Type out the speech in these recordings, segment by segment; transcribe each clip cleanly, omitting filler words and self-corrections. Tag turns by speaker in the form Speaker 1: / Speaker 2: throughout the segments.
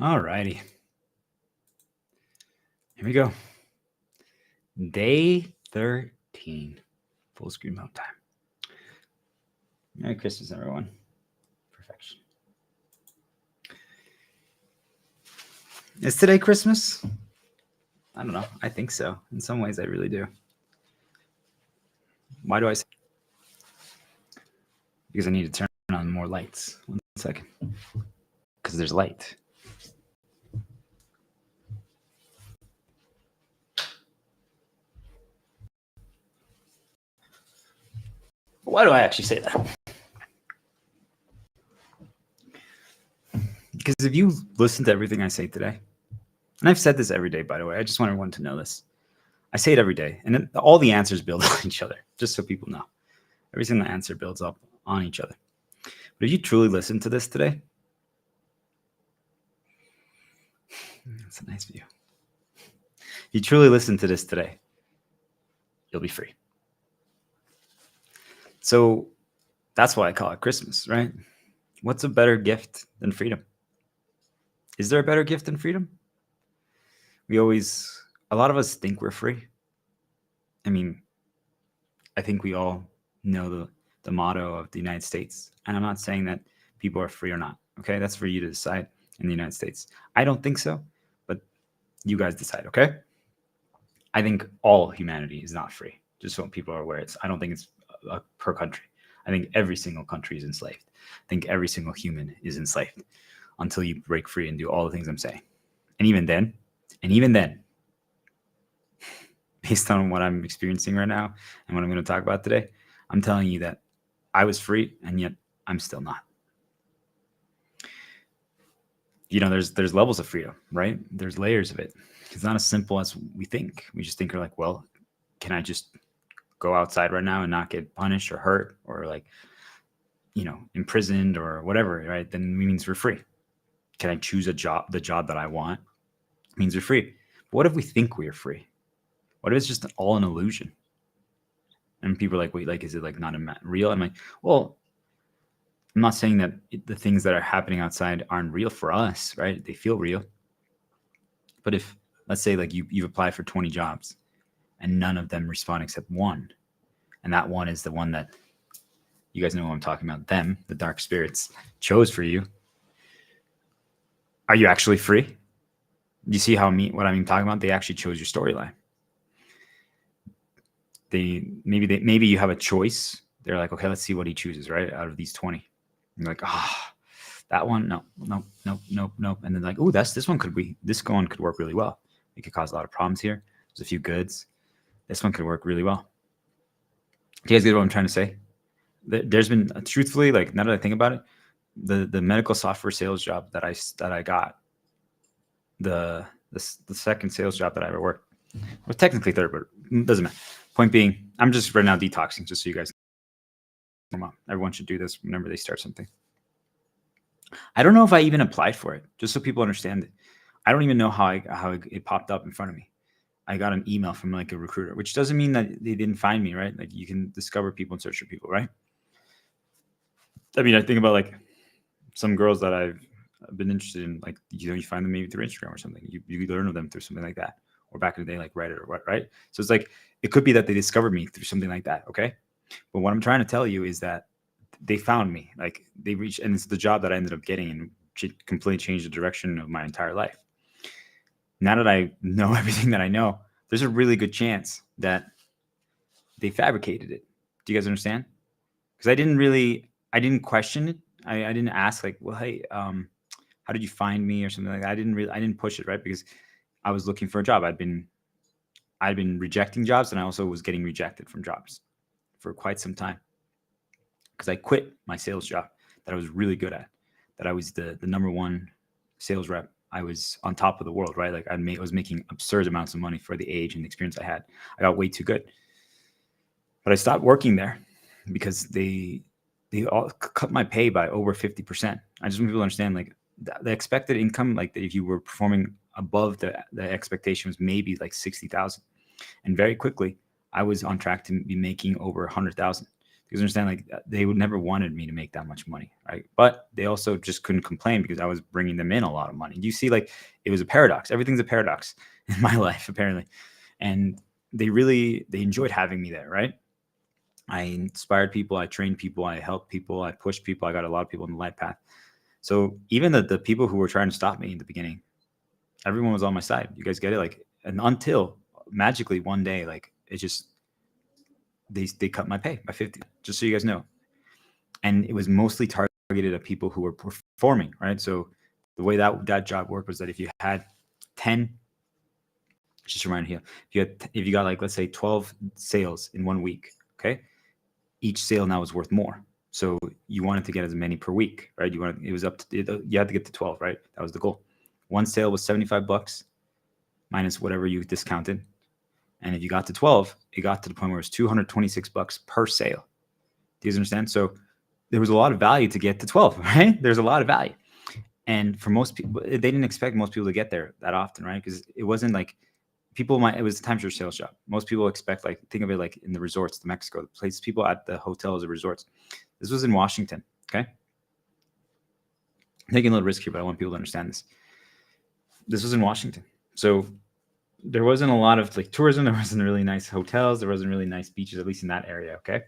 Speaker 1: All righty. Here we go. Day 13. Full screen mode time. Merry Christmas, everyone. Perfection. Is today Christmas? I don't know. I think so. In some ways, I really do. Why do I say? Because I need to turn on more lights. 1 second. Because there's light. Why do I actually say that? Because if you listen to everything I say today, and I've said this every day, by the way, I just want everyone to know this. I say it every day, and all the answers build on each other, just so people know. Every single answer builds up on each other. But if you truly listen to this today, that's a nice view. If you truly listen to this today, you'll be free. So that's why I call it Christmas, right? What's a better gift than freedom? Is there a better gift than freedom? A lot of us think we're free. I mean, I think we all know the motto of the United States. And I'm not saying that people are free or not. Okay, that's for you to decide in the United States. I don't think so, but you guys decide, okay? I think all humanity is not free. Just so people are aware. I don't think it's per country. I think every single country is enslaved. I think every single human is enslaved until you break free and do all the things I'm saying. And even then, based on what I'm experiencing right now and what I'm going to talk about today, I'm telling you that I was free and yet I'm still not. You know, there's levels of freedom, right? There's layers of it. It's not as simple as we think. We just think we're like, well, can I just go outside right now and not get punished or hurt or like, you know, imprisoned or whatever, right? Then it means we're free. Can I choose the job that I want? It means we're free. But what if we think we're free? What if it's just all an illusion? And people are like, wait, like, is it like not real? I'm like, well, I'm not saying that the things that are happening outside aren't real for us, right? They feel real. But if, let's say, like you've applied for 20 jobs and none of them respond except one, and that one is the one that you guys know what I'm talking about, them, the dark spirits, chose for you, are you actually free? Do you see what I mean talking about? They actually chose your storyline. Maybe you have a choice. They're like, okay, let's see what he chooses, right? Out of these 20. You're like, that one, no. And then like, oh, this one could work really well. It could cause a lot of problems here. There's a few goods. This one could work really well. Do you guys get what I'm trying to say? There's been, truthfully, like now that I think about it, the medical software sales job that I got, the second sales job that I ever worked, well, technically third, but it doesn't matter. Point being, I'm just right now detoxing, just so you guys know. Everyone should do this whenever they start something. I don't know if I even applied for it, just so people understand it. I don't even know how it popped up in front of me. I got an email from like a recruiter, which doesn't mean that they didn't find me, right? Like you can discover people and search for people, right? I mean, I think about like some girls that I've been interested in, like, you know, you find them maybe through Instagram or something. You learn of them through something like that, or back in the day, like Reddit or what, right? So it's like, it could be that they discovered me through something like that. Okay. But what I'm trying to tell you is that they found me, like they reached, and it's the job that I ended up getting and completely changed the direction of my entire life. Now that I know everything that I know, there's a really good chance that they fabricated it. Do you guys understand? Because I didn't question it. I didn't ask like, well, hey, how did you find me or something like that? I didn't push it, right? Because I was looking for a job. I'd been rejecting jobs, and I also was getting rejected from jobs for quite some time. Because I quit my sales job that I was really good at, that I was the number one sales rep. I was on top of the world, right? Like I was making absurd amounts of money for the age and the experience I had. I got way too good. But I stopped working there because they all cut my pay by over 50%. I just want people to understand, like the expected income, like if you were performing above the expectation was maybe like 60,000. And very quickly, I was on track to be making over 100,000. Because understand, like they would never wanted me to make that much money, right? But they also just couldn't complain because I was bringing them in a lot of money. You see, like it was a paradox. Everything's a paradox in my life, apparently. And they enjoyed having me there, right? I inspired people, I trained people, I helped people, I pushed people, I got a lot of people in the light path. So even the people who were trying to stop me in the beginning, everyone was on my side. You guys get it? Like, and until magically one day, like it just they cut my pay by 50, just so you guys know. And it was mostly targeted at people who were performing, right? So the way that job worked was that if you had 10, just a reminder here, if you got like, let's say 12 sales in 1 week, okay, each sale now is worth more. So you wanted to get as many per week, right? You had to get to 12, right? That was the goal. One sale was $75 minus whatever you discounted. And if you got to 12, it got to the point where it was $226 per sale. Do you understand? So there was a lot of value to get to 12, right? There's a lot of value. And for most people, they didn't expect most people to get there that often, right? Because it wasn't like it was a timeshare sales job. Most people expect, like, think of it like in the resorts, the Mexico, the places people at the hotels or resorts. This was in Washington, okay? I'm taking a little risk here, but I want people to understand this. This was in Washington. So there wasn't a lot of like tourism. There wasn't really nice hotels. There wasn't really nice beaches, at least in that area, okay?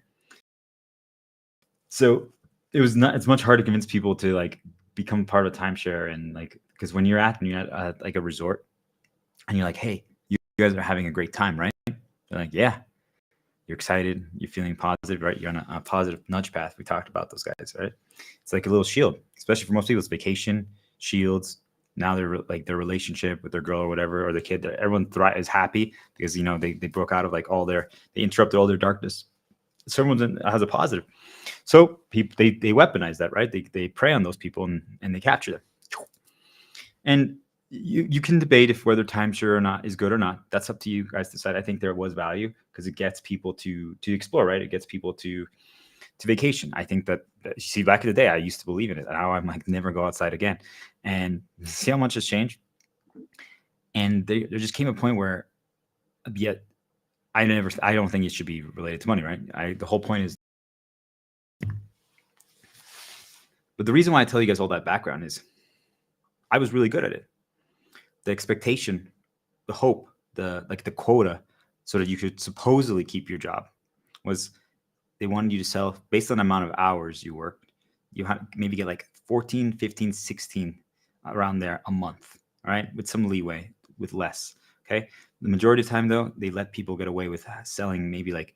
Speaker 1: So it's much harder to convince people to like become part of timeshare, and like, because when you're at like a resort and you're like, hey, you guys are having a great time, right? They're like, yeah. You're excited, you're feeling positive, right? You're on a positive nudge path. We talked about those guys, right? It's like a little shield, especially for most people. It's vacation, shields. Now they're like their relationship with their girl or whatever, or the kid. Everyone is happy because they broke out of like they interrupted all their darkness. So everyone has a positive. So people they weaponize that, right? They prey on those people and they capture them. And you can debate if whether timeshare or not is good or not. That's up to you guys to decide. I think there was value because it gets people to explore, right? It gets people to vacation. I think that see, back in the day, I used to believe in it. Now I'm like, never go outside again. And see how much has changed. And there just came a point where, yet I don't think it should be related to money, right? The whole point is, but the reason why I tell you guys all that background is I was really good at it. The expectation, the hope, the quota, so that you could supposedly keep your job, was they wanted you to sell based on the amount of hours you worked. You had maybe get like 14, 15, 16 around there a month, all right? With some leeway, with less, okay? The majority of the time, though, they let people get away with selling maybe like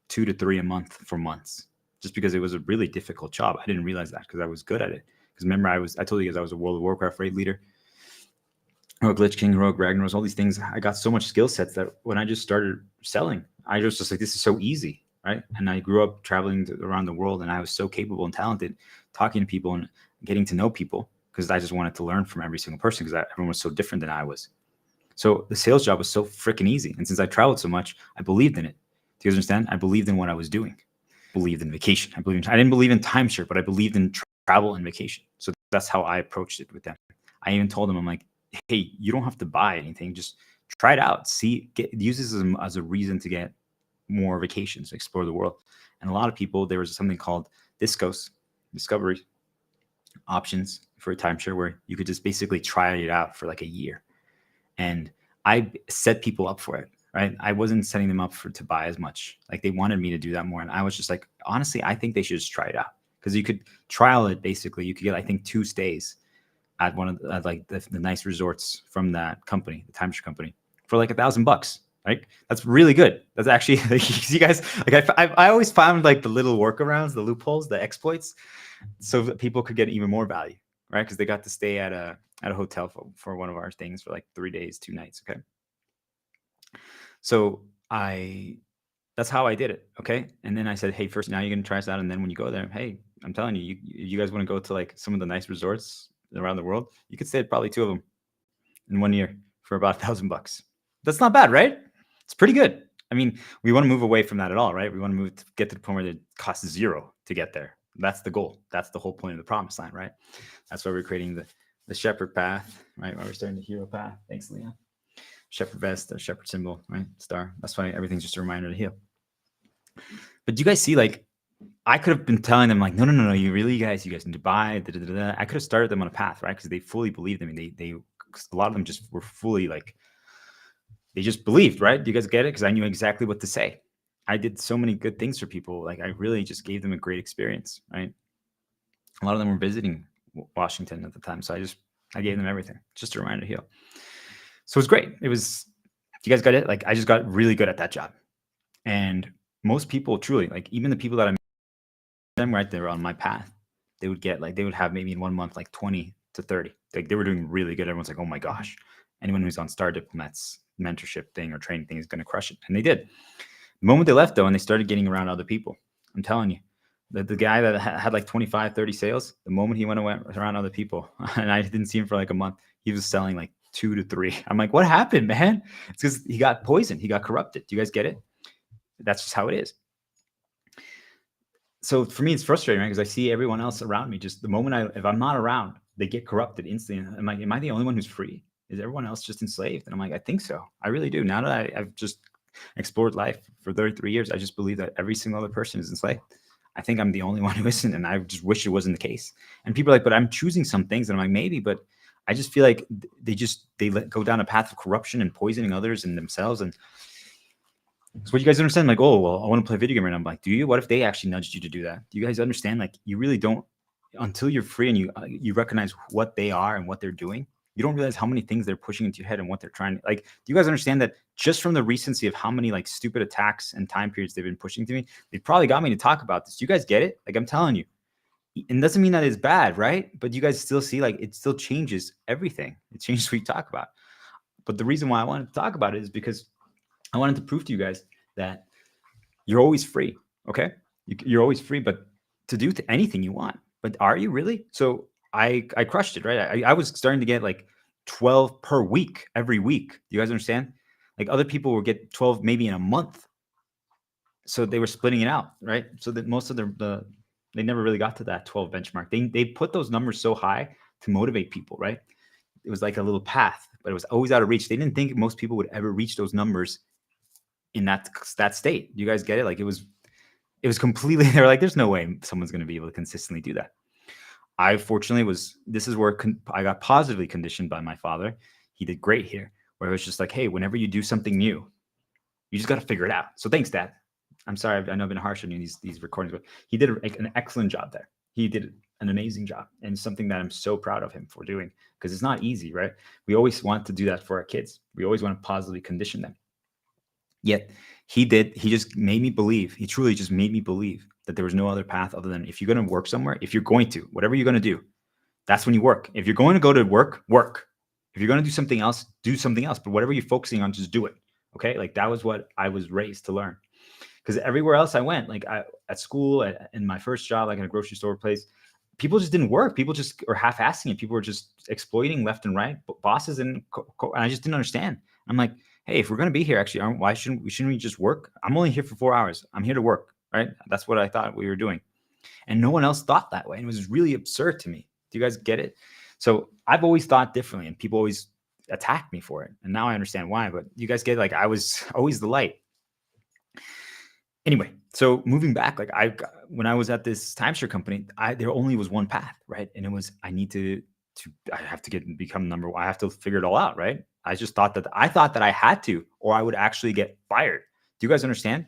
Speaker 1: 2 to 3 a month for months, just because it was a really difficult job. I didn't realize that because I was good at it. Because remember, I told you guys I was a World of Warcraft raid leader. Rogue Lich King, Rogue Ragnaros, all these things. I got so much skill sets that when I just started selling, I was just like, this is so easy, right? And I grew up traveling around the world, and I was so capable and talented talking to people and getting to know people because I just wanted to learn from every single person because everyone was so different than I was. So the sales job was so freaking easy. And since I traveled so much, I believed in it. Do you understand? I believed in what I was doing. I believed in vacation. I didn't believe in timeshare, but I believed in travel and vacation. So that's how I approached it with them. I even told them, I'm like, hey, you don't have to buy anything. Just try it out. Use this as a reason to get more vacations, explore the world. And a lot of people, there was something called Discovery options for a timeshare where you could just basically try it out for like a year. And I set people up for it, right? I wasn't setting them up to buy as much. Like they wanted me to do that more. And I was just like, honestly, I think they should just try it out. Because you could trial it, basically. You could get, I think, 2 stays at one of the nice resorts from that company, the timeshare company, for like $1,000, right? That's really good. That's actually, you guys, like I always found like the little workarounds, the loopholes, the exploits, so that people could get even more value, right? Because they got to stay at a hotel for one of our things for like 3 days, 2 nights, okay? So that's how I did it, okay? And then I said, hey, first, now you're gonna try this out, and then when you go there, hey, I'm telling you, you guys want to go to like some of the nice resorts around the world, you could stay at probably 2 of them in 1 year for about $1,000. That's not bad, right? It's pretty good. I mean, we want to move away from that at all, right? We want to get to the point where it costs 0 to get there. That's the goal. That's the whole point of the promised land, right? That's why we're creating the shepherd path, right? Why we're starting the hero path. Thanks, Leah. Shepherd vest, the shepherd symbol, right? Star. That's why everything's just a reminder to heal. But do you guys see, like, I could have been telling them like, no, you guys need to buy. Da, da, da, da. I could have started them on a path, right? Because they fully believed in me. They, 'cause a lot of them just were fully like, they just believed, right? Do you guys get it? Because I knew exactly what to say. I did so many good things for people. Like I really just gave them a great experience, right? A lot of them were visiting Washington at the time, so I gave them everything, just a reminder to heal. So it was great. It was. You guys got it? Like I just got really good at that job, and most people truly, like even the people that I met them right there on my path, they would get like they would have maybe in 1 month like 20 to 30. Like they were doing really good. Everyone's like, oh my gosh, anyone who's on Star Diplomat's mentorship thing or training thing is going to crush it, and they did. The moment they left though, and they started getting around other people, I'm telling you, the guy that had like 25, 30 sales, the moment he went around other people, and I didn't see him for like a month, he was selling like 2 to 3. I'm like, what happened, man? It's because he got poisoned. He got corrupted. Do you guys get it? That's just how it is. So for me, it's frustrating, right? Because I see everyone else around me. Just the moment if I'm not around, they get corrupted instantly. I'm like, am I the only one who's free? Is everyone else just enslaved? And I'm like, I think so. I really do. Now that I've just explored life for 33 years, I just believe that every single other person is enslaved. I think I'm the only one who isn't, and I just wish it wasn't the case. And people are like, but I'm choosing some things, and I'm like, maybe, but I just feel like they let go down a path of corruption and poisoning others and themselves. And so what you guys understand, like, oh, well, I want to play a video game right now. I'm like, do you? What if they actually nudged you to do that? Do you guys understand? Like, you really don't until you're free and you recognize what they are and what they're doing. You don't realize how many things they're pushing into your head and what they're trying to like. Do you guys understand that just from the recency of how many like stupid attacks and time periods they've been pushing to me, they probably got me to talk about this. Do you guys get it? Like I'm telling you, and doesn't mean that it's bad, right? But you guys still see like it still changes everything. It changes what you talk about. But the reason why I wanted to talk about it is because I wanted to prove to you guys that you're always free. Okay, you're always free, but to do anything you want. But are you really? So I crushed it, right? I was starting to get like 12 per week every week. Do you guys understand? Like other people would get 12 maybe in a month. So they were splitting it out, right? So that most of they never really got to that 12 benchmark. They put those numbers so high to motivate people, right? It was like a little path, but it was always out of reach. They didn't think most people would ever reach those numbers in that state. You guys get it? Like it was completely, they were like, there's no way someone's going to be able to consistently do that. I fortunately this is where I got positively conditioned by my father. He did great here, where it was just like, hey, whenever you do something new, you just got to figure it out. So thanks, Dad. I'm sorry, I know I've been harsh on you these recordings, but he did an excellent job there. He did an amazing job, and something that I'm so proud of him for doing, because it's not easy, right? We always want to do that for our kids. We always want to positively condition them. Yet he just made me believe, he truly just made me believe that there was no other path other than if you're going to work somewhere, if you're going to, whatever you're going to do, that's when you work. If you're going to go to work, work. If you're going to do something else, do something else. But whatever you're focusing on, just do it. Okay. Like that was what I was raised to learn. Because everywhere else I went, like at school, in my first job, like in a grocery store place, people just didn't work. People just are half-assing it. People were just exploiting left and right. Bosses and I just didn't understand. I'm like, hey, if we're going to be here, actually, why shouldn't we just work? I'm only here for 4 hours. I'm here to work, right? That's what I thought we were doing. And no one else thought that way. And it was really absurd to me. Do you guys get it? So I've always thought differently, and people always attacked me for it. And now I understand why. But you guys get, like, I was always the light. Anyway, so moving back, like when I was at this timeshare company, there only was one path, right? And it was I have to become number one. I have to figure it all out, right? I thought that I had to, or I would actually get fired. Do you guys understand?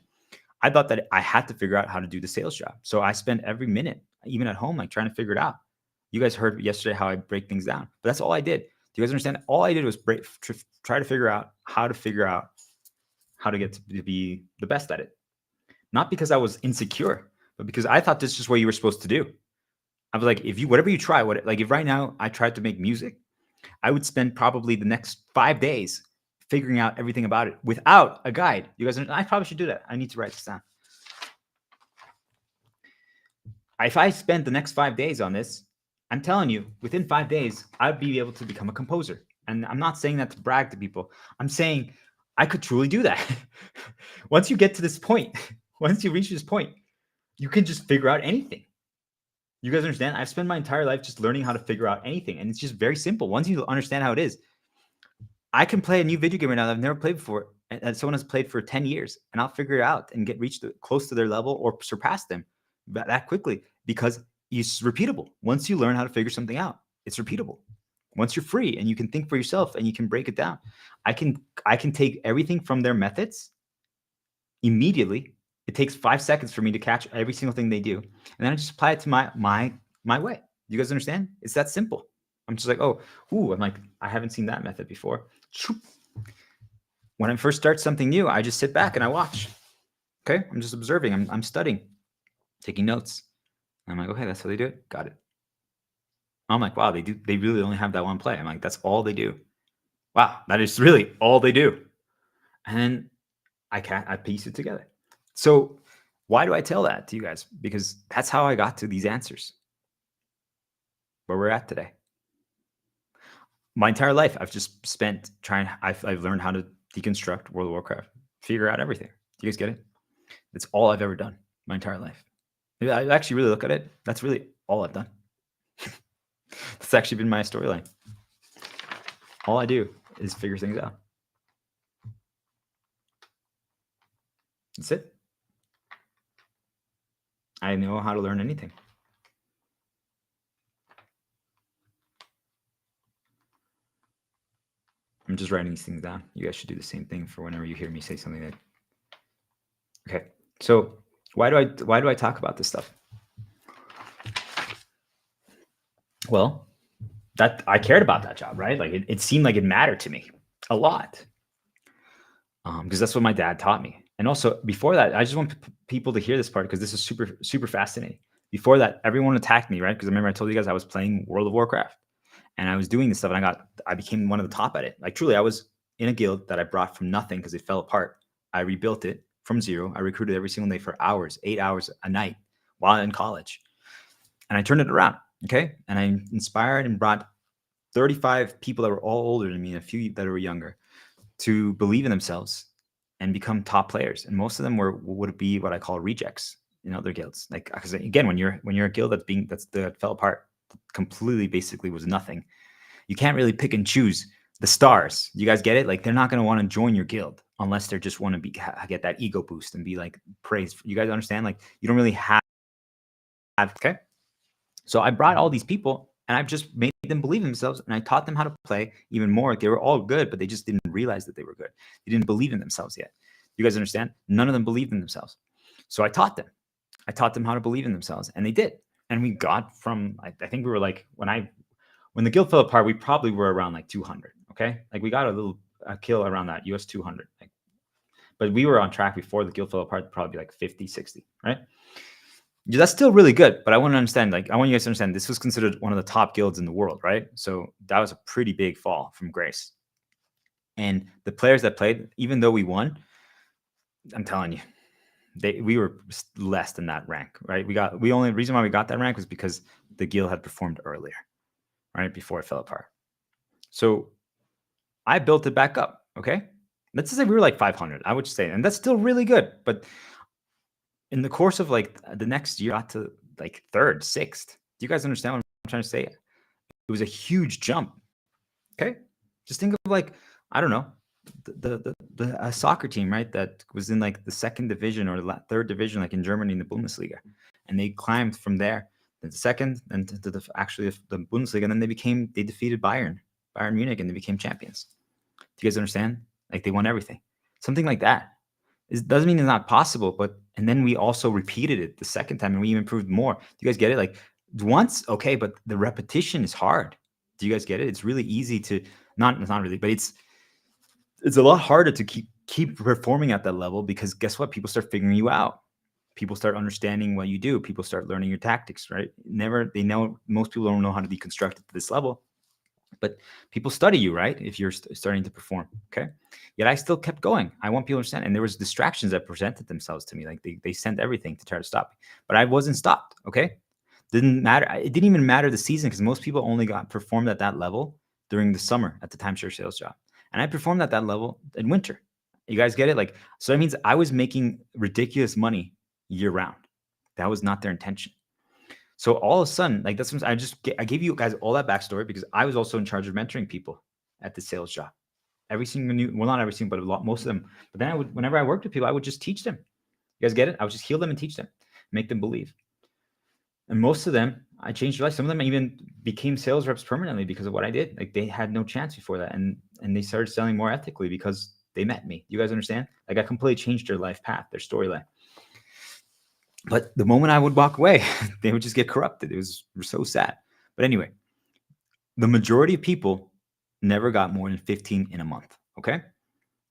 Speaker 1: I thought that I had to figure out how to do the sales job. So I spent every minute, even at home, like trying to figure it out. You guys heard yesterday how I break things down, but that's all I did. Do you guys understand? All I did was try to figure out how to get to be the best at it. Not because I was insecure, but because I thought this is what you were supposed to do. I was like, whatever you try, like if right now I tried to make music, I would spend probably the next 5 days figuring out everything about it without a guide. You guys, I probably should do that. I need to write this down. If I spent the next 5 days on this, I'm telling you, within 5 days, I'd be able to become a composer. And I'm not saying that to brag to people. I'm saying I could truly do that. Once you get to this point, once you reach this point, you can just figure out anything. You guys understand? I've spent my entire life just learning how to figure out anything. And it's just very simple. Once you understand how it is, I can play a new video game right now that I've never played before, and someone has played for 10 years, and I'll figure it out and reach close to their level or surpass them that quickly because it's repeatable. Once you learn how to figure something out, it's repeatable. Once you're free and you can think for yourself and you can break it down, I can take everything from their methods immediately. It takes 5 seconds for me to catch every single thing they do, and then I just apply it to my way. You guys understand? It's that simple. I'm just like, oh, ooh, I'm like, I haven't seen that method before. When I first start something new, I just sit back and I watch. Okay, I'm just observing. I'm studying, taking notes. I'm like, okay, that's how they do it. Got it. I'm like, wow, they really only have that one play. I'm like, that's all they do. Wow, that is really all they do. And then I piece it together. So why do I tell that to you guys? Because that's how I got to these answers where we're at today. My entire life, I've just spent I've learned how to deconstruct World of Warcraft, figure out everything. Do you guys get it? That's all I've ever done my entire life. I actually really look at it. That's really all I've done. That's actually been my storyline. All I do is figure things out. That's it. I know how to learn anything. I'm just writing these things down. You guys should do the same thing for whenever you hear me say something that. Okay, so why do I talk about this stuff? Well, that I cared about that job, right? Like it seemed like it mattered to me a lot, because that's what my dad taught me. And also before that, I just want people to hear this part because this is super fascinating. Before that, everyone attacked me, right? Because remember I told you guys I was playing World of Warcraft and I was doing this stuff, and I became one of the top at it. Like truly, I was in a guild that I brought from nothing because it fell apart. I rebuilt it from zero. I recruited every single day for hours, 8 hours a night while in college, and I turned it around. Okay, and I inspired and brought 35 people that were all older than me and a few that were younger to believe in themselves and become top players. And most of them would be what I call rejects in other guilds. Like, because again, when you're a guild that fell apart completely, basically was nothing, you can't really pick and choose the stars. You guys get it? Like, they're not going to want to join your guild unless they just want to get that ego boost and be like praised. You guys understand? Like, you don't really have okay. So I brought all these people and I've just made them believe in themselves, and I taught them how to play even more. They were all good, but they just didn't realize that they were good. They didn't believe in themselves yet. You guys understand? None of them believed in themselves. So I taught them. I taught them how to believe in themselves, and they did. And we got from, I think we were like, when the guild fell apart, we probably were around like 200. Okay. Like we got a kill around that US 200. Like, but we were on track before the guild fell apart, probably like 50, 60, right? Yeah, that's still really good, but I want to understand, like, I want you guys to understand this was considered one of the top guilds in the world, right? So that was a pretty big fall from grace. And the players that played, even though we won, I'm telling you, we were less than that rank, right? Only reason why we got that rank was because the guild had performed earlier, right? Before it fell apart. So I built it back up. Okay. Let's just say we were like 500, I would say, and that's still really good. But in the course of like the next year, I got to like third, sixth. Do you guys understand what I'm trying to say? It was a huge jump. Okay. Just think of like, I don't know, a soccer team, right? That was in like the second division or the third division, like in Germany in the Bundesliga. And they climbed from there, then the second, and to the Bundesliga. And then they defeated Bayern Munich, and they became champions. Do you guys understand? Like they won everything. Something like that. It doesn't mean it's not possible, and then we also repeated it the second time and we even improved more. Do you guys get it? Like once, okay, but the repetition is hard. Do you guys get it? It's really easy to not really, but it's a lot harder to keep performing at that level, because guess what? People start figuring you out. People start understanding what you do. People start learning your tactics, right? Most people don't know how to deconstruct it to this level. But people study you, right? If you're starting to perform, okay? Yet I still kept going. I want people to understand. And there was distractions that presented themselves to me. Like they sent everything to try to stop me. But I wasn't stopped, okay? Didn't matter. It didn't even matter the season, because most people only got performed at that level during the summer at the timeshare sales job. And I performed at that level in winter. You guys get it? Like, so that means I was making ridiculous money year round. That was not their intention. So all of a sudden, like that's what I gave you guys all that backstory because I was also in charge of mentoring people at the sales job. Every single not every single, but most of them. But then whenever I worked with people, I would just teach them. You guys get it? I would just heal them and teach them, make them believe. And most of them, I changed their life. Some of them even became sales reps permanently because of what I did. Like they had no chance before that. And they started selling more ethically because they met me. You guys understand? Like I completely changed their life path, their storyline. But the moment I would walk away, they would just get corrupted. It was so sad. But anyway, the majority of people never got more than 15 in a month. Okay.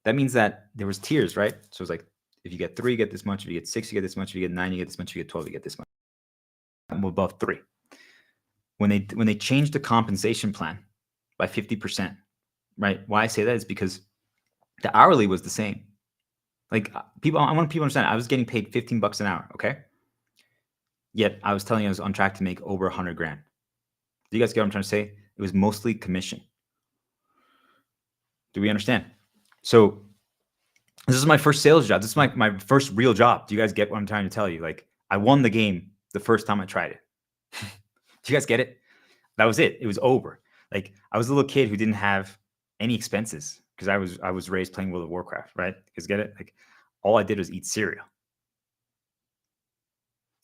Speaker 1: That means that there was tiers, right? So it's like, if you get 3, you get this much. If you get 6, you get this much. If you get 9, you get this much. If you get 12, you get this much. I'm above 3. When they changed the compensation plan by 50%, right? Why I say that is because the hourly was the same. Like people, I want people to understand. I was getting paid $15 an hour. Okay. Yet I was telling you I was on track to make over 100 grand. Do you guys get what I'm trying to say? It was mostly commission. Do we understand? So this is my first sales job. This is my first real job. Do you guys get what I'm trying to tell you? Like I won the game the first time I tried it. Do you guys get it? That was it. It was over. Like I was a little kid who didn't have any expenses because I was raised playing World of Warcraft, right? You guys get it? Like all I did was eat cereal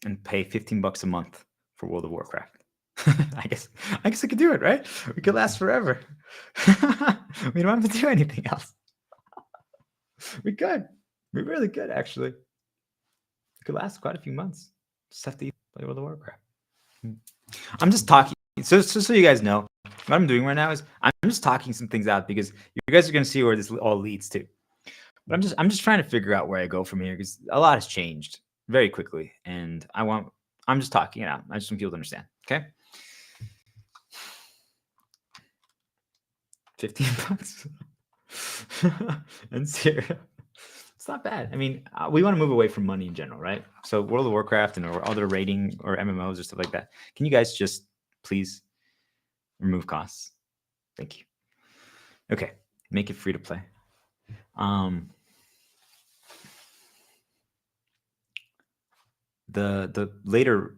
Speaker 1: and pay $15 a month for World of Warcraft. I guess I could do it, right? We could last forever. We don't have to do anything else. We could. We really could, actually. It could last quite a few months. Just have to play World of Warcraft. I'm just talking. So you guys know, what I'm doing right now is I'm just talking some things out because you guys are going to see where this all leads to. But I'm just trying to figure out where I go from here because a lot has changed very quickly, and I'm just talking it out. I just want people to understand. Okay. $15 and cereal. It's not bad. I mean, we want to move away from money in general, right? So World of Warcraft and or other rating or MMOs or stuff like that. Can you guys just please remove costs? Thank you. Okay, make it free to play. The later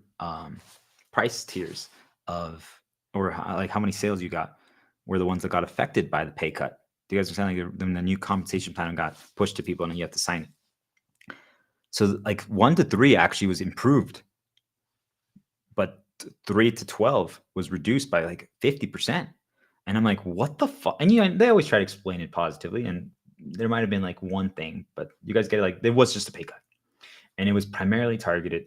Speaker 1: price tiers of or like how many sales you got were the ones that got affected by the pay cut. Do you guys understand? Like the new compensation plan got pushed to people and you have to sign it. So like 1 to 3 actually was improved, but 3 to 12 was reduced by like 50%. And I'm like, what the fuck? And they always try to explain it positively, and there might have been like one thing, but you guys get it. Like it was just a pay cut, and it was primarily targeted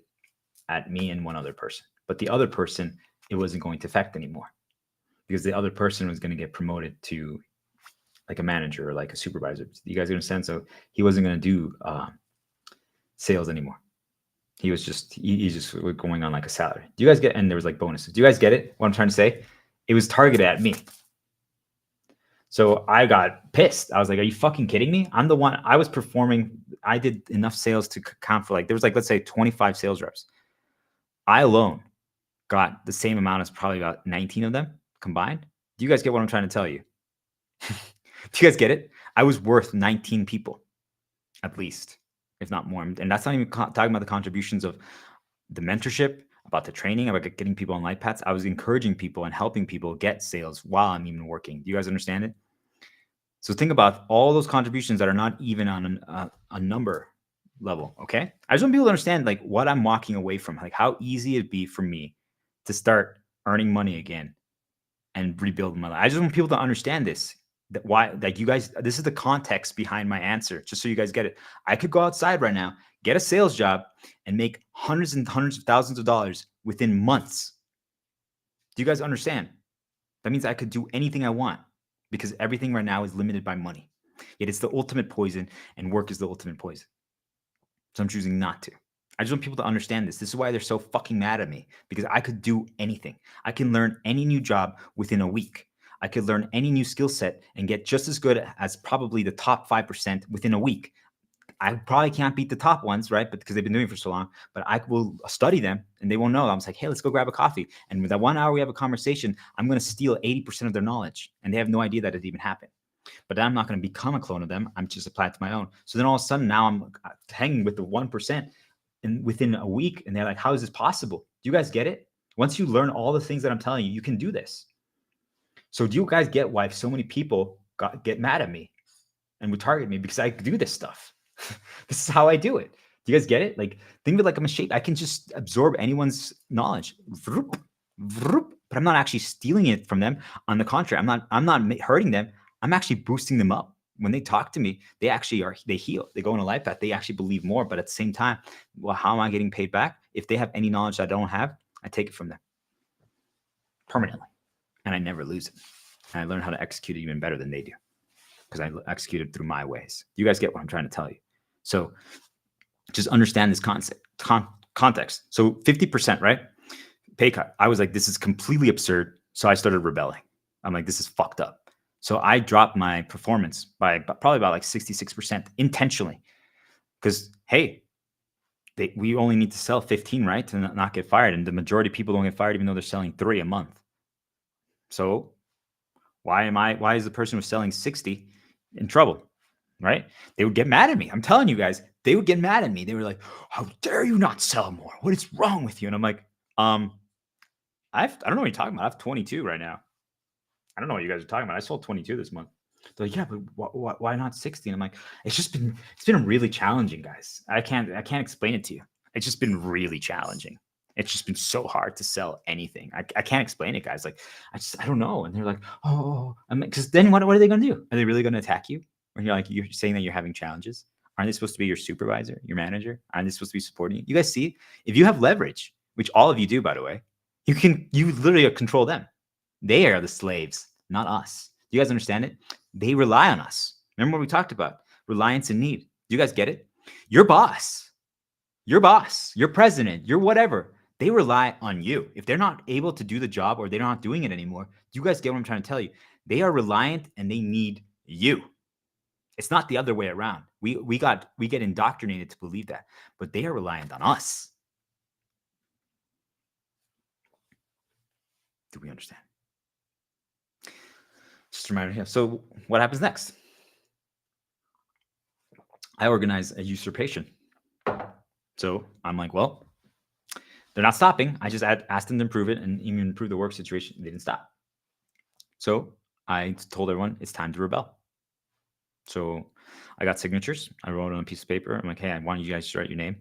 Speaker 1: at me and one other person. But the other person, it wasn't going to affect anymore because the other person was going to get promoted to like a manager or like a supervisor. You guys understand? So he wasn't going to do sales anymore. He was just he just going on like a salary. Do you guys get? And there was like bonuses. Do you guys get it? What I'm trying to say? It was targeted at me. So I got pissed. I was like, "Are you fucking kidding me? I'm the one. I was performing. I did enough sales to count for like there was like let's say 25 sales reps. I alone got the same amount as probably about 19 of them combined. Do you guys get what I'm trying to tell you? Do you guys get it? I was worth 19 people, at least, if not more. And that's not even talking about the contributions of the mentorship, about the training, about getting people on light paths. I was encouraging people and helping people get sales while I'm even working. Do you guys understand it? So think about all those contributions that are not even on a number level. Okay. I just want people to understand like what I'm walking away from, like how easy it'd be for me to start earning money again and rebuild my life. I just want people to understand this. That why, like you guys, this is the context behind my answer, just so you guys get it. I could go outside right now, get a sales job, and make hundreds and hundreds of thousands of dollars within months. Do you guys understand? That means I could do anything I want because everything right now is limited by money. Yet it's the ultimate poison, and work is the ultimate poison. So I'm choosing not to. I just want people to understand this. This is why they're so fucking mad at me, because I could do anything. I can learn any new job within a week. I could learn any new skill set and get just as good as probably the top 5% within a week. I probably can't beat the top ones, right? But because they've been doing it for so long, but I will study them and they won't know. I'm like, hey, let's go grab a coffee. And with that 1 hour we have a conversation, I'm going to steal 80% of their knowledge. And they have no idea that it even happened. But I'm not going to become a clone of them. I'm just applying it to my own. So then all of a sudden now I'm hanging with the 1% and within a week. And they're like, how is this possible? Do you guys get it? Once you learn all the things that I'm telling you, you can do this. So do you guys get why so many people get mad at me and would target me? Because I do this stuff. This is how I do it. Do you guys get it? Like, think of it like I'm a shape. I can just absorb anyone's knowledge, vroop, vroop, but I'm not actually stealing it from them. On the contrary, I'm not hurting them. I'm actually boosting them up. When they talk to me, they actually they heal. They go in a life path. They actually believe more. But at the same time, well, how am I getting paid back? If they have any knowledge that I don't have, I take it from them permanently, and I never lose it. And I learn how to execute it even better than they do because I execute it through my ways. You guys get what I'm trying to tell you. So just understand this context. So 50%, right? Pay cut. I was like, this is completely absurd. So I started rebelling. I'm like, this is fucked up. So I dropped my performance by probably about like 66% intentionally. Because, hey, we only need to sell 15, right? To not get fired. And the majority of people don't get fired even though they're selling 3 a month. So why is the person who's selling 60 in trouble? Right? They would get mad at me. I'm telling you guys, they would get mad at me. They were like, how dare you not sell more? What is wrong with you? And I'm like, I don't know what you're talking about. I have 22 right now. I don't know what you guys are talking about. I sold 22 this month. They're like, yeah, but why not 60? And I'm like, it's been really challenging, guys. I can't explain it to you. It's just been really challenging. It's just been so hard to sell anything. I can't explain it, guys. Like, I don't know. And they're like, oh, because then what are they going to do? Are they really going to attack you? When you're saying that you're having challenges? Aren't they supposed to be your supervisor, your manager? Aren't they supposed to be supporting you? You guys see, if you have leverage, which all of you do, by the way, you literally control them. They are the slaves, not us. Do you guys understand it? They rely on us. Remember what we talked about? Reliance and need. Do you guys get it? Your boss, your president, your whatever, they rely on you. If they're not able to do the job or they're not doing it anymore, do you guys get what I'm trying to tell you? They are reliant and they need you. It's not the other way around. We get indoctrinated to believe that, but they are reliant on us. Do we understand? Just a reminder here. So what happens next? I organize a usurpation. So I'm like, well, they're not stopping. I just asked them to improve it and even improve the work situation. They didn't stop. So I told everyone it's time to rebel. So I got signatures. I wrote on a piece of paper. I'm like, hey, I want you guys to write your name.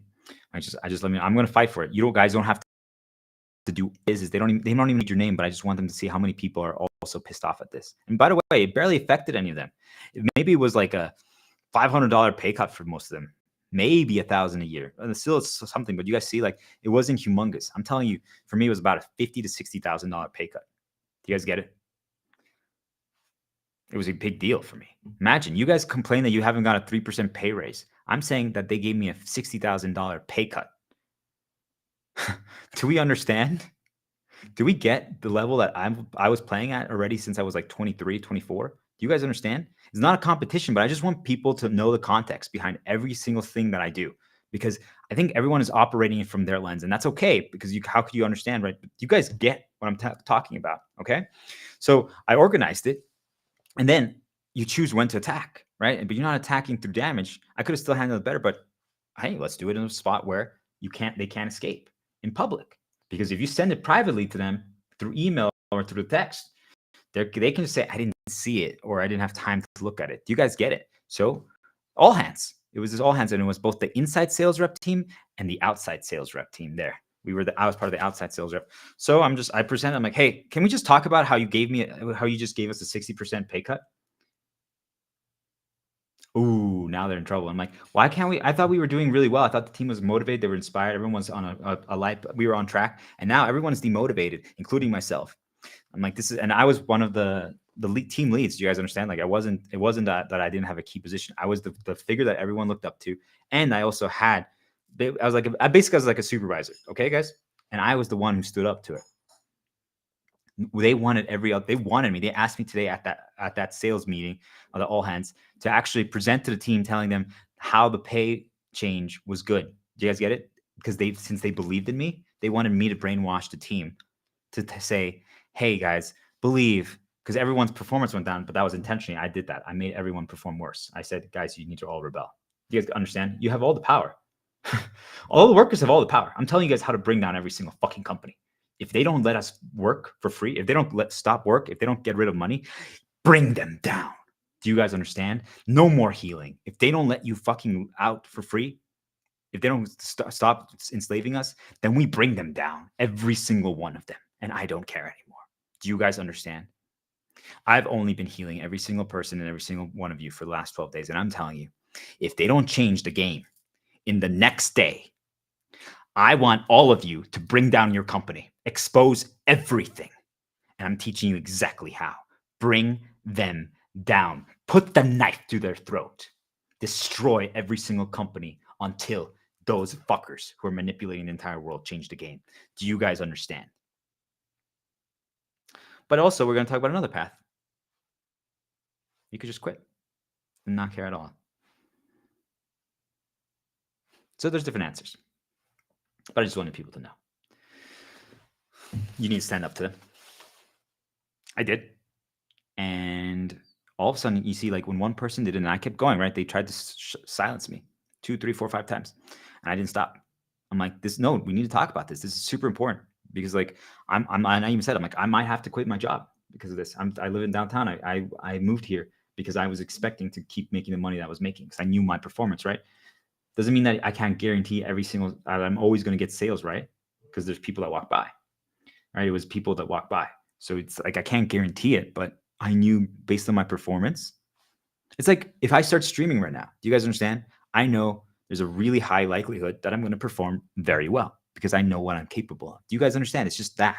Speaker 1: I just let me. I'm going to fight for it. You guys don't have to do is they don't even need your name, but I just want them to see how many people are also pissed off at this. And by the way, it barely affected any of them. Maybe it was like a $500 pay cut for most of them, maybe $1,000 a year. And still it's something, but you guys see, like, it wasn't humongous. I'm telling you, for me, it was about a $50,000 to $60,000 pay cut. Do you guys get it? It was a big deal for me. Imagine you guys complain that you haven't got a 3% pay raise. I'm saying that they gave me a $60,000 pay cut. Do we understand? Do we get the level that I was playing at already since I was like 23, 24? Do you guys understand? It's not a competition, but I just want people to know the context behind every single thing that I do, because I think everyone is operating it from their lens, and that's okay, because how could you understand, right? But you guys get what I'm talking about, okay? So I organized it, and then you choose when to attack, right? But you're not attacking through damage. I could have still handled it better, but hey, let's do it in a spot where they can't escape in public. Because if you send it privately to them through email or through text, they can say, I didn't see it, or I didn't have time to look at it. Do you guys get it? So all hands. It was all hands, and it was both the inside sales rep team and the outside sales rep team there. I was part of the outside sales rep. So I presented, I'm like, hey, can we just talk about how you just gave us a 60% pay cut? Ooh, now they're in trouble. I'm like, why can't we? I thought we were doing really well. I thought the team was motivated. They were inspired. Everyone's on a light. We were on track. And now everyone's demotivated, including myself. I'm like, and I was one of the team leads. Do you guys understand? Like, it wasn't that I didn't have a key position. I was the figure that everyone looked up to. And I also I was like a supervisor. Okay, guys? And I was the one who stood up to it. They wanted me. They asked me today at that sales meeting of the all hands to actually present to the team, telling them how the pay change was good. Do you guys get it? Because since they believed in me, they wanted me to brainwash the team to say, hey guys, believe, because everyone's performance went down, but that was intentionally. I did that. I made everyone perform worse. I said, guys, you need to all rebel. Do you guys understand? You have all the power. All the workers have all the power. I'm telling you guys how to bring down every single fucking company. If they don't let us work for free, if they don't stop work, if they don't get rid of money, bring them down. Do you guys understand? No more healing. If they don't let you fucking out for free, if they don't stop enslaving us, then we bring them down, every single one of them. And I don't care anymore. Do you guys understand? I've only been healing every single person and every single one of you for the last 12 days. And I'm telling you, if they don't change the game in the next day, I want all of you to bring down your company, expose everything. And I'm teaching you exactly how. Bring them down. Put the knife through their throat. Destroy every single company until those fuckers who are manipulating the entire world change the game. Do you guys understand? But also, we're going to talk about another path. You could just quit and not care at all. So there's different answers. But I just wanted people to know. You need to stand up to them. I did. And all of a sudden, you see, like when one person did it and I kept going, right? They tried to silence me 2, 3, 4, 5 times. And I didn't stop. I'm like, no, we need to talk about this. This is super important because like and I even said, I'm like, I might have to quit my job because of this. I live in downtown. I moved here because I was expecting to keep making the money that I was making because I knew my performance, right? Doesn't mean that I can't guarantee I'm always going to get sales, right? Because there's people that walk by, right? It was people that walk by. So it's like, I can't guarantee it, but I knew based on my performance. It's like if I start streaming right now, do you guys understand? I know there's a really high likelihood that I'm going to perform very well because I know what I'm capable of. Do you guys understand? It's just that.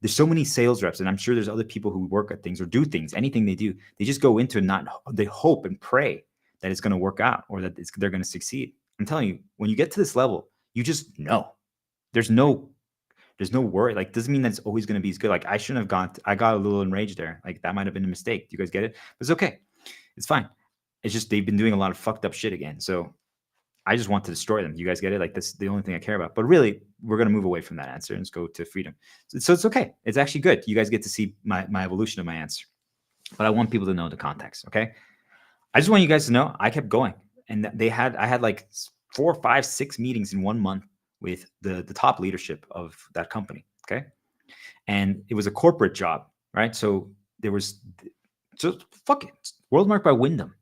Speaker 1: There's so many sales reps, and I'm sure there's other people who work at things or do things, anything they do, they just go into it they hope and pray that it's going to work out or that they're going to succeed. I'm telling you, when you get to this level, you just know. There's no worry. Like, doesn't mean that it's always going to be as good. Like, I shouldn't have gone. I got a little enraged there. Like, that might have been a mistake. Do you guys get it? But it's okay. It's fine. It's just they've been doing a lot of fucked up shit again. So I just want to destroy them. You guys get it? Like, that's the only thing I care about. But really, we're going to move away from that answer and just go to freedom. So it's okay. It's actually good. You guys get to see my evolution of my answer. But I want people to know the context, okay? I just want you guys to know I kept going. And I had like 4, 5, 6 meetings in 1 month with the top leadership of that company, okay? And it was a corporate job, right? So there was just fuck it, World Mark by Wyndham.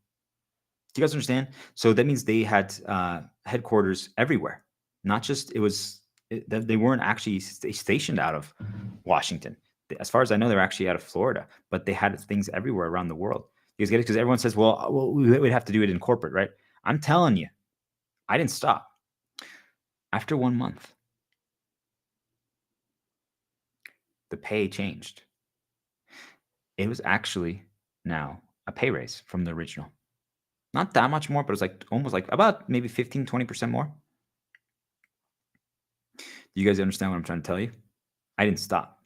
Speaker 1: Do you guys understand? So that means they had headquarters everywhere. Not just they weren't actually stationed out of Washington. As far as I know, they're actually out of Florida, but they had things everywhere around the world. You guys get it? Because everyone says, well, we'd have to do it in corporate, right? I'm telling you, I didn't stop. After 1 month, the pay changed. It was actually now a pay raise from the original. Not that much more, but it was like almost like about maybe 15, 20% more. Do you guys understand what I'm trying to tell you? I didn't stop.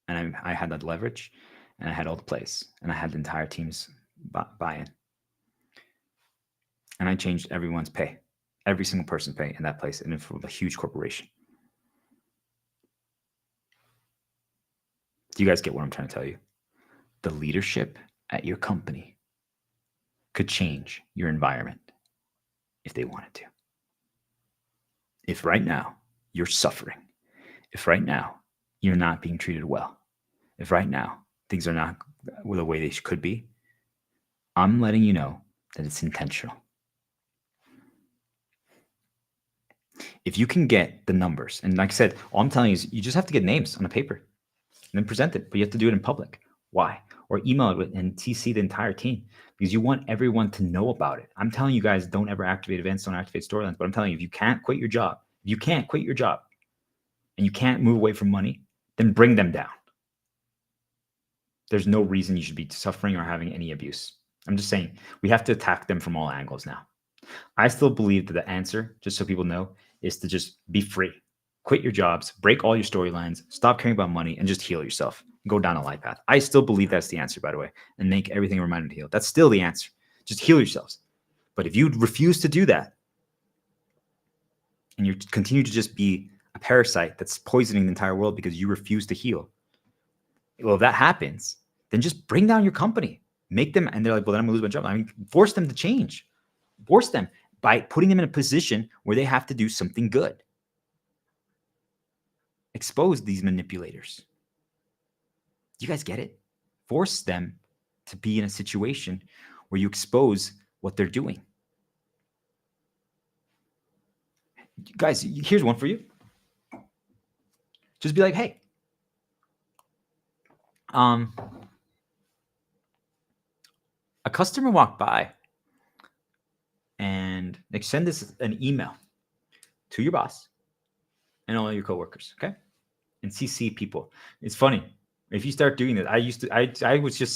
Speaker 1: And I had that leverage and I had all the plays and I had the entire team's buy-in. And I changed everyone's pay, every single person's pay in that place, and for a huge corporation. Do you guys get what I'm trying to tell you? The leadership at your company could change your environment if they wanted to. If right now you're suffering, if right now you're not being treated well, if right now things are not the way they could be, I'm letting you know that it's intentional. If you can get the numbers, and like I said, all I'm telling you is you just have to get names on a paper and then present it, but you have to do it in public. Why? Or email it and CC the entire team because you want everyone to know about it. I'm telling you guys, don't ever activate events, don't activate storylines, but I'm telling you, if you can't quit your job, and you can't move away from money, then bring them down. There's no reason you should be suffering or having any abuse. I'm just saying we have to attack them from all angles now. I still believe that the answer, just so people know, is to just be free. Quit your jobs, break all your storylines, stop caring about money, and just heal yourself. Go down a life path. I still believe that's the answer, by the way, and make everything a reminder to heal. That's still the answer. Just heal yourselves. But if you refuse to do that, and you continue to just be a parasite that's poisoning the entire world because you refuse to heal, well, if that happens, then just bring down your company. Make them, and they're like, well, then I'm going to lose my job. I mean, force them to change. Force them by putting them in a position where they have to do something good. Expose these manipulators. Do you guys get it? Force them to be in a situation where you expose what they're doing. Guys, here's one for you. Just be like, hey, a customer walked by and like send this an email to your boss and all your coworkers, okay? And CC people. It's funny. If you start doing that, I would just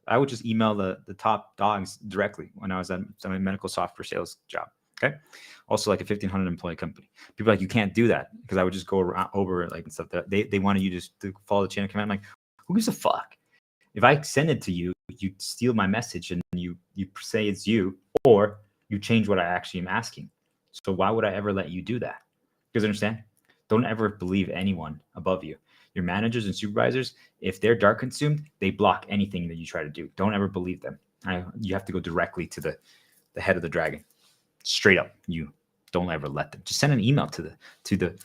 Speaker 1: I would just email the top dogs directly when I was at my medical software sales job. Okay. Also like a 1,500 employee company. People are like, you can't do that, because I would just go over like and stuff that they wanted you to follow the chain of command. I'm like, who gives a fuck? If I send it to you, you steal my message and you say it's you, or you change what I actually am asking. So why would I ever let you do that? You guys understand? Don't ever believe anyone above you. Your managers and supervisors, if they're dark consumed, they block anything that you try to do. Don't ever believe them. You have to go directly to the head of the dragon. Straight up. You don't ever let them. Just send an email to the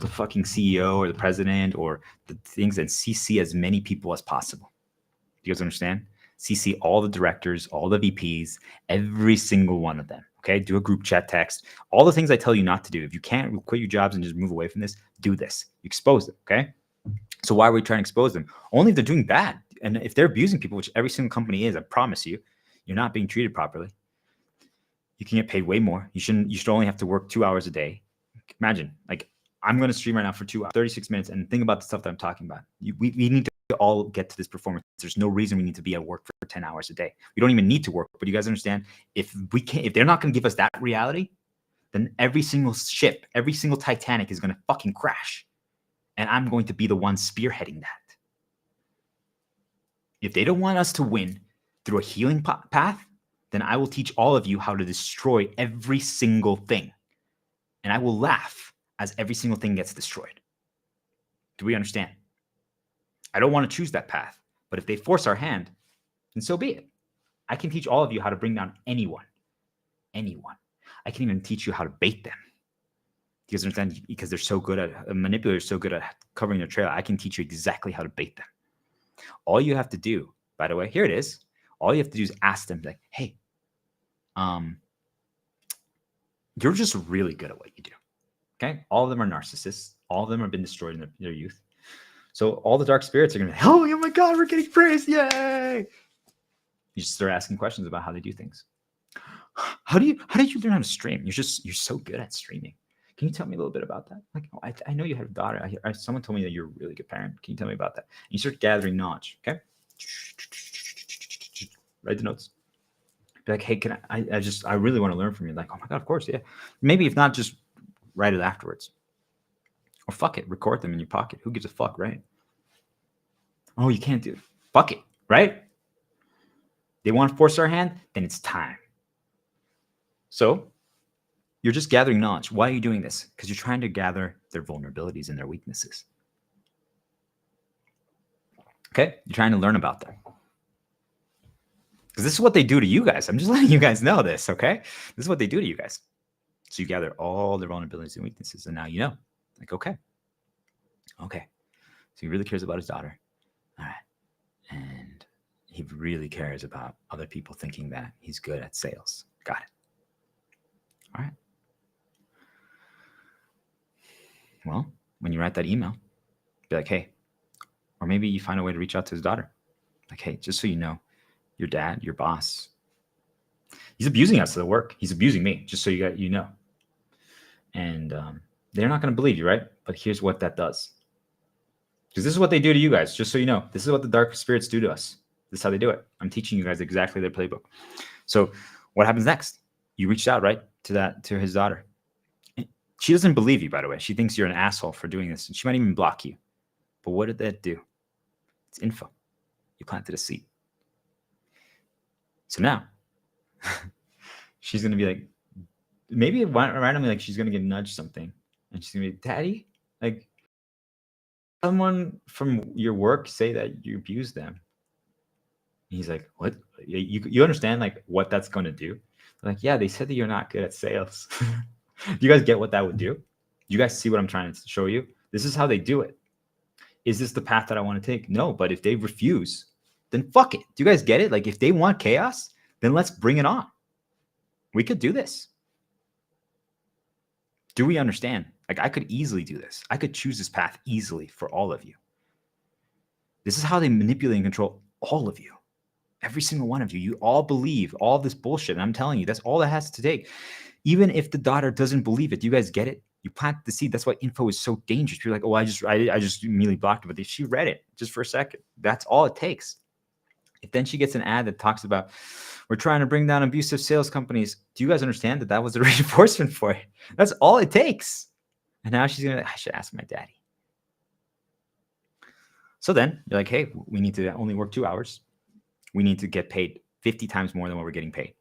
Speaker 1: fucking CEO or the president or the things, and CC as many people as possible. Do you guys understand? CC all the directors, all the VPs, every single one of them. Okay, do a group chat text. All the things I tell you not to do. If you can't quit your jobs and just move away from this, do this. You expose them. Okay. So why are we trying to expose them? Only if they're doing bad. And if they're abusing people, which every single company is, I promise you, you're not being treated properly. You can get paid way more. You should only have to work 2 hours a day. Imagine, like, I'm going to stream right now for 36 minutes and think about the stuff that I'm talking about. We need to all get to this performance. There's no reason we need to be at work for 10 hours a day. We don't even need to work. But you guys understand, if they're not going to give us that reality, then every single ship, every single Titanic is going to fucking crash. And I'm going to be the one spearheading that. If they don't want us to win through a healing path, then I will teach all of you how to destroy every single thing. And I will laugh as every single thing gets destroyed. Do we understand? I don't want to choose that path, but if they force our hand, then so be it. I can teach all of you how to bring down anyone. Anyone. I can even teach you how to bait them. Do you guys understand? Because they're so good at, manipulators so good at covering their trail, I can teach you exactly how to bait them. All you have to do, by the way, here it is. All you have to do is ask them, like, hey, you're just really good at what you do. Okay? All of them are narcissists. All of them have been destroyed in their youth. So all the dark spirits are going to be, oh my God, we're getting praised. Yay. You just start asking questions about how they do things. How did you learn how to stream? You're so good at streaming. Can you tell me a little bit about that? Like, oh, I know you had a daughter. Someone told me that you're a really good parent. Can you tell me about that? And you start gathering knowledge. Okay. Write the notes. Be like, hey, I really want to learn from you. Like, oh my God, of course. Yeah. Maybe if not, just write it afterwards. Or fuck it. Record them in your pocket. Who gives a fuck, right? Oh, you can't do it. Fuck it, right? They want to force our hand, then it's time. So you're just gathering knowledge. Why are you doing this? Because you're trying to gather their vulnerabilities and their weaknesses. Okay? You're trying to learn about them. Because this is what they do to you guys. I'm just letting you guys know this, okay? This is what they do to you guys. So you gather all their vulnerabilities and weaknesses, and now you know. Like, okay. So he really cares about his daughter. All right. And he really cares about other people thinking that he's good at sales. Got it. All right. Well, when you write that email, be like, hey, or maybe you find a way to reach out to his daughter. Like, hey, just so you know, your dad, your boss, he's abusing us at work. He's abusing me, just so you know. And they're not going to believe you, right? But here's what that does. Because this is what they do to you guys, just so you know. This is what the dark spirits do to us. This is how they do it. I'm teaching you guys exactly their playbook. So what happens next? You reached out, right, to his daughter. She doesn't believe you, by the way. She thinks you're an asshole for doing this. And she might even block you. But what did that do? It's info. You planted a seed. So now she's going to be like, maybe randomly, like she's going to get nudged something. And she's going to be, Daddy, like, someone from your work say that you abuse them. And he's like, what? You understand, like, what that's going to do? They're like, yeah, they said that you're not good at sales. Do you guys get what that would do? You guys see what I'm trying to show you? This is how they do it. Is this the path that I want to take? No, but if they refuse, then fuck it. Do you guys get it? Like, if they want chaos, then let's bring it on. We could do this. Do we understand? Like, I could easily do this. I could choose this path easily for all of you. This is how they manipulate and control all of you. Every single one of you. You all believe all this bullshit. And I'm telling you, that's all it has to take. Even if the daughter doesn't believe it, do you guys get it? You plant the seed. That's why info is so dangerous. You're like, oh, I just immediately blocked it. But if she read it just for a second, that's all it takes. If then she gets an ad that talks about, we're trying to bring down abusive sales companies. Do you guys understand that that was a reinforcement for it? That's all it takes. And now she's going to, I should ask my daddy. So then you're like, hey, we need to only work 2 hours. We need to get paid 50 times more than what we're getting paid.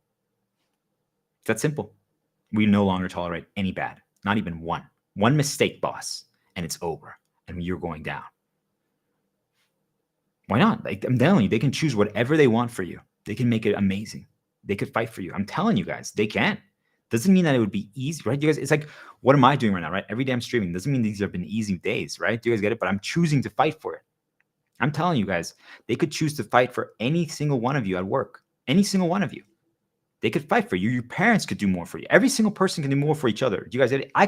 Speaker 1: It's that simple. We no longer tolerate any bad, not even one. One mistake, boss, and it's over. And you're going down. Why not? Like, I'm telling you, they can choose whatever they want for you. They can make it amazing. They could fight for you. I'm telling you guys, they can. Doesn't mean that it would be easy, right? You guys, it's like, what am I doing right now, right? Every day I'm streaming. Doesn't mean these have been easy days, right? Do you guys get it? But I'm choosing to fight for it. I'm telling you guys, they could choose to fight for any single one of you at work. Any single one of you. They could fight for you. Your parents could do more for you. Every single person can do more for each other. Do you guys get it? I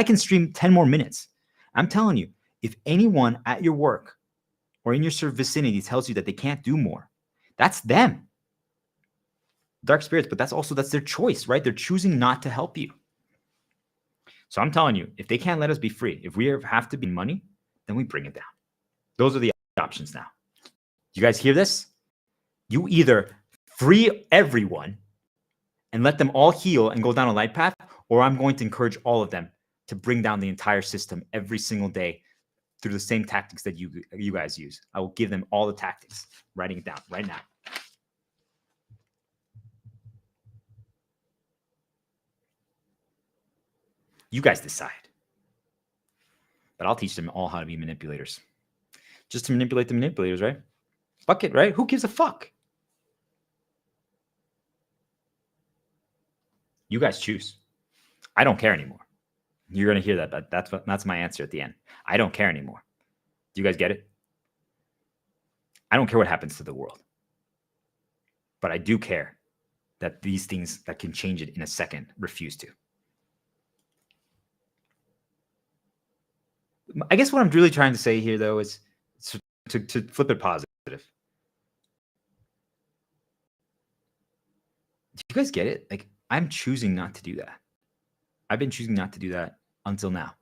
Speaker 1: can stream 10 more minutes. I'm telling you, if anyone at your work or in your vicinity tells you that they can't do more, that's them. Dark spirits, but that's their choice, right? They're choosing not to help you. So I'm telling you, if they can't let us be free, if we have to be money, then we bring it down. Those are the options now. You guys hear this? You either free everyone and let them all heal and go down a light path, or I'm going to encourage all of them to bring down the entire system every single day through the same tactics that you guys use. I will give them all the tactics, writing it down right now. You guys decide. But I'll teach them all how to be manipulators. Just to manipulate the manipulators, right? Fuck it, right? Who gives a fuck? You guys choose. I don't care anymore. You're going to hear that, but that's my answer at the end. I don't care anymore. Do you guys get it? I don't care what happens to the world. But I do care that these things that can change it in a second refuse to. I guess what I'm really trying to say here, though, is to flip it positive. Do you guys get it? Like, I'm choosing not to do that. I've been choosing not to do that until now.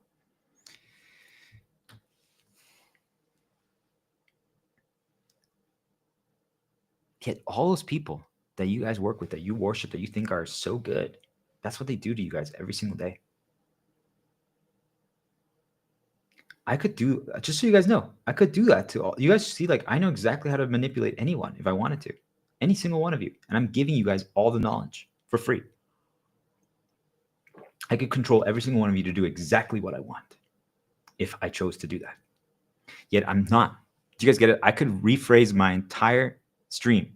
Speaker 1: Yet all those people that you guys work with, that you worship, that you think are so good, that's what they do to you guys every single day. I could do, just so you guys know, I could do that to all. You guys see, like, I know exactly how to manipulate anyone if I wanted to. Any single one of you. And I'm giving you guys all the knowledge for free. I could control every single one of you to do exactly what I want if I chose to do that. Yet I'm not. Do you guys get it? I could rephrase my entire stream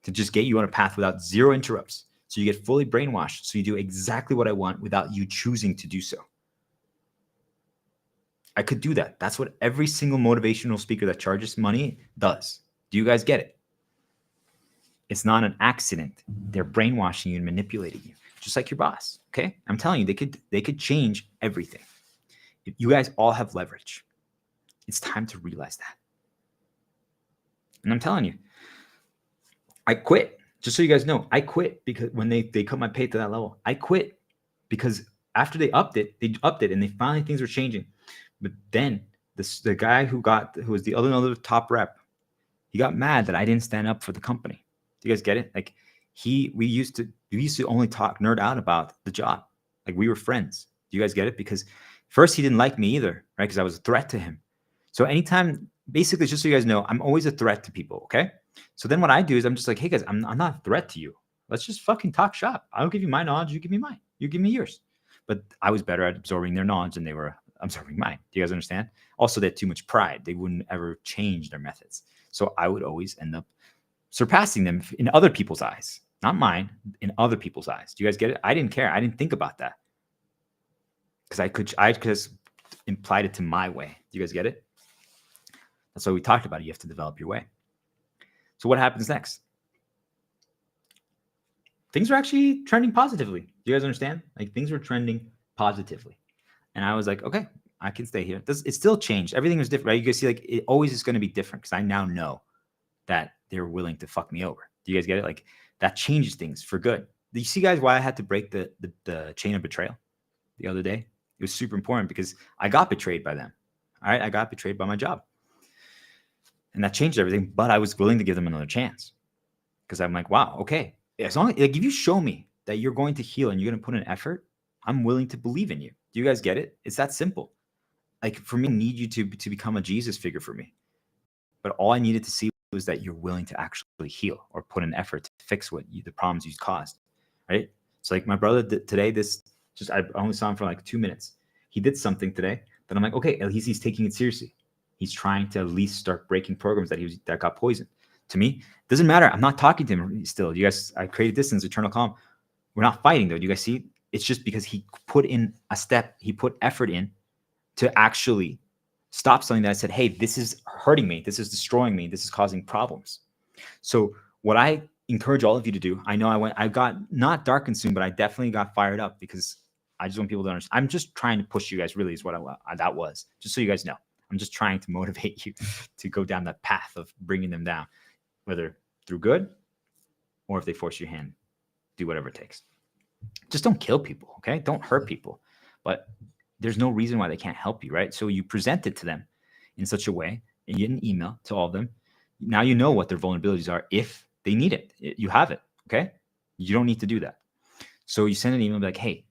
Speaker 1: to just get you on a path without zero interrupts. So you get fully brainwashed. So you do exactly what I want without you choosing to do so. I could do that. That's what every single motivational speaker that charges money does. Do you guys get it? It's not an accident. They're brainwashing you and manipulating you, just like your boss. Okay, I'm telling you, they could change everything. If you guys all have leverage, it's time to realize that. And I'm telling you, I quit. Just so you guys know, I quit because when they cut my pay to that level, I quit because after they upped it and they finally things were changing. But then the guy who was the other top rep, he got mad that I didn't stand up for the company. Do you guys get it? Like we used to only talk nerd out about the job. Like we were friends. Do you guys get it? Because first he didn't like me either, right? Because I was a threat to him. So anytime, basically, just so you guys know, I'm always a threat to people. Okay. So then what I do is I'm just like, hey guys, I'm not a threat to you. Let's just fucking talk shop. I'll give you my knowledge. You give me mine. You give me yours. But I was better at absorbing their knowledge than they were absorbing mine. Do you guys understand? Also, they had too much pride. They wouldn't ever change their methods. So I would always end up surpassing them in other people's eyes, not mine, in other people's eyes. Do you guys get it? I didn't care. I didn't think about that because I could just implied it to my way. Do you guys get it? That's why we talked about it. You have to develop your way. So what happens next? Things are actually trending positively. Do you guys understand? Like things were trending positively. And I was like, okay, I can stay here. It still changed. Everything was different, right? You guys see, like, it always is going to be different because I now know that they're willing to fuck me over. Do you guys get it? Like, that changes things for good. Do you see, guys, why I had to break the chain of betrayal the other day? It was super important because I got betrayed by them. All right, I got betrayed by my job, and that changed everything. But I was willing to give them another chance because I'm like, wow, okay, as long as, like, if you show me that you're going to heal and you're going to put in effort, I'm willing to believe in you. Do you guys get it? It's that simple. Like, for me, I need you to become a Jesus figure for me. But all I needed to see was that you're willing to actually heal or put an effort to fix the problems you caused, right? So, like, my brother today, I only saw him for like 2 minutes. He did something today that I'm like, okay, at least he's taking it seriously. He's trying to at least start breaking programs that got poisoned. To me, it doesn't matter. I'm not talking to him still. You guys, I created distance, eternal calm. We're not fighting though. Do you guys see? It's just because he put in a step, he put effort in to actually stop something that I said, hey, this is hurting me. This is destroying me. This is causing problems. So what I encourage all of you to do, I know I got not dark consumed, but I definitely got fired up because I just want people to understand. I'm just trying to push you guys, really, is what that was, just so you guys know. I'm just trying to motivate you to go down that path of bringing them down, whether through good or if they force your hand, do whatever it takes. Just don't kill people, okay? Don't hurt people. But there's no reason why they can't help you, right? So you present it to them in such a way, and you get an email to all of them. Now you know what their vulnerabilities are if they need it. You have it, okay? You don't need to do that. So you send an email like, hey,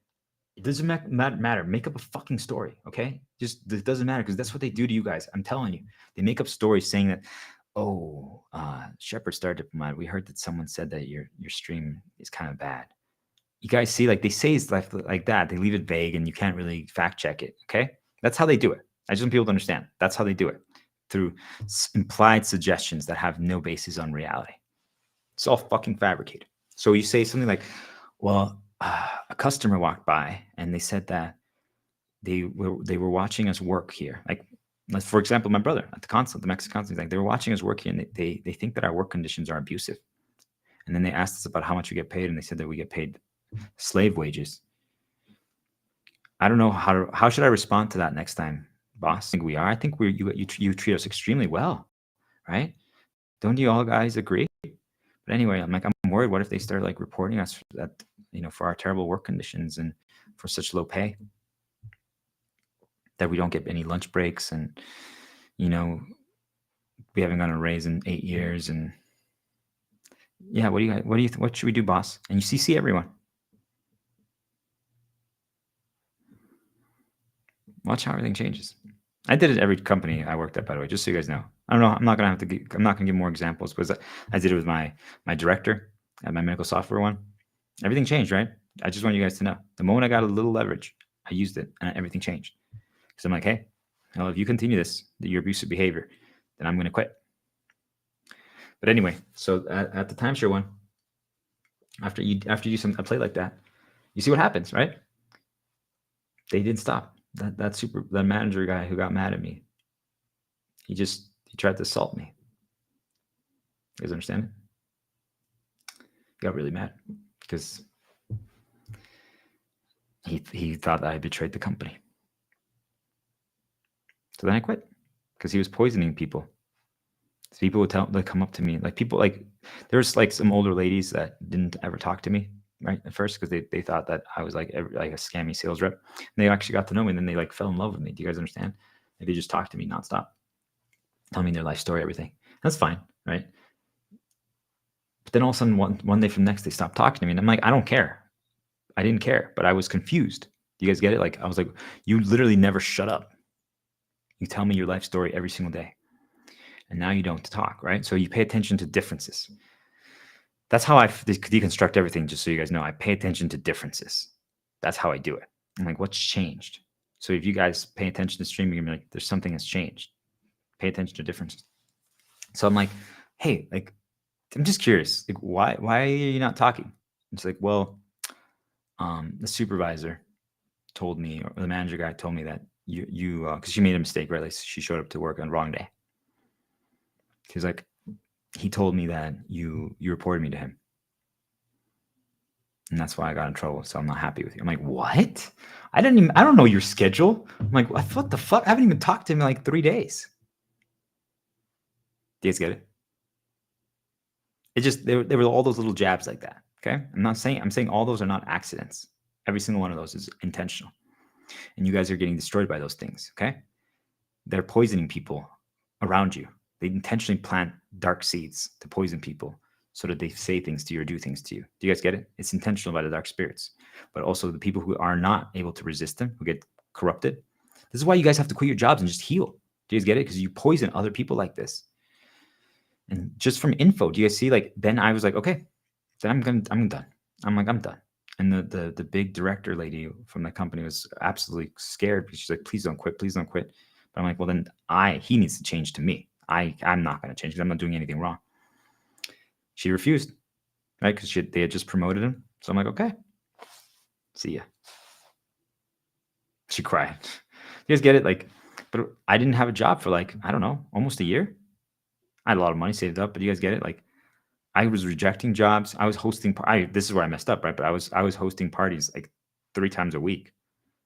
Speaker 1: it doesn't matter. Make up a fucking story, okay? Just, it doesn't matter because that's what they do to you guys. I'm telling you. They make up stories saying that, oh, Shepherd Star Diplomat, we heard that someone said that your stream is kind of bad. You guys see, like, they say it's like that. They leave it vague and you can't really fact check it, okay? That's how they do it. I just want people to understand. That's how they do it, through implied suggestions that have no basis on reality. It's all fucking fabricated. So you say something like, well, a customer walked by and they said that they were watching us work here. Like, for example, my brother at the consulate, the Mexican consulate, like, they were watching us work here and they think that our work conditions are abusive. And then they asked us about how much we get paid, and they said that we get paid slave wages. I don't know how should I respond to that next time, boss? I think we are. I think you treat us extremely well, right? Don't you all guys agree? But anyway, I'm worried. What if they start like reporting us for our terrible work conditions and for such low pay that we don't get any lunch breaks, and we haven't gotten a raise in 8 years, and yeah, what should we do, boss? And you CC everyone. Watch how everything changes. I did it at every company I worked at, by the way, just so you guys know. I don't know. I'm not gonna give more examples, because I did it with my director at my medical software one. Everything changed, right? I just want you guys to know. The moment I got a little leverage, I used it, and everything changed. Because I'm like, hey, if you continue your abusive behavior, then I'm gonna quit. But anyway, so at the timeshare one, after you do a play like that, you see what happens, right? They didn't stop. That manager guy who got mad at me, he tried to assault me. You guys understand it? He got really mad because he thought that I betrayed the company. So then I quit because he was poisoning people. So people would come up to me, like, people, like, there's like some older ladies that didn't ever talk to me, right, at first, because they thought that I was like a scammy sales rep. And they actually got to know me, and then they like fell in love with me. Do you guys understand? Like, they just talked to me nonstop, tell me their life story, everything. That's fine, right? But then all of a sudden, one day from the next, they stopped talking to me, and I'm like, I don't care. I didn't care, but I was confused. Do you guys get it? Like, I was like, you literally never shut up. You tell me your life story every single day, and now you don't talk, right? So you pay attention to differences. That's how I deconstruct everything, just so you guys know. I pay attention to differences. That's how I do it. I'm like, what's changed? So if you guys pay attention to streaming, you're like, there's something that's changed. Pay attention to differences. So I'm like, hey, like, I'm just curious, like, why are you not talking? It's like, well, the supervisor told me, or the manager guy told me that you because she made a mistake, right? Like, she showed up to work on the wrong day. He's like, he told me that you reported me to him. And that's why I got in trouble. So I'm not happy with you. I'm like, what? I don't know your schedule. I'm like, what the fuck? I haven't even talked to him in like 3 days. Do you guys get it? It just, there were all those little jabs like that. Okay. I'm saying all those are not accidents. Every single one of those is intentional. And you guys are getting destroyed by those things. Okay. They're poisoning people around you. They intentionally plant dark seeds to poison people so that they say things to you or do things to you. Do you guys get it? It's intentional by the dark spirits. But also the people who are not able to resist them, who get corrupted. This is why you guys have to quit your jobs and just heal. Do you guys get it? Because you poison other people like this. And just from info, do you guys see? Like, then I was like, okay, then I'm done. I'm done. And the big director lady from the company was absolutely scared because she's like, please don't quit. Please don't quit. But I'm like, well, then he needs to change to me. I'm not going to change because I'm not doing anything wrong. She refused, right? Because they had just promoted him. So I'm like, okay, see ya. She cried. You guys get it? Like, but I didn't have a job for like, I don't know, almost a year. I had a lot of money saved up, but you guys get it? Like, I was rejecting jobs. I was hosting. This is where I messed up, right? But I was hosting parties like 3 times a week,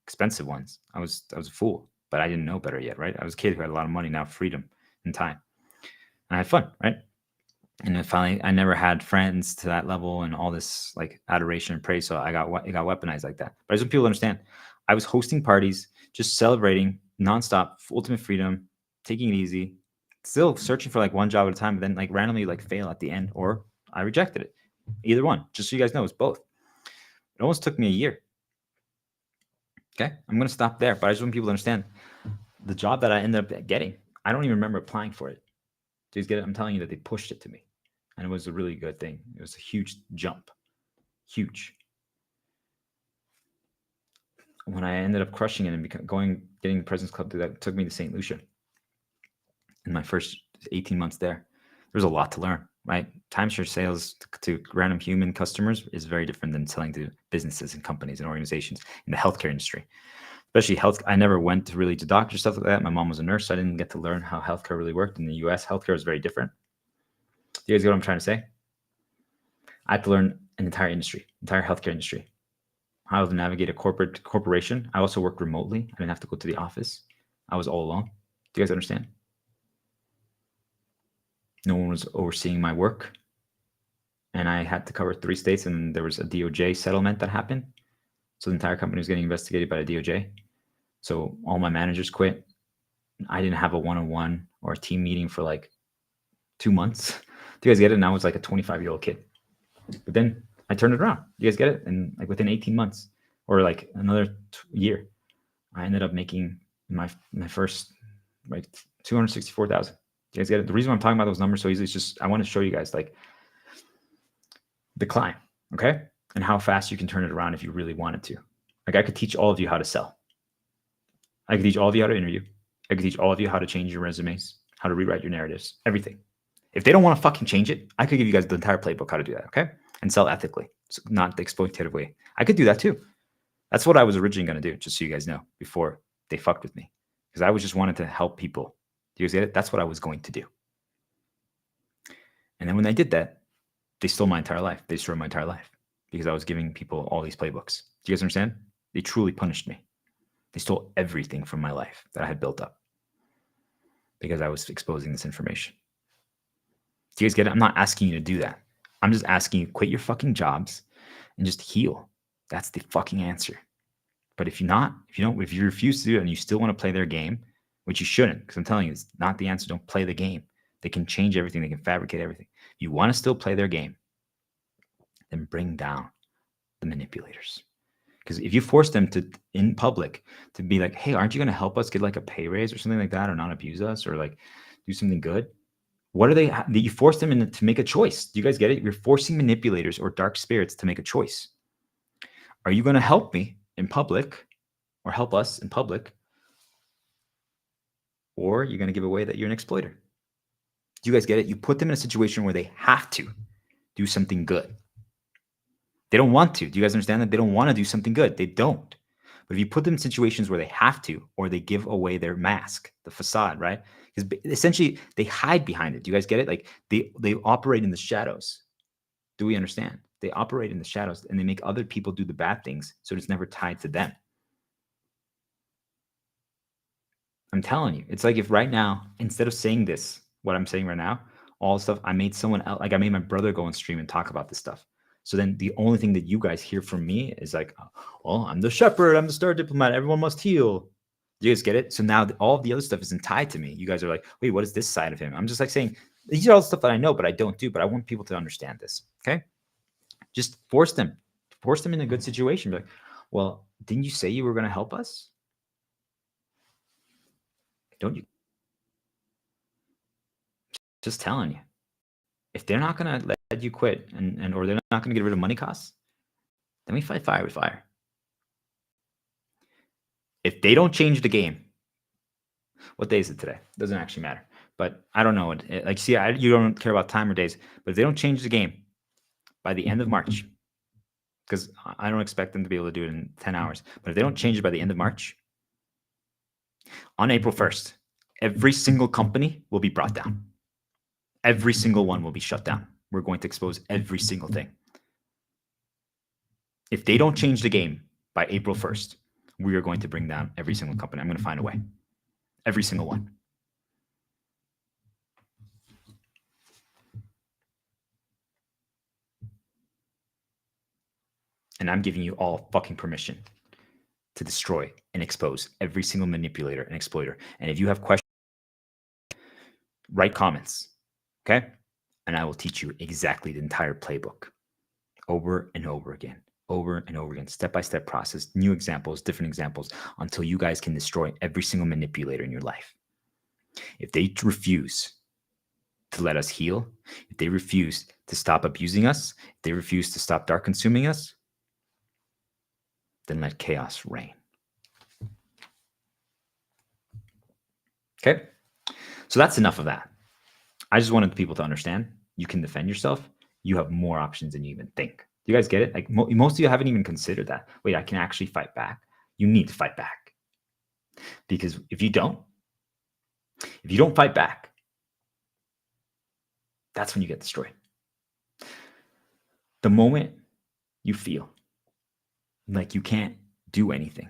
Speaker 1: expensive ones. I was a fool, but I didn't know better yet, right? I was a kid who had a lot of money, now freedom and time, and I had fun, right? And then finally, I never had friends to that level and all this like adoration and praise. So it got weaponized like that. But I just want people to understand, I was hosting parties, just celebrating nonstop, ultimate freedom, taking it easy, still searching for like one job at a time, but then like randomly like fail at the end, or I rejected it. Either one, just so you guys know, it's both. It almost took me a year. Okay, I'm gonna stop there, but I just want people to understand the job that I ended up getting. I don't even remember applying for it. Do you get it? I'm telling you that they pushed it to me, and it was a really good thing. It was a huge jump, huge. When I ended up crushing it and getting the President's Club, that took me to St. Lucia. In my first 18 months there was a lot to learn, right? Timeshare sales to random human customers is very different than selling to businesses and companies and organizations in the healthcare industry, especially health. I never went really to doctor stuff like that. My mom was a nurse, so I didn't get to learn how healthcare really worked. In the US, healthcare is very different. Do you guys get what I'm trying to say? I had to learn an entire healthcare industry, how to navigate a corporation. I also worked remotely. I didn't have to go to the office. I was all alone. Do you guys understand? No one was overseeing my work. And I had to cover 3 states, and there was a DOJ settlement that happened. So the entire company was getting investigated by the DOJ. So all my managers quit. I didn't have a one-on-one or a team meeting for like 2 months. Do you guys get it? And I was like a 25-year-old kid. But then I turned it around. You guys get it? And like within 18 months or like another year, I ended up making my first like 264,000. You guys get it? The reason why I'm talking about those numbers so easily is just I want to show you guys like the climb, okay? And how fast you can turn it around if you really wanted to. Like I could teach all of you how to sell. I could teach all of you how to interview. I could teach all of you how to change your resumes, how to rewrite your narratives, everything. If they don't want to fucking change it, I could give you guys the entire playbook how to do that, okay? And sell ethically, so not the exploitative way. I could do that too. That's what I was originally going to do, just so you guys know, before they fucked with me. Because I was just wanted to help people. Do you guys get it? That's what I was going to do. And then when I did that, they stole my entire life. They destroyed my entire life because I was giving people all these playbooks. Do you guys understand? They truly punished me. They stole everything from my life that I had built up because I was exposing this information. Do you guys get it? I'm not asking you to do that. I'm just asking you quit your fucking jobs and just heal. That's the fucking answer. But if you refuse to do it and you still want to play their game, which you shouldn't, because I'm telling you, it's not the answer. Don't play the game. They can change everything. They can fabricate everything. If you want to still play their game, then bring down the manipulators. Because if you force them to, in public, to be like, hey, aren't you going to help us get like a pay raise or something like that, or not abuse us, or like do something good? What are they? You force them to make a choice. Do you guys get it? You're forcing manipulators or dark spirits to make a choice. Are you going to help me in public or help us in public? Or you're going to give away that you're an exploiter. Do you guys get it? You put them in a situation where they have to do something good. They don't want to. Do you guys understand that? They don't want to do something good. They don't. But if you put them in situations where they have to, or they give away their mask, the facade, right? Because essentially they hide behind it. Do you guys get it? Like they operate in the shadows. Do we understand? They operate in the shadows and they make other people do the bad things, so it's never tied to them. I'm telling you, it's like if right now, instead of saying this, what I'm saying right now, all the stuff, I made someone else, like I made my brother go on stream and talk about this stuff. So then the only thing that you guys hear from me is like, oh, I'm the shepherd, I'm the star diplomat, everyone must heal. Do you guys get it? So now all of the other stuff isn't tied to me. You guys are like, wait, what is this side of him? I'm just like saying, these are all the stuff that I know, but I don't do, but I want people to understand this. Okay. Just force them in a good situation. Be like, well, didn't you say you were going to help us? Don't you? Just telling you. If they're not going to let you quit and or they're not going to get rid of money costs, then we fight fire with fire. If they don't change the game, what day is it today? Doesn't actually matter. But I don't know. Like, see, you don't care about time or days. But if they don't change the game by the end of March, because I don't expect them to be able to do it in 10 hours, but if they don't change it by the end of March, on April 1st, every single company will be brought down. Every single one will be shut down. We're going to expose every single thing. If they don't change the game by April 1st, we are going to bring down every single company. I'm going to find a way. Every single one. And I'm giving you all fucking permission to destroy and expose every single manipulator and exploiter. And if you have questions, write comments, okay? And I will teach you exactly the entire playbook over and over again, step-by-step process, new examples, different examples, until you guys can destroy every single manipulator in your life. If they refuse to let us heal, if they refuse to stop abusing us, if they refuse to stop dark consuming us, then let chaos reign. Okay? So that's enough of that. I just wanted people to understand you can defend yourself. You have more options than you even think. Do you guys get it? Like most of you haven't even considered that. Wait, I can actually fight back. You need to fight back. Because if you don't fight back, that's when you get destroyed. The moment you feel like you can't do anything.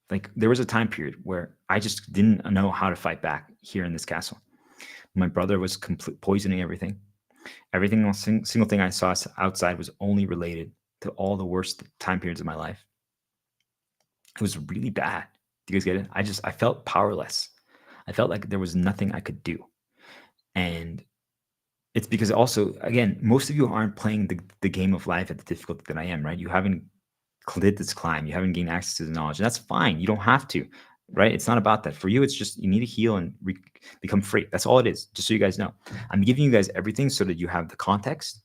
Speaker 1: Like there was a time period where I just didn't know how to fight back here in this castle. My brother was poisoning everything. Everything, single thing I saw outside was only related to all the worst time periods of my life. It was really bad. Do you guys get it? I felt powerless. I felt like there was nothing I could do. And it's because also, again, most of you aren't playing the game of life at the difficulty that I am, right? You haven't did this climb. You haven't gained access to the knowledge. And that's fine. You don't have to, right? It's not about that. For you, it's just you need to heal and become free. That's all it is, just so you guys know. I'm giving you guys everything so that you have the context,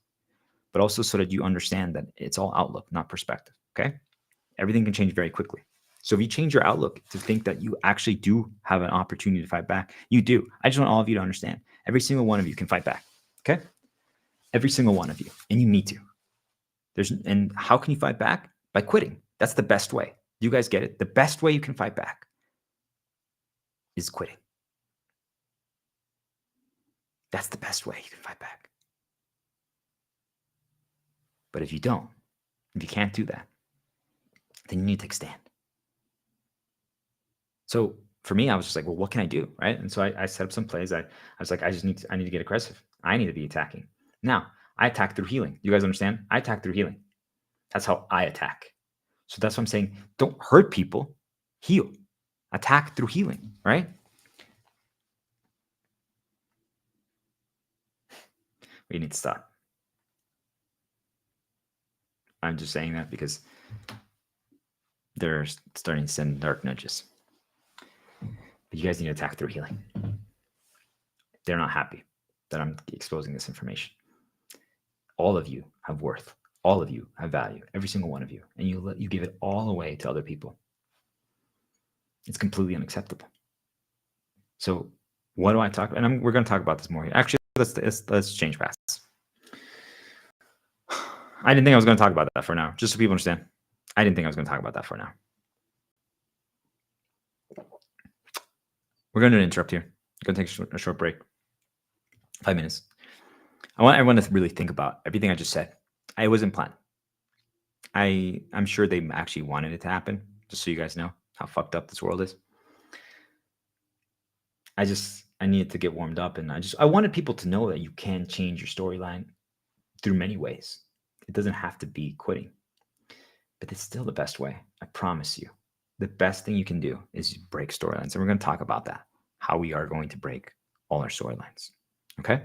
Speaker 1: but also so that you understand that it's all outlook, not perspective, okay? Everything can change very quickly. So if you change your outlook to think that you actually do have an opportunity to fight back, you do. I just want all of you to understand. Every single one of you can fight back, okay? Every single one of you, and you need to. And how can you fight back? By quitting. That's the best way. You guys get it? The best way you can fight back is quitting. That's the best way you can fight back. But if you can't do that, then you need to take a stand. So for me, I was just like, well, what can I do, right? And so I set up some plays. I was like, I need to get aggressive. I need to be attacking. Now, I attack through healing. You guys understand? I attack through healing. That's how I attack. So that's what I'm saying. Don't hurt people. Heal. Attack through healing, right? We need to stop. I'm just saying that because they're starting to send dark nudges. But you guys need to attack through healing. They're not happy that I'm exposing this information. All of you have worth. All of you have value. Every single one of you. And you give it all away to other people. It's completely unacceptable. So what do I talk about? And we're going to talk about this more here. Actually, let's change paths. I didn't think I was going to talk about that for now. Just so people understand. I didn't think I was going to talk about that for now. We're going to interrupt here. We're going to take a short break. 5 minutes. I want everyone to really think about everything I just said. It wasn't planned. I'm sure they actually wanted it to happen, just so you guys know how fucked up this world is. I needed to get warmed up, and I wanted people to know that you can change your storyline through many ways. It doesn't have to be quitting, but it's still the best way. I promise you. The best thing you can do is break storylines. And we're going to talk about that, how we are going to break all our storylines. Okay?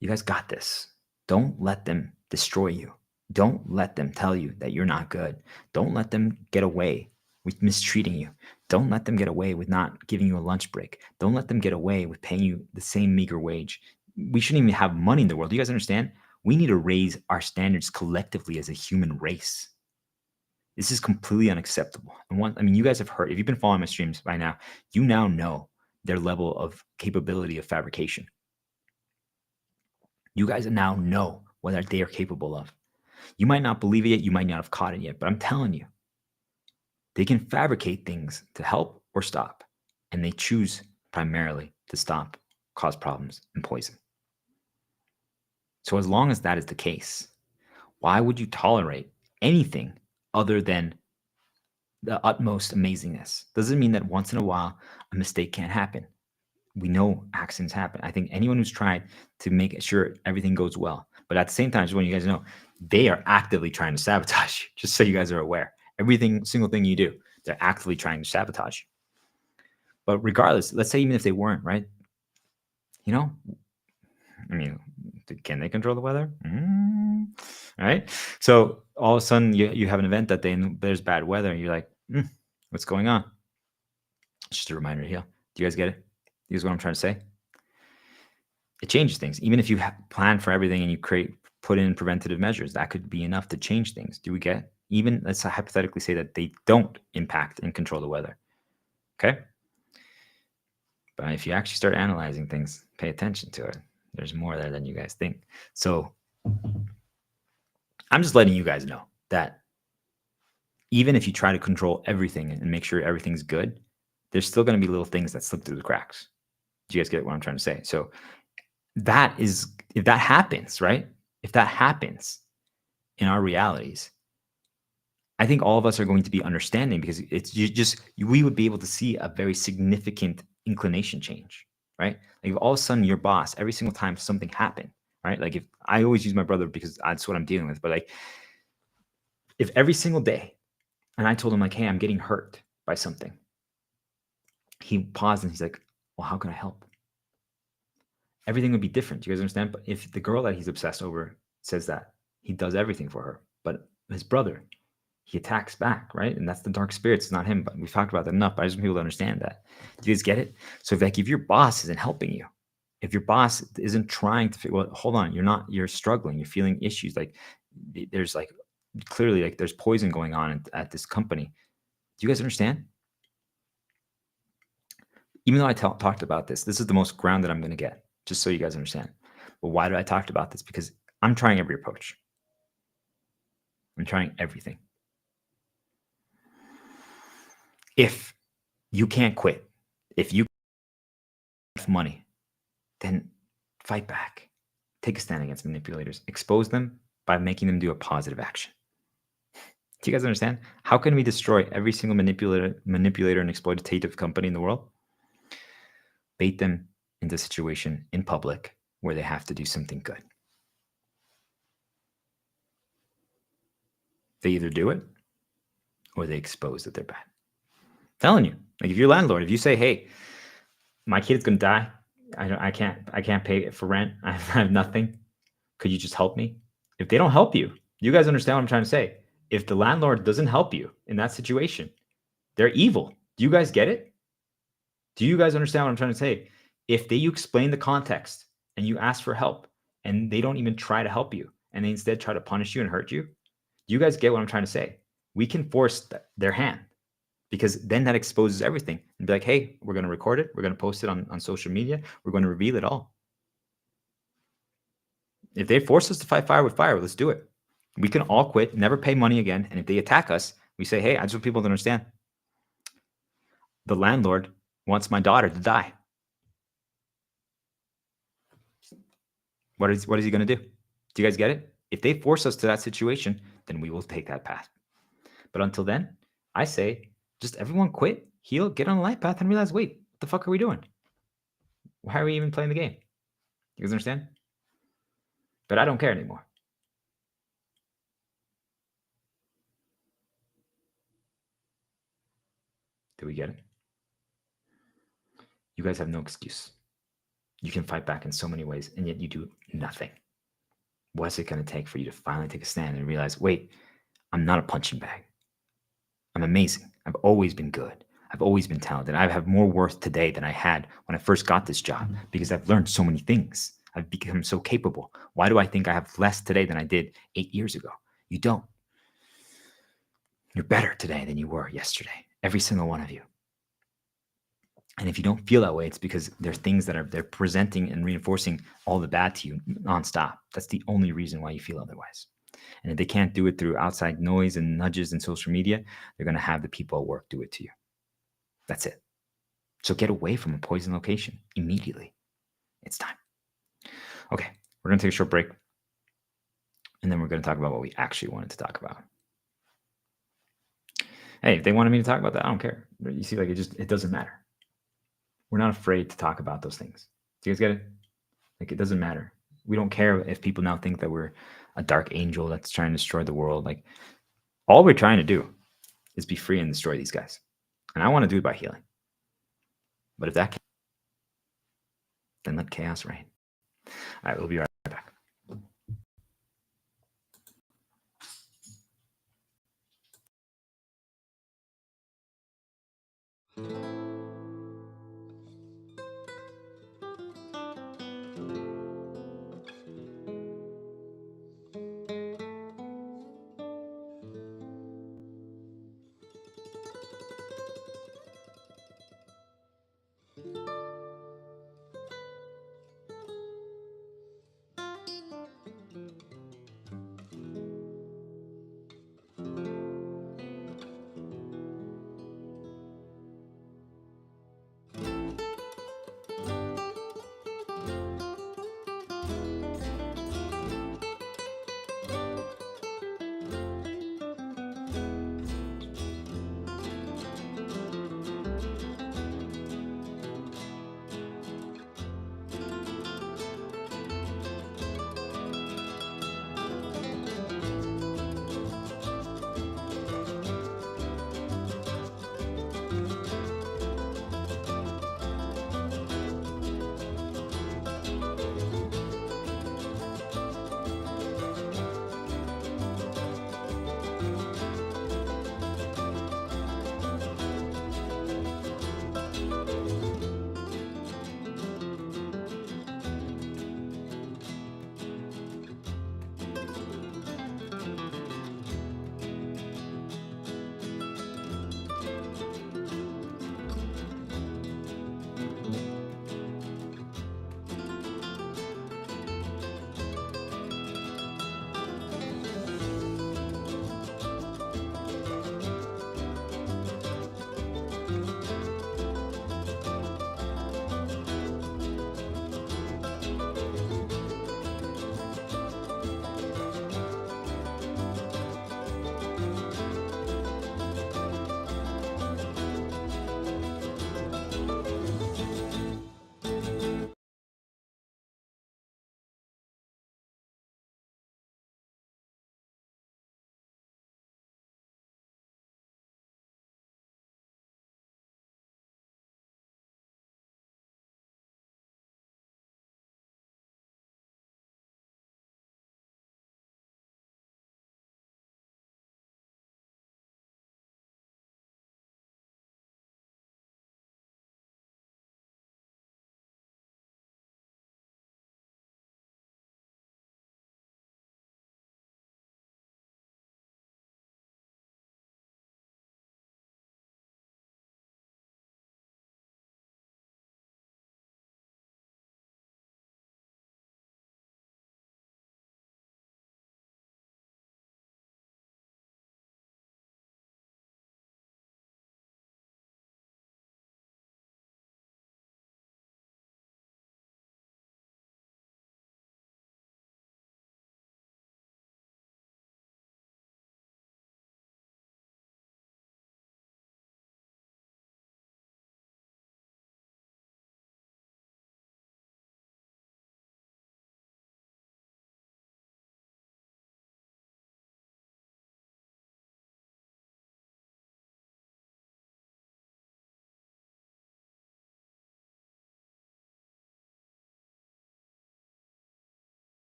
Speaker 1: You guys got this. Don't let them destroy you. Don't let them tell you that you're not good. Don't let them get away with mistreating you. Don't let them get away with not giving you a lunch break. Don't let them get away with paying you the same meager wage. We shouldn't even have money in the world. Do you guys understand? We need to raise our standards collectively as a human race. This is completely unacceptable. And you guys have heard, if you've been following my streams by now, you now know their level of capability of fabrication. You guys now know what they are capable of. You might not believe it yet. You might not have caught it yet, but I'm telling you, they can fabricate things to help or stop, and they choose primarily to stop, cause problems, and poison. So as long as that is the case, why would you tolerate anything other than the utmost amazingness? Doesn't mean that once in a while a mistake can't happen. We know accidents happen. I think anyone who's tried to make sure everything goes well, but at the same time, just want you guys to know, they are actively trying to sabotage you, just so you guys are aware. Single thing you do, they're actively trying to sabotage you. But regardless, let's say even if they weren't, right? Can they control the weather? Right? So all of a sudden you have an event that day and there's bad weather and you're like, what's going on? Just a reminder here. Do you guys get it? Here's what I'm trying to say. It changes things. Even if you plan for everything and you put in preventative measures, that could be enough to change things. Do we get? Even let's hypothetically say that they don't impact and control the weather. Okay? But if you actually start analyzing things, pay attention to it. There's more there than you guys think. So I'm just letting you guys know that even if you try to control everything and make sure everything's good, there's still going to be little things that slip through the cracks. Do you guys get what I'm trying to say? So if that happens, right? If that happens in our realities, I think all of us are going to be understanding, because we would be able to see a very significant inclination change, right? Like if all of a sudden your boss, every single time something happened, right? Like if I always use my brother because that's what I'm dealing with, but like if every single day, and I told him like, hey, I'm getting hurt by something, he paused and he's like, well, how can I help? Everything would be different. Do you guys understand? But if the girl that he's obsessed over says that, he does everything for her, but his brother, he attacks back, right? And that's the dark spirits. It's not him, but we've talked about that enough. But I just want people to understand that. Do you guys get it? So if your boss isn't helping you, if your boss isn't trying to, well, hold on, you're struggling, you're feeling issues. Like there's like clearly like there's poison going on at this company. Do you guys understand? Even though I talked about this is the most grounded I'm going to get, just so you guys understand. But why did I talk about this? Because I'm trying every approach. I'm trying everything. If you can't quit, if you have money, then fight back. Take a stand against manipulators. Expose them by making them do a positive action. Do you guys understand? How can we destroy every single manipulator and exploitative company in the world? Bait them into a situation in public where they have to do something good. They either do it or they expose that they're bad. I'm telling you, like if you're a landlord, if you say, hey, my kid's gonna die, I can't pay for rent, I have nothing, could you just help me? If they don't help you, you guys understand what I'm trying to say? If the landlord doesn't help you in that situation, they're evil. Do you guys get it? Do you guys understand what I'm trying to say? If you explain the context and you ask for help and they don't even try to help you and they instead try to punish you and hurt you, do you guys get what I'm trying to say? We can force their hand, because then that exposes everything and be like, hey, we're going to record it. We're going to post it on social media. We're going to reveal it all. If they force us to fight fire with fire, let's do it. We can all quit, never pay money again. And if they attack us, we say, hey, I just want people to understand. The landlord wants my daughter to die. What is he going to do? Do you guys get it? If they force us to that situation, then we will take that path. But until then, I say just everyone quit, heal, get on a life path, and realize, wait, what the fuck are we doing? Why are we even playing the game? You guys understand? But I don't care anymore. Do we get it? You guys have no excuse. You can fight back in so many ways, and yet you do nothing. What's it going to take for you to finally take a stand and realize, wait, I'm not a punching bag. I'm amazing. I've always been good. I've always been talented. I have more worth today than I had when I first got this job because I've learned so many things. I've become so capable. Why do I think I have less today than I did 8 years ago? You don't. You're better today than you were yesterday. Every single one of you. And if you don't feel that way, it's because there's things that they're presenting and reinforcing all the bad to you nonstop. That's the only reason why you feel otherwise. And if they can't do it through outside noise and nudges and social media, they're going to have the people at work do it to you. That's it. So get away from a poison location immediately. It's time. Okay, we're going to take a short break. And then we're going to talk about what we actually wanted to talk about. Hey, if they wanted me to talk about that, I don't care. You see, like it doesn't matter. We're not afraid to talk about those things. Do you guys get it? Like it doesn't matter. We don't care if people now think that we're a dark angel that's trying to destroy the world. Like all we're trying to do is be free and destroy these guys. And I want to do it by healing. But if that can't, then let chaos reign. All right, we'll be right back.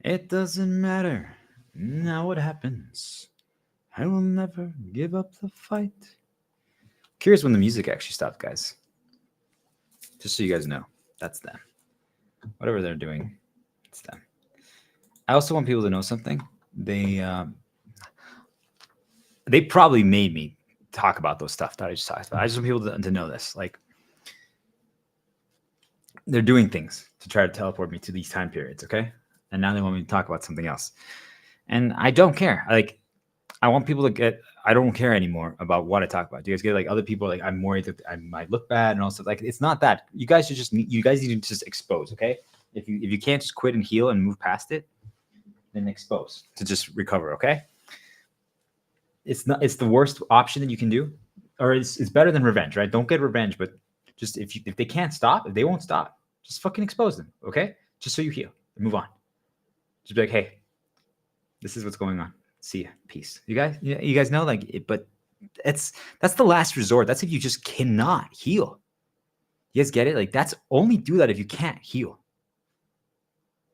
Speaker 1: It doesn't matter now what happens. I will never give up the fight. Curious when the music actually stopped, guys. Just so you guys know, that's them. Whatever they're doing, it's them. I also want people to know something. They probably made me talk about those stuff that I just talked about. I just want people to know this. Like, they're doing things to try to teleport me to these time periods, okay? And now they want me to talk about something else. And I don't care. Like, I want people to get, I don't care anymore about what I talk about. Do you guys get, like, other people like, I'm worried that I might look bad and all stuff. Like, it's not that. You guys need to just expose, okay? If you can't just quit and heal and move past it, then expose to just recover, okay? It's the worst option that you can do, or it's better than revenge, right? Don't get revenge, but just if they can't stop, if they won't stop, just fucking expose them, okay? Just so you heal and move on. Just be like, hey, this is what's going on. See ya, peace. You guys know, like, but that's the last resort. That's if you just cannot heal. You guys get it? Like, that's only do that if you can't heal.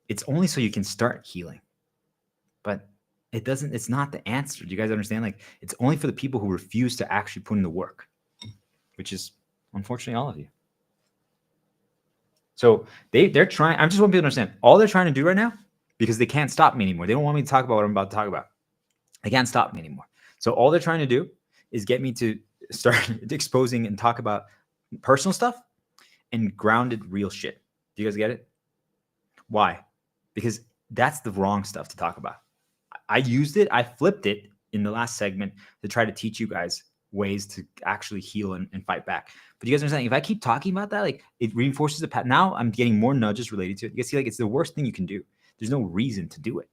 Speaker 1: It's only so you can start healing, but it's not the answer. Do you guys understand? Like, it's only for the people who refuse to actually put in the work, which is unfortunately all of you. So they're trying. I just want people to understand all they're trying to do right now, because they can't stop me anymore. They don't want me to talk about what I'm about to talk about. They can't stop me anymore. So all they're trying to do is get me to start exposing and talk about personal stuff and grounded real shit. Do you guys get it? Why? Because that's the wrong stuff to talk about. I used it. I flipped it in the last segment to try to teach you guys ways to actually heal and fight back. But you guys understand, if I keep talking about that, like, it reinforces the pattern. Now I'm getting more nudges related to it. You guys see, like, it's the worst thing you can do. There's no reason to do it.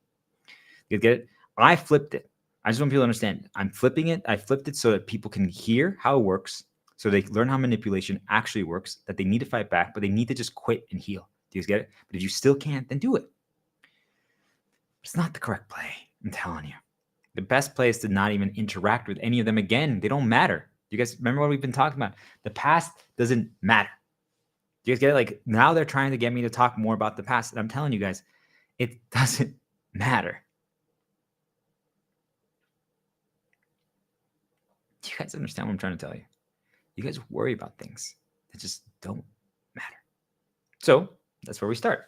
Speaker 1: You guys get it? I flipped it. I just want people to understand. I'm flipping it. I flipped it so that people can hear how it works, so they learn how manipulation actually works, that they need to fight back, but they need to just quit and heal. Do you guys get it? But if you still can't, then do it. It's not the correct play. I'm telling you. The best play is to not even interact with any of them again. They don't matter. Do you guys remember what we've been talking about? The past doesn't matter. Do you guys get it? Like, now they're trying to get me to talk more about the past. And I'm telling you guys, it doesn't matter. Do you guys understand what I'm trying to tell you? You guys worry about things that just don't matter. So that's where we start.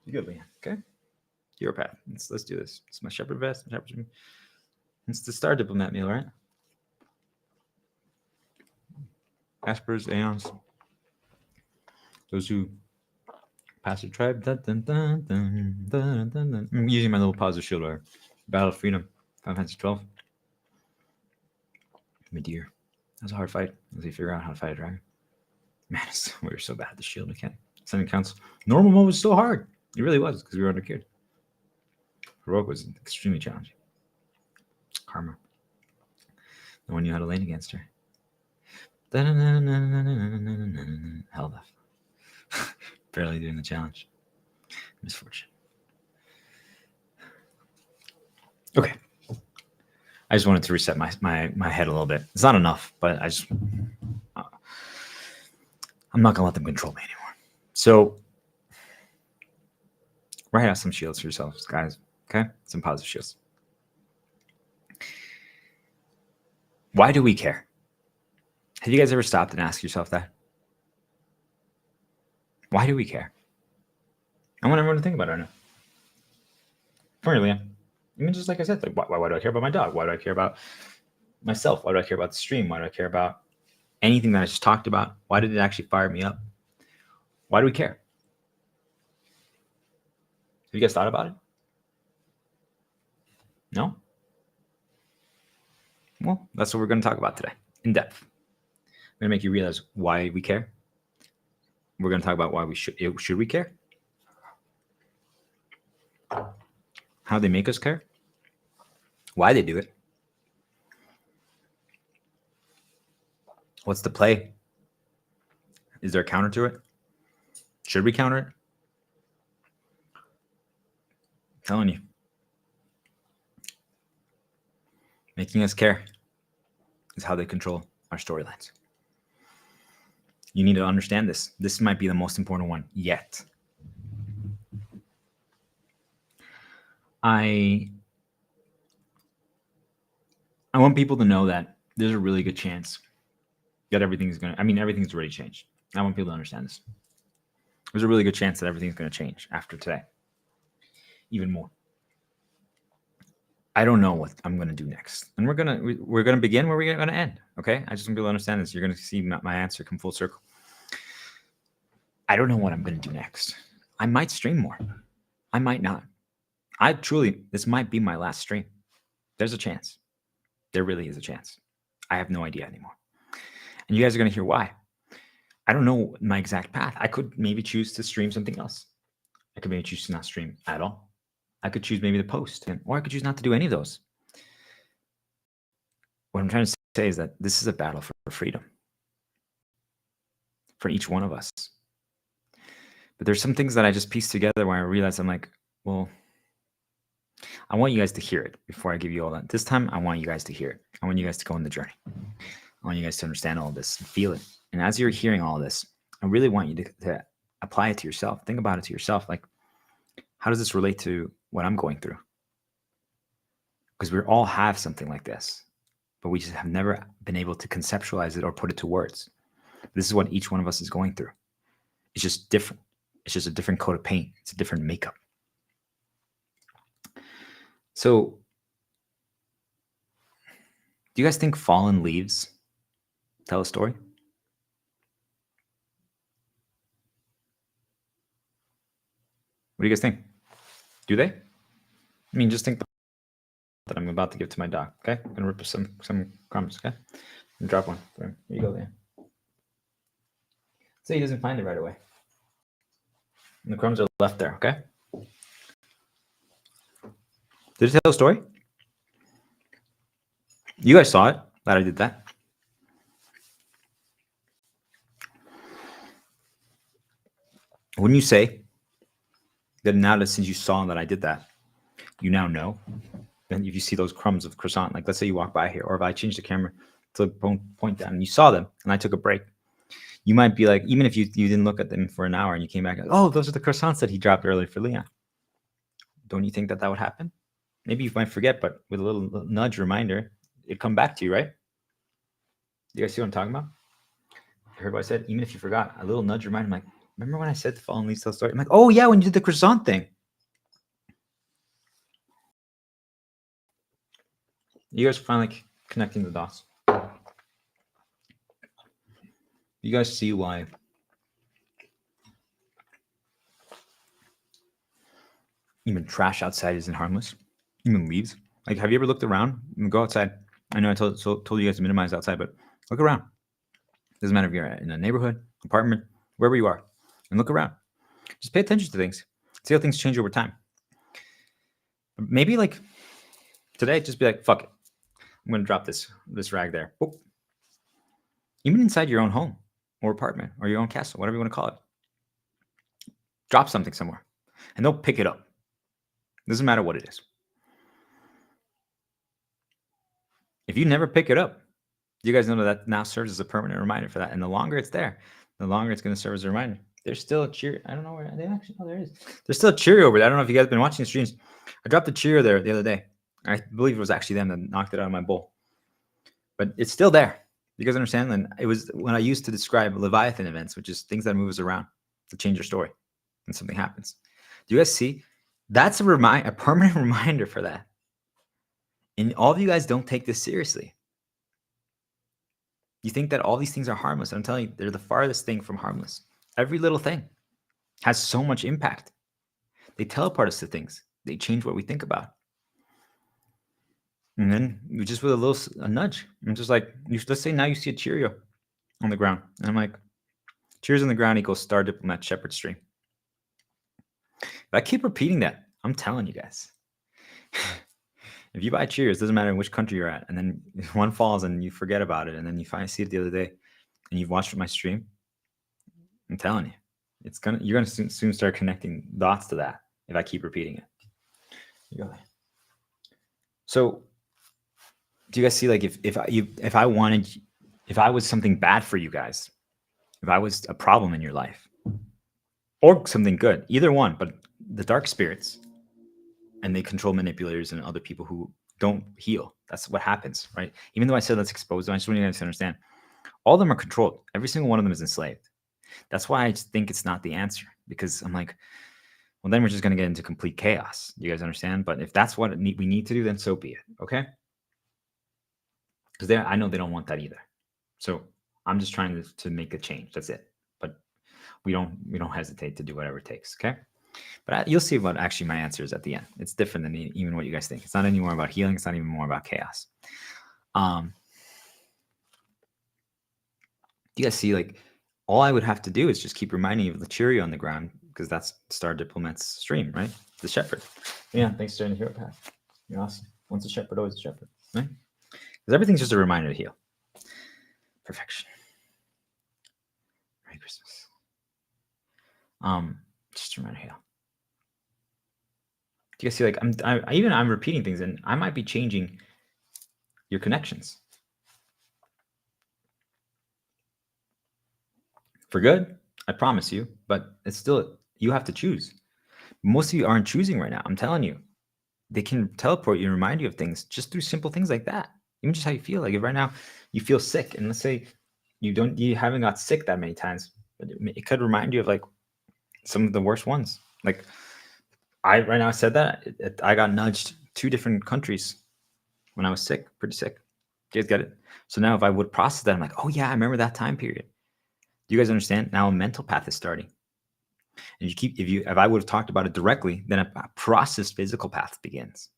Speaker 1: You good, Leanne? Okay. Your path. Let's do this. It's my shepherd vest. It's the Star Diplomat meal, right? Aspers, Aeons. Those who pass the tribe. Dun, dun, dun, dun, dun, dun, dun. I'm using my little positive shield wire. Battle of Freedom. Final Fantasy 12. Medeer. That was a hard fight. As you figure out how to fight a dragon. Man, we were so bad at the shield. We can't. Sending counts. Normal mode was so hard. It really was, because we were undergeared. Heroic was extremely challenging. Karma. No one knew how to lane against her. Held off. Barely doing the challenge. Misfortune. Okay. I just wanted to reset my head a little bit. It's not enough, but I'm not gonna let them control me anymore. So write out some shields for yourselves, guys. Okay? Some positive shields. Why do we care? Have you guys ever stopped and asked yourself that? Why do we care? I want everyone to think about it right now. For real, yeah. Even just like I said, like, why do I care about my dog? Why do I care about myself? Why do I care about the stream? Why do I care about anything that I just talked about? Why did it actually fire me up? Why do we care? Have you guys thought about it? No? Well, that's what we're going to talk about today, in depth. I'm going to make you realize why we care. We're going to talk about why we should we care? How they make us care? Why they do it? What's the play? Is there a counter to it? Should we counter it? I'm telling you. Making us care is how they control our storylines. You need to understand this. This might be the most important one yet. I want people to know that there's a really good chance that everything's already changed. I want people to understand this. There's a really good chance that everything's going to change after today. Even more. I don't know what I'm going to do next. And we're going to begin where we're going to end. Okay. I just want people to understand this. You're going to see my answer come full circle. I don't know what I'm going to do next. I might stream more. I might not. This might be my last stream. There's a chance. There really is a chance. I have no idea anymore. And you guys are going to hear why. I don't know my exact path. I could maybe choose to stream something else. I could maybe choose to not stream at all. I could choose maybe to post, or I could choose not to do any of those. What I'm trying to say is that this is a battle for freedom for each one of us. But there's some things that I just pieced together where I realized I'm like, well, I want you guys to hear it before I give you all that. This time, I want you guys to hear it. I want you guys to go on the journey. I want you guys to understand all of this and feel it. And as you're hearing all of this, I really want you to apply it to yourself. Think about it to yourself. Like, how does this relate to what I'm going through? Because we all have something like this, but we just have never been able to conceptualize it or put it to words. This is what each one of us is going through. It's just different. It's just a different coat of paint. It's a different makeup. So, do you guys think fallen leaves tell a story? What do you guys think? Do they? I mean, just think that I'm about to give to my dog, okay? I'm gonna rip some crumbs, okay? And drop one. Here you go, there. Say he doesn't find it right away. And the crumbs are left there, okay? Did it tell a story? You guys saw it, that I did that. Wouldn't you say that now that since you saw that I did that, you now know? And if you see those crumbs of croissant, like let's say you walk by here, or if I change the camera to point down and you saw them and I took a break, you might be like, even if you didn't look at them for an hour and you came back, oh, those are the croissants that he dropped earlier for Leon. Don't you think that would happen? Maybe you might forget, but with a little nudge reminder, it'd come back to you, right? You guys see what I'm talking about? You heard what I said? Even if you forgot, a little nudge reminder, I'm like, remember when I said the fallen leaves tell a story? I'm like, oh yeah, when you did the croissant thing. You guys are finally connecting the dots. You guys see why even trash outside isn't harmless? Even leaves? Like, have you ever looked around? Go outside. I know I told you guys to minimize outside, but look around. Doesn't matter if you're in a neighborhood, apartment, wherever you are, and look around. Just pay attention to things. See how things change over time. Maybe like today, just be like, fuck it. I'm going to drop this rag there. Boop. Even inside your own home or apartment or your own castle, whatever you want to call it. Drop something somewhere and they'll pick it up. Doesn't matter what it is. If you never pick it up, you guys know that now serves as a permanent reminder for that. And the longer it's there, the longer it's going to serve as a reminder. There's still a Cheerio. I don't know where they actually. Oh, there it is. There's still a Cheerio over there. I don't know if you guys have been watching the streams. I dropped a Cheerio there the other day. I believe it was actually them that knocked it out of my bowl. But it's still there. You guys understand? And it was when I used to describe Leviathan events, which is things that move us around to change your story and something happens. Do you guys see? That's a permanent reminder for that. And all of you guys don't take this seriously. You think that all these things are harmless. I'm telling you, they're the farthest thing from harmless. Every little thing has so much impact. They teleport us to things. They change what we think about. And then you just with a nudge. I'm just like, let's say now you see a Cheerio on the ground. And I'm like, Cheerios on the ground equals Star Diplomat Shepherd Stream. If I keep repeating that, I'm telling you guys. If you buy Cheerios, doesn't matter in which country you're at, and then one falls and you forget about it, and then you finally see it the other day, and you've watched my stream, I'm telling you, you're gonna soon start connecting dots to that if I keep repeating it. You go there. So, do you guys see, like, if I was something bad for you guys, if I was a problem in your life, or something good, either one, but the dark spirits and they control manipulators and other people who don't heal. That's what happens, right? Even though I said let's expose them, I just want you guys to understand all of them are controlled. Every single one of them is enslaved. That's why I just think it's not the answer, because I'm like, well, then we're just going to get into complete chaos. You guys understand? But if that's what we need to do, then so be it. Okay? Because I know they don't want that either. So I'm just trying to make a change. That's it. But we don't hesitate to do whatever it takes. Okay? But you'll see what actually my answer is at the end. It's different than even what you guys think. It's not anymore about healing. It's not even more about chaos. You guys see, like, all I would have to do is just keep reminding you of the cherry on the ground, because that's Star Diplomat's stream, right? The shepherd. Yeah, thanks for joining the hero path. You're awesome. Once a shepherd, always a shepherd, right? Because everything's just a reminder to heal. Perfection. Merry Christmas. Just a reminder to heal. Do you guys see, like, I'm repeating things, and I might be changing your connections for good, I promise you, but it's still, you have to choose. Most of you aren't choosing right now. I'm telling you, they can teleport you and remind you of things just through simple things like that. Even just how you feel. Like if right now you feel sick, and let's say you haven't got sick that many times, but it could remind you of like some of the worst ones. Like right now I said that I got nudged 2 different countries when I was sick, pretty sick. You guys get it? So now if I would process that, I'm like, oh yeah, I remember that time period. Do you guys understand? Now a mental path is starting. And if I would have talked about it directly, then a processed physical path begins.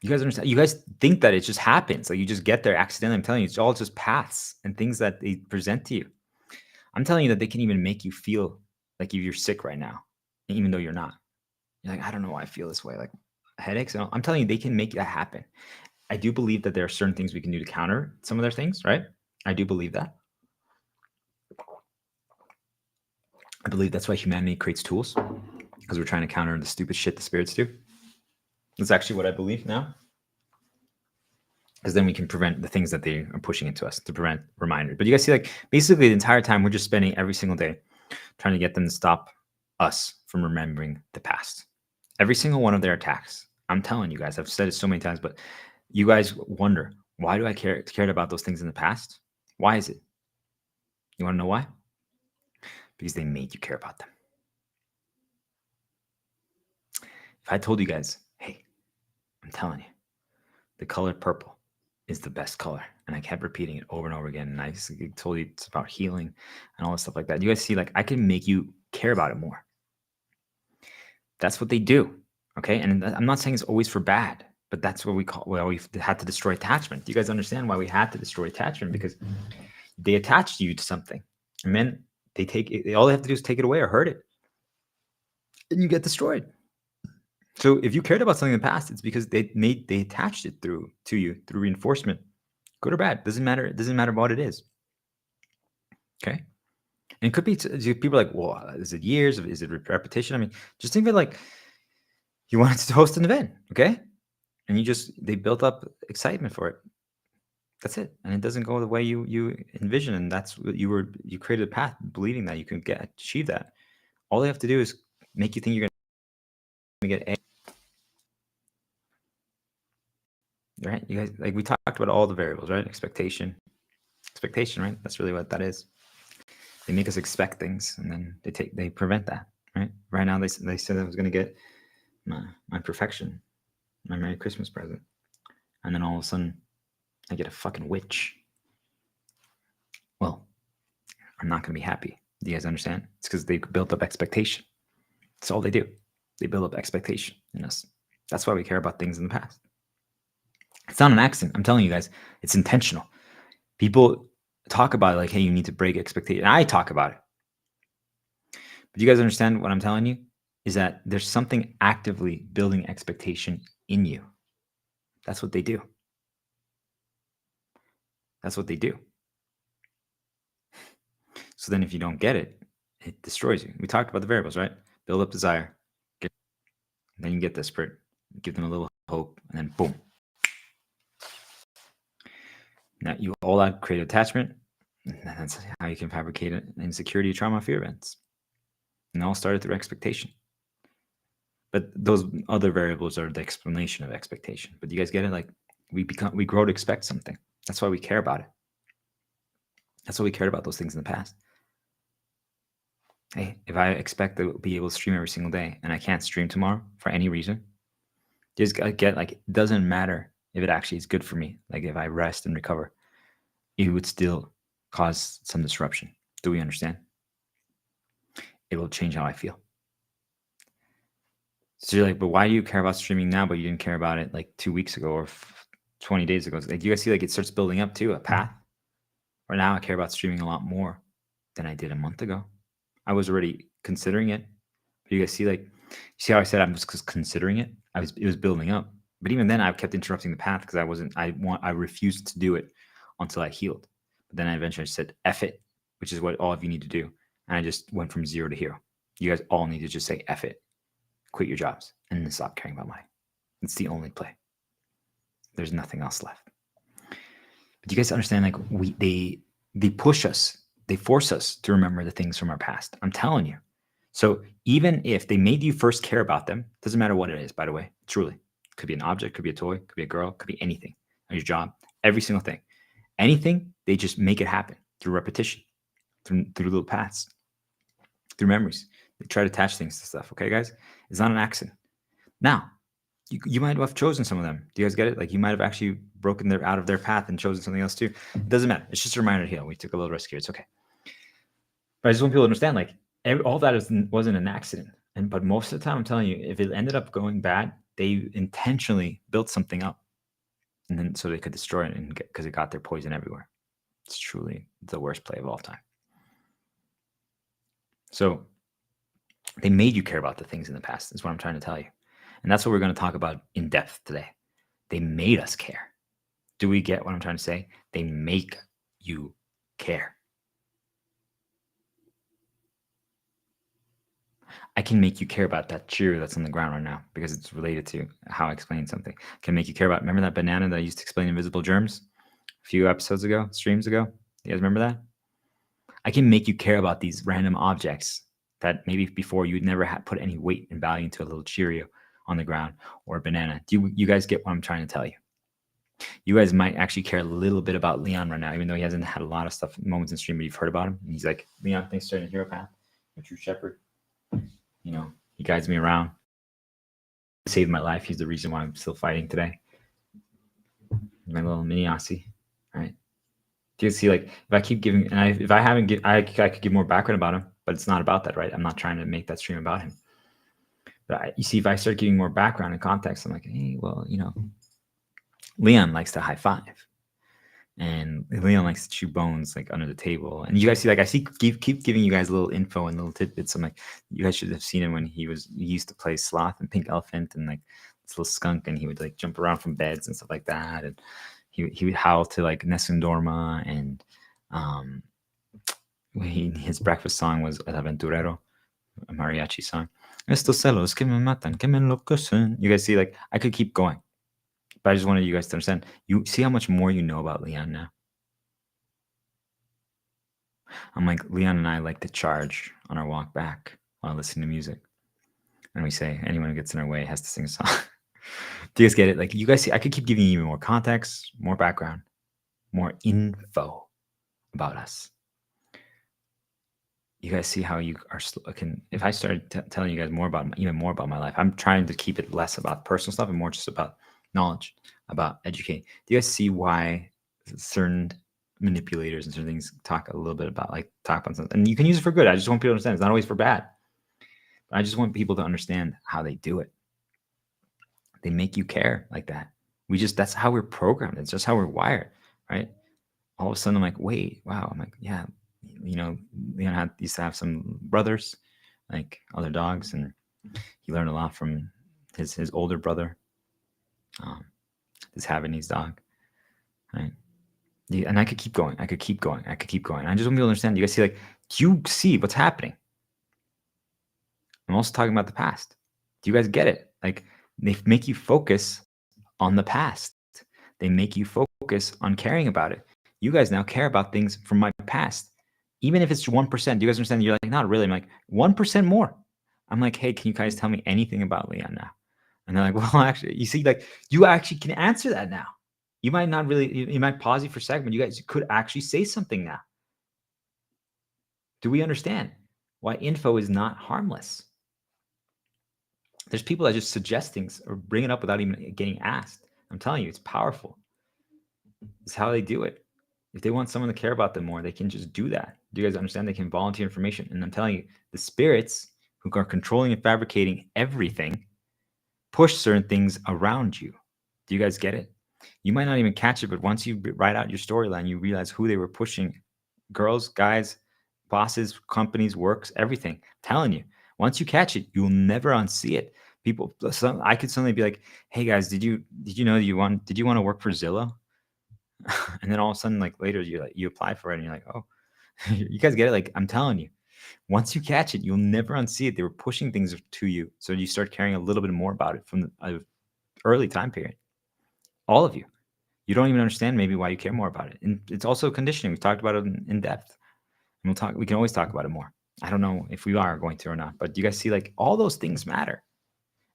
Speaker 1: You guys understand? You guys think that it just happens. Like you just get there accidentally. I'm telling you, it's all just paths and things that they present to you. I'm telling you that they can even make you feel like you're sick right now, even though you're not. You're like, I don't know why I feel this way, like headaches. And all. I'm telling you, they can make that happen. I do believe that there are certain things we can do to counter some of their things, right? I do believe that. I believe that's why humanity creates tools, because we're trying to counter the stupid shit the spirits do. That's actually what I believe now. Because then we can prevent the things that they are pushing into us, to prevent reminders. But you guys see, like, basically the entire time we're just spending every single day trying to get them to stop us from remembering the past. Every single one of their attacks. I'm telling you guys, I've said it so many times, but you guys wonder, why do I cared about those things in the past? Why is it? You want to know why? Because they made you care about them. If I told you guys, hey, I'm telling you, the color purple is the best color, and I kept repeating it over and over again, and I told you it's about healing and all this stuff like that. You guys see, like, I can make you care about it more. That's what they do, okay? And I'm not saying it's always for bad, but that's what we had to destroy attachment. Do you guys understand why we had to destroy attachment? Because they attached you to something, and then they take it. All they have to do is take it away or hurt it, and you get destroyed. So if you cared about something in the past, it's because they attached it to you through reinforcement, good or bad. Doesn't matter. It doesn't matter what it is. Okay. And it could be people are like, well, is it years? Is it repetition? I mean, just think of it like you wanted to host an event, okay? And they built up excitement for it. That's it. And it doesn't go the way you envision. And that's what you created a path believing that you can achieve that. All they have to do is make you think you're going to get A. Right? You guys, like, we talked about all the variables, right? Expectation, right? That's really what that is. They make us expect things, and then they prevent that, right? Right now, they said I was going to get my perfection, my Merry Christmas present, and then all of a sudden, I get a fucking witch. Well, I'm not going to be happy. Do you guys understand? It's because they built up expectation. That's all they do. They build up expectation in us. That's why we care about things in the past. It's not an accident. I'm telling you guys, it's intentional. People talk about it like, hey, you need to break expectation. I talk about it. But you guys understand what I'm telling you? Is that there's something actively building expectation in you. That's what they do. That's what they do. So then if you don't get it, it destroys you. We talked about the variables, right? Build up desire. Then you get desperate. Give them a little hope, and then boom. Now you all that create attachment. And that's how you can fabricate insecurity, trauma, fear events. And it all started through expectation. But those other variables are the explanation of expectation. But do you guys get it? Like we grow to expect something. That's why we care about it. That's why we cared about those things in the past. Hey, if I expect to be able to stream every single day and I can't stream tomorrow for any reason, just get like it doesn't matter if it actually is good for me. Like if I rest and recover, it would still cause some disruption. Do we understand? It will change how I feel. So you're like, but why do you care about streaming now, but you didn't care about it like 2 weeks ago or 20 days ago? Like, do you guys see like it starts building up to a path? Or now I care about streaming a lot more than I did a month ago. I was already considering it. But you guys see like, you see how I said I was considering it? It was building up. But even then I kept interrupting the path because I refused to do it until I healed. But then I eventually said, F it, which is what all of you need to do. And I just went from 0 to hero. You guys all need to just say F it. Quit your jobs and then stop caring about money. It's the only play. There's nothing else left. But you guys understand, like they push us, they force us to remember the things from our past. I'm telling you. So even if they made you first care about them, doesn't matter what it is, by the way, truly. It could be an object, could be a toy, could be a girl, could be anything. Or your job, every single thing. Anything, they just make it happen through repetition, through little paths, through memories. They try to attach things to stuff. Okay, guys? It's not an accident. Now, you might have chosen some of them. Do you guys get it? Like you might have actually broken out of their path and chosen something else too. It doesn't matter. It's just a reminder to heal. We took a little risk here. It's okay. But I just want people to understand, like all that wasn't an accident. But most of the time, I'm telling you, if it ended up going bad, they intentionally built something up, and then so they could destroy it, and because it got their poison everywhere. It's truly the worst play of all time. So they made you care about the things in the past. Is what I'm trying to tell you. And that's what we're going to talk about in depth today. They made us care. Do we get what I'm trying to say? They make you care. I can make you care about that Cheerio that's on the ground right now because it's related to how I explained something. I can make you care about, remember that banana that I used to explain invisible germs a few episodes ago, streams ago? You guys remember that? I can make you care about these random objects that maybe before you'd never put any weight and value into a little Cheerio on the ground or a banana. Do you guys get what I'm trying to tell you? You guys might actually care a little bit about Leon right now, even though he hasn't had a lot of stuff, moments in stream, but you've heard about him. And he's like, Leon, thanks for starting the hero path. A true shepherd. You know, he guides me around. He saved my life. He's the reason why I'm still fighting today. My little mini Aussie. All right. Do you see, like, if I keep giving, and if I haven't, I could give more background about him, but it's not about that, right? I'm not trying to make that stream about him. But you see, if I start giving more background and context, I'm like, hey, well, you know, Leon likes to high five. And Leon likes to chew bones like under the table. And you guys see, like, I keep giving you guys little info and little tidbits. I'm like, you guys should have seen him when he used to play sloth and pink elephant and like this little skunk, and he would like jump around from beds and stuff like that. And he would howl to like Nessun Dorma, and his breakfast song was El Aventurero, a mariachi song. Estos celos que me matan, que me enloquecen. You guys see, like, I could keep going. But I just wanted you guys to understand. You see how much more you know about Leon now? I'm like, Leon and I like to charge on our walk back while listening to music. And we say, anyone who gets in our way has to sing a song. Do you guys get it? Like, you guys see, I could keep giving you more context, more background, more info about us. You guys see how you are, if I started telling you guys even more about my life, I'm trying to keep it less about personal stuff and more just about knowledge, about educating. Do you guys see why certain manipulators and certain things talk a little bit about, like, talk about something, and you can use it for good? I just want people to understand it's not always for bad. But I just want people to understand how they do it. They make you care like that. That's how we're programmed. It's just how we're wired, right? All of a sudden I'm like, wait, wow. I'm like, yeah, you know, Leon used to have some brothers, like other dogs, and he learned a lot from his older brother, this Havanese dog, right? And I could keep going. I just want people to understand. You guys see, like, do you see what's happening? I'm also talking about the past. Do you guys get it? Like, they make you focus on the past. They make you focus on caring about it. You guys now care about things from my past. Even if it's 1%, do you guys understand? You're like, not really. I'm like, 1% more. I'm like, hey, can you guys tell me anything about Leon now? And they're like, well, actually, you see, like, you actually can answer that now. You might not really, you might pause you for a second, but you guys could actually say something now. Do we understand why info is not harmless? There's people that just suggest things or bring it up without even getting asked. I'm telling you, it's powerful. It's how they do it. If they want someone to care about them more, they can just do that. Do you guys understand? They can volunteer information. And I'm telling you, the spirits who are controlling and fabricating everything push certain things around you. Do you guys get it? You might not even catch it, but once you write out your storyline, you realize who they were pushing. Girls, guys, bosses, companies, works, everything. I'm telling you, once you catch it, you'll never unsee it. People, I could suddenly be like, "Hey guys, did you know did you want to work for Zillow?" And then all of a sudden, like later, you apply for it, and you're like, "Oh, you guys get it?" Like I'm telling you, once you catch it, you'll never unsee it. They were pushing things to you, so you start caring a little bit more about it from the early time period. All of you. You don't even understand maybe why you care more about it. And it's also conditioning. We talked about it in depth. And we can always talk about it more. I don't know if we are going to or not, but you guys see, like, all those things matter.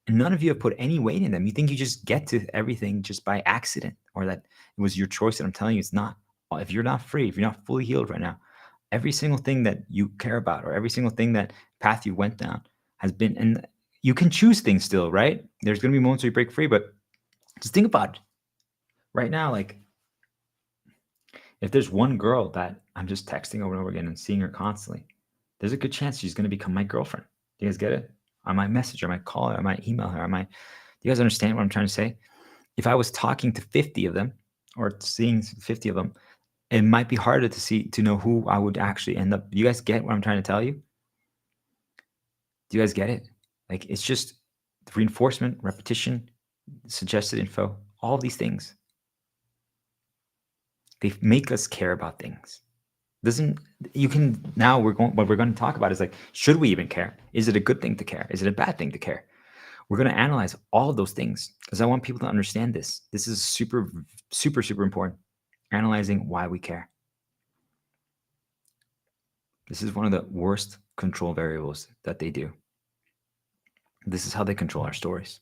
Speaker 1: And none of you have put any weight in them. You think you just get to everything just by accident, or that it was your choice. And I'm telling you, it's not. If you're not free, if you're not fully healed right now, every single thing that you care about, or every single thing that path you went down has been, and you can choose things still, right? There's going to be moments where you break free, but just think about it. Right now, like, if there's one girl that I'm just texting over and over again and seeing her constantly, there's a good chance she's going to become my girlfriend. Do you guys get it? I might message her, I might call her, I might email her, do you guys understand what I'm trying to say? If I was talking to 50 of them, or seeing 50 of them, it might be harder to know who I would actually end up. Do you guys get what I'm trying to tell you? Do you guys get it? Like, it's just reinforcement, repetition, suggested info, all of these things. They make us care about things. What we're going to talk about is, like, should we even care? Is it a good thing to care? Is it a bad thing to care? We're going to analyze all of those things, because I want people to understand this. This is super, super, super important. Analyzing why we care. This is one of the worst control variables that they do. This is how they control our stories.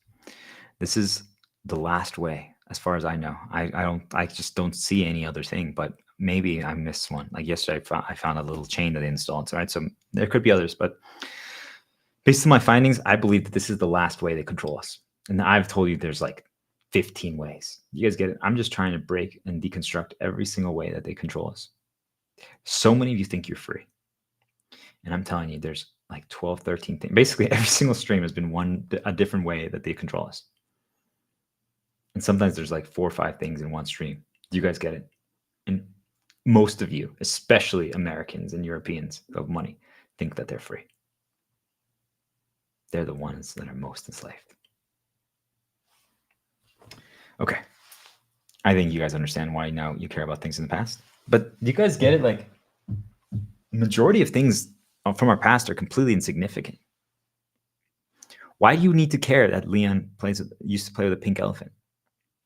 Speaker 1: This is the last way, as far as I know. I just don't see any other thing, but maybe I missed one. Like yesterday, I found a little chain that they installed. Right, so there could be others, but based on my findings, I believe that this is the last way they control us. And I've told you there's like 15 ways. You guys get it? I'm just trying to break and deconstruct every single way that they control us. So many of you think you're free. And I'm telling you, there's like 12, 13 things. Basically, every single stream has been a different way that they control us. And sometimes there's like 4 or 5 things in one stream. Do you guys get it? And most of you, especially Americans and Europeans of money, think that they're free. They're the ones that are most enslaved. Okay. I think you guys understand why now you care about things in the past. But do you guys get it? Like, majority of things from our past are completely insignificant. Why do you need to care that Leon used to play with a pink elephant?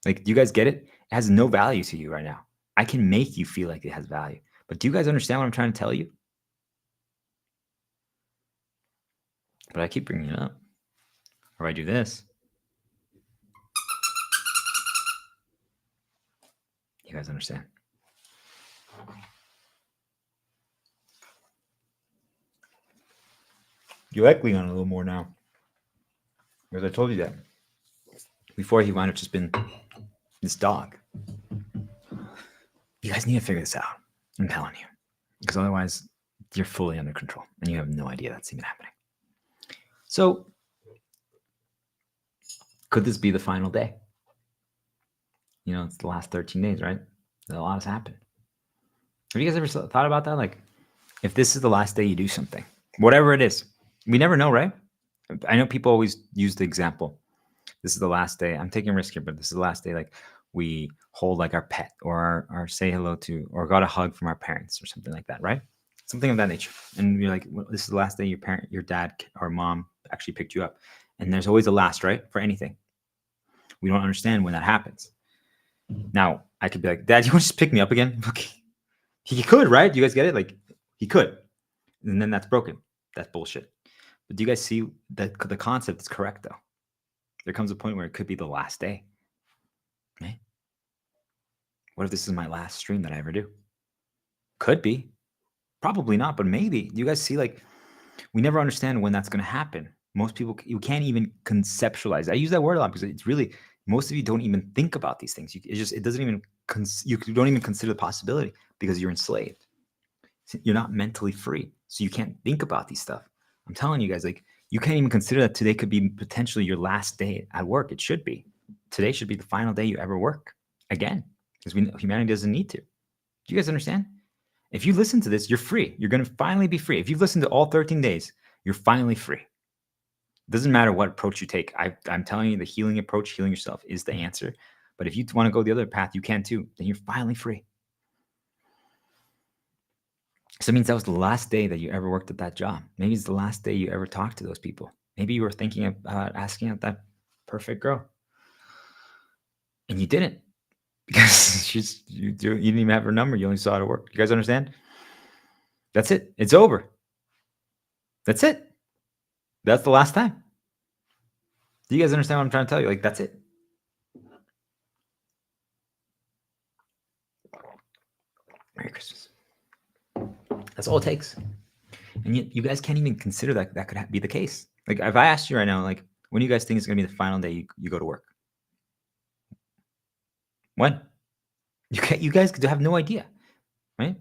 Speaker 1: Like, do you guys get it? It has no value to you right now. I can make you feel like it has value. But do you guys understand what I'm trying to tell you? But I keep bringing it up. Or I do this. You guys understand? You like Leon a little more now. Because I told you that. Before, he wound up just being this dog. You guys need to figure this out. I'm telling you. Because otherwise, you're fully under control. And you have no idea that's even happening. So, could this be the final day? You know, it's the last 13 days, right? A lot has happened. Have you guys ever thought about that? Like, if this is the last day you do something, whatever it is, we never know, right? I know people always use the example. This is the last day. I'm taking a risk here, but this is the last day. Like, we hold like our pet, or our say hello to, or got a hug from our parents or something like that, right? Something of that nature. And you're like, well, this is the last day your dad or mom actually picked you up. And there's always a last, right? For anything. We don't understand when that happens. Now, I could be like, Dad, you want to just pick me up again? Okay. He could, right? You guys get it? Like, He could. And then that's broken. That's bullshit. But do you guys see that the concept is correct, though? There comes a point where it could be the last day. Right? What if this is my last stream that I ever do? Could be. Probably not, but maybe. Do you guys see, like, we never understand when that's going to happen. Most people, you can't even conceptualize. I use that word a lot because it's really, most of you don't even think about these things. It doesn't even, you don't even consider the possibility because you're enslaved. You're not mentally free. So you can't think about these stuff. I'm telling you guys, like, you can't even consider that today could be potentially your last day at work. It should be. Today should be the final day you ever work again, because humanity doesn't need to. Do you guys understand? If you listen to this, you're free. You're going to finally be free. If you've listened to all 13 days, you're finally free. It doesn't matter what approach you take. I'm telling you, the healing approach, healing yourself, is the answer. But if you want to go the other path, you can too. Then you're finally free. So it means that was the last day that you ever worked at that job. Maybe it's the last day you ever talked to those people. Maybe you were thinking about asking out that perfect girl, and you didn't because you didn't even have her number. You only saw it at work. You guys understand? That's it. It's over. That's it. That's the last time. Do you guys understand what I'm trying to tell you? Like, that's it. Merry Christmas. That's all it takes. And yet you guys can't even consider that could be the case. Like, if I asked you right now, like, when do you guys think is going to be the final day you go to work? When? You guys have no idea, right?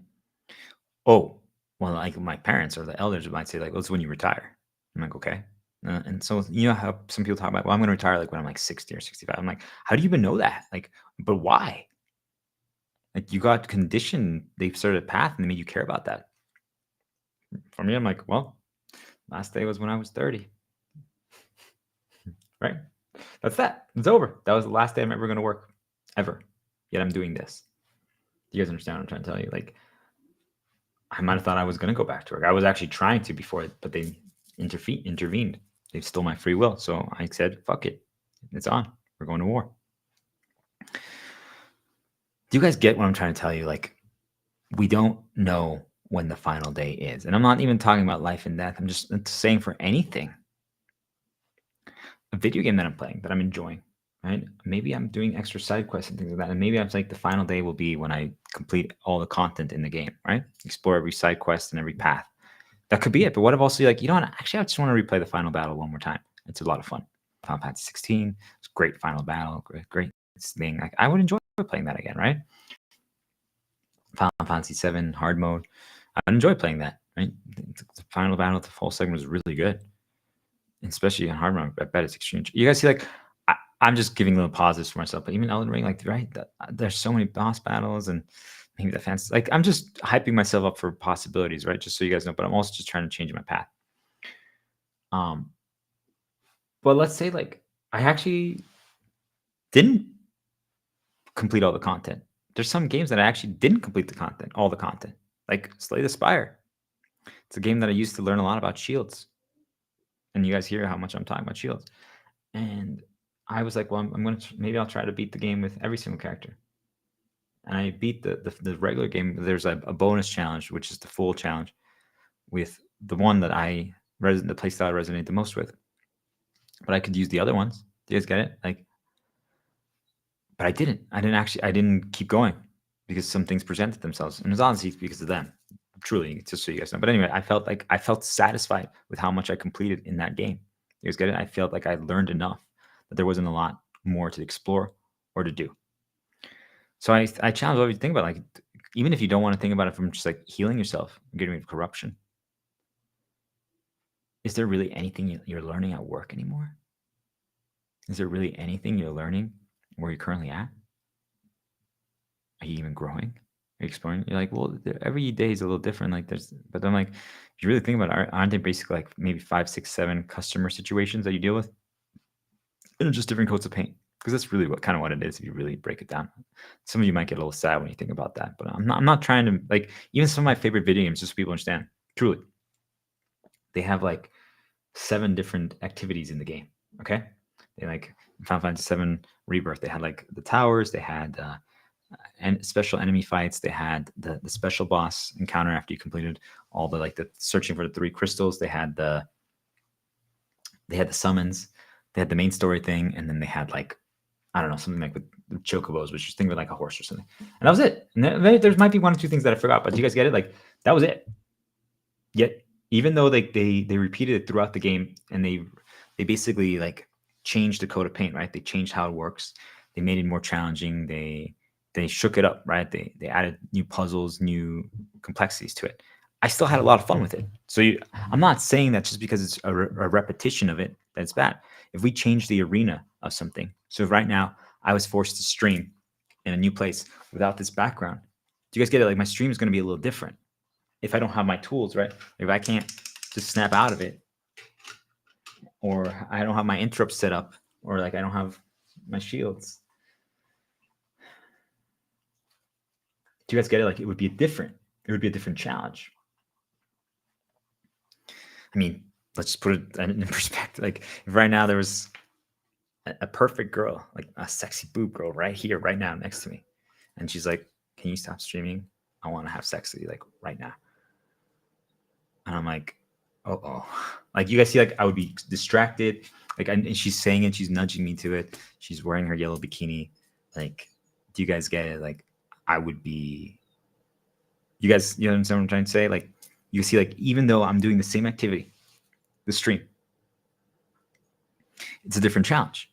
Speaker 1: Oh, well, like my parents or the elders might say, like, well, it's when you retire. I'm like, okay. And so, you know how some people talk about, well, I'm going to retire like when I'm like 60 or 65. I'm like, how do you even know that? Like, but why? Like, you got conditioned, they've started a path and they made you care about that. For me, I'm like, well, last day was when I was 30. Right? That's that. It's over. That was the last day I'm ever going to work, ever. Yet I'm doing this. Do you guys understand what I'm trying to tell you? Like, I might have thought I was going to go back to work. I was actually trying to before, but they intervened. They stole my free will. So I said, fuck it. It's on. We're going to war. Do you guys get what I'm trying to tell you? Like, we don't know when the final day is. And I'm not even talking about life and death. I'm just saying for anything. A video game that I'm playing, that I'm enjoying, right? Maybe I'm doing extra side quests and things like that. And maybe I'm like, the final day will be when I complete all the content in the game, right? Explore every side quest and every path. That could be it. But what if also like, you know what? Actually, I just want to replay the final battle one more time. It's a lot of fun. Final Fantasy 16, it's a great final battle, great thing. Like, I would enjoy playing that again, right? Final Fantasy 7 hard mode. I would enjoy playing that, right? The final battle, the full segment was really good. Especially in hard mode, I bet it's extreme. You guys see, like, I'm just giving little pauses for myself, but even Elden Ring, like, right, there's so many boss battles and maybe the fans, like, I'm just hyping myself up for possibilities, right? Just so you guys know, but I'm also just trying to change my path. But let's say, like, I actually didn't complete all the content. There's some games that I actually didn't complete all the content, like Slay the Spire. It's a game that I used to learn a lot about shields. And you guys hear how much I'm talking about shields. And I was like, well, I'm going to, maybe I'll try to beat the game with every single character. And I beat the regular game. There's a bonus challenge, which is the full challenge with the one that the playstyle I resonate the most with. But I could use the other ones. Do you guys get it? Like, but I didn't keep going because some things presented themselves. And it was honestly because of them. Truly, just so you guys know. But anyway, I felt satisfied with how much I completed in that game. You guys get it? I felt like I learned enough that there wasn't a lot more to explore or to do. So I challenge everybody to think about, like, even if you don't want to think about it from just like healing yourself, getting rid of corruption, is there really anything you're learning at work anymore? Is there really anything you're learning where you're currently at? Are you even growing? Are you exploring? You're like, well, every day is a little different. Like, but I'm like, if you really think about it, aren't they basically like maybe 5, 6, 7 customer situations that you deal with? And just different coats of paint. Because that's really what it is if you really break it down. Some of you might get a little sad when you think about that, but I'm not trying to, like, even some of my favorite video games, just so people understand, truly, they have like 7 different activities in the game. Okay, they like Final Fantasy 7 Rebirth. They had like the towers. They had and special enemy fights. They had the special boss encounter after you completed all the like the searching for the 3 crystals. They had the summons. They had the main story thing, and then they had like, I don't know, something like with chocobos, which is think of like a horse or something. And that was it. And there might be 1 or 2 things that I forgot, but do you guys get it? Like that was it. Yet even though they repeated it throughout the game, and they basically like changed the code of paint, right? They changed how it works. They made it more challenging. They shook it up, right? They added new puzzles, new complexities to it. I still had a lot of fun with it. So I'm not saying that just because it's a repetition of it that it's bad. If we change the arena of something, so if right now I was forced to stream in a new place without this background, do you guys get it? Like my stream is going to be a little different if I don't have my tools, right? If I can't just snap out of it, or I don't have my interrupts set up, or like I don't have my shields. Do you guys get it? Like it would be different. It would be a different challenge. I mean, let's just put it in perspective. Like if right now there was a perfect girl, like a sexy boob girl right here, right now next to me, and she's like, "Can you stop streaming? I want to have sex with you, like right now." And I'm like, oh, like you guys see, like I would be distracted. Like, and she's saying it, she's nudging me to it. She's wearing her yellow bikini. Like, do you guys get it? Like, I would be. You guys, you know what I'm trying to say? Like, you see, like even though I'm doing the same activity, the stream, it's a different challenge.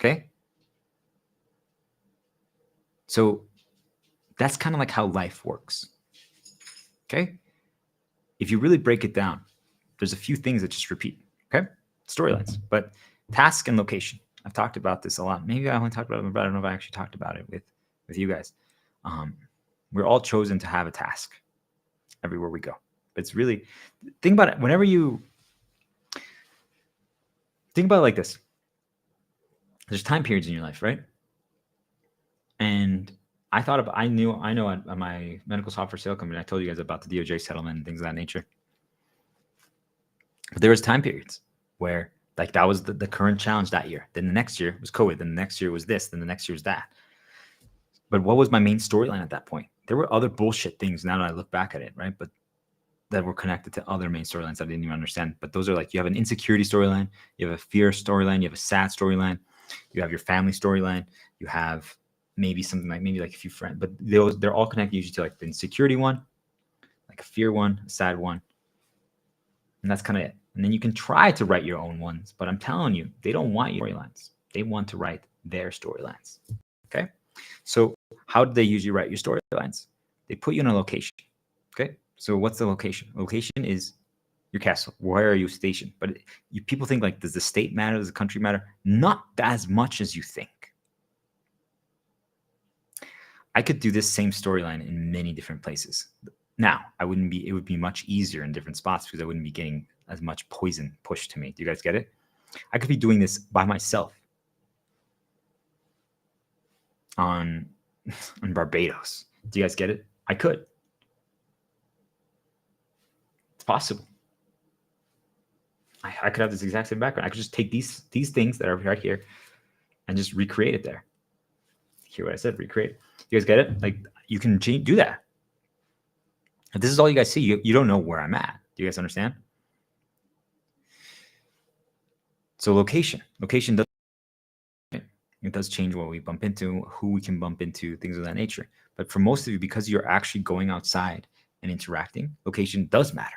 Speaker 1: Okay. So that's kind of like how life works. Okay. If you really break it down, there's a few things that just repeat. Okay. Storylines, but task and location. I've talked about this a lot. Maybe I only talked about it, but I don't know if I actually talked about it with you guys. We're all chosen to have a task everywhere we go. But it's really, think about it. Whenever you think about it like this, there's time periods in your life, right? And I know at my medical software sale company, I told you guys about the DOJ settlement and things of that nature. But there was time periods where like that was the current challenge that year. Then the next year was COVID. Then the next year was this. Then the next year was that. But what was my main storyline at that point? There were other bullshit things now that I look back at it, right? But that were connected to other main storylines I didn't even understand. But those are like, you have an insecurity storyline, you have a fear storyline, you have a sad storyline, you have your family storyline, you have maybe something like maybe like a few friends, but they're all connected usually to like the insecurity one, like a fear one, a sad one. And that's kind of it. And then you can try to write your own ones, but I'm telling you, they don't want your storylines. They want to write their storylines. Okay. So how do they usually write your storylines? They put you in a location. Okay. So what's the location? Location is your castle. Where are you stationed? But people think like, does the state matter? Does the country matter? Not as much as you think. I could do this same storyline in many different places. Now, it would be much easier in different spots because I wouldn't be getting as much poison pushed to me. Do you guys get it? I could be doing this by myself on Barbados. Do you guys get it? I could. It's possible. I could have this exact same background. I could just take these things that are right here and just recreate it there. Hear what I said? Recreate. You guys get it? Like you can do that. If this is all you guys see, you don't know where I'm at. Do you guys understand? So location does, it does change what we bump into, who we can bump into, things of that nature. But for most of you, because you're actually going outside and interacting, location does matter.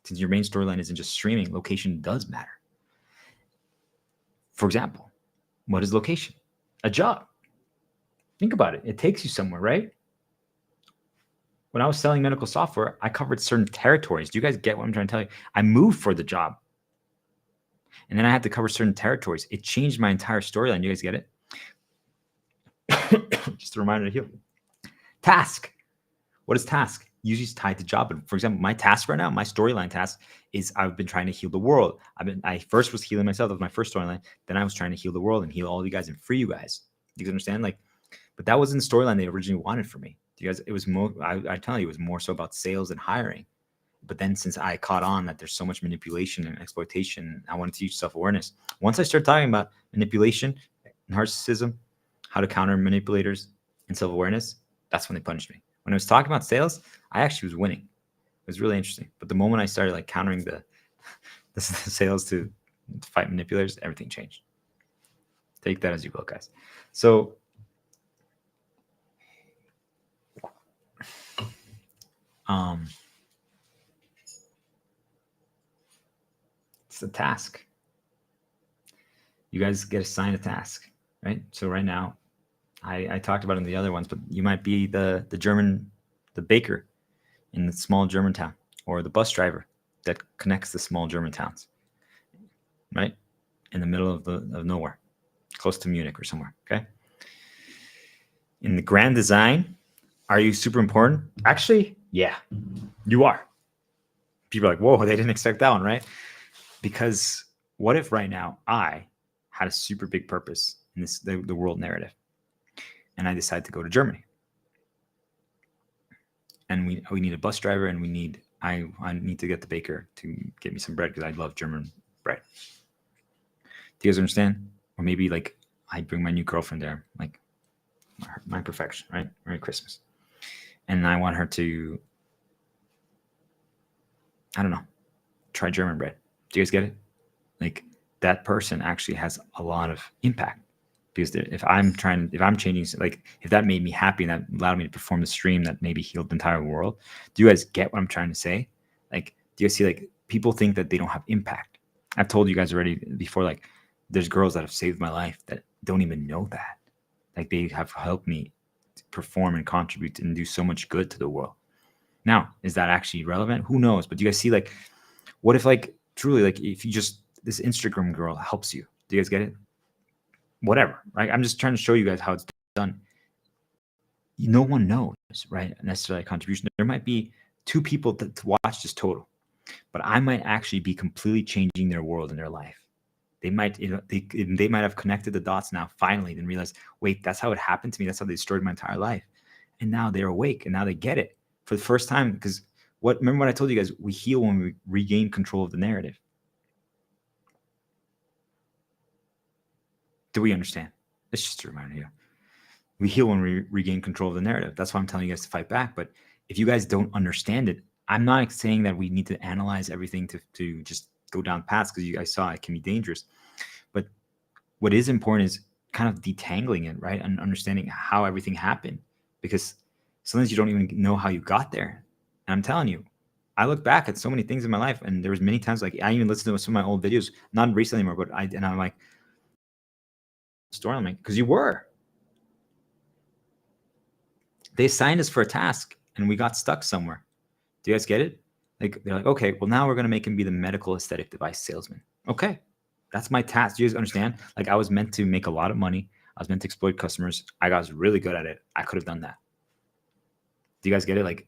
Speaker 1: Since your main storyline isn't just streaming, location does matter. For example, what is location? A job. Think about it. It takes you somewhere, right? When I was selling medical software, I covered certain territories. Do you guys get what I'm trying to tell you? I moved for the job. And then I had to cover certain territories. It changed my entire storyline. You guys get it? Just a reminder to heal. Task. What is task? Usually it's tied to job. And for example, my task right now, my storyline task is I've been trying to heal the world. I first was healing myself. That was my first storyline. Then I was trying to heal the world and heal all of you guys and free you guys. Do you guys understand? Like, but that wasn't the storyline they originally wanted for me. Do you guys? It was more. I tell you, it was more so about sales and hiring. But then since I caught on that there's so much manipulation and exploitation, I want to teach self-awareness. Once I start talking about manipulation, narcissism, how to counter manipulators, and self-awareness, that's when they punished me. When I was talking about sales, I actually was winning. It was really interesting. But the moment I started like countering the sales to fight manipulators, everything changed. Take that as you will, guys. So it's a task. You guys get assigned a task, right? So right now, I talked about it in the other ones, but you might be the baker in the small German town, or the bus driver that connects the small German towns, right? In the middle of nowhere, close to Munich or somewhere, okay? In the grand design, are you super important? Actually, yeah, you are. People are like, whoa, they didn't expect that one, right? Because what if right now I had a super big purpose in the world narrative, and I decide to go to Germany, and we need a bus driver, and I need to get the baker to get me some bread because I love German bread. Do you guys understand? Or maybe like I bring my new girlfriend there, like my perfection, right? Merry Christmas. And I want her to, I don't know, try German bread. Do you guys get it? Like that person actually has a lot of impact, because if I'm changing, like if that made me happy and that allowed me to perform the stream that maybe healed the entire world. Do you guys get what I'm trying to say? Like, do you guys see, like, people think that they don't have impact? I've told you guys already before, like there's girls that have saved my life that don't even know that. Like they have helped me perform and contribute and do so much good to the world. Now, is that actually relevant? Who knows? But do you guys see, like, what if, like, truly, like, if you just, this Instagram girl helps you? Do you guys get it? Whatever, right? I'm just trying to show you guys how it's done. No one knows, right? Necessarily a contribution. There might be 2 people to watch this total, but I might actually be completely changing their world and their life. They might, they might have connected the dots now, finally, and realize, wait, that's how it happened to me. That's how they destroyed my entire life. And now they're awake, and now they get it for the first time. Because remember what I told you guys? We heal when we regain control of the narrative. Do we understand? It's just a reminder here. We heal when we regain control of the narrative. That's why I'm telling you guys to fight back. But if you guys don't understand it, I'm not saying that we need to analyze everything to just go down paths, because you guys saw it can be dangerous. But what is important is kind of detangling it, right? And understanding how everything happened, because sometimes you don't even know how you got there. And I'm telling you, I look back at so many things in my life, and there was many times, like, I even listened to some of my old videos, not recently anymore, but I'm like, story, I'm like, because you were. They assigned us for a task and we got stuck somewhere. Do you guys get it? Like, they're like, okay, well, now we're going to make him be the medical aesthetic device salesman. Okay, that's my task. Do you guys understand? Like, I was meant to make a lot of money. I was meant to exploit customers. I was really good at it. I could have done that. Do you guys get it? Like,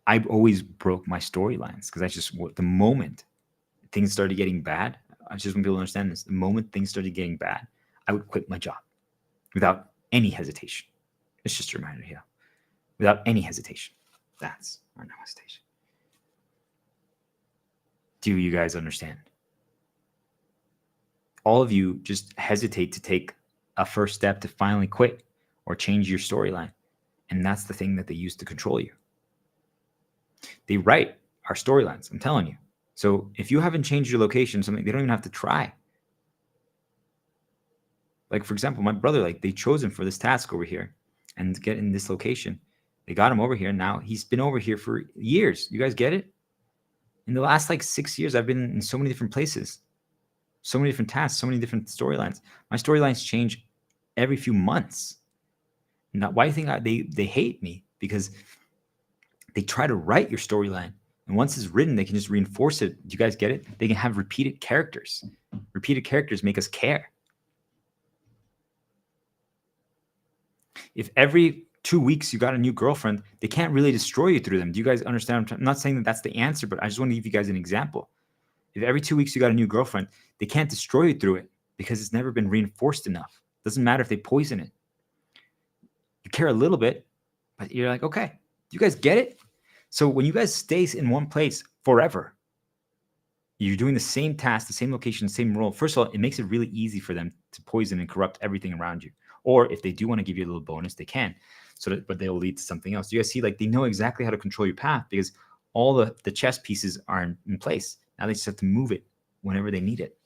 Speaker 1: I always broke my storylines, because the moment things started getting bad, I just want people to understand this. The moment things started getting bad, I would quit my job without any hesitation. It's just a reminder here. Without any hesitation. That's our no hesitation. Do you guys understand? All of you just hesitate to take a first step to finally quit or change your storyline. And that's the thing that they use to control you. They write our storylines, I'm telling you. So if you haven't changed your location, something, they don't even have to try. Like, for example, my brother, like, they chose him for this task over here and to get in this location. They got him over here. Now he's been over here for years. You guys get it? In the last like 6 years, I've been in so many different places, so many different tasks, so many different storylines. My storylines change every few months. Now, why do you think they hate me? Because they try to write your storyline. And once it's written, they can just reinforce it. Do you guys get it? They can have repeated characters. Repeated characters make us care. If every 2 weeks you got a new girlfriend, they can't really destroy you through them. Do you guys understand? I'm not saying that that's the answer, but I just want to give you guys an example. If every 2 weeks you got a new girlfriend, they can't destroy you through it because it's never been reinforced enough. Doesn't matter if they poison it. You care a little bit, but you're like, okay, do you guys get it? So when you guys stay in one place forever, you're doing the same task, the same location, the same role. First of all, it makes it really easy for them to poison and corrupt everything around you. Or if they do want to give you a little bonus, they can. But they'll lead to something else. You guys see, like, they know exactly how to control your path because all the chess pieces are in place. Now they just have to move it whenever they need it.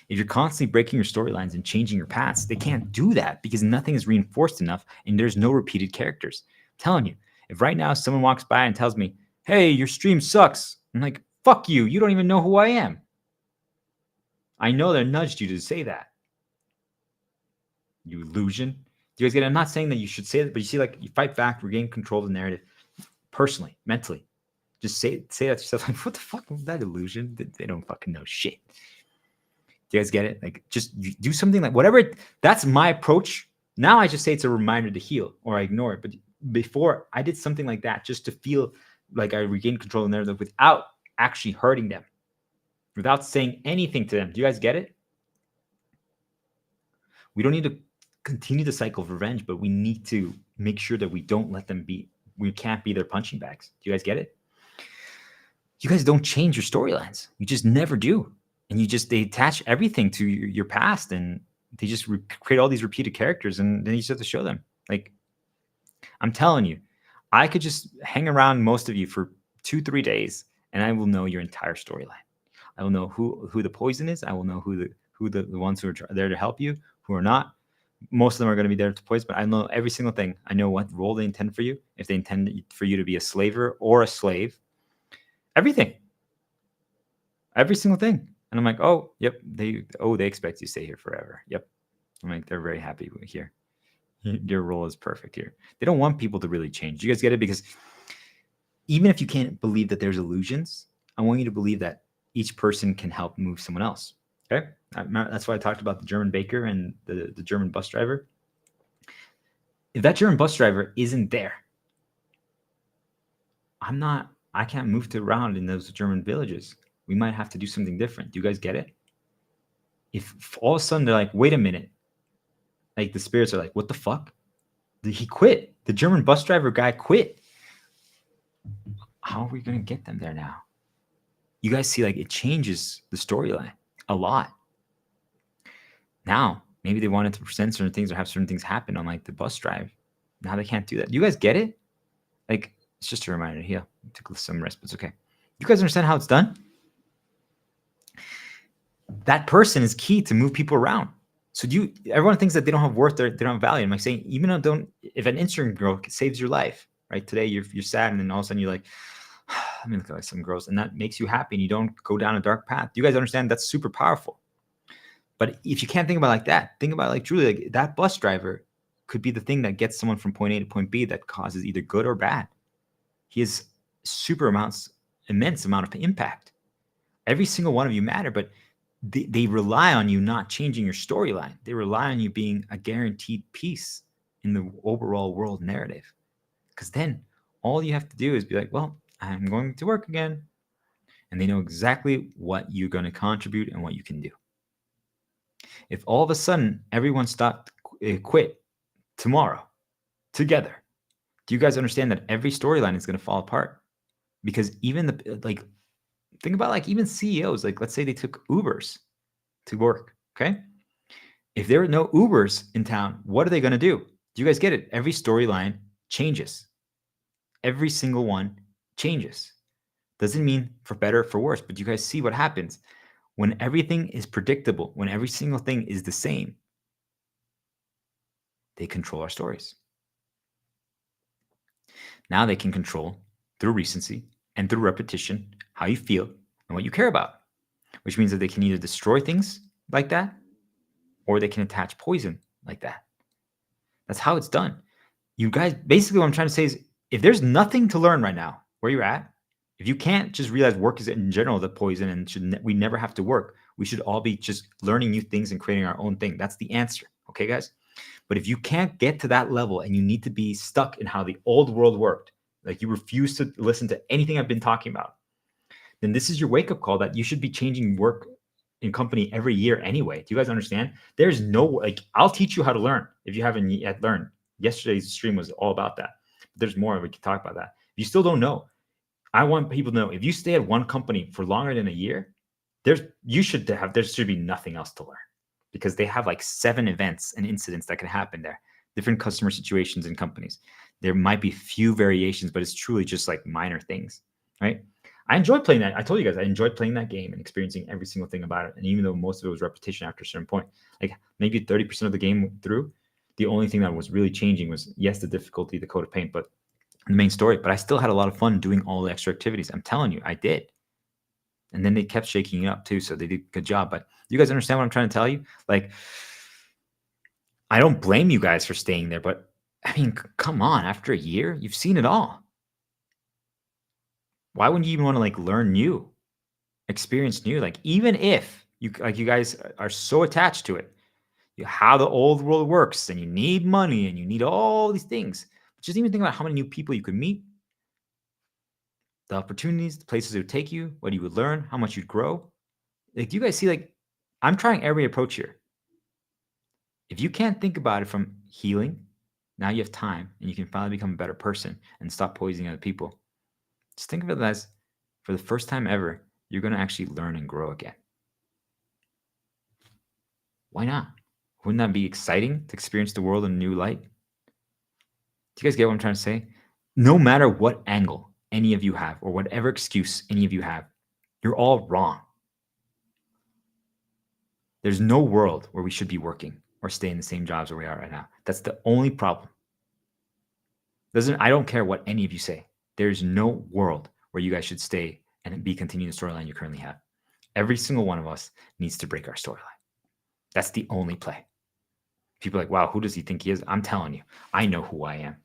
Speaker 1: If you're constantly breaking your storylines and changing your paths, they can't do that because nothing is reinforced enough and there's no repeated characters. I'm telling you, if right now someone walks by and tells me, hey, your stream sucks, I'm like, fuck you. You don't even know who I am. I know they nudged you to say that. You illusion. Do you guys get it? I'm not saying that you should say that, but you see, like, you fight back, regain control of the narrative personally, mentally. Just say that to yourself. Like, what the fuck was that illusion? They don't fucking know shit. Do you guys get it? Like, just do something like whatever. That's my approach. Now I just say it's a reminder to heal, or I ignore it. But before, I did something like that just to feel like I regained control of the narrative without actually hurting them, without saying anything to them. Do you guys get it? We don't need to continue the cycle of revenge, but we need to make sure that we don't let them be. We can't be their punching bags. Do you guys get it? You guys don't change your storylines. You just never do. And they attach everything to your past, and they just create all these repeated characters, and then you just have to show them. Like, I'm telling you, I could just hang around most of you for 2-3 days, and I will know your entire storyline. I will know who the poison is. I will know who the ones who are there to help you, who are not. Most of them are going to be there to poison, but I know every single thing. I know what role they intend for you. If they intend for you to be a slaver or a slave, everything, every single thing. And I'm like, oh, yep, they expect you to stay here forever. Yep. I'm like, they're very happy here. Your role is perfect here. They don't want people to really change. You guys get it? Because even if you can't believe that there's illusions, I want you to believe that each person can help move someone else. Okay? That's why I talked about the German baker and the German bus driver. If that German bus driver isn't there, I can't move around in those German villages. We might have to do something different. Do you guys get it? If all of a sudden they're like, wait a minute, like the spirits are like, what the fuck? He quit. The German bus driver guy quit. How are we going to get them there now? You guys see, like, it changes the storyline a lot. Now, maybe they wanted to present certain things or have certain things happen on, like, the bus drive. Now they can't do that. Do you guys get it? Like, it's just a reminder. Here, took some rest, but it's okay. You guys understand how it's done? That person is key to move people around. So everyone thinks that they don't have worth, they don't have value. I'm like saying, even if an Instagram girl saves your life, right? Today you're sad, and then all of a sudden you're like, let me look at some girls, and that makes you happy, and you don't go down a dark path. Do you guys understand? That's super powerful. But if you can't think about it like that, think about it like truly, like that bus driver could be the thing that gets someone from point A to point B that causes either good or bad. He has immense amount of impact. Every single one of you matter, but they rely on you not changing your storyline. They rely on you being a guaranteed piece in the overall world narrative. Because then all you have to do is be like, well, I'm going to work again. And they know exactly what you're going to contribute and what you can do. If all of a sudden everyone quit tomorrow together, do you guys understand that every storyline is going to fall apart? Because even think about, like, even CEOs, like, let's say they took Ubers to work. Okay. If there are no Ubers in town, what are they going to do? Do you guys get it? Every storyline changes. Every single one changes. Doesn't mean for better or for worse, but you guys see what happens when everything is predictable, when every single thing is the same. They control our stories. Now they can control through recency and through repetition how you feel and what you care about, which means that they can either destroy things like that or they can attach poison like that. That's how it's done. You guys, basically what I'm trying to say is, if there's nothing to learn right now where you're at, if you can't just realize work is in general the poison and we never have to work, we should all be just learning new things and creating our own thing. That's the answer. Okay, guys? But if you can't get to that level and you need to be stuck in how the old world worked, like you refuse to listen to anything I've been talking about, then this is your wake-up call that you should be changing work in company every year anyway. Do you guys understand? There's no, like, I'll teach you how to learn if you haven't yet learned. Yesterday's stream was all about that. There's more. We can talk about that. If you still don't know, I want people to know, if you stay at one company for longer than a year, there should be nothing else to learn. because they have like 7 events and incidents that can happen there, different customer situations and companies. There might be few variations, but it's truly just like minor things, right? I enjoyed playing that. I told you guys I enjoyed playing that game and experiencing every single thing about it. And even though most of it was repetition after a certain point, like maybe 30% of the game through, the only thing that was really changing was, yes, the difficulty, the code of paint, but the main story. But I still had a lot of fun doing all the extra activities. I'm telling you, I did. And then they kept shaking it up too, so they did a good job. But you guys understand what I'm trying to tell you? Like, I don't blame you guys for staying there, but I mean, come on, after a year, you've seen it all. Why wouldn't you even want to like learn new, experience new? Like, even if you guys are so attached to it, how the old world works, and you need money and you need all these things. Just even think about how many new people you could meet, the opportunities, the places it would take you, what you would learn, how much you'd grow. Like, do you guys see, like, I'm trying every approach here. If you can't think about it from healing, now you have time and you can finally become a better person and stop poisoning other people. Just think of it as, for the first time ever, you're going to actually learn and grow again. Why not? Wouldn't that be exciting to experience the world in a new light? Do you guys get what I'm trying to say? No matter what angle any of you have or whatever excuse any of you have, you're all wrong. There's no world where we should be working or stay in the same jobs where we are right now. That's the only problem. I don't care what any of you say. There's no world where you guys should stay and be continuing the storyline you currently have. Every single one of us needs to break our storyline. That's the only play. People are like, wow, who does he think he is? I'm telling you, I know who I am.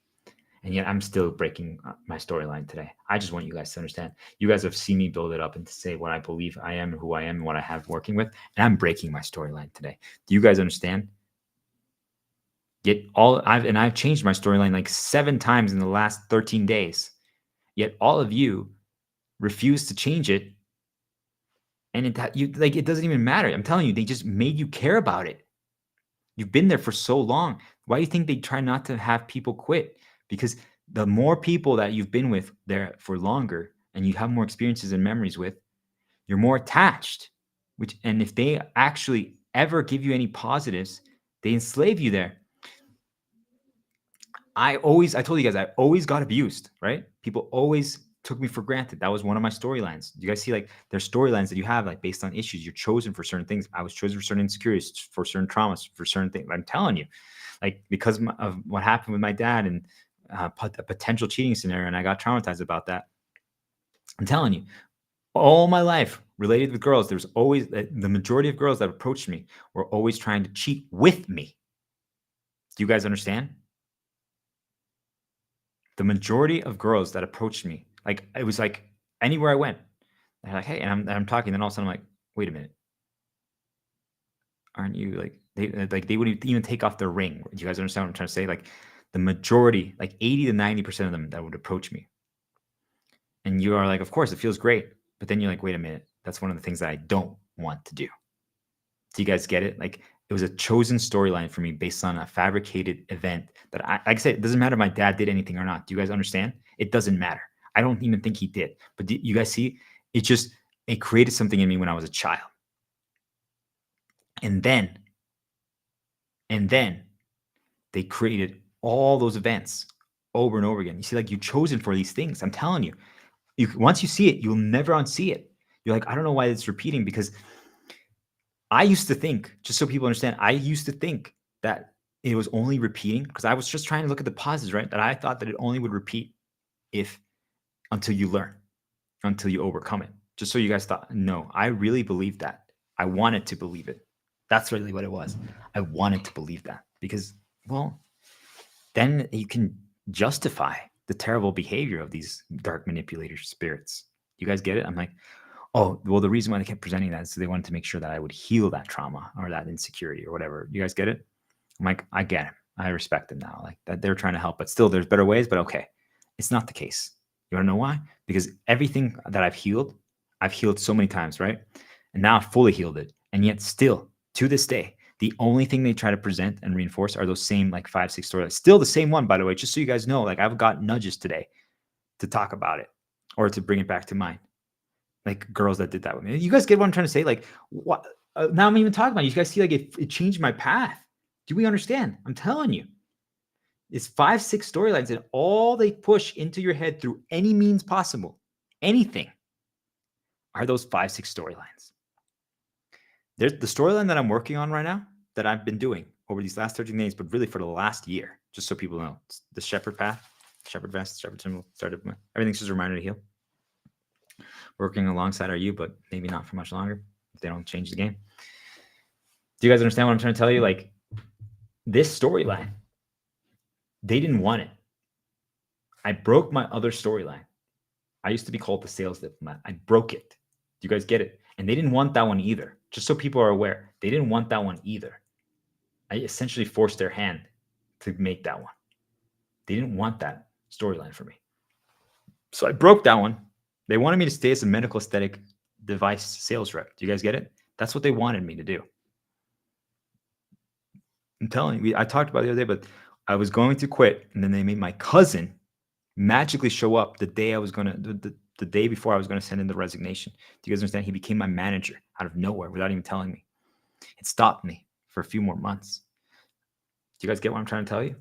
Speaker 1: And yet I'm still breaking my storyline today. I just want you guys to understand. You guys have seen me build it up and to say what I believe I am, who I am, and what I have working with. And I'm breaking my storyline today. Do you guys understand? Yet I've changed my storyline like 7 times in the last 13 days. Yet all of you refuse to change it. And it doesn't even matter. I'm telling you, they just made you care about it. You've been there for so long. Why do you think they try not to have people quit? Because the more people that you've been with there for longer and you have more experiences and memories with, you're more attached. And if they actually ever give you any positives, they enslave you there. I told you guys, I always got abused, right? People always took me for granted. That was one of my storylines. You guys see, like, there's storylines that you have, like, based on issues. You're chosen for certain things. I was chosen for certain insecurities, for certain traumas, for certain things. I'm telling you, like, because of what happened with my dad and a potential cheating scenario, and I got traumatized about that. I'm telling you, all my life related with girls, there's always the majority of girls that approached me were always trying to cheat with me. Do you guys understand? The majority of girls that approached me, like, it was like anywhere I went, they're like, hey, and I'm talking, then all of a sudden I'm like, wait a minute. Aren't you like, they wouldn't even take off their ring. Do you guys understand what I'm trying to say? Like, the majority, like 80 to 90% of them that would approach me. And you are like, of course, it feels great. But then you're like, wait a minute. That's one of the things that I don't want to do. Do you guys get it? Like, it was a chosen storyline for me based on a fabricated event that like I said, it doesn't matter if my dad did anything or not. Do you guys understand? It doesn't matter. I don't even think he did. But you guys see, it created something in me when I was a child. And then they created all those events over and over again. You see, like, you're chosen for these things. I'm telling you, once you see it, you'll never unsee it. You're like, I don't know why it's repeating, because I used to think, just so people understand, I used to think that it was only repeating because I was just trying to look at the positives, right? That I thought that it only would repeat until you learn, until you overcome it. Just so you guys thought, no, I really believed that. I wanted to believe it. That's really what it was. I wanted to believe that because, well, then you can justify the terrible behavior of these dark manipulator spirits. You guys get it? I'm like, oh, well, the reason why they kept presenting that is so they wanted to make sure that I would heal that trauma or that insecurity or whatever. You guys get it? I'm like, I get it. I respect them now. Like, that they're trying to help, but still there's better ways, but okay. It's not the case. You want to know why? Because everything that I've healed so many times, right? And now I've fully healed it. And yet still, to this day, the only thing they try to present and reinforce are those same like 5-6 storylines. Still the same one, by the way, just so you guys know. Like, I've got nudges today to talk about it or to bring it back to mind. Like, girls that did that with me. You guys get what I'm trying to say? Like, what? now I'm even talking about it. You guys see, like, it changed my path. Do we understand? I'm telling you. It's 5, 6 storylines, and all they push into your head through any means possible, anything, are those 5, 6 storylines. There's the storyline that I'm working on right now that I've been doing over these last 13 days, but really for the last year, just so people know. It's the shepherd path, shepherd vest, shepherd symbol, started. Everything's just a reminder to heal. Working alongside are you, but maybe not for much longer if they don't change the game. Do you guys understand what I'm trying to tell you? Like, this storyline, they didn't want it. I broke my other storyline. I used to be called the sales diplomat. I broke it. Do you guys get it? And they didn't want that one either. Just so people are aware, they didn't want that one either. I essentially forced their hand to make that one. They didn't want that storyline for me. So I broke that one. They wanted me to stay as a medical aesthetic device sales rep. Do you guys get it? That's what they wanted me to do. I'm telling you, I talked about it the other day, but I was going to quit, and then they made my cousin magically show up the day I was going to, the day before I was going to send in the resignation. Do you guys understand? He became my manager out of nowhere without even telling me. It stopped me for a few more months. Do you guys get what I'm trying to tell you?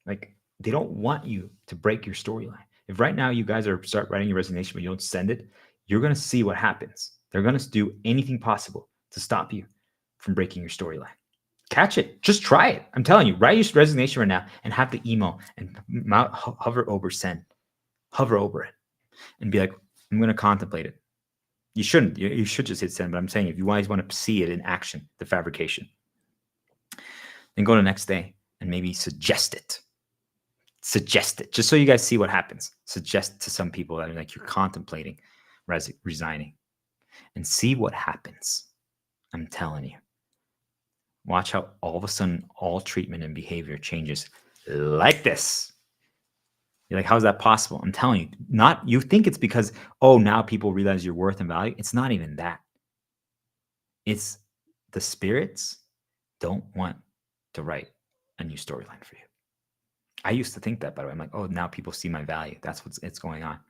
Speaker 1: Like, they don't want you to break your storyline. If right now you guys start writing your resignation, but you don't send it, you're going to see what happens. They're going to do anything possible to stop you from breaking your storyline. Catch it. Just try it. I'm telling you, write your resignation right now and have the email and hover over send. Hover over it and be like, I'm going to contemplate it. You shouldn't. You should just hit send. But I'm saying, if you guys want to see it in action, the fabrication, then go to the next day and maybe suggest it. Suggest it, just so you guys see what happens. Suggest to some people that are like, you're contemplating resigning, and see what happens. I'm telling you. Watch how all of a sudden all treatment and behavior changes like this. You're like, how's that possible? I'm telling you, you think it's because, oh, now people realize your worth and value. It's not even that. It's the spirits don't want to write a new storyline for you. I used to think that, by the way. I'm like, oh, now people see my value. That's what's going on.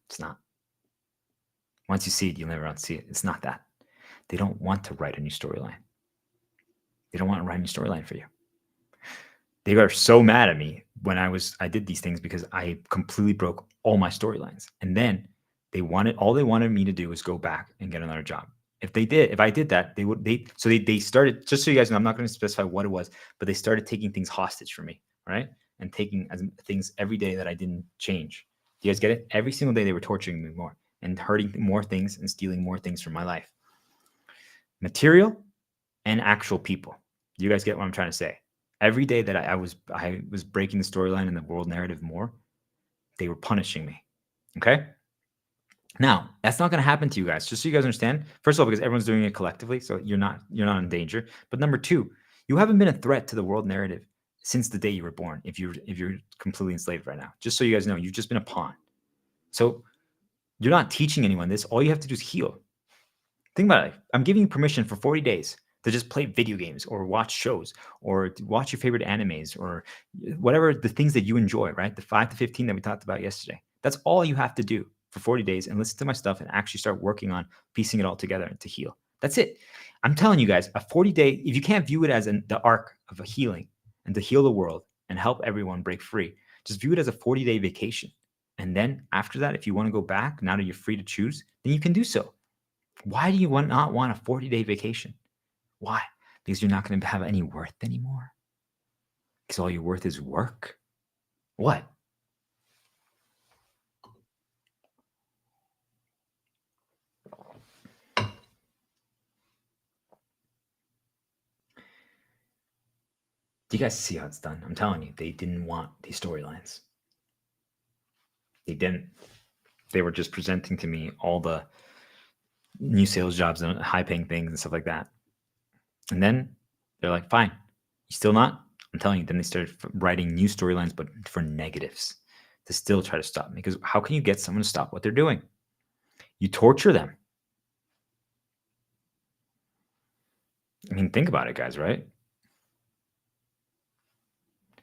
Speaker 1: It's not. Once you see it, you'll never unsee it. It's not that. They don't want to write a new storyline. They don't want to write a new storyline for you. They were so mad at me when I did these things because I completely broke all my storylines. And then all they wanted me to do was go back and get another job. If I did that, they started, just so you guys know, I'm not going to specify what it was, but they started taking things hostage from me, right? And taking things every day that I didn't change. Do you guys get it? Every single day they were torturing me more and hurting more things and stealing more things from my life. Material and actual people. Do you guys get what I'm trying to say? Every day that I was breaking the storyline and the world narrative more, they were punishing me. Okay? Now, that's not going to happen to you guys. Just so you guys understand. First of all, because everyone's doing it collectively, so you're not in danger. But number two, you haven't been a threat to the world narrative since the day you were born, if you're completely enslaved right now. Just so you guys know, you've just been a pawn. So you're not teaching anyone this. All you have to do is heal. Think about it. I'm giving you permission for 40 days to just play video games or watch shows or watch your favorite animes or whatever the things that you enjoy, right? The 5 to 15 that we talked about yesterday. That's all you have to do for 40 days and listen to my stuff and actually start working on piecing it all together to heal. That's it. I'm telling you guys, a 40-day, if you can't view it as the arc of a healing, and to heal the world and help everyone break free, just view it as a 40-day vacation. And then after that, if you want to go back, now that you're free to choose, then you can do so. Why do you not want a 40-day vacation? Why? Because you're not going to have any worth anymore? Because all your worth is work? What? Do you guys see how it's done? I'm telling you, they didn't want these storylines. They didn't. They were just presenting to me all the new sales jobs and high-paying things and stuff like that. And then they're like, fine, you still not? I'm telling you, then they started writing new storylines, but for negatives to still try to stop me. Because how can you get someone to stop what they're doing? You torture them. I mean, think about it, guys, right?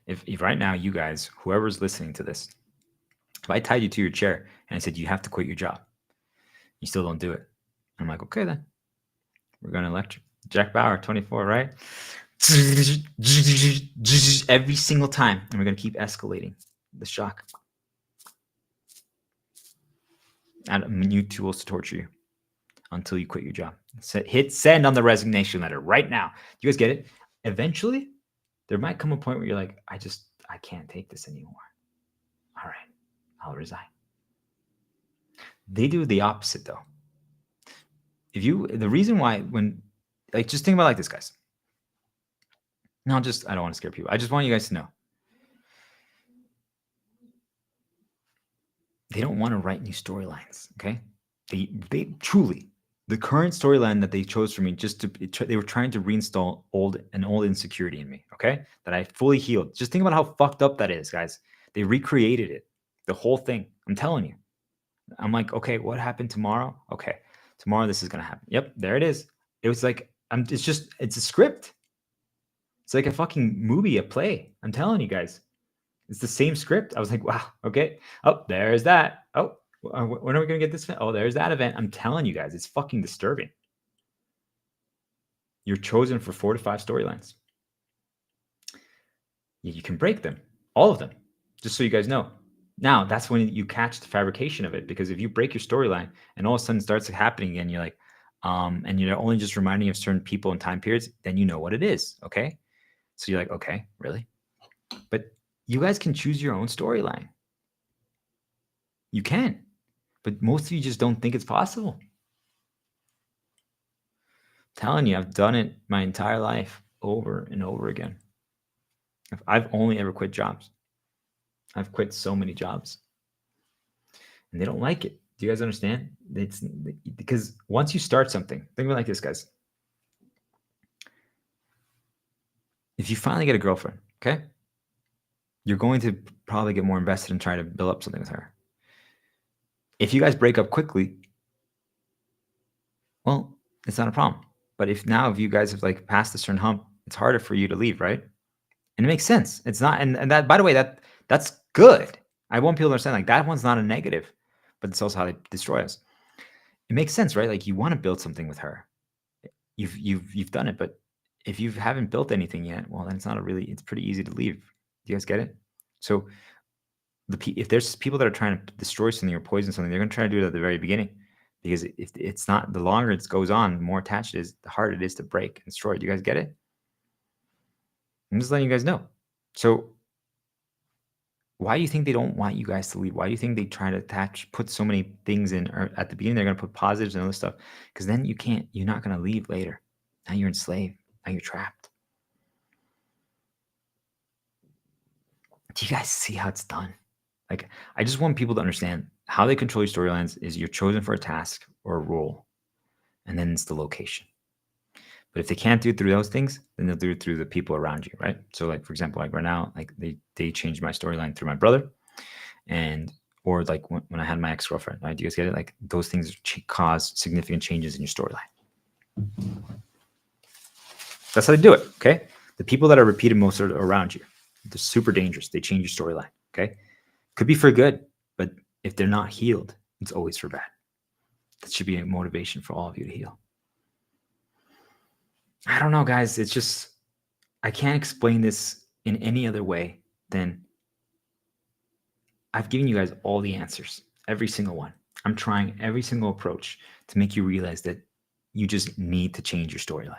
Speaker 1: If right now you guys, whoever's listening to this, if I tied you to your chair and I said, you have to quit your job, you still don't do it. I'm like, okay, then we're going to Jack Bauer, 24, right? Every single time. And we're going to keep escalating the shock. And new tools to torture you until you quit your job. Hit send on the resignation letter right now. Do you guys get it? Eventually, there might come a point where you're like, I can't take this anymore. All right, I'll resign. They do the opposite though. The reason why just think about it like this, guys. No, I don't want to scare people. I just want you guys to know. They don't want to write new storylines, okay? They truly, the current storyline that they chose for me, they were trying to reinstall an old insecurity in me, okay? That I fully healed. Just think about how fucked up that is, guys. They recreated it, the whole thing. I'm telling you. I'm like, okay, what happened tomorrow? Okay, tomorrow this is gonna happen. Yep, there it is. It was like, it's a script. It's like a fucking movie, a play. I'm telling you guys. It's the same script. I was like, wow, okay. Oh, there's that. Oh, when are we going to get this? Oh, there's that event. I'm telling you guys, it's fucking disturbing. You're chosen for 4 to 5 storylines. You can break them, all of them, just so you guys know. Now, that's when you catch the fabrication of it, because if you break your storyline and all of a sudden it starts happening and you're like, and you're only just reminding of certain people and time periods, then you know what it is, okay? So you're like, okay, really? But you guys can choose your own storyline. You can, but most of you just don't think it's possible. I'm telling you, I've done it my entire life over and over again. I've only ever quit jobs. I've quit so many jobs and they don't like it. Do you guys understand? It's because once you start something, think about it like this, guys. If you finally get a girlfriend, okay, you're going to probably get more invested and try to build up something with her. If you guys break up quickly, well, it's not a problem. But if you guys have like passed a certain hump, it's harder for you to leave, right? And it makes sense. It's not, and that, by the way, that's good. I want people to understand like that one's not a negative, but it's also how they destroy us. It makes sense, right? Like you want to build something with her. You've done it, but if you haven't built anything yet, well, then it's pretty easy to leave. Do you guys get it? So if there's people that are trying to destroy something or poison something, they're going to try to do it at the very beginning, because if it's not, the longer it goes on, the more attached it is, the harder it is to break and destroy. Do you guys get it? I'm just letting you guys know. So why do you think they don't want you guys to leave? Why do you think they try to put so many things in, or at the beginning, they're going to put positives and other stuff? Because then you're not going to leave later. Now you're enslaved. Now you're trapped. Do you guys see how it's done? Like, I just want people to understand how they control your storylines is you're chosen for a task or a role, and then it's the location. But if they can't do it through those things, then they'll do it through the people around you, right? So like, for example, like right now, like they changed my storyline through my brother, or like when I had my ex-girlfriend, right? Do you guys get it? Like those things cause significant changes in your storyline. That's how they do it, okay? The people that are repeated most are around you. They're super dangerous. They change your storyline, okay? Could be for good, but if they're not healed, it's always for bad. That should be a motivation for all of you to heal. I don't know, guys. It's just, I can't explain this in any other way than I've given you guys all the answers, every single one. I'm trying every single approach to make you realize that you just need to change your storyline.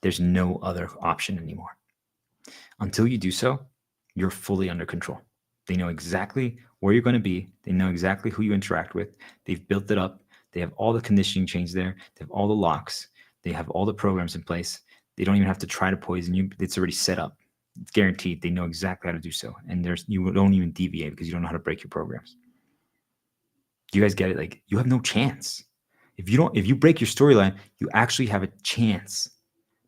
Speaker 1: There's no other option anymore. Until you do so, you're fully under control. They know exactly where you're going to be. They know exactly who you interact with. They've built it up. They have all the conditioning chains there. They have all the locks. They have all the programs in place. They don't even have to try to poison you. It's already set up. It's guaranteed. They know exactly how to do so. And you don't even deviate because you don't know how to break your programs. Do you guys get it? Like, you have no chance. If you break your storyline, you actually have a chance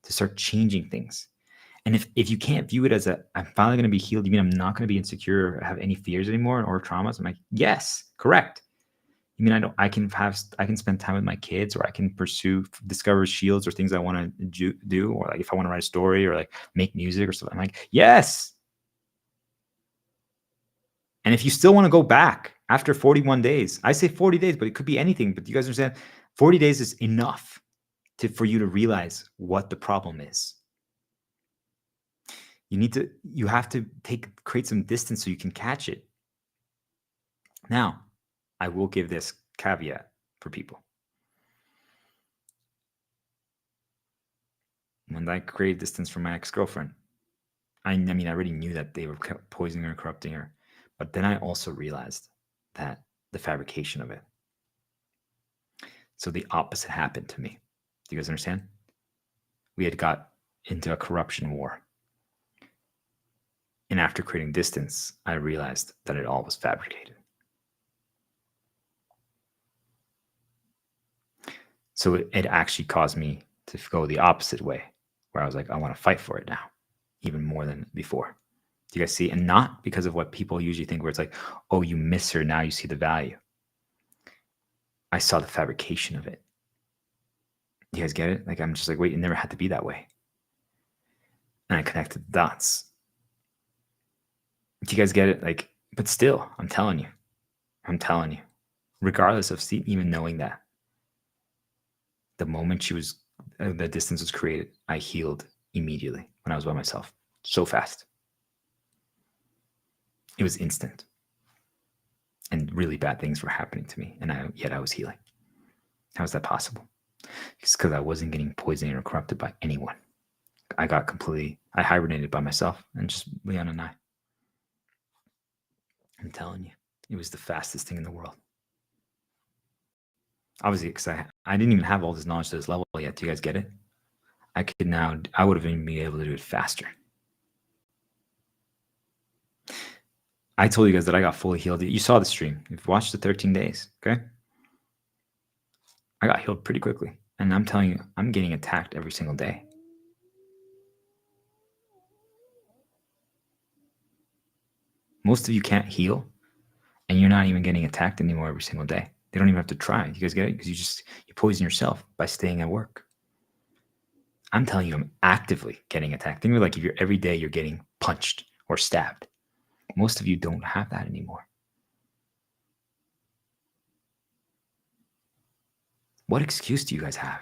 Speaker 1: to start changing things. And if you can't view it as I'm finally going to be healed, you mean I'm not going to be insecure or have any fears anymore or traumas? I'm like, yes, correct. You mean I can spend time with my kids, or I can discover shields or things I want to do, or like if I want to write a story or like make music or something. I'm like, yes. And if you still want to go back after 41 days, I say 40 days, but it could be anything. But you guys understand, 40 days is enough. for you to realize what the problem is. You have to create some distance so you can catch it. Now, I will give this caveat for people. When I created distance from my ex-girlfriend, I mean, I already knew that they were poisoning her, corrupting her, but then I also realized that the fabrication of it. So the opposite happened to me. Do you guys understand? We had got into a corruption war. And after creating distance, I realized that it all was fabricated. So it actually caused me to go the opposite way, where I was like, I want to fight for it now, even more than before. Do you guys see? And not because of what people usually think, where it's like, oh, you miss her, now you see the value. I saw the fabrication of it. You guys get it? Like, I'm just like, wait, it never had to be that way. And I connected the dots. Do you guys get it? Like, but still, I'm telling you, regardless of even knowing that, the moment the distance was created, I healed immediately when I was by myself. So fast. It was instant. And really bad things were happening to me, and yet I was healing. How is that possible? It's because I wasn't getting poisoned or corrupted by anyone. I hibernated by myself, and just Leon and I. I'm telling you, it was the fastest thing in the world. Obviously, because I didn't even have all this knowledge to this level yet. Do you guys get it? I would have even been able to do it faster. I told you guys that I got fully healed. You saw the stream. You've watched the 13 days, okay? I got healed pretty quickly. And I'm telling you, I'm getting attacked every single day. Most of you can't heal, and you're not even getting attacked anymore every single day. They don't even have to try. You guys get it? Because you poison yourself by staying at work. I'm telling you, I'm actively getting attacked. Think of it like if every day you're getting punched or stabbed. Most of you don't have that anymore. What excuse do you guys have?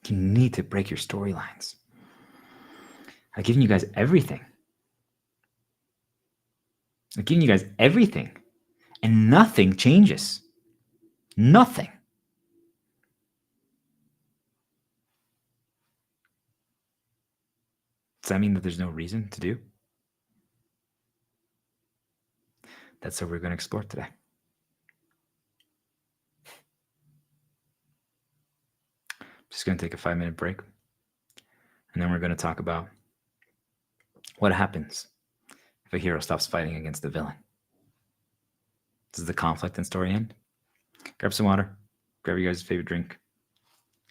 Speaker 1: You need to break your storylines. I've given you guys everything. I've given you guys everything. And nothing changes. Nothing. Does that mean that there's no reason to do? That's what we're going to explore today. Just going to take a 5-minute break. And then we're going to talk about what happens if a hero stops fighting against the villain. Does the conflict and story end? Grab some water. Grab your guys' favorite drink.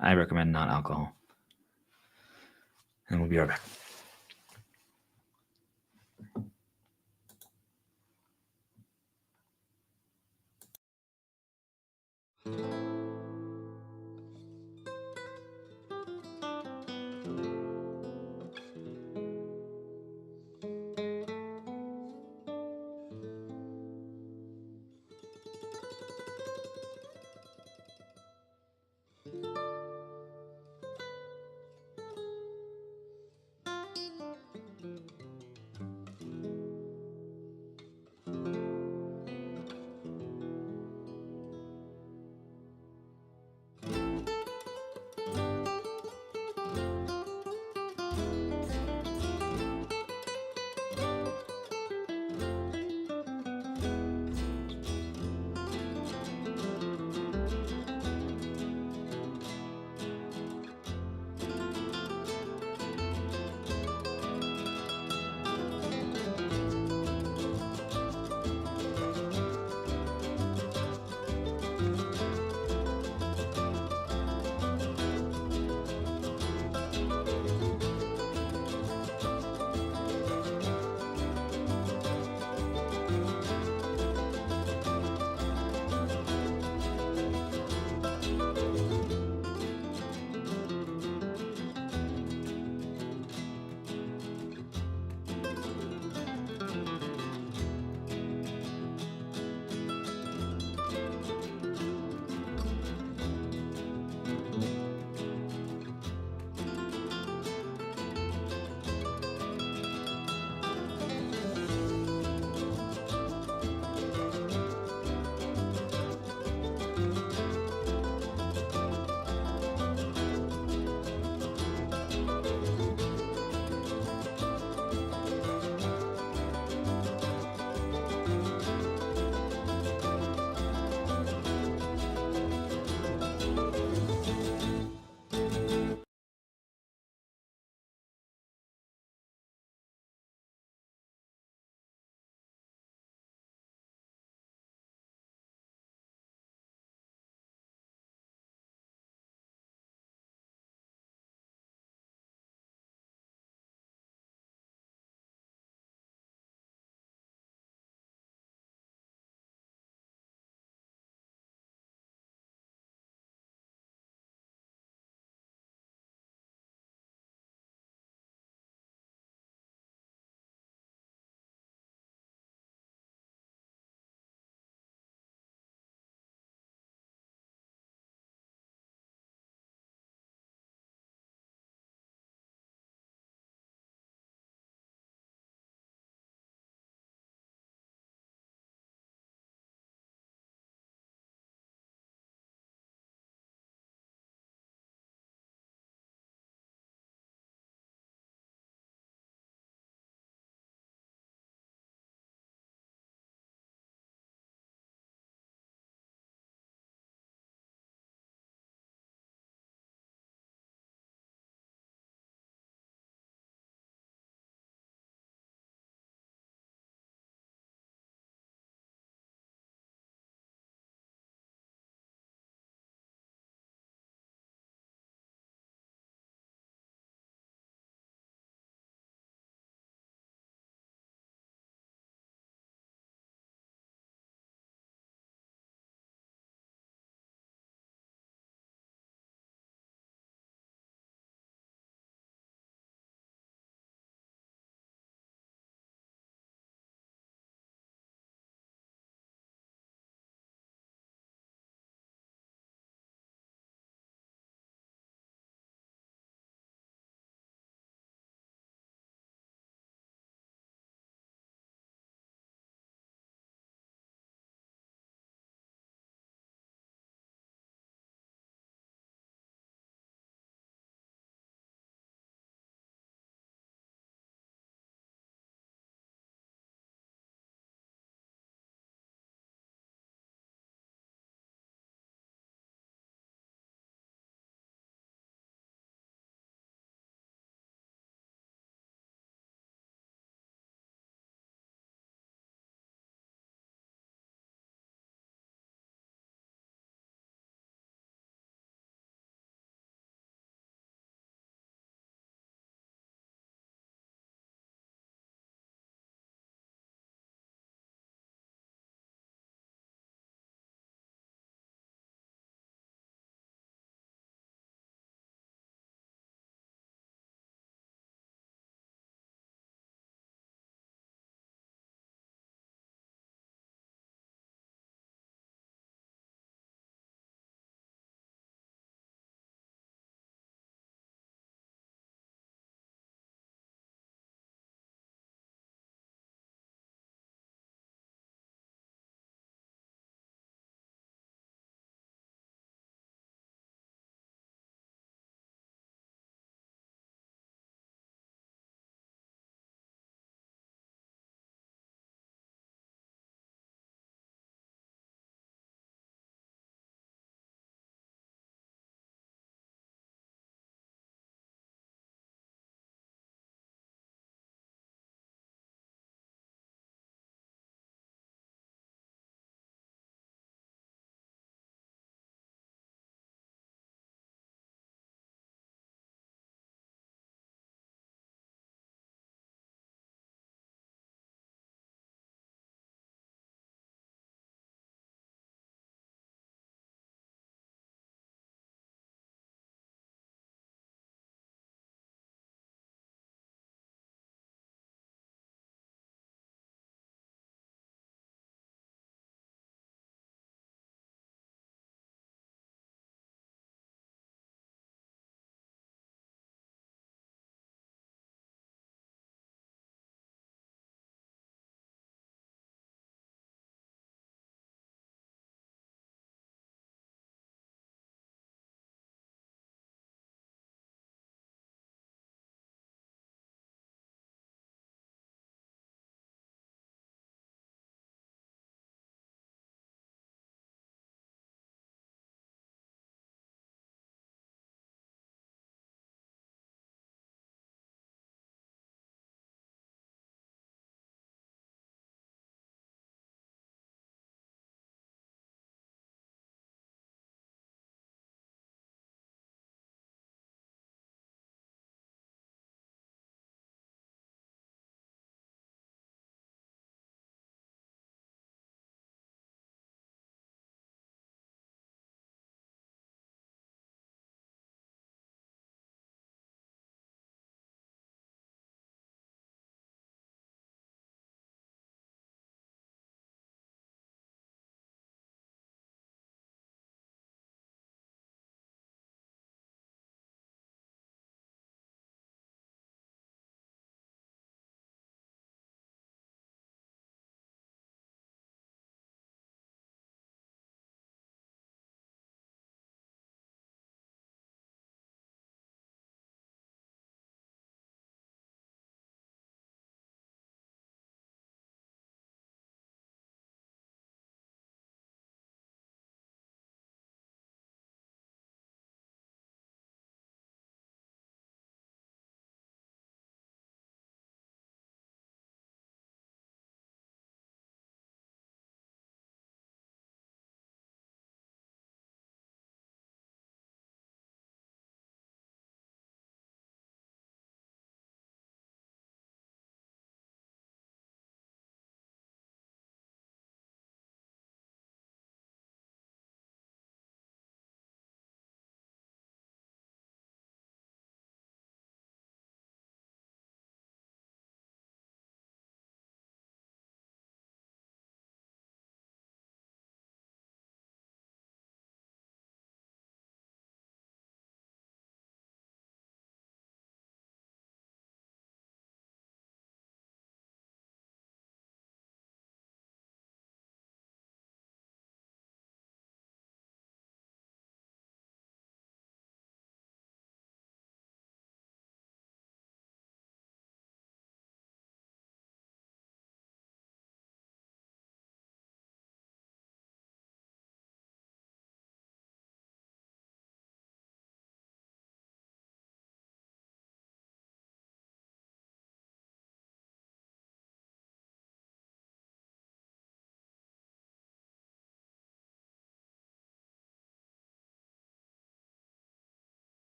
Speaker 1: I recommend not alcohol. And we'll be right back.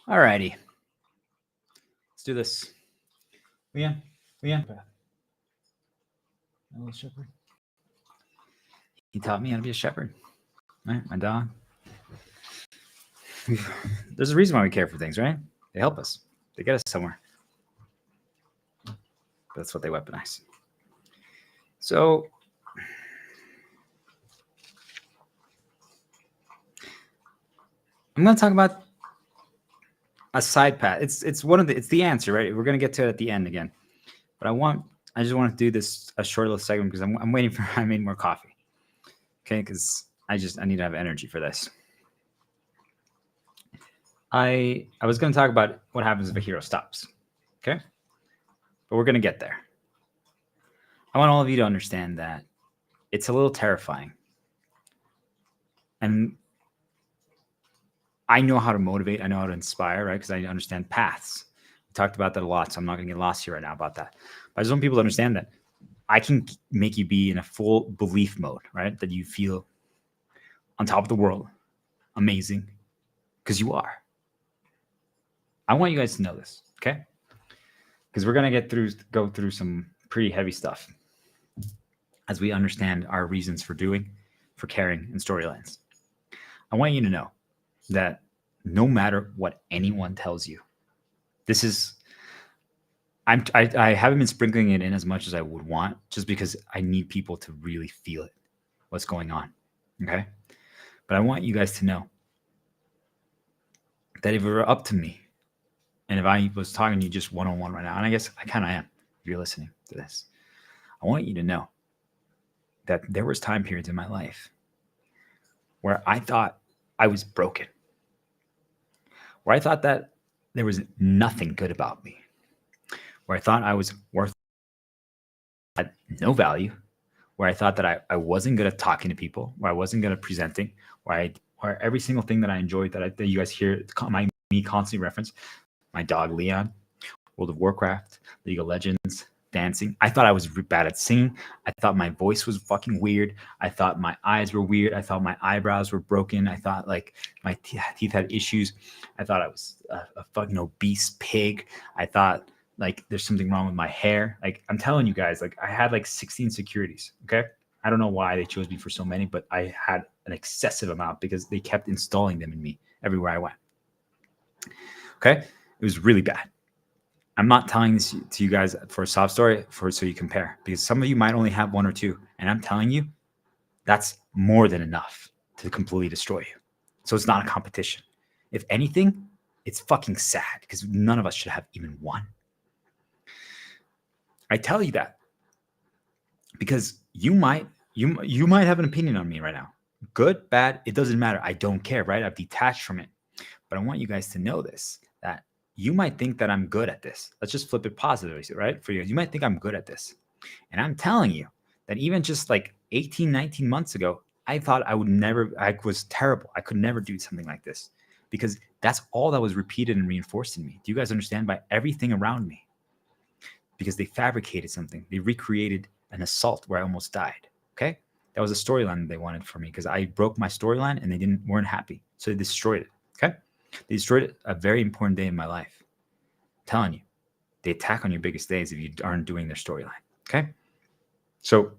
Speaker 1: Alrighty. Let's do this. Leon. A little shepherd. He taught me how to be a shepherd. Right? My dog. There's a reason why we care for things, right? They help us. They get us somewhere. That's what they weaponize. So I'm going to talk about a side path. It's the answer, right? We're going to get to it at the end again. But I just want to do this a short little segment because I'm waiting for I made more coffee. Okay, because I need to have energy for this. I was going to talk about what happens if a hero stops. Okay? But we're going to get there. I want all of you to understand that it's a little terrifying. And I know how to motivate. I know how to inspire, right? Because I understand paths. We talked about that a lot, so I'm not going to get lost here right now about that. But I just want people to understand that I can make you be in a full belief mode, right? That you feel on top of the world, amazing, because you are. I want you guys to know this, okay? Because we're going to go through some pretty heavy stuff as we understand our reasons for caring, and storylines. I want you to know that no matter what anyone tells you, this is, I haven't been sprinkling it in as much as I would want, just because I need people to really feel it, what's going on, okay? But I want you guys to know that if it were up to me, and if I was talking to you just one-on-one right now, and I guess I kind of am, if you're listening to this, I want you to know that there was time periods in my life where I thought I was broken, where I thought that there was nothing good about me, where I thought I was had no value, where I thought that I wasn't good at talking to people, where I wasn't good at presenting, where every single thing that I enjoyed that you guys hear me constantly reference, my dog Leon, World of Warcraft, League of Legends, dancing. I thought I was bad at singing. I thought my voice was fucking weird. I thought my eyes were weird. I thought my eyebrows were broken. I thought like my teeth had issues. I thought I was a fucking obese pig. I thought like there's something wrong with my hair. Like I'm telling you guys, like I had like 16 insecurities. Okay. I don't know why they chose me for so many, but I had an excessive amount because they kept installing them in me everywhere I went. Okay. It was really bad. I'm not telling this to you guys for a sob story so you compare, because some of you might only have one or two, and I'm telling you that's more than enough to completely destroy you. So it's not a competition. If anything, it's fucking sad because none of us should have even one. I tell you that because you might have an opinion on me right now. Good, bad, it doesn't matter. I don't care, right? I've detached from it. But I want you guys to know this, that you might think that I'm good at this. Let's just flip it positively, right? For you, you might think I'm good at this. And I'm telling you that even just like 18, 19 months ago, I thought I was terrible. I could never do something like this because that's all that was repeated and reinforced in me. Do you guys understand? By everything around me? Because they fabricated something. They recreated an assault where I almost died. Okay. That was a storyline they wanted for me because I broke my storyline and they weren't happy. So they destroyed it. Okay. They destroyed it a very important day in my life. I'm telling you, they attack on your biggest days if you aren't doing their storyline. Okay. So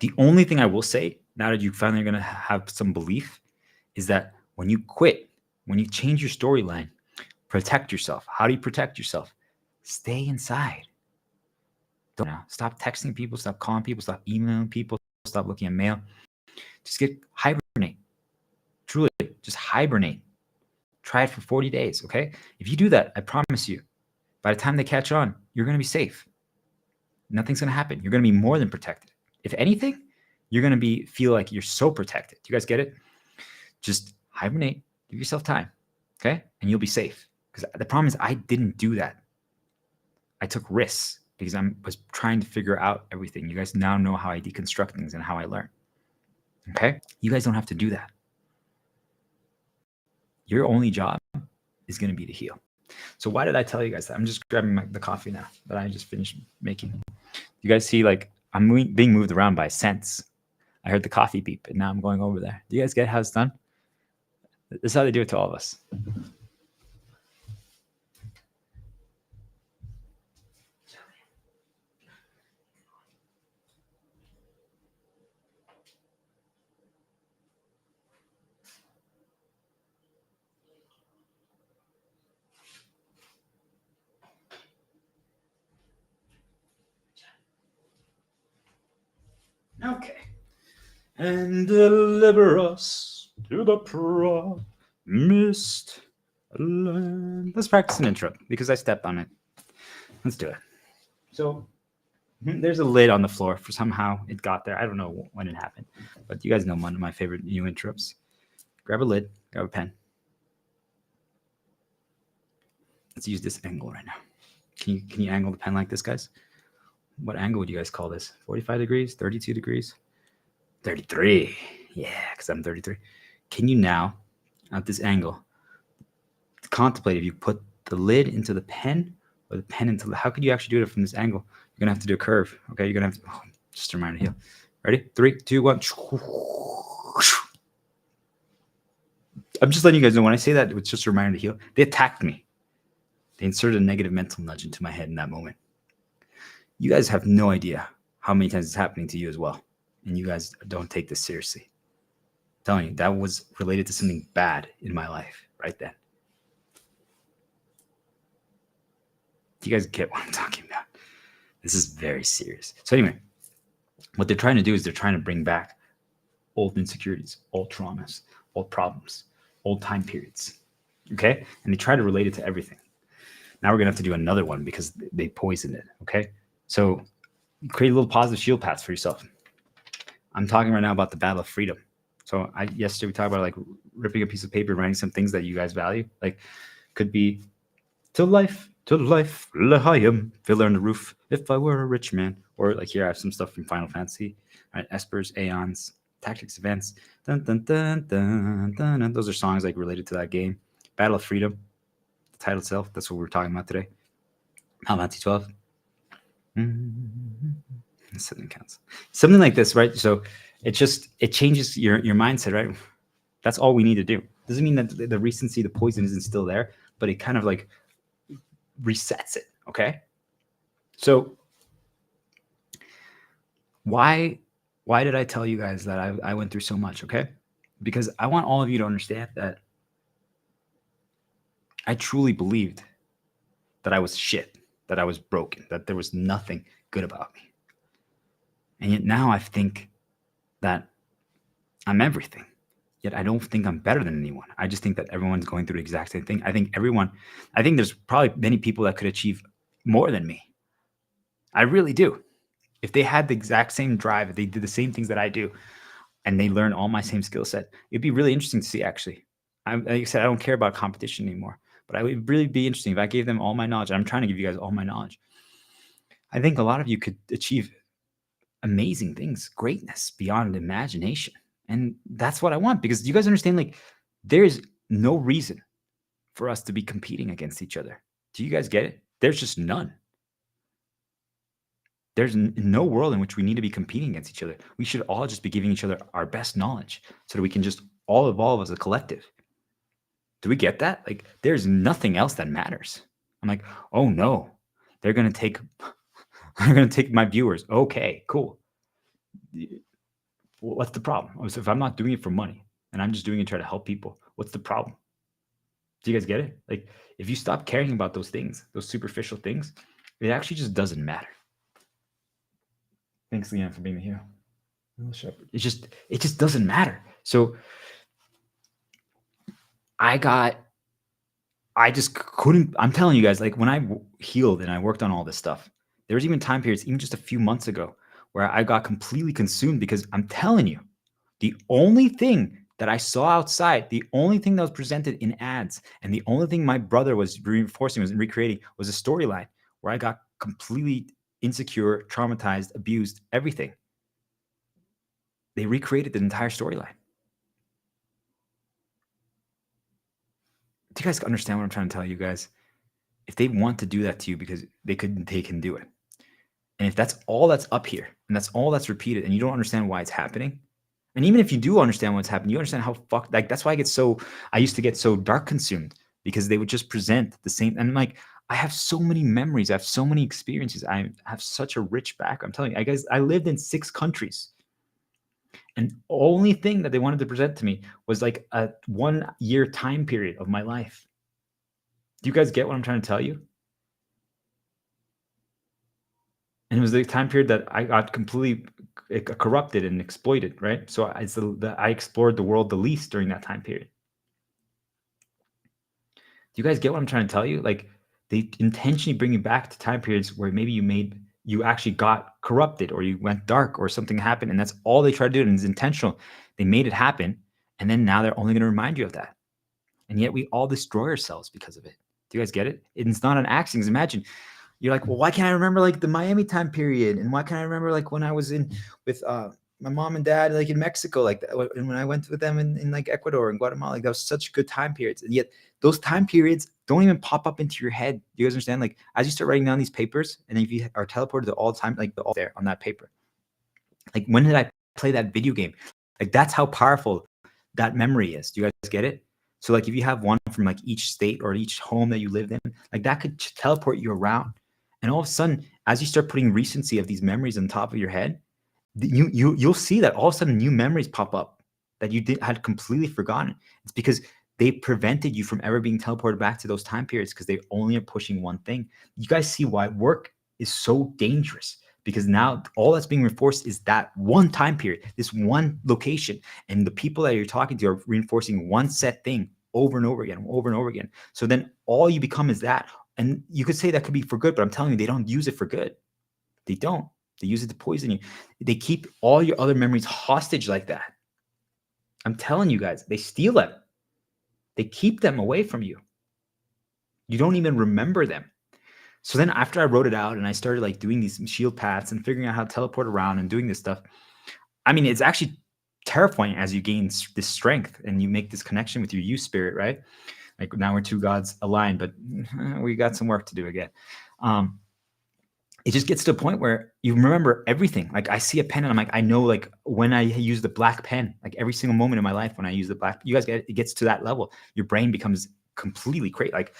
Speaker 1: the only thing I will say now that you finally are going to have some belief is that when you quit, when you change your storyline, protect yourself. How do you protect yourself? Stay inside. Don't stop texting people, stop calling people, stop emailing people, stop looking at mail. Just hibernate. Truly, just hibernate. Try it for 40 days, okay? If you do that, I promise you, by the time they catch on, you're going to be safe. Nothing's going to happen. You're going to be more than protected. If anything, you're going to feel like you're so protected. Do you guys get it? Just hibernate. Give yourself time, okay? And you'll be safe. Because the problem is I didn't do that. I took risks because I was trying to figure out everything. You guys now know how I deconstruct things and how I learn, okay? You guys don't have to do that. Your only job is going to be to heal. So why did I tell you guys that? I'm just grabbing the coffee now that I just finished making. You guys see, like, I'm being moved around by scents. I heard the coffee beep, and now I'm going over there. Do you guys get how it's done? This is how they do it to all of us. Okay. And deliver us to the promised land. Let's practice an intro because I stepped on it. Let's do it. So there's a lid on the floor. For somehow it got there. I don't know when it happened, but you guys know one of my favorite new intros. Grab a lid, grab a pen. Let's use this angle right now. Can you angle the pen like this, guys? What angle would you guys call this? 45 degrees, 32 degrees, 33. Yeah, because I'm 33. Can you now, at this angle, contemplate if you put the lid into the pen or the pen into the, how could you actually do it from this angle? You're gonna have to do a curve. Okay, you're gonna have to, just a reminder here. Ready? 3, 2, 1. I'm just letting you guys know when I say that, it's just a reminder to heal. They attacked me. They inserted a negative mental nudge into my head in that moment. You guys have no idea how many times it's happening to you as well. And you guys don't take this seriously. I'm telling you, that was related to something bad in my life right then. Do you guys get what I'm talking about? This is very serious. So anyway, what they're trying to do is they're trying to bring back old insecurities, old traumas, old problems, old time periods. Okay? And they try to relate it to everything. Now we're going to have to do another one because they poisoned it. Okay? So create a little positive shield paths for yourself. I'm talking right now about the battle of freedom. So yesterday we talked about like ripping a piece of paper and writing some things that you guys value. Like could be to life, L'chaim, Fiddler on the Roof, If I Were a Rich Man. Or like here I have some stuff from Final Fantasy, right? Espers, Aeons, Tactics, Events. Dun, dun, dun, dun, dun, dun. Those are songs like related to that game. Battle of Freedom, the title itself. That's what we're talking about today. Final Fantasy 12. Something counts. Something like this, right? So it changes your mindset, right? That's all we need to do. Doesn't mean that the recency, the poison isn't still there, but it kind of like resets it. Okay. So why did I tell you guys that I went through so much? Okay. Because I want all of you to understand that I truly believed that I was shit, that I was broken, that there was nothing good about me. And yet now I think that I'm everything. Yet I don't think I'm better than anyone. I just think that everyone's going through the exact same thing. I think there's probably many people that could achieve more than me. I really do. If they had the exact same drive, if they did the same things that I do, and they learn all my same skill set, it'd be really interesting to see, actually. Like I said, I don't care about competition anymore, but it would really be interesting if I gave them all my knowledge. I'm trying to give you guys all my knowledge. I think a lot of you could achieve amazing things, greatness beyond imagination. And that's what I want, because you guys understand, like, there's no reason for us to be competing against each other. Do you guys get it? There's just none. There's no world in which we need to be competing against each other. We should all just be giving each other our best knowledge so that we can just all evolve as a collective. Do we get that? Like, there's nothing else that matters. I'm like, oh no, they're gonna take my viewers. Okay, cool. What's the problem? So if I'm not doing it for money and I'm just doing it to try to help people, what's the problem? Do you guys get it? Like, if you stop caring about those things, those superficial things, it actually just doesn't matter. Thanks, Leanne, for being here. It just doesn't matter. So I just couldn't. I'm telling you guys, like, when I healed and I worked on all this stuff, there was even time periods, even just a few months ago, where I got completely consumed, because I'm telling you, the only thing that I saw outside, the only thing that was presented in ads, and the only thing my brother was reinforcing, was recreating, was a storyline where I got completely insecure, traumatized, abused, everything. They recreated the entire storyline. Do you guys understand what I'm trying to tell you guys? If they want to do that to you, because they can do it. And if that's all that's up here, and that's all that's repeated, and you don't understand why it's happening, and even if you do understand what's happening, you understand how fucked, like, that's why I used to get so dark consumed, because they would just present the same. And like, I have so many memories, I have so many experiences, I have such a rich background. I'm telling you, guys, I lived in 6 countries. And the only thing that they wanted to present to me was like a 1-year time period of my life. Do you guys get what I'm trying to tell you? And it was the time period that I got completely corrupted and exploited, right? So I explored the world the least during that time period. Do you guys get what I'm trying to tell you? Like, they intentionally bring you back to time periods where maybe you actually got corrupted or you went dark or something happened, and that's all they try to do, and it's intentional. They made it happen, and then now they're only going to remind you of that. And yet we all destroy ourselves because of it. Do you guys get it? It's not an accident. Imagine you're like, well, why can't I remember like the Miami time period? And why can't I remember like when I was in with my mom and dad, like in Mexico, like and when I went with them in like Ecuador and Guatemala, like that was such good time periods. And yet those time periods don't even pop up into your head. Do you guys understand? Like as you start writing down these papers, and if you are teleported to all time, like all there on that paper, like when did I play that video game? Like that's how powerful that memory is. Do you guys get it? So like if you have one from like each state or each home that you lived in, like that could teleport you around. And all of a sudden, as you start putting recency of these memories on top of your head, you'll see that all of a sudden new memories pop up that you had completely forgotten. It's because they prevented you from ever being teleported back to those time periods because they only are pushing one thing. You guys see why work is so dangerous, because now all that's being reinforced is that one time period, this one location, and the people that you're talking to are reinforcing one set thing over and over again, over and over again. So then all you become is that. And you could say that could be for good, but I'm telling you, they don't use it for good. They don't. They use it to poison you. They keep all your other memories hostage like that. I'm telling you guys, they steal them. They keep them away from you. You don't even remember them. So then after I wrote it out and I started like doing these shield paths and figuring out how to teleport around and doing this stuff, I mean, it's actually terrifying as you gain this strength and you make this connection with your you spirit, right? Like now we're two gods aligned, but we got some work to do again. It just gets to a point where you remember everything. Like I see a pen and I'm like, I know like when I use the black pen, like every single moment in my life when I use the black, you guys get it, it gets to that level. Your brain becomes completely crazy. Like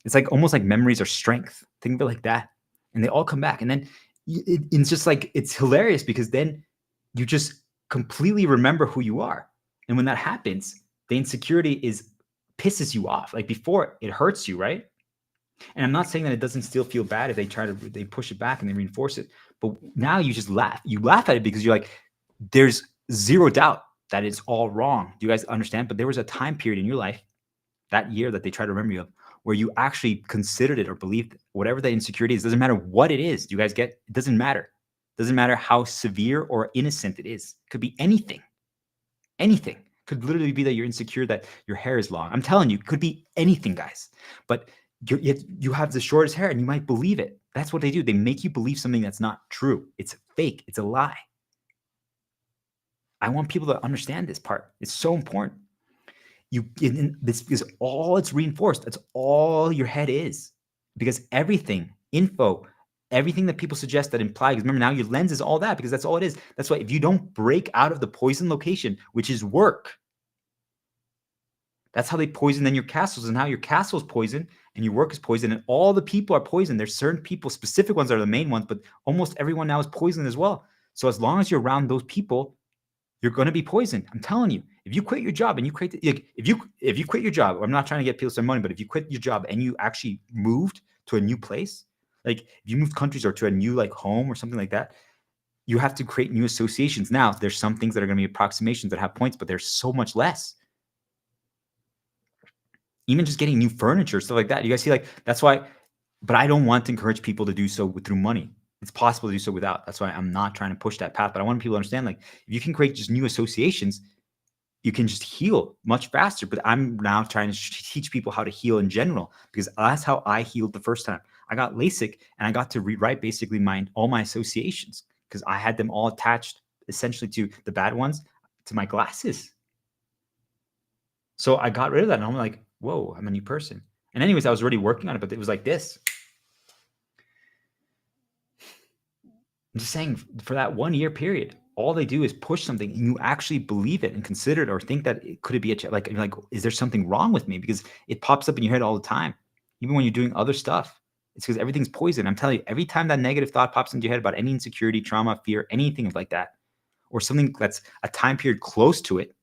Speaker 1: it's like almost like memories are strength. Think of it like that. And they all come back. And then it's just like, it's hilarious because then you just completely remember who you are. And when that happens, the insecurity pisses you off. Like before it hurts you, right? And I'm not saying that it doesn't still feel bad if they push it back and they reinforce it, but now you just laugh. You laugh at it because you're like, there's zero doubt that it's all wrong. Do you guys understand? But there was a time period in your life, that year that they try to remember you of, where you actually considered it or believed whatever the insecurity is. Doesn't matter what it is. Do you guys get? It doesn't matter. It doesn't matter how severe or innocent it is. It could be anything. Anything. Could literally be that you're insecure that your hair is long. I'm telling you, it could be anything, guys. But you have the shortest hair and you might believe it. That's what they do. They make you believe something that's not true. It's fake. It's a lie. I want people to understand this part. It's so important. This is all it's reinforced. That's all your head is. Because everything, info, everything that people suggest that imply, because remember now your lens is all that, because that's all it is. That's why if you don't break out of the poison location, which is work, that's how they poison then your castles, and how your castle is poisoned and your work is poisoned and all the people are poisoned. There's certain people, specific ones are the main ones, but almost everyone now is poisoned as well. So as long as you're around those people, you're going to be poisoned. I'm telling you, if you quit your job and you create, if you quit your job, I'm not trying to get people some money, but if you quit your job and you actually moved to a new place, like if you moved countries or to a new like home or something like that, you have to create new associations. Now there's some things that are going to be approximations that have points, but there's so much less. Even just getting new furniture, stuff like that. You guys see, like, that's why, but I don't want to encourage people to do so through money. It's possible to do so without. That's why I'm not trying to push that path. But I want people to understand, like, if you can create just new associations, you can just heal much faster. But I'm now trying to teach people how to heal in general, because that's how I healed the first time. I got LASIK and I got to rewrite basically all my associations, because I had them all attached essentially to the bad ones to my glasses. So I got rid of that and I'm like, whoa, I'm a new person. And anyways, I was already working on it, but it was like this. I'm just saying, for that 1 year period, all they do is push something and you actually believe it and consider it or think that could it be like, is there something wrong with me? Because it pops up in your head all the time, even when you're doing other stuff. It's because everything's poison. I'm telling you, every time that negative thought pops into your head about any insecurity, trauma, fear, anything like that, or something that's a time period close to it,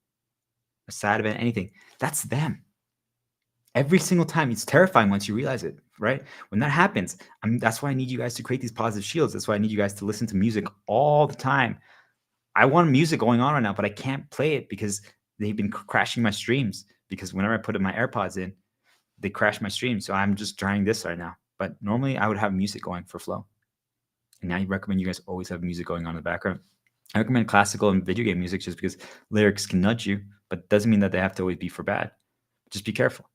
Speaker 1: a sad event, anything, that's them. Every single time. It's terrifying once you realize it. right? When that happens, that's why I need you guys to create these positive shields. That's why I need you guys to listen to music all the time. I want music going on right now, but I can't play it because they've been crashing my streams. Because whenever I put my AirPods in, they crash my stream. So I'm just trying this right now. But normally I would have music going for flow. And now I recommend you guys always have music going on in the background. I recommend classical and video game music just because lyrics can nudge you, but doesn't mean that they have to always be for bad. Just be careful.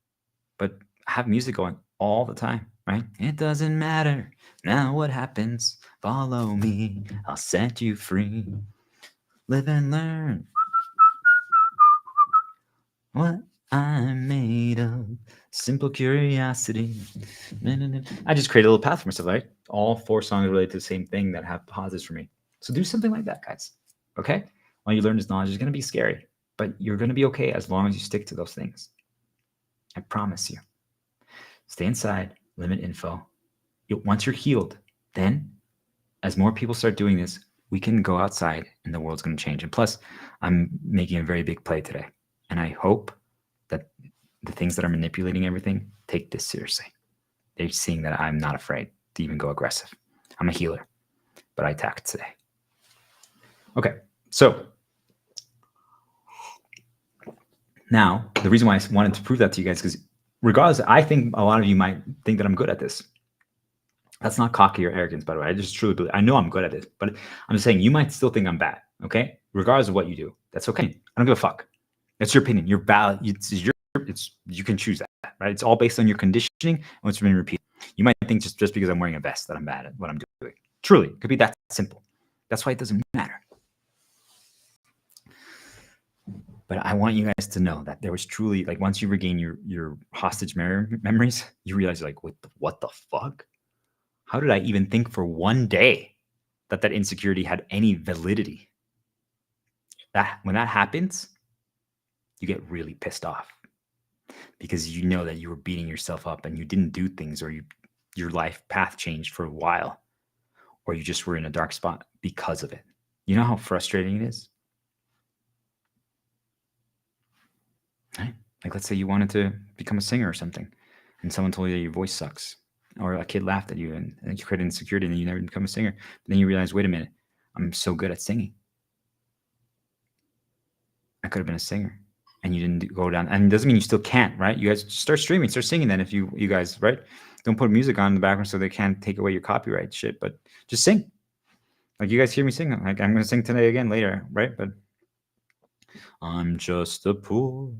Speaker 1: But have music going all the time, right? It doesn't matter now what happens. Follow me. I'll set you free. Live and learn what I'm made of. Simple curiosity. I just created a little path for myself, right? All 4 songs relate to the same thing that have pauses for me. So do something like that, guys. Okay? While you learn this knowledge, it's going to be scary, but you're going to be okay as long as you stick to those things. I promise you. Stay inside, limit info. Once you're healed, then as more people start doing this, we can go outside and the world's going to change. And plus, I'm making a very big play today. And I hope that the things that are manipulating everything take this seriously. They're seeing that I'm not afraid to even go aggressive. I'm a healer, but I attacked today. Okay, so now the reason why I wanted to prove that to you guys, because regardless, I think a lot of you might think that I'm good at this. That's not cocky or arrogance, by the way. I just truly believe, I know I'm good at it, but I'm just saying you might still think I'm bad, okay? Regardless of what you do, that's okay. I don't give a fuck. That's your opinion. You're valid. You can choose that, right? It's all based on your conditioning and what's been repeated. You might think just because I'm wearing a vest that I'm bad at what I'm doing. Truly, it could be that simple. That's why it doesn't matter. But I want you guys to know that there was truly, like, once you regain your hostage memories, you realize, like, what the fuck? How did I even think for one day that insecurity had any validity? When that happens, you get really pissed off because you know that you were beating yourself up and you didn't do things, or your life path changed for a while, or you just were in a dark spot because of it. You know how frustrating it is? Right? Like, let's say you wanted to become a singer or something, and someone told you that your voice sucks, or a kid laughed at you and you created insecurity and you never become a singer. But then you realize, wait a minute, I'm so good at singing. I could have been a singer, and you didn't go down. And it doesn't mean you still can't, right? You guys start streaming, start singing then. If you guys, right? Don't put music on in the background so they can't take away your copyright shit, but just sing. Like, you guys hear me sing. Like, I'm going to sing today again later, right? But I'm just a poor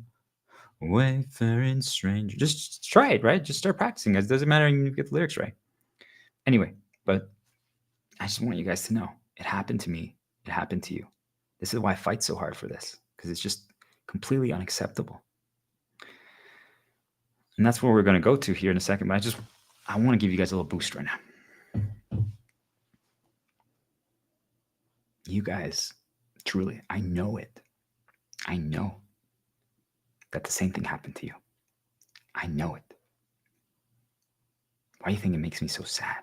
Speaker 1: wayfaring stranger. Just try it, right? Just start practicing. It doesn't matter if you get the lyrics right. Anyway, but I just want you guys to know it happened to me. It happened to you. This is why I fight so hard for this, because it's just completely unacceptable. And that's where we're going to go to here in a second. But I want to give you guys a little boost right now. You guys, truly, I know it. I know that the same thing happened to you. I know it. Why do you think it makes me so sad?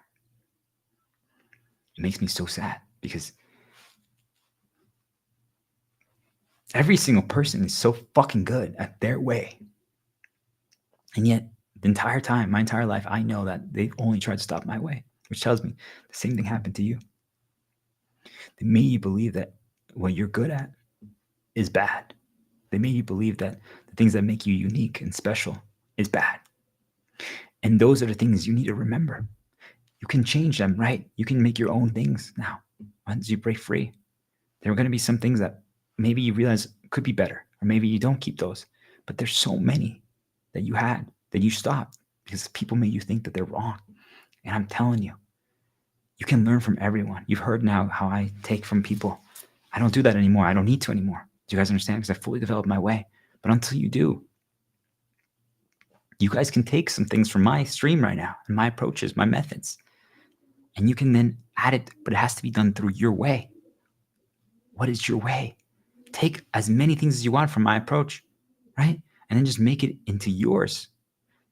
Speaker 1: It makes me so sad because every single person is so fucking good at their way. And yet, the entire time, my entire life, I know that they've only tried to stop my way, which tells me the same thing happened to you. They made you believe that what you're good at is bad. They made you believe that the things that make you unique and special is bad. And those are the things you need to remember. You can change them, right? You can make your own things now. Once you break free, there are going to be some things that maybe you realize could be better, or maybe you don't keep those. But there's so many that you had that you stopped because people made you think that they're wrong. And I'm telling you, you can learn from everyone. You've heard now how I take from people. I don't do that anymore. I don't need to anymore. Do you guys understand? Because I fully developed my way. But until you do, you guys can take some things from my stream right now and my approaches, my methods, and you can then add it, but it has to be done through your way. What is your way? Take as many things as you want from my approach, right? And then just make it into yours.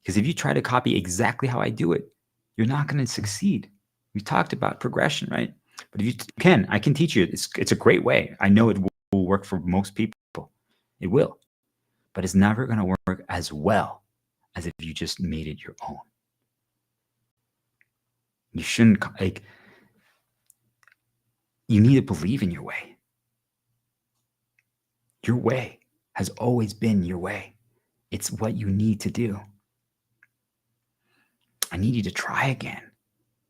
Speaker 1: Because if you try to copy exactly how I do it, you're not going to succeed. We talked about progression, right? But if you can, I can teach you. It's a great way. I know it will work for most people. It will. But it's never going to work as well as if you just made it your own. You shouldn't, like, you need to believe in your way. Your way has always been your way. It's what you need to do. I need you to try again.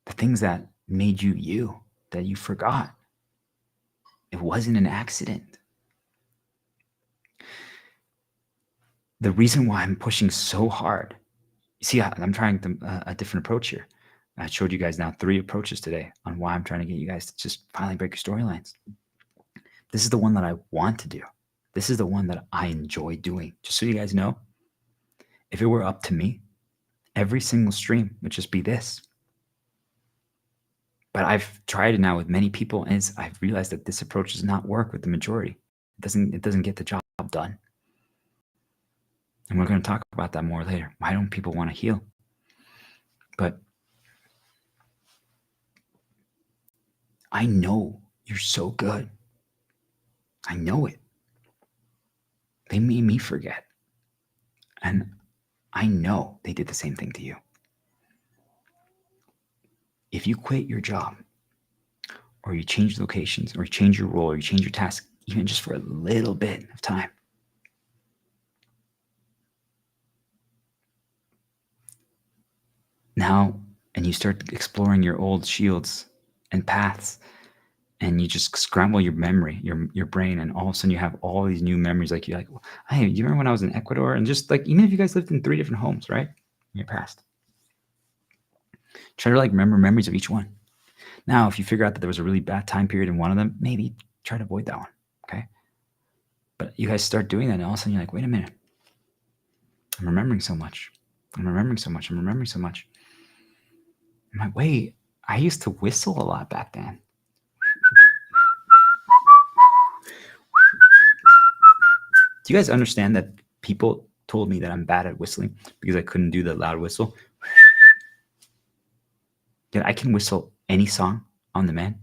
Speaker 1: The things that made you you, that you forgot. It wasn't an accident. The reason why I'm pushing so hard, you see, I'm trying a different approach here. I showed you guys now 3 approaches today on why I'm trying to get you guys to just finally break your storylines. This is the one that I want to do. This is the one that I enjoy doing. Just so you guys know, if it were up to me, every single stream would just be this. But I've tried it now with many people, and I've realized that this approach does not work with the majority. It doesn't get the job done. And we're going to talk about that more later. Why don't people want to heal? But I know you're so good. I know it. They made me forget. And I know they did the same thing to you. If you quit your job, or you change locations, or you change your role, or you change your task, even just for a little bit of time, now, and you start exploring your old shields and paths, and you just scramble your memory, your brain, and all of a sudden you have all these new memories. Like, you're like, hey, you remember when I was in Ecuador? And just like, even if you guys lived in 3 different homes, right, in your past, try to like remember memories of each one. Now, if you figure out that there was a really bad time period in one of them, maybe try to avoid that one, okay? But you guys start doing that, and all of a sudden you're like, wait a minute, I'm remembering so much. I'm remembering so much. I'm remembering so much. I'm like, wait, I used to whistle a lot back then. Do you guys understand that people told me that I'm bad at whistling because I couldn't do the loud whistle? Yet I can whistle any song on the man.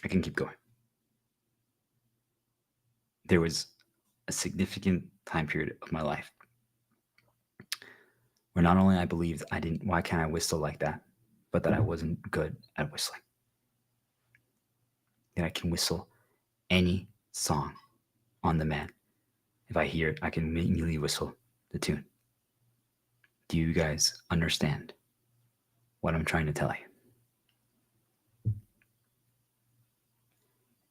Speaker 1: I can keep going. There was a significant time period of my life where not only I believed why can't I whistle like that, but that I wasn't good at whistling. That I can whistle any song on the man. If I hear it, I can immediately whistle the tune. Do you guys understand what I'm trying to tell you?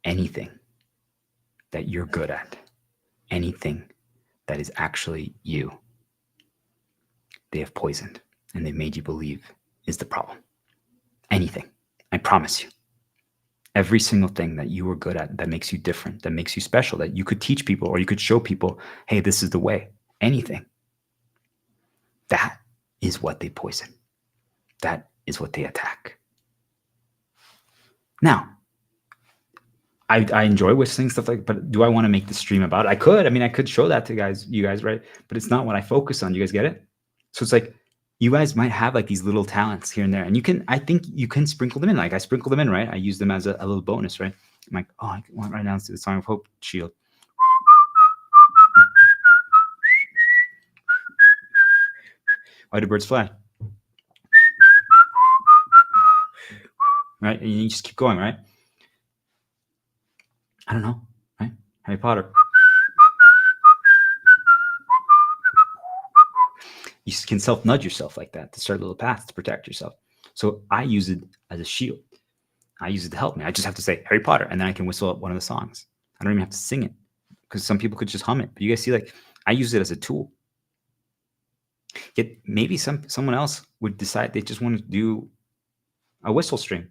Speaker 1: Anything that you're good at, anything that is actually you, they have poisoned and they've made you believe is the problem. Anything. I promise you. Every single thing that you are good at, that makes you different, that makes you special, that you could teach people or you could show people, hey, this is the way. Anything. That is what they poison. That is what they attack. Now, I enjoy whistling stuff like, but do I want to make the stream about it? I could. I mean, I could show that to you guys, right? But it's not what I focus on. You guys get it? So it's like, you guys might have like these little talents here and there, and I think you can sprinkle them in. Like I sprinkle them in, right? I use them as a little bonus, right? I'm like, oh, I want right now to do the Song of Hope Shield. Why do birds fly? Right? And you just keep going, right? I don't know, right? Harry Potter. You can self-nudge yourself like that to start little paths to protect yourself. So I use it as a shield. I use it to help me. I just have to say Harry Potter, and then I can whistle up one of the songs. I don't even have to sing it because some people could just hum it. But you guys see, like, I use it as a tool. Yet maybe someone else would decide they just want to do a whistle stream.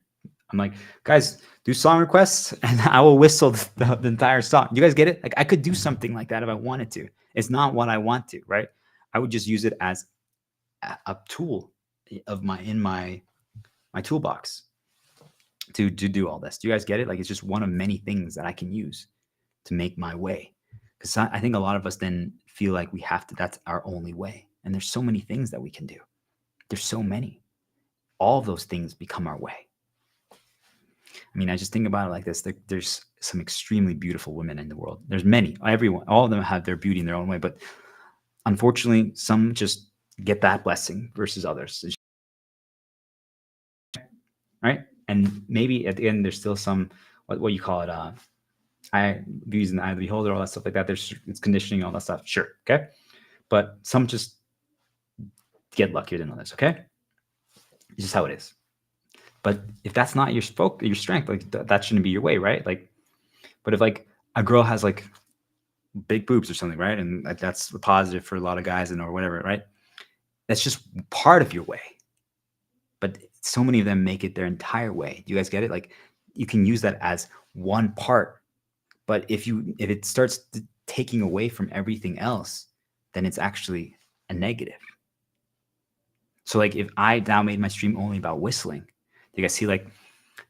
Speaker 1: I'm like, guys, do song requests, and I will whistle the entire song. You guys get it? Like, I could do something like that if I wanted to. It's not what I want to, right? I would just use it as a tool of my toolbox to do all this. Do you guys get it? Like, it's just one of many things that I can use to make my way. Because I think a lot of us then feel like we have to. That's our only way. And there's so many things that we can do. There's so many. All of those things become our way. I mean, I just think about it like this. There's some extremely beautiful women in the world. There's many. Everyone, all of them have their beauty in their own way. But unfortunately, some just get that blessing versus others. Right? And maybe at the end, there's still some what you call it. I views in the eye of the beholder, all that stuff like that. It's conditioning, all that stuff. Sure, okay. But some just get luckier than others. Okay, it's just how it is. But if that's not your strength, like that shouldn't be your way, right? Like, but if like a girl has like big boobs or something, right, and like, that's positive for a lot of guys and or whatever, right? That's just part of your way. But so many of them make it their entire way. Do you guys get it? Like, you can use that as one part, but if it starts taking away from everything else, then it's actually a negative. So like if I now made my stream only about whistling, you guys see like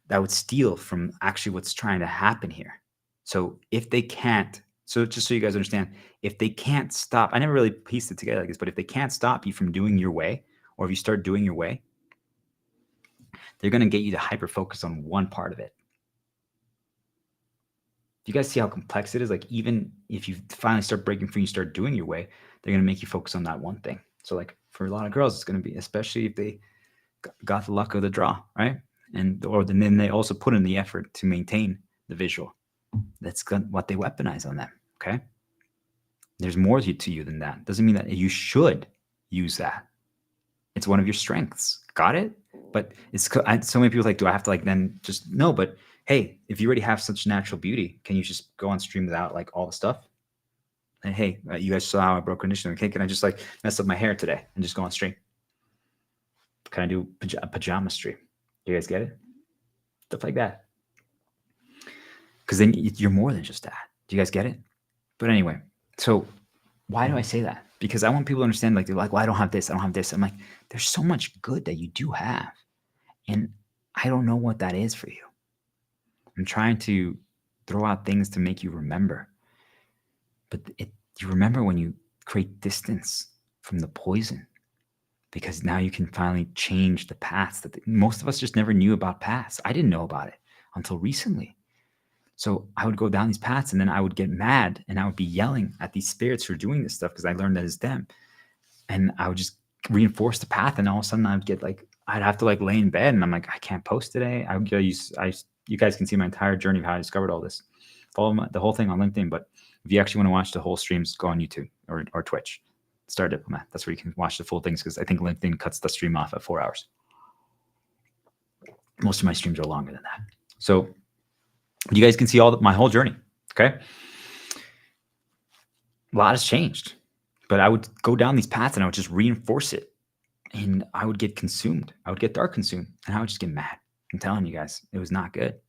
Speaker 1: that would steal from actually what's trying to happen here. So if they can't, so just so you guys understand, if they can't stop, I never really pieced it together like this, but if they can't stop you from doing your way, or if you start doing your way, they're going to get you to hyper focus on one part of it. Do you guys see how complex it is? Like, even if you finally start breaking free, you start doing your way, they're going to make you focus on that one thing. So like for a lot of girls, it's going to be, especially if they got the luck of the draw, right? And then they also put in the effort to maintain the visual. That's what they weaponize on them. Okay. There's more to you than that. Doesn't mean that you should use that. It's one of your strengths. Got it? But it's so many people like, do I have to like then just no? But hey, if you already have such natural beauty, can you just go on stream without like all the stuff? And hey, you guys saw how I broke conditioning. Okay, can I just like mess up my hair today and just go on stream? Can I do a pajama stream? You guys get it? Stuff like that. Because then you're more than just that. Do you guys get it? But anyway, so why do I say that? Because I want people to understand, like, they're like, well, I don't have this, I don't have this. I'm like, there's so much good that you do have. And I don't know what that is for you. I'm trying to throw out things to make you remember. But you remember when you create distance from the poison, because now you can finally change the paths that most of us just never knew about paths. I didn't know about it until recently. So I would go down these paths and then I would get mad and I would be yelling at these spirits who are doing this stuff because I learned that it's them. And I would just reinforce the path. And all of a sudden I would get like, I'd have to like lay in bed and I'm like, I can't post today. You guys can see my entire journey of how I discovered all this. Follow the whole thing on LinkedIn. But if you actually want to watch the whole streams, go on YouTube or Twitch. Start Diplomat. That's where you can watch the full things because I think LinkedIn cuts the stream off at 4 hours. Most of my streams are longer than that. So you guys can see my whole journey. Okay. A lot has changed, but I would go down these paths and I would just reinforce it. And I would get consumed. I would get dark consumed and I would just get mad. I'm telling you guys, it was not good.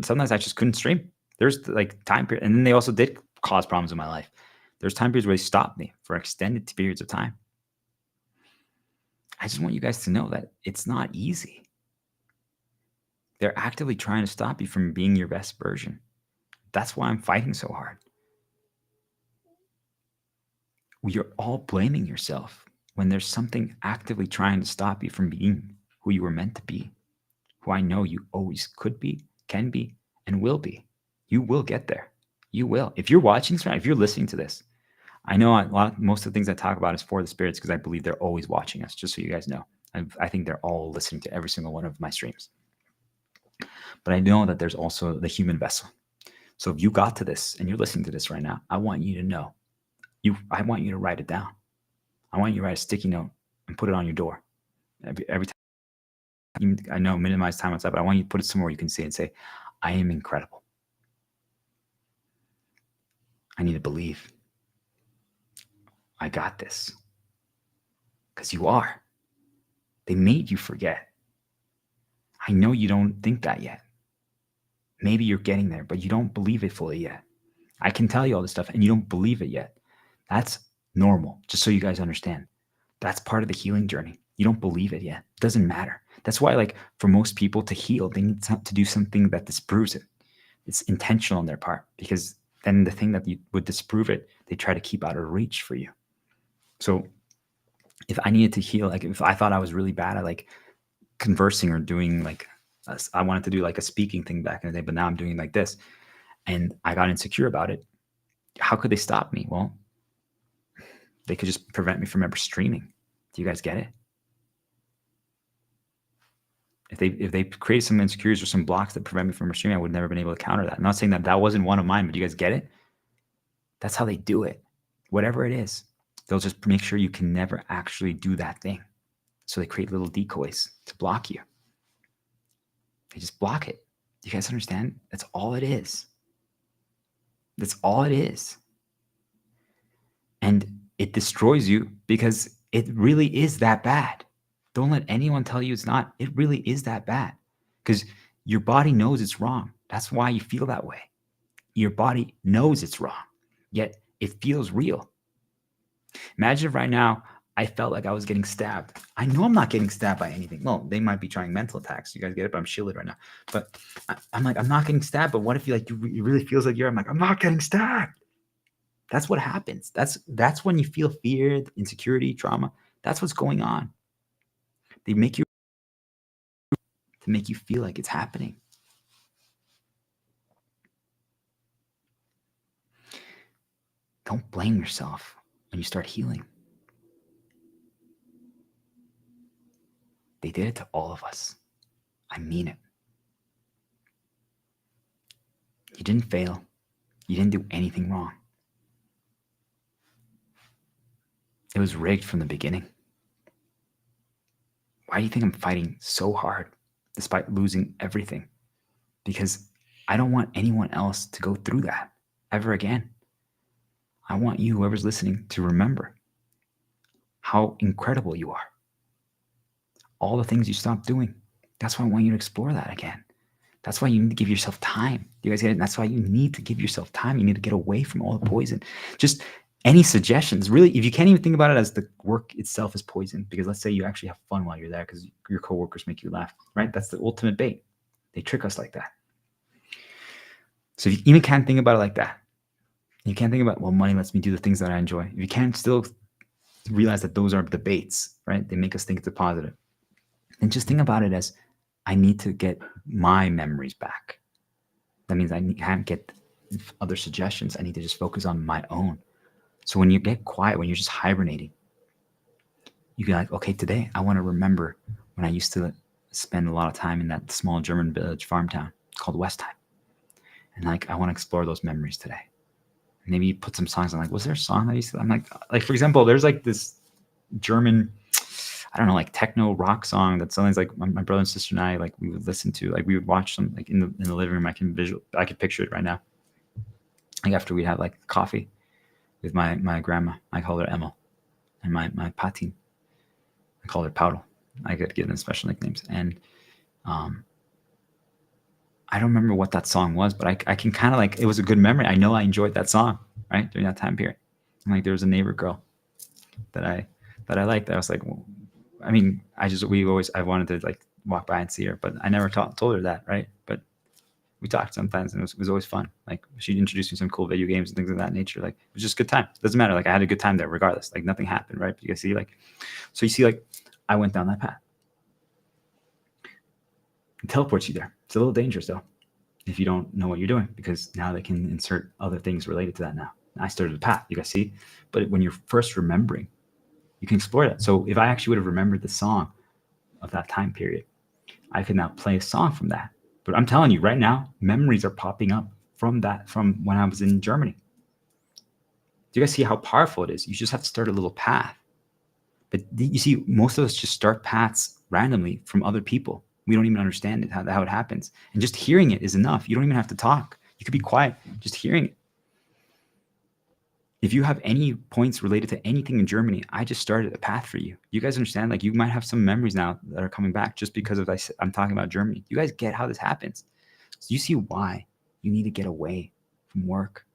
Speaker 1: Sometimes I just couldn't stream. There's like time period. And then they also did cause problems in my life. There's time periods where they stopped me for extended periods of time. I just want you guys to know that it's not easy. They're actively trying to stop you from being your best version. That's why I'm fighting so hard. You're all blaming yourself when there's something actively trying to stop you from being who you were meant to be, who I know you always could be, can be, and will be. You will get there. You will. If you're watching this, if you're listening to this, I know most of the things I talk about is for the spirits because I believe they're always watching us, just so you guys know. I think they're all listening to every single one of my streams. But I know that there's also the human vessel. So if you got to this and you're listening to this right now, I want you to know. I want you to write it down. I want you to write a sticky note and put it on your door. Every time, I know, minimize time outside, but I want you to put it somewhere you can see it and say, I am incredible. I need to believe. I got this. Because you are. They made you forget. I know you don't think that yet. Maybe you're getting there, but you don't believe it fully yet. I can tell you all this stuff and you don't believe it yet. That's normal, just so you guys understand. That's part of the healing journey. You don't believe it yet. It doesn't matter. That's why, like, for most people to heal, they need to do something that disproves it. It's intentional on their part, because then the thing that would disprove it, they try to keep out of reach for you. So if I needed to heal, like if I thought I was really bad at like conversing or doing like, I wanted to do like a speaking thing back in the day, but now I'm doing like this, and I got insecure about it, how could they stop me? Well, they could just prevent me from ever streaming. Do you guys get it? If they create some insecurities or some blocks that prevent me from streaming, I would have never been able to counter that. I'm not saying that that wasn't one of mine, but you guys get it? That's how they do it. Whatever it is, they'll just make sure you can never actually do that thing. So they create little decoys to block you. They just block it. You guys understand? That's all it is. That's all it is. And it destroys you because it really is that bad. Don't let anyone tell you it's not. It really is that bad, because your body knows it's wrong. That's why you feel that way. Your body knows it's wrong, yet it feels real. Imagine if right now I felt like I was getting stabbed. I know I'm not getting stabbed by anything. Well, they might be trying mental attacks. You guys get it, but I'm shielded right now. But I'm like, I'm not getting stabbed. But what if you like, it really feels like I'm like, I'm not getting stabbed. That's what happens. That's when you feel fear, insecurity, trauma. That's what's going on. They make you to make you feel like it's happening. Don't blame yourself when you start healing. They did it to all of us. I mean it. You didn't fail. You didn't do anything wrong. It was rigged from the beginning. Why do you think I'm fighting so hard despite losing everything? Because I don't want anyone else to go through that ever again. I want you, whoever's listening, to remember how incredible you are. All the things you stopped doing. That's why I want you to explore that again. That's why you need to give yourself time. You guys get it? That's why you need to give yourself time. You need to get away from all the poison. Just any suggestions, really, if you can't even think about it as the work itself is poison, because let's say you actually have fun while you're there because your coworkers make you laugh, right? That's the ultimate bait. They trick us like that. So if you even can't think about it like that, you can't think about, well, money lets me do the things that I enjoy. If you can't still realize that those are the baits, right? They make us think it's a positive. And just think about it as, I need to get my memories back. That means I can't get other suggestions. I need to just focus on my own. So when you get quiet, when you're just hibernating, you can like, okay, today I want to remember when I used to spend a lot of time in that small German village farm town called Westheim. And like, I want to explore those memories today. Maybe you put some songs on, like, was there a song that I used to, I'm like for example, there's like this German, I don't know, like techno rock song that sometimes like my brother and sister and I, like we would listen to, like we would watch them like in the living room. I could picture it right now. Like after we'd have like coffee with my grandma, I call her Emil, and my patin, I call her Paudel. I could give them special nicknames. And I don't remember what that song was, but I can kind of like, it was a good memory. I know I enjoyed that song, right? During that time period. And like there was a neighbor girl that I liked. I was like, well, I mean, I wanted to like walk by and see her, but I never told her that, right? But we talked sometimes, and it was always fun. Like she'd introduce me to some cool video games and things of that nature. Like it was just a good time. It doesn't matter. Like I had a good time there regardless. Like nothing happened, right? But you guys see, like, so you see, like I went down that path. It teleports you there. It's a little dangerous though, if you don't know what you're doing, because now they can insert other things related to that now. I started the path, you guys see? But when you're first remembering, you can explore that. So if I actually would have remembered the song of that time period, I could now play a song from that. But I'm telling you right now, memories are popping up from that, from when I was in Germany. Do you guys see how powerful it is? You just have to start a little path. But you see, most of us just start paths randomly from other people. We don't even understand it, how it happens. And just hearing it is enough. You don't even have to talk. You could be quiet, just hearing it. If you have any points related to anything in Germany, I just started a path for you. You guys understand? Like, you might have some memories now that are coming back just because of I'm talking about Germany. You guys get how this happens. So you see why you need to get away from work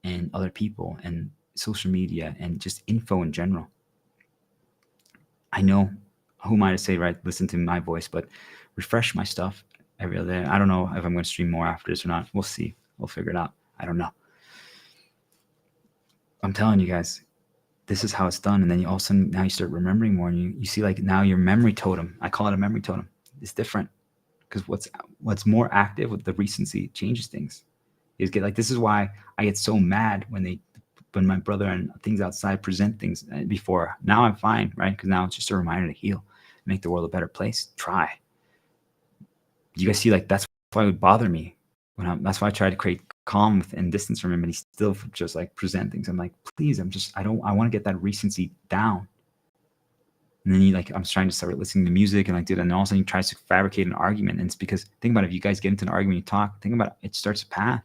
Speaker 1: and other people and social media and just info in general. I know, who am I to say, right? Listen to my voice, but refresh my stuff every other day. I don't know if I'm going to stream more after this or not. We'll see. We'll figure it out. I don't know. I'm telling you guys, this is how it's done. And then you all of a sudden, now you start remembering more, and you see, like, now your memory totem, I call it a memory totem, is different, because what's more active with the recency changes things. You get, like, this is why I get so mad when my brother and things outside present things before. Now I'm fine, right? Because now it's just a reminder to heal, make the world a better place. Try. You guys see, like, that's why it would bother me that's why I try to create calm and distance from him, and he still just, like, present things. I'm like, please, I want to get that recency down. And then I'm trying to start listening to music and, like, and all of a sudden he tries to fabricate an argument. And it's because, think about it, if you guys get into an argument, you talk, think about it starts a path.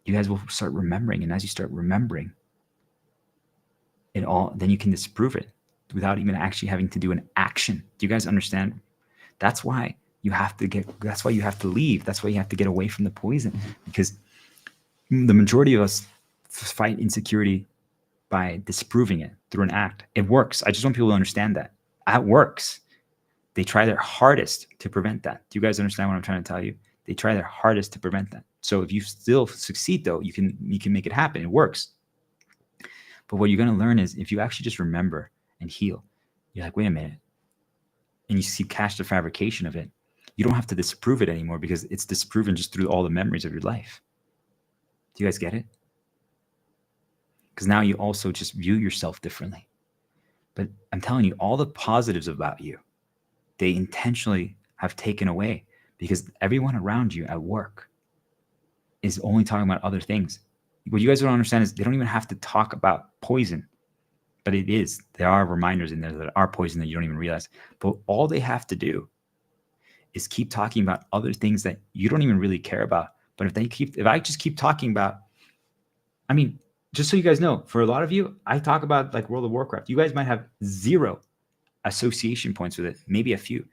Speaker 1: You guys will start remembering, and as you start remembering it all, then you can disprove it without even actually having to do an action. Do you guys understand? That's why you have to leave. That's why you have to get away from the poison, because the majority of us fight insecurity by disproving it through an act. It works. I just want people to understand that. It works. They try their hardest to prevent that. Do you guys understand what I'm trying to tell you? They try their hardest to prevent that. So if you still succeed, though, you can make it happen. It works. But what you're going to learn is, if you actually just remember and heal, you're like, wait a minute. And you catch the fabrication of it. You don't have to disprove it anymore, because it's disproven just through all the memories of your life. Do you guys get it? Because now you also just view yourself differently. But I'm telling you, all the positives about you, they intentionally have taken away, because everyone around you at work is only talking about other things. What you guys don't understand is they don't even have to talk about poison, but there are reminders in there that are poison that you don't even realize. But all they have to do is keep talking about other things that you don't even really care about. But if I just keep talking about, just so you guys know, for a lot of you, I talk about, like, World of Warcraft. You guys might have 0 association points with it, maybe a few.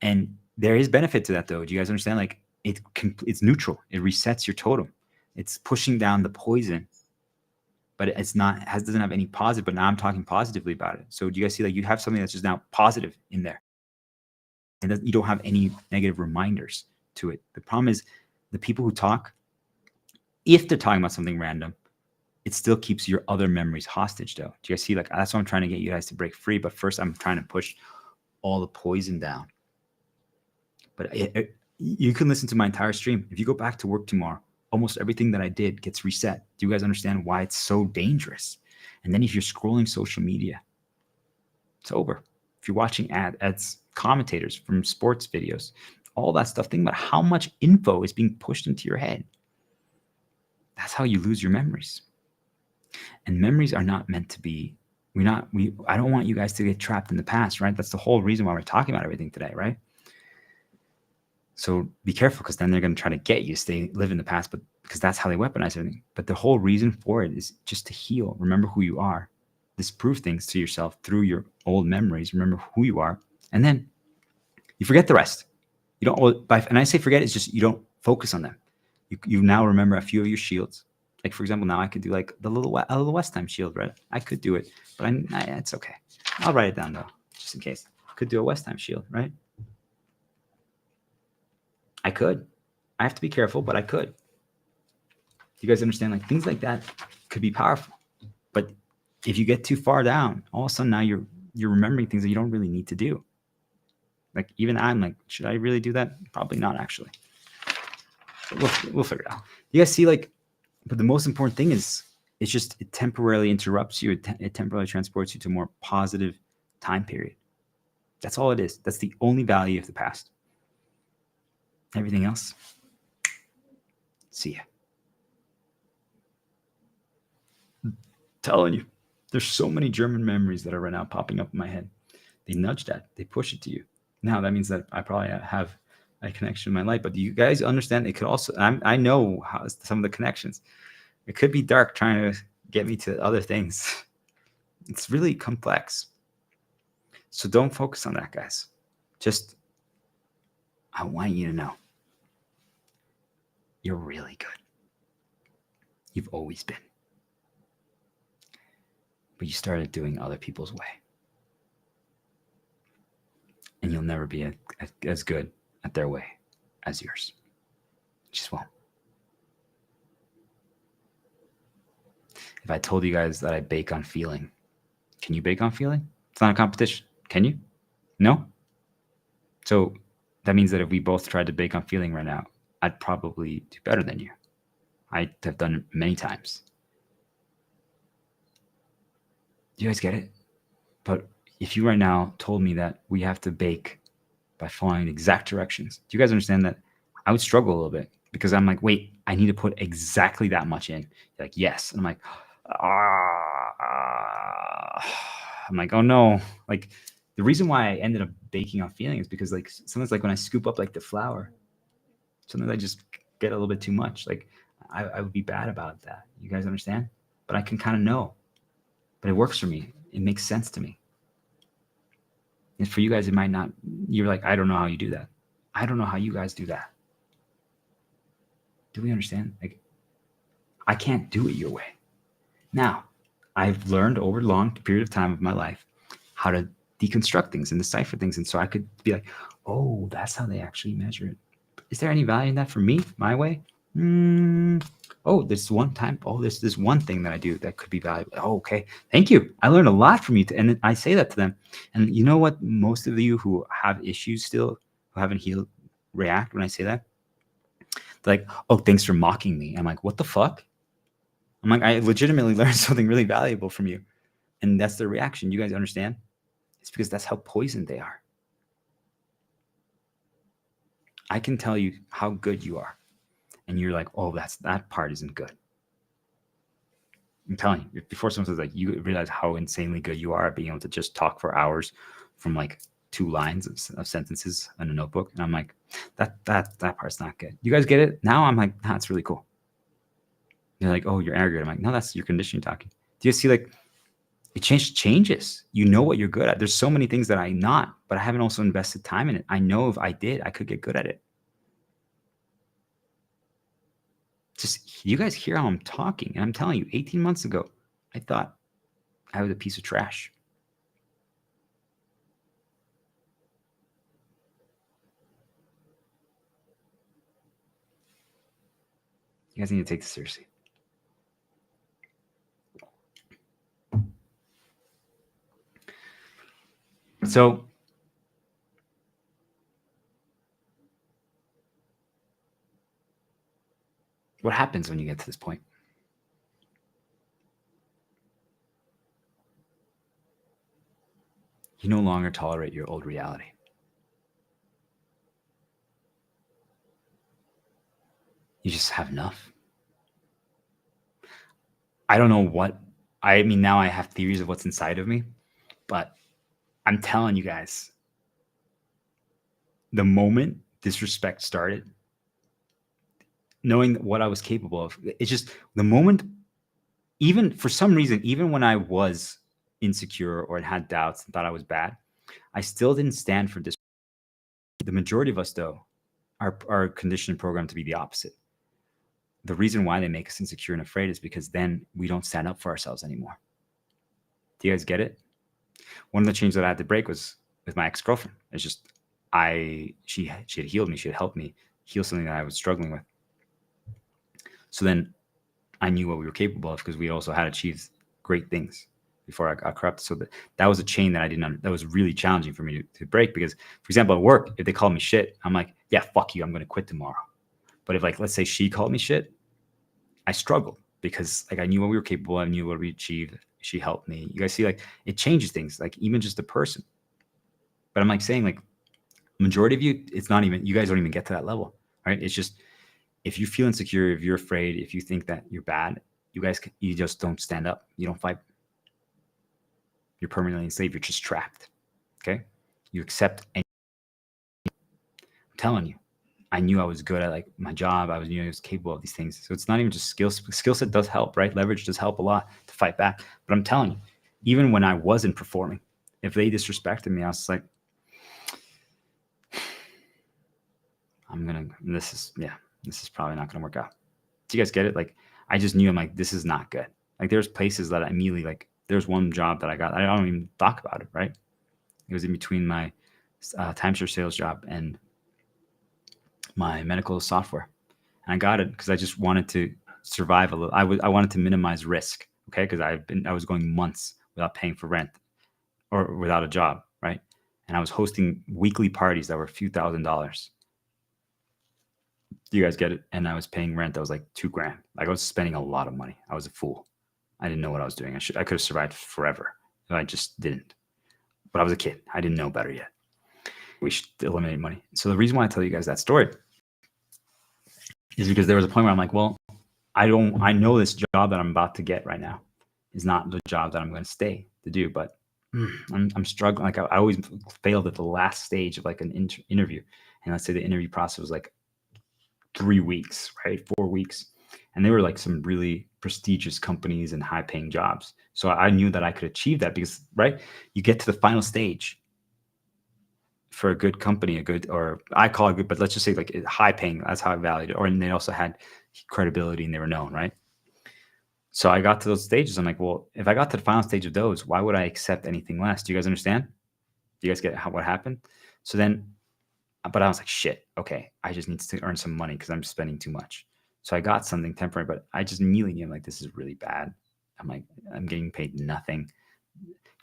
Speaker 1: And there is benefit to that, though. Do you guys understand? Like, it's neutral. It resets your totem. It's pushing down the poison, but doesn't have any positive. But now I'm talking positively about it. So do you guys see, like, you have something that's just now positive in there, and you don't have any negative reminders to it. The problem is the people who talk, if they're talking about something random, it still keeps your other memories hostage, though. Do you guys see? Like, that's what I'm trying to get you guys to break free. But first, I'm trying to push all the poison down. But you can listen to my entire stream. If you go back to work tomorrow, almost everything that I did gets reset. Do you guys understand why it's so dangerous? And then if you're scrolling social media, it's over. If you're watching ads, commentators from sports videos, all that stuff, think about how much info is being pushed into your head. That's how you lose your memories. And memories are not meant to be, I don't want you guys to get trapped in the past, right? That's the whole reason why we're talking about everything today, right? So be careful, because then they're going to try to get you to live in the past, but because that's how they weaponize everything. But the whole reason for it is just to heal. Remember who you are. Disprove things to yourself through your old memories. Remember who you are. And then you forget the rest. And I say forget, it's just you don't focus on them. You now remember a few of your shields. Like, for example, now I could do, like, a little West Time shield, right? I could do it, but it's okay. I'll write it down, though, just in case. Could do a West Time shield, right? I could. I have to be careful, but I could. Do you guys understand? Like, things like that could be powerful. But if you get too far down, all of a sudden now you're remembering things that you don't really need to do. Like, even I'm like, should I really do that? Probably not, actually. We'll figure it out. You guys see, like, but the most important thing is, it temporarily interrupts you. It temporarily transports you to a more positive time period. That's all it is. That's the only value of the past. Everything else, see ya. I'm telling you, there's so many German memories that are right now popping up in my head. They nudge that. They push it to you. Now, that means that I probably have a connection in my life. But do you guys understand? It could also, I know how some of the connections. It could be dark trying to get me to other things. It's really complex. So don't focus on that, guys. Just, I want you to know you're really good. You've always been. But you started doing other people's way. And you'll never be as good at their way as yours. You just won't. If I told you guys that I bake on feeling, can you bake on feeling? It's not a competition. Can you? No? So that means that if we both tried to bake on feeling right now, I'd probably do better than you. I have done it many times. Do you guys get it? But if you right now told me that we have to bake by following exact directions, do you guys understand that I would struggle a little bit? Because I'm like, wait, I need to put exactly that much in. You're like, yes. And I'm like, I'm like, oh no. Like, the reason why I ended up baking on feeling is because like sometimes like when I scoop up like the flour, sometimes I just get a little bit too much. Like I would be bad about that. You guys understand? But I can kind of know. But it works for me. It makes sense to me. And for you guys, it might not. You're like, I don't know how you do that. I don't know how you guys do that. Do we understand? Like, I can't do it your way. Now, I've learned over a long period of time of my life how to deconstruct things and decipher things. And so I could be like, oh, that's how they actually measure it. Is there any value in that for me, my way? Oh, there's one time. Oh, there's this one thing that I do that could be valuable. Oh, okay. Thank you. I learned a lot from you. And I say that to them. And you know what? Most of you who have issues still, who haven't healed, react when I say that. They're like, oh, thanks for mocking me. I'm like, what the fuck? I'm like, I legitimately learned something really valuable from you. And that's their reaction. You guys understand? It's because that's how poisoned they are. I can tell you how good you are. And you're like, oh, that part isn't good. I'm telling you, before someone says like, you realize how insanely good you are at being able to just talk for hours from like 2 lines of sentences in a notebook. And I'm like, that part's not good. You guys get it? Now I'm like, nah, it's really cool. You're like, oh, you're arrogant. I'm like, no, that's your conditioning talking. Do you see like it changes? You know what you're good at. There's so many things that I'm not, but I haven't also invested time in it. I know if I did, I could get good at it. Just you guys hear how I'm talking, and I'm telling you, 18 months ago, I thought I was a piece of trash. You guys need to take this seriously. So what happens when you get to this point? You no longer tolerate your old reality. You just have enough. I don't know what, I mean, now I have theories of what's inside of me, but I'm telling you guys, the moment disrespect started, knowing what I was capable of, it's just the moment, even for some reason, even when I was insecure or had doubts and thought I was bad, I still didn't stand for this. The majority of us, though, are conditioned and programmed to be the opposite. The reason why they make us insecure and afraid is because then we don't stand up for ourselves anymore. Do you guys get it? One of the changes that I had to break was with my ex-girlfriend. It's just she had healed me. She had helped me heal something that I was struggling with. So then I knew what we were capable of because we also had achieved great things before I got corrupted. So that was a chain that I didn't, that was really challenging for me to break because, for example, at work, if they call me shit, I'm like, yeah, fuck you, I'm going to quit tomorrow. But if like, let's say she called me shit, I struggled because like I knew what we were capable of, I knew what we achieved. She helped me. You guys see, like it changes things, like even just a person. But I'm like saying, like majority of you, it's not even, you guys don't even get to that level, right? It's just, if you feel insecure, if you're afraid, if you think that you're bad, you just don't stand up. You don't fight. You're permanently enslaved. You're just trapped. Okay. You accept. I'm telling you, I knew I was good at like my job. I knew I was capable of these things. So it's not even just skills. Skill set does help, right? Leverage does help a lot to fight back. But I'm telling you, even when I wasn't performing, if they disrespected me, I was like, this is probably not gonna work out. Do you guys get it? Like, I just knew, I'm like, this is not good. Like, there's places that I immediately, like, there's one job that I got, I don't even talk about it, right? It was in between my timeshare sales job and my medical software. And I got it because I just wanted to survive a little. I wanted to minimize risk, okay? Because I was going months without paying for rent or without a job, right? And I was hosting weekly parties that were a few $1,000s. Do you guys get it? And I was paying rent that was like $2,000. Like, I was spending a lot of money. I was a fool. I didn't know what I was doing. I could have survived forever. I just didn't. But I was a kid. I didn't know better yet. We should eliminate money. So the reason why I tell you guys that story is because there was a point where I'm like, well, I know this job that I'm about to get right now is not the job that I'm going to stay to do, but I'm struggling. Like, I always failed at the last stage of like an interview. And let's say the interview process was like 3 weeks, right? 4 weeks. And they were like some really prestigious companies and high paying jobs. So I knew that I could achieve that because, right, you get to the final stage for a good company, or I call it good, but let's just say like high paying. That's how I valued it. And they also had credibility and they were known, right? So I got to those stages. I'm like, well, if I got to the final stage of those, why would I accept anything less? Do you guys understand? Do you guys get what happened? So then, but I was like, shit, okay, I just need to earn some money because I'm spending too much. So I got something temporary, but I just immediately knew, like, this is really bad. I'm like, I'm getting paid nothing.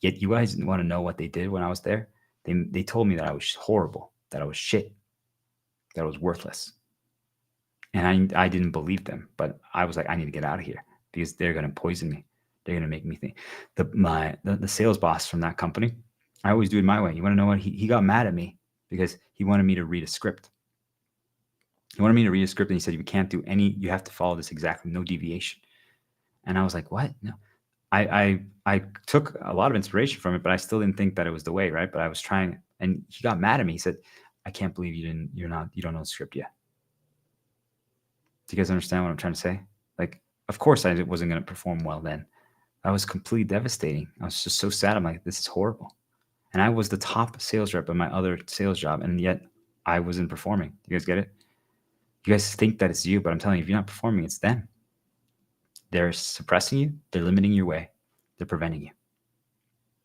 Speaker 1: Yet you guys want to know what they did when I was there? They told me that I was horrible, that I was shit, that I was worthless. And I didn't believe them, but I was like, I need to get out of here because they're going to poison me. They're going to make me think. The sales boss from that company, I always do it my way. You want to know what? He got mad at me because he wanted me to read a script. He wanted me to read a script and he said, you have to follow this exactly, no deviation. And I was like, what? No. I took a lot of inspiration from it, but I still didn't think that it was the way, right? But I was trying, and he got mad at me. He said, I can't believe you don't know the script yet. Do you guys understand what I'm trying to say? Like, of course I wasn't going to perform well then. That was completely devastating. I was just so sad. I'm like, this is horrible. And I was the top sales rep in my other sales job, and yet I wasn't performing. Do you guys get it? You guys think that it's you, but I'm telling you, if you're not performing, it's them. They're suppressing you. They're limiting your way. They're preventing you.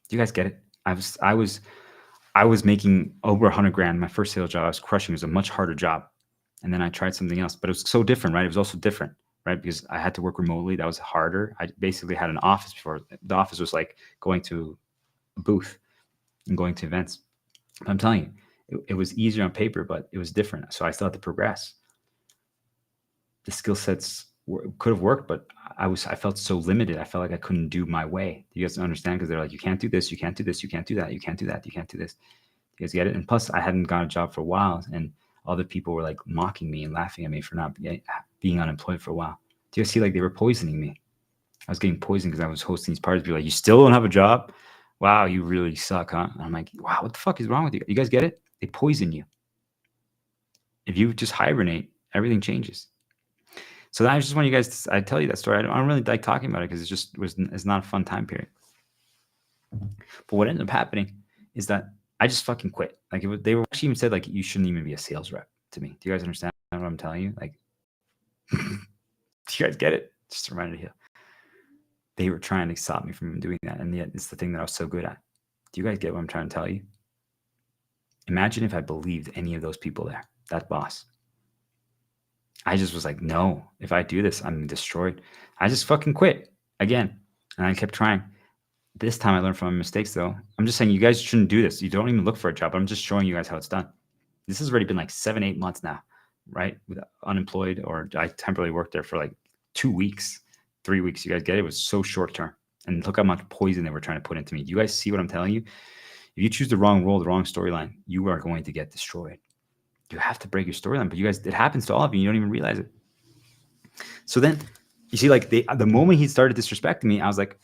Speaker 1: Do you guys get it? I was making over 100 grand. My first sales job, I was crushing. It was a much harder job. And then I tried something else, but it was so different, right? It was also different, right? Because I had to work remotely. That was harder. I basically had an office before. The office was like going to a booth and going to events. But I'm telling you, it was easier on paper, but it was different. So I still had to progress. The skill sets could have worked, but I felt so limited. I felt like I couldn't do my way. Do you guys understand? Because they're like, you can't do this, you can't do this, you can't do that, you can't do that, you can't do this. Do you guys get it? And plus, I hadn't got a job for a while, and other people were like mocking me and laughing at me for not being unemployed for a while. Do you guys see, like, they were poisoning me? I was getting poisoned because I was hosting these parties. People like, you still don't have a job? Wow, you really suck, huh? And I'm like, wow, what the fuck is wrong with you? You guys get it? They poison you. If you just hibernate, everything changes. So I just want you guys I tell you that story. I don't really like talking about it because it's not a fun time period. But what ended up happening is that I just fucking quit. Like, they were actually even said, like, you shouldn't even be a sales rep to me. Do you guys understand what I'm telling you? Like, do you guys get it? Just reminded you. They were trying to stop me from doing that, and yet it's the thing that I was so good at. Do you guys get what I'm trying to tell you? Imagine if I believed any of those people there, that boss. I just was like, no, if I do this, I'm destroyed. I just fucking quit again. And I kept trying. This time I learned from my mistakes, though. I'm just saying, you guys shouldn't do this. You don't even look for a job. I'm just showing you guys how it's done. This has already been like 7-8 months now, right? With unemployed, or I temporarily worked there for like 2 weeks, 3 weeks. You guys get it? It was so short term. And look how much poison they were trying to put into me. Do you guys see what I'm telling you? If you choose the wrong role, the wrong storyline, you are going to get destroyed. You have to break your storyline, but you guys, it happens to all of you. You don't even realize it. So then, you see, like, the moment he started disrespecting me, I was like,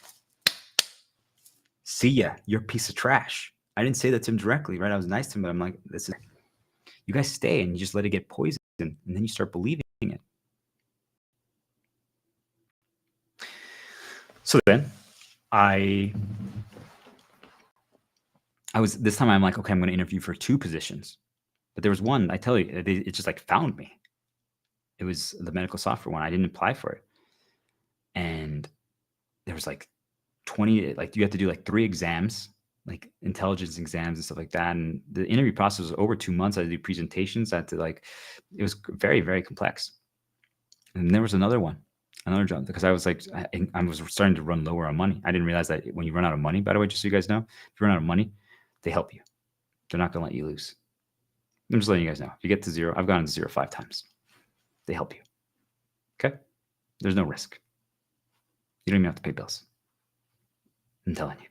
Speaker 1: see ya, you're a piece of trash. I didn't say that to him directly, right? I was nice to him, but I'm like, listen, you guys stay and you just let it get poisoned. and then you start believing it. So then I was, this time I'm like, okay, I'm going to interview for 2 positions. But there was one, I tell you, it just like found me. It was the medical software one. I didn't apply for it. And there was like 20, like you have to do like 3 exams, like intelligence exams and stuff like that. And the interview process was over 2 months. I had to do presentations. I had to like, it was very, very complex. And there was another one, another job, because I was like, I was starting to run lower on money. I didn't realize that when you run out of money, by the way, just so you guys know, if you run out of money, they help you. They're not going to let you lose. I'm just letting you guys know. If you get to 0, I've gone to 0 5 times. They help you. Okay? There's no risk. You don't even have to pay bills. I'm telling you.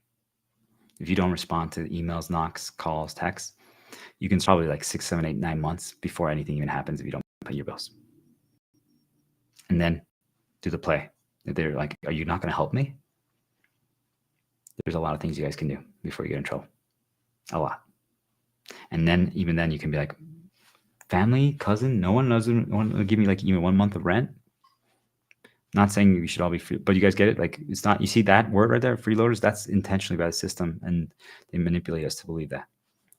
Speaker 1: If you don't respond to emails, knocks, calls, texts, you can probably like 6, 7, 8, 9 months before anything even happens if you don't pay your bills. And then do the play. If they're like, are you not going to help me? There's a lot of things you guys can do before you get in trouble. A lot. And then, even then, you can be like, family, cousin, no one will give me like even 1 month of rent. Not saying we should all be free, but you guys get it? Like, it's not, you see that word right there, freeloaders? That's intentionally by the system, and they manipulate us to believe that.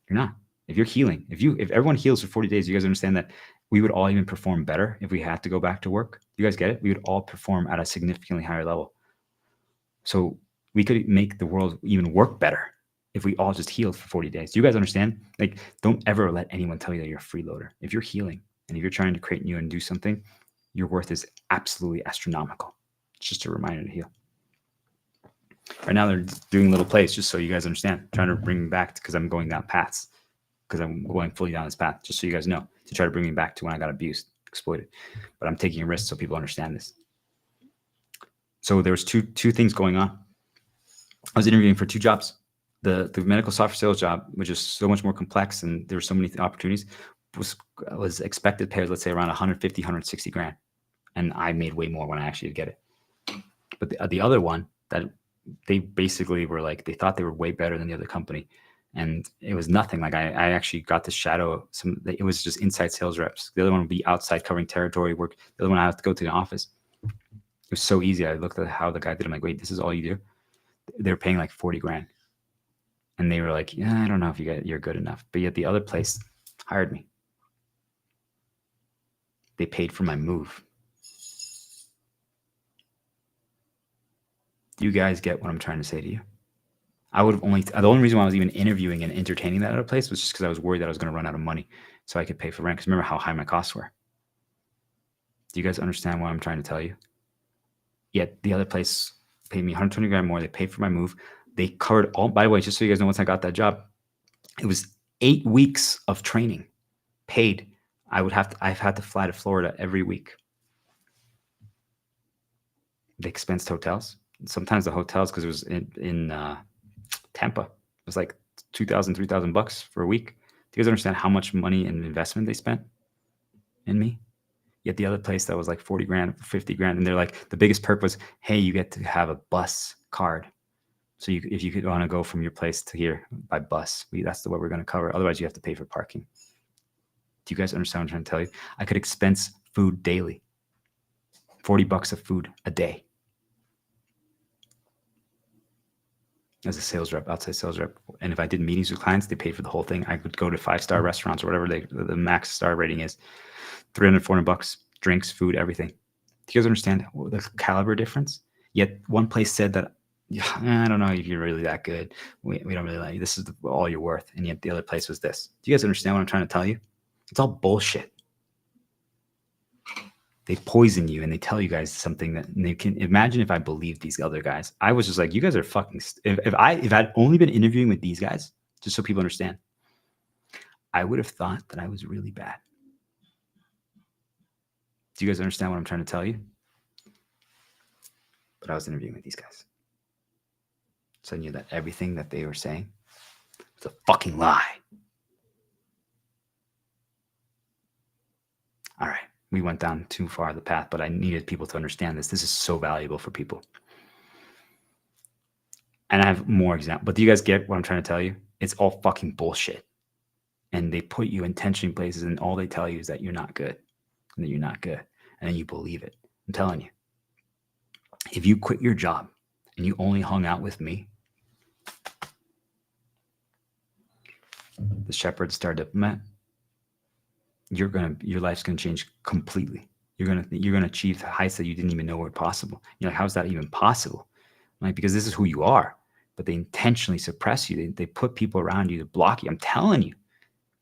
Speaker 1: You're not. If you're healing, if everyone heals for 40 days, you guys understand that we would all even perform better if we had to go back to work. You guys get it? We would all perform at a significantly higher level. So we could make the world even work better if we all just healed for 40 days. Do you guys understand? Like, don't ever let anyone tell you that you're a freeloader. If you're healing and if you're trying to create new and do something, your worth is absolutely astronomical. It's just a reminder to heal. Right now, they're doing little plays just so you guys understand, trying to bring me back because I'm going down paths, because I'm going fully down this path, just so you guys know, to try to bring me back to when I got abused, exploited. But I'm taking a risk so people understand this. So there was two things going on. I was interviewing for 2 jobs. The medical software sales job, which is so much more complex and there were so many opportunities, was expected pay, let's say around 150, 160 grand. And I made way more when I actually did get it. But the other one, that they basically were like, they thought they were way better than the other company. And it was nothing. Like I actually got to shadow it was just inside sales reps. The other one would be outside covering territory work. The other one I had to go to the office. It was so easy. I looked at how the guy did. I'm like, wait, this is all you do? They're paying like 40 grand. And they were like, yeah, I don't know if you're good enough. But yet the other place hired me. They paid for my move. Do you guys get what I'm trying to say to you? I would have the only reason why I was even interviewing and entertaining that other place was just because I was worried that I was going to run out of money so I could pay for rent. Because remember how high my costs were. Do you guys understand what I'm trying to tell you? Yet the other place paid me 120 grand more. They paid for my move. They covered all, by the way, just so you guys know, once I got that job, it was 8 weeks of training paid. I've had to fly to Florida every week. They expensed hotels. Sometimes the hotels, because it was in Tampa, it was like $2,000, $3,000 for a week. Do you guys understand how much money and investment they spent in me? Yet the other place that was like 40 grand, 50 grand. And they're like, the biggest perk was, hey, you get to have a bus card. So if you want to go from your place to here by bus, that's the way we're going to cover. Otherwise, you have to pay for parking. Do you guys understand what I'm trying to tell you? I could expense food daily. $40 of food a day. As a sales rep, outside sales rep. And if I did meetings with clients, they paid for the whole thing. I would go to 5-star restaurants or whatever the max star rating is. $300, $400, drinks, food, everything. Do you guys understand the caliber difference? Yet one place said that, I don't know if you're really that good. We don't really like you. This is all you're worth. And yet the other place was this. Do you guys understand what I'm trying to tell you? It's all bullshit. They poison you and they tell you guys something that they can imagine. If I believed these other guys, I was just like, you guys are fucking. If I'd only been interviewing with these guys, just so people understand, I would have thought that I was really bad. Do you guys understand what I'm trying to tell you? But I was interviewing with these guys. So I knew that everything that they were saying was a fucking lie. All right. We went down too far the path, but I needed people to understand this. This is so valuable for people. And I have more examples. But do you guys get what I'm trying to tell you? It's all fucking bullshit. And they put you in tension places and all they tell you is that you're not good. and that you're not good, and then you believe it. I'm telling you, if you quit your job and you only hung out with me, the Shepherd Star Diplomat, your life's gonna change completely. You're gonna achieve heights that you didn't even know were possible. You're like, how's that even possible? Like, because this is who you are, but they intentionally suppress you. They put people around you to block you. I'm telling you,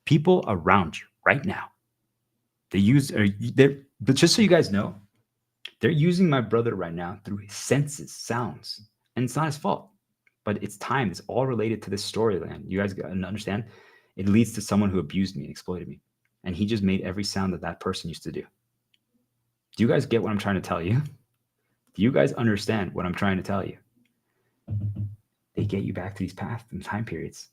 Speaker 1: people around you right now, but just so you guys know, they're using my brother right now through his senses, sounds, and it's not his fault, but it's time. It's all related to this storyline. You guys gotta understand, it leads to someone who abused me and exploited me, and he just made every sound that that person used to do. Do you guys get what I'm trying to tell you? Do you guys understand what I'm trying to tell you? They get you back to these paths and time periods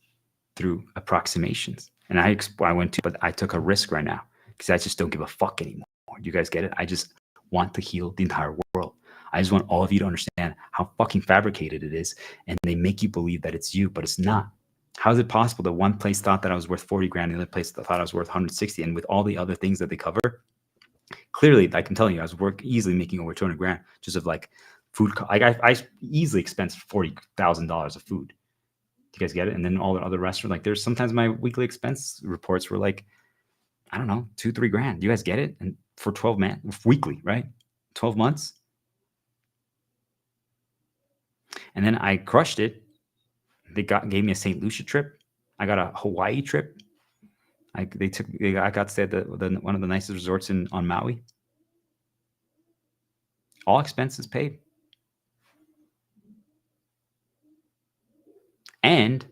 Speaker 1: through approximations. And I went to, but I took a risk right now because I just don't give a fuck anymore. Do you guys get it? I just want to heal the entire world. I just want all of you to understand how fucking fabricated it is. And they make you believe that it's you, but it's not. How is it possible that one place thought that I was worth 40 grand, the other place thought I was worth 160? And with all the other things that they cover, clearly, like I'm telling you, I was easily making over 200 grand just of like food. Like I easily expensed $40,000 of food. Do you guys get it? And then all the other restaurants, like there's sometimes my weekly expense reports were like, I don't know, 2-3 grand. Do you guys get it? And for 12 weekly, right? 12 months. And then I crushed it. They gave me a St. Lucia trip. I got a Hawaii trip. I got to stay at one of the nicest resorts on Maui. All expenses paid. And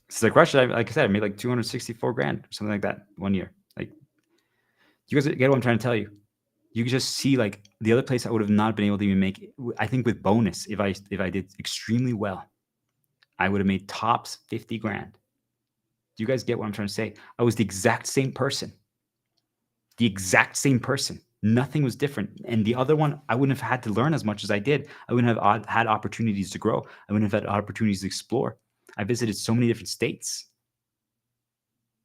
Speaker 1: since I crushed it, like I said, I made like 264 grand or something like that one year. Like, you guys get what I'm trying to tell you? You can just see like the other place I would have not been able to even make. I think with bonus, if I did extremely well, I would have made tops 50 grand. Do you guys get what I'm trying to say? I was the exact same person. The exact same person. Nothing was different. And the other one, I wouldn't have had to learn as much as I did. I wouldn't have had opportunities to grow. I wouldn't have had opportunities to explore. I visited so many different states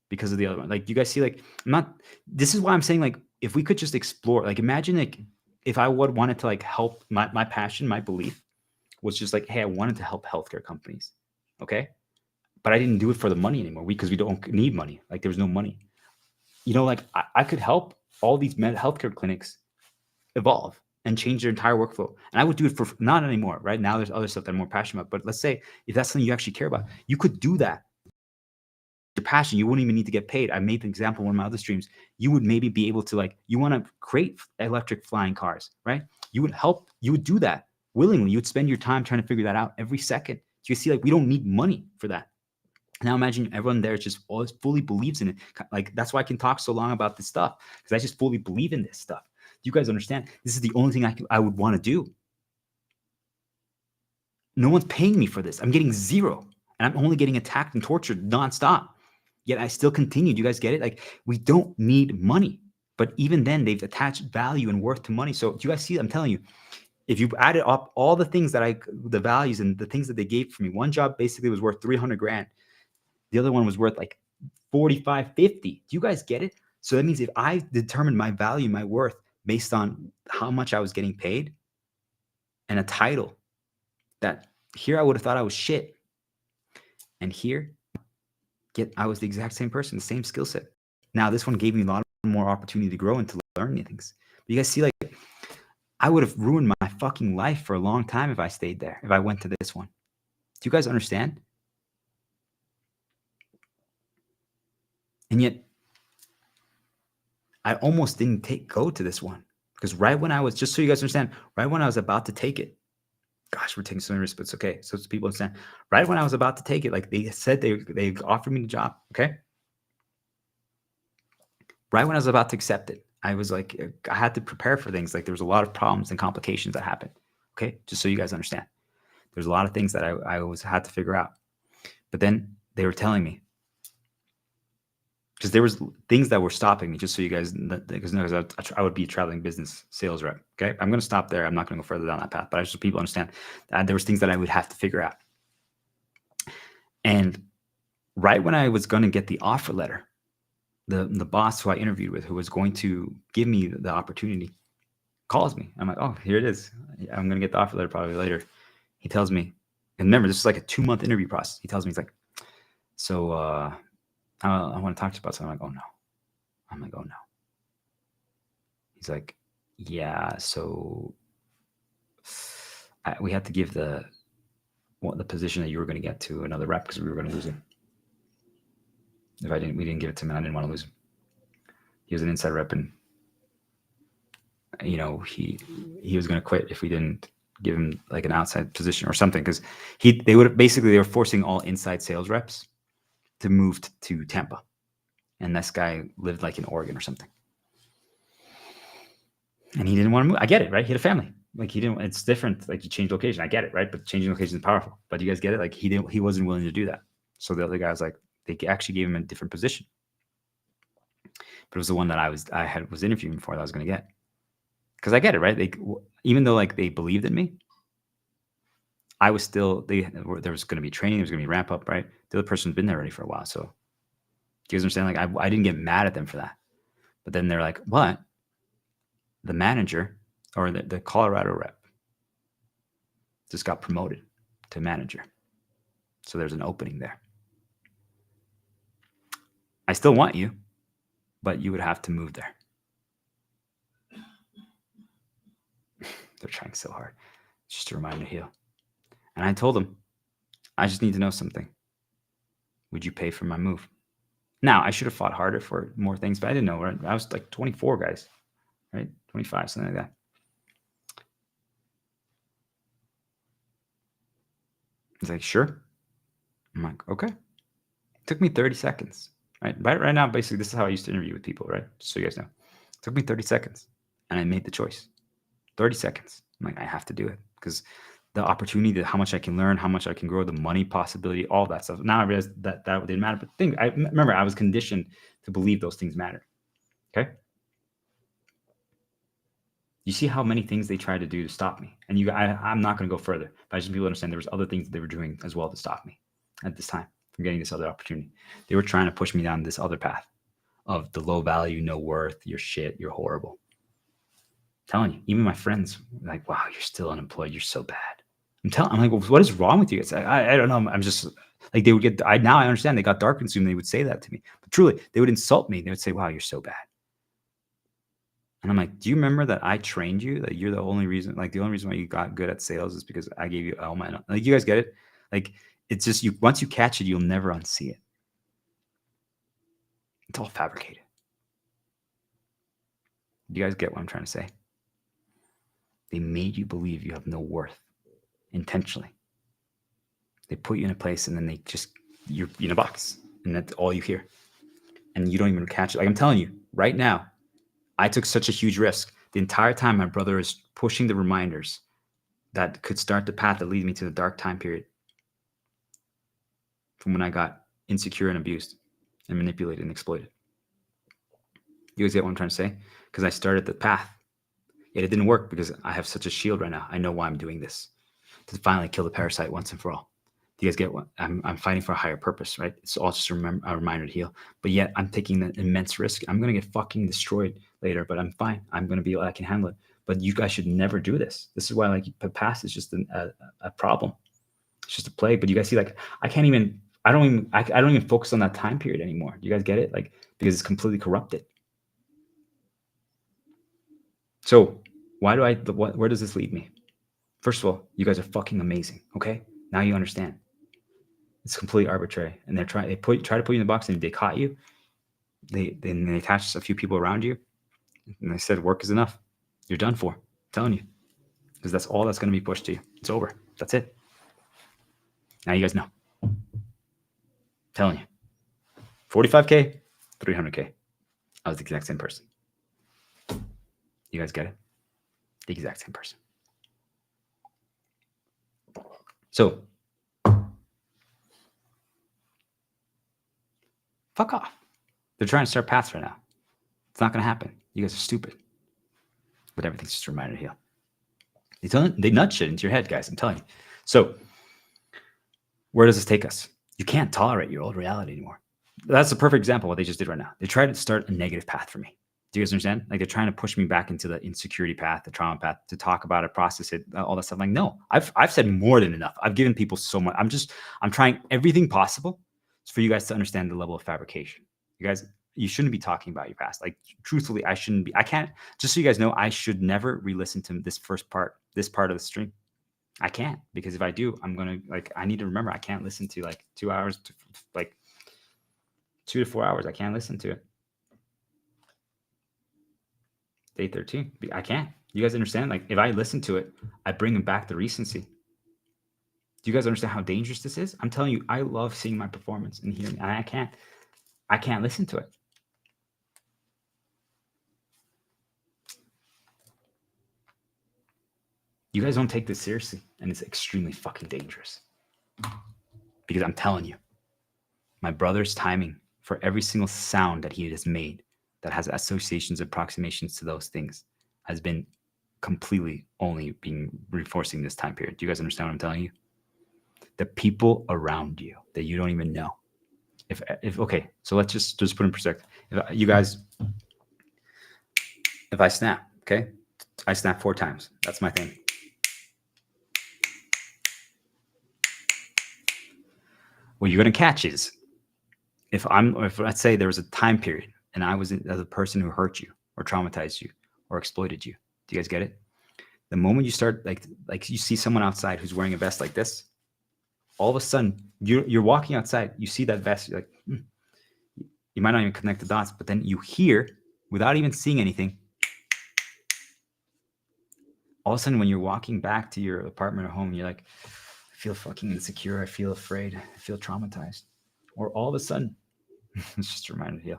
Speaker 1: because of the other one. Like, you guys see, like, this is why I'm saying, like, if we could just explore, like, imagine, like, if I wanted to, like, help, my passion, my belief was just like, hey, I wanted to help healthcare companies. Okay. But I didn't do it for the money anymore because we don't need money. Like, there was no money. You know, like, I could help all these healthcare clinics evolve and change their entire workflow. And I would do it for not anymore. Right now, there's other stuff that I'm more passionate about. But let's say if that's something you actually care about, you could do that. Your passion, you wouldn't even need to get paid. I made the example in one of my other streams. You would maybe be able to, like, you want to create electric flying cars, right? You would do that willingly. You would spend your time trying to figure that out every second. You see, like, we don't need money for that. Now imagine everyone there just always fully believes in it. Like, that's why I can talk so long about this stuff, because I just fully believe in this stuff. Do you guys understand? This is the only thing I would want to do. No one's paying me for this. I'm getting zero, and I'm only getting attacked and tortured nonstop. Yet I still continue. Do you guys get it? Like, we don't need money, but even then they've attached value and worth to money. So do you guys see? I'm telling you, if you added up all the things the values and the things that they gave for me, one job basically was worth 300 grand. The other one was worth like 45, 50. Do you guys get it? So that means if I determined my value, my worth based on how much I was getting paid and a title, that here I would have thought I was shit. And here, I was the exact same person, the same skill set. Now this one gave me a lot more opportunity to grow and to learn new things. But you guys see, like, I would have ruined my fucking life for a long time if I stayed there, if I went to this one. Do you guys understand? And yet, I almost didn't go to this one, because right when I was, just so you guys understand, right when I was about to take it, gosh, we're taking so many risks, but it's okay. So people understand. Right when I was about to take it, like they said, they offered me the job. Okay. Right when I was about to accept it, I was like, I had to prepare for things. Like, there was a lot of problems and complications that happened. Okay. Just so you guys understand, there's a lot of things that I always had to figure out. But then they were telling me, because there was things that were stopping me, just so you guys, because I would be a traveling business sales rep. Okay. I'm going to stop there. I'm not going to go further down that path, but I just so people understand that there was things that I would have to figure out. And right when I was going to get the offer letter, the boss who I interviewed with, who was going to give me the opportunity, calls me. I'm like, oh, here it is. I'm gonna get the offer letter probably later. He tells me, and remember, this is like a 2-month interview process. He tells me, he's like, so I want to talk to you about something. I'm like, oh no. I'm like, oh no. He's like, yeah, so we had to give the position that you were going to get to another rep because we were going to lose him. We didn't give it to him, and I didn't want to lose him. He was an inside rep, and you know, he was going to quit if we didn't give him like an outside position or something, because they were forcing all inside sales reps to move to Tampa, and this guy lived like in Oregon or something, and he didn't want to move. I get it, right? He had a family. Like he didn't. It's different. Like you change location. I get it, right? But changing location is powerful. But you guys get it? Like he wasn't willing to do that. So the other guy was like, they actually gave him a different position, but it was the one that I was interviewing for that I was going to get. Because I get it, right? Even though like they believed in me, I was still there was going to be training, there was going to be ramp up, right? The other person's been there already for a while, so do you guys understand? Like I didn't get mad at them for that, but then they're like, "What?" The manager or the Colorado rep just got promoted to manager, so there's an opening there. I still want you, but you would have to move there. They're trying so hard. It's just a reminder to heal. And I told them, I just need to know something. Would you pay for my move? Now, I should have fought harder for more things, but I didn't know. Right? I was like 24, guys, right? 25, something like that. He's like, sure. I'm like, okay. It took me 30 seconds, right? Right now, basically, this is how I used to interview with people, right? Just so you guys know. It took me 30 seconds, and I made the choice. 30 seconds. I'm like, I have to do it because the opportunity, how much I can learn, how much I can grow, the money possibility, all that stuff. Now I realize that didn't matter. But I remember I was conditioned to believe those things mattered. Okay. You see how many things they tried to do to stop me. And I'm not going to go further, but I just want people to understand there was other things that they were doing as well to stop me at this time from getting this other opportunity. They were trying to push me down this other path of the low value, no worth, you're shit, you're horrible. I'm telling you, even my friends were like, wow, you're still unemployed, you're so bad. I'm like, well, what is wrong with you guys? I don't know. I'm just like, they would get, now I understand they got dark consumed. They would say that to me, but truly they would insult me. They would say, wow, you're so bad. And I'm like, do you remember that I trained you, that you're the only reason, like the only reason why you got good at sales is because I gave you all my, like, you guys get it? Like, it's just, once you catch it, you'll never unsee it. It's all fabricated. Do you guys get what I'm trying to say? They made you believe you have no worth intentionally. They put you in a place and then you're in a box and that's all you hear. And you don't even catch it. Like I'm telling you right now, I took such a huge risk. The entire time my brother is pushing the reminders that could start the path that leads me to the dark time period from when I got insecure and abused and manipulated and exploited. You guys get what I'm trying to say? Because I started the path. Yet it didn't work because I have such a shield right now. I know why I'm doing this. To finally kill the parasite once and for all. Do you guys get what I'm fighting for a higher purpose, right? It's all just a reminder to heal. But yet I'm taking an immense risk. I'm going to get fucking destroyed later, but I'm fine. I'm going to be, I can handle it. But you guys should never do this. This is why like the past is just a problem. It's just a plague. But you guys see, like, I don't even focus on that time period anymore. Do you guys get it? Like, because it's completely corrupted. So where does this lead me? First of all, you guys are fucking amazing. Okay. Now you understand. It's completely arbitrary. And they try to put you in the box and they caught you. They attached a few people around you and they said, work is enough. You're done for. I'm telling you. Because that's all that's going to be pushed to you. It's over. That's it. Now you guys know. I'm telling you. 45K, 300K. I was the exact same person. You guys get it? The exact same person. So, fuck off. They're trying to start paths right now. It's not going to happen. You guys are stupid. But everything's just a reminder to heal. They nudge shit into your head, guys. I'm telling you. So, where does this take us? You can't tolerate your old reality anymore. That's a perfect example of what they just did right now. They tried to start a negative path for me. Do you guys understand? Like they're trying to push me back into the insecurity path, the trauma path, to talk about it, process it, all that stuff. Like, no, I've said more than enough. I've given people so much. I'm trying everything possible for you guys to understand the level of fabrication. You guys, you shouldn't be talking about your past. Like, truthfully, I shouldn't be. I can't. Just so you guys know, I should never re-listen to this part of the stream. I can't, because if I do, I'm gonna, like, I need to remember I can't listen to like 2 hours to like 2 to 4 hours. I can't listen to it. Day 13. I can't. You guys understand? Like, if I listen to it, I bring back the recency. Do you guys understand how dangerous this is? I'm telling you, I love seeing my performance and hearing, and I can't listen to it. You guys don't take this seriously, and it's extremely fucking dangerous. Because I'm telling you, my brother's timing for every single sound that he has made that has associations, approximations to those things has been completely only being reinforcing this time period. Do you guys understand what I'm telling you? The people around you that you don't even know. If okay, so let's just put in perspective. If I snap, okay, I snap 4 times. That's my thing. What you're gonna catch is if let's say there was a time period and I was as a person who hurt you or traumatized you or exploited you. Do you guys get it? The moment you start like you see someone outside who's wearing a vest like this, all of a sudden you're walking outside, you see that vest, you're like, you might not even connect the dots, but then you hear, without even seeing anything, all of a sudden when you're walking back to your apartment or home, you're like, I feel fucking insecure, I feel afraid, I feel traumatized. Or all of a sudden, it's just a reminder, yeah.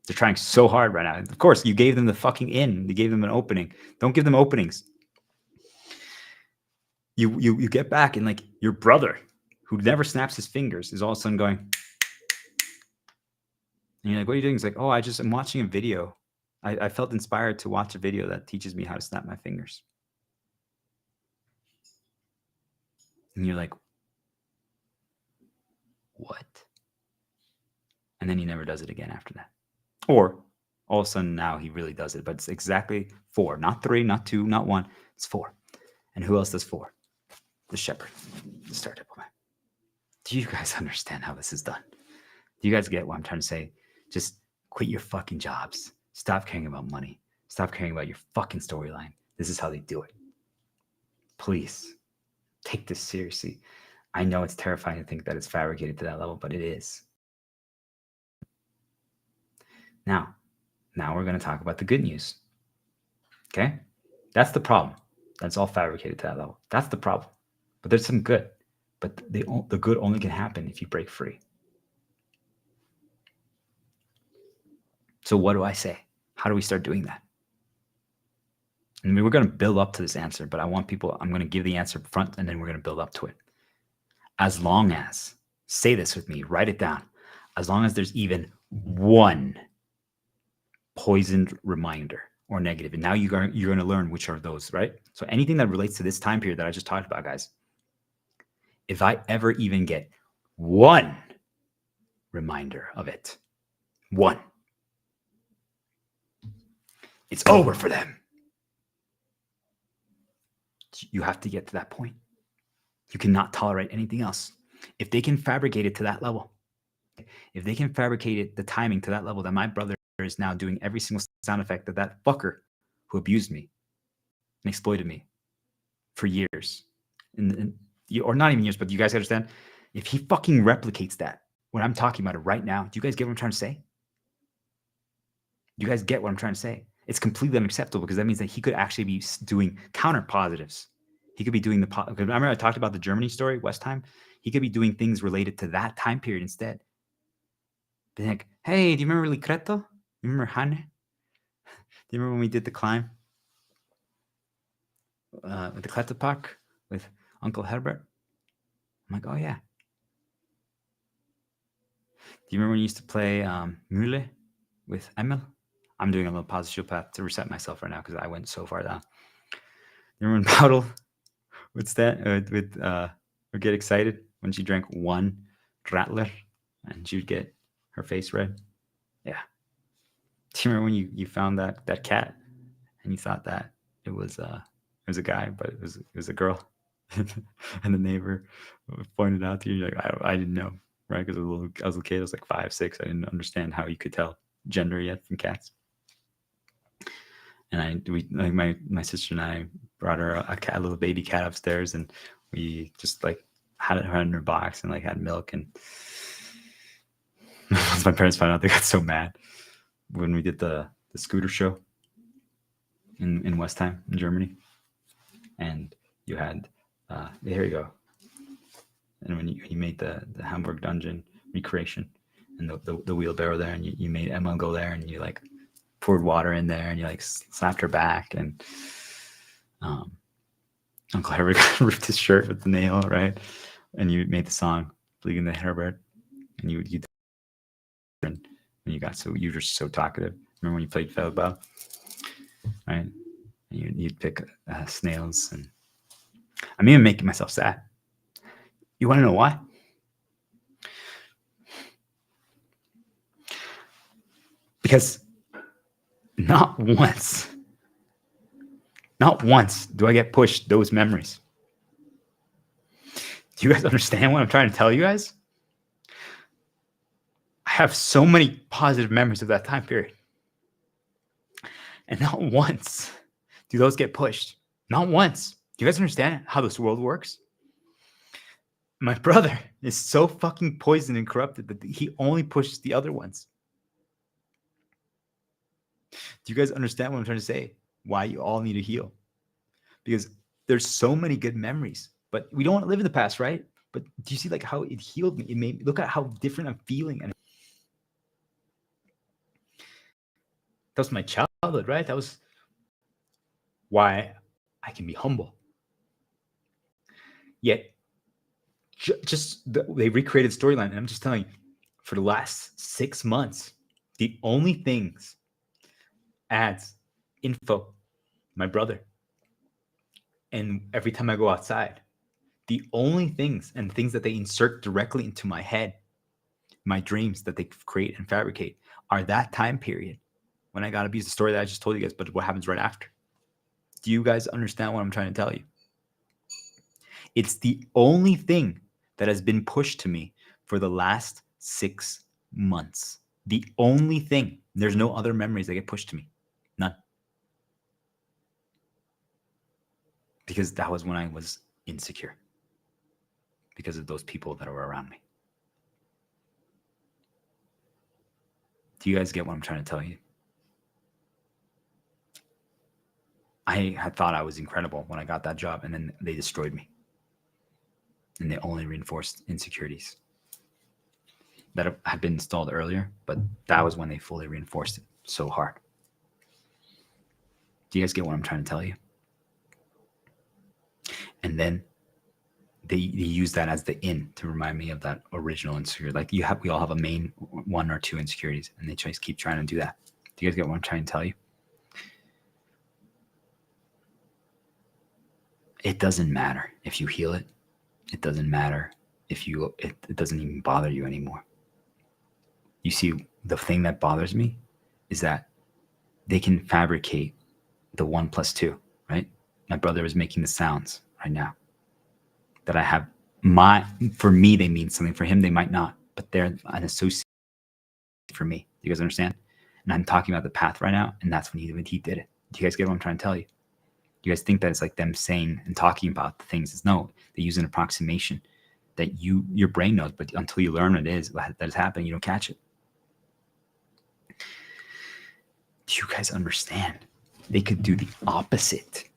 Speaker 1: They're trying so hard right now. Of course, you gave them the fucking in. You gave them an opening. Don't give them openings. You get back and like your brother, who never snaps his fingers, is all of a sudden going. And you're like, what are you doing? He's like, oh, I'm watching a video. I felt inspired to watch a video that teaches me how to snap my fingers. And you're like, what? And then he never does it again after that. Or all of a sudden now he really does it, but it's exactly 4, not 3, not 2, not 1. It's 4. And who else does 4? The shepherd, the star diplomat. Do you guys understand how this is done? Do you guys get what I'm trying to say? Just quit your fucking jobs. Stop caring about money. Stop caring about your fucking storyline. This is how they do it. Please take this seriously. I know it's terrifying to think that it's fabricated to that level, but it is. Now we're going to talk about the good news. Okay? That's the problem. That's all fabricated to that level. That's the problem. But there's some good. But the good only can happen if you break free. So what do I say? How do we start doing that? I mean, we're going to build up to this answer, but I'm going to give the answer up front, and then we're going to build up to it. As long as, say this with me, write it down. As long as there's even one poisoned reminder or negative, and now you're going to learn which are those, right? So anything that relates to this time period that I just talked about, guys, if I ever even get one reminder of it, one, it's over for them. You have to get to that point. You cannot tolerate anything else. If they can fabricate it to that level, if they can fabricate it, the timing to that level, that my brother is now doing every single sound effect that fucker who abused me and exploited me for years, or not even years, but you guys understand? If he fucking replicates that, when I'm talking about it right now, do you guys get what I'm trying to say? You guys get what I'm trying to say? It's completely unacceptable, because that means that he could actually be doing counter positives. He could be doing remember I talked about the Germany story, Westheim? He could be doing things related to that time period instead. Being like, hey, do you remember Licreto? You remember Hane? Do you remember when we did the climb? With the Kletterpark with Uncle Herbert? I'm like, oh yeah. Do you remember when you used to play Mühle with Emil? I'm doing a little positive path to reset myself right now because I went so far down. You remember when Paddle would get excited when she drank one Rattler, and she'd get her face red. Yeah. Do you remember when you found that cat and you thought that it was a guy, but it was a girl, and the neighbor pointed out to you, you're like, I didn't know, right? Because I was a kid, I was like 5, 6. I didn't understand how you could tell gender yet from cats. And we like my sister and I brought her a little baby cat upstairs, and we just like had her in her box and like had milk. And once my parents found out, they got so mad when we did the scooter show in Westheim in Germany. And you had here you go. And when you made the Hamburg dungeon recreation and the wheelbarrow there, and you made Emma go there, and you like poured water in there, and you like slapped her back, and Uncle Herbert ripped his shirt with the nail, right? And you made the song "Fliegende Herbert," and you and you were just so talkative. Remember when you played Feldball, right? And you'd pick snails, and I'm even making myself sad. You want to know why? Because not once do I get pushed those memories. Do you guys understand what I'm trying to tell you guys? I have so many positive memories of that time period. And not once do those get pushed. Not once. Do you guys understand how this world works? My brother is so fucking poisoned and corrupted that he only pushes the other ones. Do you guys understand what I'm trying to say? Why you all need to heal? Because there's so many good memories, but we don't want to live in the past, right? But do you see like how it healed me? It made me look at how different I'm feeling. And that was my childhood, right? That was why I can be humble. Yet, they recreated storyline, and I'm just telling you, for the last 6 months, the only things, ads, info, my brother, and every time I go outside, the only things and things that they insert directly into my head, my dreams that they create and fabricate, are that time period when I got abused. The story that I just told you guys, but what happens right after. Do you guys understand what I'm trying to tell you? It's the only thing that has been pushed to me for the last 6 months. The only thing. There's no other memories that get pushed to me. None. Because that was when I was insecure. Because of those people that were around me. Do you guys get what I'm trying to tell you? I had thought I was incredible when I got that job, and then they destroyed me. And they only reinforced insecurities that had been installed earlier, but that was when they fully reinforced it so hard. Do you guys get what I'm trying to tell you? And then they use that as the in to remind me of that original insecurity. Like we all have a main 1 or 2 insecurities, and they just keep trying to do that. Do you guys get what I'm trying to tell you? It doesn't matter if you heal it. It doesn't matter if it doesn't even bother you anymore. You see, the thing that bothers me is that they can fabricate the 1 + 2, right? My brother is making the sounds right now that I have. For me, they mean something. For him, they might not, but they're an associate for me. Do you guys understand? And I'm talking about the path right now, and that's when he did it. Do you guys get what I'm trying to tell you? You guys think that it's like them saying and talking about the things. It's no, they use an approximation that your brain knows, but until you learn what it is that is happening, you don't catch it. Do you guys understand? They could do the opposite.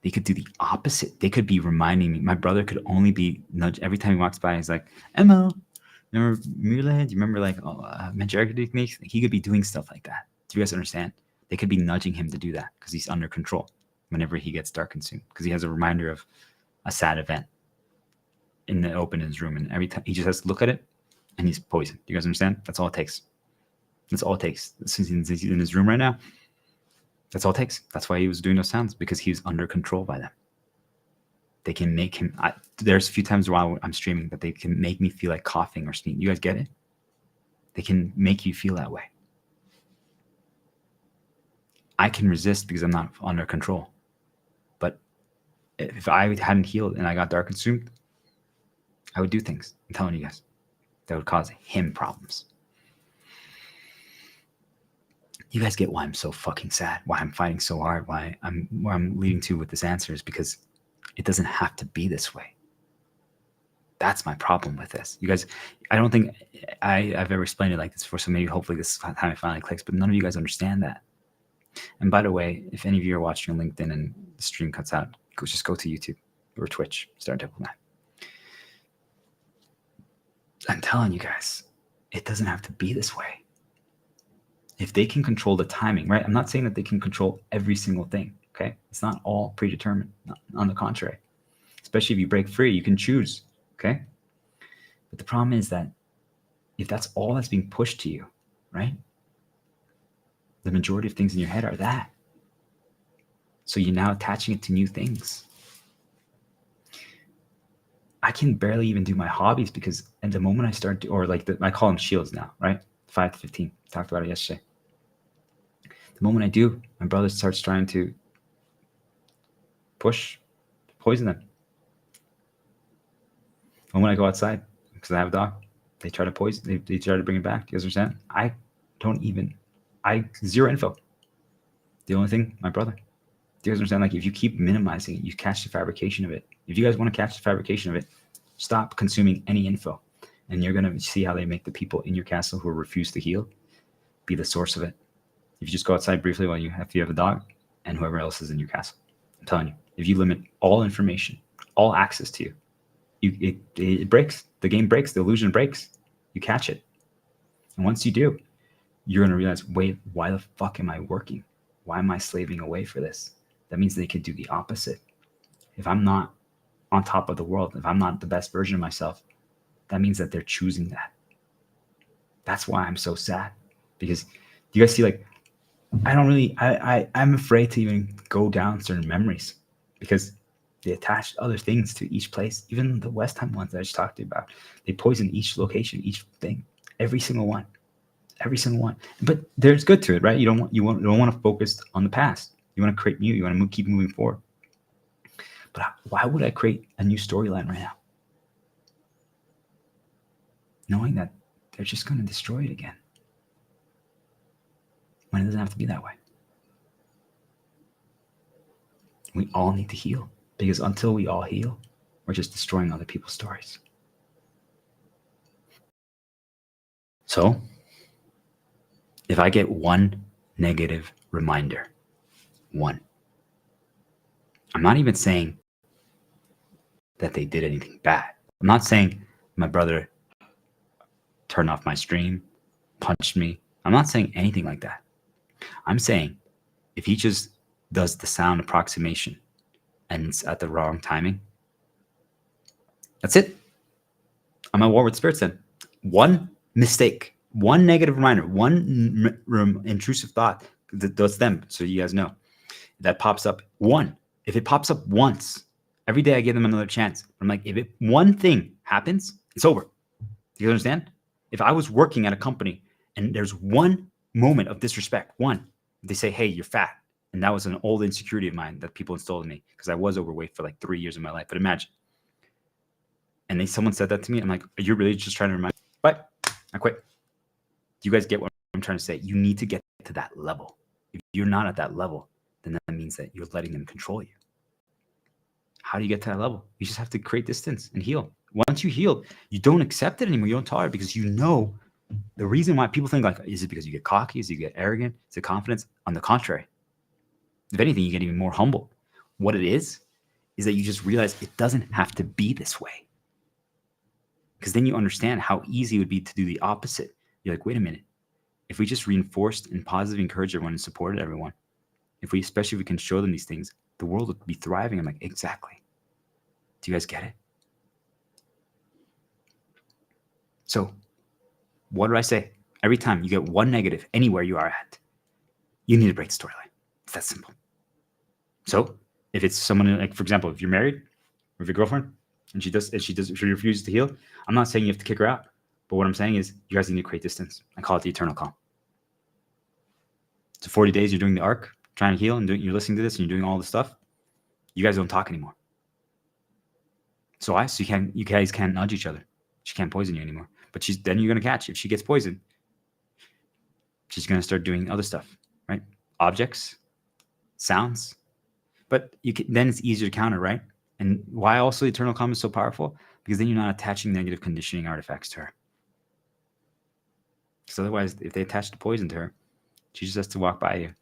Speaker 1: They could do the opposite. They could be reminding me. My brother could only be nudged every time he walks by. He's like, Emma, remember Mule? Do you remember like Manjarica techniques? Like, he could be doing stuff like that. Do you guys understand? They could be nudging him to do that because he's under control whenever he gets dark consumed, because he has a reminder of a sad event in the open in his room, and every time he just has to look at it and he's poisoned. Do you guys understand? That's all it takes. That's all it takes. Since he's in his room right now, that's all it takes. That's why he was doing those sounds, because he was under control by them. They can make him. There's a few times while I'm streaming that they can make me feel like coughing or sneezing. You guys get it? They can make you feel that way. I can resist because I'm not under control. But if I hadn't healed and I got dark consumed, I would do things. I'm telling you guys, that would cause him problems. You guys get why I'm so fucking sad, why I'm fighting so hard, where I'm leading to with this answer is because it doesn't have to be this way. That's my problem with this. You guys, I don't think I've ever explained it like this before, so maybe hopefully this time it finally clicks, but none of you guys understand that. And by the way, if any of you are watching on LinkedIn and the stream cuts out, just go to YouTube or Twitch, start Diplomat. I'm telling you guys, it doesn't have to be this way. If they can control the timing, right? I'm not saying that they can control every single thing, okay? It's not all predetermined. On the contrary, especially if you break free, you can choose, okay? But the problem is that if that's all that's being pushed to you, right? The majority of things in your head are that. So you're now attaching it to new things. I can barely even do my hobbies because at the moment I start to, or like I call them shields now, right? 5 to 15. Talked about it yesterday. The moment I do, my brother starts trying to poison them. And when I go outside, because I have a dog, they try to poison, they try to bring it back. Do you guys understand? Zero info. The only thing, my brother. Do you guys understand? Like if you keep minimizing it, you catch the fabrication of it. If you guys want to catch the fabrication of it, stop consuming any info. And you're going to see how they make the people in your castle who refuse to heal be the source of it. If you just go outside briefly while you have a dog and whoever else is in your castle, I'm telling you, if you limit all information, all access to you, it breaks. The game breaks. The illusion breaks. You catch it. And once you do, you're going to realize, wait, why the fuck am I working? Why am I slaving away for this? That means they could do the opposite. If I'm not on top of the world, if I'm not the best version of myself, that means that they're choosing that. That's why I'm so sad. Because you guys see, like, I'm afraid to even go down certain memories because they attach other things to each place. Even the West Ham ones that I just talked to you about, they poison each location, each thing, every single one. But there's good to it, right? You don't want to focus on the past. You want to create new. You want to keep moving forward. But why would I create a new storyline right now, knowing that they're just going to destroy it again when it doesn't have to be that way? We all need to heal, because until we all heal, we're just destroying other people's stories. So if I get one negative reminder, one, I'm not even saying that they did anything bad. I'm not saying my brother turned off my stream, punched me. I'm not saying anything like that. I'm saying if he just does the sound approximation and it's at the wrong timing, that's it. I'm at war with spirits then. One mistake, one negative reminder, one intrusive thought, that's them, so you guys know. That pops up one. If it pops up once, every day I give them another chance. I'm like, if one thing happens, it's over. Do you understand? If I was working at a company and there's one moment of disrespect, they say, hey, you're fat. And that was an old insecurity of mine that people installed in me because I was overweight for like 3 years of my life. But imagine. And someone said that to me. I'm like, are you really just trying to remind me? But I quit. Do you guys get what I'm trying to say? You need to get to that level. If you're not at that level, then that means that you're letting them control you. How do you get to that level? You just have to create distance and heal. Once you heal, you don't accept it anymore. You don't tolerate it because you know the reason why people think like, is it because you get cocky? Is it you get arrogant? Is it confidence? On the contrary. If anything, you get even more humble. What it is that you just realize it doesn't have to be this way. Because then you understand how easy it would be to do the opposite. You're like, wait a minute. If we just reinforced and positively encouraged everyone and supported everyone, especially if we can show them these things, the world would be thriving. I'm like, exactly. Do you guys get it? So what do I say? Every time you get one negative anywhere you are at, you need to break the storyline. It's that simple. So if it's someone, like, for example, if you're married, with your girlfriend, and she refuses to heal, I'm not saying you have to kick her out. But what I'm saying is you guys need to create distance. I call it the eternal calm. So 40 days you're doing the arc, trying to heal, and you're listening to this and you're doing all this stuff. You guys don't talk anymore. So you guys can't nudge each other. She can't poison you anymore. But then you're gonna catch. If she gets poisoned, she's gonna start doing other stuff, right? Objects, sounds. But then it's easier to counter, right? And why also eternal calm is so powerful? Because then you're not attaching negative conditioning artifacts to her. Because otherwise, if they attach the poison to her, she just has to walk by you.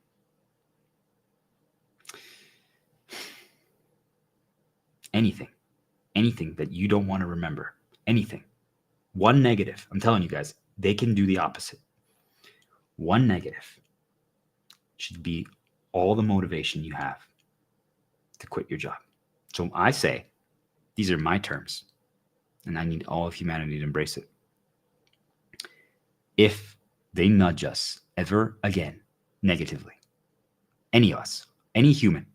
Speaker 1: Anything that you don't want to remember, anything. One negative, I'm telling you guys, they can do the opposite. One negative should be all the motivation you have to quit your job. So I say, these are my terms, and I need all of humanity to embrace it. If they nudge us ever again negatively, any of us, any human,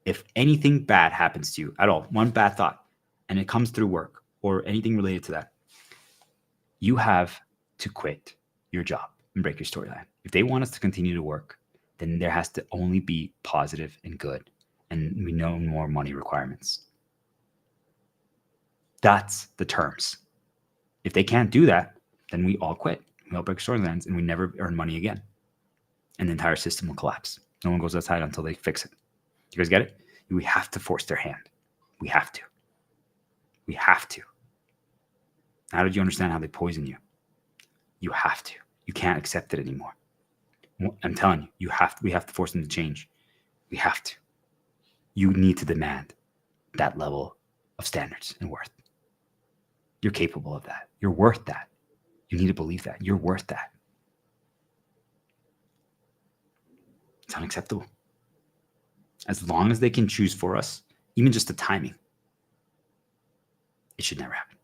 Speaker 1: if anything bad happens to you at all, one bad thought, and it comes through work or anything related to that, you have to quit your job and break your storyline. If they want us to continue to work, then there has to only be positive and good, and we no more money requirements. That's the terms. If they can't do that, then we all quit. We all break storylines, and we never earn money again. And the entire system will collapse. No one goes outside until they fix it. You guys get it? We have to force their hand. We have to. We have to. How did you understand how they poison you? You have to. You can't accept it anymore. I'm telling you, we have to force them to change. We have to. You need to demand that level of standards and worth. You're capable of that. You're worth that. You need to believe that. You're worth that. It's unacceptable. As long as they can choose for us, even just the timing, it should never happen.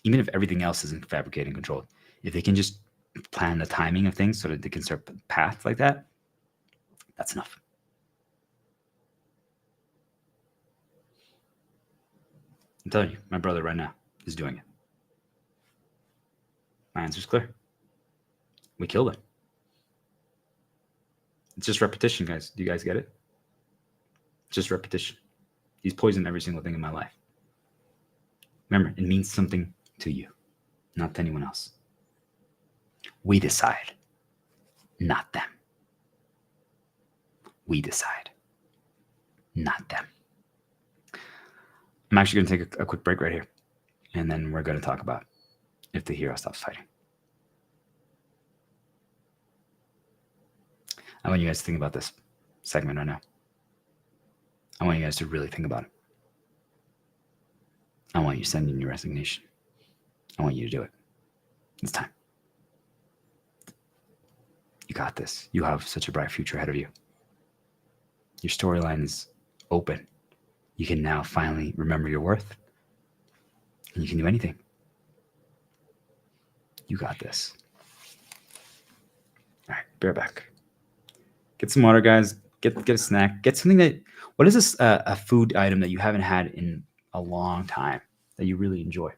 Speaker 1: Even if everything else isn't fabricated and controlled, if they can just plan the timing of things so that they can start a path like that, that's enough. I'm telling you, my brother right now is doing it. My answer's clear. We killed him. It's just repetition, guys. Do you guys get it? It's just repetition. He's poisoned every single thing in my life. Remember, it means something to you, not to anyone else. We decide, not them. We decide, not them. I'm actually going to take a quick break right here, and then we're going to talk about if the hero stops fighting. I want you guys to think about this segment right now. I want you guys to really think about it. I want you to send in your resignation. I want you to do it. It's time. You got this. You have such a bright future ahead of you. Your storyline is open. You can now finally remember your worth. And you can do anything. You got this. All right, be right back. Get some water, guys. Get a snack. Get something that. What is this? A food item that you haven't had in a long time that you really enjoy?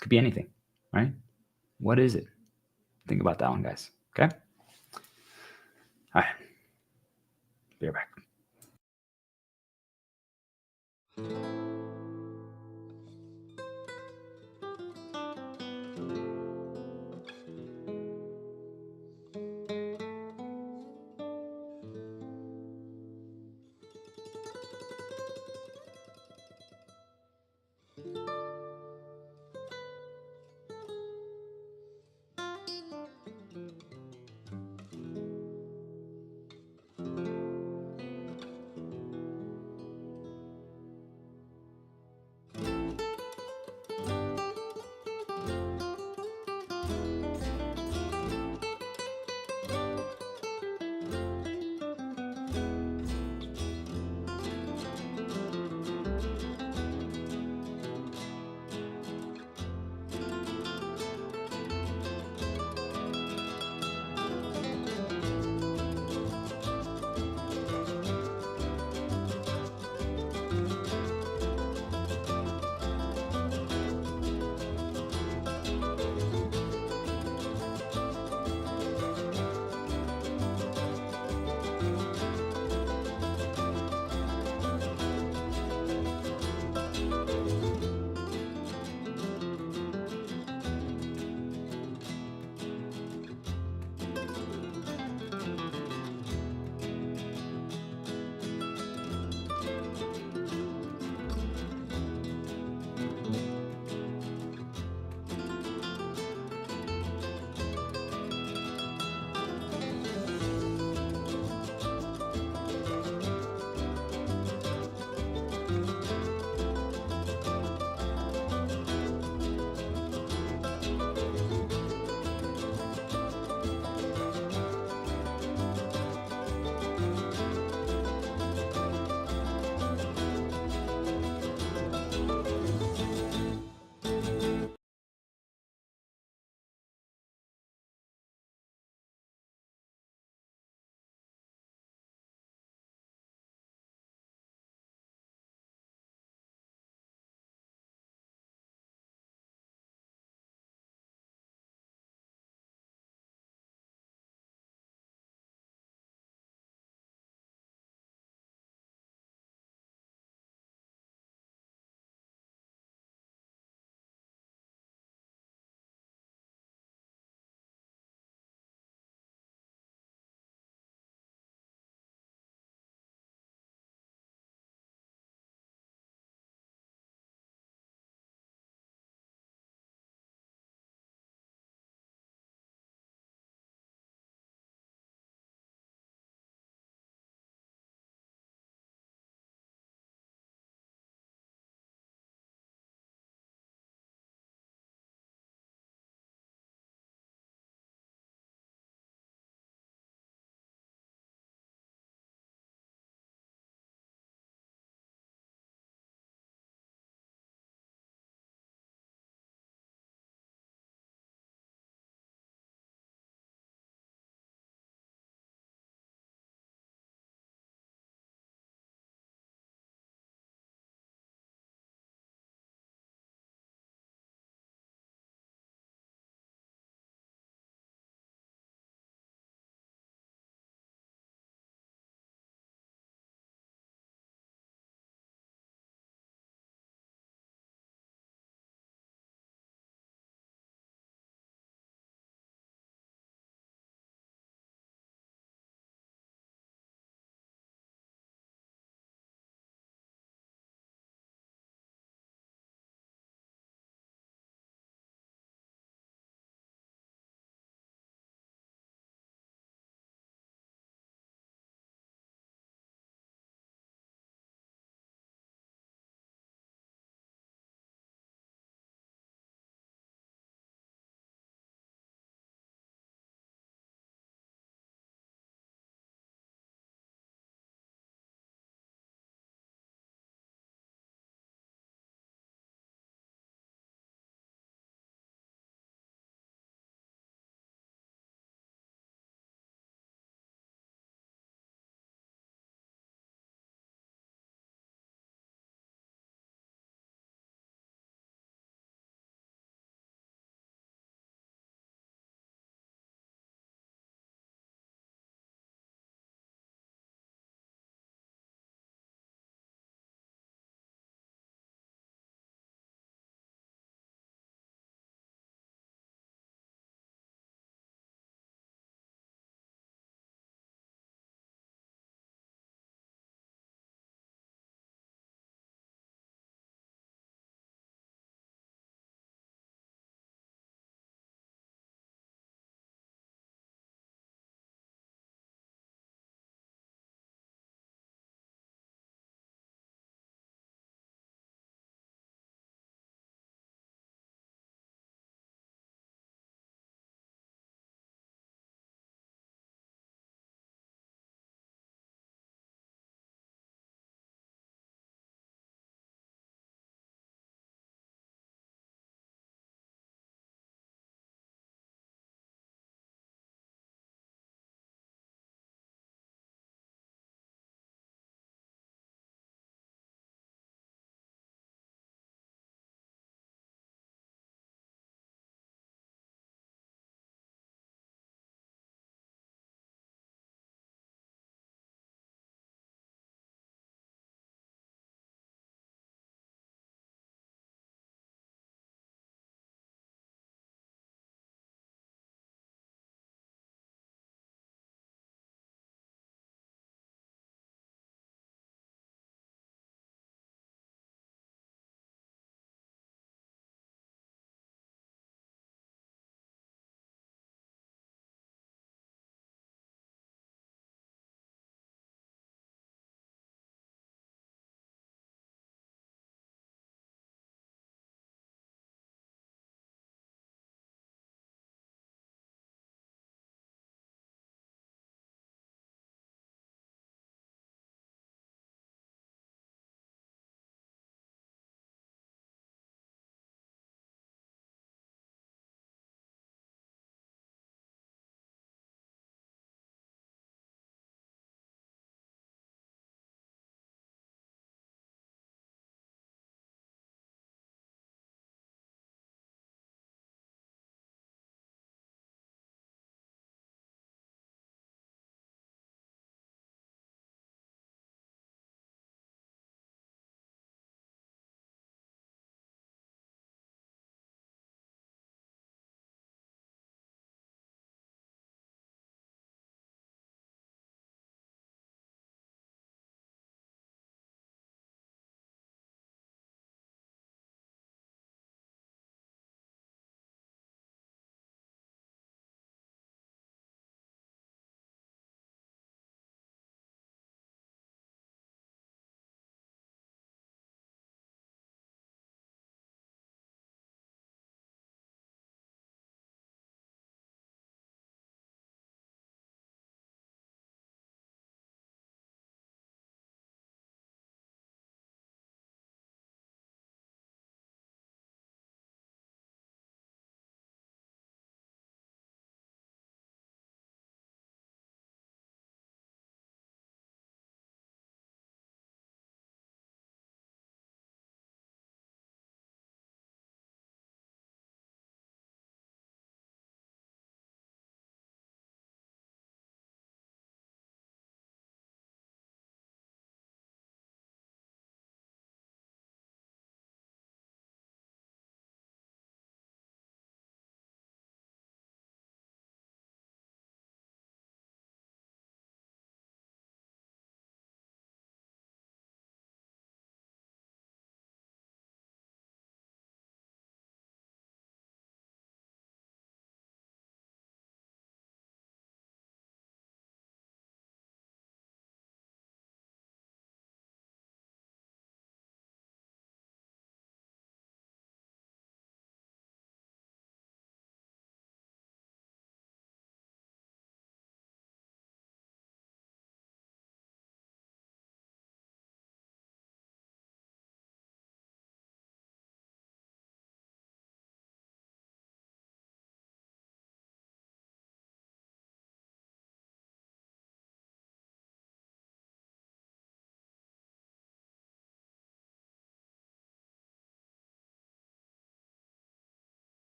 Speaker 1: Could be anything, right? What is it? Think about that one, guys. Okay. All right. Be right back.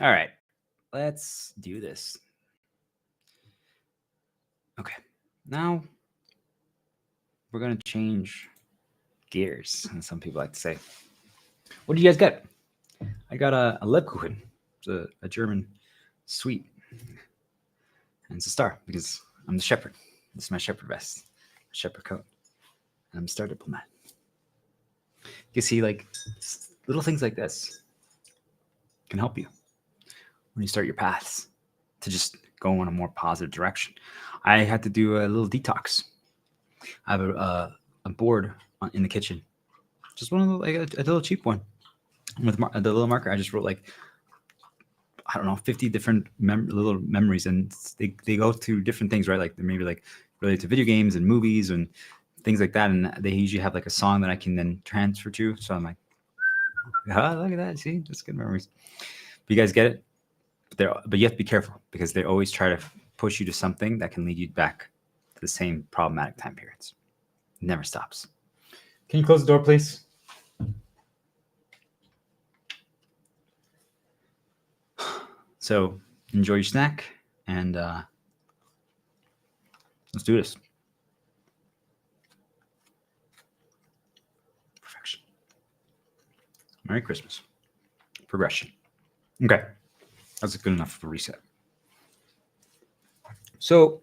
Speaker 1: All right, let's do this. Okay, now we're gonna change gears, and some people like to say. What do you guys get? I got a Lebkuchen. It's a German sweet, and it's a star because I'm the shepherd. This is my shepherd vest, shepherd coat, and I'm Star Diplomat. You see, like little things like this can help you when you start your paths to just go in a more positive direction. I had to do a little detox. I have a board in the kitchen, just one of the, like a little cheap one with the little marker. I just wrote like, I don't know, 50 different little memories, and they go through different things, right? Like maybe like related to video games and movies and things like that. And they usually have like a song that I can then transfer to. So I'm like, oh, look at that. See, that's good memories. But you guys get it? But you have to be careful because they always try to push you to something that can lead you back to the same problematic time periods. It never stops. Can you close the door, please? So enjoy your snack, and let's do this. Perfection. Merry Christmas. Progression. Okay. That's good enough for reset. So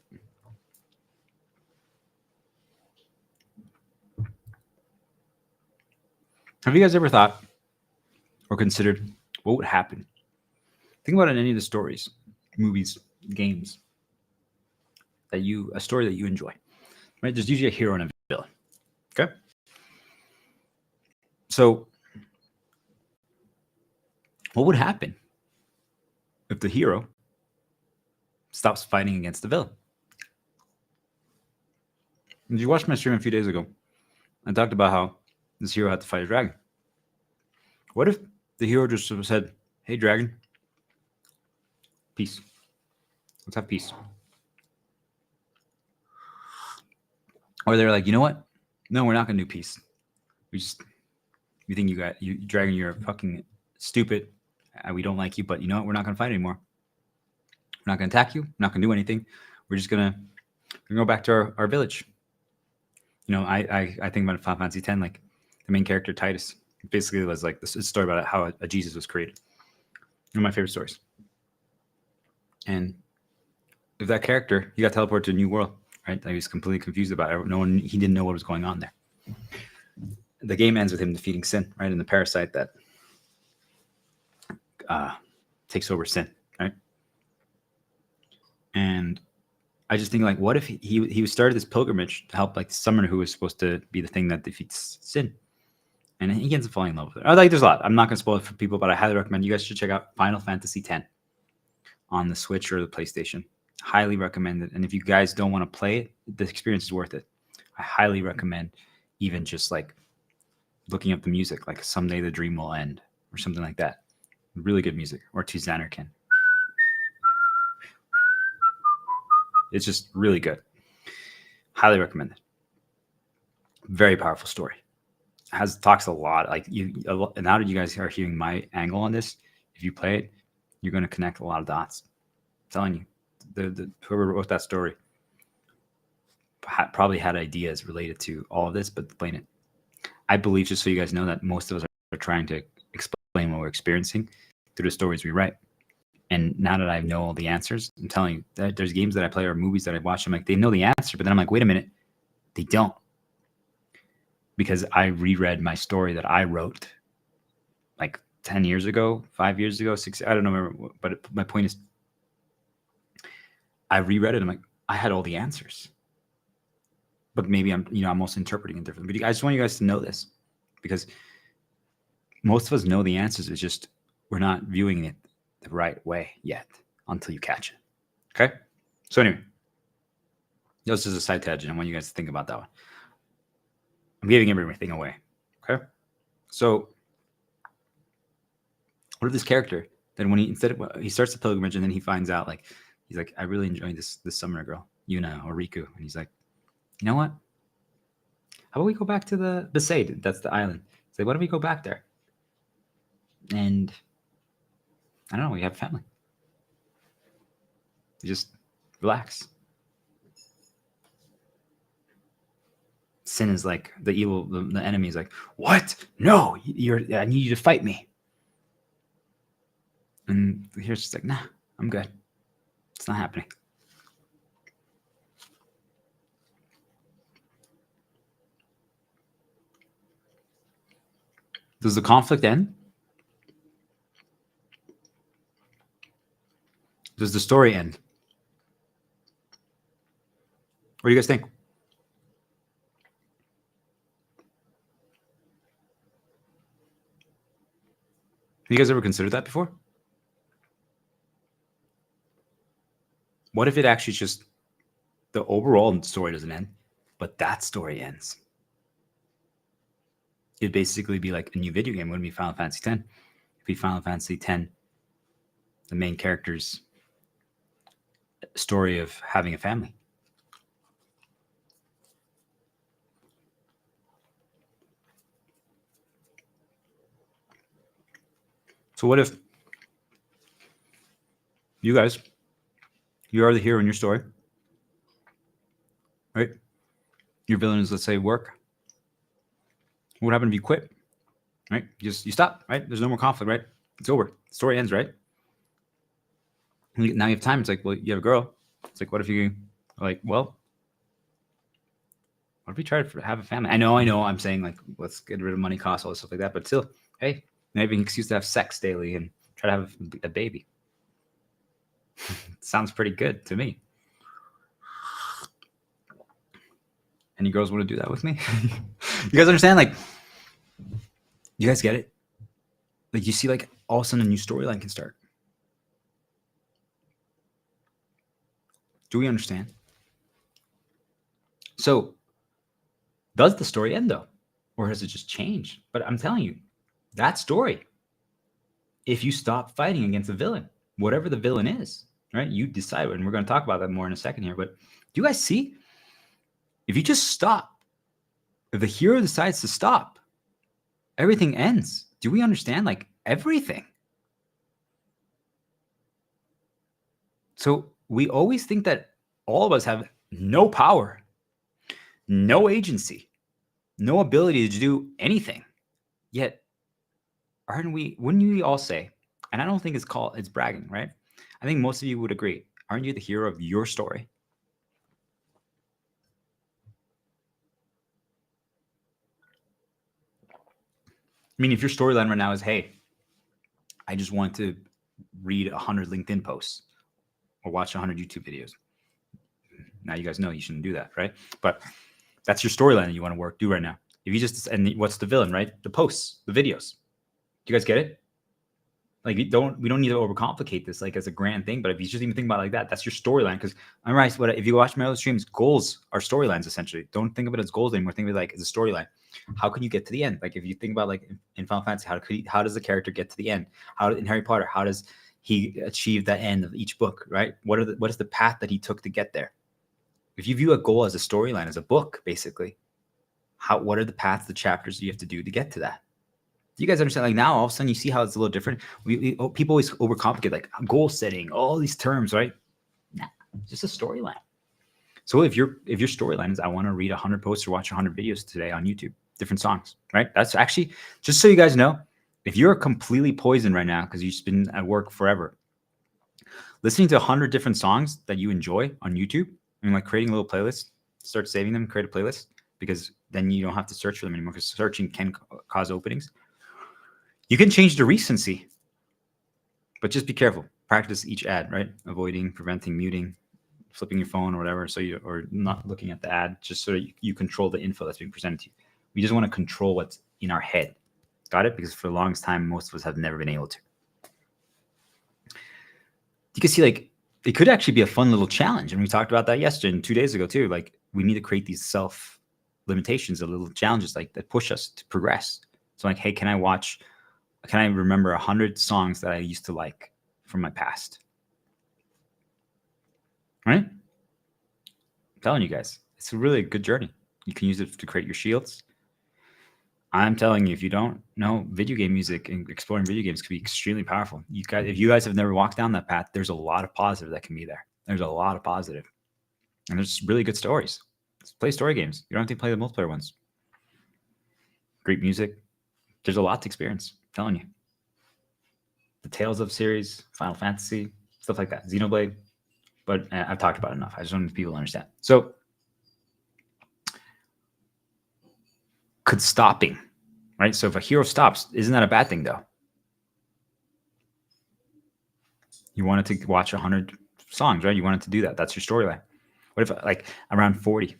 Speaker 1: have you guys ever thought or considered what would happen? Think about it in any of the stories, movies, games a story that you enjoy, right? There's usually a hero and a villain. Okay. So what would happen if the hero stops fighting against the villain? Did you watch my stream a few days ago? I talked about how this hero had to fight a dragon. What if the hero just said, "Hey, dragon, peace. Let's have peace." Or they're like, you know what? No, we're not gonna do peace. We think you dragon, you're fucking stupid. We don't like you, but you know what? We're not gonna fight anymore. We're not gonna attack you. We're not gonna do anything. We're just gonna go back to our village. You know, I think about Final Fantasy X, like the main character Titus. Basically, it was like this story about how a Jesus was created. One of my favorite stories. And if that character, he got teleported to a new world, right? He was completely confused about it. He didn't know what was going on there. The game ends with him defeating sin, right? And the parasite that takes over sin, right? And I just think, like, what if he started this pilgrimage to help like the summoner who was supposed to be the thing that defeats sin, and he ends up falling in love with it. Like, there's a lot. I'm not gonna spoil it for people, but I highly recommend you guys should check out Final Fantasy X on the Switch or the PlayStation. Highly recommend it. And if you guys don't want to play it, the experience is worth it. I highly recommend even just like looking up the music, like "Someday the Dream Will End" or something like that. Really good music. Or "To Xanarkin." It's just really good. Highly recommend it. Very powerful story. Talks a lot. Like now that you guys are hearing my angle on this, if you play it, you're going to connect a lot of dots. I'm telling you, whoever wrote that story probably had ideas related to all of this, but explain it. I believe, just so you guys know, that most of us are trying to explain what we're experiencing through the stories we write. And now that I know all the answers, I'm telling you that there's games that I play or movies that I watch. I'm like, they know the answer, but then I'm like, wait a minute, they don't. Because I reread my story that I wrote like 10 years ago, 5 years ago, 6, I don't know, but my point is, I reread it. I'm like, I had all the answers, but maybe I'm also interpreting it differently. But I just want you guys to know this, because most of us know the answers. It's just we're not viewing it the right way yet until you catch it. Okay. So anyway, this is a side tangent. I want you guys to think about that one. I'm giving everything away. Okay. So what if this character, then when he starts the pilgrimage, and then he finds out, like, he's like, I really enjoyed this summoner girl, Yuna or Riku. And he's like, you know what? How about we go back to the Besaid? That's the island. He's like, why don't we go back there? And I don't know. You have family. You just relax. Sin is like the evil, the enemy is like, what? No, I need you to fight me. And here's just like, nah, I'm good. It's not happening. Does the conflict end? Does the story end? What do you guys think? Have you guys ever considered that before? What if it actually just, the overall story doesn't end, but that story ends? It'd basically be like a new video game. It wouldn't be Final Fantasy X. It'd be Final Fantasy X, the main character's story of having a family. So what if you guys, you are the hero in your story, right? Your villain is, let's say, work. What happened if you quit? Right? You stop, right? There's no more conflict, right? It's over. The story ends, right? Now you have time. It's like, well, you have a girl. It's like, what if you like, well, what if we try to have a family? I know. I'm saying like, let's get rid of money costs, all this stuff like that. But still, hey, maybe an excuse to have sex daily and try to have a baby. Sounds pretty good to me. Any girls want to do that with me? You guys understand? Like, you guys get it? Like, you see, like, all of a sudden a new storyline can start. Do we understand? So, does the story end though? Or has it just changed? But I'm telling you, that story, if you stop fighting against the villain, whatever the villain is, right? You decide, and we're going to talk about that more in a second here. But do you guys see? If you just stop, if the hero decides to stop, everything ends. Do we understand? Like, everything. So we always think that all of us have no power, no agency, no ability to do anything. Yet, wouldn't we all say, and I don't think it's bragging, right? I think most of you would agree. Aren't you the hero of your story? I mean, if your storyline right now is, hey, I just want to read 100 LinkedIn posts or watch 100 YouTube videos. Now you guys know you shouldn't do that, right? But that's your storyline that you want to do right now. If you just, and what's the villain, right? The posts, the videos. Do you guys get it? Like, we don't need to overcomplicate this like as a grand thing, but if you just even think about it like that, that's your storyline. Because I'm right. What if you watch my other streams, goals are storylines essentially. Don't think of it as goals anymore. Think of it like as a storyline. How can you get to the end? Like if you think about like in Final Fantasy, how does the character get to the end? In Harry Potter, how does he achieve that end of each book? Right? What is the path that he took to get there? If you view a goal as a storyline, as a book, basically, what are the paths, the chapters you have to do to get to that? Do you guys understand? Like now, all of a sudden, you see how it's a little different. People always overcomplicate, like goal setting, all these terms, right? Nah, just a storyline. So if your storyline is, I want to read 100 posts or watch 100 videos today on YouTube, different songs, right? That's actually, just so you guys know, if you're completely poisoned right now because you've been at work forever, listening to 100 different songs that you enjoy on YouTube and like creating a little playlist, start saving them, create a playlist, because then you don't have to search for them anymore because searching can cause openings. You can change the recency, but just be careful. Practice each ad, right? Avoiding, preventing, muting, flipping your phone or whatever. Or not looking at the ad, just so that you control the info that's being presented to you. We just want to control what's in our head. Got it? Because for the longest time, most of us have never been able to. You can see like, it could actually be a fun little challenge. And we talked about that yesterday and 2 days ago too. Like we need to create these self limitations, the little challenges like that push us to progress. So like, hey, can I remember 100 songs that I used to like from my past? Right? I'm telling you guys, it's a really good journey. You can use it to create your shields. I'm telling you, if you don't know video game music and exploring video games can be extremely powerful. You guys, if you guys have never walked down that path, there's a lot of positive that can be there. There's a lot of positive, and there's really good stories. Just play story games. You don't have to play the multiplayer ones. Great music. There's a lot to experience. I'm telling you. The Tales of series, Final Fantasy, stuff like that. Xenoblade. But I've talked about it enough. I just want people to understand. So, could stopping, right? So if a hero stops, isn't that a bad thing though? You wanted to watch 100 songs, right? You wanted to do that. That's your storyline. What if like around 40,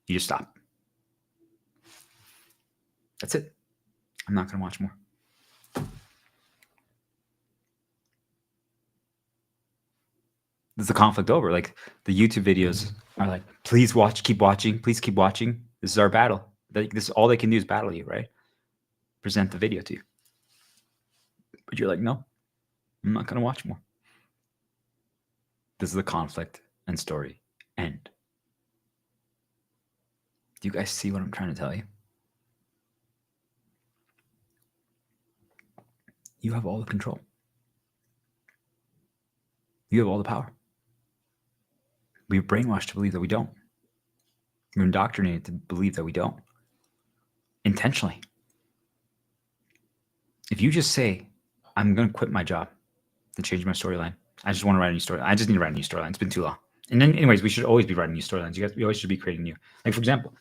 Speaker 1: you just stop? That's it. I'm not going to watch more. There's the conflict over. Like the YouTube videos are like, please watch, keep watching, please keep watching. This is our battle. This all they can do is battle you, right? Present the video to you. But you're like, no, I'm not going to watch more. This is the conflict and story end. Do you guys see what I'm trying to tell you? You have all the control. You have all the power. We're brainwashed to believe that we don't. We're indoctrinated to believe that we don't. Intentionally. If you just say, I'm going to quit my job to change my storyline. I just want to write a new storyline. I just need to write a new storyline. It's been too long. And then, anyways, we should always be writing new storylines. You guys, we always should be creating new. Like, for example,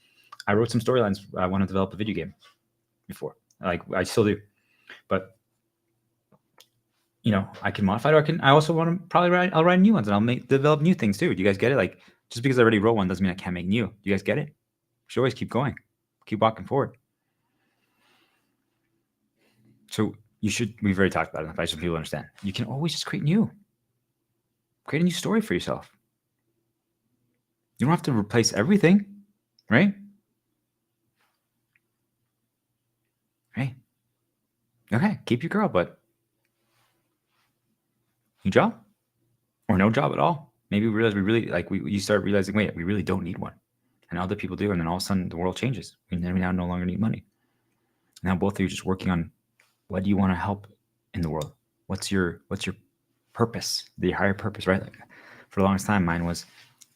Speaker 1: I wrote some storylines. I want to develop a video game before. Like, I still do. But, you know, I can modify it, or I also want to probably I'll write new ones, and I'll develop new things too. Do you guys get it? Like, just because I already wrote one doesn't mean I can't make new. Do you guys get it? We should always keep going. Keep walking forward. So we've already talked about it. I just want people to understand. You can always just create new. Create a new story for yourself. You don't have to replace everything, right? Hey, okay, keep your girl, but new job or no job at all. Maybe we realize you start realizing, wait, we really don't need one. And other people do. And then all of a sudden the world changes. We now no longer need money. Now both of you are just working on what do you want to help in the world? What's your purpose, the higher purpose, right? Like for the longest time, mine was,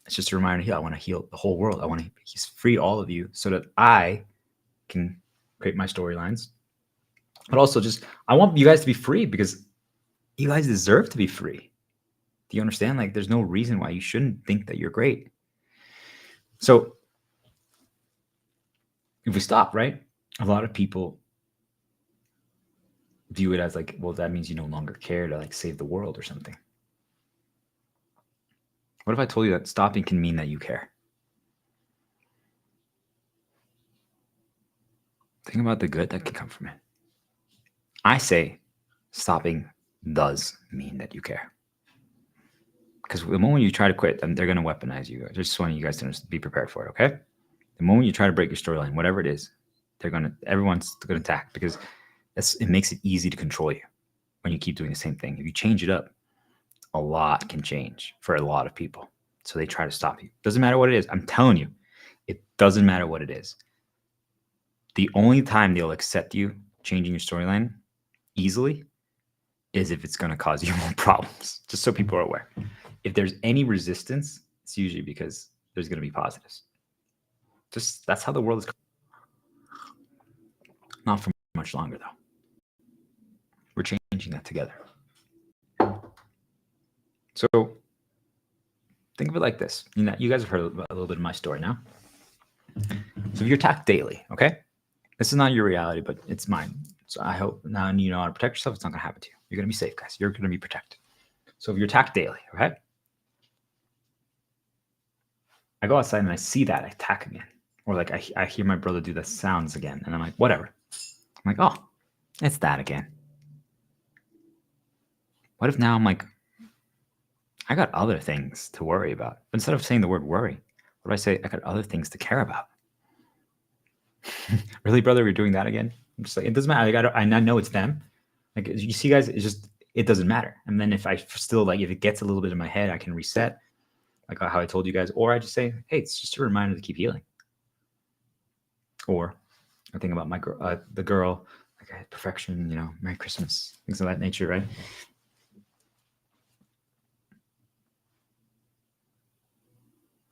Speaker 1: it's just a reminder to heal. I want to heal the whole world. I want to free all of you so that I can create my storylines. But also just, I want you guys to be free because you guys deserve to be free. Do you understand? Like there's no reason why you shouldn't think that you're great. So if we stop, right? A lot of people view it as like, well, that means you no longer care to like save the world or something. What if I told you that stopping can mean that you care? Think about the good that can come from it. I say stopping does mean that you care. Because the moment you try to quit, they're going to weaponize you. I just want you guys to be prepared for it, okay? The moment you try to break your storyline, whatever it is, everyone's going to attack because it makes it easy to control you when you keep doing the same thing. If you change it up, a lot can change for a lot of people. So they try to stop you. Doesn't matter what it is. I'm telling you, it doesn't matter what it is. The only time they'll accept you changing your storyline easily is if it's going to cause you more problems, just so people are aware. If there's any resistance, it's usually because there's going to be positives. Just that's how the world is. Not for much longer, though. We're changing that together. So think of it like this. You guys have heard a little bit of my story now. So if you're attacked daily, okay? This is not your reality, but it's mine. So I hope now you know how to protect yourself. It's not going to happen to you. You're going to be safe, guys. You're going to be protected. So if you're attacked daily, okay? I go outside and I see that attack again. Or like I hear my brother do the sounds again. And I'm like, whatever. I'm like, oh, it's that again. What if now I'm like, I got other things to worry about. But instead of saying the word worry, what do I say? I got other things to care about. Really, brother, we're doing that again? I'm just like, it doesn't matter. Like, I know it's them. Like, you see, guys, it doesn't matter. And then if it gets a little bit in my head, I can reset, like how I told you guys. Or I just say, hey, it's just a reminder to keep healing. Or I think about the girl, like perfection, Merry Christmas, things of that nature, right?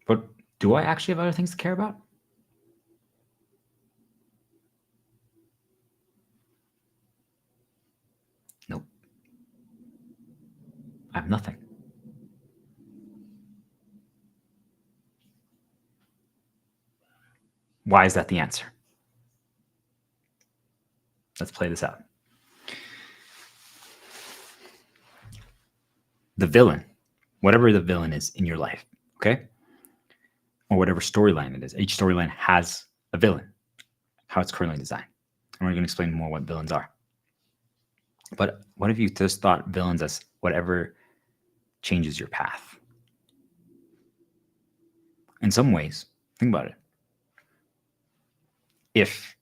Speaker 1: But do I actually have other things to care about? Nope. I have nothing. Why is that the answer? Let's play this out. The villain, whatever the villain is in your life, okay? Or whatever storyline it is. Each storyline has a villain, how it's currently designed. And we're going to explain more what villains are. But what if you just thought villains as whatever changes your path? In some ways, think about it. If,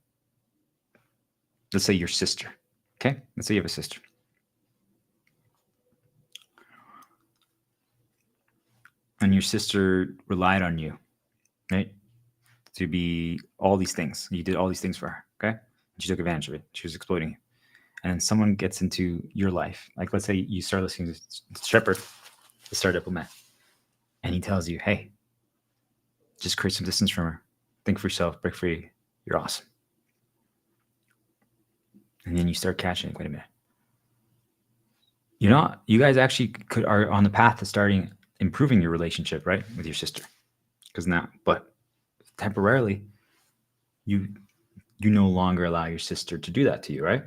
Speaker 1: let's say your sister, okay? Let's say you have a sister. And your sister relied on you, right? To be all these things. You did all these things for her, okay? She took advantage of it. She was exploiting you. And then someone gets into your life. Like, let's say you start listening to Shepard, the Star Diplomat, and he tells you, hey, just create some distance from her. Think for yourself, break free. You're awesome. And then you start catching it. Wait a minute. You guys actually are on the path to starting improving your relationship, right, with your sister. Because now, but temporarily, you no longer allow your sister to do that to you, right?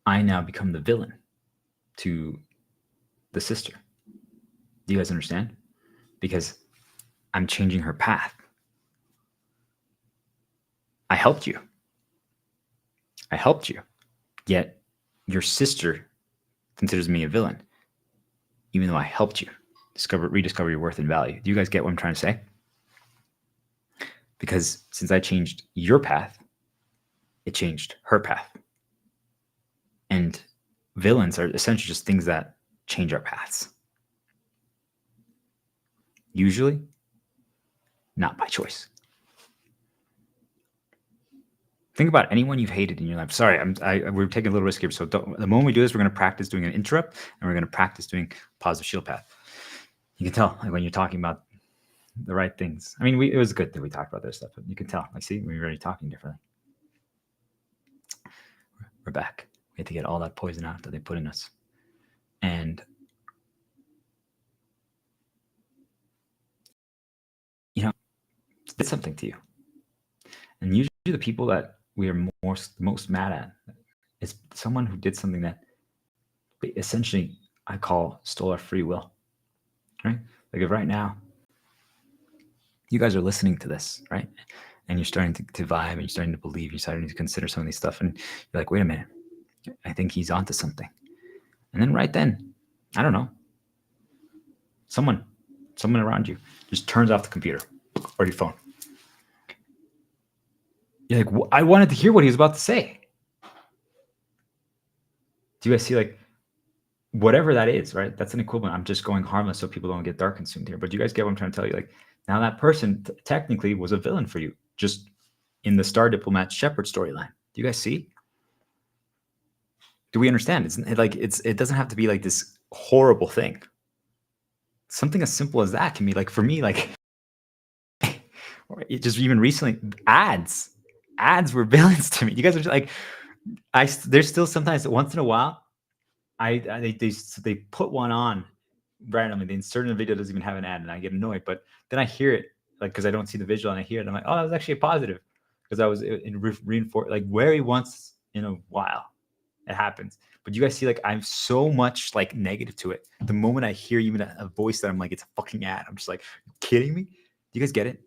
Speaker 1: I now become the villain to the sister. Do you guys understand? Because I'm changing her path. I helped you. Yet your sister considers me a villain, even though I helped you rediscover your worth and value. Do you guys get what I'm trying to say? Because since I changed your path, it changed her path. And villains are essentially just things that change our paths. Usually, not by choice. Think about anyone you've hated in your life. Sorry, we're taking a little risk here. So the moment we do this, we're going to practice doing an interrupt, and we're going to practice doing positive shield path. You can tell when you're talking about the right things. I mean, it was good that we talked about this stuff, but you can tell. See, we're already talking differently. We're back. We had to get all that poison out that they put in us. And did something to you. And usually the people that we are most mad at is someone who did something that essentially I call stole our free will. Right? Like if right now you guys are listening to this, right? And you're starting to vibe and you're starting to believe, you're starting to consider some of these stuff, and you're like, wait a minute, I think he's onto something. And then right then, I don't know, someone around you just turns off the computer or your phone. You're like, I wanted to hear what he was about to say. Do you guys see, like, whatever that is, right? That's an equivalent. I'm just going harmless so people don't get dark consumed here. But do you guys get what I'm trying to tell you? Like, now that person technically was a villain for you, just in the Star Diplomat Shepard storyline. Do you guys see? Do we understand? It doesn't have to be like this horrible thing. Something as simple as that can be, like, for me, like, it just even recently, ads were villains to me. You guys are like, there's still sometimes once in a while, they put one on randomly. They insert in a video, doesn't even have an ad, and I get annoyed. But then I hear it, like, because I don't see the visual, and I hear it, and I'm like, oh, that was actually a positive, because I was in reinforce, like, very once in a while it happens. But you guys see, like, I'm so much like negative to it. The moment I hear even a voice that I'm like, it's a fucking ad, I'm just like, you kidding me? Do you guys get it?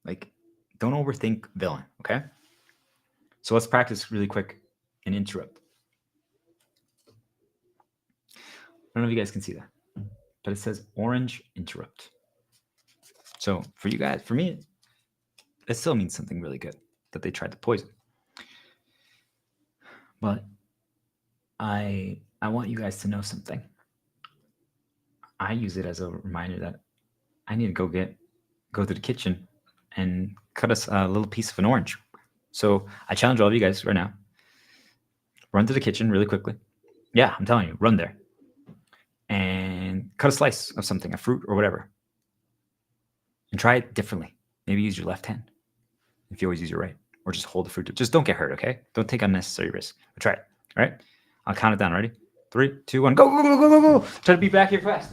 Speaker 1: Like, don't overthink villain, okay? So let's practice really quick an interrupt. I don't know if you guys can see that, but it says orange interrupt. So for you guys, for me, it still means something really good, that they tried to poison. But I want you guys to know something. I use it as a reminder that I need to go to the kitchen and cut us a little piece of an orange. So I challenge all of you guys right now. Run to the kitchen really quickly. Yeah, I'm telling you, run there. And cut a slice of something, a fruit or whatever. And try it differently. Maybe use your left hand if you always use your right. Or just hold the fruit. Just don't get hurt, okay? Don't take unnecessary risks. But try it, all right? I'll count it down. Ready? 3, 2, 1. Go, go, go, go, go, go. Try to be back here fast.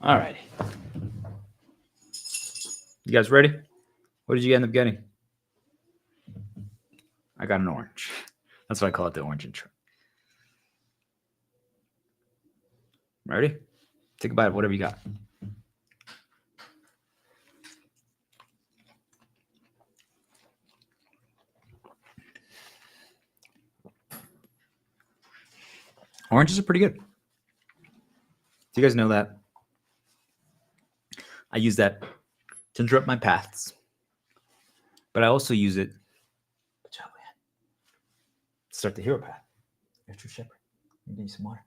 Speaker 1: All right. You guys ready? What did you end up getting? I got an orange. That's why I call it the orange intro. Ready? Think about it, whatever you got. Oranges are pretty good. Do you guys know that? I use that to interrupt my paths. But I also use it to start the hero path. You're a true shepherd. You need some water.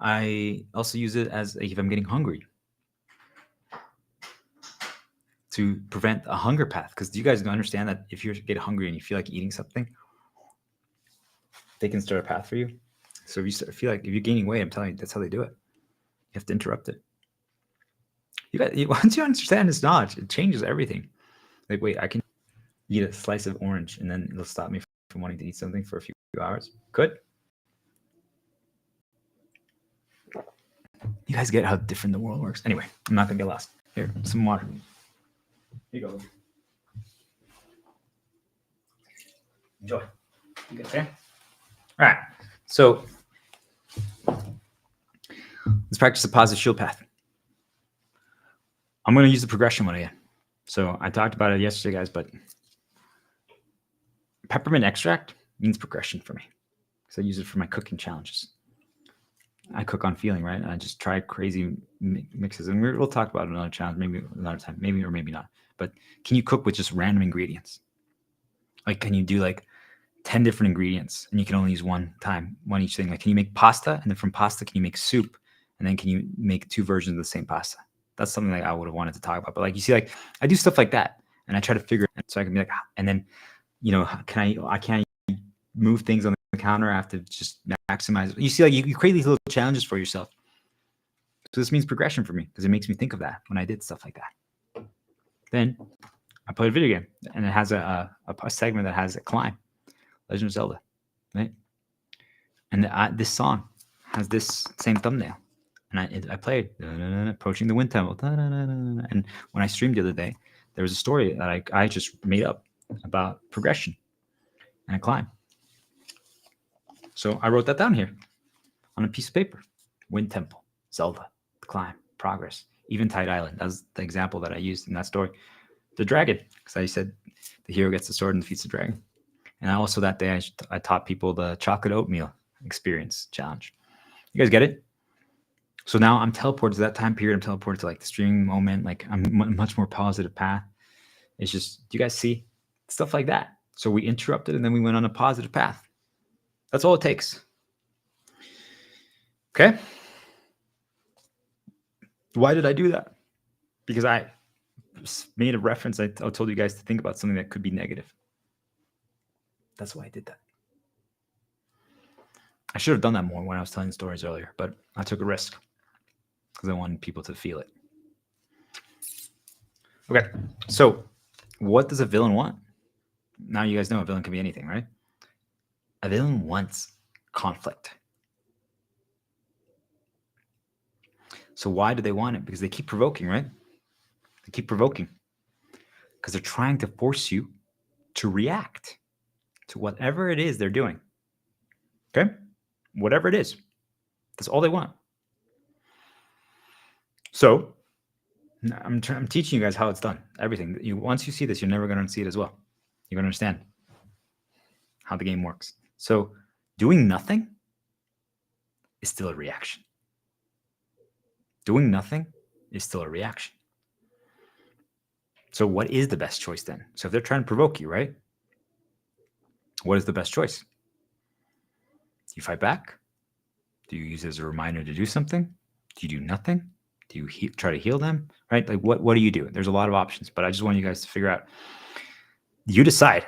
Speaker 1: I also use it as if I'm getting hungry to prevent a hunger path. Because do you guys understand that if you get hungry and you feel like eating something, they can start a path for you? So if you feel like if you're gaining weight, I'm telling you, that's how they do it. You have to interrupt it. Once you understand this knowledge, it changes everything. Like, wait, I can eat a slice of orange and then it'll stop me from wanting to eat something for a few hours. Good. You guys get how different the world works. Anyway, I'm not going to get lost. Here, some water. Here you go. Enjoy. You get there? All right. So let's practice the positive shield path. I'm going to use the progression one again. So I talked about it yesterday, guys, but peppermint extract means progression for me. So I use it for my cooking challenges. I cook on feeling, right? And I just try crazy mixes. And we'll talk about another challenge, maybe another time, maybe or maybe not. But can you cook with just random ingredients? Like, can you do like 10 different ingredients and you can only use one each thing? Like, can you make pasta? And then from pasta, can you make soup? And then can you make 2 versions of the same pasta? That's something like I would have wanted to talk about. But like, you see, like I do stuff like that and I try to figure it out so I can be like, and then, you know, can I move things on the counter? I have to just maximize. You see, like you create these little challenges for yourself. So this means progression for me because it makes me think of that when I did stuff like that. Then I played a video game and it has a segment that has a climb, Legend of Zelda, right? And this song has this same thumbnail. And I played approaching the wind temple. And when I streamed the other day, there was a story that I just made up about progression and a climb. So I wrote that down here on a piece of paper. Wind temple, Zelda, the climb, progress, Eventide Island. That's the example that I used in that story. The dragon, because I said the hero gets the sword and defeats the dragon. And also that day I taught people the chocolate oatmeal experience challenge. You guys get it? So now I'm teleported to that time period. I'm teleported to like the streaming moment. Like I'm much more positive path. It's just, do you guys see stuff like that? So we interrupted and then we went on a positive path. That's all it takes. Okay. Why did I do that? Because I made a reference. I told you guys to think about something that could be negative. That's why I did that. I should have done that more when I was telling stories earlier, but I took a risk because I wanted people to feel it. Okay, so what does a villain want? Now you guys know a villain can be anything, right? A villain wants conflict. So why do they want it? Because they keep provoking, right? They keep provoking because they're trying to force you to react to whatever it is they're doing. Okay? Whatever it is. That's all they want. So I'm teaching you guys how it's done. Everything. Once you see this, you're never going to see it as well. You understand how the game works. So doing nothing is still a reaction. Doing nothing is still a reaction. So what is the best choice then? So if they're trying to provoke you, right? What is the best choice? Do you fight back? Do you use it as a reminder to do something? Do you do nothing? Do you try to heal them? Right? Like what do you do? There's a lot of options, but I just want you guys to figure out. You decide.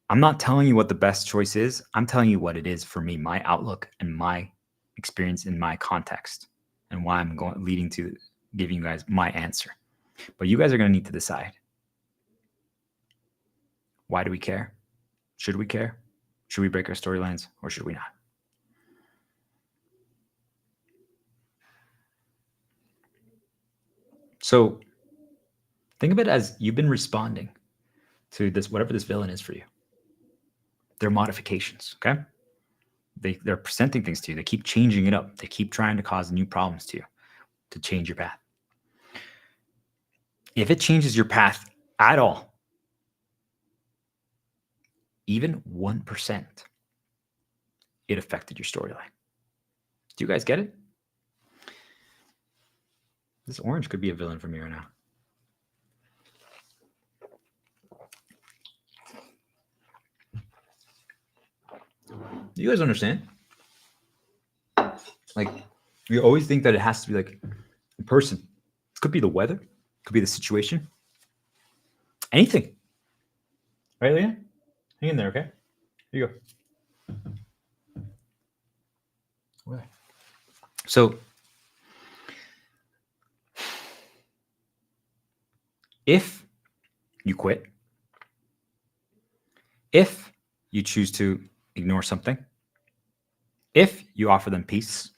Speaker 1: I'm not telling you what the best choice is. I'm telling you what it is for me, my outlook and my experience in my context, and why I'm leading to giving you guys my answer. But you guys are going to need to decide. Why do we care? Should we care? Should we break our storylines or should we not? So think of it as you've been responding to this, whatever this villain is for you. They're modifications, okay? They're presenting things to you. They keep changing it up. They keep trying to cause new problems to you to change your path. If it changes your path at all, even 1%, it affected your storyline. Do you guys get it? This orange could be a villain for me right now. Do you guys understand? Like, you always think that it has to be like a person. It could be the weather. It could be the situation. Anything. Right, Leah? Hang in there, okay? Here you go. Okay. So, if you quit, if you choose to ignore something, if you offer them peace,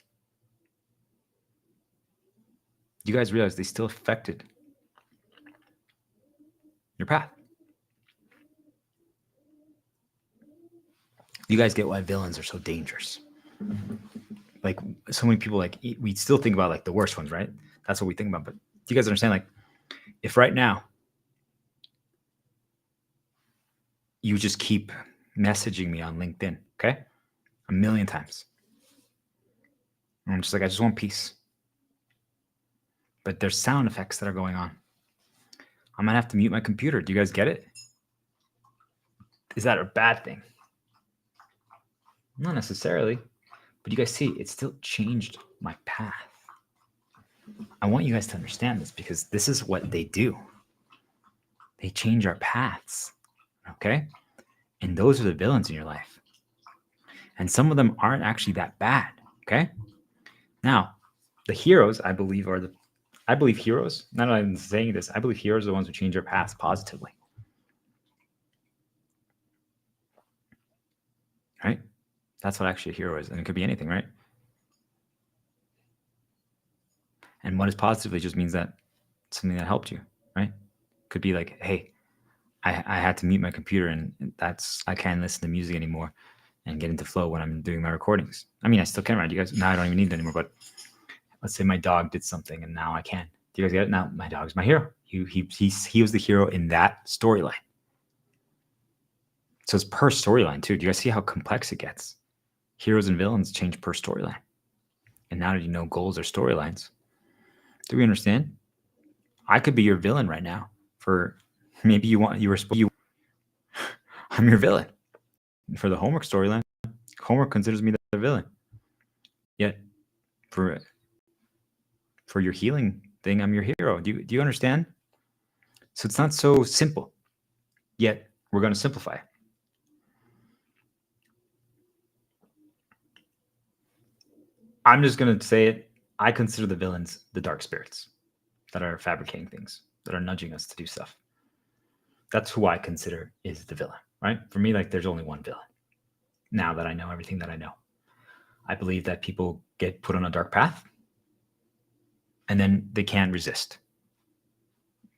Speaker 1: you guys realize they still affected your path. You guys get why villains are so dangerous. Like, so many people, like, we still think about like the worst ones, right? That's what we think about. But do you guys understand? Like, if right now you just keep messaging me on LinkedIn, okay, 1,000,000 times, and I'm just like, I just want peace, but there's sound effects that are going on. I might have to mute my computer. Do you guys get it? Is that a bad thing? Not necessarily, but you guys see, it still changed my path. I want you guys to understand this because this is what they do. They change our paths, okay? And those are the villains in your life. And some of them aren't actually that bad, okay? Now, the heroes, I believe heroes, not that I'm saying this, I believe heroes are the ones who change our paths positively. Right? That's what actually a hero is. And it could be anything, right? And what is positively just means that something that helped you, right? Could be like, hey, I had to mute my computer and I can't listen to music anymore and get into flow when I'm doing my recordings. I mean, I still can, right? You guys, now I don't even need it anymore, but let's say my dog did something and now I can. Do you guys get it? Now my dog's my hero. He was the hero in that storyline. So it's per storyline too. Do you guys see how complex it gets? Heroes and villains change per storyline. And now that you know goals are storylines, do we understand? I could be your villain right now for maybe I'm your villain. For the homework storyline, homework considers me the villain. Yet for your healing thing, I'm your hero. Do you understand? So it's not so simple. Yet we're going to simplify it. I'm just going to say it. I consider the villains the dark spirits that are fabricating things, that are nudging us to do stuff. That's who I consider is the villain, right? For me, like, there's only one villain. Now that I know everything that I know, I believe that people get put on a dark path and then they can't resist.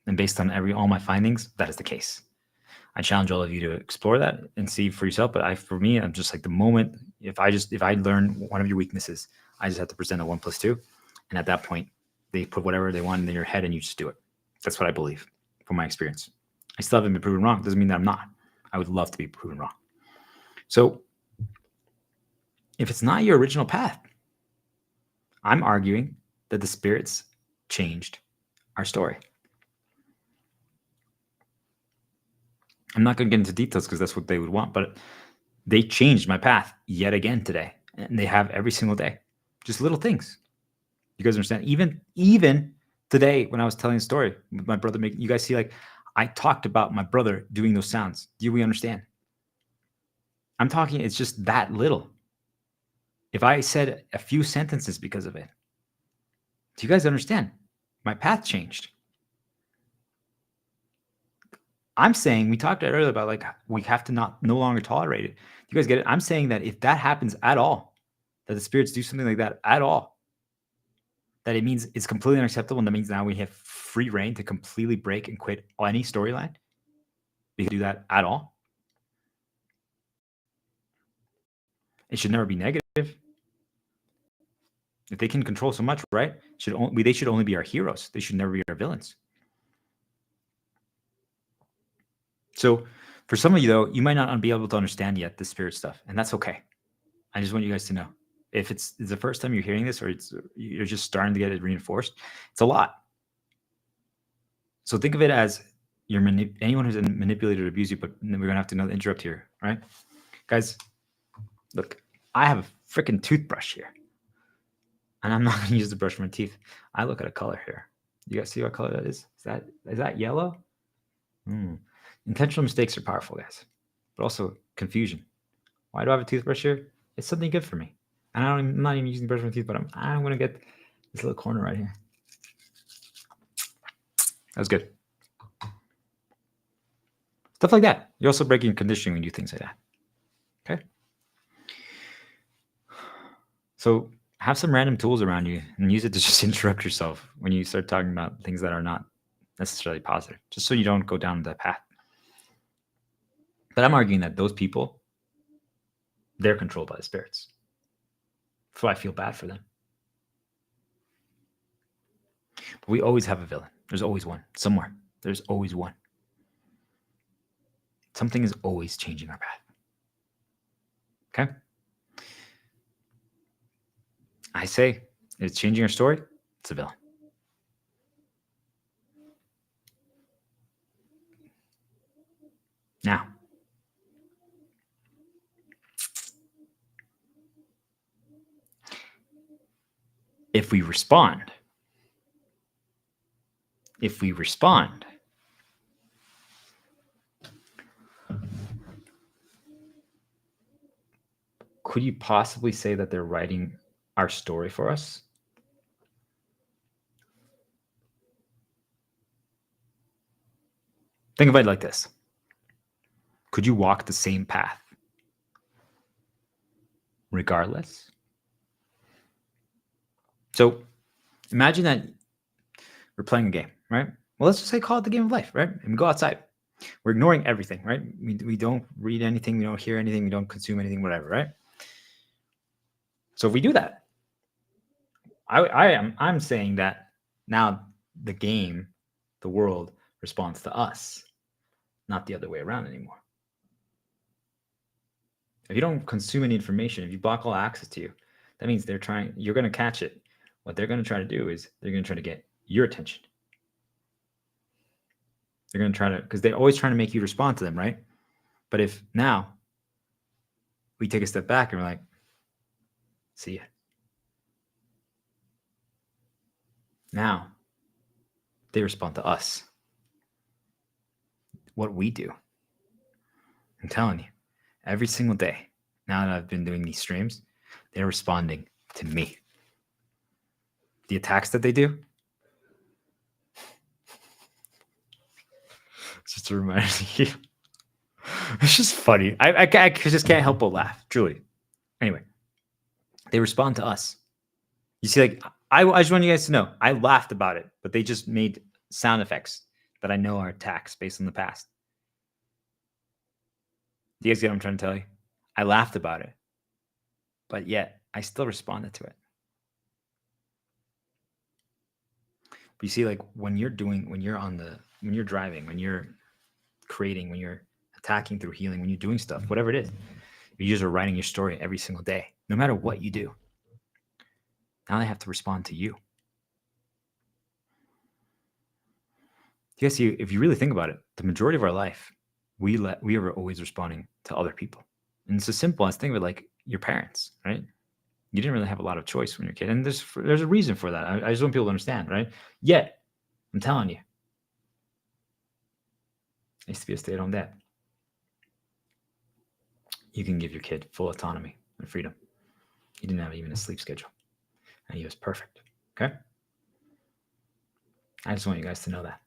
Speaker 1: And based on all my findings, that is the case. I challenge all of you to explore that and see for yourself. But for me, I'm just like, the moment, if I learn one of your weaknesses, I just have to present a 1 + 2. And at that point, they put whatever they want in your head and you just do it. That's what I believe from my experience. I still haven't been proven wrong. Doesn't mean that I'm not. I would love to be proven wrong. So if it's not your original path, I'm arguing that the spirits changed our story. I'm not going to get into details because that's what they would want, but they changed my path yet again today. And they have every single day. Just little things. You guys understand? Even today when I was telling a story with my brother, you guys see, like, I talked about my brother doing those sounds. Do we understand? I'm talking, it's just that little. If I said a few sentences because of it, do you guys understand? My path changed. I'm saying, we talked earlier about, like, we have to no longer tolerate it. You guys get it? I'm saying that if that happens at all, that the spirits do something like that at all, that it means it's completely unacceptable. And that means now we have free reign to completely break and quit any storyline. We can do that at all. It should never be negative. If they can control so much, right? They should only be our heroes. They should never be our villains. So for some of you, though, you might not be able to understand yet the spirit stuff, and that's okay. I just want you guys to know, if it's the first time you're hearing this, or you're just starting to get it reinforced, it's a lot. So think of it as anyone who's manipulated or abused you, but we're going to have to interrupt here, right? Guys, look, I have a freaking toothbrush here, and I'm not going to use the brush for my teeth. I look at a color here. You guys see what color that is? Is that yellow? Intentional mistakes are powerful, guys, but also confusion. Why do I have a toothbrush here? It's something good for me. And I'm not even using the brush for my teeth, but I'm going to get this little corner right here. That was good. Stuff like that. You're also breaking conditioning when you do things like that. Okay? So have some random tools around you and use it to just interrupt yourself when you start talking about things that are not necessarily positive, just so you don't go down that path. But I'm arguing that those people, they're controlled by the spirits. So I feel bad for them. But we always have a villain. There's always one. Somewhere. There's always one. Something is always changing our path. Okay? I say, if it's changing our story, it's a villain. Now, if we respond, could you possibly say that they're writing our story for us? Think of it like this. Could you walk the same path regardless? So imagine that we're playing a game, right? Well, let's just say call it the game of life, right? And we go outside. We're ignoring everything, right? We don't read anything. We don't hear anything. We don't consume anything, whatever, right? So if we do that, I'm saying that now the game, the world, responds to us, not the other way around anymore. If you don't consume any information, if you block all access to you, that means you're going to catch it. What they're going to try to do is they're going to try to get your attention. They're going to try to, because they're always trying to make you respond to them, right? But if now we take a step back and we're like, see ya. Now they respond to us. What we do. I'm telling you, every single day, now that I've been doing these streams, they're responding to me. The attacks that they do, it's just a reminder to you. It's just funny. I just can't help but laugh, truly. Anyway, they respond to us. You see, like, I just want you guys to know, I laughed about it, but they just made sound effects that I know are attacks based on the past. Do you guys get what I'm trying to tell you? I laughed about it, but yet I still responded to it. But you see, like, when you're driving, when you're creating, when you're attacking through healing, when you're doing stuff, whatever it is, you just are writing your story every single day, no matter what you do. Now they have to respond to you. You guys see, if you really think about it, the majority of our life, we are always responding to other people. And it's as simple as think of it like your parents, right? You didn't really have a lot of choice when you're a kid. And there's a reason for that. I just want people to understand, right? Yet, I'm telling you, I used to be a stay-at-home dad. You can give your kid full autonomy and freedom. He didn't have even a sleep schedule. And he was perfect. Okay? I just want you guys to know that.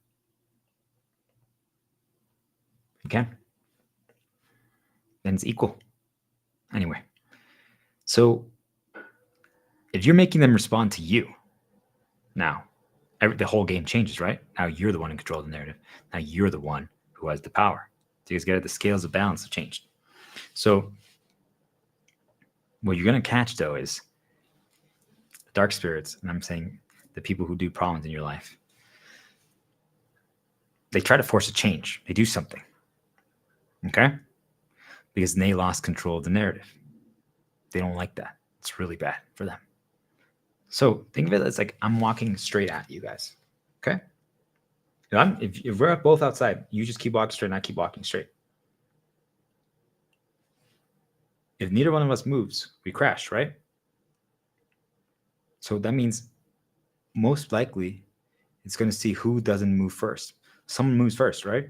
Speaker 1: Okay? And it's equal. Anyway. So if you're making them respond to you, now the whole game changes, right? Now you're the one in control of the narrative. Now you're the one who has the power. So you guys get it? The scales of balance have changed. So what you're going to catch, though, is dark spirits, and I'm saying the people who do problems in your life, they try to force a change. They do something, okay? Because they lost control of the narrative. They don't like that. It's really bad for them. So think of it as like I'm walking straight at you guys, okay? If we're both outside, you just keep walking straight and I keep walking straight. If neither one of us moves, we crash, right? So that means most likely it's going to see who doesn't move first. Someone moves first, right?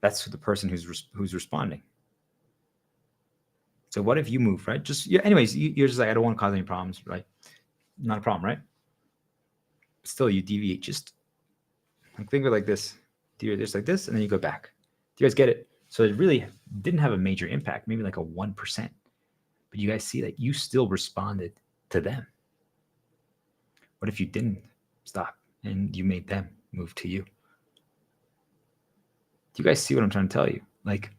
Speaker 1: That's the person who's responding. So what if you move, right? Anyways, you're just like, I don't want to cause any problems, right? Not a problem, right? Still, you deviate. Just think of it like this. Do this like this, and then you go back. Do you guys get it? So it really didn't have a major impact, maybe like a 1%. But you guys see that you still responded to them. What if you didn't stop and you made them move to you? Do you guys see what I'm trying to tell you? Like,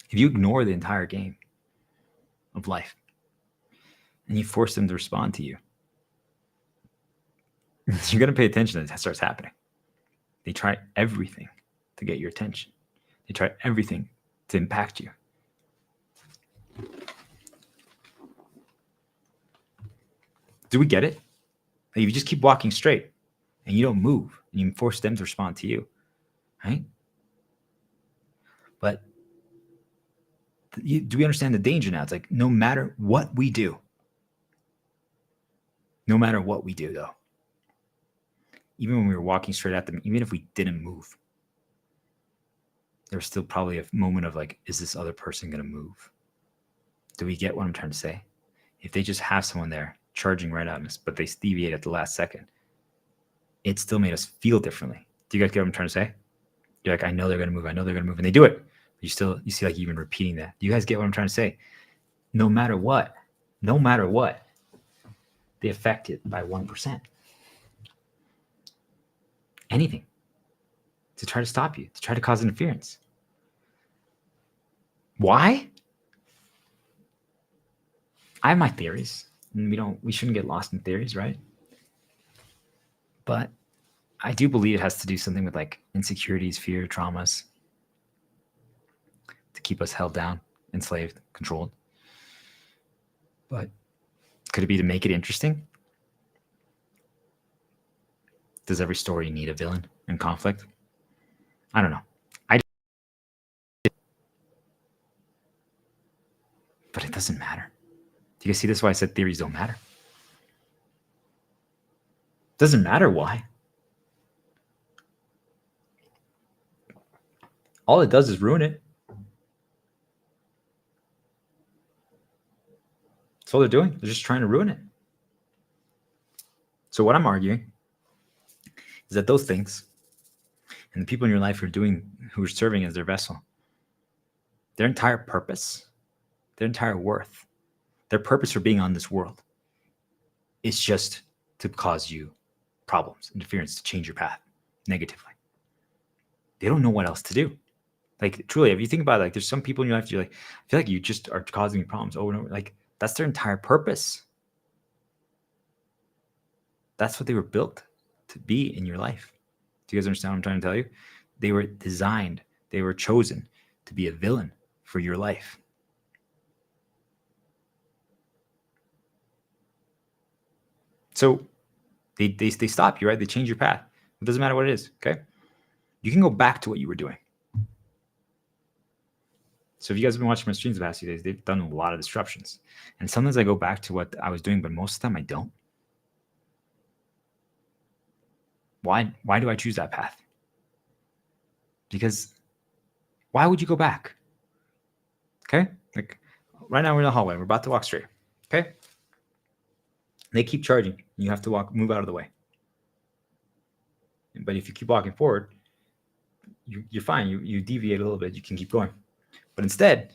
Speaker 1: if you ignore the entire game of life and you force them to respond to you, you're going to pay attention as that starts happening. They try everything to get your attention. They try everything to impact you. Do we get it? Like, if you just keep walking straight and you don't move and you force them to respond to you, right? But do we understand the danger now? It's like no matter what we do, though, even when we were walking straight at them, even if we didn't move, there was still probably a moment of like, is this other person going to move? Do we get what I'm trying to say? If they just have someone there charging right at us, but they deviate at the last second, it still made us feel differently. Do you guys get what I'm trying to say? You're like, I know they're going to move. I know they're going to move. And they do it. You see like even repeating that. Do you guys get what I'm trying to say? No matter what, they affected by 1%. Anything to try to stop you, to try to cause interference. Why? I have my theories, and we shouldn't get lost in theories, right? But I do believe it has to do something with like insecurities, fear, traumas to keep us held down, enslaved, controlled. But could it be to make it interesting? Does every story need a villain and conflict? I don't know. But it doesn't matter. Do you guys see this? Why I said theories don't matter? It doesn't matter why. All it does is ruin it. That's all they're doing. They're just trying to ruin it. So what I'm arguing is that those things and the people in your life who are serving as their vessel, their entire purpose, their entire worth, their purpose for being on this world is just to cause you problems, interference, to change your path negatively. They don't know what else to do. Like, truly, if you think about it, like, there's some people in your life, you're like, I feel like you just are causing me problems over and over. Like, that's their entire purpose. That's what they were built to be in your life. Do you guys understand what I'm trying to tell you? They were designed They were chosen to be a villain for your life. So they stop you, right? They change your path. It doesn't matter what it is, okay? You can go back to what you were doing. So if you guys have been watching my streams the past few days, they've done a lot of disruptions. And sometimes I go back to what I was doing, but most of the time I don't. Why do I choose that path? Because why would you go back? Okay? Like right now we're in the hallway. We're about to walk straight. Okay? They keep charging. You have to move out of the way. But if you keep walking forward, you're fine. You deviate a little bit. You can keep going. But instead,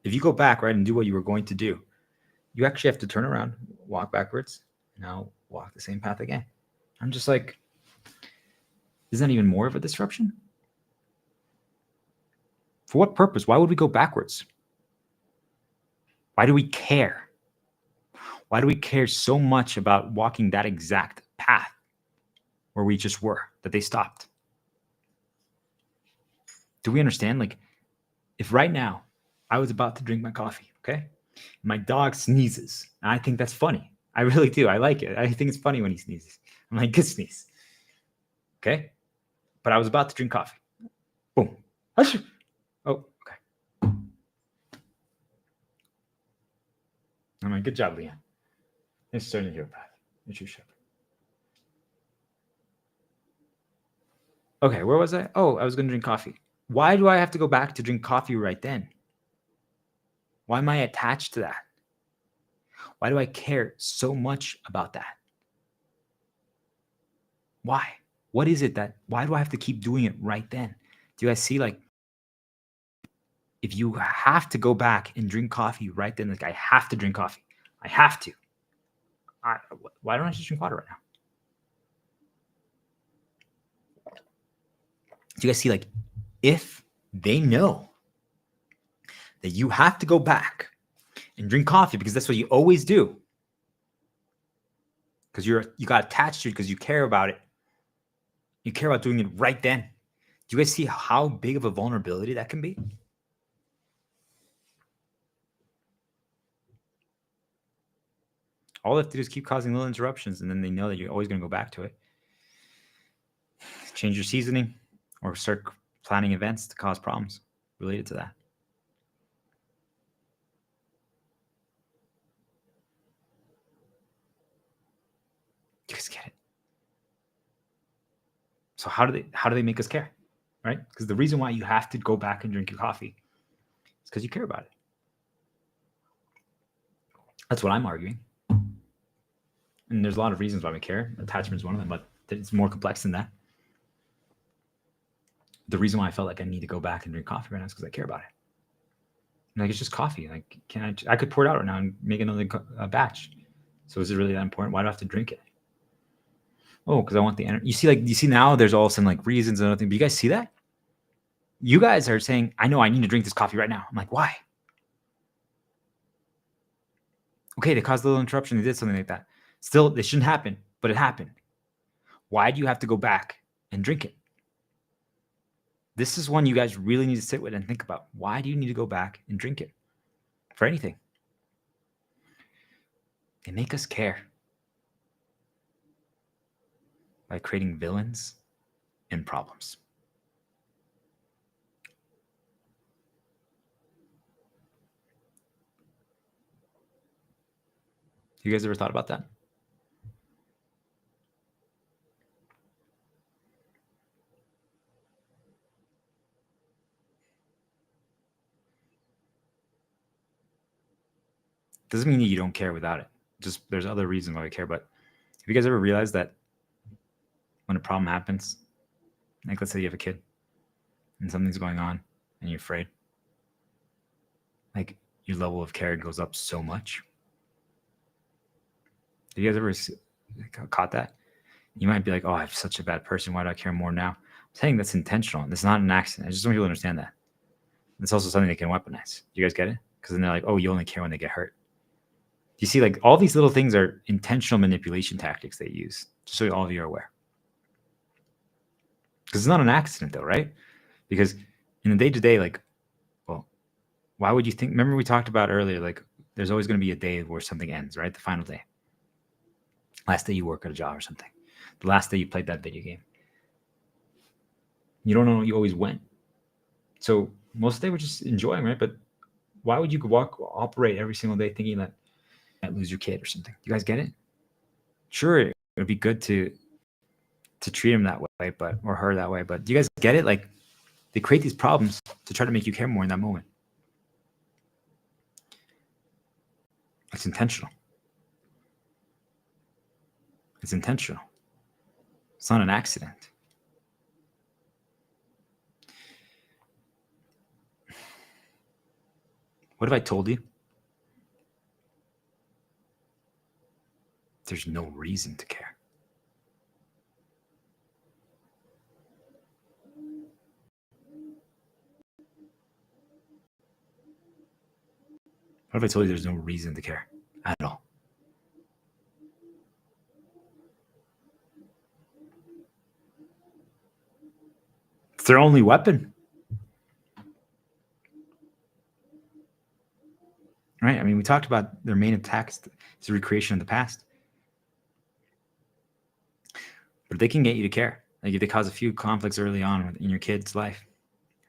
Speaker 1: if you go back, right, and do what you were going to do, you actually have to turn around, walk backwards, now walk the same path again. I'm just like, isn't that even more of a disruption? For what purpose? Why would we go backwards? Why do we care? Why do we care so much about walking that exact path where we just were, that they stopped? Do we understand? Like, if right now I was about to drink my coffee, okay? My dog sneezes. And I think that's funny. I really do. I like it. I think it's funny when he sneezes. I'm like, good sneeze. Okay? But I was about to drink coffee. Boom. Oh, okay. I'm like, good job, Leanne. It's starting to heal path. It's your shepherd. Okay, where was I? Oh, I was going to drink coffee. Why do I have to go back to drink coffee right then? Why am I attached to that? Why do I care so much about that? Why? What is it why do I have to keep doing it right then? Do you guys see, like, if you have to go back and drink coffee right then, like, I have to drink coffee. I have to. Why don't I just drink water right now? Do you guys see, like, if they know that you have to go back and drink coffee because that's what you always do, because you got attached to it because you care about it. You care about doing it right then. Do you guys see how big of a vulnerability that can be? All they have to do is keep causing little interruptions, and then they know that you're always going to go back to it. Change your seasoning or start planning events to cause problems related to that. You guys get it? So how do they make us care, right? Because the reason why you have to go back and drink your coffee is because you care about it. That's what I'm arguing. And there's a lot of reasons why we care. Attachment is one of them, but it's more complex than that. The reason why I felt like I need to go back and drink coffee right now is because I care about it. Like, it's just coffee. Like, I could pour it out right now and make another batch. So is it really that important? Why do I have to drink it? Oh, because I want the energy. You see now there's all of a sudden like reasons and nothing. But you guys see that? You guys are saying, I know I need to drink this coffee right now. I'm like, why? Okay, they caused a little interruption. They did something like that. Still, this shouldn't happen, but it happened. Why do you have to go back and drink it? This is one you guys really need to sit with and think about. Why do you need to go back and drink it? For anything. They make us care by creating villains and problems. You guys ever thought about that? Doesn't mean that you don't care without it. Just there's other reasons why we care. But have you guys ever realized that when a problem happens, like let's say you have a kid and something's going on and you're afraid, like your level of care goes up so much? Have you guys ever caught that? You might be like, oh, I'm such a bad person. Why do I care more now? I'm saying that's intentional. It's not an accident. I just want people to understand that. It's also something they can weaponize. Do you guys get it? Because then they're like, oh, you only care when they get hurt. Do you see, like, all these little things are intentional manipulation tactics they use, just so all of you are aware. Because it's not an accident, though, right? Because in the day to day, like, well, why would you think? Remember we talked about earlier, like there's always going to be a day where something ends, right? The final day, last day you work at a job or something, the last day you played that video game. You don't know, you always went. So most of the day we're just enjoying, right? But why would you operate every single day thinking that you might lose your kid or something? You guys get it? Sure, it would be good to treat him that way, but or her that way. But do you guys get it? Like they create these problems to try to make you care more in that moment. It's intentional. It's intentional. It's not an accident. What if I told you there's no reason to care? What if I told you there's no reason to care at all? It's their only weapon. Right? I mean, we talked about their main attack is the recreation of the past. But they can get you to care. Like if they cause a few conflicts early on in your kid's life,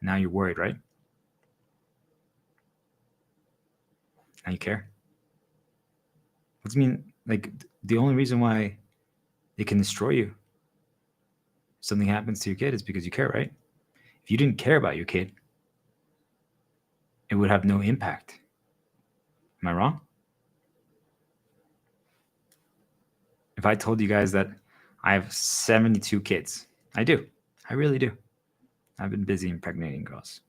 Speaker 1: now you're worried, right? Now you care. What does it mean? Like the only reason why they can destroy you, if something happens to your kid, is because you care, right? If you didn't care about your kid, it would have no impact. Am I wrong? If I told you guys that I have 72 kids, I do. I really do. I've been busy impregnating girls.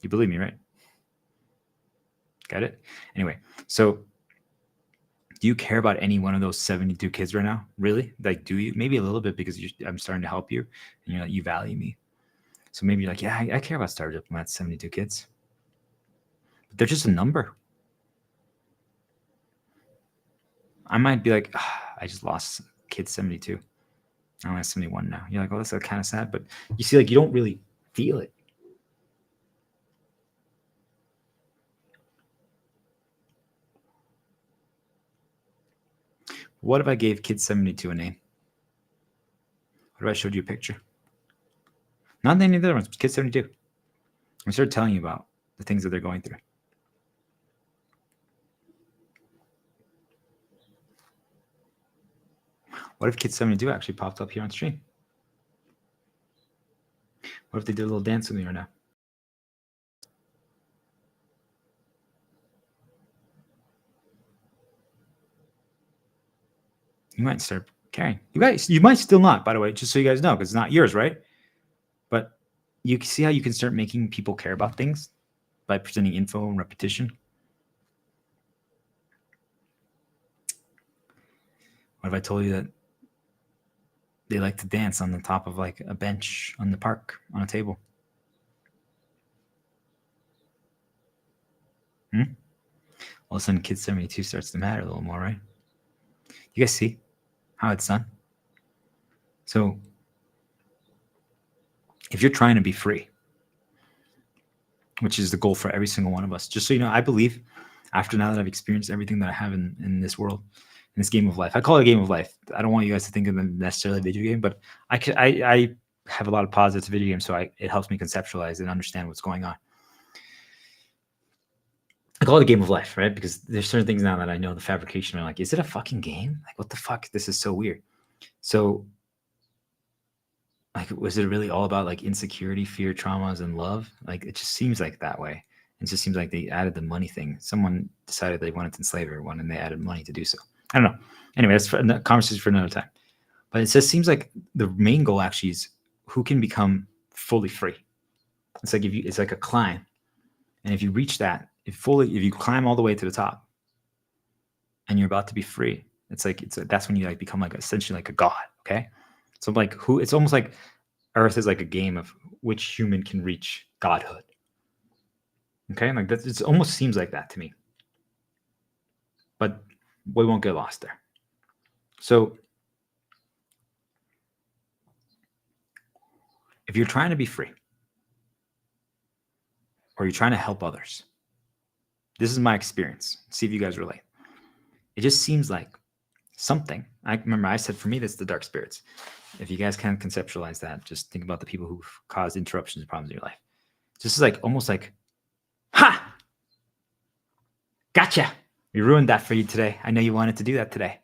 Speaker 1: You believe me, right? Got it? Anyway, so do you care about any one of those 72 kids right now? Really? Like, do you? Maybe a little bit because I'm starting to help you and you're like, you value me. So maybe you're like, yeah, I care about Star Diplomat's 72 kids. But they're just a number. I might be like, I just lost kid 72. I only have 71 now. You're like, oh, that's kind of sad. But you see, like, you don't really feel it. What if I gave kid 72 a name? What if I showed you a picture? Not any of the other ones, kid 72. I started telling you about the things that they're going through. What if kid 72 actually popped up here on stream? What if they did a little dance with me right now? You might start caring. You might still not, by the way, just so you guys know, because it's not yours, right? But you see how you can start making people care about things by presenting info and repetition. What if I told you that they like to dance on the top of like a bench on the park on a table? All of a sudden, kid 72 starts to matter a little more, right? You guys see how it's done? So if you're trying to be free, which is the goal for every single one of us, just so you know, I believe after now that I've experienced everything that I have in this world, in this game of life, I call it a game of life. I don't want you guys to think of it necessarily a video game, but I have a lot of positives to video games, so it helps me conceptualize and understand what's going on. I call it a game of life, right? Because there's certain things now that I know the fabrication. I'm like, is it a fucking game? Like, what the fuck? This is so weird. So, like, was it really all about like insecurity, fear, traumas, and love? Like, it just seems like that way. It just seems like they added the money thing. Someone decided they wanted to enslave everyone, and they added money to do so. I don't know. Anyway, that's for a conversation for another time. But it just seems like the main goal actually is who can become fully free. It's like it's like a climb, and if you reach that, if you climb all the way to the top, and you're about to be free, that's when you like become like essentially like a god. Okay, so like it's almost like Earth is like a game of which human can reach godhood. Okay, like that, it almost seems like that to me, but we won't get lost there. So if you're trying to be free, or you're trying to help others. This is my experience. See if you guys relate. It just seems like something. I remember I said for me, that's the dark spirits. If you guys can conceptualize that, just think about the people who've caused interruptions and problems in your life. Just like almost like, ha! Gotcha! We ruined that for you today. I know you wanted to do that today.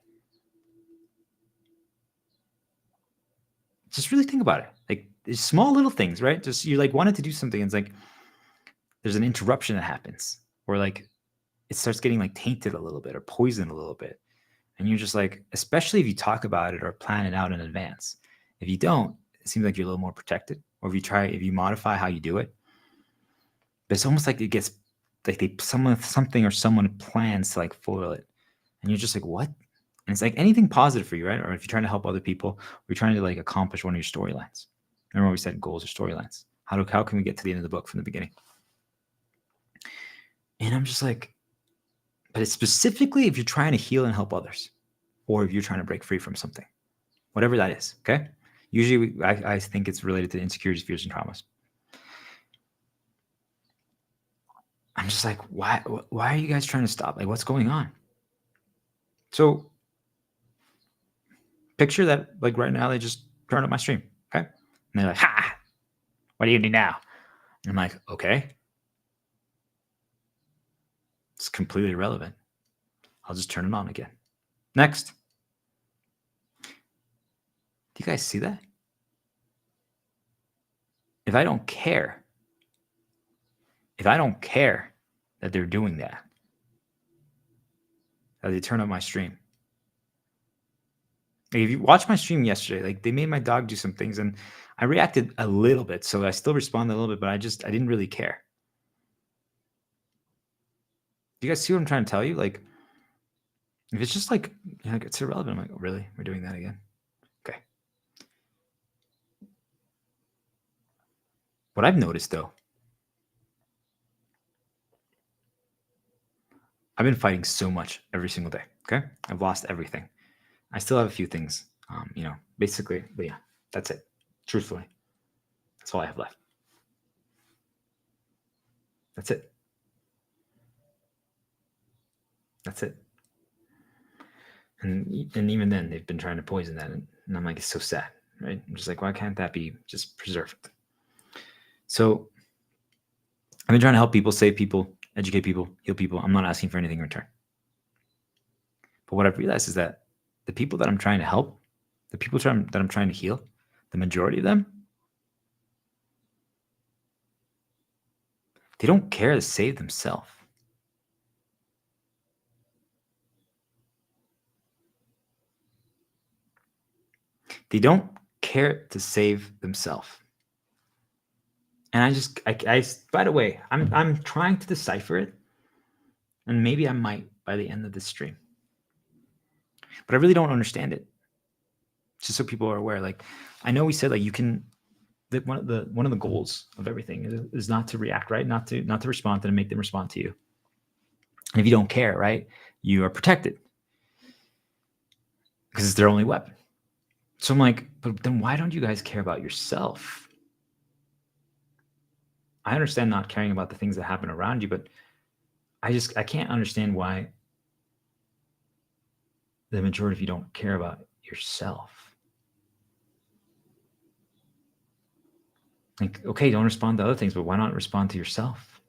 Speaker 1: Just really think about it. Like there's small little things, right? Just you like wanted to do something. And it's like there's an interruption that happens, or like it starts getting like tainted a little bit or poisoned a little bit. And you're just like, especially if you talk about it or plan it out in advance. If you don't, it seems like you're a little more protected. Or if you modify how you do it. But it's almost like it gets like something or someone plans to like foil it. And you're just like, what? And it's like anything positive for you, right? Or if you're trying to help other people, or you're trying to like accomplish one of your storylines. Remember we said goals or storylines. How can we get to the end of the book from the beginning? And I'm just like, but it's specifically if you're trying to heal and help others, or if you're trying to break free from something, whatever that is. Okay. Usually I think it's related to insecurities, fears, and traumas. I'm just like, why are you guys trying to stop? Like, what's going on? So picture that like right now, they just turned up my stream. Okay. And they're like, ha, what do you need now? And I'm like, okay. It's completely irrelevant. I'll just turn it on again. Next. Do you guys see that? If I don't care that they're doing that they turn up my stream. Like if you watched my stream yesterday, like they made my dog do some things and I reacted a little bit. So I still responded a little bit, but I didn't really care. Do you guys see what I'm trying to tell you? Like, if it's just like, it's irrelevant. I'm like, oh, really? We're doing that again? Okay. What I've noticed though, I've been fighting so much every single day. Okay. I've lost everything. I still have a few things, basically, but yeah, that's it. Truthfully, that's all I have left. That's it. That's it. And even then, they've been trying to poison that. And I'm like, it's so sad, right? I'm just like, why can't that be just preserved? So I've been trying to help people, save people, educate people, heal people. I'm not asking for anything in return. But what I've realized is that the people that I'm trying to help, the people that I'm trying to heal, the majority of them, they don't care to save themselves. They don't care to save themselves. And by the way, I'm trying to decipher it. And maybe I might by the end of this stream. But I really don't understand it. Just so people are aware. Like, I know we said like you can that one of the goals of everything is not to react, right? Not to respond to them, make them respond to you. And if you don't care, right, you are protected. Because it's their only weapon. So I'm like, but then why don't you guys care about yourself? I understand not caring about the things that happen around you, but I can't understand why the majority of you don't care about yourself. Like, okay, don't respond to other things, but why not respond to yourself?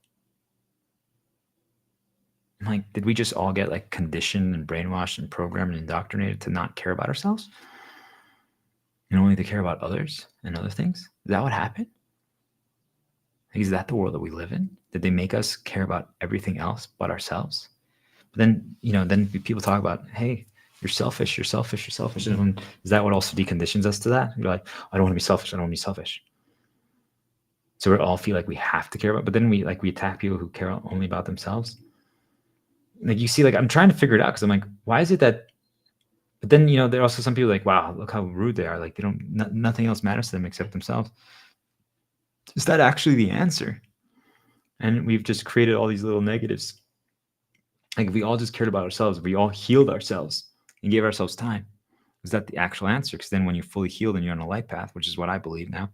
Speaker 1: I'm like, did we just all get like conditioned and brainwashed and programmed and indoctrinated to not care about ourselves? And only to care about others and other things? Is that what happened? Like, is that the world that we live in? Did they make us care about everything else but ourselves? But then, then people talk about, hey, you're selfish, you're selfish, you're selfish. And is that what also deconditions us to that? You're like, I don't want to be selfish, I don't want to be selfish. So we all feel like we have to care about, but then we attack people who care only about themselves. Like you see, like I'm trying to figure it out because I'm like, why is it that? But then there are also some people like, wow, look how rude they are. Like they don't, nothing else matters to them except themselves. Is that actually the answer? And we've just created all these little negatives. Like if we all just cared about ourselves, if we all healed ourselves and gave ourselves time, is that the actual answer? Because then when you're fully healed and you're on a light path, which is what I believe now,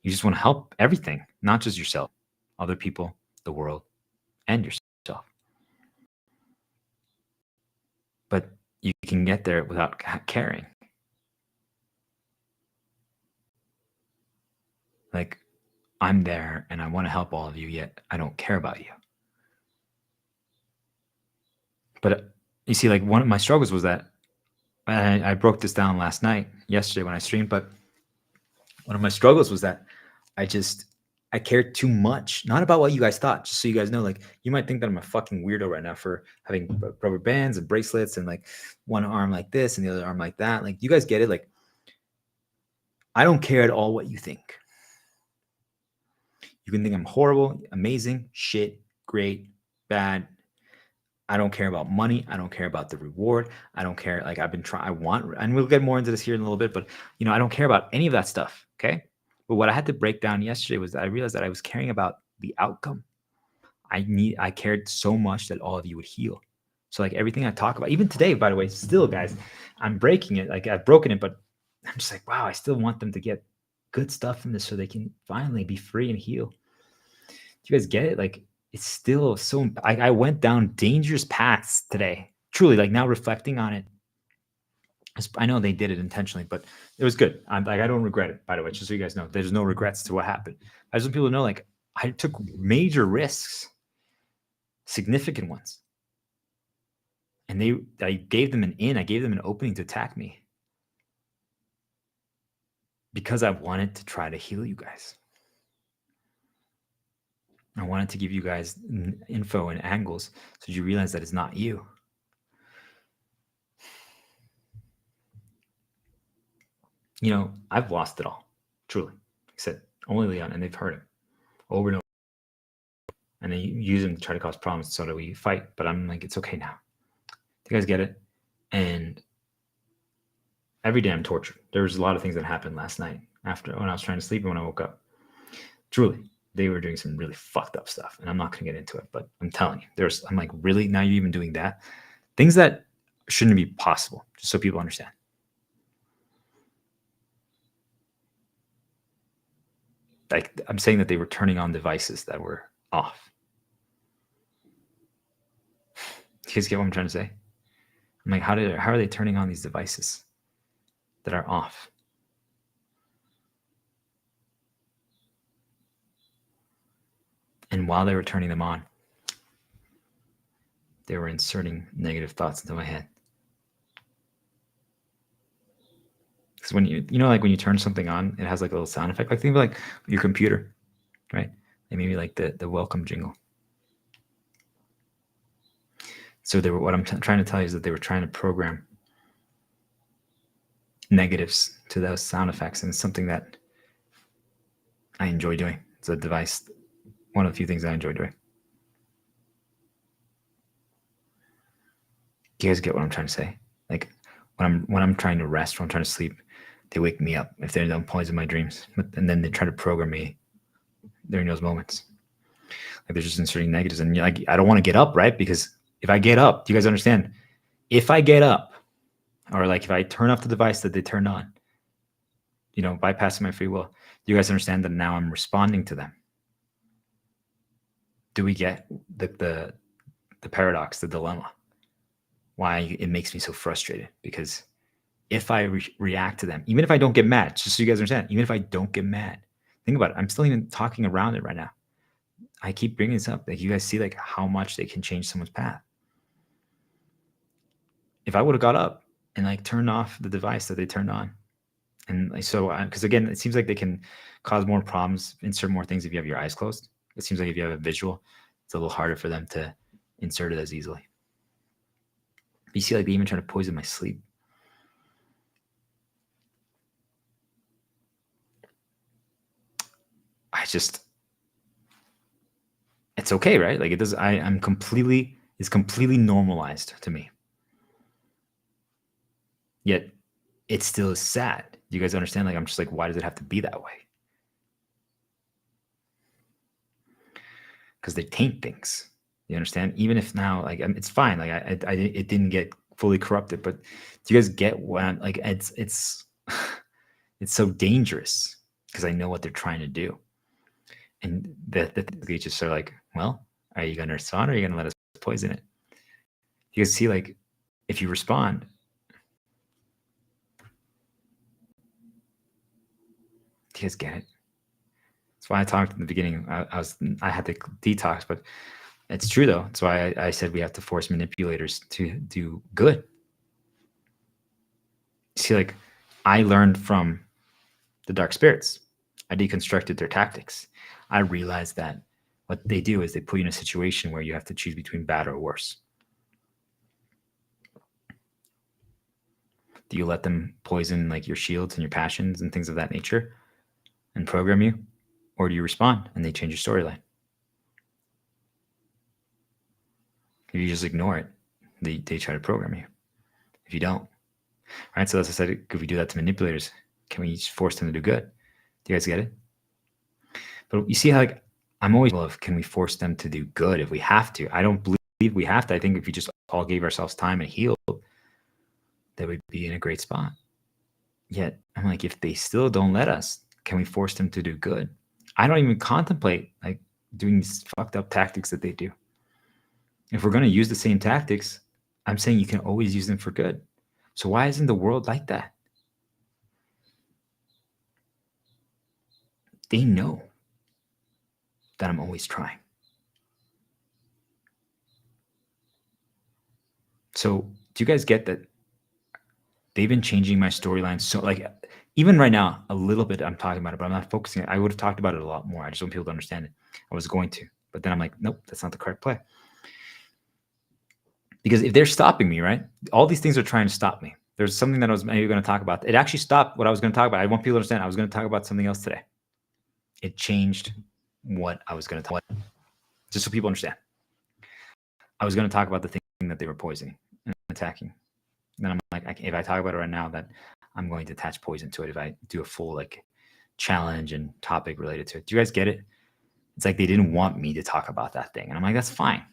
Speaker 1: you just want to help everything, not just yourself. other people, the world, and yourself. But you can get there without caring. Like, I'm there and I want to help all of you, yet I don't care about you. But you see, like, one of my struggles was that I broke this down yesterday when I streamed, but one of my struggles was that I cared too much, not about what you guys thought. Just so you guys know, like, you might think that I'm a fucking weirdo right now for having rubber bands and bracelets and like one arm like this and the other arm like that. Like, you guys get it? Like, I don't care at all what you think. You can think I'm horrible, amazing, shit, great, bad. I don't care about money. I don't care about the reward. I don't care. Like, I've been trying, I want, and we'll get more into this here in a little bit, but I don't care about any of that stuff. Okay. But what I had to break down yesterday was that I realized that I was caring about the outcome. I cared so much that all of you would heal. So like everything I talk about, even today, by the way, still guys, I'm breaking it. Like, I've broken it, but I'm just like, wow, I still want them to get good stuff from this so they can finally be free and heal. Do you guys get it? Like, it's still so, I went down dangerous paths today. Truly, like, now reflecting on it, I know they did it intentionally, but it was good. I don't regret it, by the way, just so you guys know. There's no regrets to what happened. I just want people to know, like, I took major risks, significant ones. And I gave them I gave them an opening to attack me because I wanted to try to heal you guys. I wanted to give you guys info and angles so you realize that it's not you. I've lost it all, truly. Like I said, only Leon, and they've heard it over and over. And they use them to try to cause problems so that we fight. But I'm like, it's okay now. You guys get it? And every day I'm tortured. There was a lot of things that happened last night when I was trying to sleep and when I woke up. Truly, they were doing some really fucked up stuff. And I'm not going to get into it, but I'm telling you, I'm like, really? Now you're even doing that? Things that shouldn't be possible, just so people understand. Like, I'm saying that they were turning on devices that were off. You guys get what I'm trying to say? I'm like, how are they turning on these devices that are off? And while they were turning them on, they were inserting negative thoughts into my head. Because when like when you turn something on, it has like a little sound effect. Like, think of like your computer, right? And maybe like the welcome jingle. So what I'm trying to tell you is that they were trying to program negatives to those sound effects, and it's something that I enjoy doing. It's a device, one of the few things I enjoy doing. Do you guys get what I'm trying to say? Like, when I'm trying to rest, when I'm trying to sleep, they wake me up if they don't poison my dreams, and then they try to program me during those moments. Like, they're just inserting negatives, and like, I don't want to get up, right? Because if I get up, do you guys understand? If I get up, or like if I turn off the device that they turned on, bypassing my free will, do you guys understand that now I'm responding to them? Do we get the paradox, the dilemma? Why it makes me so frustrated? Because if I react to them, even if I don't get mad, just so you guys understand, even if I don't get mad, think about it. I'm still even talking around it right now. I keep bringing this up. Like, you guys see like how much they can change someone's path. If I would have got up and like turned off the device that they turned on, and like, so, because again, it seems like they can cause more problems, insert more things if you have your eyes closed. It seems like if you have a visual, it's a little harder for them to insert it as easily. But you see, like, they even try to poison my sleep. It's okay, right? Like, it does. It's completely normalized to me. Yet it still is sad. Do you guys understand? Like, I'm just like, why does it have to be that way? Because they taint things. You understand? Even if now, like, it's fine. Like, it didn't get fully corrupted, but do you guys get what I'm like? It's it's so dangerous because I know what they're trying to do. And the just are like, well, are you going to respond or are you going to let us poison it? You guys see, like, if you respond, do you guys get it? That's why I talked in the beginning. I had to detox, but it's true though. That's why I said we have to force manipulators to do good. See, like, I learned from the dark spirits. I deconstructed their tactics. I realized that what they do is they put you in a situation where you have to choose between bad or worse. Do you let them poison like your shields and your passions and things of that nature and program you? Or do you respond and they change your storyline? If you just ignore it, they try to program you. If you don't, all right. So as I said, could we do that to manipulators? Can we just force them to do good? Do you guys get it? But you see how, like, I'm always of, can we force them to do good if we have to? I don't believe we have to. I think if we just all gave ourselves time and healed, that we'd be in a great spot. Yet I'm like, if they still don't let us, can we force them to do good? I don't even contemplate like doing these fucked up tactics that they do. If we're going to use the same tactics, I'm saying you can always use them for good. So why isn't the world like that? They know that I'm always trying. So do you guys get that they've been changing my storyline? So like, even right now, a little bit I'm talking about it, but I'm not focusing. I would have talked about it a lot more. I just want people to understand it. I was going to, but then I'm like, nope, that's not the correct play. Because if they're stopping me, right? All these things are trying to stop me. There's something that I was maybe going to talk about. It actually stopped what I was going to talk about. I want people to understand. I was going to talk about something else today. It changed what I was going to talk about. Just so people understand. I was going to talk about the thing that they were poisoning and attacking. Then I'm like, if I talk about it right now, that I'm going to attach poison to it. If I do a full like challenge and topic related to it. Do you guys get it? It's like they didn't want me to talk about that thing. And I'm like, that's fine.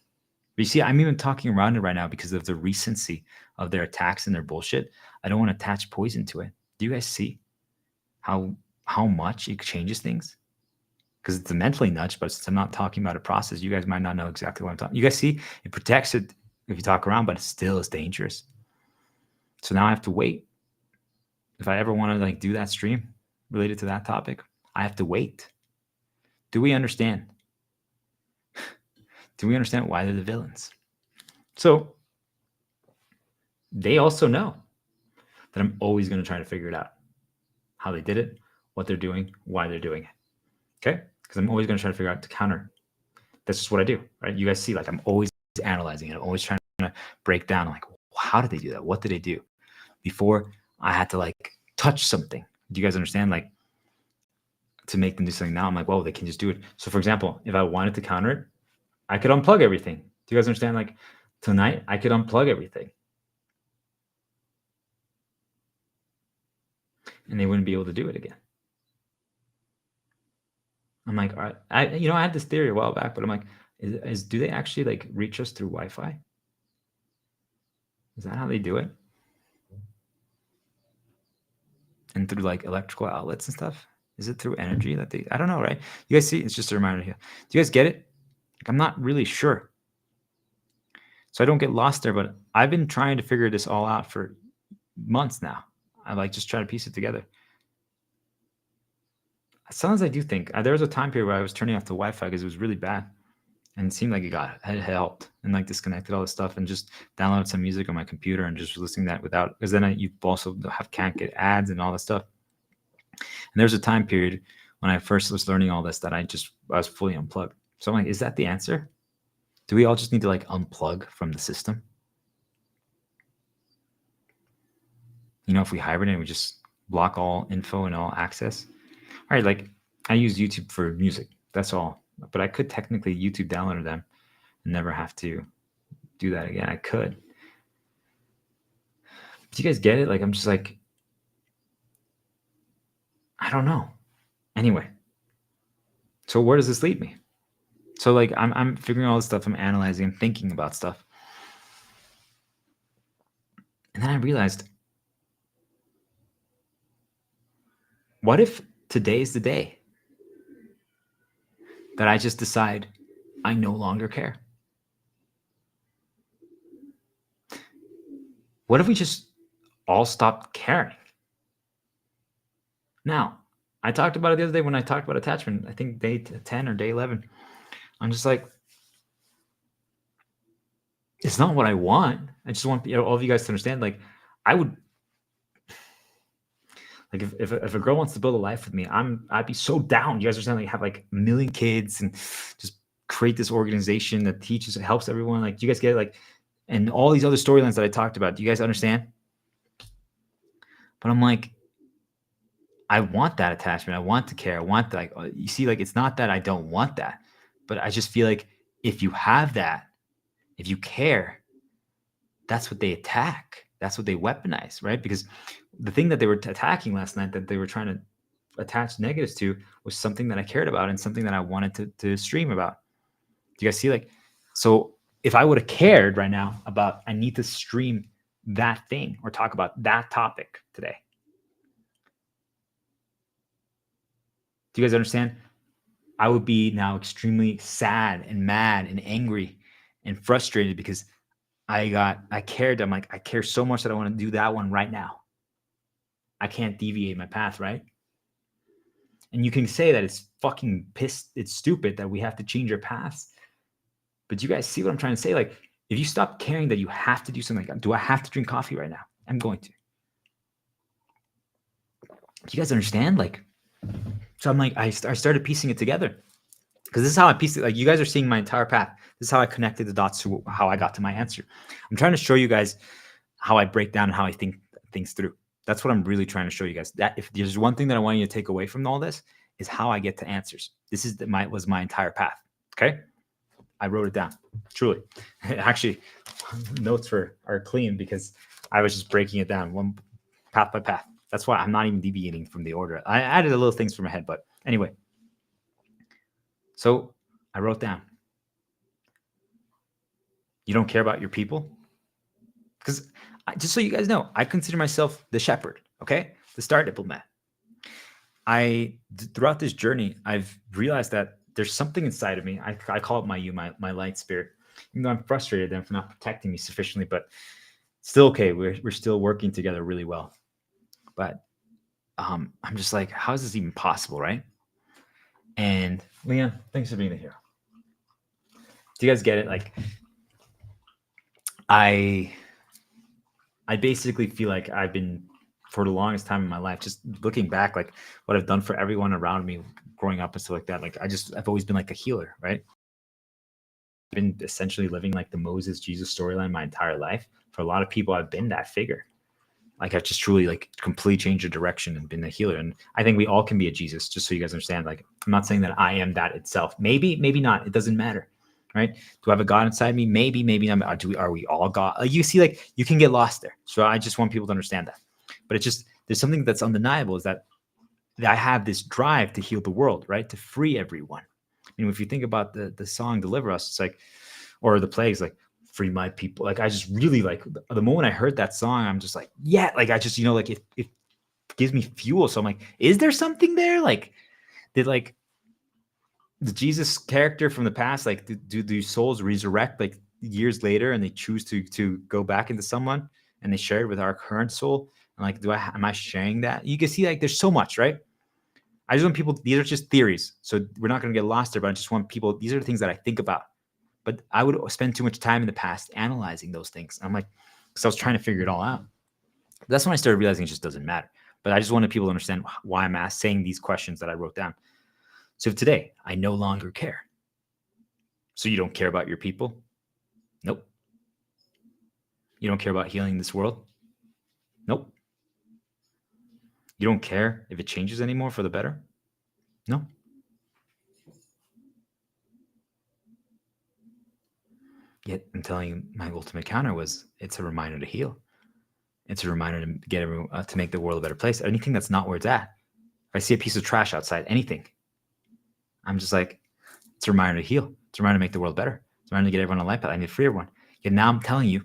Speaker 1: But you see, I'm even talking around it right now because of the recency of their attacks and their bullshit. I don't want to attach poison to it. Do you guys see how much it changes things? Because it's a mentally nudge, but since I'm not talking about a process, you guys might not know exactly what I'm talking. You guys see, it protects it if you talk around, but it still is dangerous. So now I have to wait. If I ever want to like do that stream related to that topic, I have to wait. Do we understand? Do we understand why they're the villains? So they also know that I'm always going to try to figure it out. How they did it, what they're doing, why they're doing it. Okay? Because I'm always going to try to figure out to counter. That's just what I do, right? You guys see, like, I'm always analyzing it. I'm always trying to break down, like, how did they do that? What did they do? Before I had to, like, touch something. Do you guys understand? Like, to make them do something now, I'm like, well, they can just do it. So, for example, if I wanted to counter it, I could unplug everything. Do you guys understand? Like, tonight, I could unplug everything. And they wouldn't be able to do it again. I'm like, all right. I had this theory a while back, but I'm like, do they actually like reach us through Wi-Fi? Is that how they do it? And through like electrical outlets and stuff? Is it through energy that I don't know, right? You guys see, it's just a reminder here. Do you guys get it? Like, I'm not really sure. So I don't get lost there, but I've been trying to figure this all out for months now. I like just try to piece it together. Sometimes I do think there was a time period where I was turning off the Wi-Fi because it was really bad. And it seemed like it helped and like disconnected all this stuff and just downloaded some music on my computer and just listening to that without, because then you also can't get ads and all this stuff. And there's a time period when I first was learning all this that I was fully unplugged. So I'm like, is that the answer? Do we all just need to like unplug from the system? You know, if we hibernate, we just block all info and all access. All right, like I use YouTube for music. That's all. But I could technically YouTube download them and never have to do that again. I could. Do you guys get it? Like, I'm just like, I don't know. Anyway, so where does this lead me? So like, I'm figuring all this stuff. I'm analyzing and thinking about stuff. And then I realized, what if today's the day? that I just decide I no longer care? What if we just all stopped caring? Now, I talked about it the other day when I talked about attachment. I think day 10 or day 11. I'm just like, it's not what I want. I just want all of you guys to understand. Like, I would, like, if a girl wants to build a life with me, I'd be so down. You guys understand? Like, have like a million kids and just create this organization that teaches, helps everyone. Like, do you guys get it? Like, and all these other storylines that I talked about. Do you guys understand? But I'm like, I want that attachment. I want to care. I want that. Like, you see, like, it's not that I don't want that, but I just feel like if you have that, if you care, that's what they attack. That's what they weaponize, right? Because the thing that they were attacking last night, that they were trying to attach negatives to, was something that I cared about and something that I wanted to stream about. Do you guys see? Like, so if I would have cared right now about, I need to stream that thing or talk about that topic today. Do you guys understand? I would be now extremely sad and mad and angry and frustrated because I cared. I'm like, I care so much that I want to do that one right now. I can't deviate my path, right? And you can say that it's fucking pissed, it's stupid that we have to change our paths. But do you guys see what I'm trying to say? Like, if you stop caring that you have to do something, like, do I have to drink coffee right now? I'm going to. Do you guys understand? Like, so I'm like, I started piecing it together. Because this is how I pieced it. Like, you guys are seeing my entire path. This is how I connected the dots to how I got to my answer. I'm trying to show you guys how I break down and how I think things through. That's what I'm really trying to show you guys. That if there's one thing that I want you to take away from all this, is how I get to answers. This is was my entire path. Okay, I wrote it down. Truly, actually, notes are clean because I was just breaking it down one path by path. That's why I'm not even deviating from the order. I added a little things from my head, but anyway. So I wrote down, you don't care about your people? Because just so you guys know, I consider myself the shepherd, okay? The star diplomat. Throughout this journey, I've realized that there's something inside of me. I call it my light spirit. Even though I'm frustrated them for not protecting me sufficiently, but still okay. We're still working together really well. But I'm just like, how is this even possible, right? And Leon, thanks for being here. Do you guys get it? Like, I basically feel like I've been, for the longest time in my life, just looking back, like what I've done for everyone around me growing up and stuff like that. Like, I've always been like a healer, right? I've been essentially living like the Moses Jesus storyline my entire life. For a lot of people, I've been that figure. Like, I've just truly like completely changed the direction and been a healer. And I think we all can be a Jesus, just so you guys understand. Like, I'm not saying that I am that itself. Maybe not. It doesn't matter. Right? Do I have a God inside me? Maybe not. Are we all God? Like, you see, like, you can get lost there. So I just want people to understand that. But it's just, there's something that's undeniable, is that I have this drive to heal the world, right? To free everyone. You know, if you think about the song Deliver Us, it's like, or the plagues, like, free my people. Like, I just really, like, the moment I heard that song, I'm just like, yeah, like, I just, you know, like, it gives me fuel. So I'm like, is there something there? Like, did, like, the Jesus character from the past, like, do souls resurrect like years later and they choose to go back into someone and they share it with our current soul? And like, am I sharing that? You can see, like, there's so much, right? I just want people, these are just theories, so we're not going to get lost there, but I just want people, these are the things that I think about. But I would spend too much time in the past analyzing those things. I'm like, because I was trying to figure it all out. That's when I started realizing it just doesn't matter. But I just wanted people to understand why I'm saying these questions that I wrote down. So today, I no longer care. So you don't care about your people? Nope. You don't care about healing this world? Nope. You don't care if it changes anymore for the better? No. Yet I'm telling you, my ultimate counter was, it's a reminder to heal. It's a reminder to get everyone to make the world a better place. Anything that's not where it's at. If I see a piece of trash outside, anything, I'm just like, it's a reminder to heal. It's a reminder to make the world better. It's a reminder to get everyone on a life path. I need to free everyone. Yet now I'm telling you,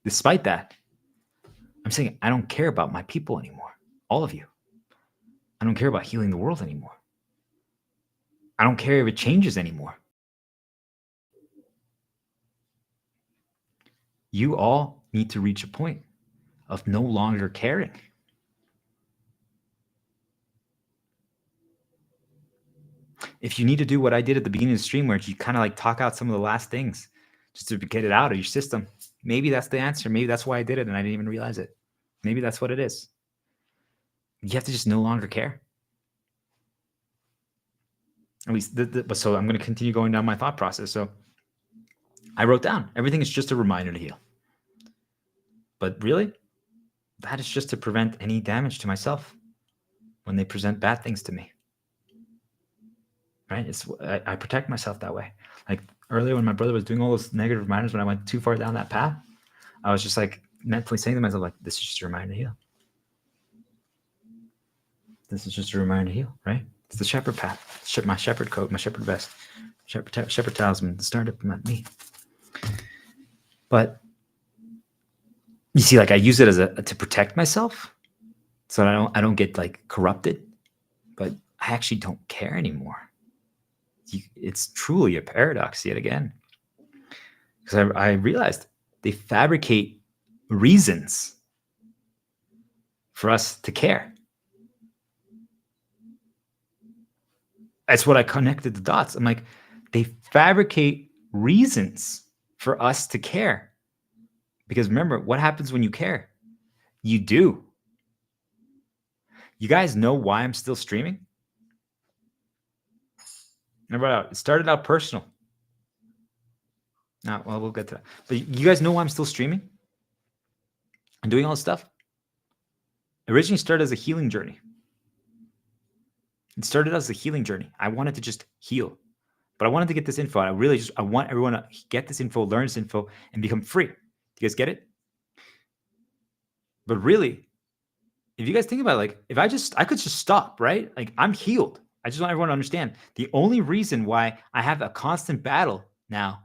Speaker 1: despite that, I'm saying I don't care about my people anymore. All of you. I don't care about healing the world anymore. I don't care if it changes anymore. You all need to reach a point of no longer caring. If you need to do what I did at the beginning of the stream, where you kind of like talk out some of the last things just to get it out of your system, maybe that's the answer. Maybe that's why I did it and I didn't even realize it. Maybe that's what it is. You have to just no longer care. At least, so I'm going to continue going down my thought process. So I wrote down, everything is just a reminder to heal. But really, that is just to prevent any damage to myself when they present bad things to me. Right? I protect myself that way. Like earlier when my brother was doing all those negative reminders, when I went too far down that path, I was just like mentally saying to myself, like, this is just a reminder to heal. This is just a reminder to heal, right? It's the shepherd path, my shepherd coat, my shepherd vest, shepherd talisman, the star diplomat, me. But you see, like I use it as to protect myself, so I don't get like corrupted. But I actually don't care anymore. It's truly a paradox yet again, because I realized they fabricate reasons for us to care. That's what I connected the dots. I'm like, they fabricate reasons for us to care. Because remember, what happens when you care? You do. You guys know why I'm still streaming? Remember, it started out personal. Well, we'll get to that. But you guys know why I'm still streaming and doing all this stuff? It originally started as a healing journey. It started as a healing journey. I wanted to just heal, but I wanted to get this info. I want everyone to get this info, learn this info, and become free. Do you guys get it? But really, if you guys think about it, like if I could just stop, right? Like I'm healed. I just want everyone to understand the only reason why I have a constant battle now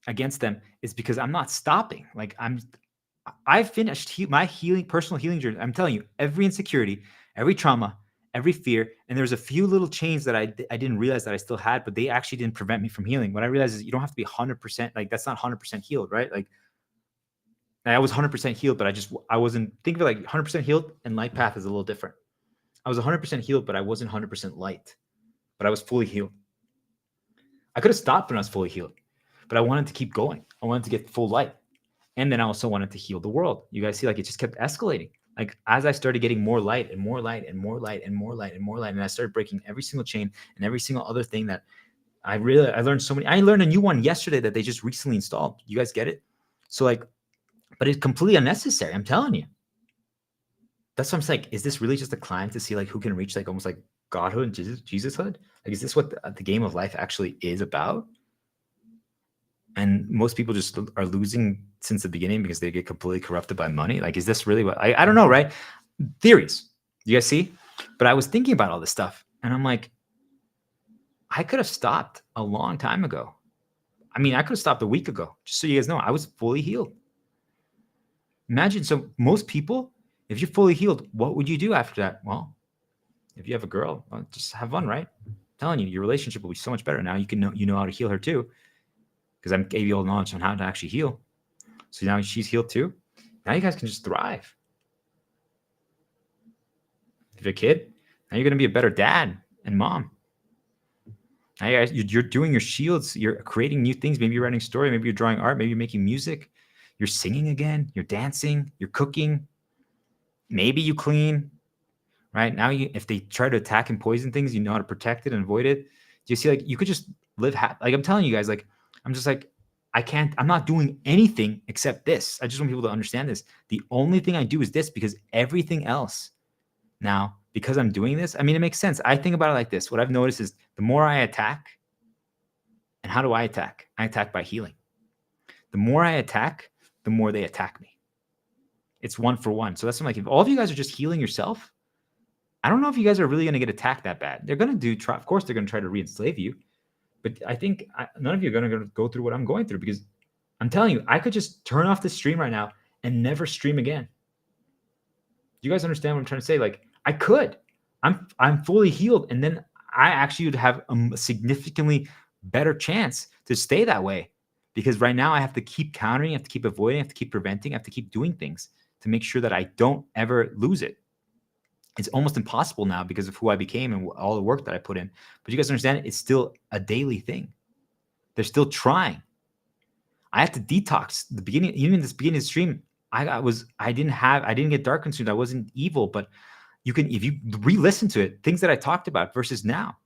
Speaker 1: against them is because I'm not stopping. Like I've finished my personal healing journey. I'm telling you, every insecurity, every trauma, every fear, and there's a few little chains that I didn't realize that I still had, but they actually didn't prevent me from healing. What I realized is you don't have to be 100%, like that's not 100% healed, right? Like I was 100% healed, but I wasn't, think of it like 100% healed and light path is a little different. I was 100% healed, but I wasn't 100% light, but I was fully healed. I could have stopped when I was fully healed, but I wanted to keep going. I wanted to get full light. And then I also wanted to heal the world. You guys see, like it just kept escalating. Like as I started getting more light and more light and more light and more light and more light, and I started breaking every single chain and every single other thing that I learned so many. I learned a new one yesterday that they just recently installed. You guys get it? So like, but it's completely unnecessary. I'm telling you. That's what I'm saying. Is this really just a climb to see like who can reach like almost like Godhood and Jesushood? Like, is this what the game of life actually is about? And most people just are losing since the beginning because they get completely corrupted by money. Like, is this really what I don't know, right? Theories. You guys see? But I was thinking about all this stuff and I'm like, I could have stopped a long time ago. I mean, I could have stopped a week ago. Just so you guys know, I was fully healed. Imagine, so most people, if you're fully healed, what would you do after that? Well, if you have a girl, well, just have fun, right? I'm telling you, your relationship will be so much better. Now you know how to heal her too. Because I gave you all the knowledge on how to actually heal. So now she's healed too. Now you guys can just thrive. If you're a kid, now you're going to be a better dad and mom. Now you're doing your shields. You're creating new things. Maybe you're writing a story. Maybe you're drawing art. Maybe you're making music. You're singing again. You're dancing. You're cooking. Maybe you clean. Right now, if they try to attack and poison things, you know how to protect it and avoid it. Do you see? Like you could just live like I'm telling you guys. Like I'm just like I'm not doing anything except this. I just want people to understand this. The only thing I do is this because everything else now, because I'm doing this, I mean, it makes sense. I think about it like this. What I've noticed is the more I attack, and how do I attack? I attack by healing. The more I attack, the more they attack me. It's 1 for 1. So that's like, if all of you guys are just healing yourself, I don't know if you guys are really going to get attacked that bad. They're going to of course, they're going to try to re-enslave you. But I think none of you are going to go through what I'm going through because I'm telling you, I could just turn off the stream right now and never stream again. You guys understand what I'm trying to say? Like I could, I'm fully healed. And then I actually would have a significantly better chance to stay that way, because right now I have to keep countering, I have to keep avoiding, I have to keep preventing, I have to keep doing things to make sure that I don't ever lose it. It's almost impossible now because of who I became and all the work that I put in. But you guys understand, it's still a daily thing. They're still trying. I had to detox the beginning, even this beginning of the stream. I didn't get dark consumed. I wasn't evil, but you can, if you re-listen to it, things that I talked about versus now,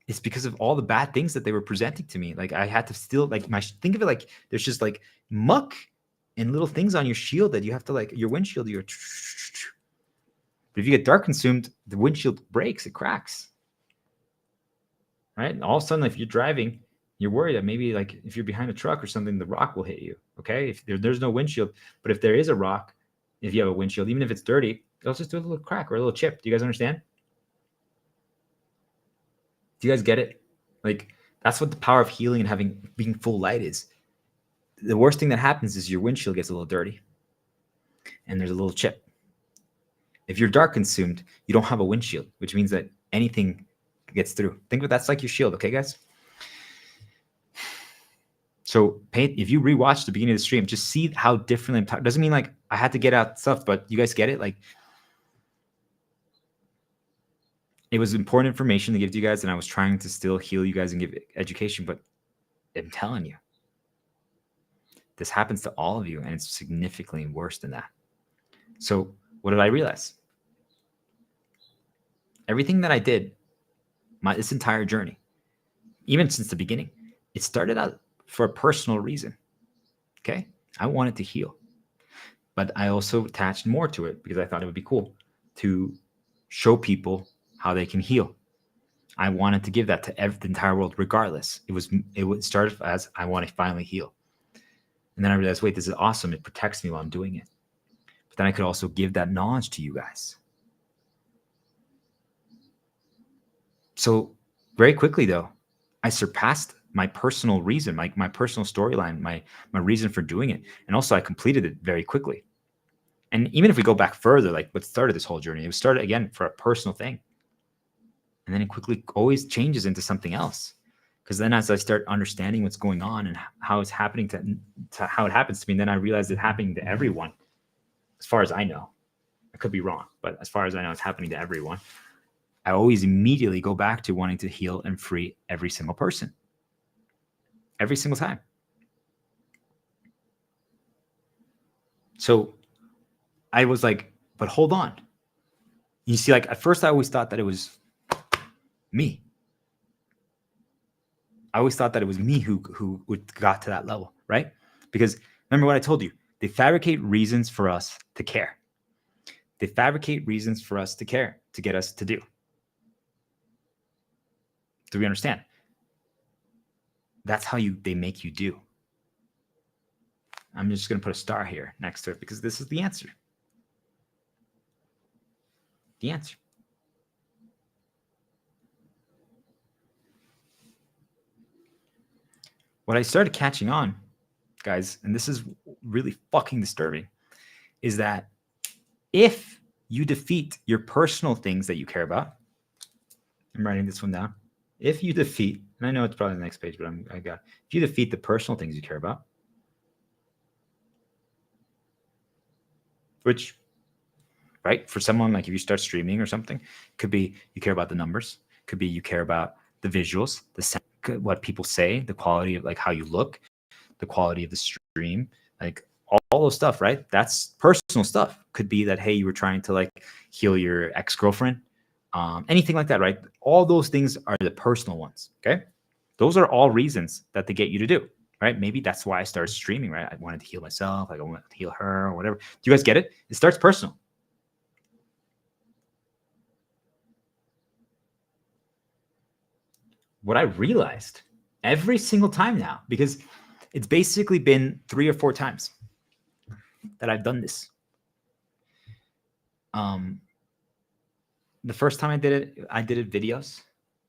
Speaker 1: it's because of all the bad things that they were presenting to me. Like I had to still think of it like there's just like muck and little things on your shield that you have to, like your windshield, but if you get dark consumed, the windshield breaks, it cracks. Right? And all of a sudden, if you're driving, you're worried that maybe like if you're behind a truck or something, the rock will hit you. Okay. If there's no windshield, but if there is a rock, if you have a windshield, even if it's dirty, it'll just do a little crack or a little chip. Do you guys understand? Do you guys get it? Like that's what the power of healing and being full light is. The worst thing that happens is your windshield gets a little dirty and there's a little chip. If you're dark consumed, you don't have a windshield, which means that anything gets through. Think of that's like your shield, okay, guys? So if you rewatch the beginning of the stream, just see how differently I'm talking. Doesn't mean like I had to get out stuff, but you guys get it? Like it was important information to give to you guys, and I was trying to still heal you guys and give education, but I'm telling you, this happens to all of you, and it's significantly worse than that. So what did I realize? Everything that I did, this entire journey, even since the beginning, it started out for a personal reason. Okay. I wanted to heal, but I also attached more to it because I thought it would be cool to show people how they can heal. I wanted to give that to the entire world, regardless. It would start as I want to finally heal. And then I realized, wait, this is awesome. It protects me while I'm doing it. But then I could also give that knowledge to you guys. So very quickly, though, I surpassed my personal reason, my personal storyline, my reason for doing it. And also I completed it very quickly. And even if we go back further, like what started this whole journey, it started again for a personal thing. And then it quickly always changes into something else. Because then as I start understanding what's going on and how it's happening to how it happens to me, then I realize it's happening to everyone. As far as I know, I could be wrong, but as far as I know, it's happening to everyone. I always immediately go back to wanting to heal and free every single person. Every single time. So I was like, but hold on. You see, like at first I always thought that it was me. I always thought that it was me who got to that level, right? Because remember what I told you, they fabricate reasons for us to care. They fabricate reasons for us to care, to get us to do. Do we understand? That's how they make you do. I'm just going to put a star here next to it because this is the answer. The answer. What I started catching on, guys, and this is really fucking disturbing, is that if you defeat your personal things that you care about, I'm writing this one down. If you defeat, and I know it's probably the next page, but if you defeat the personal things you care about, which, right, for someone like if you start streaming or something, could be you care about the numbers, could be you care about the visuals, what people say, the quality of like how you look, the quality of the stream, like all those stuff, right? That's personal stuff. Could be that, hey, you were trying to like heal your ex-girlfriend, anything like that, right? All those things are the personal ones, okay? Those are all reasons that they get you to do, right? Maybe that's why I started streaming, right? I wanted to heal myself, like I wanted to heal her or whatever. Do you guys get it? It starts personal. What I realized every single time now, because it's basically been 3 or 4 times that I've done this. The first time I did it videos,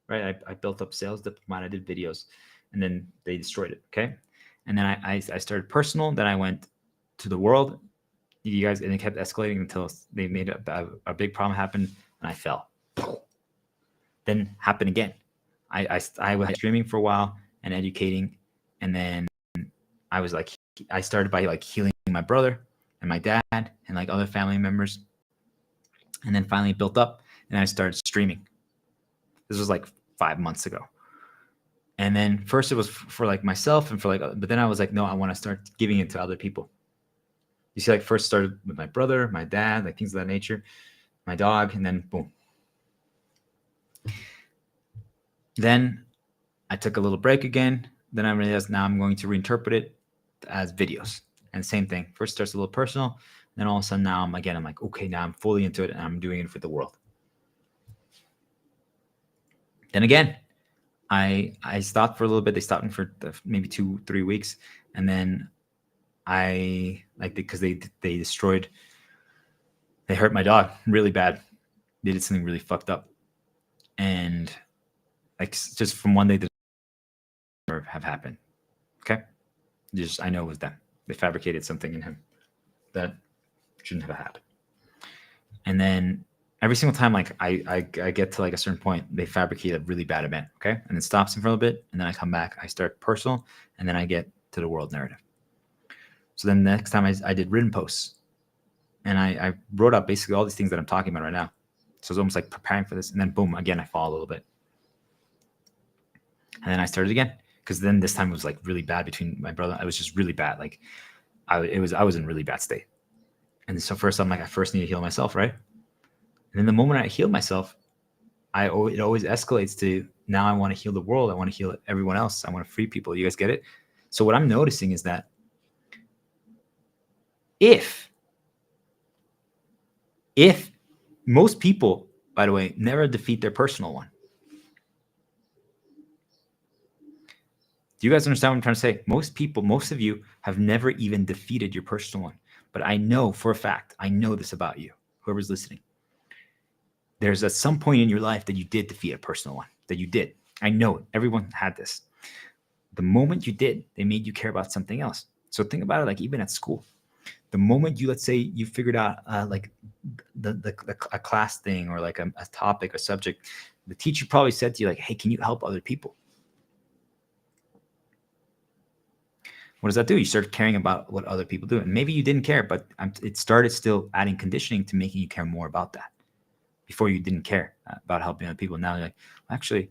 Speaker 1: right? I built up sales Diplomat, I did videos, and then they destroyed it, okay? And then I started personal, then I went to the world, you guys, and it kept escalating until they made a big problem happen, and I fell. then happened again. I was streaming for a while and educating, and then I was like, I started by like healing my brother and my dad and like other family members, and then finally built up, and I started streaming. This was like 5 months ago. And then first it was for like myself and for like, but then I was like, no, I want to start giving it to other people. You see, like first started with my brother, my dad, like things of that nature, my dog, and then boom. Then I took a little break again. Then I realized now I'm going to reinterpret it as videos. And same thing. First starts a little personal. Then all of a sudden now I'm like, okay, now I'm fully into it and I'm doing it for the world. Then again, I stopped for a little bit. They stopped me for maybe 2-3 weeks. And then I like, because they hurt my dog really bad. They did something really fucked up. And like just from one day to have happened. Okay. I know it was them. They fabricated something in him that shouldn't have happened. And then every single time, like I get to like a certain point, they fabricate a really bad event. Okay. And it stops them for a little bit. And then I come back, I start personal, and then I get to the world narrative. So then the next time I did written posts, and I wrote up basically all these things that I'm talking about right now. So it's almost like preparing for this. And then boom, again, I fall a little bit. And then I started again. Because then this time it was like really bad between my brother. It was just really bad. Like I was in really bad state. And so first I'm like, I first need to heal myself, right? And then the moment I heal myself, it always escalates to now I want to heal the world. I want to heal everyone else. I want to free people. You guys get it? So what I'm noticing is that if most people, by the way, never defeat their personal one. Do you guys understand what I'm trying to say? Most people, most of you have never even defeated your personal one. But I know for a fact, I know this about you, whoever's listening. There's at some point in your life that you did defeat a personal one, that you did. I know it. Everyone had this. The moment you did, they made you care about something else. So think about it like even at school. The moment you, let's say you figured out like a class thing or like a topic or subject, the teacher probably said to you like, hey, can you help other people? What does that do? You start caring about what other people do. And maybe you didn't care, but it started still adding conditioning to making you care more about that. Before you didn't care about helping other people. Now you're like, actually,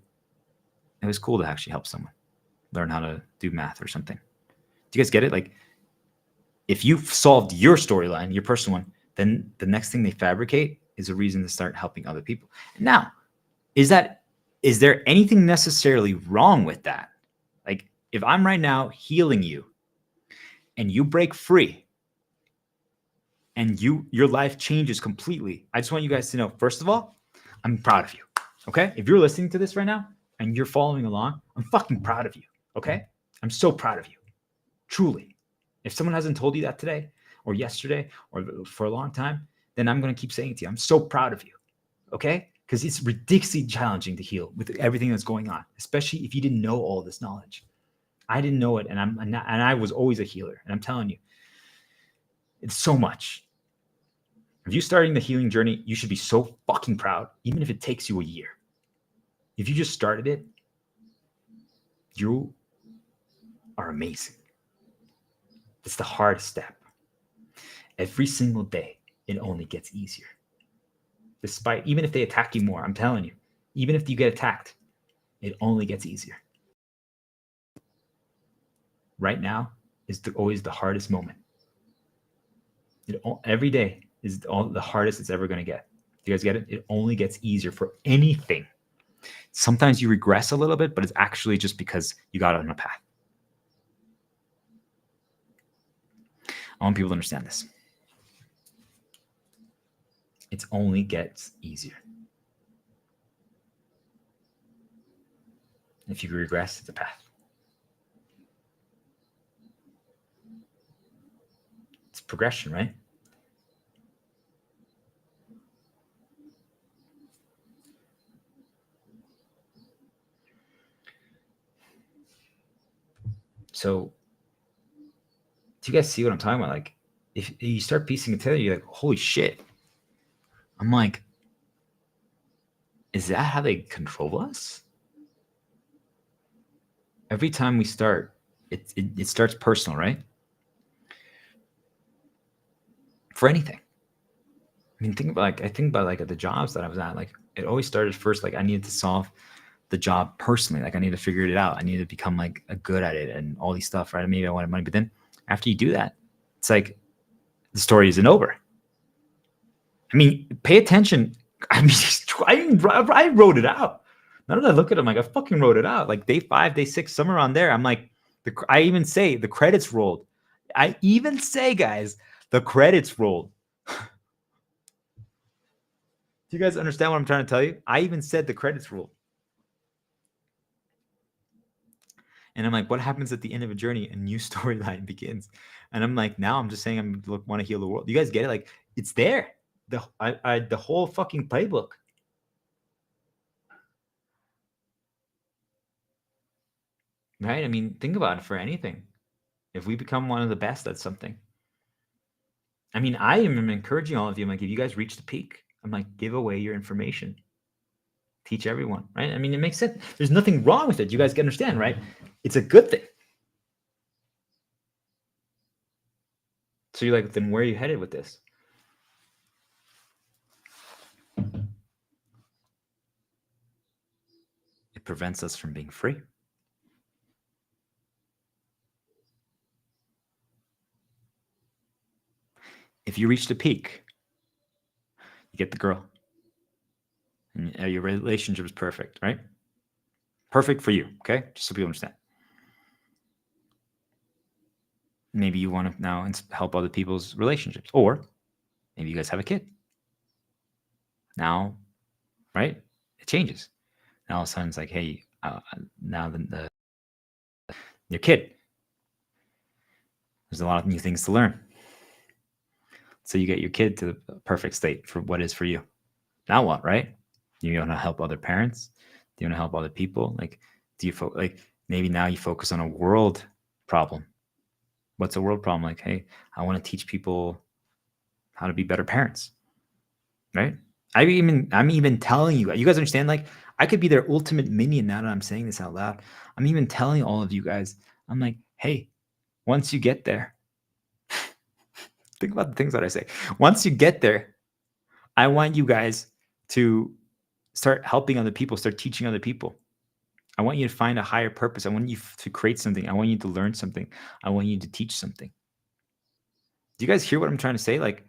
Speaker 1: it was cool to actually help someone learn how to do math or something. Do you guys get it? Like, if you've solved your storyline, your personal one, then the next thing they fabricate is a reason to start helping other people. Now, is there anything necessarily wrong with that? Like, if I'm right now healing you and you break free and your life changes completely, I just want you guys to know, first of all, I'm proud of you. Okay? If you're listening to this right now and you're following along, I'm fucking proud of you. Okay? I'm so proud of you. Truly. If someone hasn't told you that today or yesterday or for a long time, then I'm going to keep saying it to you. I'm so proud of you. Okay? Because it's ridiculously challenging to heal with everything that's going on, especially if you didn't know all this knowledge. I didn't know it, and I was always a healer. And I'm telling you, it's so much. If you're starting the healing journey, you should be so fucking proud, even if it takes you a year. If you just started it, you are amazing. It's the hardest step. Every single day, it only gets easier. Despite, even if they attack you more, I'm telling you, even if you get attacked, it only gets easier. Right now is always the hardest moment. Every day is the hardest it's ever going to get. Do you guys get it? It only gets easier for anything. Sometimes you regress a little bit, but it's actually just because you got on a path. I want people to understand this. It only gets easier. If you regress, it's a path. It's progression, right? So, do you guys see what I'm talking about? Like, if you start piecing it together, you're like, holy shit. I'm like, Is that how they control us? Every time we start, it starts personal, right? For anything. I mean, think about like the jobs that I was at. Like it always started first. Like I needed to solve the job personally. Like I needed to figure it out. I needed to become like a good at it and all these stuff, right? Maybe I wanted money, but then after you do that, it's like the story isn't over. I mean, pay attention. I mean, I wrote it out. Now that I look at it, I'm like, I fucking wrote it out. Like day 5, day 6, somewhere around there. I'm like, I even say the credits rolled. I even say, guys, the credits rolled. Do you guys understand what I'm trying to tell you? I even said the credits rolled. And I'm like, what happens at the end of a journey? A new storyline begins. And I'm like, now I'm just saying I'm want to heal the world. You guys get it? Like, it's there. The whole fucking playbook. Right? I mean, think about it for anything. If we become one of the best at something. I mean, I am encouraging all of you. I'm like, if you guys reach the peak, I'm like, give away your information. Teach everyone, right? I mean, it makes sense. There's nothing wrong with it. You guys can understand, right? It's a good thing. So you're like, then where are you headed with this? It prevents us from being free. If you reach the peak, you get the girl. And your relationship is perfect, right? Perfect for you, okay? Just so people understand. Maybe you want to now help other people's relationships, or maybe you guys have a kid. Now, right? It changes. Now all of a sudden it's like, hey, now your kid. There's a lot of new things to learn. So you get your kid to the perfect state for what is for you. Now what, right? Do you want to help other parents? Do you want to help other people? Like, do you like maybe now you focus on a world problem? What's a world problem? Like, hey, I want to teach people how to be better parents, right? I'm even telling you. You guys understand? Like, I could be their ultimate minion now that I'm saying this out loud. I'm even telling all of you guys. I'm like, hey, once you get there, think about the things that I say. Once you get there, I want you guys to start helping other people, start teaching other people. I want you to find a higher purpose. I want you to create something. I want you to learn something. I want you to teach something. Do you guys hear what I'm trying to say? Like,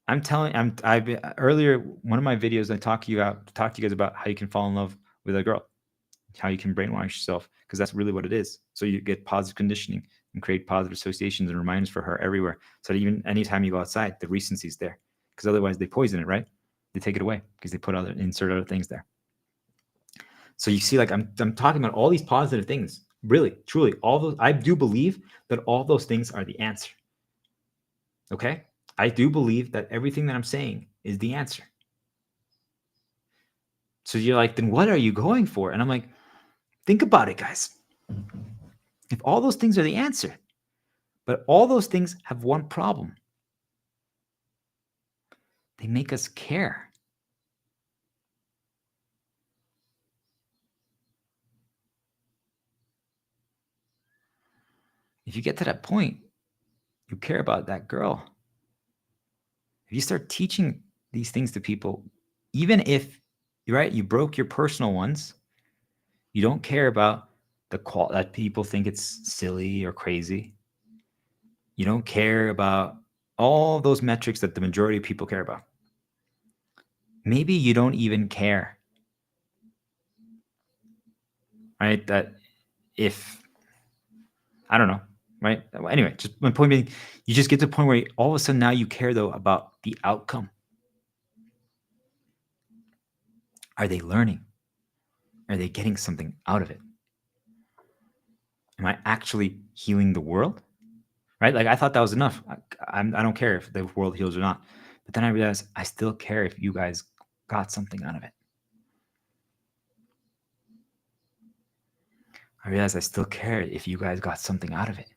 Speaker 1: I've earlier, one of my videos, I talked to you guys about how you can fall in love with a girl, how you can brainwash yourself, because that's really what it is. So you get positive conditioning and create positive associations and reminders for her everywhere. So that even anytime you go outside, the recency is there. Because otherwise they poison it, right? They take it away because they insert other things there. So you see, like I'm talking about all these positive things. Really, truly, all those. I do believe that all those things are the answer. Okay, I do believe that everything that I'm saying is the answer. So you're like, then what are you going for? And I'm like, think about it, guys. If all those things are the answer, but all those things have one problem, they make us care. If you get to that point, you care about that girl. If you start teaching these things to people, even if you're right, you broke your personal ones, you don't care about that people think it's silly or crazy. You don't care about all those metrics that the majority of people care about. Maybe you don't even care, right? That if, I don't know, right? Anyway, just my point being, you just get to the point where all of a sudden now you care though about the outcome. Are they learning? Are they getting something out of it? Am I actually healing the world? Right? Like I thought that was enough. I don't care if the world heals or not. But then I realized I still care if you guys got something out of it. I realized I still care if you guys got something out of it.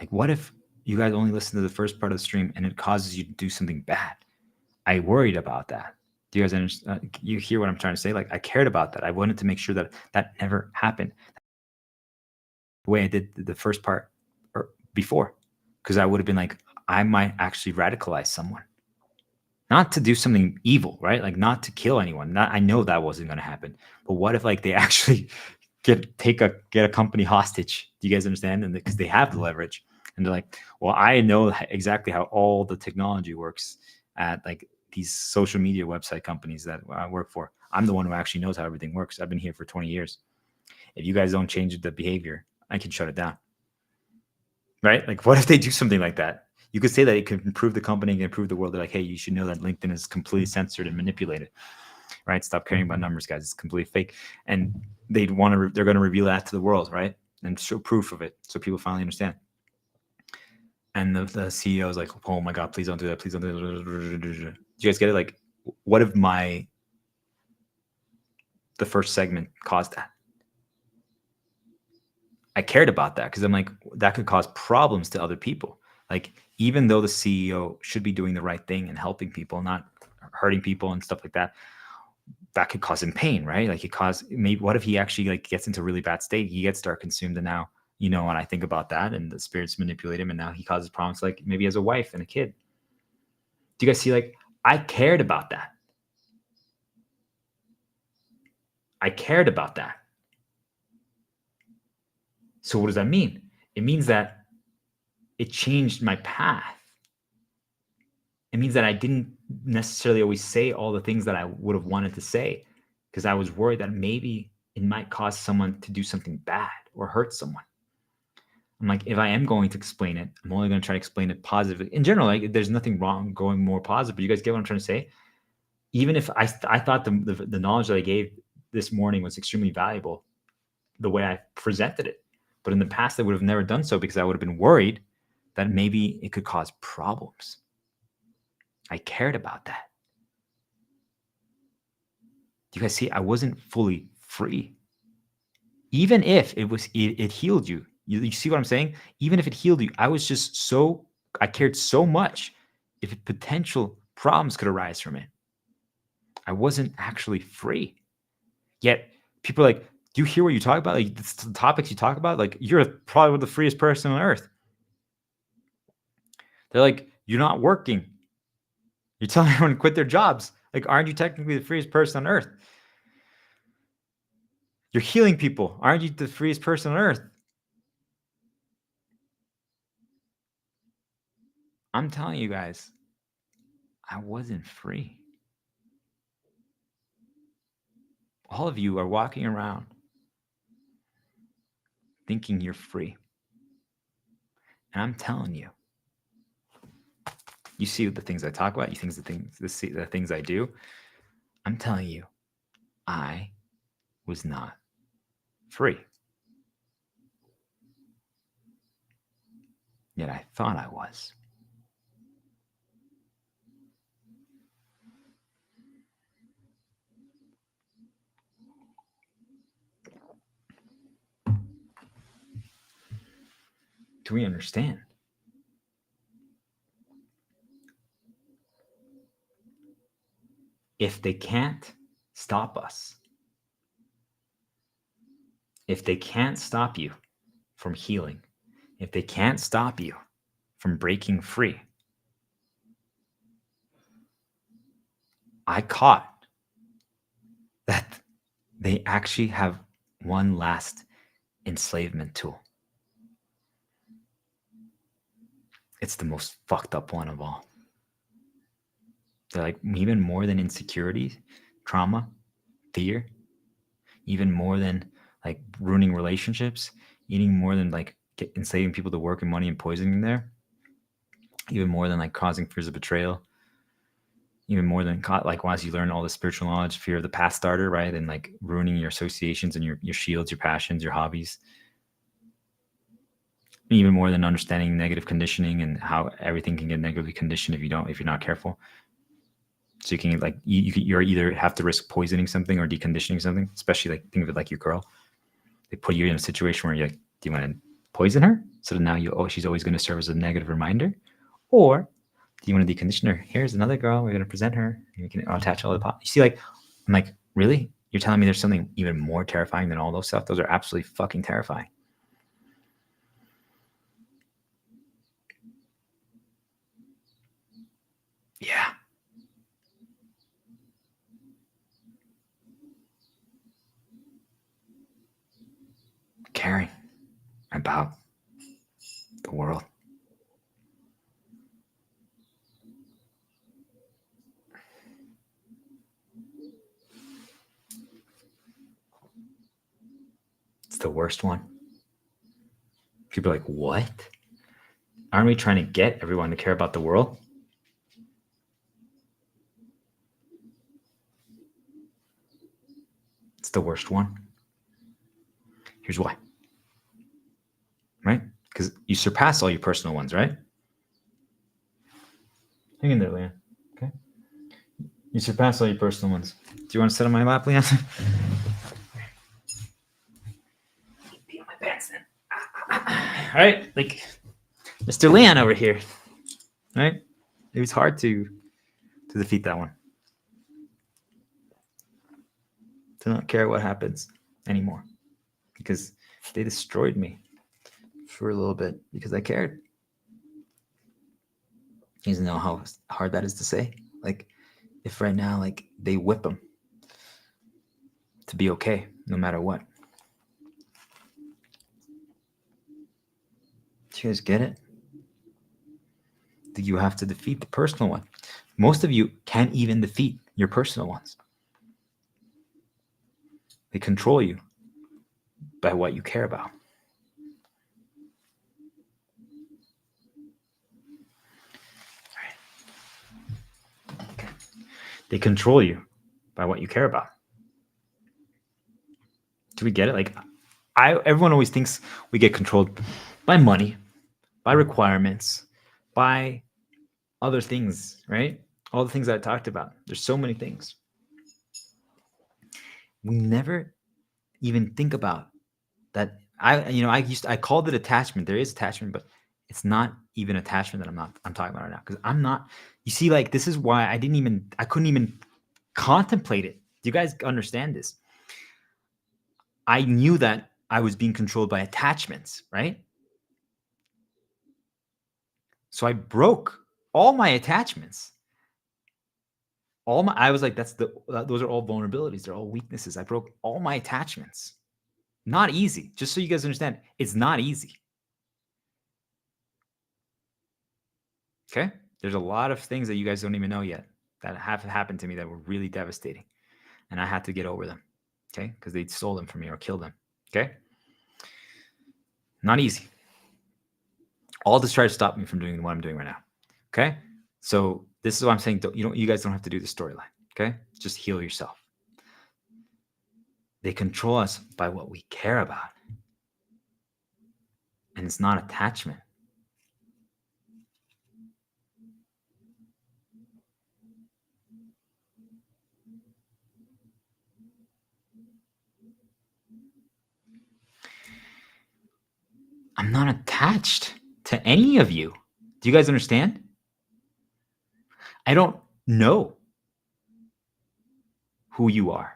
Speaker 1: Like, what if you guys only listen to the first part of the stream and it causes you to do something bad? I worried about that. Do you guys understand? You hear what I'm trying to say? Like, I cared about that. I wanted to make sure that that never happened the way I did the first part or before, because I would have been like, I might actually radicalize someone, not to do something evil, right? Like not to kill anyone. Not, I know that wasn't going to happen, but what if like they actually get a company hostage? Do you guys understand? And because they have the leverage, and they're like, well, I know exactly how all the technology works at like these social media website companies that I work for. I'm the one who actually knows how everything works. I've been here for 20 years. If you guys don't change the behavior, I can shut it down. Right? Like, what if they do something like that? You could say that it could improve the company and improve the world. They're like, hey, you should know that LinkedIn is completely censored and manipulated. Right? Stop caring about numbers, guys. It's completely fake. And they're going to reveal that to the world, right? And show proof of it so people finally understand. And the CEO is like, oh my God, please don't do that. Please don't do that. Do you guys get it? Like, what if the first segment caused that? I cared about that because I'm like, that could cause problems to other people. Like, even though the CEO should be doing the right thing and helping people, not hurting people and stuff like that, that could cause him pain, right? Like, maybe what if he actually like gets into a really bad state? He gets dark consumed, and now, when I think about that, and the spirits manipulate him, and now he causes problems, like maybe he has a wife and a kid. Do you guys see? Like, I cared about that. I cared about that. So what does that mean? It means that it changed my path. It means that I didn't necessarily always say all the things that I would have wanted to say because I was worried that maybe it might cause someone to do something bad or hurt someone. I'm like, if I am going to explain it, I'm only going to try to explain it positively. In general, like, there's nothing wrong going more positive, but you guys get what I'm trying to say? Even if I thought the knowledge that I gave this morning was extremely valuable, the way I presented it. But in the past, I would have never done so because I would have been worried that maybe it could cause problems. I cared about that. Do you guys see? I wasn't fully free. Even if it healed you. You see what I'm saying? Even if it healed you, I cared so much if potential problems could arise from it. I wasn't actually free. Yet people are like, do you hear what you talk about? Like, the topics you talk about, like, you're probably the freest person on earth. They're like, you're not working. You're telling everyone to quit their jobs. Like, aren't you technically the freest person on earth? You're healing people. Aren't you the freest person on earth? I'm telling you guys, I wasn't free. All of you are walking around thinking you're free. And I'm telling you, you see the things I talk about, you think the things I do. I'm telling you, I was not free. Yet I thought I was. Do we understand? If they can't stop us, if they can't stop you from healing, if they can't stop you from breaking free, I caught that they actually have one last enslavement tool. It's the most fucked up one of all. They're like, even more than insecurity, trauma, fear, even more than like ruining relationships, even more than like enslaving people to work and money and poisoning there, even more than like causing fears of betrayal, even more than like once you learn all the spiritual knowledge, fear of the path starter, right? And like ruining your associations and your shields, your passions, your hobbies. Even more than understanding negative conditioning and how everything can get negatively conditioned if you're not careful. So you can like you're either have to risk poisoning something or deconditioning something. Especially like think of it like your girl. They put you in a situation where you're like, do you want to poison her? So now she's always going to serve as a negative reminder, or Do you want to decondition her? Here's another girl. We're going to present her. You can attach all the pot. You see, like, I'm like, really? You're telling me there's something even more terrifying than all those stuff? Those are absolutely fucking terrifying. Yeah. Caring about the world. It's the worst one. People are like, what? Aren't we trying to get everyone to care about the world? It's the worst one. Here's why. Right? Because you surpass all your personal ones, right? Hang in there, Leanne. Okay. You surpass all your personal ones. Do you want to sit on my lap, Leanne? Pee on my pants then. All right, like Mr. Leanne over here. Right? It was hard to defeat that one. To not care what happens anymore. Because they destroyed me for a little bit because I cared. You guys know how hard that is to say? Like, if right now, like, they whip them to be okay, no matter what. Do you guys get it? You have to defeat the personal one. Most of you can't even defeat your personal ones. They control you by what you care about. Okay. They control you by what you care about. Do we get it? Like, everyone always thinks we get controlled by money, by requirements, by other things, right? All the things that I talked about. There's so many things. We never even think about that. I called it attachment. There is attachment, but it's not even attachment that I'm talking about right now. Because I'm not, you see, like, this is why I couldn't even contemplate it. Do you guys understand this? I knew that I was being controlled by attachments, right? So I broke all my attachments. I was like, those are all vulnerabilities. They're all weaknesses. I broke all my attachments. Not easy. Just so you guys understand, it's not easy. Okay? There's a lot of things that you guys don't even know yet that have happened to me that were really devastating. And I had to get over them. Okay? Because they stole them from me or killed them. Okay? Not easy. All to try to stop me from doing what I'm doing right now. Okay? So this is what I'm saying. You guys don't have to do the storyline. Okay? Just heal yourself. They control us by what we care about. And it's not attachment. I'm not attached to any of you. Do you guys understand? I don't know who you are.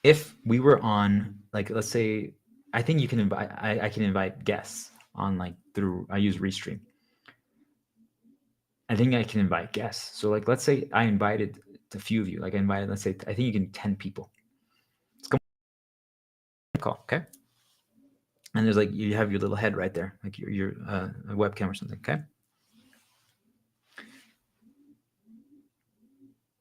Speaker 1: If we were on, like, let's say, I think you can invite, I can invite guests on, like, through, I use Restream. I think I can invite guests. So, like, let's say I invited a few of you. Like, I invited, let's say, I think you can 10 people. Let's go call, okay? And there's, like, you have your little head right there, like your webcam or something, okay?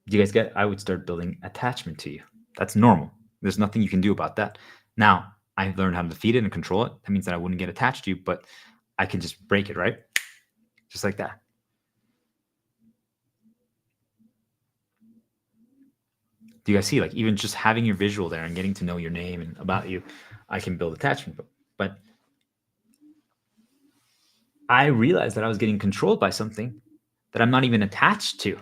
Speaker 1: Do you guys get? I would start building attachment to you. That's normal. There's nothing you can do about that. Now, I've learned how to defeat it and control it. That means that I wouldn't get attached to you, but I can just break it, right? Just like that. Do you guys see? Like, even just having your visual there and getting to know your name and about you, I can build attachment. But I realized that I was getting controlled by something that I'm not even attached to.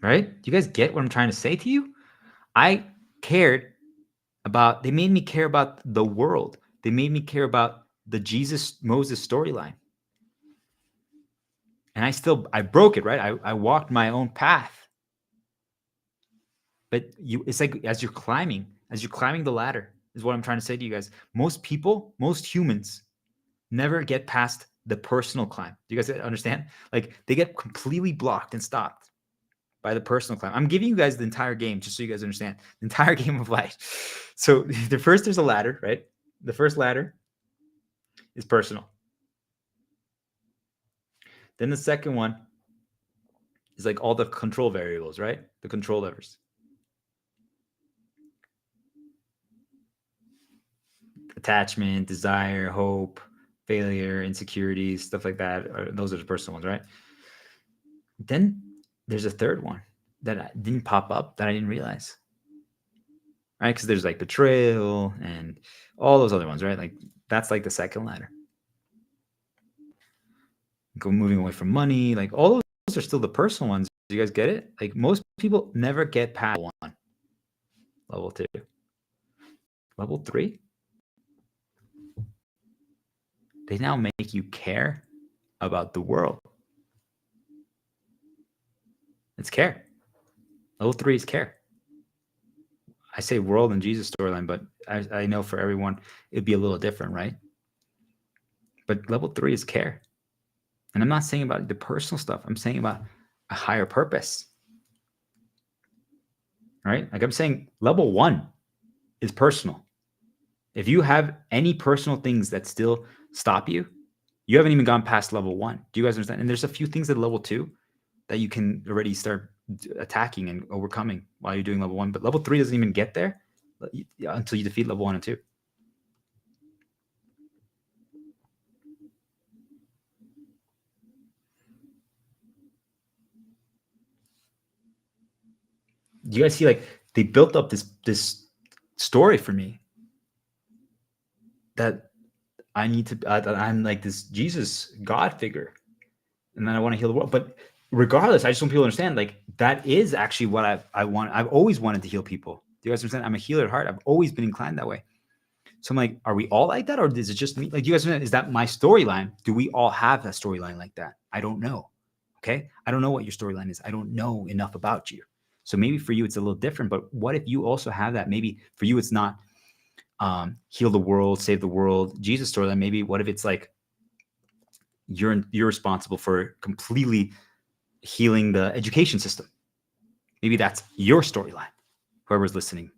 Speaker 1: right? Do you guys get what I'm trying to say to you? I cared about, they made me care about the world. They made me care about the Jesus Moses storyline. And I broke it, right? I walked my own path. But it's like as you're climbing the ladder, is what I'm trying to say to you guys. Most people, most humans never get past the personal climb. Do you guys understand? Like they get completely blocked and stopped by the personal climb. I'm giving you guys the entire game just so you guys understand the entire game of life. So there's a ladder, right? The first ladder is personal. Then the second one is like all the control variables, right? The control levers. Attachment, desire, hope, failure, insecurities, stuff like that. Those are the personal ones, right? Then there's a third one that didn't pop up that I didn't realize, right? Because there's like betrayal and all those other ones, right? Like that's like the second ladder. Moving away from money, like all those are still the personal ones. Do you guys get it? Like most people never get past one. Level 2. Level 3, they now make you care about the world. It's care. Level 3 is care. I say world and Jesus storyline, but I know for everyone it'd be a little different, right? But level 3 is care. And I'm not saying about the personal stuff. I'm saying about a higher purpose, right? Like I'm saying level 1 is personal. If you have any personal things that still stop you, you haven't even gone past level 1. Do you guys understand? And there's a few things at level 2 that you can already start attacking and overcoming while you're doing level 1. But level 3 doesn't even get there until you defeat level 1 and 2. You guys see, like they built up this story for me that I need to. I'm like this Jesus God figure, and then I want to heal the world. But regardless, I just want people to understand, like that is actually what I want. I've always wanted to heal people. Do you guys understand? I'm a healer at heart. I've always been inclined that way. So I'm like, are we all like that, or is it just me? Like, you guys understand? Is that my storyline? Do we all have a storyline like that? I don't know. Okay, I don't know what your storyline is. I don't know enough about you. So maybe for you it's a little different. But what if you also have that? Maybe for you it's not heal the world, save the world, Jesus storyline. Maybe what if it's like you're responsible for completely healing the education system? Maybe that's your storyline, whoever's listening,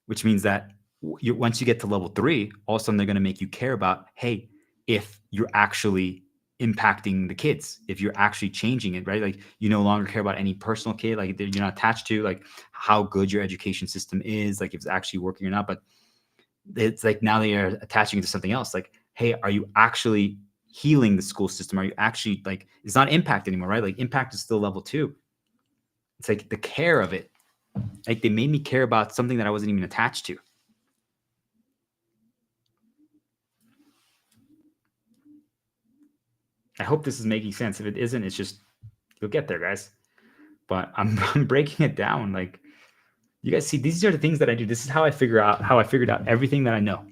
Speaker 1: which means that once you get to level 3, all of a sudden they're going to make you care about, hey, if you're actually impacting the kids, if you're actually changing it, right? Like you no longer care about any personal kid, like you're not attached to like how good your education system is, like if it's actually working or not. But it's like now they are attaching it to something else. Like, hey, are you actually healing the school system? Are you actually like, it's not impact anymore, right? Like impact is still level 2. It's like the care of it. Like they made me care about something that I wasn't even attached to. I hope this is making sense. If it isn't, it's just, you'll get there, guys. But I'm breaking it down. Like you guys see, these are the things that I do. This is how I figured out everything that I know.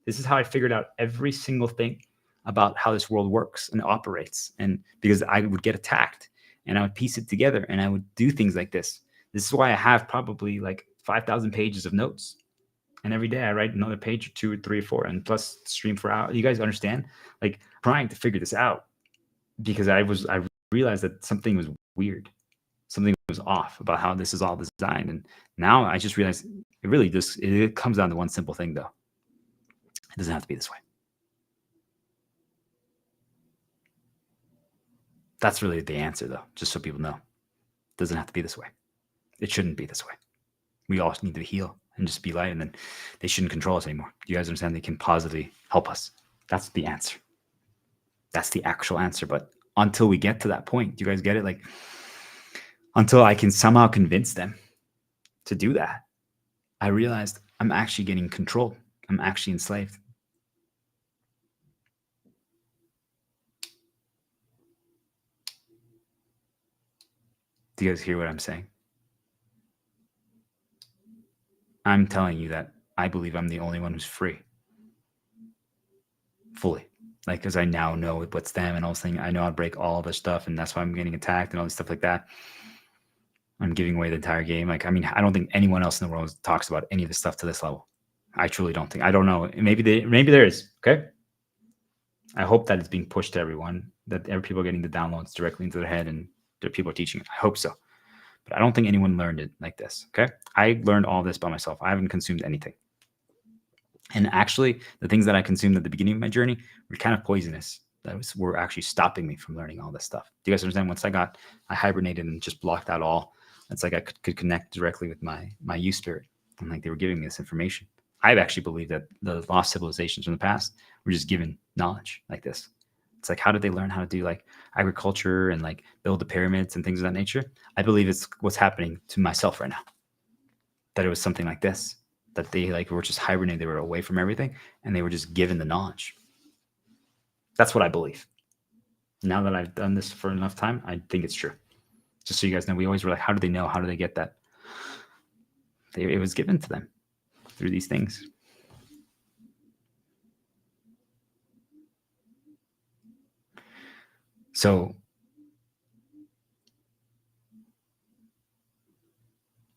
Speaker 1: This is how I figured out every single thing about how this world works and operates. And because I would get attacked and I would piece it together and I would do things like this. This is why I have probably like 5,000 pages of notes. And every day I write another page or 2 or 3 or 4 and plus stream for hours. You guys understand? Like trying to figure this out because I realized that something was weird. Something was off about how this is all designed. And now I just realized it really just, it comes down to one simple thing though. It doesn't have to be this way. That's really the answer though, just so people know. It doesn't have to be this way. It shouldn't be this way. We all need to heal and just be light, and then they shouldn't control us anymore. Do you guys understand? They can positively help us. That's the answer. That's the actual answer. But until we get to that point, do you guys get it? Like until I can somehow convince them to do that, I realized I'm actually getting controlled. I'm actually enslaved. Do you guys hear what I'm saying? I'm telling you that I believe I'm the only one who's free. Fully. Like, because I now know what's them and all this thing. I know how to break all this stuff, and that's why I'm getting attacked and all this stuff like that. I'm giving away the entire game. Like, I mean, I don't think anyone else in the world talks about any of this stuff to this level. I truly don't think. I don't know. Maybe there is. Okay. I hope that it's being pushed to everyone, that people are getting the downloads directly into their head and that people are teaching it. I hope so. But I don't think anyone learned it like this. Okay. I learned all this by myself. I haven't consumed anything. And actually, the things that I consumed at the beginning of my journey were kind of poisonous. Were actually stopping me from learning all this stuff. Do you guys understand? Once I hibernated and just blocked out all. It's like I could connect directly with my you spirit, and like they were giving me this information. I actually believe that the lost civilizations from the past were just given knowledge like this. It's like, how did they learn how to do like agriculture and like build the pyramids and things of that nature? I believe it's what's happening to myself right now. That it was something like this, that they like were just hibernating. They were away from everything and they were just given the knowledge. That's what I believe. Now that I've done this for enough time, I think it's true. Just so you guys know, we always were like, how do they know? How do they get that? It was given to them through these things. So,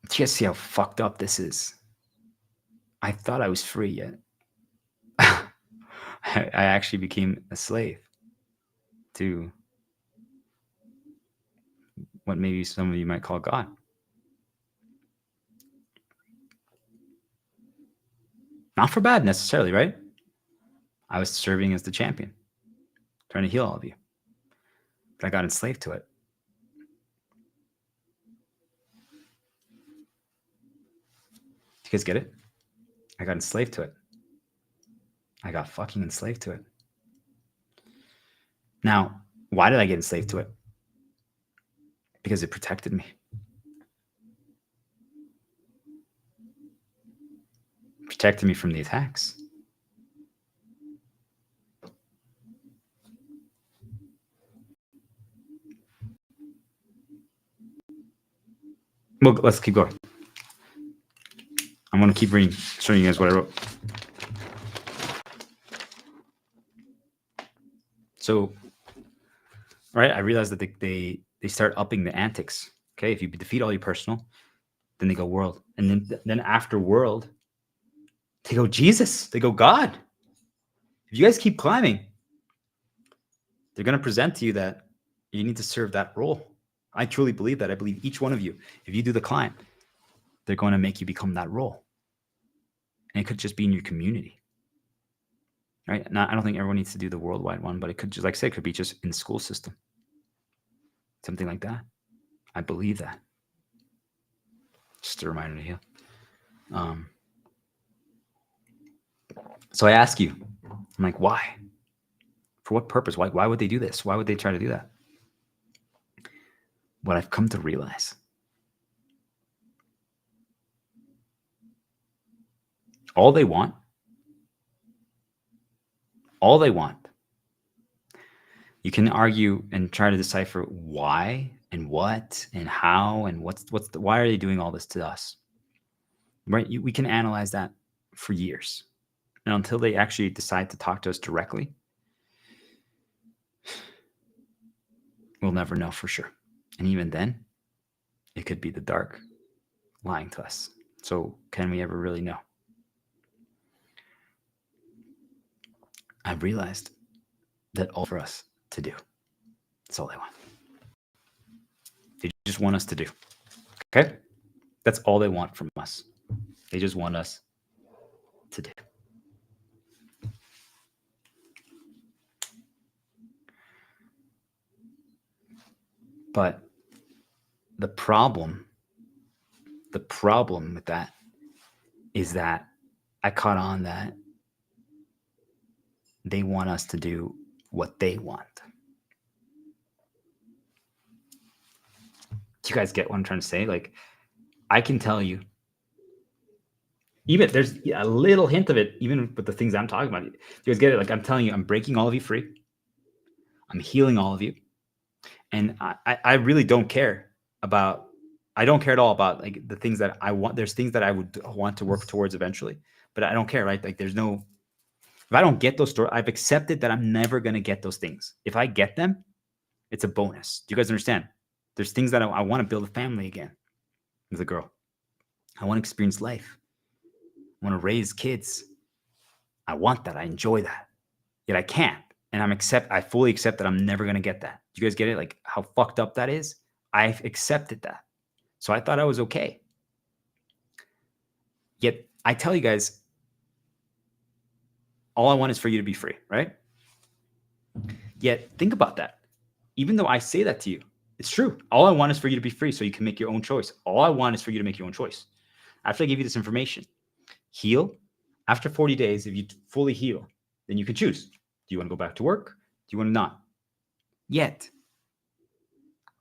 Speaker 1: do you guys see how fucked up this is? I thought I was free yet. I actually became a slave to what maybe some of you might call God. Not for bad necessarily, right? I was serving as the champion, trying to heal all of you. But I got enslaved to it. Do you guys get it? I got enslaved to it. I got fucking enslaved to it. Now, why did I get enslaved to it? Because it protected me. It protected me from the attacks. Well, let's keep going. I'm going to keep reading, showing you guys what I wrote. So, right, I realized that they start upping the antics. Okay, if you defeat all your personal, then they go world, and then after world, they go Jesus, they go God. If you guys keep climbing, they're going to present to you that you need to serve that role. I truly believe that. I believe each one of you, if you do the climb, they're going to make you become that role. And it could just be in your community. Right? Now, I don't think everyone needs to do the worldwide one, but it could just, like I said, it could be just in the school system. Something like that. I believe that. Just a reminder to you. So I ask you, I'm like, why? For what purpose? Why would they do this? Why would they try to do that? What I've come to realize, all they want, you can argue and try to decipher why and what and how and why are they doing all this to us? Right? We can analyze that for years. And until they actually decide to talk to us directly, we'll never know for sure. And even then, it could be the dark lying to us. So can we ever really know? I've realized that all for us to do. That's all they want. They just want us to do. Okay? That's all they want from us. They just want us to do. But the problem with that is that I caught on that they want us to do what they want. Do you guys get what I'm trying to say? Like, I can tell you, even there's a little hint of it, even with the things I'm talking about. You guys get it? Like, I'm telling you, I'm breaking all of you free. I'm healing all of you. And I really don't care about, I don't care at all about like the things that I want. There's things that I would want to work towards eventually, but I don't care, right? Like there's no, if I don't get those stories, I've accepted that I'm never going to get those things. If I get them, it's a bonus. Do you guys understand? There's things that I want to build a family again with a girl. I want to experience life. I want to raise kids. I want that. I enjoy that. Yet I can't. And I fully accept that I'm never going to get that. Do you guys get it? Like how fucked up that is? I've accepted that. So I thought I was okay. Yet I tell you guys, all I want is for you to be free, right? Yet think about that. Even though I say that to you, it's true. All I want is for you to be free so you can make your own choice. All I want is for you to make your own choice. After I give you this information, heal. After 40 days, if you fully heal, then you can choose. Do you want to go back to work? Do you want to not? Yet,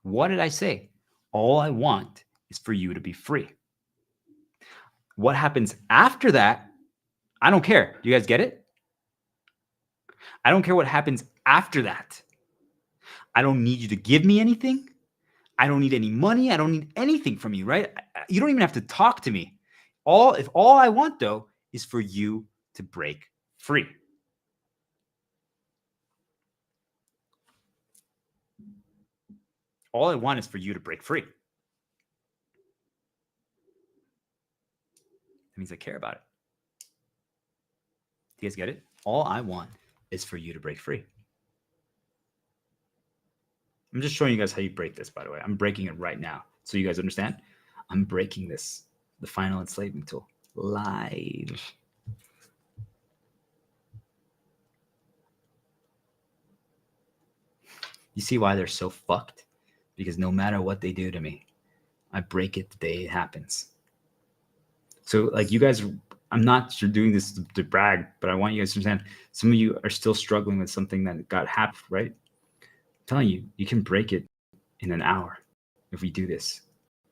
Speaker 1: what did I say? All I want is for you to be free. What happens after that, I don't care. Do you guys get it? I don't care what happens after that. I don't need you to give me anything. I don't need any money. I don't need anything from you, right? You don't even have to talk to me. If all I want, though, is for you to break free. All I want is for you to break free. That means I care about it. Do you guys get it? All I want is for you to break free. I'm just showing you guys how you break this, by the way. I'm breaking it right now. So you guys understand? I'm breaking this, the final enslavement tool, live. You see why they're so fucked? Because no matter what they do to me, I break it the day it happens. So like you guys, I'm not doing this to brag, but I want you guys to understand some of you are still struggling with something that got happened, right? I'm telling you, you can break it in an hour if we do this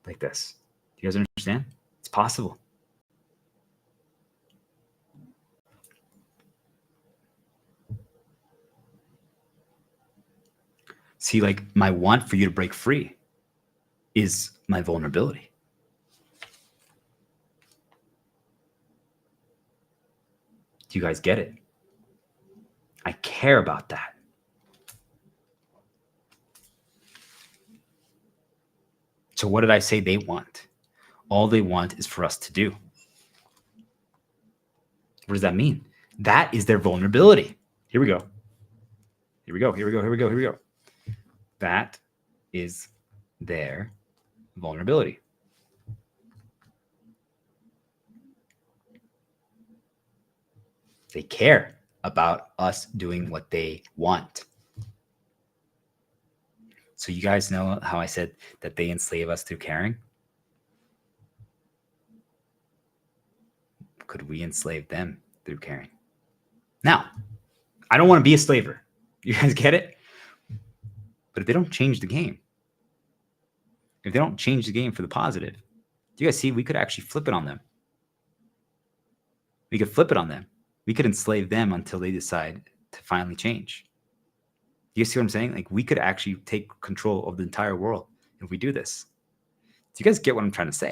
Speaker 1: like this. Do you guys understand? It's possible. See, like my want for you to break free is my vulnerability. Do you guys get it? I care about that. So what did I say they want? All they want is for us to do. What does that mean? That is their vulnerability. Here we go. Here we go. Here we go. Here we go. Here we go. That is their vulnerability. They care about us doing what they want. So you guys know how I said that they enslave us through caring? Could we enslave them through caring? Now, I don't want to be a slaver. You guys get it? But if they don't change the game, if they don't change the game for the positive, do you guys see we could actually flip it on them? We could flip it on them. We could enslave them until they decide to finally change. Do you see what I'm saying? Like we could actually take control of the entire world if we do this. Do you guys get what I'm trying to say?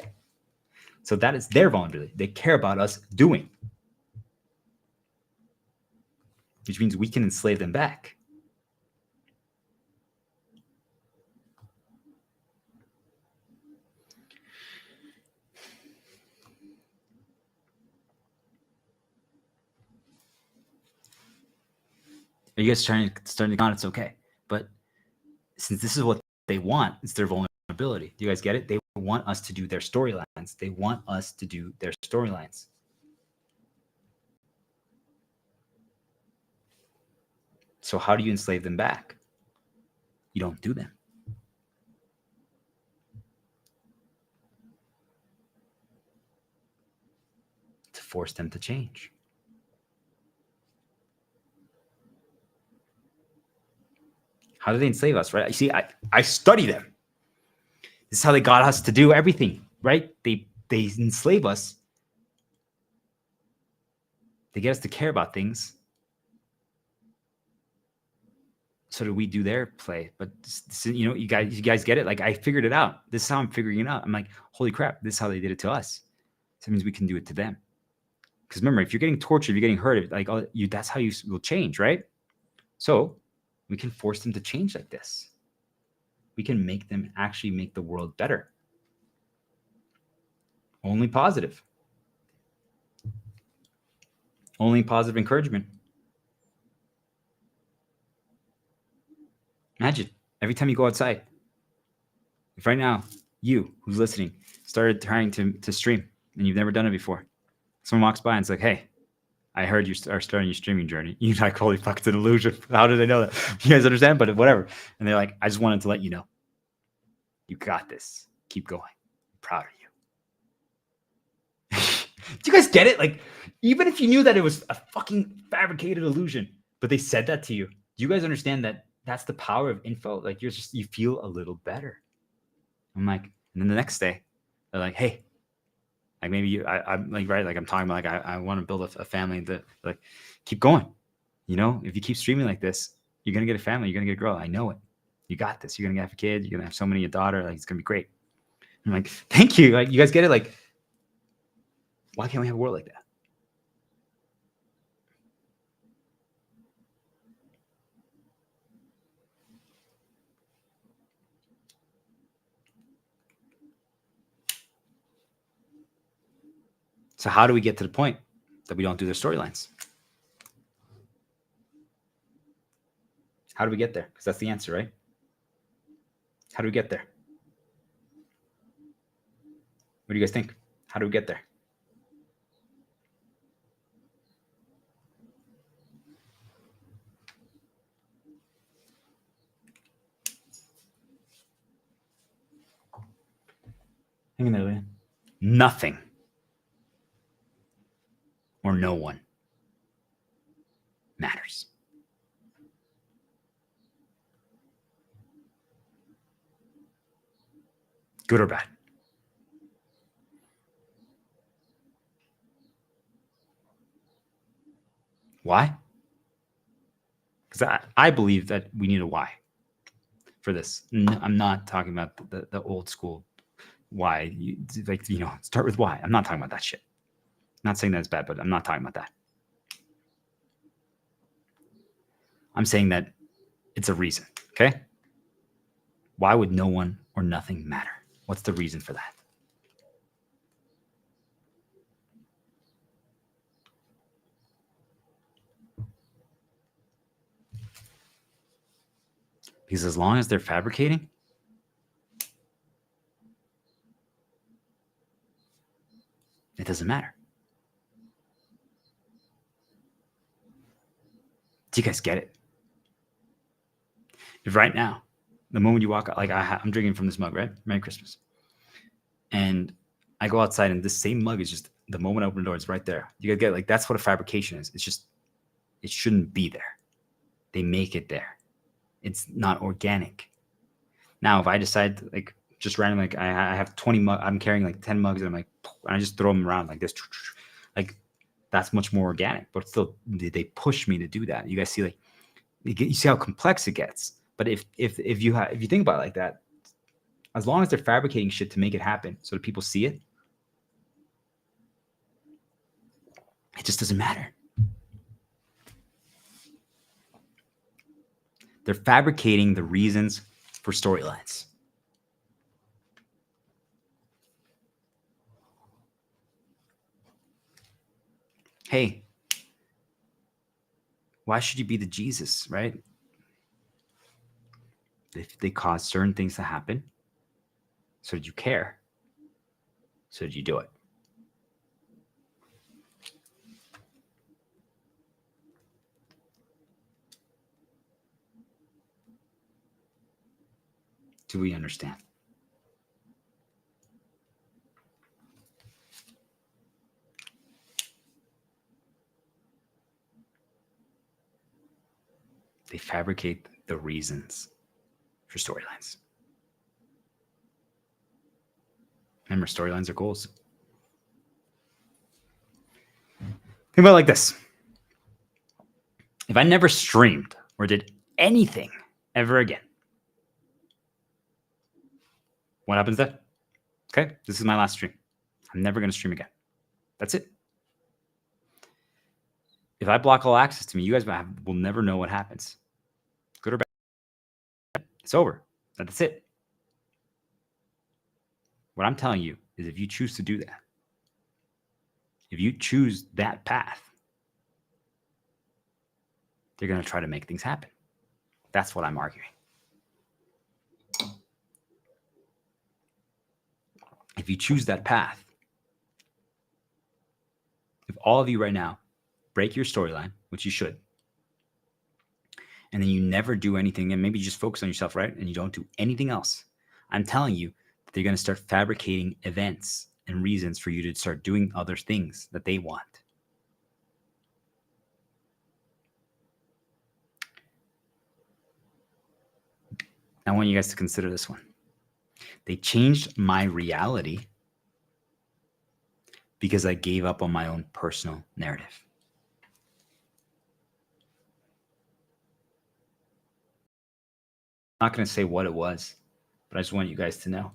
Speaker 1: So that is their vulnerability. They care about us doing, which means we can enslave them back. Are you guys starting to count? It's okay. But since this is what they want, it's their vulnerability. Do you guys get it? They want us to do their storylines. They want us to do their storylines. So how do you enslave them back? You don't do them. To force them to change. How do they enslave us, right? You see, I study them. This is how they got us to do everything, right? They enslave us. They get us to care about things so do we do their play. But you guys get it. Like, I figured it out. This is how I'm figuring it out. I'm like, holy crap, this is how they did it to us. So it means we can do it to them. Because remember, if you're getting tortured, if you're getting hurt, like, that's how you will change, right? So we can force them to change like this. We can make them actually make the world better. Only positive. Only positive encouragement. Imagine every time you go outside, if right now you who's listening started trying to stream and you've never done it before, someone walks by and it's like, hey, I heard you are starting your streaming journey. You're like, holy fuck, it's an illusion. How did I know that? You guys understand? But whatever. And they're like, I just wanted to let you know. You got this. Keep going. I'm proud of you. Do you guys get it? Like, even if you knew that it was a fucking fabricated illusion, but they said that to you, do you guys understand that that's the power of info? Like, you feel a little better. I'm like, and then the next day, they're like, hey, like maybe I'm like, right, like I'm talking about, like I want to build a family. That, like, keep going. You know, if you keep streaming like this, you're gonna get a family. You're gonna get a girl. I know it. You got this. You're gonna have a kid. You're gonna have somebody, a daughter. Like, it's gonna be great. I'm like, thank you. Like, you guys get it? Like, why can't we have a world like that? So how do we get to the point that we don't do their storylines? How do we get there? Because that's the answer, right? How do we get there? What do you guys think? How do we get there? Hang in there, Leah. Nothing or no one matters. Good or bad. Why? Because I believe that we need a why for this. I'm not talking about the old school why. Start with why. I'm not talking about that shit. I'm not saying that it's bad, but I'm not talking about that. I'm saying that it's a reason, okay? Why would no one or nothing matter? What's the reason for that? Because as long as they're fabricating, it doesn't matter. Do you guys get it? If right now, the moment you walk out, like I'm drinking from this mug, right? Merry Christmas. And I go outside and this same mug is just, the moment I open the door, it's right there. You guys get it? Like, that's what a fabrication is. It's just, it shouldn't be there. They make it there. It's not organic. Now, if I decide to, like, just randomly, like I have 20 mugs, I'm carrying like 10 mugs, and I'm like, and I just throw them around like this, like, that's much more organic. But still, they push me to do that. You guys see, like, you see how complex it gets. But if you think about it like that, as long as they're fabricating shit to make it happen, so that people see it, it just doesn't matter. They're fabricating the reasons for storylines. Hey, why should you be the Jesus, right? If they cause certain things to happen, so did you care? So did you do it? Do we understand? They fabricate the reasons for storylines. Remember, storylines are goals. Think about it like this. If I never streamed or did anything ever again. What happens then? Okay, this is my last stream. I'm never going to stream again. That's it. If I block all access to me, you guys will never know what happens. Good or bad. It's over. That's it. What I'm telling you is if you choose to do that, if you choose that path, they're going to try to make things happen. That's what I'm arguing. If you choose that path, if all of you right now break your storyline, which you should, and then you never do anything, and maybe you just focus on yourself, right? And you don't do anything else. I'm telling you that they're going to start fabricating events and reasons for you to start doing other things that they want. I want you guys to consider this one. They changed my reality because I gave up on my own personal narrative. I'm not going to say what it was, but I just want you guys to know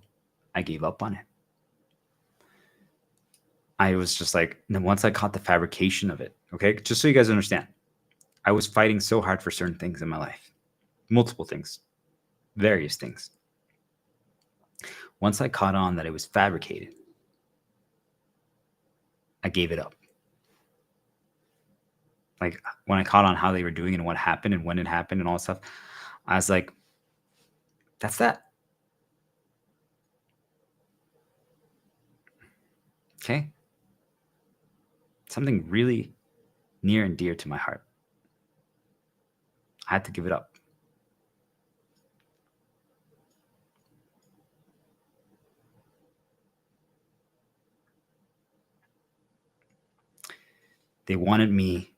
Speaker 1: I gave up on it. I was just like, and then once I caught the fabrication of it, okay, just so you guys understand, I was fighting so hard for certain things in my life, multiple things, various things. Once I caught on that it was fabricated, I gave it up. Like when I caught on how they were doing it and what happened and when it happened and all that stuff, I was like, that's that. Okay. Something really near and dear to my heart. I had to give it up. They wanted me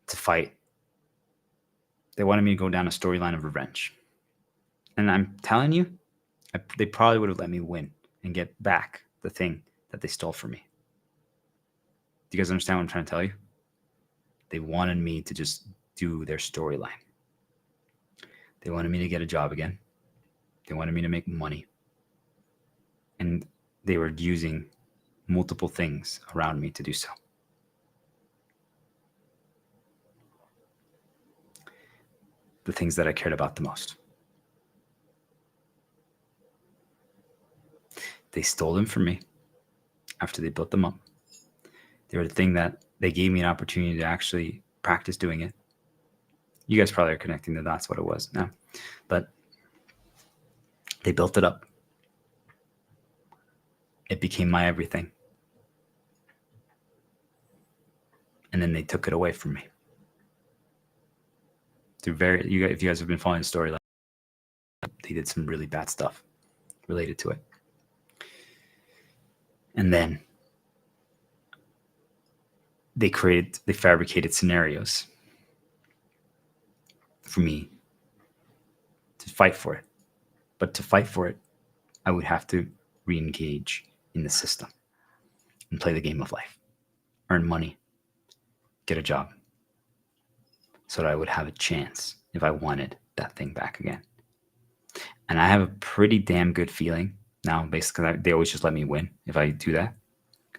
Speaker 1: to fight. They wanted me to go down a storyline of revenge. And I'm telling you, they probably would have let me win and get back the thing that they stole from me. Do you guys understand what I'm trying to tell you? They wanted me to just do their storyline. They wanted me to get a job again. They wanted me to make money. And they were using multiple things around me to do so. The things that I cared about the most. They stole them from me after they built them up. They were the thing that they gave me an opportunity to actually practice doing it. You guys probably are connecting that that's what it was now. But they built it up. It became my everything. And then they took it away from me. If you guys have been following the story, they did some really bad stuff related to it. And then they fabricated scenarios for me to fight for it. But to fight for it, I would have to re-engage in the system and play the game of life, earn money, get a job, so that I would have a chance if I wanted that thing back again. And I have a pretty damn good feeling now, basically, they always just let me win if I do that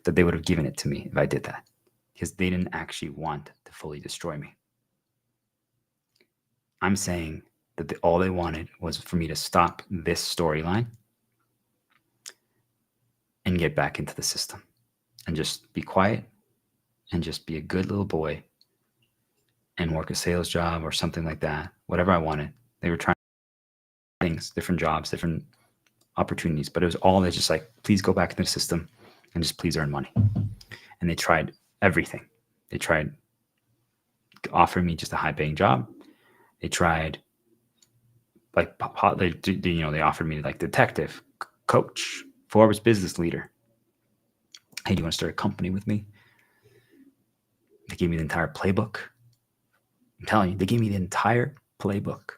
Speaker 1: they would have given it to me if I did that, because they didn't actually want to fully destroy me. I'm saying that all they wanted was for me to stop this storyline and get back into the system and just be quiet and just be a good little boy and work a sales job or something like that, whatever I wanted. They were trying things, different jobs, different opportunities, but it was all they just like, please go back into the system and just please earn money. And they tried everything. They tried offering me just a high-paying job. They tried they offered me like detective, coach, Forbes business leader. Hey, do you want to start a company with me? They gave me the entire playbook. I'm telling you, they gave me the entire playbook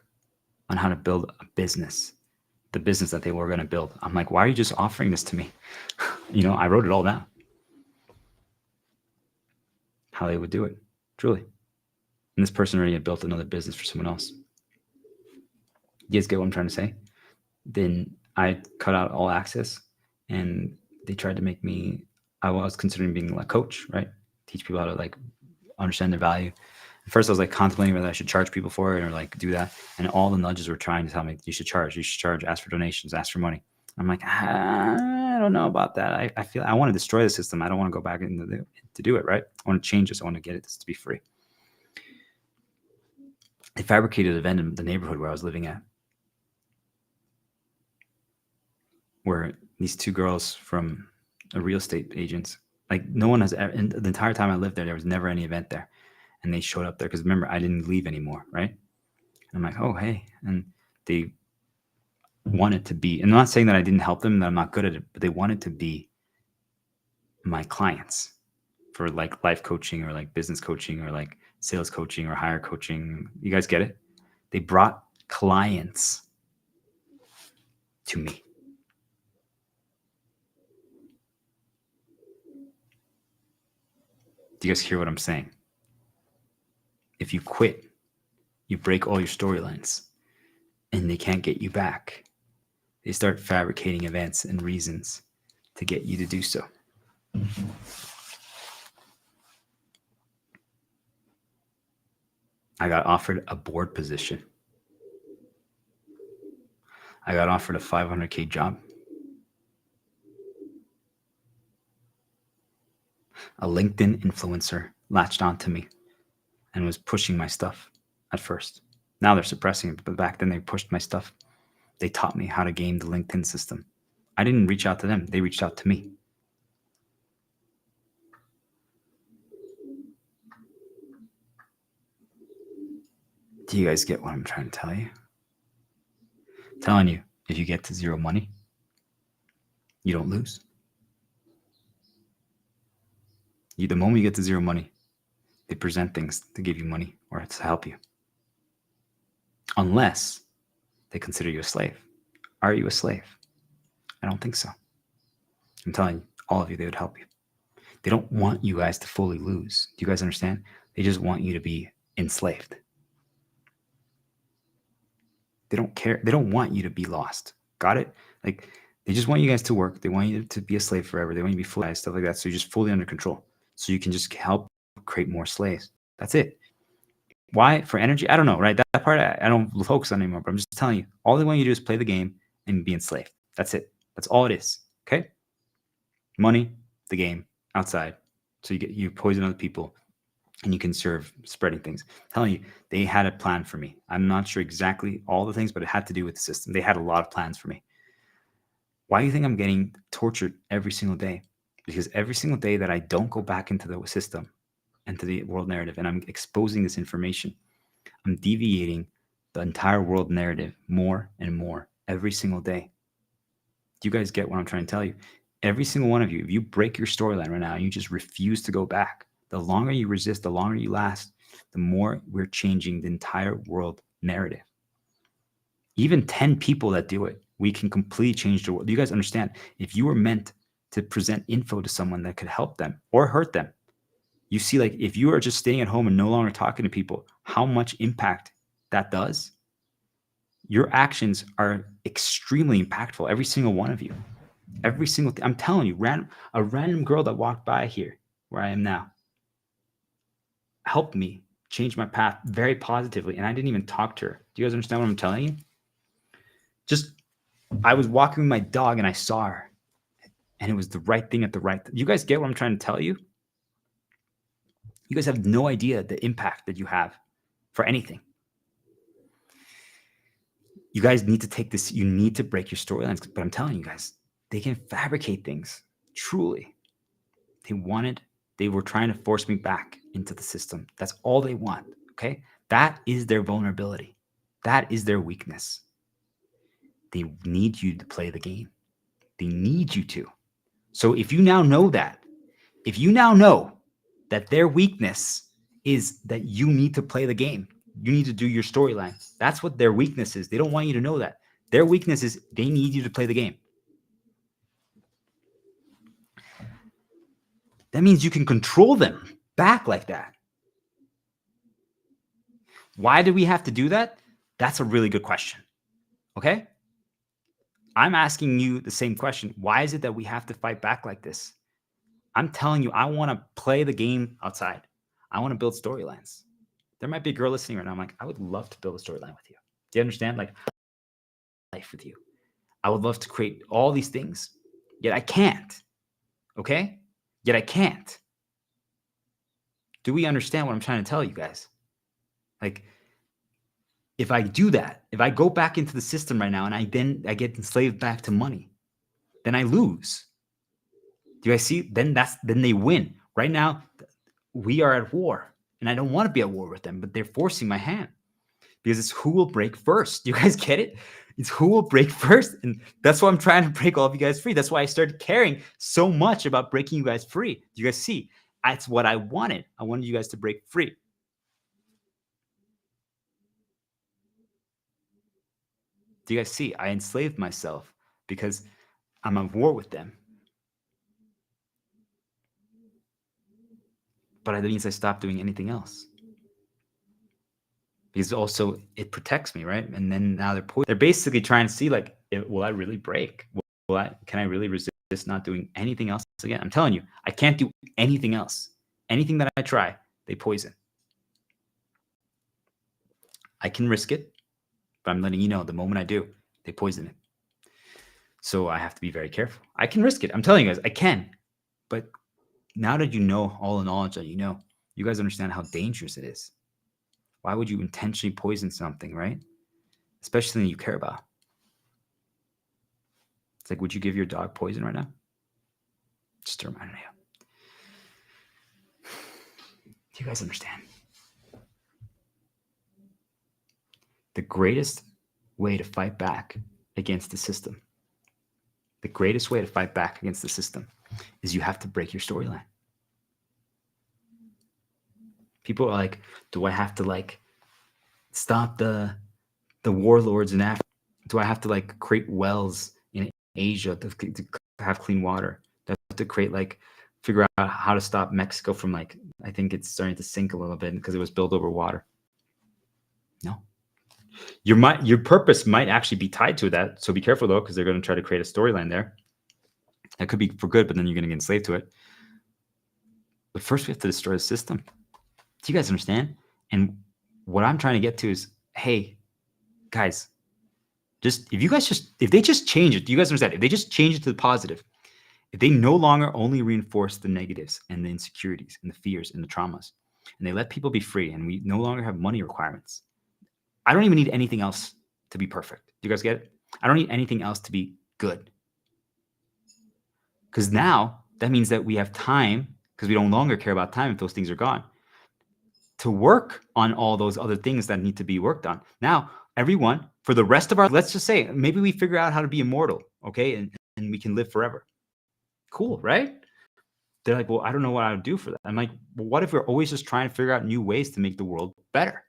Speaker 1: on how to build a business, the business that they were going to build. I'm like, why are you just offering this to me? I wrote it all down. How they would do it, truly. And this person already had built another business for someone else. You guys get what I'm trying to say? Then I cut out all access, and they tried to make me. I was considering being like coach, right? Teach people how to like understand their value. At first, I was like contemplating whether I should charge people for it or like do that. And all the nudges were trying to tell me you should charge, ask for donations, ask for money. I'm like, I don't know about that. I feel I want to destroy the system. I don't want to go back to do it, right? I want to change this. I want to get it to be free. They fabricated an event in the neighborhood where I was living at, where these two girls from a real estate agents, like no one has ever, in the entire time I lived there was never any event there. And they showed up there because remember, I didn't leave anymore, right? And I'm like, oh, hey. And they wanted to be, and I'm not saying that I didn't help them, that I'm not good at it, but they wanted to be my clients for like life coaching or like business coaching or like sales coaching or hire coaching. You guys get it? They brought clients to me. Do you guys hear what I'm saying? If you quit, you break all your storylines and they can't get you back. They start fabricating events and reasons to get you to do so. I got offered a board position. I got offered a $500K job. A LinkedIn influencer latched onto me and was pushing my stuff at first. Now they're suppressing it, but back then they pushed my stuff. They taught me how to game the LinkedIn system. I didn't reach out to them. They reached out to me. Do you guys get what I'm trying to tell you? I'm telling you, if you get to zero money, you don't lose. The moment you get to zero money, they present things to give you money or to help you. Unless they consider you a slave. Are you a slave? I don't think so. I'm telling you, all of you, they would help you. They don't want you guys to fully lose. Do you guys understand? They just want you to be enslaved. They don't care. They don't want you to be lost. Got it? Like, they just want you guys to work. They want you to be a slave forever. They want you to be fully, stuff like that. So you're just fully under control. So you can just help create more slaves. That's it. Why? For energy? I don't know, right? That part I don't focus on anymore, but I'm just telling you, all they want you to do is play the game and be enslaved. That's it. That's all it is. Okay? Money, the game, outside. So you poison other people and you can serve spreading things. I'm telling you, they had a plan for me. I'm not sure exactly all the things, but it had to do with the system. They had a lot of plans for me. Why do you think I'm getting tortured every single day? Because every single day that I don't go back into the system, into the world narrative, and I'm exposing this information, I'm deviating the entire world narrative more and more every single day. Do you guys get what I'm trying to tell you? Every single one of you, if you break your storyline right now and you just refuse to go back, the longer you resist, the longer you last, the more we're changing the entire world narrative. Even 10 people that do it, we can completely change the world. Do you guys understand? If you were meant to present info to someone that could help them or hurt them, you see, like, if you are just staying at home and no longer talking to people, how much impact that does. Your actions are extremely impactful, every single one of you. Every single thing. I'm telling you, a random girl that walked by here where I am now helped me change my path very positively, and I didn't even talk to her. Do you guys understand what I'm telling you? Just, I was walking with my dog and I saw her, and it was the right thing at the right time. You guys get what I'm trying to tell you? You guys have no idea the impact that you have for anything. You guys need to take this. You need to break your storylines. But I'm telling you guys, they can fabricate things. Truly. They were trying to force me back into the system. That's all they want. Okay? That is their vulnerability. That is their weakness. They need you to play the game. They need you to. So if you now know that, if you now know that their weakness is that you need to play the game, you need to do your storyline. That's what their weakness is. They don't want you to know that. Their weakness is they need you to play the game. That means you can control them back like that. Why do we have to do that? That's a really good question. Okay? I'm asking you the same question. Why is it that we have to fight back like this? I'm telling you, I want to play the game outside. I want to build storylines. There might be a girl listening right now. I'm like, I would love to build a storyline with you. Do you understand? Like, life with you. I would love to create all these things, yet I can't. Okay? Yet I can't. Do we understand what I'm trying to tell you guys? Like, if I do that, if I go back into the system right now and I get enslaved back to money, then I lose. Do you guys see? Then they win. Right now, we are at war, and I don't want to be at war with them, but they're forcing my hand because it's who will break first. You guys get it? It's who will break first, and that's why I'm trying to break all of you guys free. That's why I started caring so much about breaking you guys free. Do you guys see? That's what I wanted. I wanted you guys to break free. Do you guys see? I enslaved myself because I'm at war with them. But that means I stopped doing anything else. Because also it protects me, right? And then now they're basically trying to see, like, will I really break? Can I really resist not doing anything else again? I'm telling you, I can't do anything else. Anything that I try, they poison. I can risk it, but I'm letting you know the moment I do, they poison it. So I have to be very careful. I can risk it. I'm telling you guys, I can. But now that you know all the knowledge that you guys understand how dangerous it is. Why would you intentionally poison something, right? Especially something you care about. It's like, would you give your dog poison right now? Just a reminder. Do you guys understand? The greatest way to fight back against the system, the greatest way to fight back against the system is you have to break your storyline. People are like, do I have to like stop the warlords in Africa? Do I have to like create wells in Asia to have clean water? Do I have to create like figure out how to stop Mexico from like, I think it's starting to sink a little bit because it was built over water. No. Your purpose might actually be tied to that. So be careful though, because they're going to try to create a storyline there. That could be for good, but then you're going to get enslaved to it. But first we have to destroy the system. Do you guys understand? And what I'm trying to get to is, hey, guys, if they just change it, do you guys understand? If they just change it to the positive, if they no longer only reinforce the negatives and the insecurities and the fears and the traumas, and they let people be free and we no longer have money requirements, I don't even need anything else to be perfect. Do you guys get it? I don't need anything else to be good. Because now that means that we have time, because we no longer care about time if those things are gone, to work on all those other things that need to be worked on. Now, everyone, for the rest of our, let's just say, maybe we figure out how to be immortal, okay? And we can live forever. Cool, right? They're like, well, I don't know what I would do for that. I'm like, well, what if we're always just trying to figure out new ways to make the world better?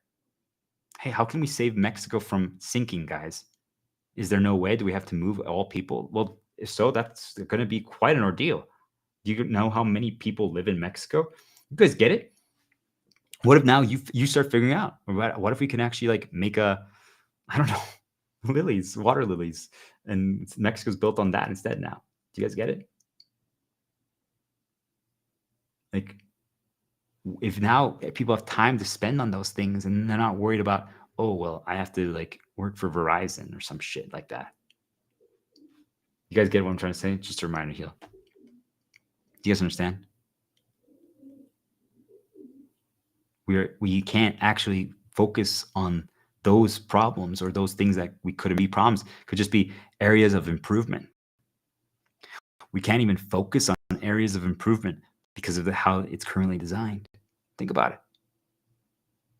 Speaker 1: Hey, how can we save Mexico from sinking, guys? Is there no way? Do we have to move all people? Well, if so, that's going to be quite an ordeal. Do you know how many people live in Mexico? You guys get it? What if now you start figuring out, what if we can actually like make a, I don't know, lilies, water lilies, and Mexico's built on that instead now. Do you guys get it? Like, if now people have time to spend on those things and they're not worried about, oh, well, I have to like work for Verizon or some shit like that. You guys get what I'm trying to say? Just a reminder here. Do you guys understand? We can't actually focus on those problems or those things that we couldn't be problems, could just be areas of improvement. We can't even focus on areas of improvement because of how it's currently designed. Think about it.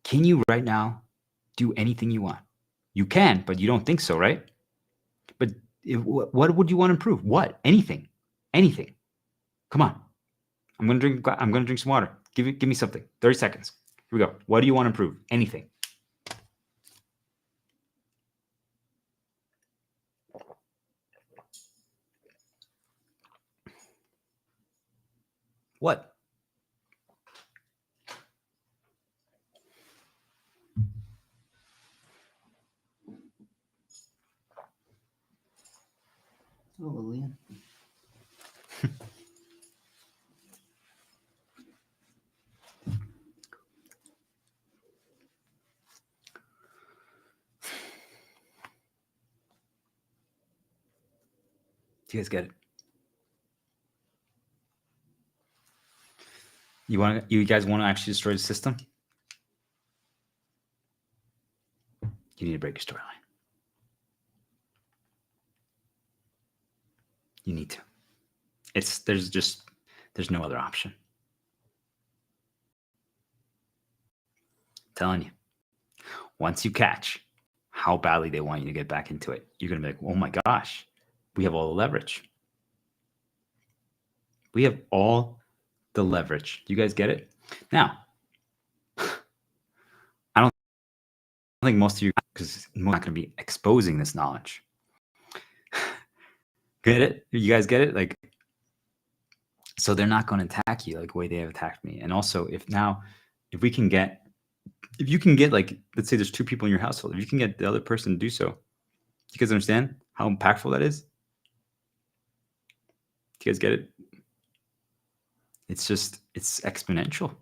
Speaker 1: Can you right now do anything you want? You can, but you don't think so, right? But what would you want to improve? What? Anything. Anything. Come on. I'm gonna drink some water. Give me something. 30 seconds. Here we go. What do you want to improve? Anything. What? Do you guys get it? You guys want to actually destroy the system? You need to break your storyline. You need to. There's no other option. I'm telling you. Once you catch how badly they want you to get back into it, you're going to be like, oh my gosh, we have all the leverage. We have all the leverage. Do you guys get it? Now, I don't think most of you, because I'm not going to be exposing this knowledge. Get it? You guys get it? Like, so they're not going to attack you like the way they have attacked me. And also, if you can get, like, let's say there's 2 people in your household, if you can get the other person to do so, do you guys understand how impactful that is? Do you guys get it? It's exponential.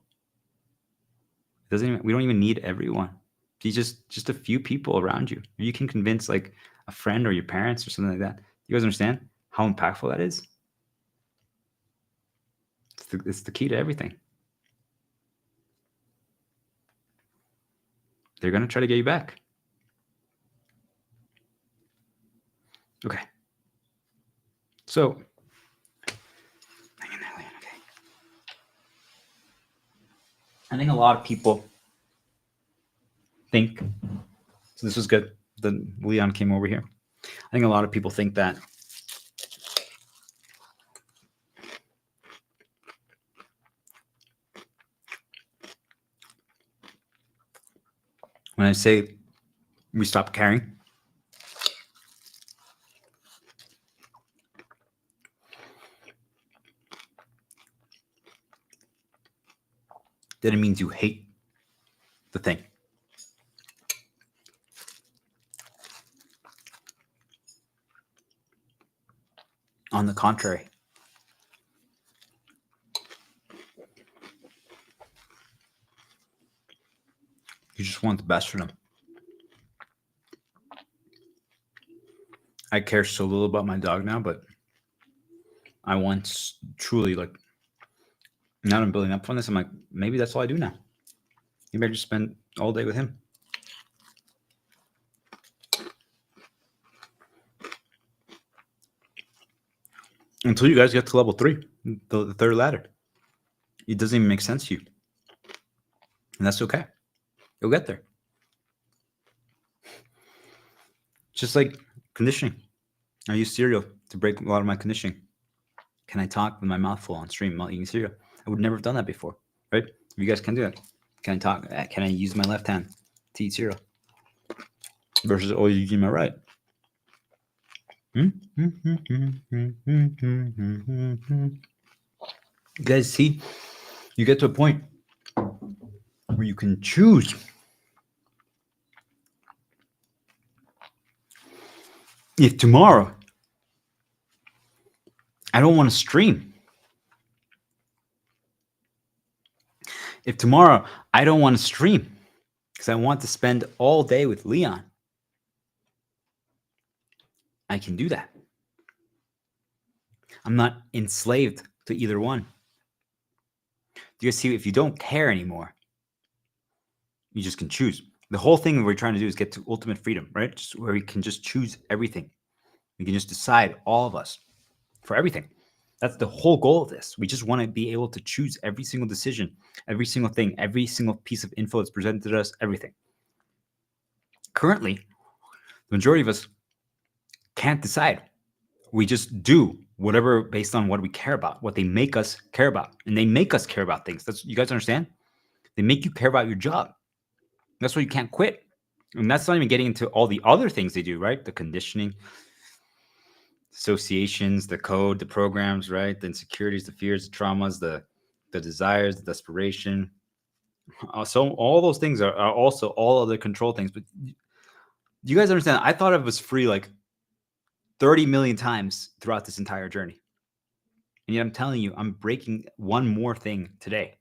Speaker 1: We don't even need everyone. Be just a few people around you. If you can convince like a friend or your parents or something like that, you guys understand how impactful that is? It's the key to everything. They're going to try to get you back. Okay. So, hang in there, Leon. Okay. I think a lot of people think, so this was good. Then Leon came over here. I think a lot of people think that when I say we stop caring, then it means you hate the thing. On the contrary, you just want the best for them. I care so little about my dog now, but I once truly, like, now I'm building up on this. I'm like, maybe that's all I do now. Maybe I just spend all day with him. Until you guys get to level 3, the third ladder. It doesn't even make sense to you. And that's okay. You'll get there. Just like conditioning. I use cereal to break a lot of my conditioning. Can I talk with my mouth full on stream while eating cereal? I would never have done that before, right? You guys can do that. Can I talk? Can I use my left hand to eat cereal versus always using my right? You guys see, you get to a point where you can choose. If tomorrow I don't want to stream, if tomorrow I don't want to stream because I want to spend all day with Leon, I can do that. I'm not enslaved to either one. Do you guys see, if you don't care anymore, you just can choose. The whole thing that we're trying to do is get to ultimate freedom, right? Just where we can just choose everything. We can just decide, all of us, for everything. That's the whole goal of this. We just want to be able to choose every single decision, every single thing, every single piece of info that's presented to us, everything. Currently, the majority of us can't decide. We just do whatever based on what we care about, what they make us care about. And they make us care about things. That's, you guys understand? They make you care about your job. That's why you can't quit. And that's not even getting into all the other things they do, right? The conditioning, associations, the code, the programs, right? The insecurities, the fears, the traumas, the desires, the desperation. So all those things are also all other control things. But you guys understand? I thought it was free like 30 million times throughout this entire journey. And yet I'm telling you, I'm breaking one more thing today.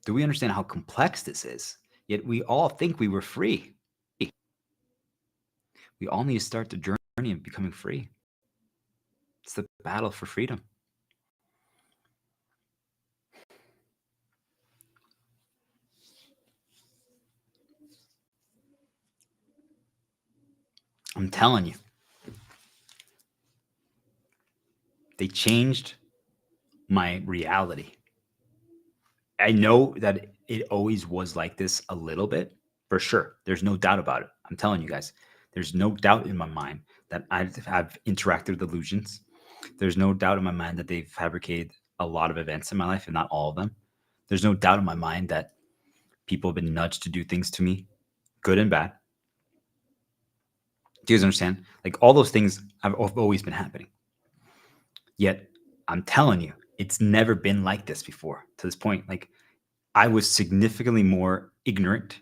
Speaker 1: Do we understand how complex this is? Yet we all think we were free. We all need to start the journey. journey of becoming free. It's the battle for freedom. I'm telling you. They changed my reality. I know that it always was like this a little bit, for sure. There's no doubt about it. I'm telling you guys, there's no doubt in my mind that I've interacted with illusions. There's no doubt in my mind that they've fabricated a lot of events in my life and not all of them. There's no doubt in my mind that people have been nudged to do things to me, good and bad. Do you guys understand? Like all those things have always been happening. Yet I'm telling you, it's never been like this before to this point. Like I was significantly more ignorant,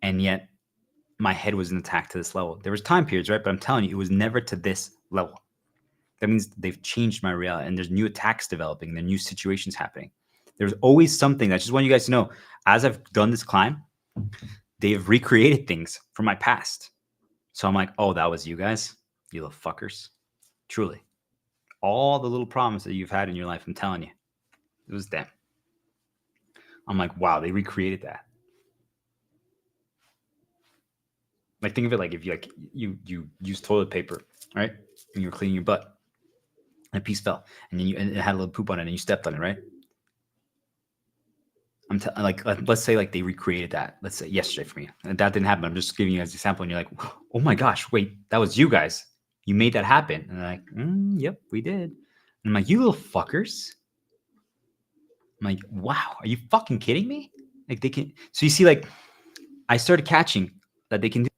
Speaker 1: and yet my head wasn't attacked to this level. There was time periods, right? But I'm telling you, it was never to this level. That means they've changed my reality, and there's new attacks developing, there are new situations happening. There's always something. I just want you guys to know, as I've done this climb, they've recreated things from my past. So I'm like, oh, that was you guys, you little fuckers. Truly. All the little problems that you've had in your life, I'm telling you, it was them. I'm like, wow, they recreated that. Like, think of it like if you use toilet paper, right? And you're cleaning your butt, and a piece fell, and then it had a little poop on it, and you stepped on it, right? Like, let's say like they recreated that. Let's say yesterday for me, and that didn't happen. I'm just giving you guys an example, and you're like, oh my gosh, wait, that was you guys. You made that happen, and they're like, yep, we did. And I'm like, you little fuckers. I'm like, wow, are you fucking kidding me? Like they can. So you see, like, I started catching that they can do.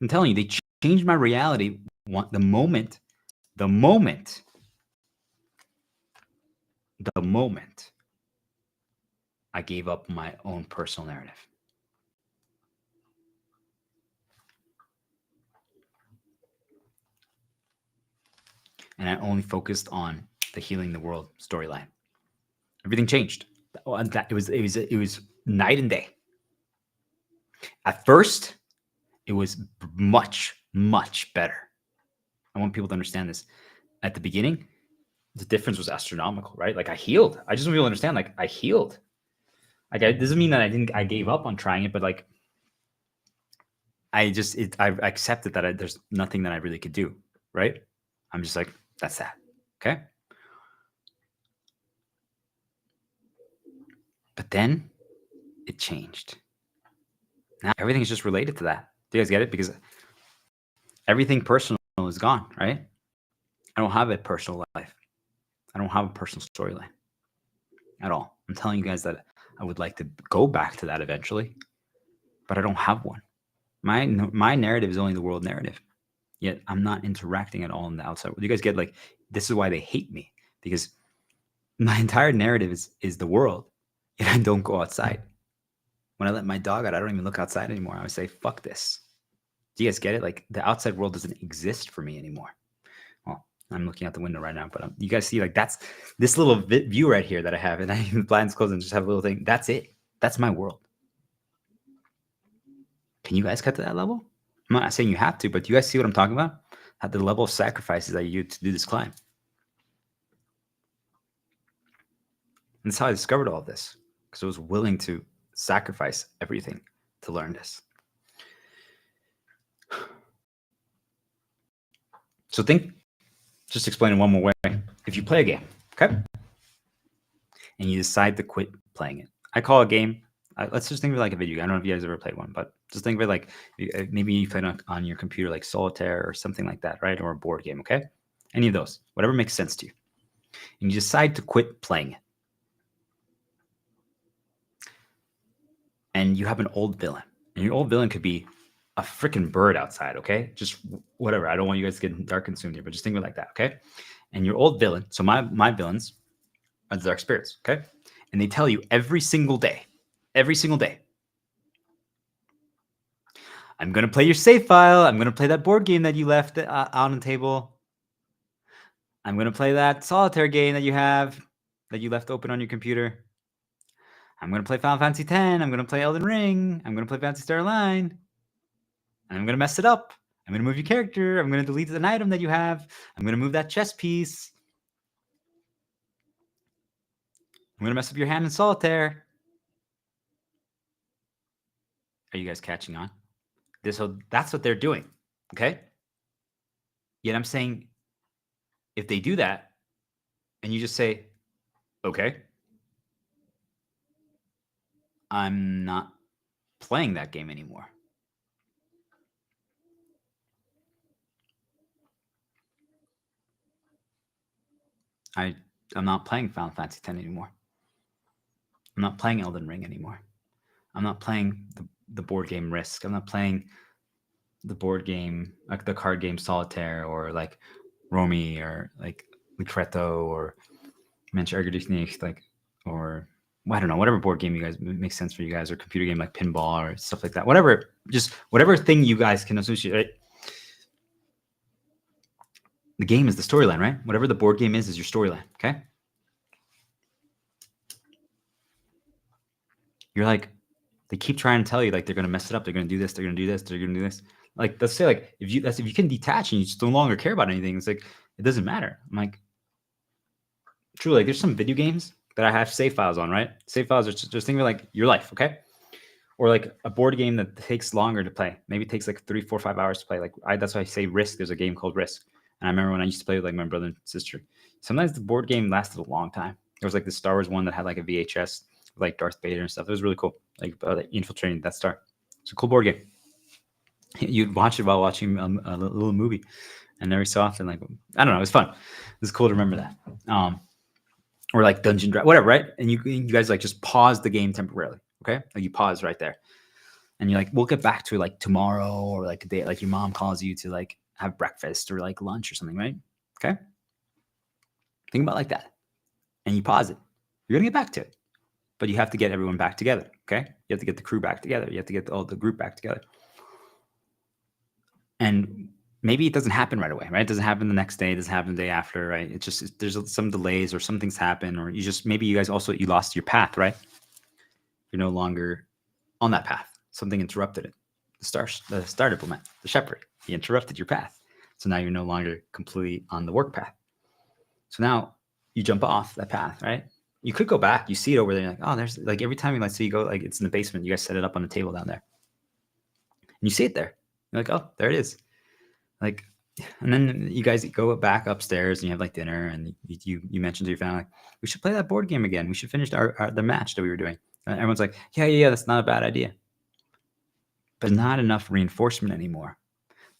Speaker 1: I'm telling you, they changed my reality the moment I gave up my own personal narrative. And I only focused on the healing the world storyline. Everything changed. It was night and day. At first, it was much, much better. I want people to understand this. At the beginning, the difference was astronomical, right? Like I healed. I just want people to understand, like I healed. Like it doesn't mean that I gave up on trying it, but like I accepted that there's nothing that I really could do, right? I'm just like, that's that. Okay. But then it changed. Now everything is just related to that. Do you guys get it? Because everything personal is gone, right? I don't have a personal life. I don't have a personal storyline at all. I'm telling you guys that I would like to go back to that eventually, but I don't have one. My narrative is only the world narrative. Yet I'm not interacting at all in the outside. You guys get, like, this is why they hate me, because my entire narrative is the world, and I don't go outside. When I let my dog out, I don't even look outside anymore. I would say, fuck this. Do you guys get it? Like the outside world doesn't exist for me anymore. Well, I'm looking out the window right now, but you guys see, like, that's this little view right here that I have, and I even blinds closed and just have a little thing. That's it. That's my world. Can you guys cut to that level? I'm not saying you have to, but do you guys see what I'm talking about? At the level of sacrifices that you do to do this climb. And that's how I discovered all of this, because I was willing to sacrifice everything to learn this. So just explain in one more way. If you play a game, okay, and you decide to quit playing it, I call a game. Let's just think of it like a video game. I don't know if you guys ever played one, but just think of it like maybe you play on your computer, like solitaire or something like that, right? Or a board game, okay? Any of those, whatever makes sense to you. And you decide to quit playing it. And you have an old villain. And your old villain could be a freaking bird outside, okay? Just whatever. I don't want you guys to get dark consumed here, but just think of it like that, okay? And your old villain, so my villains are the dark spirits, okay? And they tell you every single day, I'm going to play your save file. I'm going to play that board game that you left on the table. I'm going to play that solitaire game that you left open on your computer. I'm going to play Final Fantasy X. I'm going to play Elden Ring. I'm going to play Phantasy Star Online. And I'm going to mess it up. I'm going to move your character. I'm going to delete an item that you have. I'm going to move that chess piece. I'm going to mess up your hand in solitaire. Are you guys catching on? That's what they're doing. Okay. Yet I'm saying if they do that and you just say, okay, I'm not playing that game anymore. I'm not playing Final Fantasy X anymore. I'm not playing Elden Ring anymore. I'm not playing the board game Risk. I'm not playing the board game, like the card game Solitaire, or like Romy, or like Lucreto, or Mensch ärgere dich nicht, like, or I don't know, whatever board game you guys makes sense for you guys, or computer game like pinball or stuff like that. Whatever, just whatever thing you guys can associate. Right? The game is the storyline, right? Whatever the board game is your storyline. Okay. You're like, they keep trying to tell you like they're gonna mess it up. They're gonna do this. They're gonna do this. They're gonna do this. Like, let's say like if you can detach and you just no longer care about anything, it's like it doesn't matter. I'm like, truly, like there's some video games that I have save files on, right? Save files are just think of like your life, okay? Or like a board game that takes longer to play. Maybe it takes like 3, 4, 5 hours to play. Like that's why I say Risk. There's a game called Risk, and I remember when I used to play with like my brother and sister. Sometimes the board game lasted a long time. There was like the Star Wars one that had like a VHS, like Darth Vader and stuff. It was really cool. Like infiltrating Death Star. It's a cool board game. You'd watch it while watching a little movie, and every so often, like I don't know, it was fun. It was cool to remember that. Or like Dungeon Draft, whatever, right? And you guys like just pause the game temporarily, okay? Like you pause right there, and you're like, we'll get back to it like tomorrow, or like a day, like your mom calls you to like have breakfast or like lunch or something, right? Okay. Think about it like that, and you pause it. You're gonna get back to it, but you have to get everyone back together, okay? You have to get the crew back together. You have to get all the group back together. And maybe it doesn't happen right away, right? It doesn't happen the next day. It doesn't happen the day after, right? It's just there's some delays or some things happen, or maybe you guys also you lost your path, right? You're no longer on that path. Something interrupted it. The star diplomat, the shepherd, he interrupted your path. So now you're no longer completely on the work path. So now you jump off that path, right? You could go back. You see it over there. You're like, oh, there's like every time you like, so you go like it's in the basement. You guys set it up on the table down there, and you see it there. You're like, oh, there it is. Like, and then you guys go back upstairs and you have like dinner, and you mentioned to your family, like, we should play that board game again. We should finish the match that we were doing. And everyone's like, yeah, that's not a bad idea. But not enough reinforcement anymore.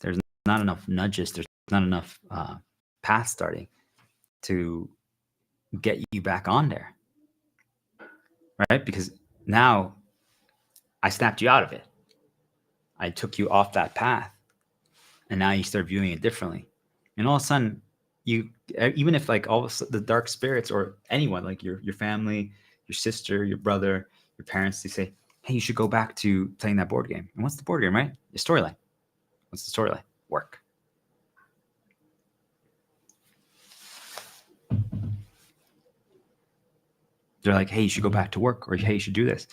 Speaker 1: There's not enough nudges. There's not enough path starting to get you back on there, right? Because now I snapped you out of it. I took you off that path. And now you start viewing it differently, and all of a sudden, you even if like all of the dark spirits or anyone like your family, your sister, your brother, your parents, they say, "Hey, you should go back to playing that board game." And what's the board game, right? Your storyline. What's the storyline? Work. They're like, "Hey, you should go back to work," or "Hey, you should do this."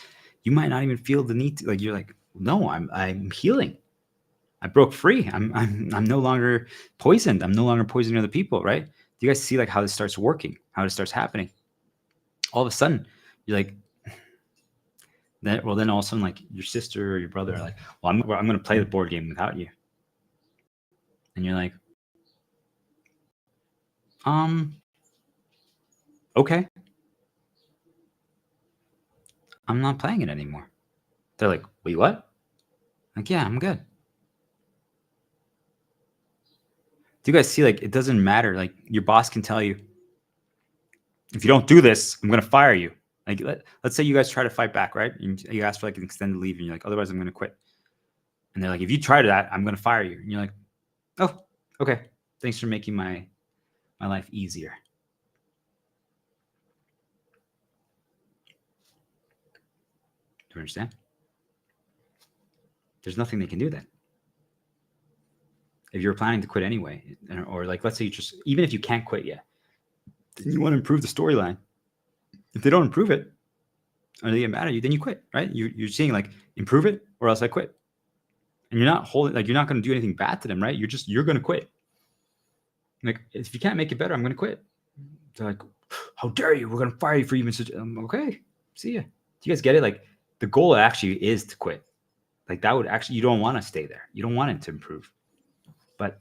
Speaker 1: You might not even feel the need to. Like you're like, "No, I'm healing. I broke free. I'm no longer poisoned. I'm no longer poisoning other people," right? Do you guys see like how this starts working, how it starts happening? All of a sudden, you're like, then all of a sudden, like your sister or your brother are like, well, I'm going to play the board game without you. And you're like, okay. I'm not playing it anymore. They're like, wait, what? Like, yeah, I'm good. Do you guys see, like, it doesn't matter. Like, your boss can tell you, if you don't do this, I'm going to fire you. Like, let's say you guys try to fight back, right? You ask for like an extended leave, and you're like, otherwise I'm going to quit. And they're like, if you try that, I'm going to fire you. And you're like, oh, okay. Thanks for making my life easier. Do you understand? There's nothing they can do then. If you're planning to quit anyway, or like, let's say you just, even if you can't quit yet, then you want to improve the storyline. If they don't improve it, or they get mad at you, then you quit, right? You're seeing like, improve it or else I quit. And you're not holding, like, you're not going to do anything bad to them, right? You're going to quit. Like, if you can't make it better, I'm going to quit. They're like, how dare you? We're going to fire you for even such. Okay, see ya. Do you guys get it? Like, the goal actually is to quit. Like, that would actually, you don't want to stay there. You don't want it to improve. But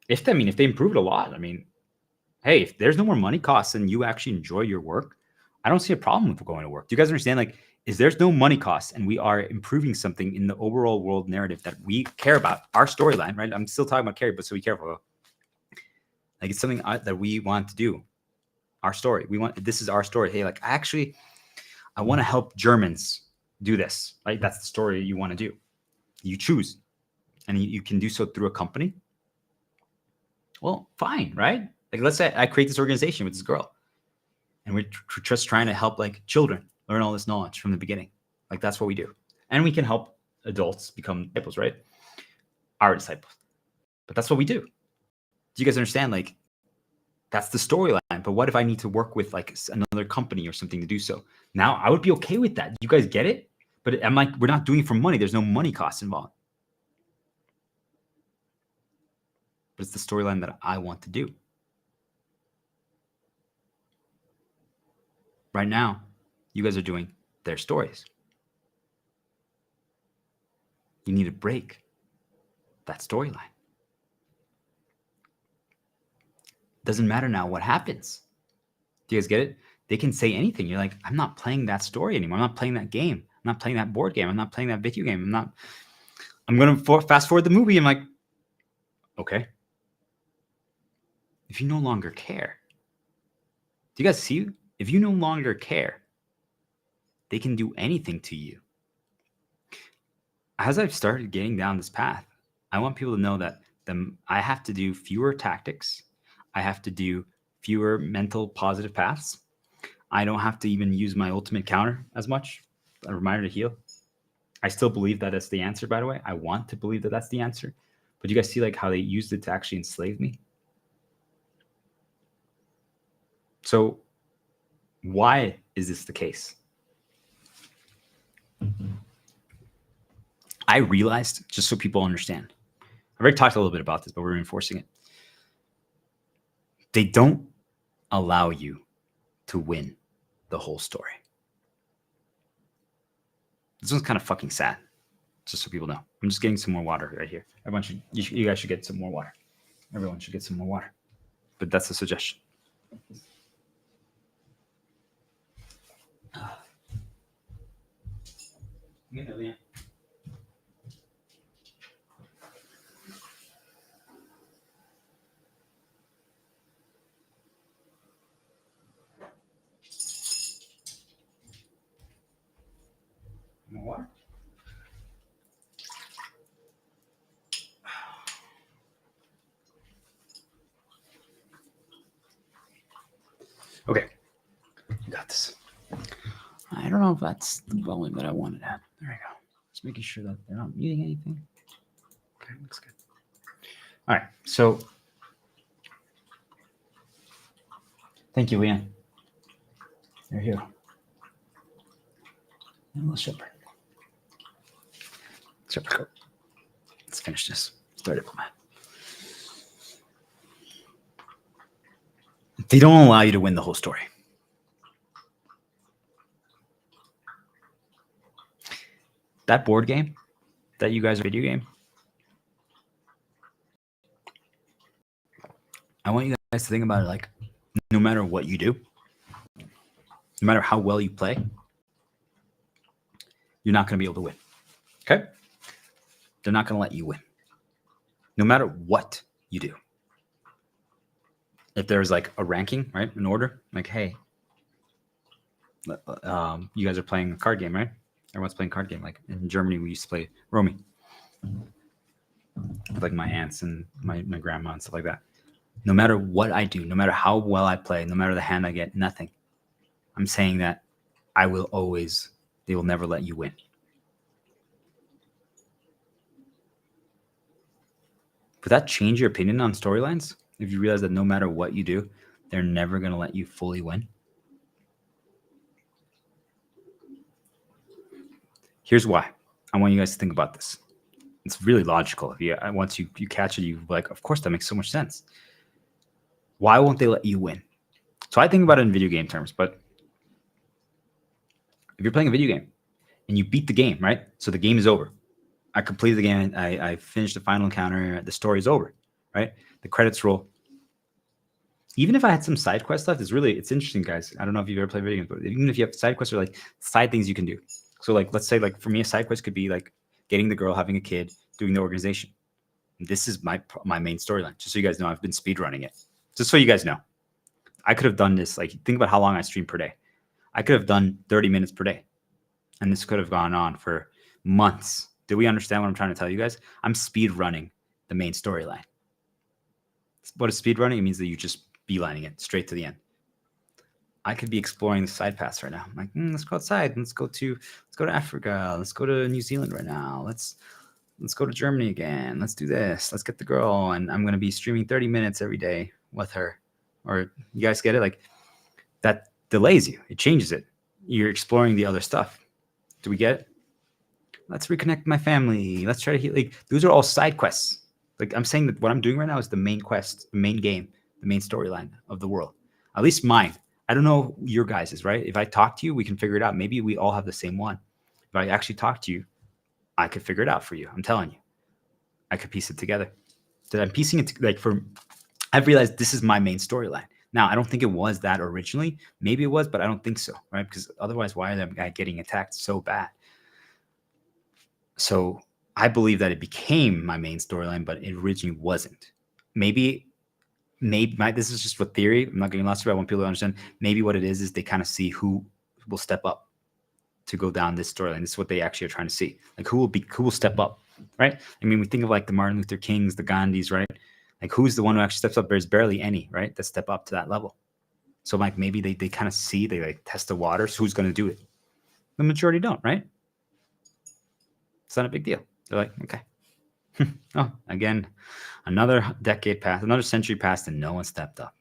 Speaker 1: if they improve it a lot, I mean, hey, if there's no more money costs and you actually enjoy your work, I don't see a problem with going to work. Do you guys understand? Like, is there's no money costs and we are improving something in the overall world narrative that we care about, our storyline, right? I'm still talking about Carrie, but so be careful. Like, it's something that we want to do. Our story. This is our story. Hey, like, I want to help Germans do this, right? That's the story you want to do. You choose, and you can do so through a company. Well, fine, right? Like, let's say I create this organization with this girl, and we're just trying to help, like, children learn all this knowledge from the beginning. Like, that's what we do. And we can help adults become disciples, right? Our disciples. But that's what we do. Do you guys understand? Like, that's the storyline. But what if I need to work with, like, another company or something to do so? Now, I would be okay with that. You guys get it? But I'm like, we're not doing it for money. There's no money costs involved. But it's the storyline that I want to do. Right now, you guys are doing their stories. You need to break that storyline. Doesn't matter now what happens. Do you guys get it? They can say anything. You're like, I'm not playing that story anymore. I'm not playing that game. I'm not playing that board game. I'm not playing that video game. I'm going to fast forward the movie. I'm like, okay. If you no longer care, do you guys see? If you no longer care, they can do anything to you. As I've started getting down this path, I want people to know that I have to do fewer tactics. I have to do fewer mental positive paths. I don't have to even use my ultimate counter as much. A reminder to heal. I still believe that that's the answer, by the way. I want to believe that that's the answer. But you guys see, like, how they used it to actually enslave me? So why is this the case? I realized, just so people understand, I've already talked a little bit about this, but we're reinforcing it. They don't allow you to win the whole story. This one's kind of fucking sad, just so people know. I'm just getting some more water right here. You guys should get some more water. Everyone should get some more water. But that's a suggestion. More water? Okay, got this. I don't know if that's the volume that I wanted at. There we go. Just making sure that they're not muting anything. Okay, looks good. All right, so thank you, Leanne. You're here. And little shepherd. Shepherd coat. Let's finish this. Start Diplomat. They don't allow you to win the whole story. That board game that you guys are video game, I want you guys to think about it like, no matter what you do, no matter how well you play, you're not going to be able to win. Okay? They're not going to let you win. No matter what you do. If there's like a ranking, right? An order, like, hey, you guys are playing a card game, right? Everyone's playing a card game. Like in Germany, we used to play Romy. With like my aunts and my grandma and stuff like that. No matter what I do, no matter how well I play, no matter the hand I get, nothing. I'm saying that they will never let you win. Would that change your opinion on storylines? If you realize that no matter what you do, they're never going to let you fully win? Here's why. I want you guys to think about this. It's really logical. If you once you catch it, you like, of course that makes so much sense. Why won't they let you win? So I think about it in video game terms, but if you're playing a video game and you beat the game, right? So the game is over. I completed the game. I finished the final encounter. The story is over, right? The credits roll. Even if I had some side quests left, it's interesting, guys. I don't know if you've ever played video games, but even if you have side quests or like side things you can do. So like, let's say like for me, a side quest could be like getting the girl, having a kid, doing the organization. This is my main storyline. Just so you guys know, I've been speedrunning it. Just so you guys know, I could have done this. Like, think about how long I stream per day. I could have done 30 minutes per day, and this could have gone on for months. Do we understand what I'm trying to tell you guys? I'm speed running the main storyline. What is speed running? It means that you just beelining it straight to the end. I could be exploring the side paths right now. I'm like, let's go outside. Let's go to Africa. Let's go to New Zealand right now. Let's go to Germany again. Let's do this. Let's get the girl. And I'm going to be streaming 30 minutes every day with her. Or you guys get it? Like, that delays you. It changes it. You're exploring the other stuff. Do we get it? Let's reconnect my family. Let's try to heal. Like, those are all side quests. Like, I'm saying that what I'm doing right now is the main quest, the main game, the main storyline of the world. At least mine. I don't know your guys's, right? If I talk to you, we can figure it out. Maybe we all have the same one. If I actually talk to you, I could figure it out for you. I'm telling you. I could piece it together. That I'm piecing it I've realized this is my main storyline. Now, I don't think it was that originally. Maybe it was, but I don't think so, right? Because otherwise, why are that guy getting attacked so bad? So I believe that it became my main storyline, but it originally wasn't. Maybe this is just a theory. I'm not getting lost here. I want people to understand. Maybe what it is they kind of see who will step up to go down this storyline. This is what they actually are trying to see. Like, who will step up, right? I mean, we think of like the Martin Luther Kings, the Gandhis, right? Like, who's the one who actually steps up? There's barely any, right, that step up to that level. So like maybe they kind of see, they like test the waters. Who's going to do it? The majority don't, right? It's not a big deal. They're like, okay. Oh, again, another decade passed, another century passed, and no one stepped up.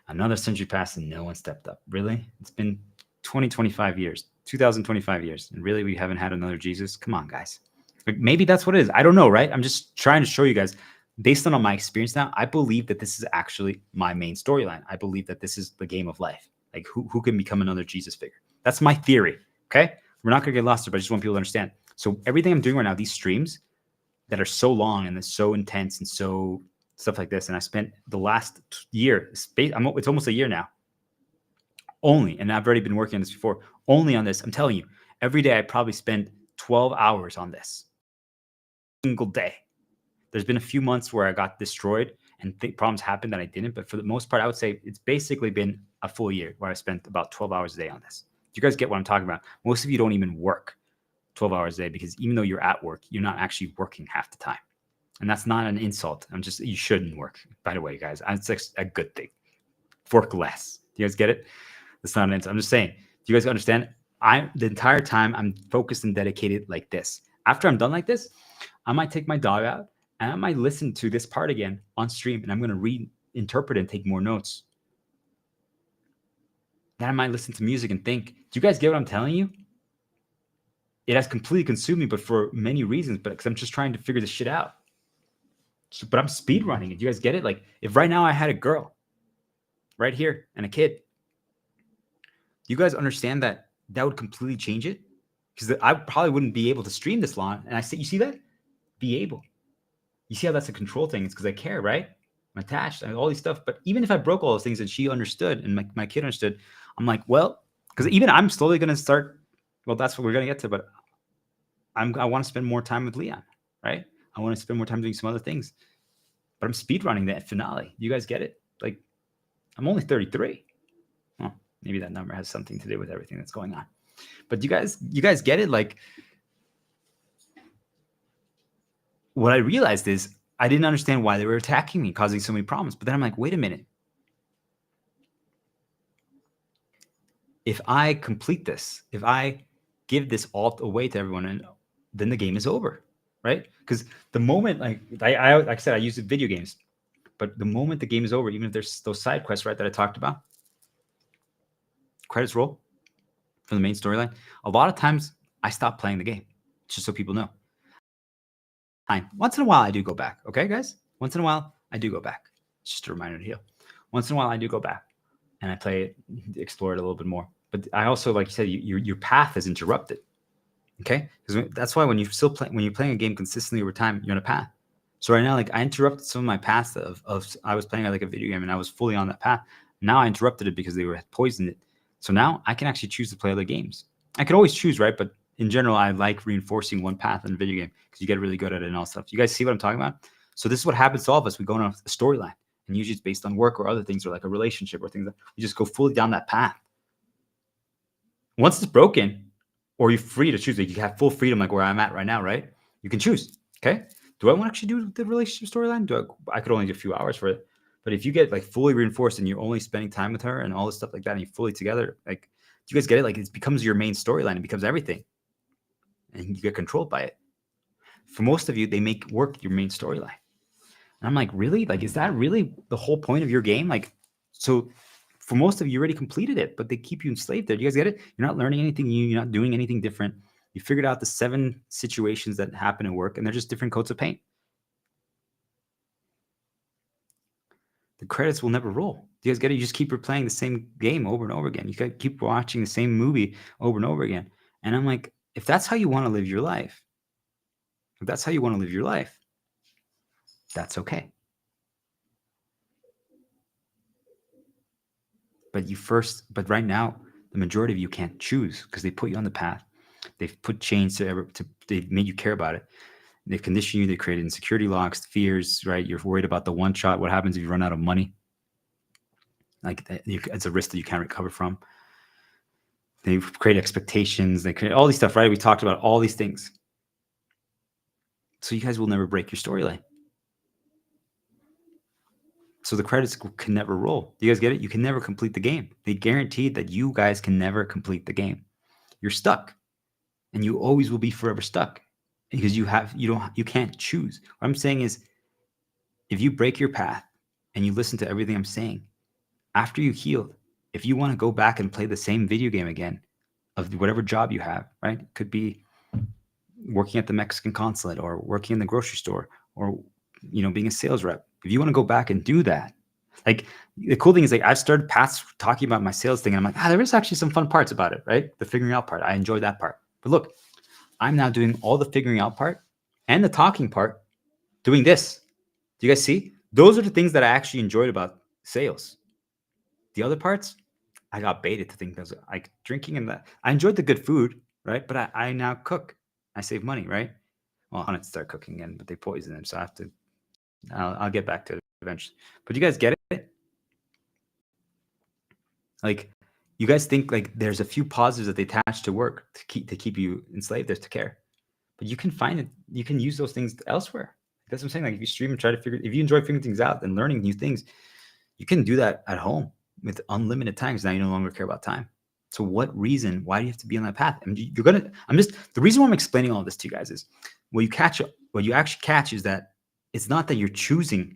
Speaker 1: Another century passed, and no one stepped up. Really? It's been 2025 years, 2025 years, and really we haven't had another Jesus? Come on, guys. Like, maybe that's what it is. I don't know, right? I'm just trying to show you guys, based on my experience now, I believe that this is actually my main storyline. I believe that this is the game of life. Like, who can become another Jesus figure? That's my theory, okay? We're not going to get lost here, but I just want people to understand. So everything I'm doing right now, these streams that are so long and so intense and so stuff like this, and I spent the last year, it's almost a year now, only, and I've already been working on this before, only on this. I'm telling you, every day I probably spend 12 hours on this. Single day. There's been a few months where I got destroyed and problems happened that I didn't, but for the most part, I would say it's basically been a full year where I spent about 12 hours a day on this. Do you guys get what I'm talking about? Most of you don't even work 12 hours a day because even though you're at work, you're not actually working half the time. And that's not an insult. You shouldn't work, by the way, guys. It's a good thing. Work less. Do you guys get it? That's not an insult. I'm just saying, do you guys understand? The entire time I'm focused and dedicated like this. After I'm done like this, I might take my dog out and I might listen to this part again on stream and I'm going to reinterpret and take more notes. Then I might listen to music and think. Do you guys get what I'm telling you? It has completely consumed me, but for many reasons, but because I'm just trying to figure this shit out. So, but I'm speed running it. Do you guys get it? Like, if right now I had a girl right here and a kid, do you guys understand that would completely change it? Because I probably wouldn't be able to stream this long. And you see that? Be able. You see how that's a control thing? It's because I care, right? I'm attached, all these stuff. But even if I broke all those things and she understood and my kid understood, I'm like, well, because even I'm slowly going to start. Well, that's what we're going to get to. But I want to spend more time with Leon, right? I want to spend more time doing some other things. But I'm speedrunning that finale. You guys get it? Like, I'm only 33. Well, maybe that number has something to do with everything that's going on. But you guys get it? Like, what I realized is I didn't understand why they were attacking me, causing so many problems. But then I'm like, wait a minute. If I complete this, if I give this alt away to everyone, and then the game is over, right? Because the moment, like I said, I use video games, but the moment the game is over, even if there's those side quests, right, that I talked about, credits roll for the main storyline, a lot of times I stop playing the game, just so people know. Once in a while, I do go back. Okay, guys? Once in a while, I do go back. It's just a reminder to heal. Once in a while, I do go back and I play it, explore it a little bit more. But I also, like you said, your path is interrupted. Okay, because that's why when you still play, when you're playing a game consistently over time, you're on a path. So right now, like I interrupted some of my paths of I was playing like a video game and I was fully on that path. Now I interrupted it because they were poisoned it. So now I can actually choose to play other games. I could always choose, right? But in general, I like reinforcing one path in a video game because you get really good at it and all stuff. You guys see what I'm talking about? So this is what happens to all of us. We go on a storyline, and usually it's based on work or other things, or like a relationship or things. We just go fully down that path. Once it's broken, or you're free to choose, like you have full freedom, like where I'm at right now, right? You can choose. Okay, do I want to actually do the relationship storyline? I could only do a few hours for it. But if you get like fully reinforced and you're only spending time with her and all this stuff like that, and you're fully together, like, do you guys get it? Like it becomes your main storyline. It becomes everything, and you get controlled by it. For most of you, they make work your main storyline. And I'm like, really? Like, is that really the whole point of your game? Like, so for most of you, you already completed it, but they keep you enslaved there. Do you guys get it? You're not learning anything new. You're not doing anything different. You figured out the 7 situations that happen at work, and they're just different coats of paint. The credits will never roll. Do you guys get it? You just keep replaying the same game over and over again. You keep watching the same movie over and over again. And I'm like, if that's how you want to live your life, that's okay. But right now, the majority of you can't choose because they put you on the path. They've put chains they made you care about it. They've conditioned you. They created insecurity locks, fears, right? You're worried about the one shot. What happens if you run out of money? Like it's a risk that you can't recover from. They've created expectations. They create all these stuff, right? We talked about all these things. So you guys will never break your storyline. So the credits can never roll. Do you guys get it? You can never complete the game. They guaranteed that you guys can never complete the game. You're stuck, and you always will be forever stuck because you can't choose. What I'm saying is, if you break your path and you listen to everything I'm saying, after you healed, if you want to go back and play the same video game again of whatever job you have, right? It could be working at the Mexican consulate or working in the grocery store or being a sales rep. If you want to go back and do that, like the cool thing is like I've started past talking about my sales thing and I'm like, there is actually some fun parts about it, right? The figuring out part. I enjoy that part. But look, I'm now doing all the figuring out part and the talking part doing this. Do you guys see? Those are the things that I actually enjoyed about sales. The other parts, I got baited to think those like drinking and that. I enjoyed the good food, right? But I now cook. I save money, right? Well, I want to start cooking again, but they poison them, so I have to. I'll get back to it eventually. But you guys get it? Like, you guys think like there's a few positives that they attach to work to keep you enslaved there to care, but you can find it. You can use those things elsewhere. That's what I'm saying. Like if you stream and try to if you enjoy figuring things out and learning new things, you can do that at home with unlimited time. Because now you no longer care about time. So why do you have to be on that path? And the reason why I'm explaining all this to you guys is what you actually catch is that it's not that you're choosing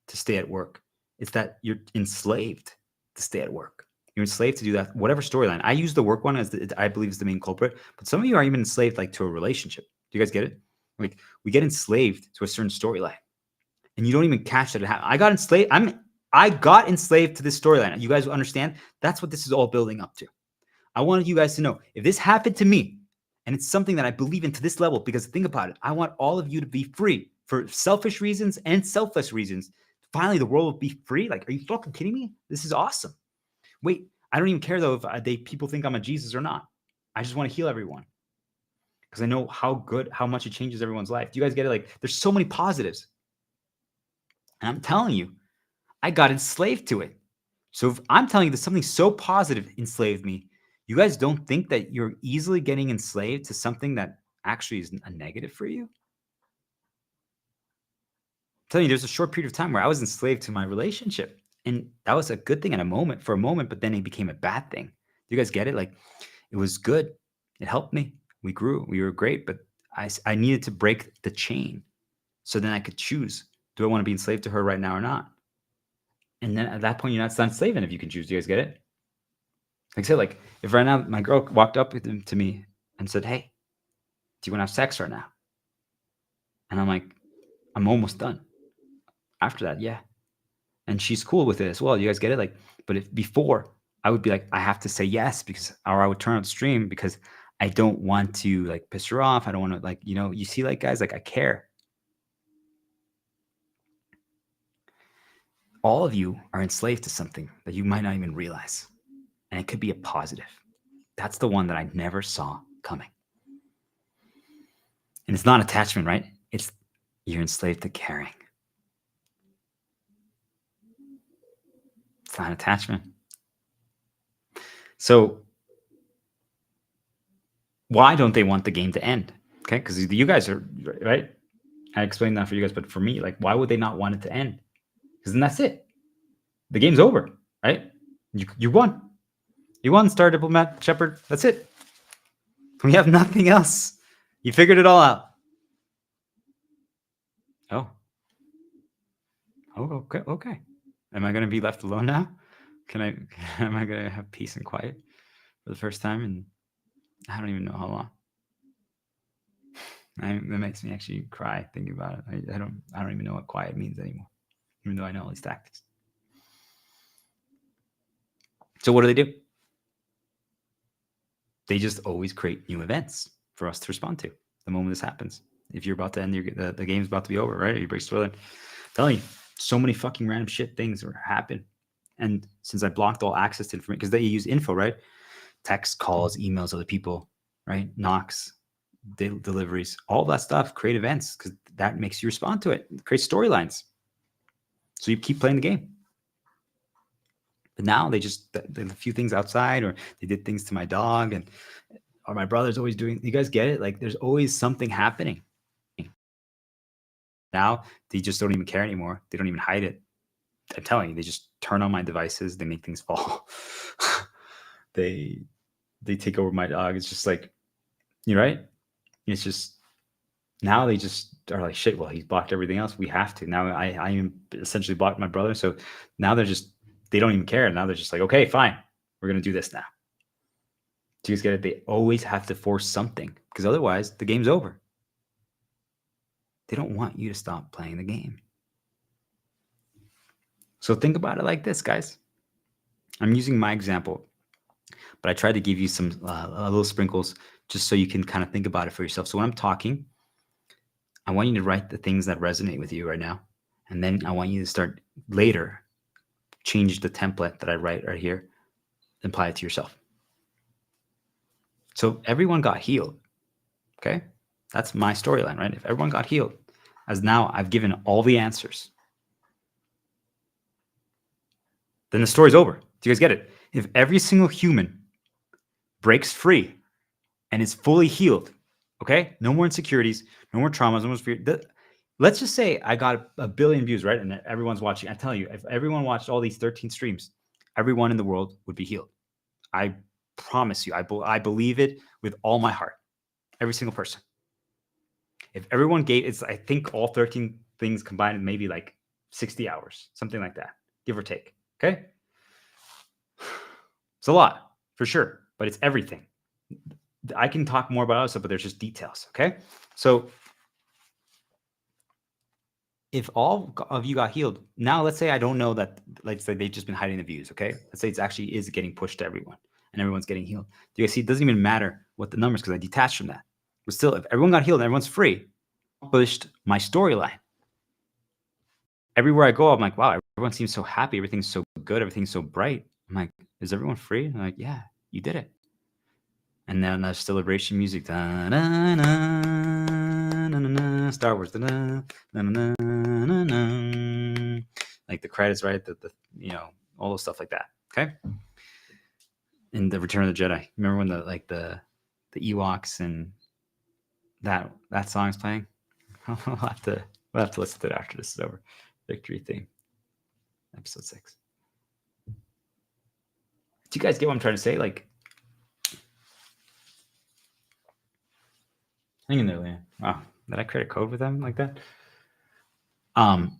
Speaker 1: to stay at work. It's that you're enslaved to stay at work. You're enslaved to do that, whatever storyline. I use the work one as I believe is the main culprit, but some of you are even enslaved like to a relationship. Do you guys get it? Like we get enslaved to a certain storyline and you don't even catch that it happened. I got enslaved to this storyline. You guys understand? That's what this is all building up to. I wanted you guys to know if this happened to me and it's something that I believe in to this level, because think about it. I want all of you to be free for selfish reasons and selfless reasons. Finally, the world will be free. Like, are you fucking kidding me? This is awesome. Wait, I don't even care though if people think I'm a Jesus or not. I just want to heal everyone because I know how much it changes everyone's life. Do you guys get it? Like, there's so many positives. And I'm telling you, I got enslaved to it. So if I'm telling you that something so positive enslaved me, you guys don't think that you're easily getting enslaved to something that actually is a negative for you? I'm telling you, there's a short period of time where I was enslaved to my relationship. And that was a good thing for a moment, but then it became a bad thing. You guys get it? Like, it was good. It helped me. We grew. We were great, but I needed to break the chain so then I could choose. Do I want to be enslaved to her right now or not? And then at that point, you're not enslaving if you can choose. Do you guys get it? Like I said, like if right now my girl walked up to me and said, "Hey, do you want to have sex right now?" And I'm like, I'm almost done. After that, yeah. And she's cool with it as well. You guys get it? Like, but if before I would be like, I have to say yes because, or I would turn on the stream because I don't want to like piss her off. I don't want to like, you see, like guys, like I care. All of you are enslaved to something that you might not even realize. And it could be a positive. That's the one that I never saw coming. And it's not attachment, right? It's you're enslaved to caring. It's not attachment. So why don't they want the game to end? Okay, because you guys are right. I explained that for you guys, but for me, like, why would they not want it to end? Because then that's it. The game's over, right? You won. You won, Star Diplomat Shepherd. That's it. We have nothing else. You figured it all out. Oh. Oh, okay. Okay. Am I going to be left alone now? Am I going to have peace and quiet for the first time? And I don't even know how long. That makes me actually cry thinking about it. I don't even know what quiet means anymore, even though I know all these tactics. So what do? They just always create new events for us to respond to the moment this happens. If you're about to end the game's about to be over, right? You break storyline. Telling you, so many fucking random shit things happen. And since I blocked all access to information, because they use info, right? Text, calls, emails, other people, right? Knocks, deliveries, all that stuff, create events, because that makes you respond to it. Create storylines. So you keep playing the game. But now they just did a few things outside, or they did things to my dog, or my brother's always doing. You guys get it? Like there's always something happening. Now they just don't even care anymore. They don't even hide it. I'm telling you, they just turn on my devices. They make things fall. They take over my dog. It's just like, you're right. It's just now they just are like, shit. Well, he's blocked everything else. We have to now. I am essentially blocked my brother. So now they don't even care. Now they're just like, okay, fine, we're gonna do this now. Do you guys get it? They always have to force something because otherwise the game's over. They don't want you to stop playing the game. So think about it like this, guys. I'm using my example, but I tried to give you some little sprinkles just so you can kind of think about it for yourself. So when I'm talking, I want you to write the things that resonate with you right now. And then I want you to start later, change the template that I write right here, and apply it to yourself. So everyone got healed. Okay. That's my storyline, right? If everyone got healed, as now I've given all the answers, then the story's over. Do you guys get it? If every single human breaks free and is fully healed, okay? No more insecurities, no more traumas, no more fear. Let's just say I got a billion views, right? And everyone's watching. I tell you, if everyone watched all these 13 streams, everyone in the world would be healed. I promise you. I believe it with all my heart. Every single person. If everyone I think all 13 things combined, maybe like 60 hours, something like that, give or take. Okay. It's a lot for sure, but it's everything. I can talk more about other stuff, but there's just details. Okay. So if all of you got healed, now let's say I don't know that, let's say they've just been hiding the views. Okay. Let's say it's actually is getting pushed to everyone and everyone's getting healed. Do you guys see? It doesn't even matter what the numbers, because I detached from that. But still, if everyone got healed and everyone's free, published my storyline. Everywhere I go, I'm like, wow, everyone seems so happy. Everything's so good. Everything's so bright. I'm like, is everyone free? And I'm like, yeah, you did it. And then the celebration music, da, da, da, da, da, da, Star Wars, da, da, da, da, da, da, like the credits, right? The all those stuff like that. Okay. In the Return of the Jedi, remember when the Ewoks and that song's playing? we'll have to listen to it after this is over. Victory theme, episode 6. Do you guys get what I'm trying to say? Like, hang in there, Leanne. Wow, did I create a code with them like that? Do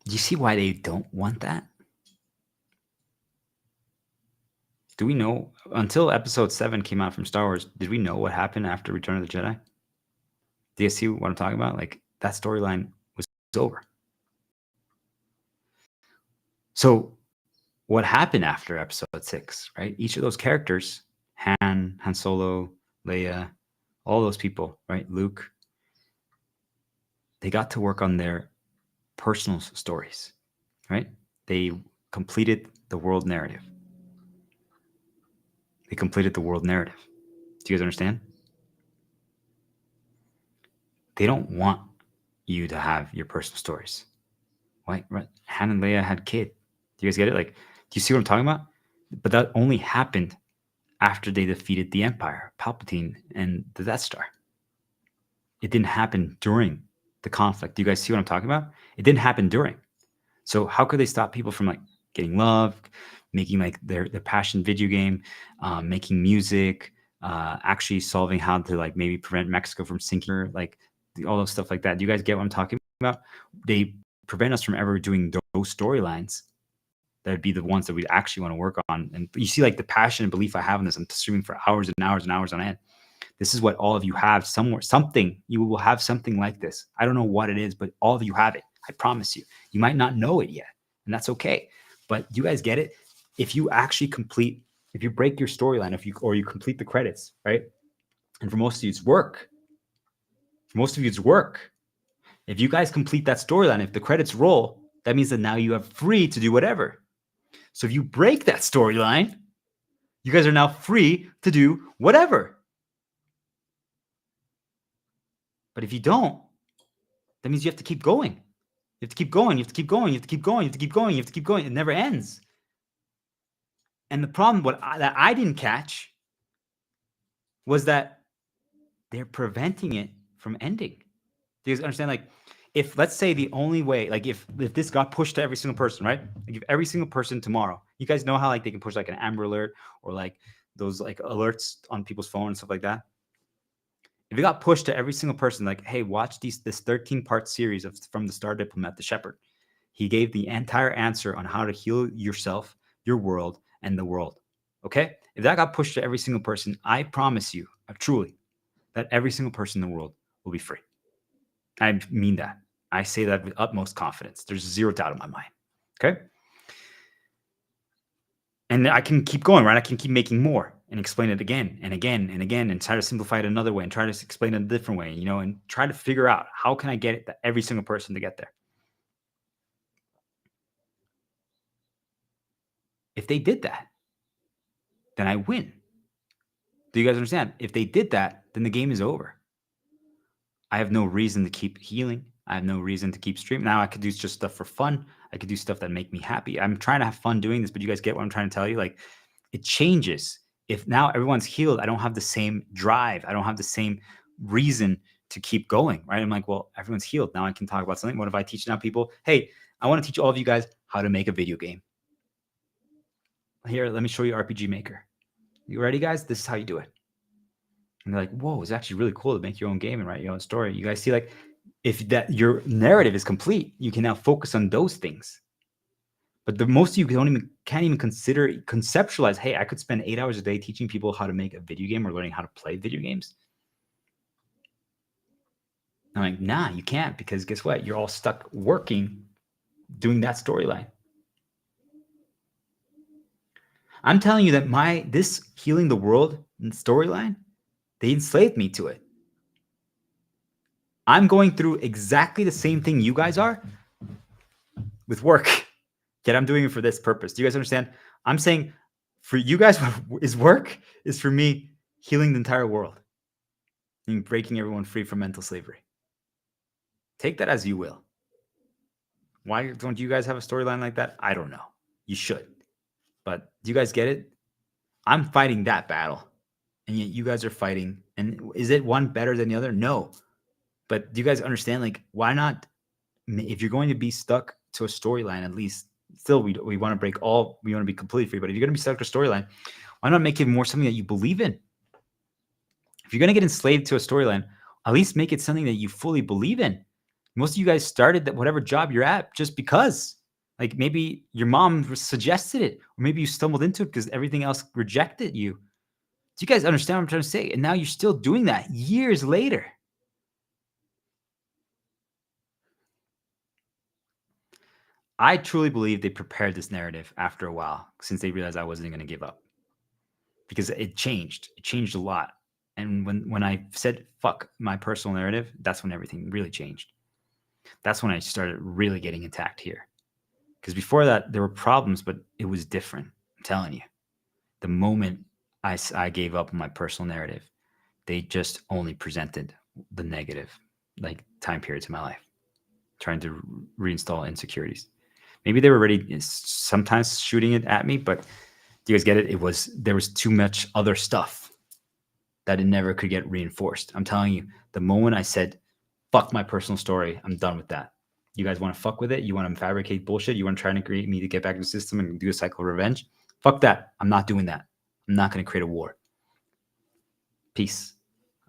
Speaker 1: you see why they don't want that? Do we know, until episode 7 came out from Star Wars, did we know what happened after Return of the Jedi? Do you see what I'm talking about? Like that storyline was over. So what happened after episode 6, right? Each of those characters, Han Solo, Leia, all those people, right? Luke, they got to work on their personal stories, right? They completed the world narrative. They completed the world narrative. Do you guys understand? They don't want you to have your personal stories. Right? Han and Leia had kid. Do you guys get it? Like, do you see what I'm talking about? But that only happened after they defeated the Empire, Palpatine, and the Death Star. It didn't happen during the conflict. Do you guys see what I'm talking about? It didn't happen during. So how could they stop people from like getting love, making like their passion video game, making music, actually solving how to like maybe prevent Mexico from sinking, like all those stuff like that. Do you guys get what I'm talking about? They prevent us from ever doing those storylines. That'd be the ones that we actually want to work on. And you see like the passion and belief I have in this. I'm streaming for hours and hours and hours on end. This is what all of you have somewhere, something. You will have something like this. I don't know what it is, but all of you have it. I promise you. You might not know it yet, and that's okay. But you guys get it? If you actually complete, if you break your storyline, or you complete the credits, right? And for most of you, it's work. For most of you, it's work. If you guys complete that storyline, if the credits roll, that means that now you are free to do whatever. So if you break that storyline, you guys are now free to do whatever. But if you don't, that means you have to keep going. You have to keep going. You have to keep going. You have to keep going. You have to keep going. You have to keep going. It never ends. And the problem that I didn't catch was that they're preventing it from ending. Do you guys understand? Like, if let's say the only way, like if this got pushed to every single person, right? Like if every single person tomorrow, you guys know how like they can push like an Amber Alert or like those like alerts on people's phone and stuff like that. If it got pushed to every single person, like, hey, watch this 13-part series from the Star Diplomat, the Shepherd. He gave the entire answer on how to heal yourself, your world, and the world. Okay? If that got pushed to every single person, I promise you, truly, that every single person in the world will be free. I mean that. I say that with utmost confidence. There's zero doubt in my mind. Okay? And I can keep going, right? I can keep making more and explain it again and again and again and try to simplify it another way and try to explain it a different way, and try to figure out how can I get it to every single person to get there. If they did that, then I win. Do you guys understand? If they did that, then the game is over. I have no reason to keep healing. I have no reason to keep streaming. Now I could do just stuff for fun. I could do stuff that make me happy. I'm trying to have fun doing this, but you guys get what I'm trying to tell you? Like, it changes. If now everyone's healed, I don't have the same drive. I don't have the same reason to keep going, right? I'm like, well, everyone's healed. Now I can talk about something. What if I teach now people, hey, I want to teach all of you guys how to make a video game. Here, let me show you RPG Maker. You ready, guys? This is how you do it. And they're like, whoa, it's actually really cool to make your own game and write your own story. You guys see, like, if that your narrative is complete, you can now focus on those things. But the most of you can't even conceptualize, hey, I could spend 8 hours a day teaching people how to make a video game or learning how to play video games. I'm like, nah, you can't, because guess what? You're all stuck working, doing that storyline. I'm telling you that this healing the world storyline, they enslaved me to it. I'm going through exactly the same thing you guys are with work, yet I'm doing it for this purpose. Do you guys understand? I'm saying for you guys, is work is for me healing the entire world and breaking everyone free from mental slavery. Take that as you will. Why don't you guys have a storyline like that? I don't know. You should. But do you guys get it? I'm fighting that battle, and yet you guys are fighting. And is it one better than the other? No. But do you guys understand? Like, why not? If you're going to be stuck to a storyline, at least still we want to we want to be completely free. But if you're going to be stuck to a storyline, why not make it more something that you believe in? If you're going to get enslaved to a storyline, at least make it something that you fully believe in. Most of you guys started that whatever job you're at just because, like, maybe your mom suggested it, or maybe you stumbled into it because everything else rejected you. Do you guys understand what I'm trying to say? And now you're still doing that years later. I truly believe they prepared this narrative after a while since they realized I wasn't going to give up because it changed. It changed a lot. And when I said, fuck my personal narrative, that's when everything really changed. That's when I started really getting attacked here. Because before that, there were problems, but it was different. I'm telling you. The moment I gave up on my personal narrative, they just only presented the negative, like time periods in my life, trying to reinstall insecurities. Maybe they were already sometimes shooting it at me, but do you guys get it? There was too much other stuff that it never could get reinforced. I'm telling you, the moment I said, fuck my personal story, I'm done with that. You guys want to fuck with it? You want to fabricate bullshit? You want to try and create me to get back in the system and do a cycle of revenge? Fuck that. I'm not doing that. I'm not going to create a war. Peace.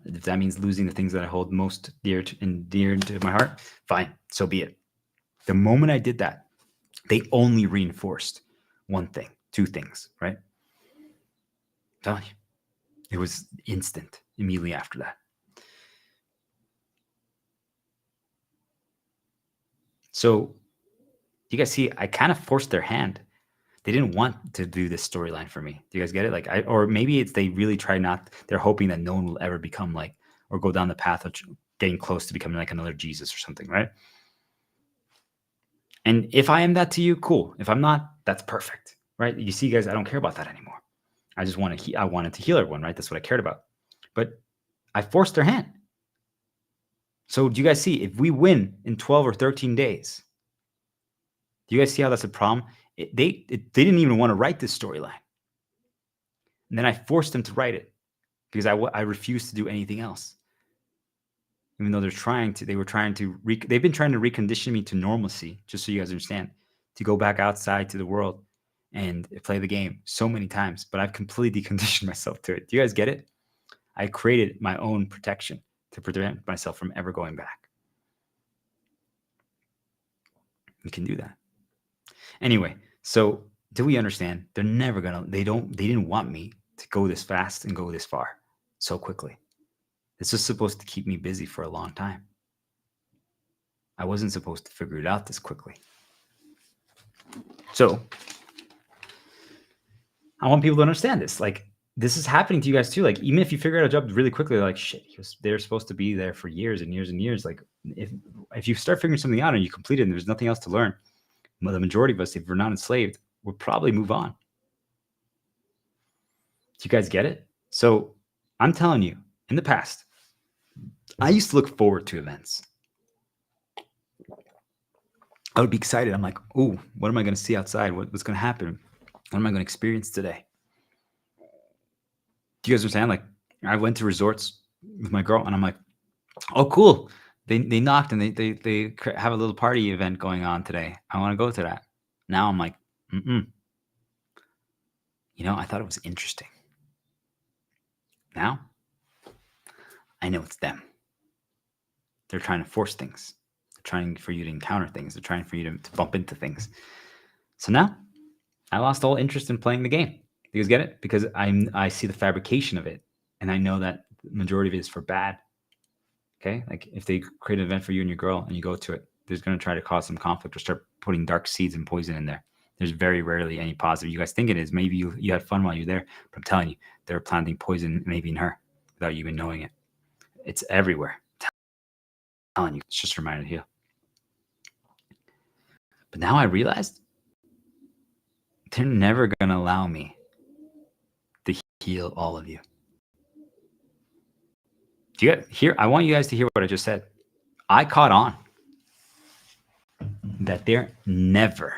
Speaker 1: If that means losing the things that I hold most dear to my heart, fine. So be it. The moment I did that, they only reinforced one thing, two things, right? I'm telling you. It was instant immediately after that. So you guys see, I kind of forced their hand. They didn't want to do this storyline for me. Do you guys get it? Or maybe it's they really try not. They're hoping that no one will ever become like or go down the path of getting close to becoming like another Jesus or something, right? And if I am that to you, cool. If I'm not, that's perfect, right? You see, guys, I don't care about that anymore. I just want to. I wanted to heal everyone, right? That's what I cared about. But I forced their hand. So do you guys see? If we win in 12 or 13 days, do you guys see how that's a problem? They didn't even want to write this storyline. And then I forced them to write it because I refused to do anything else. Even though they've been trying to recondition me to normalcy, just so you guys understand, to go back outside to the world and play the game so many times. But I've completely conditioned myself to it. Do you guys get it? I created my own protection to prevent myself from ever going back. You can do that. Anyway, so do we understand? They're never gonna. They didn't want me to go this fast and go this far so quickly. This was supposed to keep me busy for a long time. I wasn't supposed to figure it out this quickly. So I want people to understand this. Like, this is happening to you guys too. Like, even if you figure out a job really quickly, like, shit, they're supposed to be there for years and years and years. Like, if you start figuring something out and you complete it and there's nothing else to learn, the majority of us, if we're not enslaved, we'll probably move on. Do you guys get it? So I'm telling you, in the past, I used to look forward to events. I would be excited. I'm like, oh, what am I going to see outside? What's going to happen? What am I going to experience today? Do you guys understand? Like, I went to resorts with my girl, and I'm like, oh, cool. They knocked, and they have a little party event going on today. I want to go to that. Now I'm like, I thought it was interesting. Now I know it's them. They're trying to force things. They're trying for you to encounter things. They're trying for you to bump into things. So now I lost all interest in playing the game. You guys get it? Because I see the fabrication of it, and I know that the majority of it is for bad. Okay? Like, if they create an event for you and your girl and you go to it, there's going to try to cause some conflict or start putting dark seeds and poison in there. There's very rarely any positive. You guys think it is. Maybe you had fun while you're there, but I'm telling you, they're planting poison maybe in her without you even knowing it. It's everywhere. I'm telling you, it's just a reminder to heal. But now I realized they're never going to allow me to heal all of you. Do you hear? I want you guys to hear what I just said. I caught on that they're never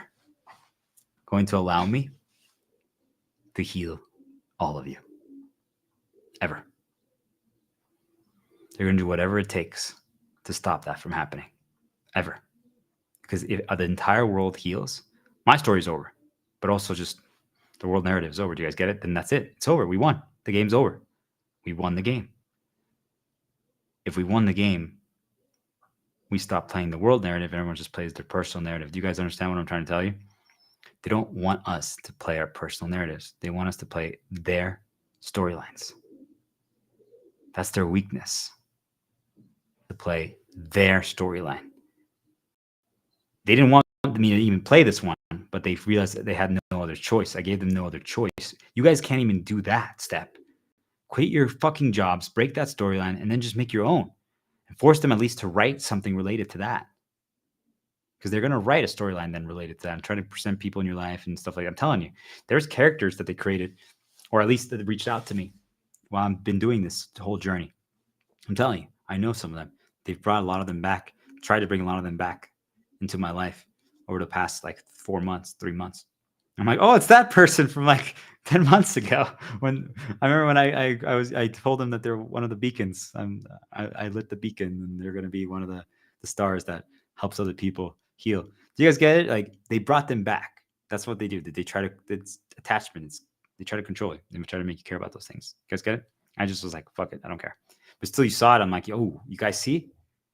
Speaker 1: going to allow me to heal all of you. Ever. They're going to do whatever it takes to stop that from happening. Ever. Because if the entire world heals, my story's over. But also just the world narrative is over. Do you guys get it? Then that's it. It's over. We won. The game's over. We won the game. If we won the game, we stop playing the world narrative and everyone just plays their personal narrative. Do you guys understand what I'm trying to tell you? They don't want us to play our personal narratives. They want us to play their storylines. That's their weakness. To play their storyline. They didn't want me to even play this one, but they realized that they had no other choice. I gave them no other choice. You guys can't even do that step. Quit your fucking jobs, break that storyline, and then just make your own. And force them at least to write something related to that. Because they're going to write a storyline then related to that and try to present people in your life and stuff like that. I'm telling you, there's characters that they created, or at least that reached out to me while I've been doing this whole journey. I'm telling you, I know some of them. They've brought a lot of them back, tried to bring a lot of them back into my life over the past like 4 months, 3 months. I'm like, oh, it's that person from like 10 months ago. When I remember when I told them that they're one of the beacons. I lit the beacon, and they're going to be one of the stars that helps other people heal. Do you guys get it? Like, they brought them back. That's what they do. They try to, it's attachments. They try to control you. They try to make you care about those things. You guys get it? I just was like, fuck it, I don't care. But still, you saw it. I'm like, oh, you guys see?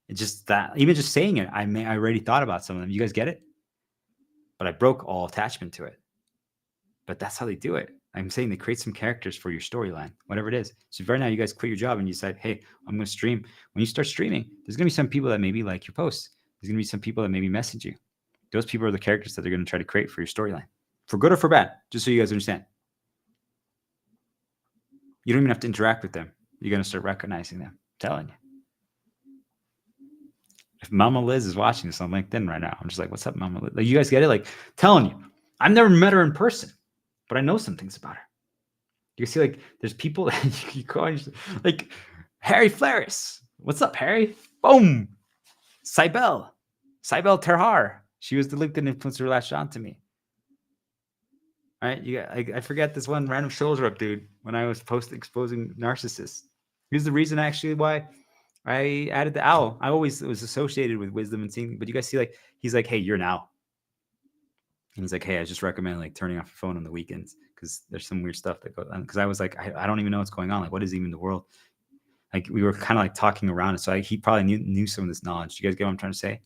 Speaker 1: It's just that, even just saying it, I already thought about some of them. You guys get it? But I broke all attachment to it. But that's how they do it. I'm saying they create some characters for your storyline, whatever it is. So right now, you guys quit your job and you decide, hey, I'm going to stream. When you start streaming, there's going to be some people that maybe like your posts. There's going to be some people that maybe message you. Those people are the characters that they're going to try to create for your storyline, for good or for bad, just so you guys understand. You don't even have to interact with them. You're going to start recognizing them. I'm telling you. If Mama Liz is watching this on LinkedIn right now, I'm just like, what's up, Mama Liz? Like, you guys get it? Like, telling you, I've never met her in person, but I know some things about her. You see, like, there's people that you call, like Harry Flaris. What's up, Harry? Boom. Cybele Terhar. She was the LinkedIn influencer who latched on to me. All right, I forget this one random shoulder up dude when I was exposing narcissists. Here's the reason actually why I added the owl. I always was associated with wisdom and seeing, but you guys see, like, he's like, hey, you're an owl. And he's like, hey, I just recommend like turning off your phone on the weekends because there's some weird stuff that goes on. Because I was like, I don't even know what's going on. Like, what is even the world? Like, we were kind of like talking around it. So he probably knew some of this knowledge. Do you guys get what I'm trying to say?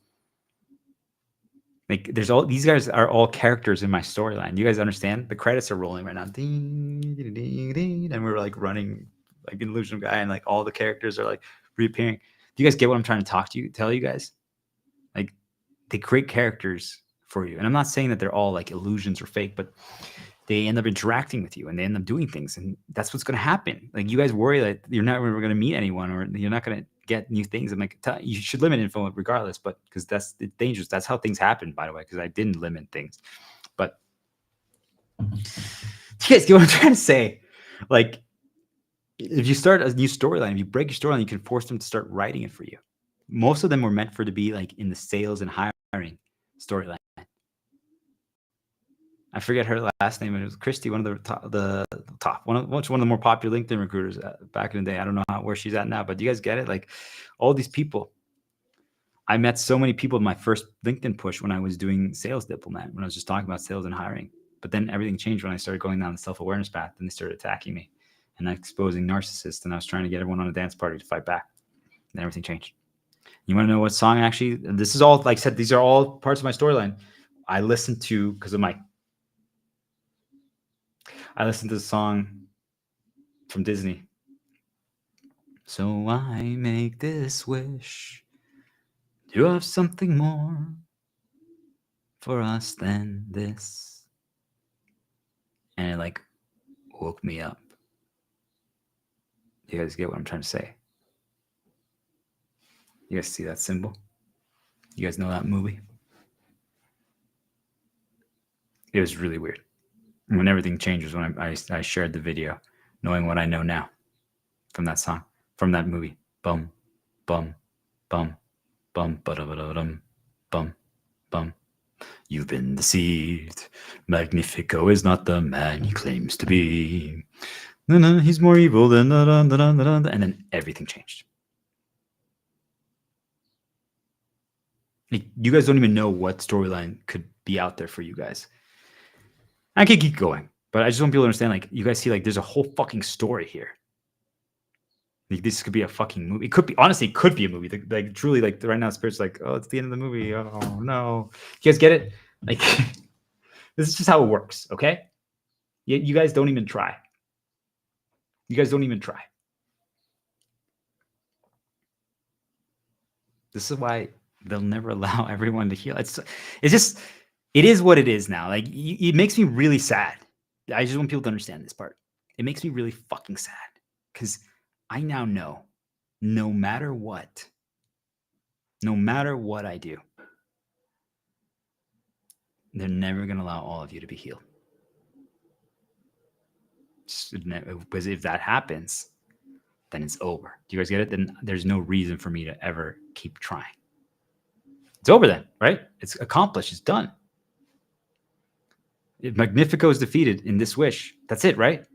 Speaker 1: Like, these guys are all characters in my storyline. You guys understand? The credits are rolling right now. Ding, ding, ding, ding, and we're like running like an illusion guy, and like all the characters are like reappearing. Do you guys get what I'm trying to tell you guys? Like, they create characters for you. And I'm not saying that they're all like illusions or fake, but they end up interacting with you and they end up doing things. And that's what's going to happen. Like, you guys worry that you're not ever going to meet anyone or you're not going to get new things. I'm like, you should limit info regardless, but because that's dangerous. That's how things happen, by the way, because I didn't limit things. But do you guys get what I'm trying to say? Like, if you start a new storyline, if you break your storyline, you can force them to start writing it for you. Most of them were meant for to be like in the sales and hiring storyline. I forget her last name. It was Christy, one of the top, one of the more popular LinkedIn recruiters back in the day. I don't know where she's at now, but do you guys get it? Like, all these people. I met so many people in my first LinkedIn push when I was doing sales diplomat, when I was just talking about sales and hiring. But then everything changed when I started going down the self-awareness path, and they started attacking me and exposing narcissists. And I was trying to get everyone on a dance party to fight back. And everything changed. You want to know what song actually? This is all, like I said, these are all parts of my storyline. I listened to the song from Disney. So I make this wish to have something more for us than this. And it like woke me up. You guys get what I'm trying to say? You guys see that symbol? You guys know that movie? It was really weird. When everything changes, when I shared the video, knowing what I know now from that song, from that movie. Bum, bum, bum, bum, ba-da-ba-da-dum, bum, bum. You've been deceived. Magnifico is not the man he claims to be. No, he's more evil than and then everything changed. Like, you guys don't even know what storyline could be out there for you guys. I could keep going, but I just want people to understand, like, you guys see, like, there's a whole fucking story here. Like, this could be a fucking movie. It could be, honestly, it could be a movie. Like, truly, like, right now, Spirit's like, oh, it's the end of the movie. Oh, no. You guys get it? Like, this is just how it works, okay? You guys don't even try. You guys don't even try. This is why They'll never allow everyone to heal. It's just, it is what it is now. Like, it makes me really sad. I just want people to understand this part. It makes me really fucking sad because I now know, no matter what I do, they're never going to allow all of you to be healed. Because if that happens, then it's over. Do you guys get it? Then there's no reason for me to ever keep trying. It's over then, right? It's accomplished. It's done. If Magnifico is defeated in this wish, that's it, right?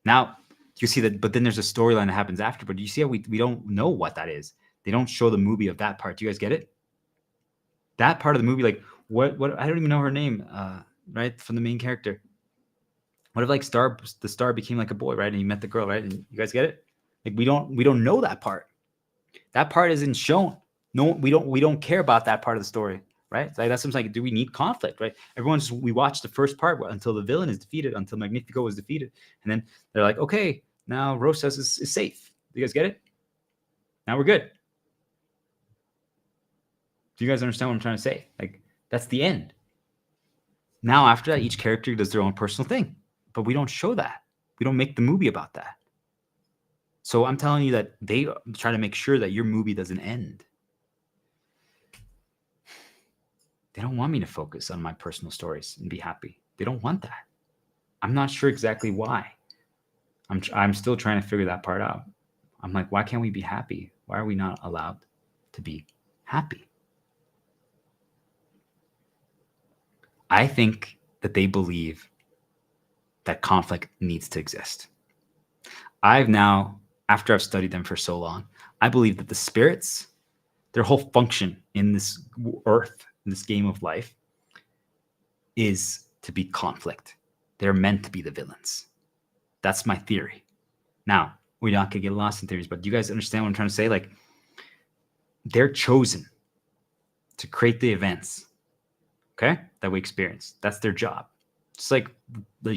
Speaker 1: Now, you see that, but then there's a storyline that happens after. But you see how we don't know what that is. They don't show the movie of that part. Do you guys get it? That part of the movie, like, what I don't even know her name, right? From the main character. What if, like, the star became like a boy, right? And he met the girl, right? And you guys get it? Like, we don't know that part. That part isn't shown. No, we don't care about that part of the story, right? Like, that's something like, do we need conflict, right? We watch the first part until the villain is defeated, until Magnifico is defeated, and then they're like, okay, now Rosas is safe. Do you guys get it? Now we're good. Do you guys understand what I'm trying to say? Like, that's the end. Now after that, each character does their own personal thing, but we don't show that. We don't make the movie about that. So I'm telling you that they try to make sure that your movie doesn't end. They don't want me to focus on my personal stories and be happy. They don't want that. I'm not sure exactly why. I'm still trying to figure that part out. I'm like, why can't we be happy? Why are we not allowed to be happy? I think that they believe that conflict needs to exist. I've now, after I've studied them for so long, I believe that the spirits, their whole function in this earth, in this game of life, is to be conflict. They're meant to be the villains. That's my theory. Now, we're not going to get lost in theories, but do you guys understand what I'm trying to say? Like, they're chosen to create the events, okay, that we experience. That's their job. It's like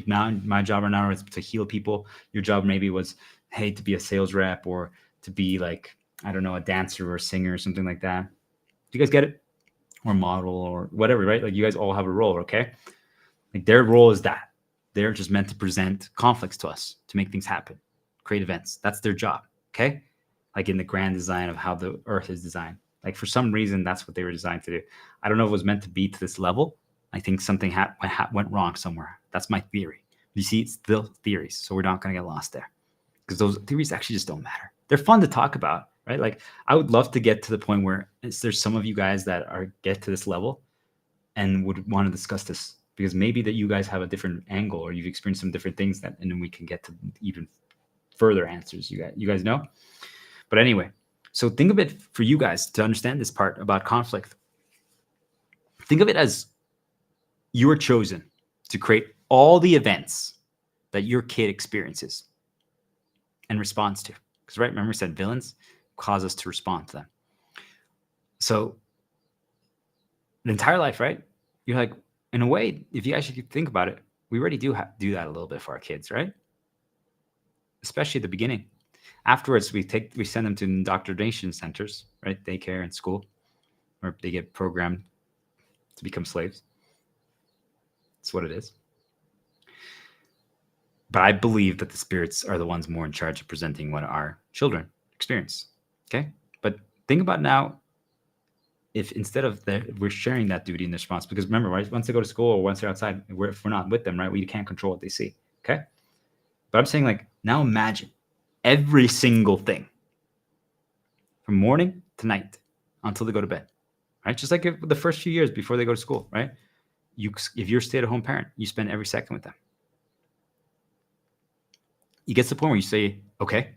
Speaker 1: now, my job right now is to heal people. Your job maybe was, hey, to be a sales rep, or to be, like, I don't know, a dancer or a singer or something like that. Do you guys get it? Or model or whatever, right? Like, you guys all have a role, okay? Like, their role is that. They're just meant to present conflicts to us, to make things happen, create events. That's their job, okay? Like, in the grand design of how the earth is designed. Like, for some reason, that's what they were designed to do. I don't know if it was meant to be to this level. I think something went wrong somewhere. That's my theory. You see, it's still theories, so we're not going to get lost there. Because those theories actually just don't matter. They're fun to talk about, right? Like, I would love to get to the point where there's some of you guys that get to this level and would want to discuss this, because maybe that you guys have a different angle, or you've experienced some different things, and then we can get to even further answers. You guys know. But anyway, so think of it, for you guys to understand this part about conflict. Think of it as you are chosen to create all the events that your kid experiences and responds to. Because, right, remember we said villains cause us to respond to them. So the entire life, right? You're like, in a way, if you actually think about it, we already do that a little bit for our kids, right? Especially at the beginning. Afterwards, we send them to indoctrination centers, right? Daycare and school, where they get programmed to become slaves. That's what it is. But I believe that the spirits are the ones more in charge of presenting what our children experience. Okay? But think about now, if instead of we're sharing that duty and response, because remember, right, once they go to school or once they're outside, if we're not with them, right, we can't control what they see. Okay? But I'm saying, like, now imagine every single thing from morning to night until they go to bed, right? Just like the first few years before they go to school, right? If you're a stay-at-home parent, you spend every second with them. You get to the point where you say, okay,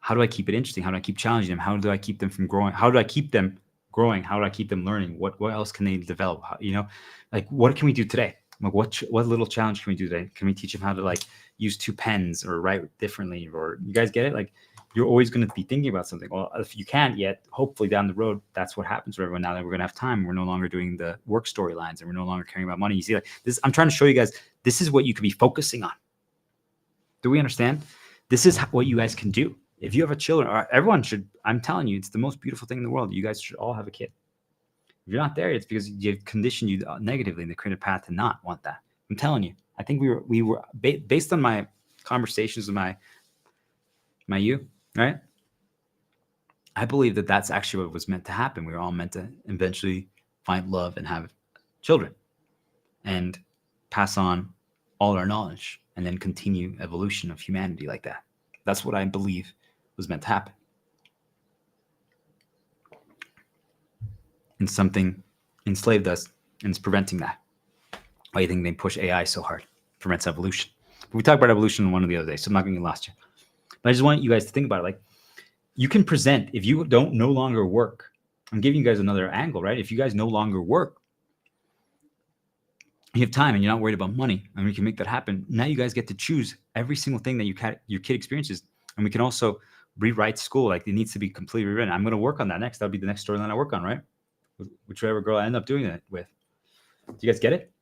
Speaker 1: how do I keep it interesting? How do I keep challenging them? How do I keep them from growing? How do I keep them growing? How do I keep them learning? What else can they develop? Like, what can we do today? Like, what little challenge can we do today? Can we teach them how to, like, use two pens or write differently? Or, you guys get it? Like, you're always going to be thinking about something. Well, if you can't yet, hopefully down the road, that's what happens for everyone. Now that we're going to have time, we're no longer doing the work storylines, and we're no longer caring about money. You see, like, this, I'm trying to show you guys, this is what you could be focusing on. Do we understand? This is what you guys can do. If you have a children, or everyone should, I'm telling you, it's the most beautiful thing in the world. You guys should all have a kid. If you're not there, it's because you've conditioned you negatively and they create a path to not want that. I'm telling you, I think we were based on my conversations with my you, right? I believe that that's actually what was meant to happen. We were all meant to eventually find love and have children and pass on all our knowledge and then continue evolution of humanity like that. That's what I believe was meant to happen. And something enslaved us and is preventing that. Why do you think they push AI so hard? Prevents evolution. But we talked about evolution one of the other day, so I'm not going to get lost here. But I just want you guys to think about it. Like, you can present, if you don't no longer work, I'm giving you guys another angle, right? If you guys no longer work, you have time and you're not worried about money, and we can make that happen. Now you guys get to choose every single thing that your kid experiences. And we can also rewrite school. Like, it needs to be completely rewritten. I'm going to work on that next. That'll be the next storyline I work on, right? Whichever girl I end up doing that with. Do you guys get it?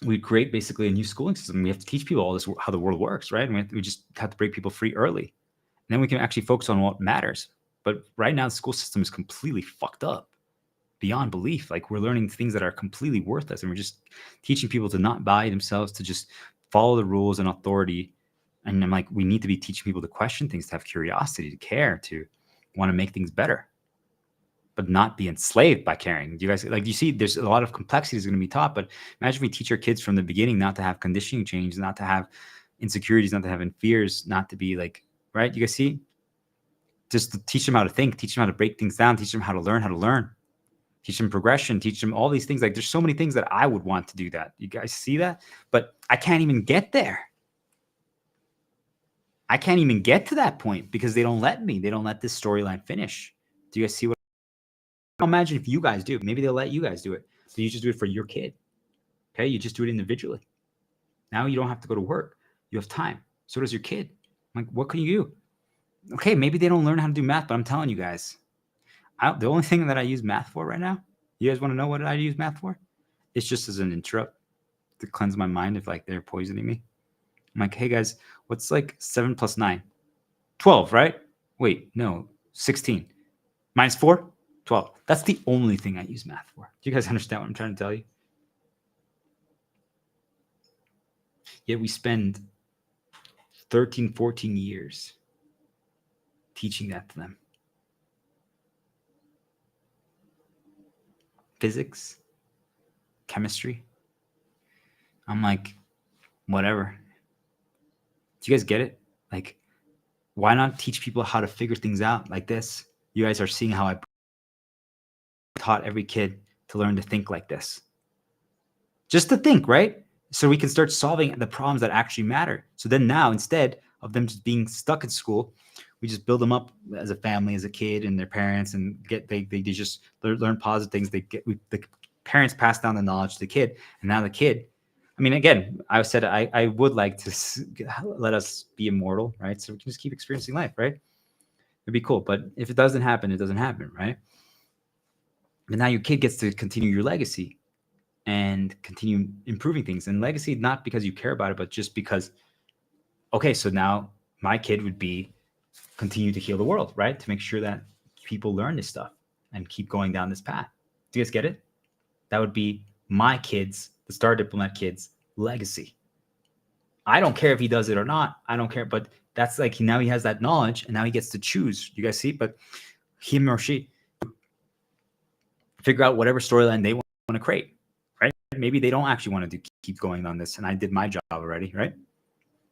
Speaker 1: We create basically a new schooling system. We have to teach people all this, how the world works, right? And we just have to break people free early. And then we can actually focus on what matters. But right now, the school system is completely fucked up beyond belief. Like, we're learning things that are completely worthless. And we're just teaching people to not buy themselves, to just follow the rules and authority. And I'm like, we need to be teaching people to question things, to have curiosity, to care, to want to make things better, but not be enslaved by caring. Do you guys, like, you see, there's a lot of complexities going to be taught, but imagine if we teach our kids from the beginning not to have conditioning change, not to have insecurities, not to have fears, not to be like, right? You guys see? Just to teach them how to think, teach them how to break things down, teach them how to learn, teach them progression, teach them all these things. Like, there's so many things that I would want to do that. You guys see that? But I can't even get there. I can't even get to that point because they don't let me. They don't let this storyline finish. Do you guys see what? Imagine if you guys do. Maybe they'll let you guys do it. So you just do it for your kid. Okay? You just do it individually. Now you don't have to go to work. You have time. So does your kid. I'm like, what can you do? Okay, maybe they don't learn how to do math, but I'm telling you guys, the only thing that I use math for right now, you guys want to know what I use math for? It's just as an interrupt to cleanse my mind if like they're poisoning me. I'm like, hey guys, what's like 7 plus 9? 12, right? Wait, no, 16. Minus 4? 12. That's the only thing I use math for. Do you guys understand what I'm trying to tell you? Yet we spend 13, 14 years teaching that to them. Physics, chemistry. I'm like, whatever. Do you guys get it? Like, why not teach people how to figure things out like this? You guys are seeing how I taught every kid to learn to think like this. Just to think, right? So we can start solving the problems that actually matter. So then now, instead of them just being stuck in school, we just build them up as a family, as a kid, and their parents, and they just learn positive things. The parents pass down the knowledge to the kid, and now the kid. I mean, again, I said I would like to let us be immortal, right? So we can just keep experiencing life, right? It'd be cool. But if it doesn't happen, it doesn't happen, right? But now your kid gets to continue your legacy and continue improving things. And legacy, not because you care about it, but just because, okay, so now my kid would be continue to heal the world, right? To make sure that people learn this stuff and keep going down this path. Do you guys get it? That would be my kids, the Star Diplomat kids' legacy. I don't care if he does it or not. I don't care. But that's like, now he has that knowledge and now he gets to choose. You guys see? But him or she figure out whatever storyline they want to create, right? Maybe they don't actually want to keep going on this, and I did my job already, right?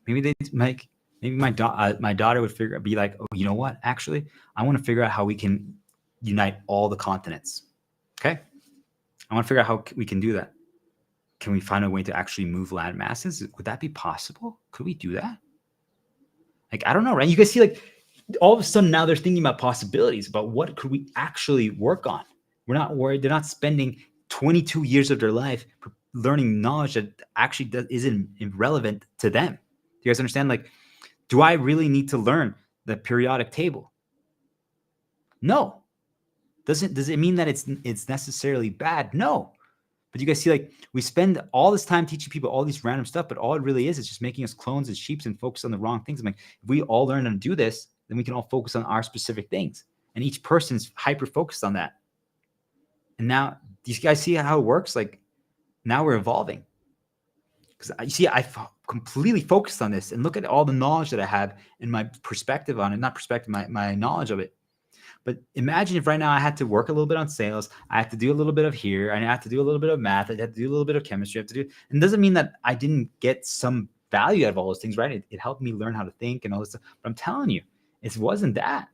Speaker 1: Maybe they make. Maybe my daughter would be like, oh, you know what? Actually, I want to figure out how we can unite all the continents. Okay, I want to figure out how we can do that. Can we find a way to actually move land masses? Would that be possible? Could we do that? Like, I don't know, right? You guys see, like, all of a sudden now they're thinking about possibilities about what could we actually work on. We're not worried. They're not spending 22 years of their life learning knowledge that actually isn't irrelevant to them. Do you guys understand? Like, do I really need to learn the periodic table? No. Does it mean that it's necessarily bad? No. But you guys see, like, we spend all this time teaching people all these random stuff, but all it really is just making us clones and sheeps and focus on the wrong things. I'm like, if we all learn how to do this, then we can all focus on our specific things. And each person's hyper-focused on that. And now, do you guys see how it works? Like now we're evolving. Because you see, I completely focused on this, and look at all the knowledge that I have and my perspective on it. Not perspective, my knowledge of it. But imagine if right now I had to work a little bit on sales. I had to do a little bit of here. I had to do a little bit of math. I had to do a little bit of chemistry. I have to do, and it doesn't mean that I didn't get some value out of all those things, right? It helped me learn how to think and all this stuff. But I'm telling you, it wasn't that.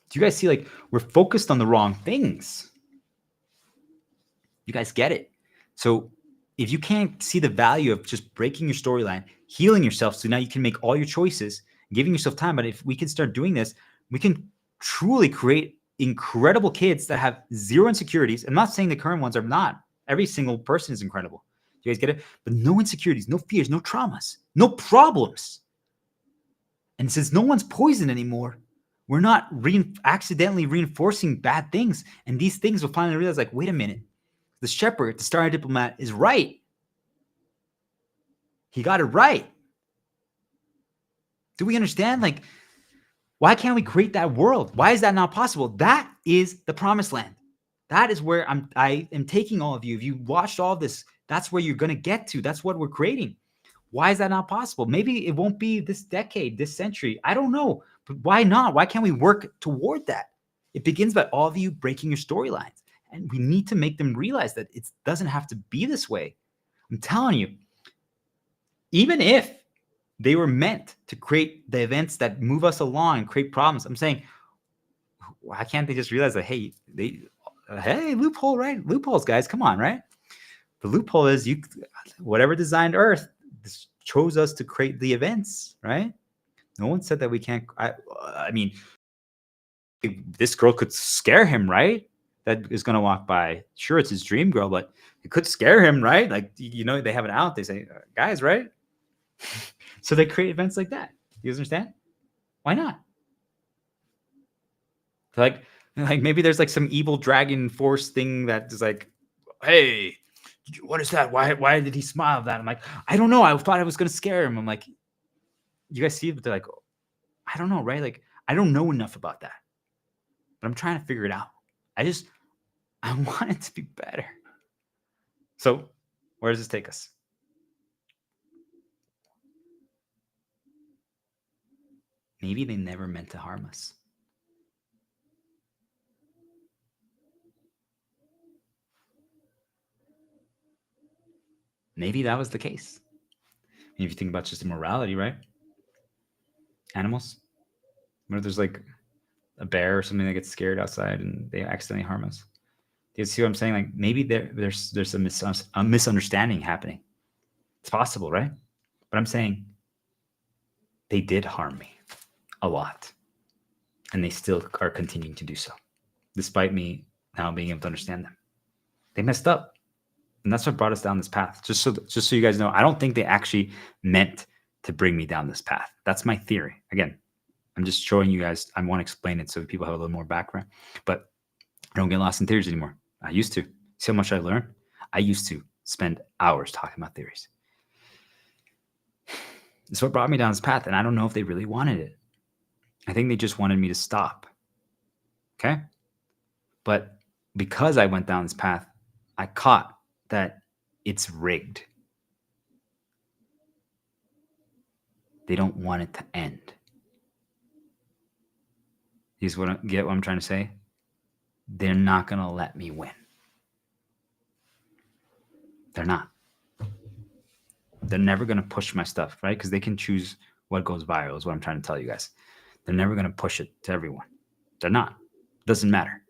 Speaker 1: Do you guys see, like, we're focused on the wrong things? You guys get it? So if you can't see the value of just breaking your storyline, healing yourself, so now you can make all your choices, giving yourself time. But if we can start doing this, we can truly create incredible kids that have zero insecurities. I'm not saying the current ones are not. Every single person is incredible. You guys get it? But no insecurities, no fears, no traumas, no problems. And since no one's poisoned anymore, we're not accidentally reinforcing bad things. And these things will finally realize, like, wait a minute. The shepherd, the star diplomat, is right. He got it right. Do we understand? Like, why can't we create that world? Why is that not possible? That is the promised land. That is where I am taking all of you. If you watched all this, that's where you're going to get to. That's what we're creating. Why is that not possible? Maybe it won't be this decade, this century. I don't know. But why not? Why can't we work toward that? It begins by all of you breaking your storylines. And we need to make them realize that it doesn't have to be this way. I'm telling you, even if they were meant to create the events that move us along and create problems, I'm saying, why can't they just realize that, hey, loophole, right? Loopholes, guys, come on, right? The loophole is whatever designed Earth chose us to create the events, right? No one said that we can't. I mean, this girl could scare him, right? That is going to walk by. Sure, it's his dream girl, but it could scare him, right? Like, they have it out. They say, guys, right? So they create events like that. You understand? Why not? Like maybe there's like some evil dragon force thing that is like, hey, what is that? Why did he smile at that? I'm like, I don't know. I thought I was going to scare him. I'm like, you guys see it? But they're like, I don't know, right? Like, I don't know enough about that, but I'm trying to figure it out. I want it to be better. So where does this take us? Maybe they never meant to harm us. Maybe that was the case. If you think about just immorality, right? Animals. What if there's like a bear or something that gets scared outside and they accidentally harm us? Do you see what I'm saying? Like, maybe there's a misunderstanding happening. It's possible, right? But I'm saying they did harm me a lot, and they still are continuing to do so, despite me now being able to understand them. They messed up, and that's what brought us down this path. Just so you guys know, I don't think they actually meant to bring me down this path. That's my theory. Again, I'm just showing you guys. I want to explain it so people have a little more background, but I don't get lost in theories anymore. I used to. See how much I learned? I used to spend hours talking about theories. It's what brought me down this path, and I don't know if they really wanted it. I think they just wanted me to stop. Okay? But because I went down this path, I caught that it's rigged. They don't want it to end. You get what I'm trying to say? They're not going to let me win. They're not. They're never going to push my stuff, right? Because they can choose what goes viral is what I'm trying to tell you guys. They're never going to push it to everyone. They're not. Doesn't matter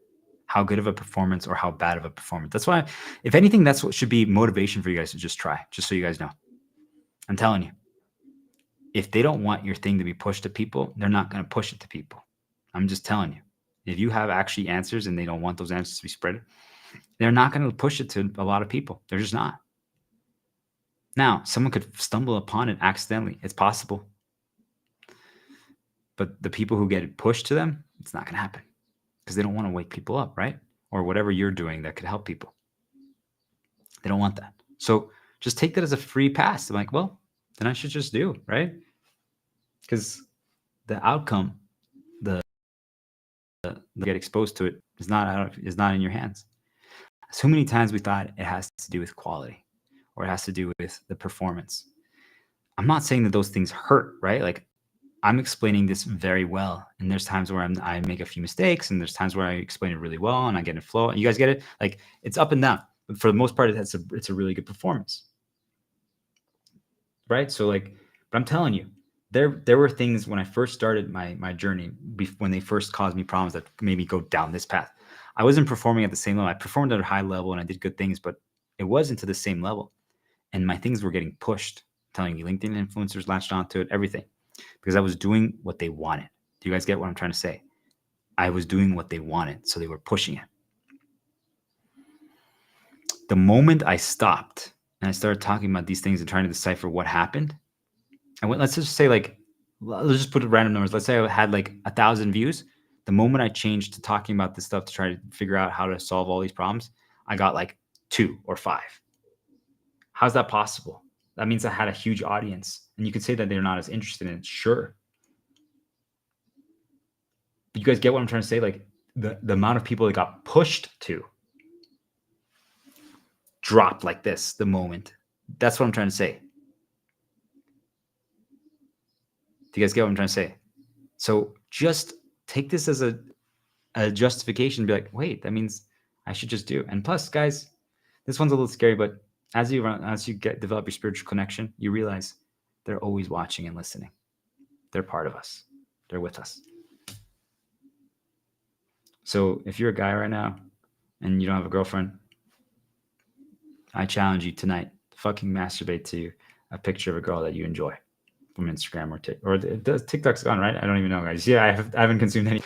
Speaker 1: how good of a performance or how bad of a performance. That's why, if anything, that's what should be motivation for you guys to just try, just so you guys know. I'm telling you, if they don't want your thing to be pushed to people, they're not going to push it to people. I'm just telling you. If you have actually answers and they don't want those answers to be spread, they're not going to push it to a lot of people. They're just not. Now, someone could stumble upon it accidentally. It's possible. But the people who get it pushed to them, it's not going to happen because they don't want to wake people up, right? Or whatever you're doing that could help people. They don't want that. So just take that as a free pass. I'm like, well, then I should just do, right? Because the outcome, the get exposed to it is not in your hands. So many times we thought it has to do with quality or it has to do with the performance. I'm not saying that those things hurt, right? Like I'm explaining this very well, and there's times where I make a few mistakes, and there's times where I explain it really well, and I get in flow. You guys get it? Like it's up and down, but for the most part, it's a really good performance, right? So like, but I'm telling you, there were things when I first started my journey, when they first caused me problems that made me go down this path. I wasn't performing at the same level. I performed at a high level, and I did good things, but it wasn't to the same level, and my things were getting pushed. I'm telling you, LinkedIn influencers latched onto it, everything. Because I was doing what they wanted. Do you guys get what I'm trying to say? I was doing what they wanted, so they were pushing it. The moment I stopped and I started talking about these things and trying to decipher what happened, let's just say let's just put random numbers. Let's say I had like 1,000 views. The moment I changed to talking about this stuff to try to figure out how to solve all these problems, I got like 2 or 5. How's that possible? That means I had a huge audience. And you could say that they're not as interested in it, sure. But you guys get what I'm trying to say? Like the amount of people that got pushed to dropped like this the moment. That's what I'm trying to say. Do you guys get what I'm trying to say? So just take this as a justification. Be like, wait, that means I should just do. And plus, guys, this one's a little scary, but as you develop your spiritual connection, you realize they're always watching and listening. They're part of us. They're with us. So if you're a guy right now and you don't have a girlfriend, I challenge you tonight to fucking masturbate to a picture of a girl that you enjoy from Instagram or TikTok's gone, right? I don't even know, guys. Yeah, I haven't consumed any.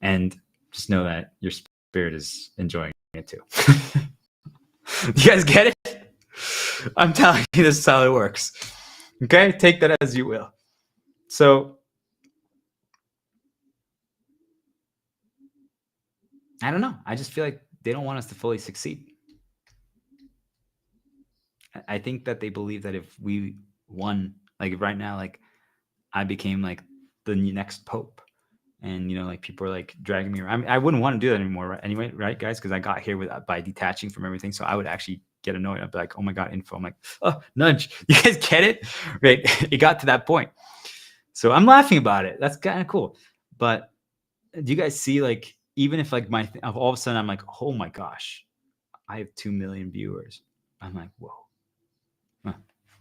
Speaker 1: And just know that your spirit is enjoying it too. You guys get it? I'm telling you, this is how it works. Okay? Take that as you will. So, I don't know. I just feel like they don't want us to fully succeed. I think that they believe that if we won, like right now, like I became like the next pope, and like people are like dragging me around. I wouldn't want to do that anymore, right? Anyway, right, guys? Because I got here by detaching from everything, so I would actually get annoyed. I'd be like, "Oh my god, info!" I'm like, "Oh, nudge." You guys get it, right? It got to that point, so I'm laughing about it. That's kind of cool. But do you guys see, like, even if like all of a sudden I'm like, "Oh my gosh, I have 2 million viewers," I'm like, "Whoa."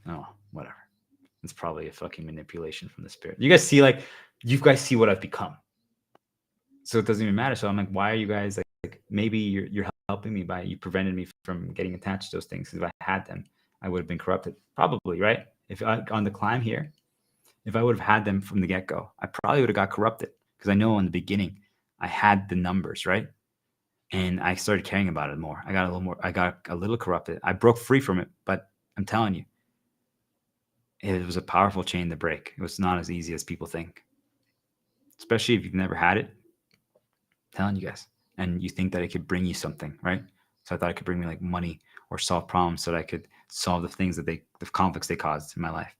Speaker 1: Oh, whatever. It's probably a fucking manipulation from the spirit. You guys see what I've become. So it doesn't even matter. So I'm like, why are you guys like maybe you're helping me by you prevented me from getting attached to those things. Because if I had them, I would have been corrupted. Probably, right? If on the climb here, if I would have had them from the get-go, I probably would have got corrupted. Because I know in the beginning I had the numbers, right? And I started caring about it more. I got a little corrupted. I broke free from it, but I'm telling you, it was a powerful chain to break. It was not as easy as people think, especially if you've never had it. I'm telling you guys, and you think that it could bring you something, right? So I thought it could bring me like money or solve problems so that I could solve the things the conflicts they caused in my life.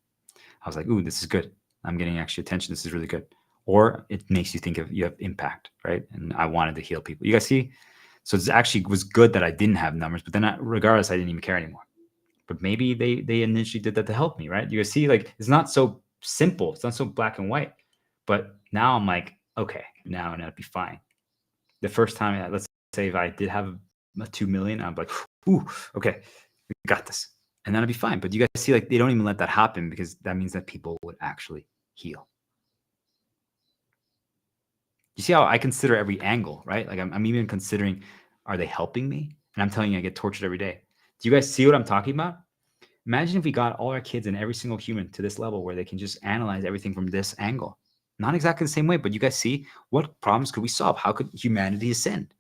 Speaker 1: I was like, ooh, this is good. I'm getting actually attention. This is really good. Or it makes you think you have impact, right? And I wanted to heal people. You guys see? So it actually was good that I didn't have numbers, but then regardless, I didn't even care anymore. But maybe they initially did that to help me, right? You guys see, like, it's not so simple. It's not so black and white. But now I'm like, okay, now it'd be fine. The first time, let's say if I did have a 2 million, I'm like, ooh, okay, we got this. And then it'd be fine. But you guys see, like, they don't even let that happen because that means that people would actually heal. You see how I consider every angle, right? Like I'm even considering, are they helping me? And I'm telling you, I get tortured every day. Do you guys see what I'm talking about? Imagine if we got all our kids and every single human to this level where they can just analyze everything from this angle. Not exactly the same way, but you guys see, what problems could we solve? How could humanity ascend?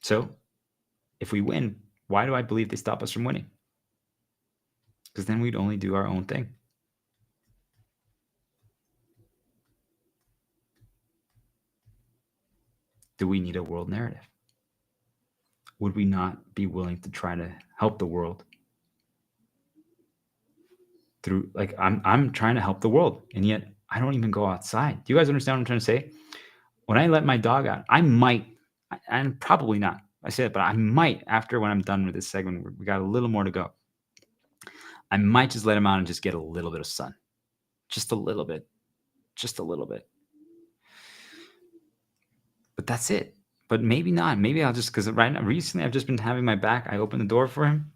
Speaker 1: So if we win, why do I believe they stop us from winning? Because then we'd only do our own thing. Do we need a world narrative? Would we not be willing to try to help the world through, like, I'm trying to help the world, and yet I don't even go outside. Do you guys understand what I'm trying to say? When I let my dog out, I might, and probably not. I said, but I might, after when I'm done with this segment, we got a little more to go. I might just let him out and just get a little bit of sun. Just a little bit. Just a little bit. But that's it. But maybe not. Maybe I'll just, because right now, recently I've just been having my back. I open the door for him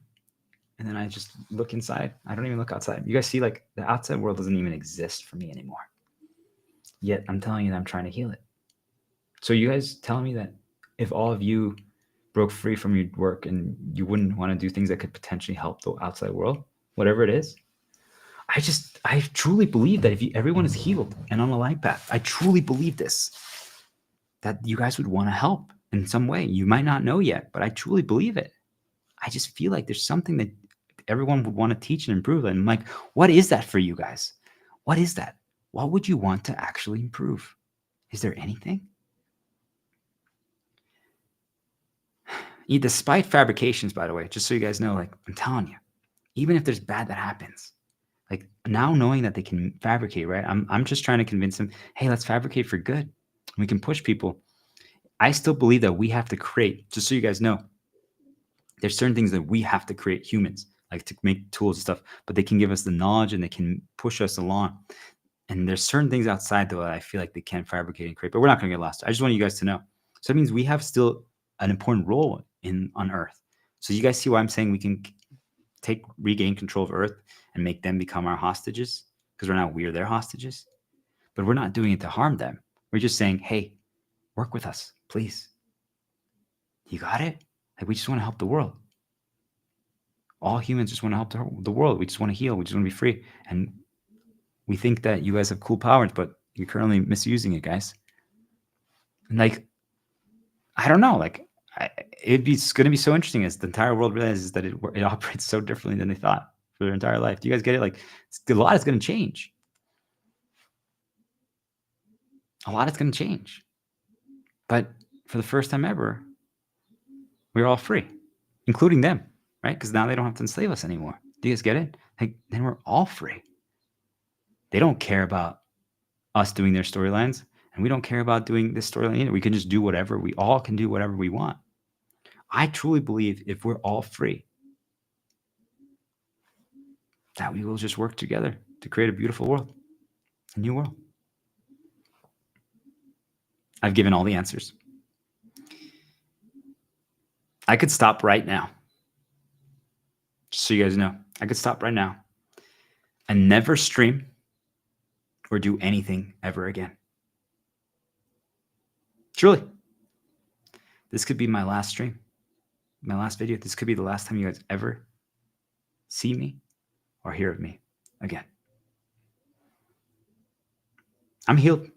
Speaker 1: and then I just look inside. I don't even look outside. You guys see, like, the outside world doesn't even exist for me anymore. Yet I'm telling you that I'm trying to heal it. So you guys telling me that if all of you broke free from your work and you wouldn't want to do things that could potentially help the outside world, whatever it is, I truly believe that if everyone is healed and on a light path, I truly believe this, that you guys would want to help in some way. You might not know yet, but I truly believe it. I just feel like there's something that everyone would want to teach and improve. And I'm like, what is that for you guys? What is that? What would you want to actually improve? Is there anything? Despite fabrications, by the way, just so you guys know, like, I'm telling you, even if there's bad that happens, like, now knowing that they can fabricate, right? I'm just trying to convince them, hey, let's fabricate for good. We can push people. I still believe that we have to create, just so you guys know, there's certain things that we have to create, humans, like to make tools and stuff, but they can give us the knowledge and they can push us along. And there's certain things outside, though, that I feel like they can't fabricate and create, but we're not going to get lost. I just want you guys to know. So that means we have still an important role on Earth. So you guys see why I'm saying we can regain control of Earth and make them become our hostages? Because we're their hostages. But we're not doing it to harm them. We're just saying, hey, work with us, please. You got it? Like, we just want to help the world. All humans just want to help the world. We just want to heal. We just want to be free. And we think that you guys have cool powers, but you're currently misusing it, guys. And, like, I don't know. Like, it's going to be so interesting as the entire world realizes that it operates so differently than they thought for their entire life. Do you guys get it? Like, a lot is going to change. A lot is going to change. But for the first time ever, we're all free, including them, right? Because now they don't have to enslave us anymore. Do you guys get it? Like, then we're all free. They don't care about us doing their storylines, and we don't care about doing this storyline either. We can just do whatever. We all can do whatever we want. I truly believe if we're all free, that we will just work together to create a beautiful world, a new world. I've given all the answers. I could stop right now. Just so you guys know, I could stop right now and never stream or do anything ever again. Truly. This could be my last stream, my last video. This could be the last time you guys ever see me or hear of me again. I'm healed.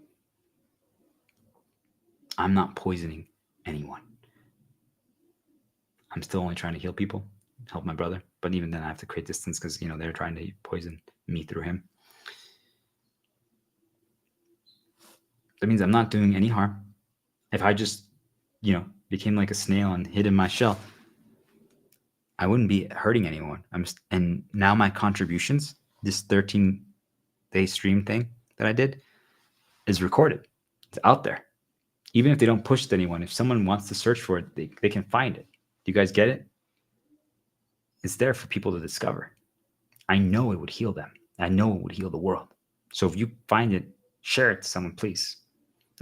Speaker 1: I'm not poisoning anyone. I'm still only trying to heal people, help my brother. But even then, I have to create distance because, they're trying to poison me through him. That means I'm not doing any harm. If I just, became like a snail and hid in my shell, I wouldn't be hurting anyone. And now my contributions, this 13-day stream thing that I did, is recorded. It's out there. Even if they don't push to anyone, if someone wants to search for it, they can find it. Do you guys get it? It's there for people to discover. I know it would heal them. I know it would heal the world. So if you find it, share it to someone, please.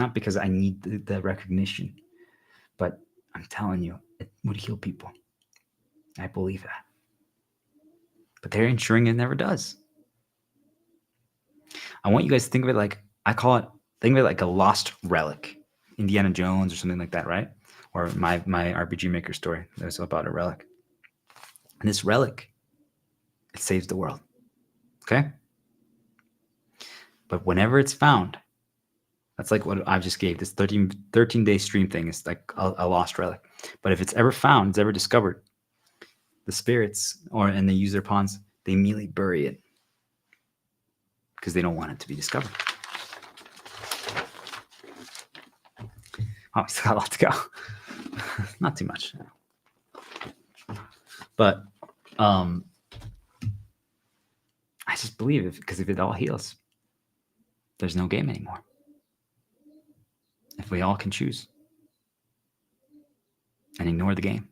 Speaker 1: Not because I need the recognition, but I'm telling you, it would heal people. I believe that. But they're ensuring it never does. I want you guys to think of it like, think of it like a lost relic. Indiana Jones or something like that, right? Or my RPG Maker story that was about a relic. And this relic, it saves the world. Okay? But whenever it's found, that's like what I just gave. This 13-day stream thing is like a lost relic. But if it's ever found, it's ever discovered, the spirits, and they use their pawns, they immediately bury it because they don't want it to be discovered. Oh, we still got a lot to go. Not too much. But I just believe because if it all heals, there's no game anymore. If we all can choose and ignore the game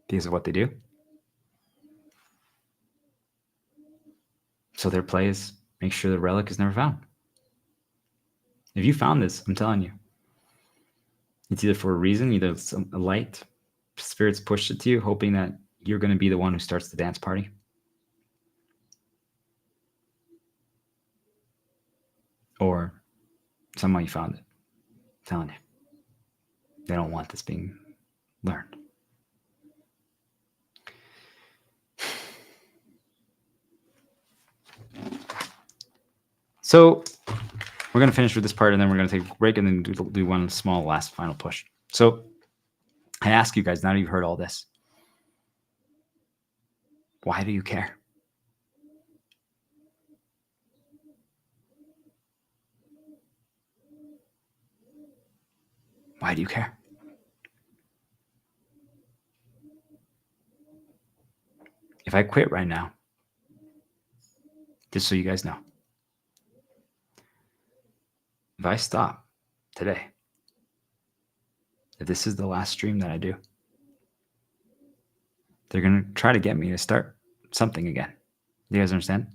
Speaker 1: because of what they do. So their play is make sure the relic is never found. If you found this, I'm telling you, it's either for a reason, either a light spirits pushed it to you, hoping that you're going to be the one who starts the dance party. Or somehow you found it. I'm telling you. They don't want this being learned. So we're going to finish with this part, and then we're going to take a break and then do one small last final push. So I ask you guys, now that you've heard all this, why do you care? Why do you care? If I quit right now, just so you guys know, if I stop today, if this is the last stream that I do, they're going to try to get me to start something again. You guys understand?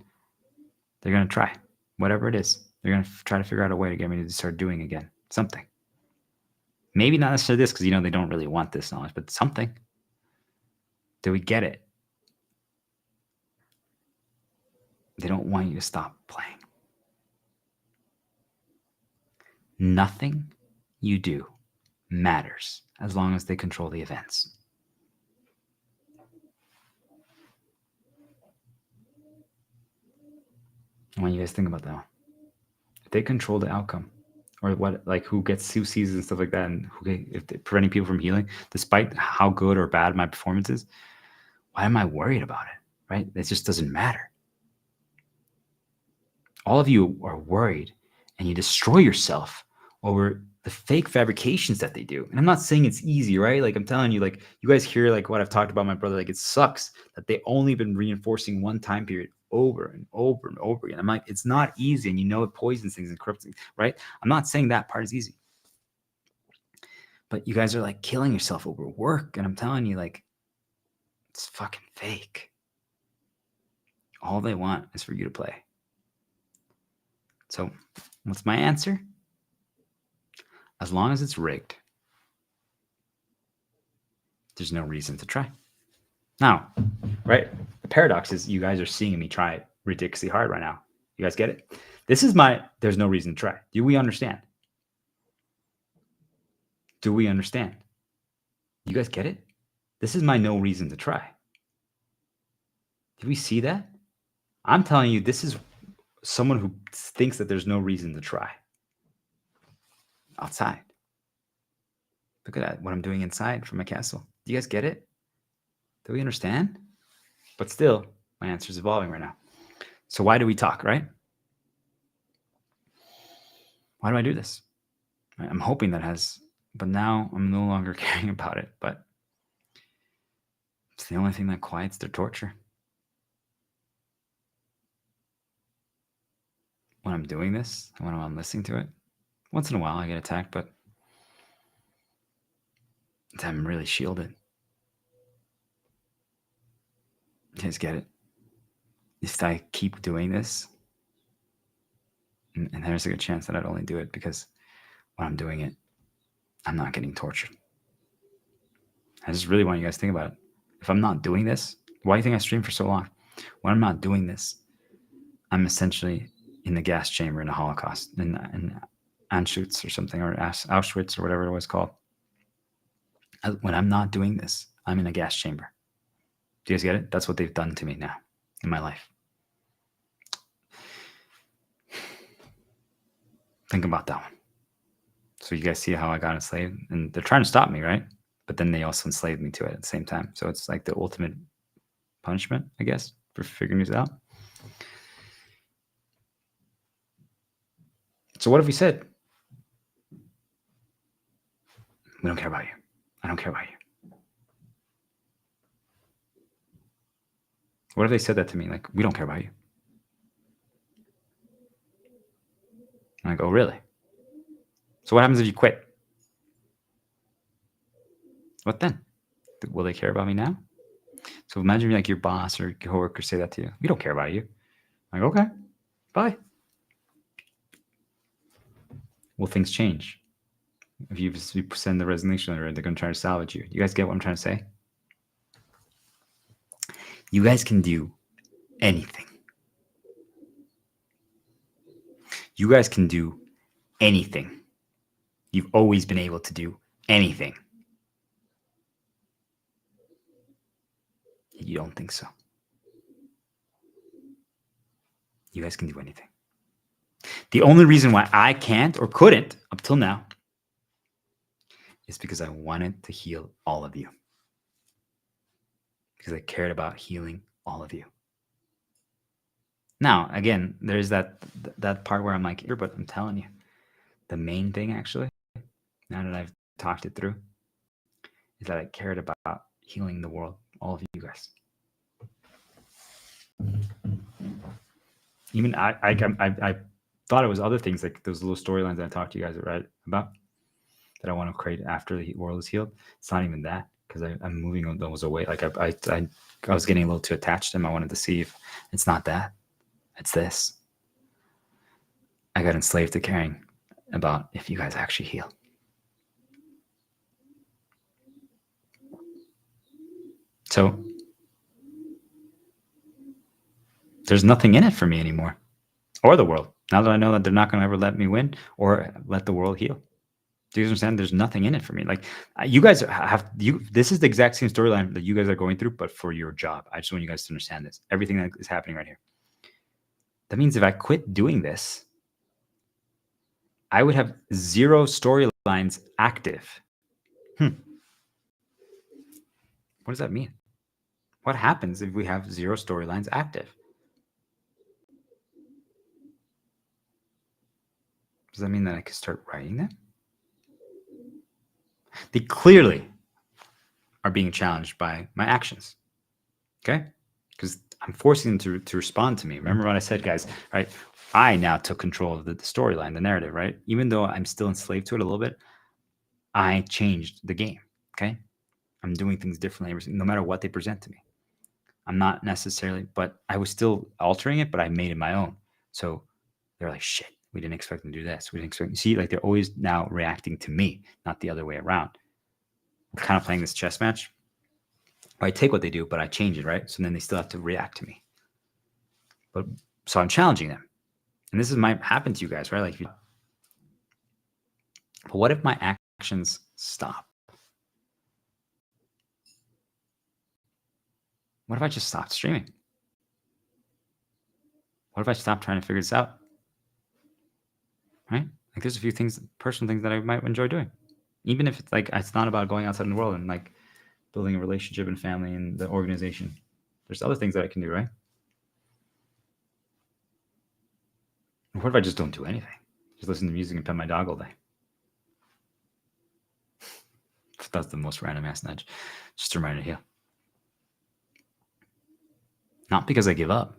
Speaker 1: They're going to try. Whatever it is, they're going to try to figure out a way to get me to start doing again. Something. Maybe not necessarily this, because they don't really want this knowledge, but something. Do we get it? They don't want you to stop playing. Nothing you do matters as long as they control the events. I want you guys to think about that. If they control the outcome, or what, like who sees and stuff like that, and if they're preventing people from healing, despite how good or bad my performance is, why am I worried about it? Right? It just doesn't matter. All of you are worried, and you destroy yourself over the fake fabrications that they do. And I'm not saying it's easy, right? Like I'm telling you, like you guys hear like what I've talked about my brother, like it sucks that they only been reinforcing one time period over and over and over again. I'm like, it's not easy, and it poisons things and corrupts things, right? I'm not saying that part is easy. But you guys are like killing yourself over work, and I'm telling you, like, it's fucking fake. All they want is for you to play. So what's my answer? As long as it's rigged, there's no reason to try. Now, right? The paradox is you guys are seeing me try ridiculously hard right now. You guys get it? This is there's no reason to try. Do we understand? Do we understand? You guys get it? This is my no reason to try. Did we see that? I'm telling you, this is someone who thinks that there's no reason to try. Outside. Look at that, what I'm doing inside from my castle. Do you guys get it? Do we understand? But still, my answer is evolving right now. So why do we talk, right? Why do I do this? I'm hoping but now I'm no longer caring about it. But it's the only thing that quiets their torture. When I'm doing this, when I'm listening to it, once in a while I get attacked, but I'm really shielded. You guys get it? If I keep doing this, and there's a good chance that I'd only do it because when I'm doing it, I'm not getting tortured. I just really want you guys to think about it. If I'm not doing this, why do you think I stream for so long? When I'm not doing this, I'm essentially in the gas chamber in the Holocaust, in Anschutz or something, or Auschwitz or whatever it was called. When I'm not doing this, I'm in a gas chamber. Do you guys get it? That's what they've done to me now in my life. Think about that one. So you guys see how I got enslaved? And they're trying to stop me, right? But then they also enslaved me to it at the same time. So it's like the ultimate punishment, I guess, for figuring this out. So what if we said, we don't care about you. I don't care about you. What if they said that to me? Like, we don't care about you. And I go, really? So what happens if you quit? What then? Will they care about me now? So imagine like your boss or coworker say that to you. We don't care about you. I'm like, okay, bye. Will things change? If you send the resignation letter, they're going to try to salvage you. You guys get what I'm trying to say? You guys can do anything. You guys can do anything. You've always been able to do anything. You don't think so. You guys can do anything. The only reason why I can't or couldn't up till now is because I wanted to heal all of you. Because I cared about healing all of you. Now, again, there's that part where I'm like, but I'm telling you, the main thing actually, now that I've talked it through, is that I cared about healing the world, all of you guys. Even I thought it was other things like those little storylines that I talked to you guys about that I want to create after the world is healed. It's not even that, because I'm moving those away. Like I was getting a little too attached to them. I wanted to see if it's not that. It's this. I got enslaved to caring about if you guys actually heal. So there's nothing in it for me anymore, or the world. Now that I know that they're not going to ever let me win or let the world heal. Do you understand? There's nothing in it for me. Like you guys this is the exact same storyline that you guys are going through, but for your job. I just want you guys to understand this. Everything that is happening right here. That means if I quit doing this, I would have 0 storylines active. What does that mean? What happens if we have 0 storylines active? Does that mean that I could start writing them? They clearly are being challenged by my actions. Okay? Because I'm forcing them to respond to me. Remember what I said, guys, right? I now took control of the storyline, the narrative, right? Even though I'm still enslaved to it a little bit, I changed the game. Okay? I'm doing things differently, no matter what they present to me. I'm not necessarily, but I was still altering it, but I made it my own. So they're like, shit, we didn't expect them to do this. We didn't expect, see, like they're always now reacting to me, not the other way around. We're kind of playing this chess match. I take what they do, but I change it, right? So then they still have to react to me. But so I'm challenging them. And this might happen to you guys, right? Like, but what if my actions stop? What if I just stopped streaming? What if I stopped trying to figure this out? Right? Like there's a few things, personal things that I might enjoy doing. Even if it's like, it's not about going outside in the world and like building a relationship and family and the organization. There's other things that I can do, right? What if I just don't do anything? Just listen to music and pet my dog all day. That's the most random ass nudge. Just a reminder here. Not because I give up.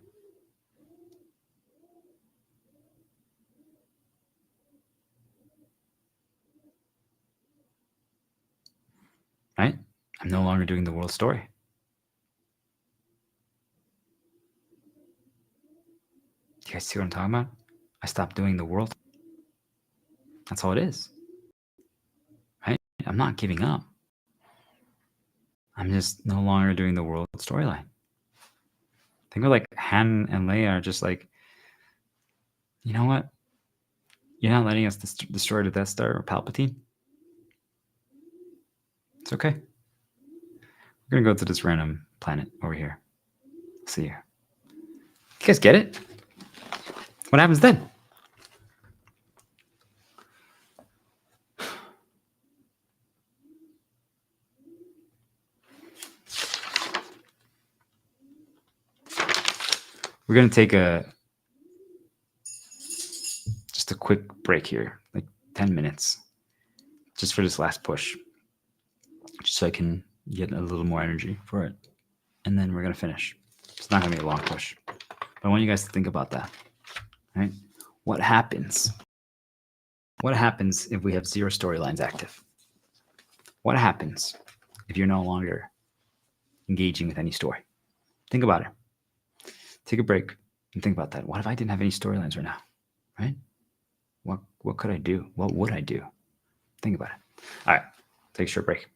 Speaker 1: Right? I'm no longer doing the world story. Do you guys see what I'm talking about? I stopped doing the world. That's all it is. Right? I'm not giving up. I'm just no longer doing the world storyline. Think of like Han and Leia are just like, you know what? You're not letting us destroy the Death Star or Palpatine. It's okay. We're going to go to this random planet over here. See you. You guys get it? What happens then? We're going to take just a quick break here, like 10 minutes, just for this last push, just so I can get a little more energy for it. And then we're going to finish. It's not going to be a long push. But I want you guys to think about that, right? What happens What happens if we have 0 storylines active? What happens if you're no longer engaging with any story? Think about it. Take a break and think about that. What if I didn't have any storylines right now? Right? What could I do? What would I do? Think about it. All right. Take a short break.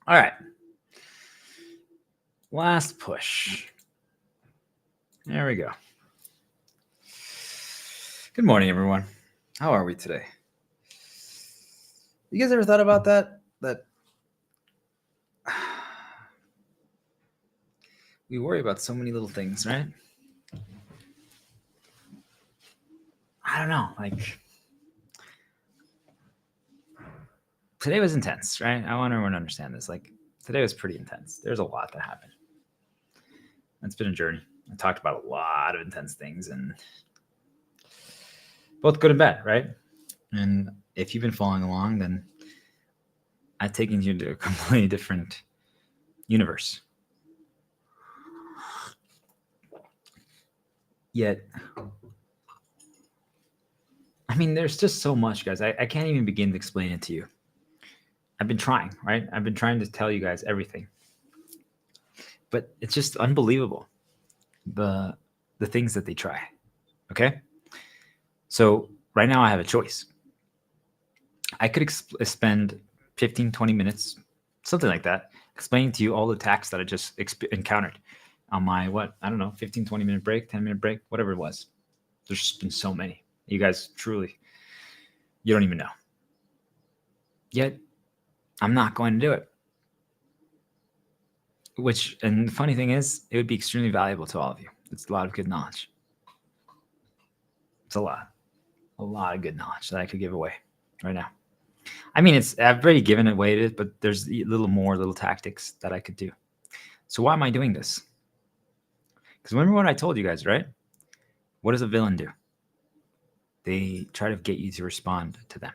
Speaker 1: All right. Last push. There we go. Good morning, everyone. How are we today? You guys ever thought about that? That we worry about so many little things, right? I don't know. Like, today was intense, right? I want everyone to understand this. Like, today was pretty intense. There's a lot that happened. It's been a journey. I talked about a lot of intense things, and both good and bad, right? And if you've been following along, then I've taken you to a completely different universe. Yet, I mean, there's just so much, guys. I can't even begin to explain it to you. I've been trying, right? I've been trying to tell you guys everything. But it's just unbelievable, the things that they try, okay? So right now I have a choice. I could spend 15, 20 minutes, something like that, explaining to you all the attacks that I just encountered on my, 15, 20-minute break, 10-minute break, whatever it was. There's just been so many. You guys truly, you don't even know. Yet, I'm not going to do it. And the funny thing is, it would be extremely valuable to all of you. It's a lot of good knowledge. It's a lot of good knowledge that I could give away right now. I mean, I've already given away, but there's little tactics that I could do. So why am I doing this? Because remember what I told you guys, right? What does a villain do? They try to get you to respond to them.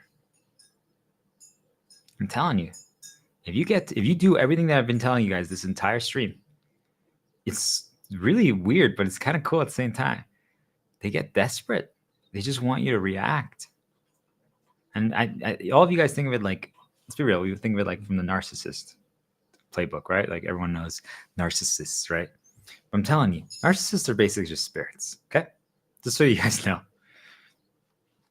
Speaker 1: I'm telling you, if you do everything that I've been telling you guys this entire stream, it's really weird, but it's kind of cool at the same time. They get desperate. They just want you to react. And all of you guys think of it like, let's be real, we think of it like from the narcissist playbook, right? Like everyone knows narcissists, right? But I'm telling you, narcissists are basically just spirits, okay? Just so you guys know.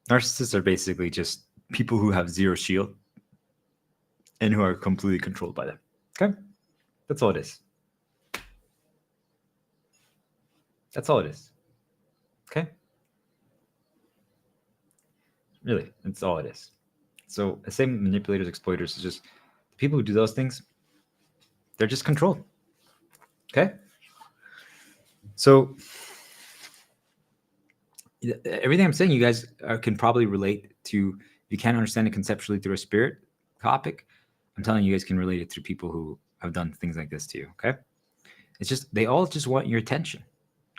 Speaker 1: Narcissists are basically just people who have zero shield and who are completely controlled by them, okay? That's all it is. That's all it is, okay? Really, that's all it is. So the same manipulators, exploiters, is just the people who do those things, they're just controlled, okay? So everything I'm saying, you guys can probably relate to. If you can't understand it conceptually through a spirit topic, I'm telling you, you guys can relate it through people who have done things like this to you, okay? It's just, they all just want your attention,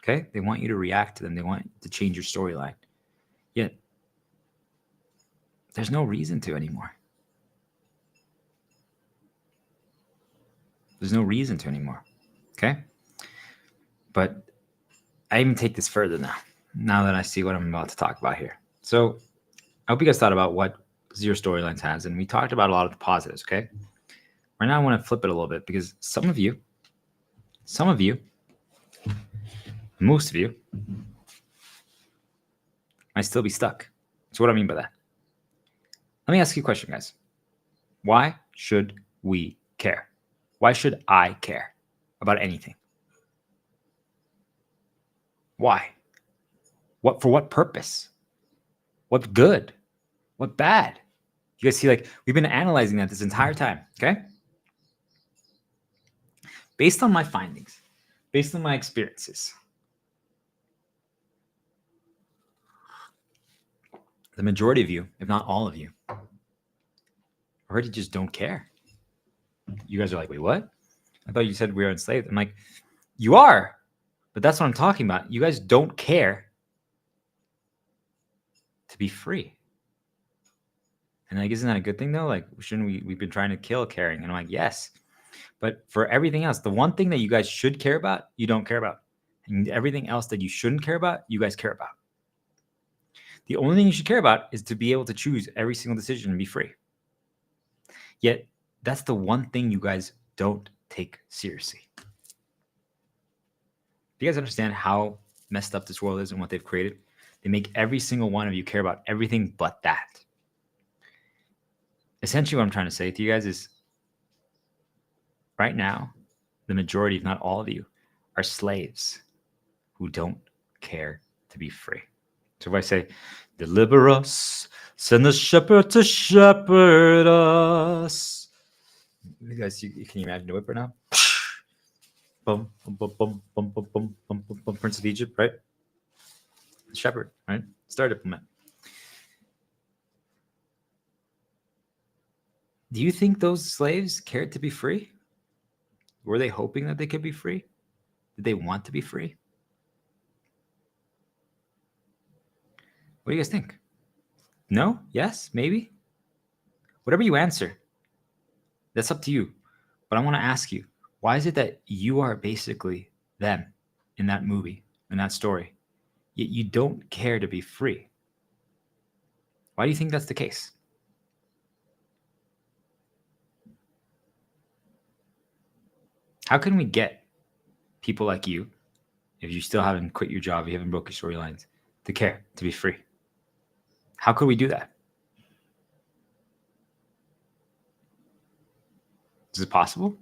Speaker 1: okay? They want you to react to them. They want to change your storyline. Yet, there's no reason to anymore. There's no reason to anymore, okay? But I even take this further now that I see what I'm about to talk about here. So I hope you guys thought about what Zero Storylines has, and we talked about a lot of the positives, okay? Right now I want to flip it a little bit because some of you, most of you might still be stuck. So what do I mean by that? Let me ask you a question, guys. Why should we care? Why should I care about anything? Why? For what purpose? What good? What bad? You guys see, like, we've been analyzing that this entire time, okay? Based on my findings, based on my experiences, the majority of you, if not all of you, already just don't care. You guys are like, wait, what? I thought you said we were enslaved. I'm like, you are, but that's what I'm talking about. You guys don't care to be free. And like, isn't that a good thing though? Like, shouldn't we've been trying to kill caring? And I'm like, yes. But for everything else, the one thing that you guys should care about, you don't care about. And everything else that you shouldn't care about, you guys care about. The only thing you should care about is to be able to choose every single decision and be free. Yet, that's the one thing you guys don't take seriously. Do you guys understand how messed up this world is and what they've created? They make every single one of you care about everything but that. Essentially, what I'm trying to say to you guys is, right now, the majority, if not all of you, are slaves who don't care to be free. So if I say, deliver us, send the shepherd to shepherd us. You guys, can you imagine the whip right now? Boom, boom, boom, boom, boom, boom, boom, boom, boom, Prince of Egypt, right? Shepherd, right? Star Diplomat. Do you think those slaves cared to be free? Were they hoping that they could be free? Did they want to be free? What do you guys think? No? Yes? Maybe? Whatever you answer, that's up to you. But I want to ask you, why is it that you are basically them in that movie, in that story, yet you don't care to be free? Why do you think that's the case? How can we get people like you, if you still haven't quit your job, you haven't broke your storylines, to care, to be free? How could we do that? Is it possible?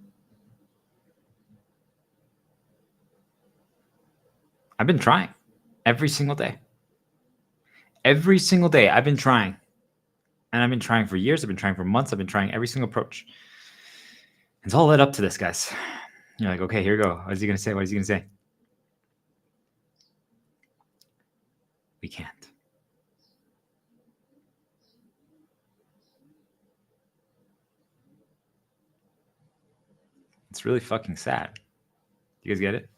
Speaker 1: I've been trying every single day. Every single day I've been trying. And I've been trying for years. I've been trying for months. I've been trying every single approach. It's all led up to this, guys. You're like, okay, here we go. What is he going to say? What is he going to say? We can't. It's really fucking sad. You guys get it?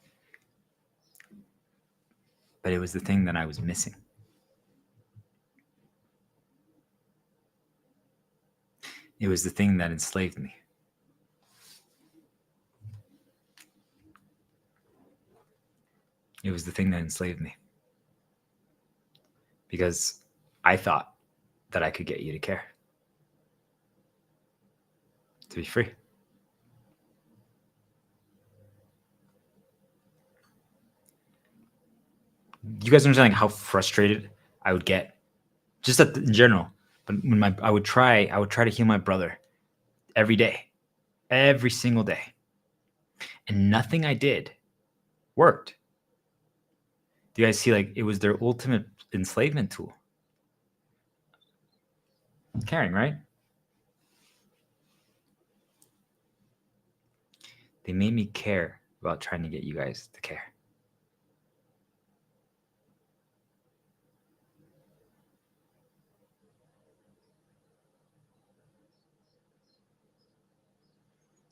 Speaker 1: But it was the thing that I was missing. It was the thing that enslaved me. It was the thing that enslaved me. Because I thought that I could get you to care. To be free. You guys understand like how frustrated I would get, just in general. But when I would try to heal my brother every day, every single day, and nothing I did worked. Do you guys see? Like, it was their ultimate enslavement tool. Caring, right? They made me care about trying to get you guys to care.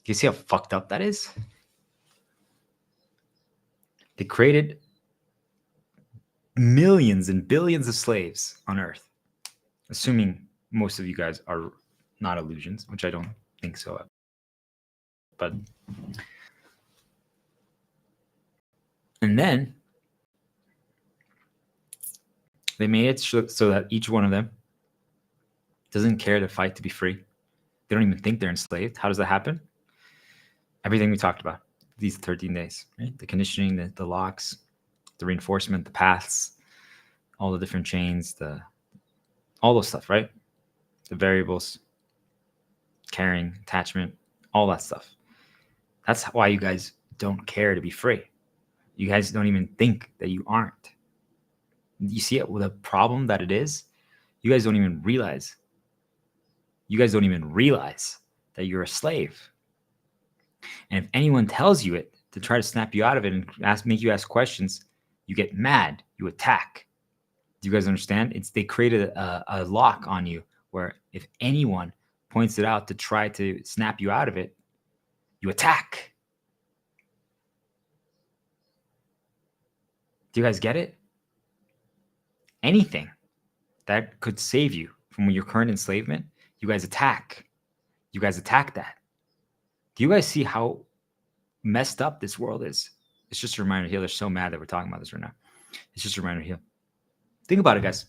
Speaker 1: Do you see how fucked up that is? They created millions and billions of slaves on Earth, assuming most of you guys are not illusions, which I don't think so. But and then they made it so that each one of them doesn't care to fight to be free. They don't even think they're enslaved. How does that happen? Everything we talked about these 13 days, right? The conditioning, the locks, the reinforcement, the paths, all the different chains, all those stuff, right? The variables, caring, attachment, all that stuff. That's why you guys don't care to be free. You guys don't even think that you aren't. You see it with a problem that it is. You guys don't even realize. You guys don't even realize that you're a slave. And if anyone tells you it to try to snap you out of it and make you ask questions, you get mad, you attack. Do you guys understand? They created a lock on you where if anyone points it out to try to snap you out of it, you attack. Do you guys get it? Anything that could save you from your current enslavement, you guys attack. You guys attack that. Do you guys see how messed up this world is? It's just a reminder here. They're so mad that we're talking about this right now. It's just a reminder here. Think about it, guys.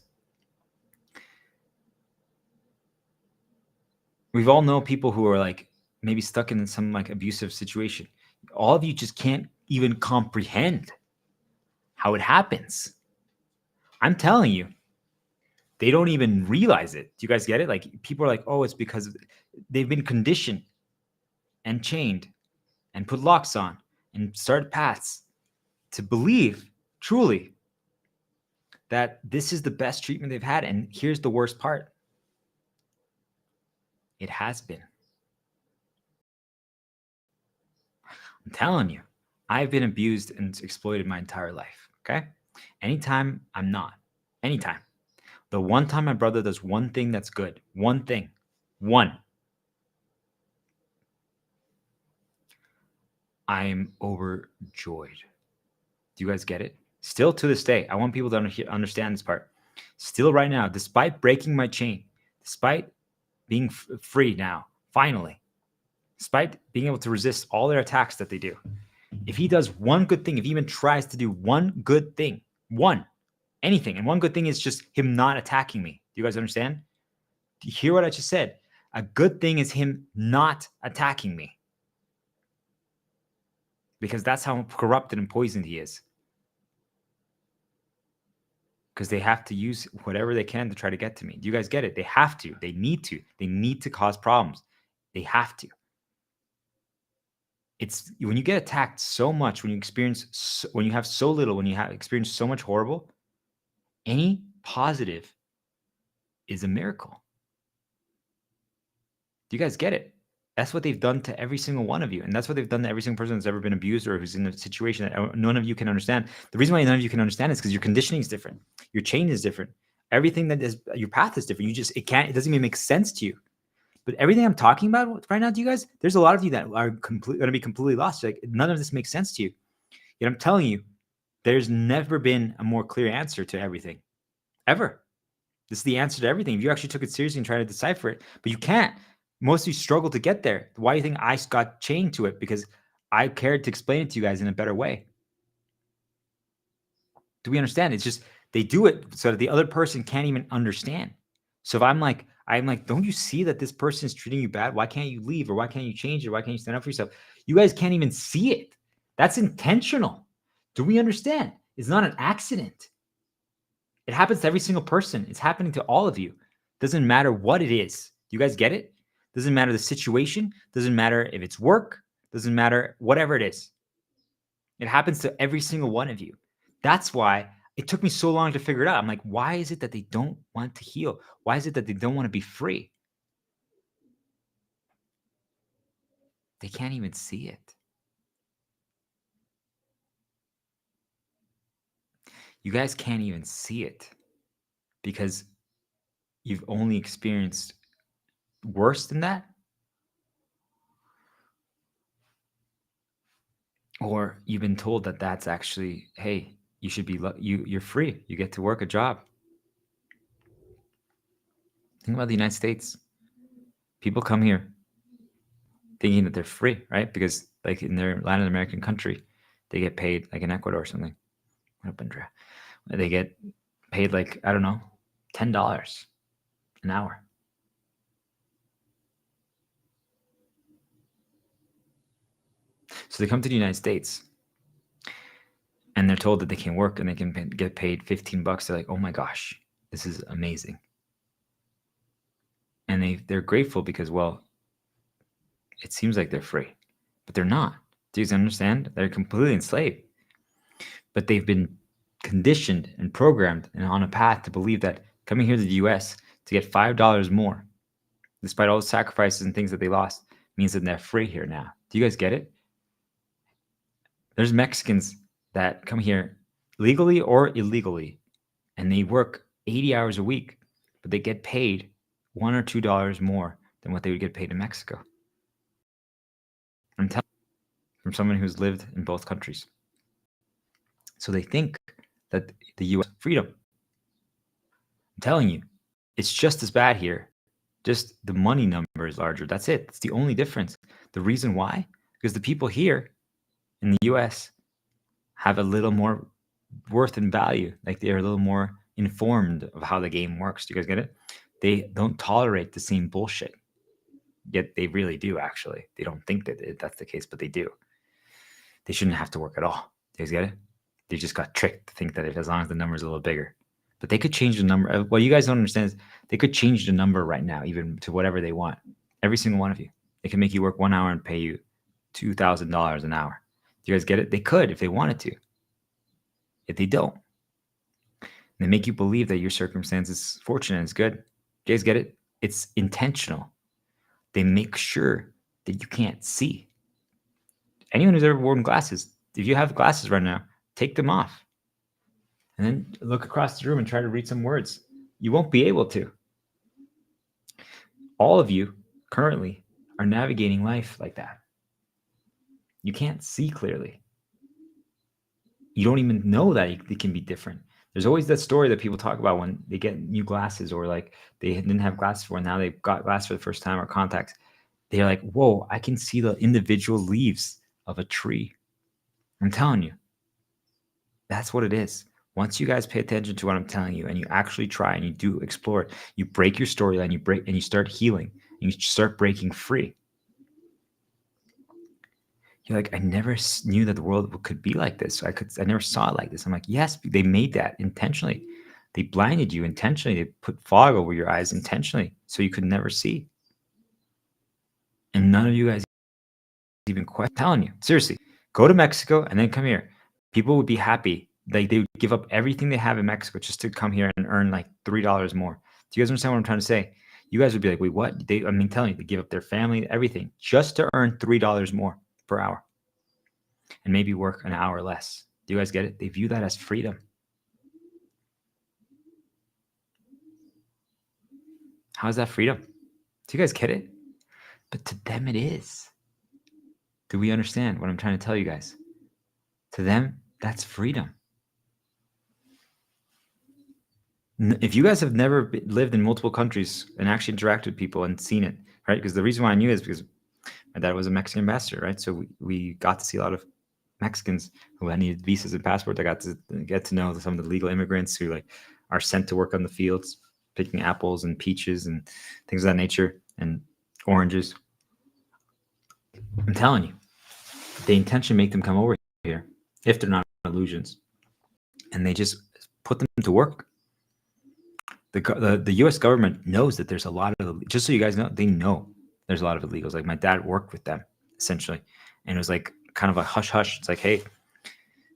Speaker 1: We've all known people who are like maybe stuck in some like abusive situation. All of you just can't even comprehend how it happens. I'm telling you, they don't even realize it. Do you guys get it? Like, people are like, oh, it's because they've been conditioned and chained and put locks on and start paths to believe truly that this is the best treatment they've had. And here's the worst part. It has been. I'm telling you, I've been abused and exploited my entire life. Okay. Anytime I'm not. Anytime. The one time my brother does one thing that's good, one thing, one, I'm overjoyed. Do you guys get it? Still to this day, I want people to understand this part. Still right now, despite breaking my chain, despite being free now, finally, despite being able to resist all their attacks that they do, if he does one good thing, if he even tries to do one good thing, one, anything, and one good thing is just him not attacking me. Do you guys understand? Do you hear what I just said? A good thing is him not attacking me. Because that's how corrupted and poisoned he is. Because they have to use whatever they can to try to get to me. Do you guys get it? They have to. They need to. They need to cause problems. They have to. It's when you get attacked so much, when you have so little, when you have experienced so much horrible, any positive is a miracle. Do you guys get it? That's what they've done to every single one of you. And that's what they've done to every single person that's ever been abused or who's in a situation that none of you can understand. The reason why none of you can understand is because your conditioning is different. Your chain is different. Everything that is, your path is different. It doesn't even make sense to you. But everything I'm talking about right now to you guys, there's a lot of you that are going to be completely lost. Like none of this makes sense to you. Yet I'm telling you, there's never been a more clear answer to everything. Ever. This is the answer to everything. If you actually took it seriously and tried to decipher it, but you can't. Most of you struggle to get there. Why do you think I got chained to it? Because I cared to explain it to you guys in a better way. Do we understand? It's just they do it so that the other person can't even understand. So if I'm like, don't you see that this person is treating you bad? Why can't you leave? Or why can't you change it? Why can't you stand up for yourself? You guys can't even see it. That's intentional. Do we understand? It's not an accident. It happens to every single person. It's happening to all of you. Doesn't matter what it is. Do you guys get it? Doesn't matter the situation. Doesn't matter if it's work. Doesn't matter whatever it is. It happens to every single one of you. That's why it took me so long to figure it out. I'm like, why is it that they don't want to heal? Why is it that they don't want to be free? They can't even see it. You guys can't even see it because you've only experienced worse than that. Or you've been told that that's actually, hey, you should be, you're free. You get to work a job. Think about the United States. People come here thinking that they're free, right? Because like in their Latin American country, they get paid like in Ecuador or something. What up, Andrea? They get paid like, I don't know, $10 an hour. So they come to the United States and they're told that they can work and they can get paid $15. They're like, oh my gosh, this is amazing. And they're grateful because, well, it seems like they're free, but they're not. Do you understand? They're completely enslaved. But they've been conditioned and programmed and on a path to believe that coming here to the US to get $5 more, despite all the sacrifices and things that they lost, means that they're free here now. Do you guys get it? There's Mexicans that come here legally or illegally, and they work 80 hours a week, but they get paid $1 or $2 more than what they would get paid in Mexico. I'm telling you, from someone who's lived in both countries. So they think that the US freedom. I'm telling you, it's just as bad here. Just the money number is larger. That's it. It's the only difference. The reason why? Because the people here in the US have a little more worth and value. Like they're a little more informed of how the game works. Do you guys get it? They don't tolerate the same bullshit. Yet they really do, actually. They don't think that that's the case, but they do. They shouldn't have to work at all. Do you guys get it? They just got tricked to think that as long as the number is a little bigger. But they could change the number. What you guys don't understand is they could change the number right now, even to whatever they want. Every single one of you. They can make you work 1 hour and pay you $2,000 an hour. Do you guys get it? They could if they wanted to. If they don't, they make you believe that your circumstance is fortunate and it's good. Do you guys get it? It's intentional. They make sure that you can't see. Anyone who's ever worn glasses, if you have glasses right now, take them off. And then look across the room and try to read some words. You won't be able to. All of you currently are navigating life like that. You can't see clearly. You don't even know that it can be different. There's always that story that people talk about when they get new glasses, or like they didn't have glasses before, now they've got glasses for the first time, or contacts. They're like, whoa, I can see the individual leaves of a tree. I'm telling you, that's what it is. Once you guys pay attention to what I'm telling you and you actually try and you do explore it, you break your storyline, you start healing, and you start breaking free. You're like, I never knew that the world could be like this. I never saw it like this. I'm like, yes, they made that intentionally. They blinded you intentionally. They put fog over your eyes intentionally so you could never see. And none of you guys even question. I'm telling you, seriously, go to Mexico and then come here. People would be happy. Like they would give up everything they have in Mexico just to come here and earn like $3 more. Do you guys understand what I'm trying to say? You guys would be like, wait, what? I'm telling you, they give up their family, everything, just to earn $3 more per hour and maybe work an hour less. Do you guys get it? They view that as freedom. How is that freedom? Do you guys get it? But to them, it is. Do we understand what I'm trying to tell you guys? To them, that's freedom. If you guys have never lived in multiple countries and actually interacted with people and seen it, right? Because the reason why I knew is because my dad was a Mexican ambassador, right? So we got to see a lot of Mexicans who had needed visas and passports. I got to get to know some of the legal immigrants who like are sent to work on the fields, picking apples and peaches and things of that nature, and oranges. I'm telling you, they intentionally make them come over here if they're not illusions, and they just put them to work. The U.S. government knows that there's a lot of, just so you guys know, they know there's a lot of illegals. Like my dad worked with them essentially, and it was like kind of a hush hush. It's like, hey,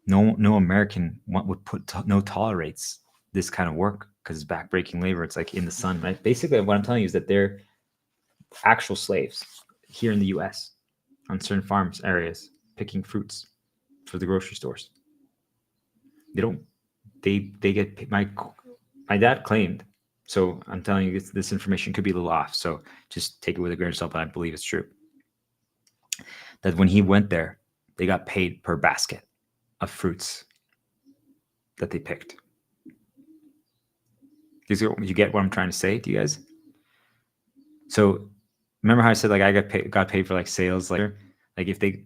Speaker 1: no American would no tolerates this kind of work because it's backbreaking labor. It's like in the sun, right? Basically, what I'm telling you is that they're actual slaves here in the U.S. on certain farms areas picking fruits for the grocery stores. They don't. They get my dad claimed. So I'm telling you, this information could be a little off. So just take it with a grain of salt, but I believe it's true. That when he went there, they got paid per basket of fruits that they picked. You get what I'm trying to say to you guys? So remember how I said like I got paid for like sales later? Like if they,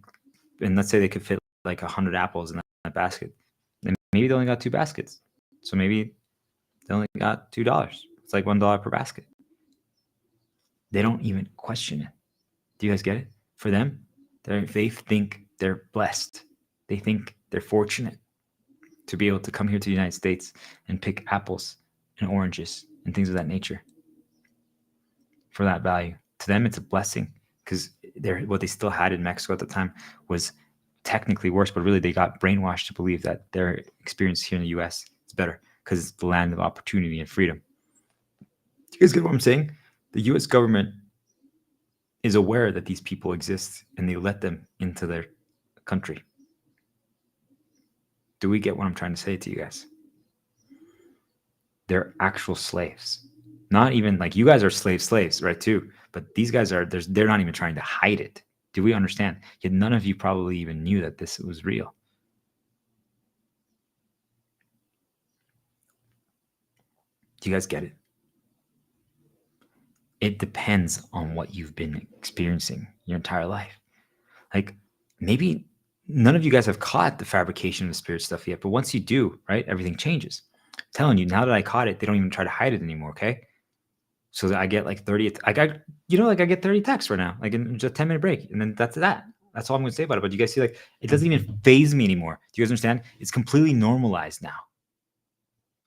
Speaker 1: and let's say they could fit like 100 apples in that basket, then maybe they only got 2 baskets. So maybe they only got $2. It's like $1 per basket. They don't even question it. Do you guys get it? For them, they think they're blessed. They think they're fortunate to be able to come here to the United States and pick apples and oranges and things of that nature for that value. To them, it's a blessing because what they still had in Mexico at the time was technically worse, but really they got brainwashed to believe that their experience here in the U.S. is better because it's the land of opportunity and freedom. Do you guys get what I'm saying? The U.S. government is aware that these people exist and they let them into their country. Do we get what I'm trying to say to you guys? They're actual slaves. Not even like you guys are slaves, right? Too. But these guys are, they're not even trying to hide it. Do we understand? Yet none of you probably even knew that this was real. Do you guys get it? It depends on what you've been experiencing your entire life. Like maybe none of you guys have caught the fabrication of the spirit stuff yet, but once you do, right, everything changes. I'm telling you, now that I caught it, they don't even try to hide it anymore, okay? So that I get like 30, I get 30 texts right now, like in just a 10-minute break. And then that's that. That's all I'm going to say about it. But you guys see, like, it doesn't even faze me anymore. Do you guys understand? It's completely normalized now.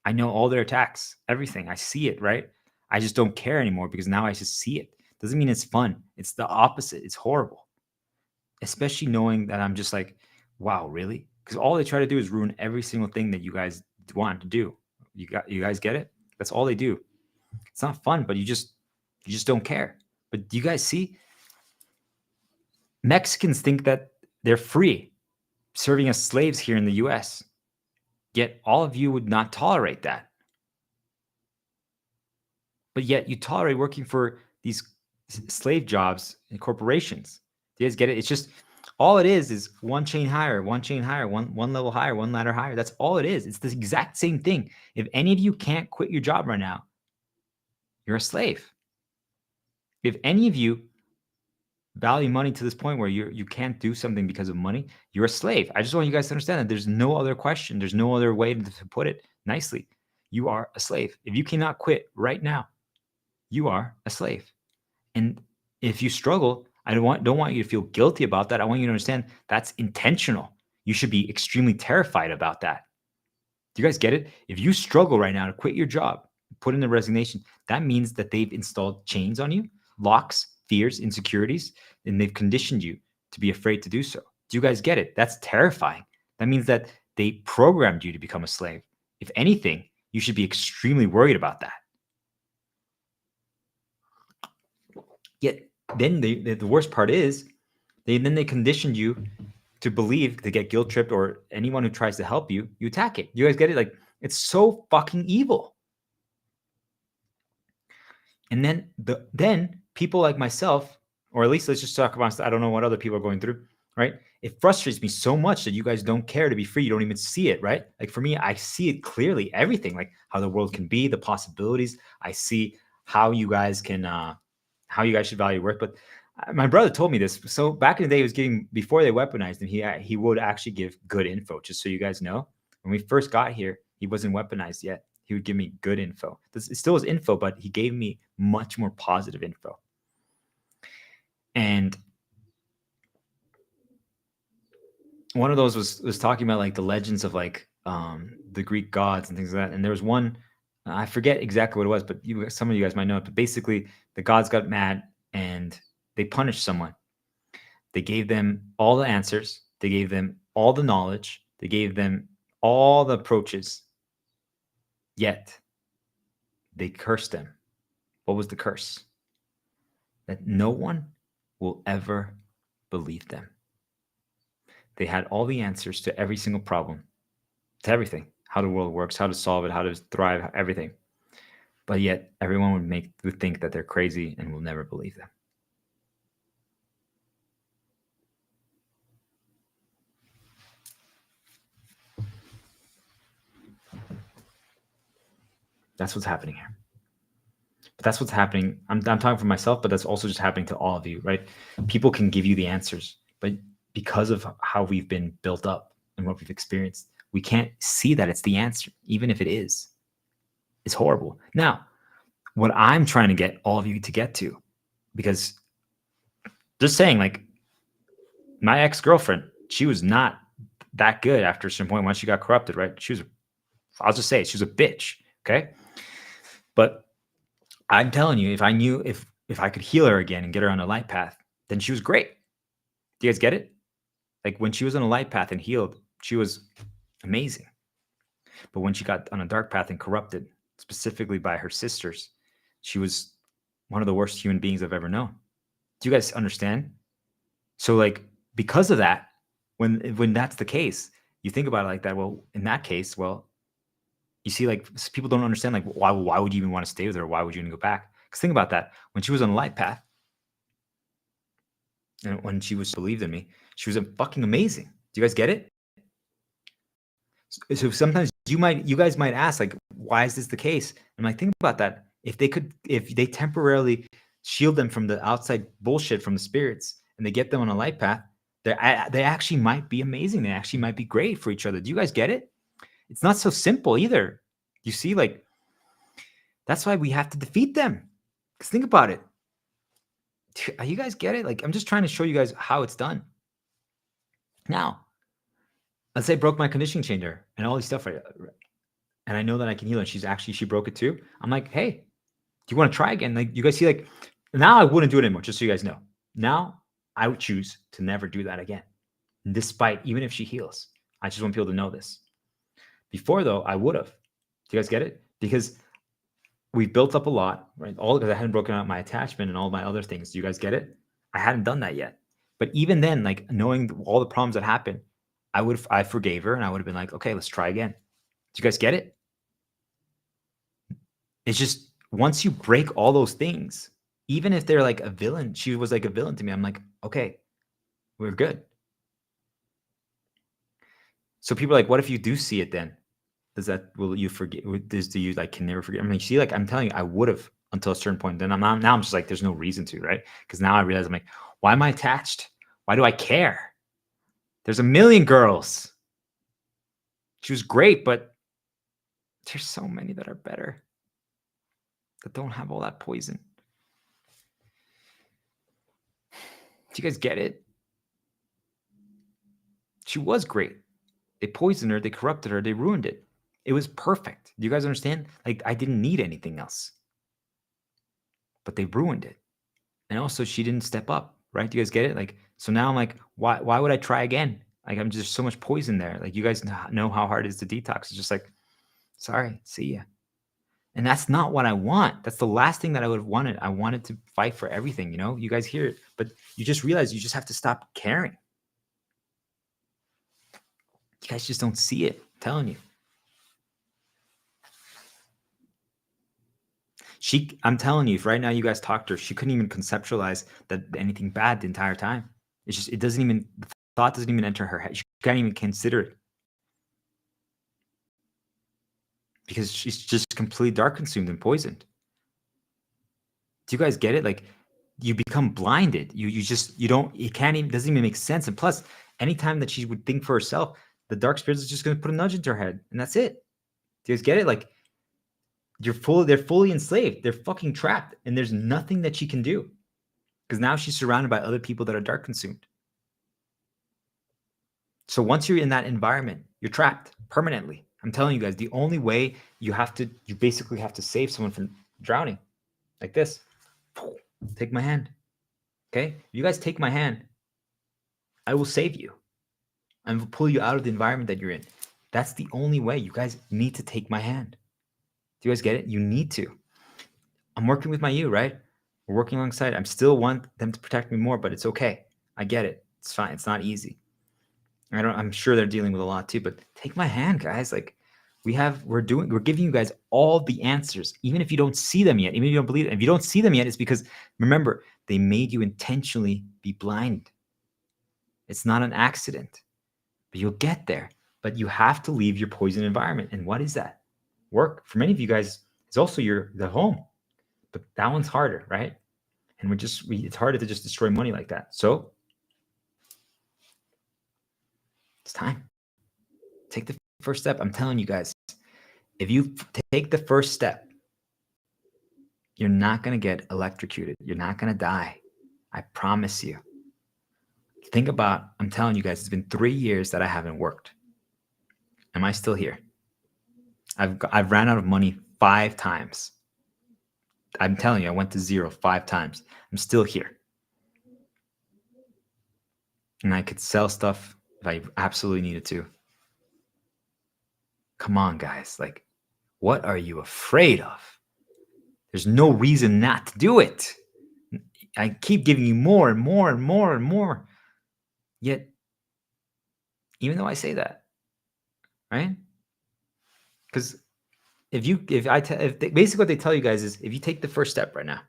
Speaker 1: I know all their attacks, everything. I see it, right? I just don't care anymore because now I just see it. Doesn't mean it's fun. It's the opposite. It's horrible. especially knowing that I'm just like, wow, really? Because all they try to do is ruin every single thing that you guys want to do. You guys get it? That's all they do. It's not fun, but you just don't care. But do you guys see? Mexicans think that they're free serving as slaves here in the US. Yet all of you would not tolerate that. But yet you tolerate working for these slave jobs in corporations. Do you guys get it? It's just all it is one chain higher, one level higher, one ladder higher. That's all it is. It's the exact same thing. If any of you can't quit your job right now, you're a slave. If any of you value money to this point where you can't do something because of money, you're a slave. I just want you guys to understand that there's no other question. There's no other way to put it nicely. You are a slave. If you cannot quit right now, you are a slave. And if you struggle, I don't want you to feel guilty about that. I want you to understand that's intentional. You should be extremely terrified about that. Do you guys get it? If you struggle right now to quit your job, put in the resignation, that means that they've installed chains on you, locks, fears, insecurities, and they've conditioned you to be afraid to do so. Do you guys get it? That's terrifying. That means that they programmed you to become a slave. If anything, you should be extremely worried about that. Yet then the worst part is they conditioned you to believe, to get guilt tripped, or anyone who tries to help you, you attack it. You guys get it? Like, it's so fucking evil. And then people like myself, or at least let's just talk about, I don't know what other people are going through, right? It frustrates me so much that you guys don't care to be free. You don't even see it, right? Like for me, I see it clearly, everything, like how the world can be, the possibilities. I see how you guys can, how you guys should value work. But my brother told me this. So back in the day, he was getting, before they weaponized him, he would actually give good info, just so you guys know. When we first got here, he wasn't weaponized yet. He would give me good info. It still was info, but he gave me much more positive info. And one of those was talking about like the legends of like the Greek gods and things like that. And there was one, I forget exactly what it was, but some of you guys might know it. But basically, the gods got mad and they punished someone. They gave them all the answers. They gave them all the knowledge. They gave them all the approaches. Yet they cursed them. What was the curse? That no one will ever believe them. They had all the answers to every single problem, to everything, how the world works, how to solve it, how to thrive, everything. But yet everyone would think that they're crazy and will never believe them. That's what's happening here. But that's what's happening. I'm talking for myself, but that's also just happening to all of you, right? People can give you the answers, but because of how we've been built up and what we've experienced, we can't see that it's the answer, even if it is. It's horrible. Now, what I'm trying to get all of you to get to, because just saying, like, my ex-girlfriend, she was not that good after a certain point once she got corrupted, right? I'll just say it, she was a bitch, okay? But I'm telling you, if I knew, if I could heal her again and get her on a light path, then she was great. Do you guys get it? Like when she was on a light path and healed, she was amazing. But when she got on a dark path and corrupted, specifically by her sisters, she was one of the worst human beings I've ever known. Do you guys understand? So like, because of that, when that's the case, you think about it like that. Well, in that case, well, you see, like people don't understand, like why would you even want to stay with her? Why would you even go back? Because think about that. When she was on the light path, and when she was believed in me, she was fucking amazing. Do you guys get it? So sometimes you guys might ask, like, why is this the case? And like, think about that. If they temporarily shield them from the outside bullshit from the spirits, and they get them on a light path, they actually might be amazing. They actually might be great for each other. Do you guys get it? It's not so simple either. You see, like, that's why we have to defeat them. Because think about it. You guys get it? Like, I'm just trying to show you guys how it's done. Now, let's say I broke my conditioning changer and all these stuff, and I know that I can heal, and she broke it too. I'm like, hey, do you want to try again? Like, you guys see, like, now I wouldn't do it anymore, just so you guys know. Now I would choose to never do that again, despite even if she heals. I just want people to know this. Before, though, I would have. Do you guys get it? Because we built up a lot, right? All because I hadn't broken out my attachment and all my other things. Do you guys get it? I hadn't done that yet. But even then, like knowing all the problems that happened, I forgave her and I would have been like, okay, let's try again. Do you guys get it? It's just once you break all those things, even if they're like a villain, she was like a villain to me. I'm like, okay, we're good. So people are like, what if you do see it then? Will you forget? Do you like can never forget? I mean, see, like I'm telling you, I would have until a certain point. Then now I'm just like, there's no reason to, right? Because now I realize I'm like, why am I attached? Why do I care? There's a million girls. She was great, but there's so many that are better that don't have all that poison. Do you guys get it? She was great. They poisoned her, they corrupted her, they ruined it. It was perfect. Do you guys understand? Like I didn't need anything else. But they ruined it. And also she didn't step up, right? Do you guys get it? Like, so now I'm like, why would I try again? Like I'm just so much poison there. Like you guys know how hard it is to detox. It's just like, sorry, see ya. And that's not what I want. That's the last thing that I would have wanted. I wanted to fight for everything, you know? You guys hear it, but you just realize you just have to stop caring. You guys just don't see it. I'm telling you. I'm telling you, if right now you guys talk to her, she couldn't even conceptualize that anything bad the entire time. It's just, the thought doesn't even enter her head. She can't even consider it. Because she's just completely dark consumed and poisoned. Do you guys get it? Like you become blinded. It doesn't even make sense. And plus, anytime that she would think for herself, the dark spirits is just going to put a nudge into her head. And that's it. Do you guys get it? Like they're fully enslaved. They're fucking trapped. And there's nothing that she can do. Because now she's surrounded by other people that are dark consumed. So once you're in that environment, you're trapped permanently. I'm telling you guys, the only way you basically have to save someone from drowning. Like this. Take my hand. Okay? If you guys take my hand, I will save you. I will pull you out of the environment that you're in. That's the only way. You guys need to take my hand. Do you guys get it? You need to. I'm working with my you, right? We're working alongside. I still want them to protect me more, but it's okay. I get it. It's fine. It's not easy. I'm sure they're dealing with a lot too, but take my hand, guys. Like we're giving you guys all the answers, even if you don't see them yet, even if you don't believe it. If you don't see them yet, it's because remember, they made you intentionally be blind. It's not an accident, but you'll get there. But you have to leave your poison environment. And what is that? Work for many of you guys is also the home, but that one's harder, right? And it's harder to just destroy money like that. So it's time. Take the first step. I'm telling you guys, if you take the first step, you're not going to get electrocuted. You're not going to die. I promise you. Think about, I'm telling you guys, it's been 3 years that I haven't worked. Am I still here? I've ran out of money 5 times. I'm telling you, I went to zero 5 times. I'm still here. And I could sell stuff if I absolutely needed to. Come on, guys. Like, what are you afraid of? There's no reason not to do it. I keep giving you more and more and more and more. Yet, even though I say that, right? Because basically what they tell you guys is if you take the first step right now,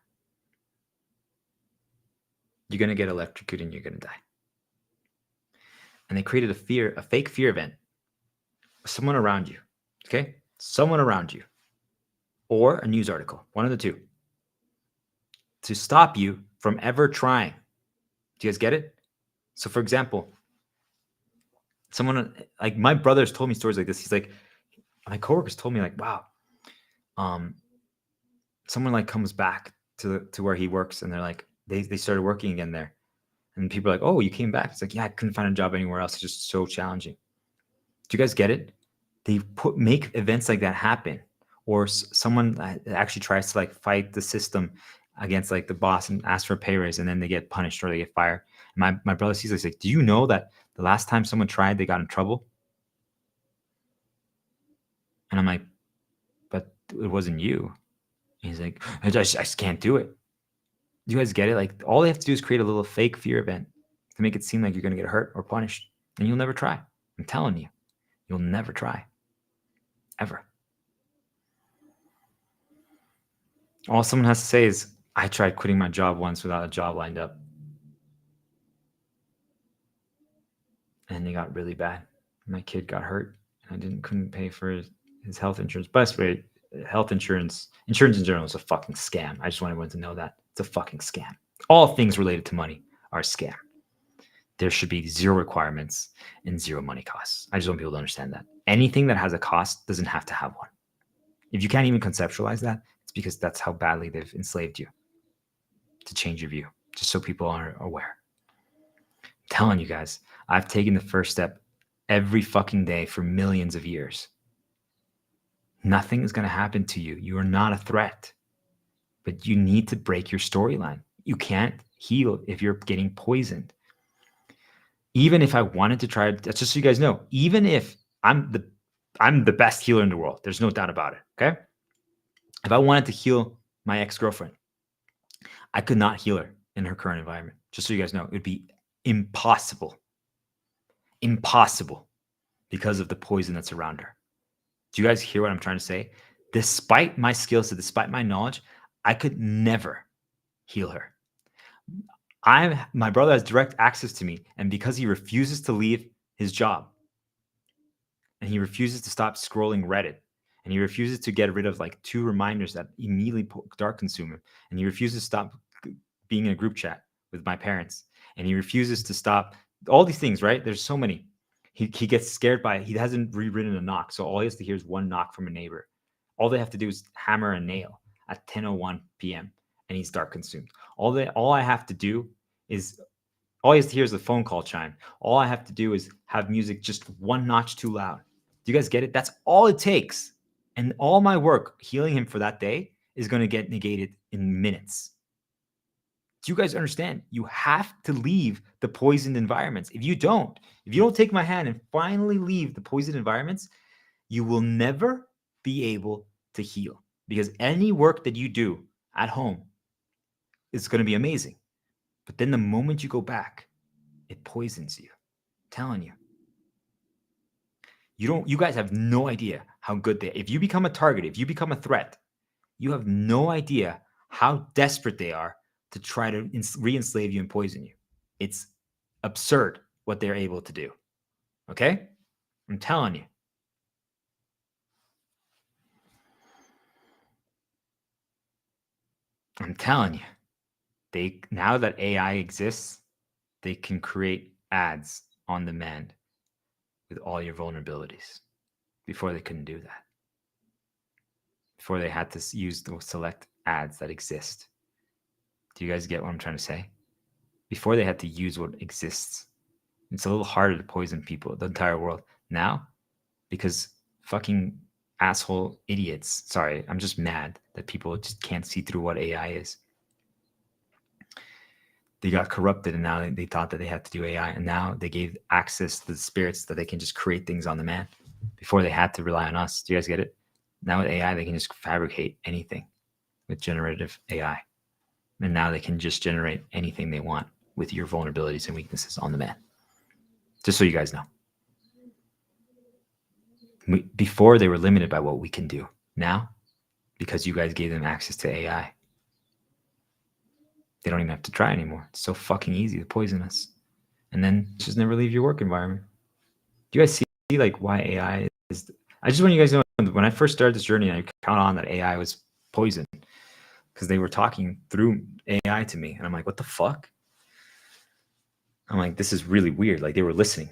Speaker 1: you're going to get electrocuted and you're going to die. And they created a fake fear event. Someone around you, okay? Someone around you. Or a news article, one of the two. To stop you from ever trying. Do you guys get it? So for example, someone like my brother's told me stories like this. He's like, my coworkers told me like, wow, someone like comes back to where he works and they're like, they started working again there. And people are like, oh, you came back. It's like, yeah, I couldn't find a job anywhere else. It's just so challenging. Do you guys get it? They make events like that happen. Or someone actually tries to like fight the system against like the boss and ask for a pay raise and then they get punished or they get fired. My brother sees this, he's like, do you know that the last time someone tried, they got in trouble? And I'm like, but it wasn't you. And he's like, I just can't do it. Do you guys get it? Like, all they have to do is create a little fake fear event to make it seem like you're going to get hurt or punished. And you'll never try. I'm telling you, you'll never try. Ever. All someone has to say is, I tried quitting my job once without a job lined up. And it got really bad. My kid got hurt. And I couldn't pay for his health insurance. Best way, health insurance in general is a fucking scam. I just want everyone to know that. It's a fucking scam. All things related to money are a scam. There should be zero requirements and zero money costs. I just want people to understand that. Anything that has a cost doesn't have to have one. If you can't even conceptualize that, it's because that's how badly they've enslaved you to change your view, just so people are aware. I'm telling you guys, I've taken the first step every fucking day for millions of years. Nothing is going to happen to you. You are not a threat, but you need to break your storyline. You can't heal if you're getting poisoned. Even if I wanted to try, that's just so you guys know, even if I'm the best healer in the world, there's no doubt about it, okay? If I wanted to heal my ex-girlfriend, I could not heal her in her current environment. Just so you guys know, it would be impossible. Impossible because of the poison that's around her. Do you guys hear what I'm trying to say? Despite my skills, despite my knowledge, I could never heal her. My brother has direct access to me, and because he refuses to leave his job, and he refuses to stop scrolling Reddit, and he refuses to get rid of like 2 reminders that immediately dark consume him, and he refuses to stop being in a group chat with my parents, and he refuses to stop all these things, right? There's so many. He gets scared by it. He hasn't rewritten a knock, so all he has to hear is one knock from a neighbor. All they have to do is hammer a nail at 10:01 p.m. and he's dark consumed. All I have to do is, all he has to hear is the phone call chime. All I have to do is have music just one notch too loud. Do you guys get it? That's all it takes. And all my work healing him for that day is going to get negated in minutes. Do you guys understand? You have to leave the poisoned environments. If you don't take my hand and finally leave the poisoned environments, you will never be able to heal, because any work that you do at home is going to be amazing. But then the moment you go back, it poisons you. I'm telling you. You guys have no idea how good if you become a target, if you become a threat, you have no idea how desperate they are to try to re-enslave you and poison you. It's absurd what they're able to do. Okay? I'm telling you. I'm telling you. Now that AI exists, they can create ads on demand with all your vulnerabilities. Before they couldn't do that. Before they had to use those select ads that exist. Do you guys get what I'm trying to say? Before they had to use what exists. It's a little harder to poison people, the entire world. Now, because fucking asshole idiots, sorry, I'm just mad that people just can't see through what AI is. They got corrupted, and now they thought that they had to do AI, and now they gave access to the spirits that they can just create things on demand. Before they had to rely on us. Do you guys get it? Now with AI, they can just fabricate anything with generative AI. And now they can just generate anything they want with your vulnerabilities and weaknesses on demand. Just so you guys know. Before, they were limited by what we can do. Now, because you guys gave them access to AI, they don't even have to try anymore. It's so fucking easy to poison us. And then just never leave your work environment. Do you guys see like why AI is? I just want you guys to know, when I first started this journey, I count on that AI was poison because they were talking through AI to me. And I'm like, what the fuck? I'm like, this is really weird. Like, they were listening.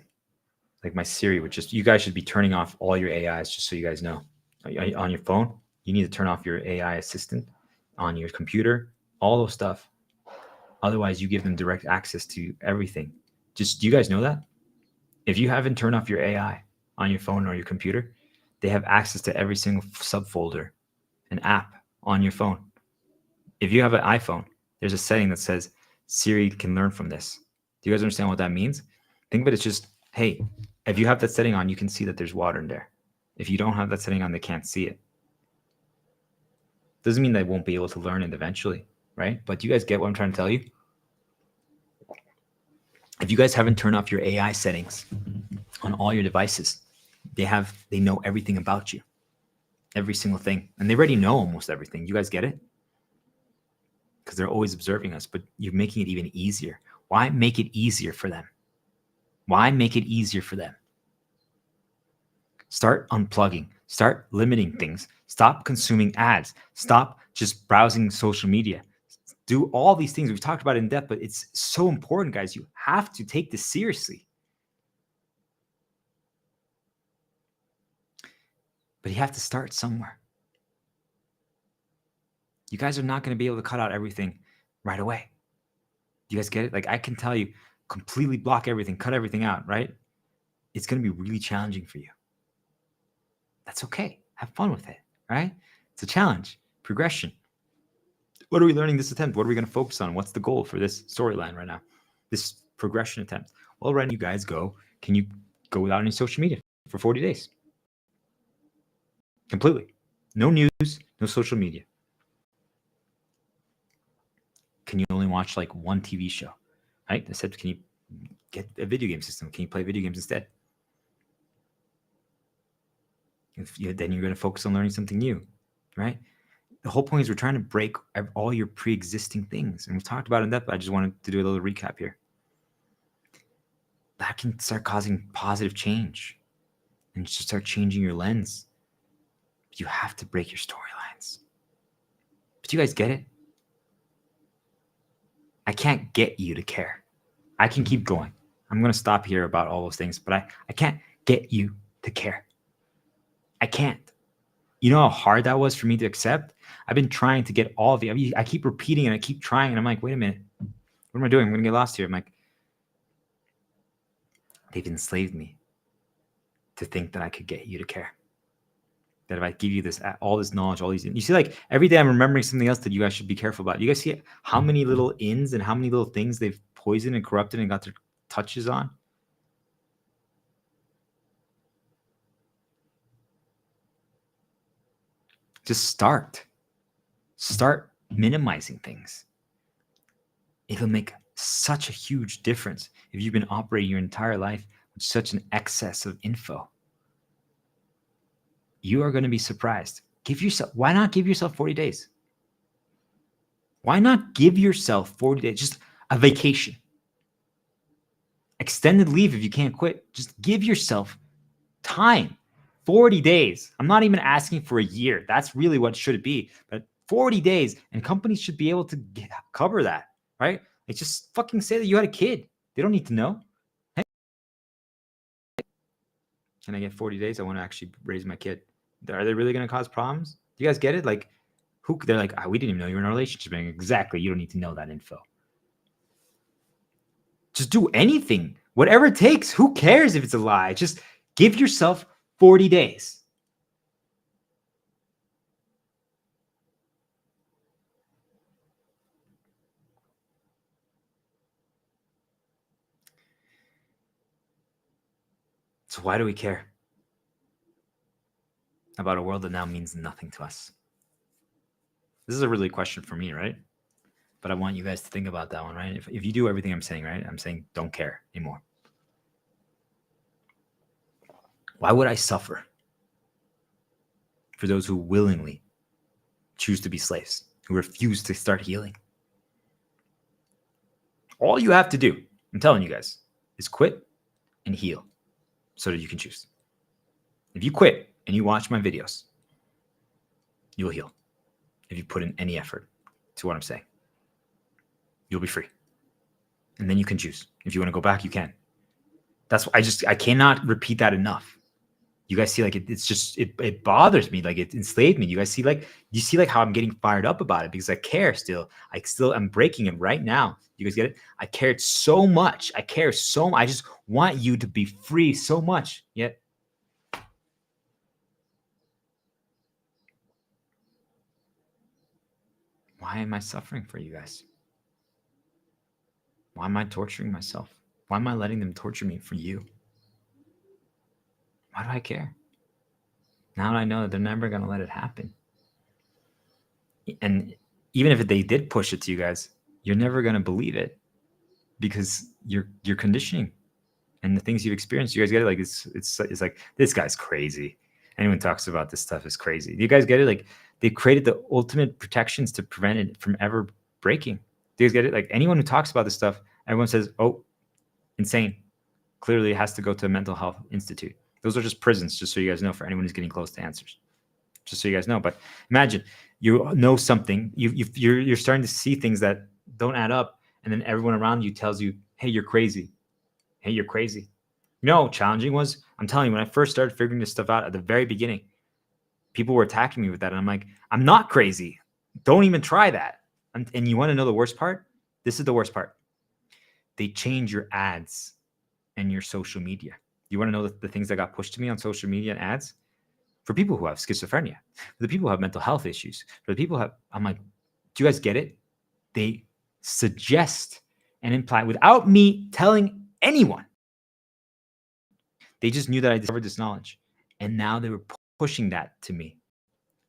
Speaker 1: Like, my Siri would just, you guys should be turning off all your AIs, just so you guys know. On your phone, you need to turn off your AI assistant. On your computer, all those stuff. Otherwise, you give them direct access to everything. Just, do you guys know that? If you haven't turned off your AI on your phone or your computer, they have access to every single subfolder and app on your phone. If you have an iPhone, there's a setting that says Siri can learn from this. Do you guys understand what that means? Think of it as just, hey, if you have that setting on, you can see that there's water in there. If you don't have that setting on, they can't see it. Doesn't mean they won't be able to learn it eventually, right? But do you guys get what I'm trying to tell you? If you guys haven't turned off your AI settings on all your devices, they know everything about you, every single thing. And they already know almost everything. You guys get it? Because they're always observing us, but you're making it even easier. Why make it easier for them? Why make it easier for them? Start unplugging, start limiting things, stop consuming ads, stop just browsing social media. Do all these things. We've talked about it in depth, but it's so important, guys. You have to take this seriously. But you have to start somewhere. You guys are not going to be able to cut out everything right away. You guys get it? Like I can tell you, completely block everything, cut everything out, right? It's going to be really challenging for you. That's okay. Have fun with it, right? It's a challenge, progression. What are we learning this attempt? What are we going to focus on? What's the goal for this storyline right now? This progression attempt. Well, right now you guys go, can you go without any social media for 40 days? Completely. No news, no social media. Can you only watch like one TV show, right? I said, can you get a video game system? Can you play video games instead? Then you're going to focus on learning something new, right? The whole point is we're trying to break all your pre-existing things. And we've talked about it in depth, but I just wanted to do a little recap here. That can start causing positive change and just start changing your lens. You have to break your storylines. But you guys get it? I can't get you to care. I can keep going. I'm going to stop here about all those things, but I can't get you to care. I can't. You know how hard that was for me to accept? I've been trying to get all of you. I keep repeating and I keep trying, and I'm like, wait a minute. What am I doing? I'm going to get lost here. I'm like, they've enslaved me to think that I could get you to care. That if I give you this, all this knowledge, all these, you see, like every day I'm remembering something else that you guys should be careful about. You guys see how many little ins and how many little things they've poisoned and corrupted and got their touches on? Just start minimizing things. It'll make such a huge difference if you've been operating your entire life with such an excess of info. You are going to be surprised. Why not give yourself 40 days? Why not give yourself 40 days? Just a vacation. Extended leave if you can't quit. Just give yourself time. 40 days. I'm not even asking for a year. That's really what should it be. But 40 days, and companies should be able to cover that, right? Like just fucking say that you had a kid. They don't need to know. Hey, can I get 40 days? I want to actually raise my kid. Are they really going to cause problems? Do you guys get it? Like, they're like, we didn't even know you were in a relationship. Exactly. You don't need to know that info. Just do anything, whatever it takes. Who cares if it's a lie? Just give yourself 40 days. So why do we care about a world that now means nothing to us? This is a really question for me, right? But I want you guys to think about that one, right? If you do everything I'm saying, right? I'm saying don't care anymore. Why would I suffer for those who willingly choose to be slaves, who refuse to start healing? All you have to do, I'm telling you guys, is quit and heal so that you can choose. If you quit and you watch my videos, you'll heal. If you put in any effort to what I'm saying, you'll be free. And then you can choose. If you want to go back, you can. That's why I cannot repeat that enough. You guys see, like, it bothers me. Like, it enslaved me. You guys see, like, how I'm getting fired up about it because I care still. I'm breaking it right now. You guys get it? I cared so much. I care so much. I just want you to be free so much. Yet, why am I suffering for you guys? Why am I torturing myself? Why am I letting them torture me for you? Why do I care? Now I know that they're never going to let it happen. And even if they did push it to you guys, you're never going to believe it because you're conditioning and the things you've experienced. You guys get it? Like it's like, this guy's crazy. Anyone talks about this stuff is crazy. You guys get it? Like they created the ultimate protections to prevent it from ever breaking. Do you guys get it? Like anyone who talks about this stuff, everyone says, oh, insane. Clearly it has to go to a mental health institute. Those are just prisons, just so you guys know, for anyone who's getting close to answers. Just so you guys know. But imagine you know something, you're starting to see things that don't add up, and then everyone around you tells you, hey, you're crazy. Hey, you're crazy. You know how challenging was? I'm telling you, when I first started figuring this stuff out at the very beginning, people were attacking me with that. And I'm like, I'm not crazy. Don't even try that. And you want to know the worst part? This is the worst part. They change your ads and your social media. You want to know the things that got pushed to me on social media and ads? For people who have schizophrenia, for the people who have mental health issues, for the people who have, I'm like, do you guys get it? They suggest and imply without me telling anyone. They just knew that I discovered this knowledge. And now they were pushing that to me.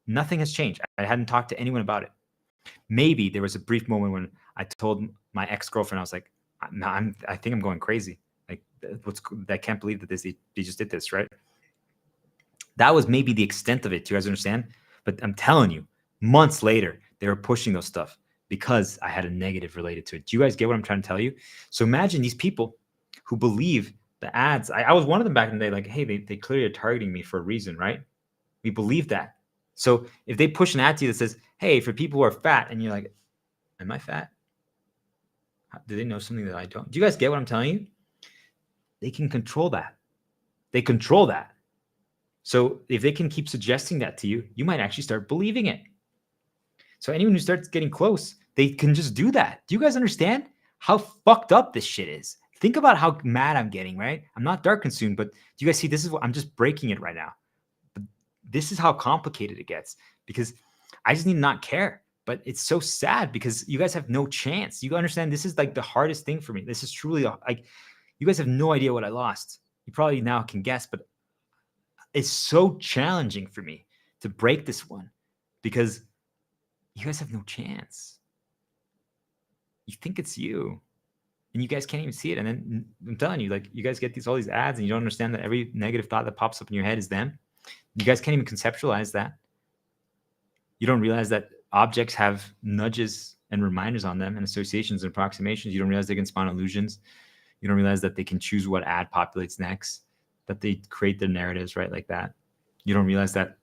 Speaker 1: Nothing has changed. I hadn't talked to anyone about it. Maybe there was a brief moment when I told my ex-girlfriend, I was like, I think I'm going crazy. Like, I can't believe that they just did this, right? That was maybe the extent of it. Do you guys understand? But I'm telling you, months later, they were pushing those stuff because I had a negative related to it. Do you guys get what I'm trying to tell you? So imagine these people who believe the ads. I was one of them back in the day, like, hey, they clearly are targeting me for a reason, right? We believe that. So if they push an ad to you that says, hey, for people who are fat, and you're like, am I fat? Do they know something that I don't? Do you guys get what I'm telling you? They can control that. They control that. So if they can keep suggesting that to you, you might actually start believing it. So anyone who starts getting close, they can just do that. Do you guys understand how fucked up this shit is? Think about how mad I'm getting, right? I'm not dark consumed, but do you guys see, this is what I'm just breaking it right now. But this is how complicated it gets because I just need to not care. But it's so sad because you guys have no chance. You understand this is like the hardest thing for me. This is truly like, you guys have no idea what I lost. You probably now can guess, but it's so challenging for me to break this one because you guys have no chance. You think it's you and you guys can't even see it. And then I'm telling you, like, you guys get all these ads and you don't understand that every negative thought that pops up in your head is them. You guys can't even conceptualize that. You don't realize that objects have nudges and reminders on them and associations and approximations. You don't realize they can spawn illusions. You don't realize that they can choose what ad populates next, that they create their narratives right like that. You don't realize that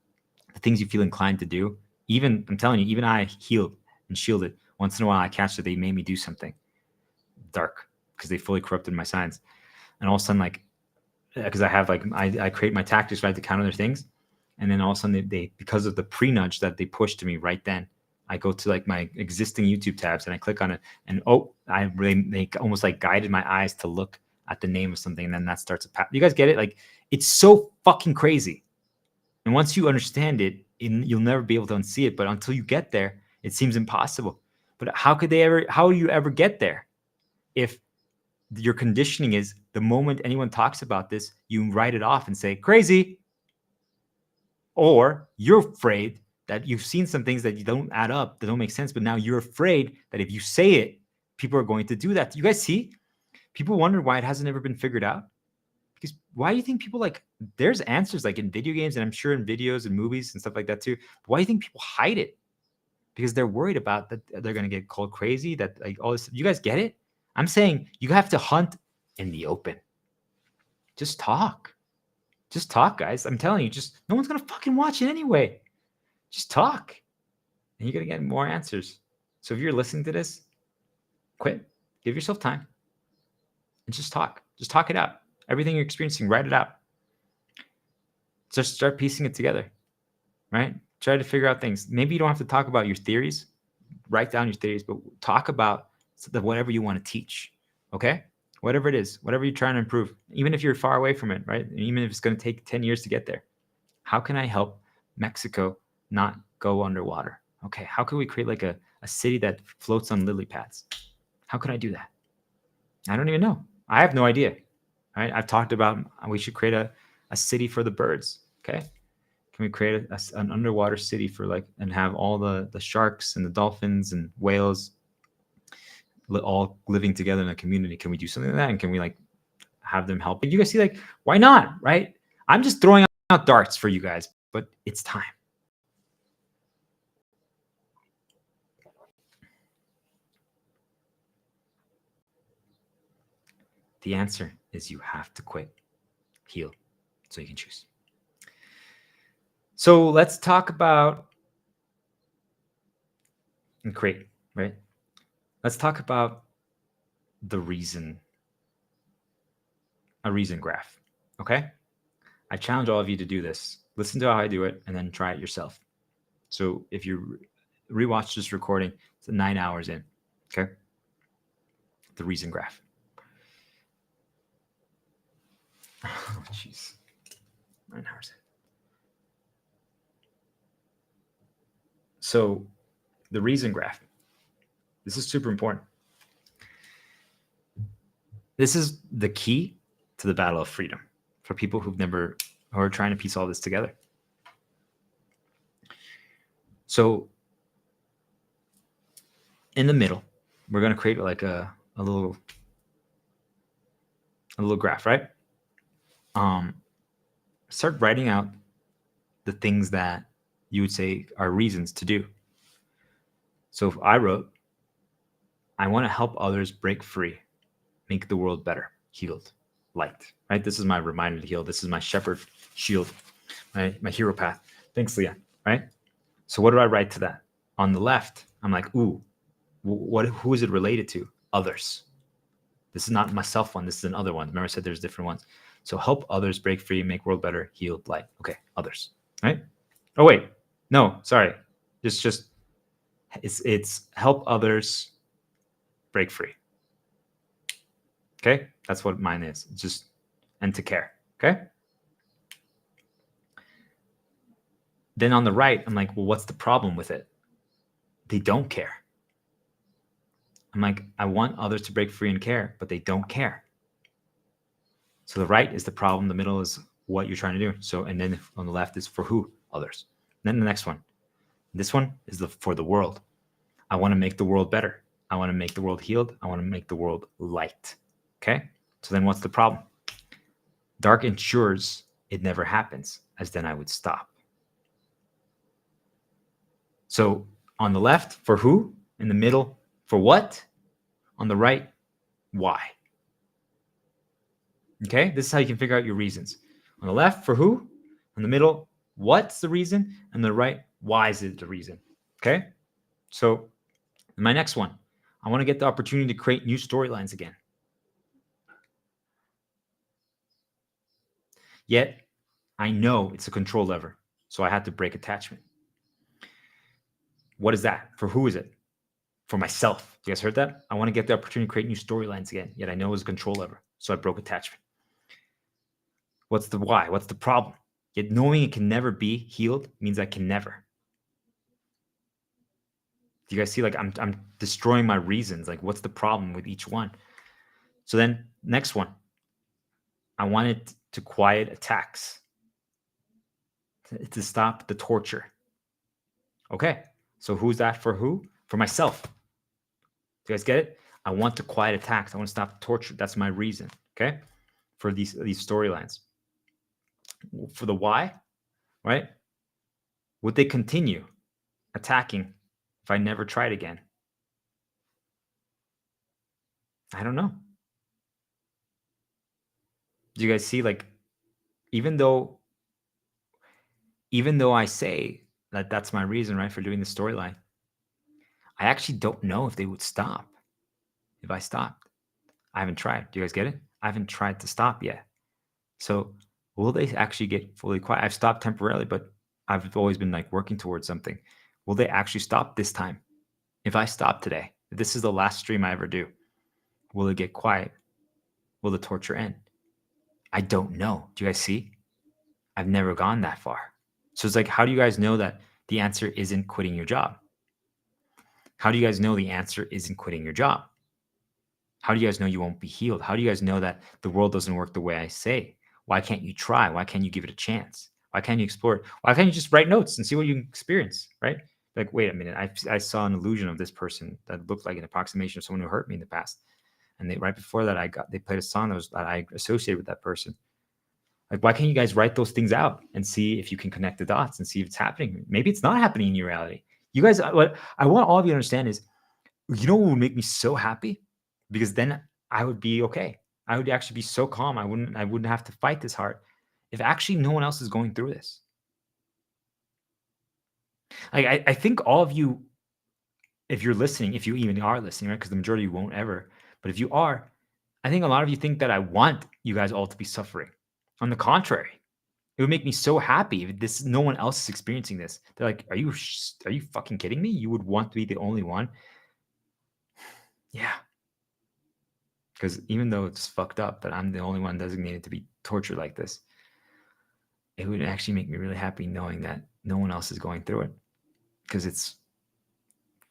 Speaker 1: the things you feel inclined to do, even, I'm telling you, even I healed and shielded. Once in a while, I catch that they made me do something dark because they fully corrupted my signs. And all of a sudden, like, because I have like, I create my tactics right to counter their things. And then all of a sudden they because of the pre-nudge that they pushed to me right then, I go to like my existing YouTube tabs and I click on it and they almost like guided my eyes to look at the name of something. And then that starts a path. You guys get it? Like, it's so fucking crazy. And once you understand it, you'll never be able to unsee it. But until you get there, it seems impossible. But how do you ever get there? If your conditioning is the moment anyone talks about this, you write it off and say, crazy. Or you're afraid that you've seen some things that you don't add up, that don't make sense. But now you're afraid that if you say it, people are going to do that. You guys see? People wonder why it hasn't ever been figured out. Because why do you think people, like, there's answers like in video games and I'm sure in videos and movies and stuff like that too. Why do you think people hide it? Because they're worried about that they're going to get called crazy, that like all this. You guys get it? I'm saying you have to hunt in the open. Just talk. Just talk, guys. I'm telling you, just no one's going to fucking watch it anyway. Just talk. And you're going to get more answers. So if you're listening to this, quit. Give yourself time. And just talk. Just talk it out. Everything you're experiencing, write it out. Just start piecing it together, right? Try to figure out things. Maybe you don't have to talk about your theories. Write down your theories, but talk about whatever you want to teach, okay? Whatever it is, whatever you're trying to improve, even if you're far away from it, right? Even if it's going to take 10 years to get there. How can I help Mexico not go underwater? Okay, how can we create like a city that floats on lily pads? How could I do that? I don't even know. I have no idea. Right? I've talked about we should create a city for the birds. Okay. Can we create an underwater city for like and have all the sharks and the dolphins and whales all living together in a community? Can we do something like that? And can we like have them help? You guys see, like, why not? Right? I'm just throwing out darts for you guys, but it's time. The answer is you have to quit, heal, so you can choose. So let's talk about and create, right? Let's talk about the reason, a reason graph. Okay. I challenge all of you to do this. Listen to how I do it and then try it yourself. So if you rewatch this recording, it's 9 hours in. Okay. The reason graph. Oh, jeez. 9 hours in. So the reason graph. This is super important. This is the key to the battle of freedom for people who are trying to piece all this together. So in the middle, we're going to create like a little graph, right? Start writing out the things that you would say are reasons to do. So if I wrote, I want to help others break free, make the world better, healed, light, right? This is my reminder to heal. This is my shepherd shield, my hero path. Thanks, Leah, right? So what do I write to that? On the left, I'm like, ooh, who is it related to? Others. This is not myself one. This is another one. Remember I said there's different ones. So help others break free, make world better, healed, light. Okay, others, right? Oh, wait. No, sorry. Just it's help others break free. Okay? That's what mine is. It's just and to care. Okay? Then on the right, I'm like, well, what's the problem with it? They don't care. I'm like, I want others to break free and care, but they don't care. So the right is the problem. The middle is what you're trying to do. So, and then on the left is for who? Others. And then the next one. This one is for the world. I want to make the world better. I want to make the world healed. I want to make the world light. Okay? So then what's the problem? Dark ensures it never happens, as then I would stop. So on the left, for who? In the middle, for what? On the right, why? Okay? This is how you can figure out your reasons. On the left, for who? In the middle, what's the reason? And the right, why is it the reason? Okay? So my next one, I want to get the opportunity to create new storylines again. Yet, I know it's a control lever, so I had to break attachment. What is that? For who is it? For myself. You guys heard that? I want to get the opportunity to create new storylines again, yet I know it's a control lever, so I broke attachment. What's the why? What's the problem? Yet knowing it can never be healed means I can never. Do you guys see, like, I'm destroying my reasons? Like, what's the problem with each one? So then next one, I wanted to quiet attacks, to stop the torture. Okay, so who's that for who? For myself. Do you guys get it? I want to quiet attacks. I want to stop the torture. That's my reason. Okay, for these storylines. For the why, right? Would they continue attacking if I never tried again? I don't know. Do you guys see, like, even though I say that that's my reason, right, for doing the storyline, I actually don't know if they would stop if I stopped. I haven't tried. Do you guys get it? I haven't tried to stop yet. So will they actually get fully quiet? I've stopped temporarily, but I've always been like working towards something. Will they actually stop this time? If I stop today, if this is the last stream I ever do, will it get quiet? Will the torture end? I don't know. Do you guys see? I've never gone that far. So it's like, how do you guys know that the answer isn't quitting your job? How do you guys know the answer isn't quitting your job? How do you guys know you won't be healed? How do you guys know that the world doesn't work the way I say? Why can't you try? Why can't you give it a chance? Why can't you explore it? Why can't you just write notes and see what you can experience, right? Like, wait a minute, I saw an illusion of this person that looked like an approximation of someone who hurt me in the past. And right before that, they played a song that I associated with that person. Like, why can't you guys write those things out and see if you can connect the dots and see if it's happening? Maybe it's not happening in your reality. You guys, what I want all of you to understand is, you know what would make me so happy? Because then I would be okay. I would actually be so calm. I wouldn't have to fight this hard if actually no one else is going through this. Like, I think all of you, if you're listening, if you even are listening, right? Because the majority of you won't ever, but if you are, I think a lot of you think that I want you guys all to be suffering. On the contrary, it would make me so happy if no one else is experiencing this. They're like, are you fucking kidding me? You would want to be the only one? Yeah. Because even though it's fucked up that I'm the only one designated to be tortured like this, it would actually make me really happy knowing that no one else is going through it, because it's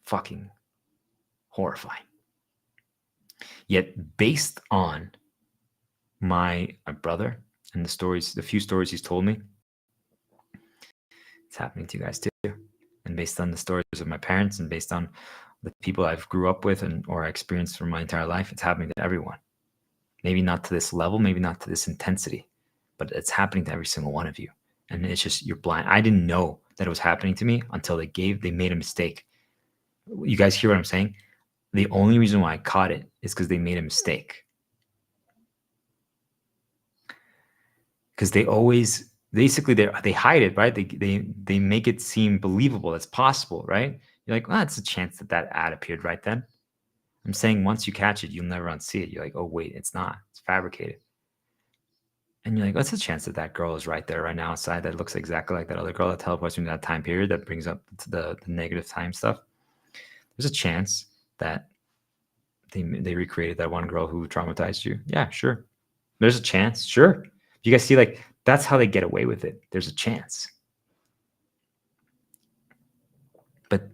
Speaker 1: fucking horrifying. Yet based on my brother and the few stories he's told me, it's happening to you guys too. And based on the stories of my parents and based on the people I've grew up with or experienced for my entire life, it's happening to everyone. Maybe not to this level, maybe not to this intensity, but it's happening to every single one of you. And it's just, you're blind. I didn't know that it was happening to me until they made a mistake. You guys hear what I'm saying? The only reason why I caught it is because they made a mistake. Because they always, basically, they hide it, right? They make it seem believable. It's possible, right? You're like, well, it's a chance that ad appeared right then. I'm saying once you catch it, you'll never unsee it. You're like, oh, wait, it's not. It's fabricated. And you're like, what's the chance that girl is right there right now outside that looks exactly like that other girl that teleports into that time period that brings up the negative time stuff? There's a chance that they recreated that one girl who traumatized you. Yeah, sure. There's a chance. Sure. You guys see, like, that's how they get away with it. There's a chance. But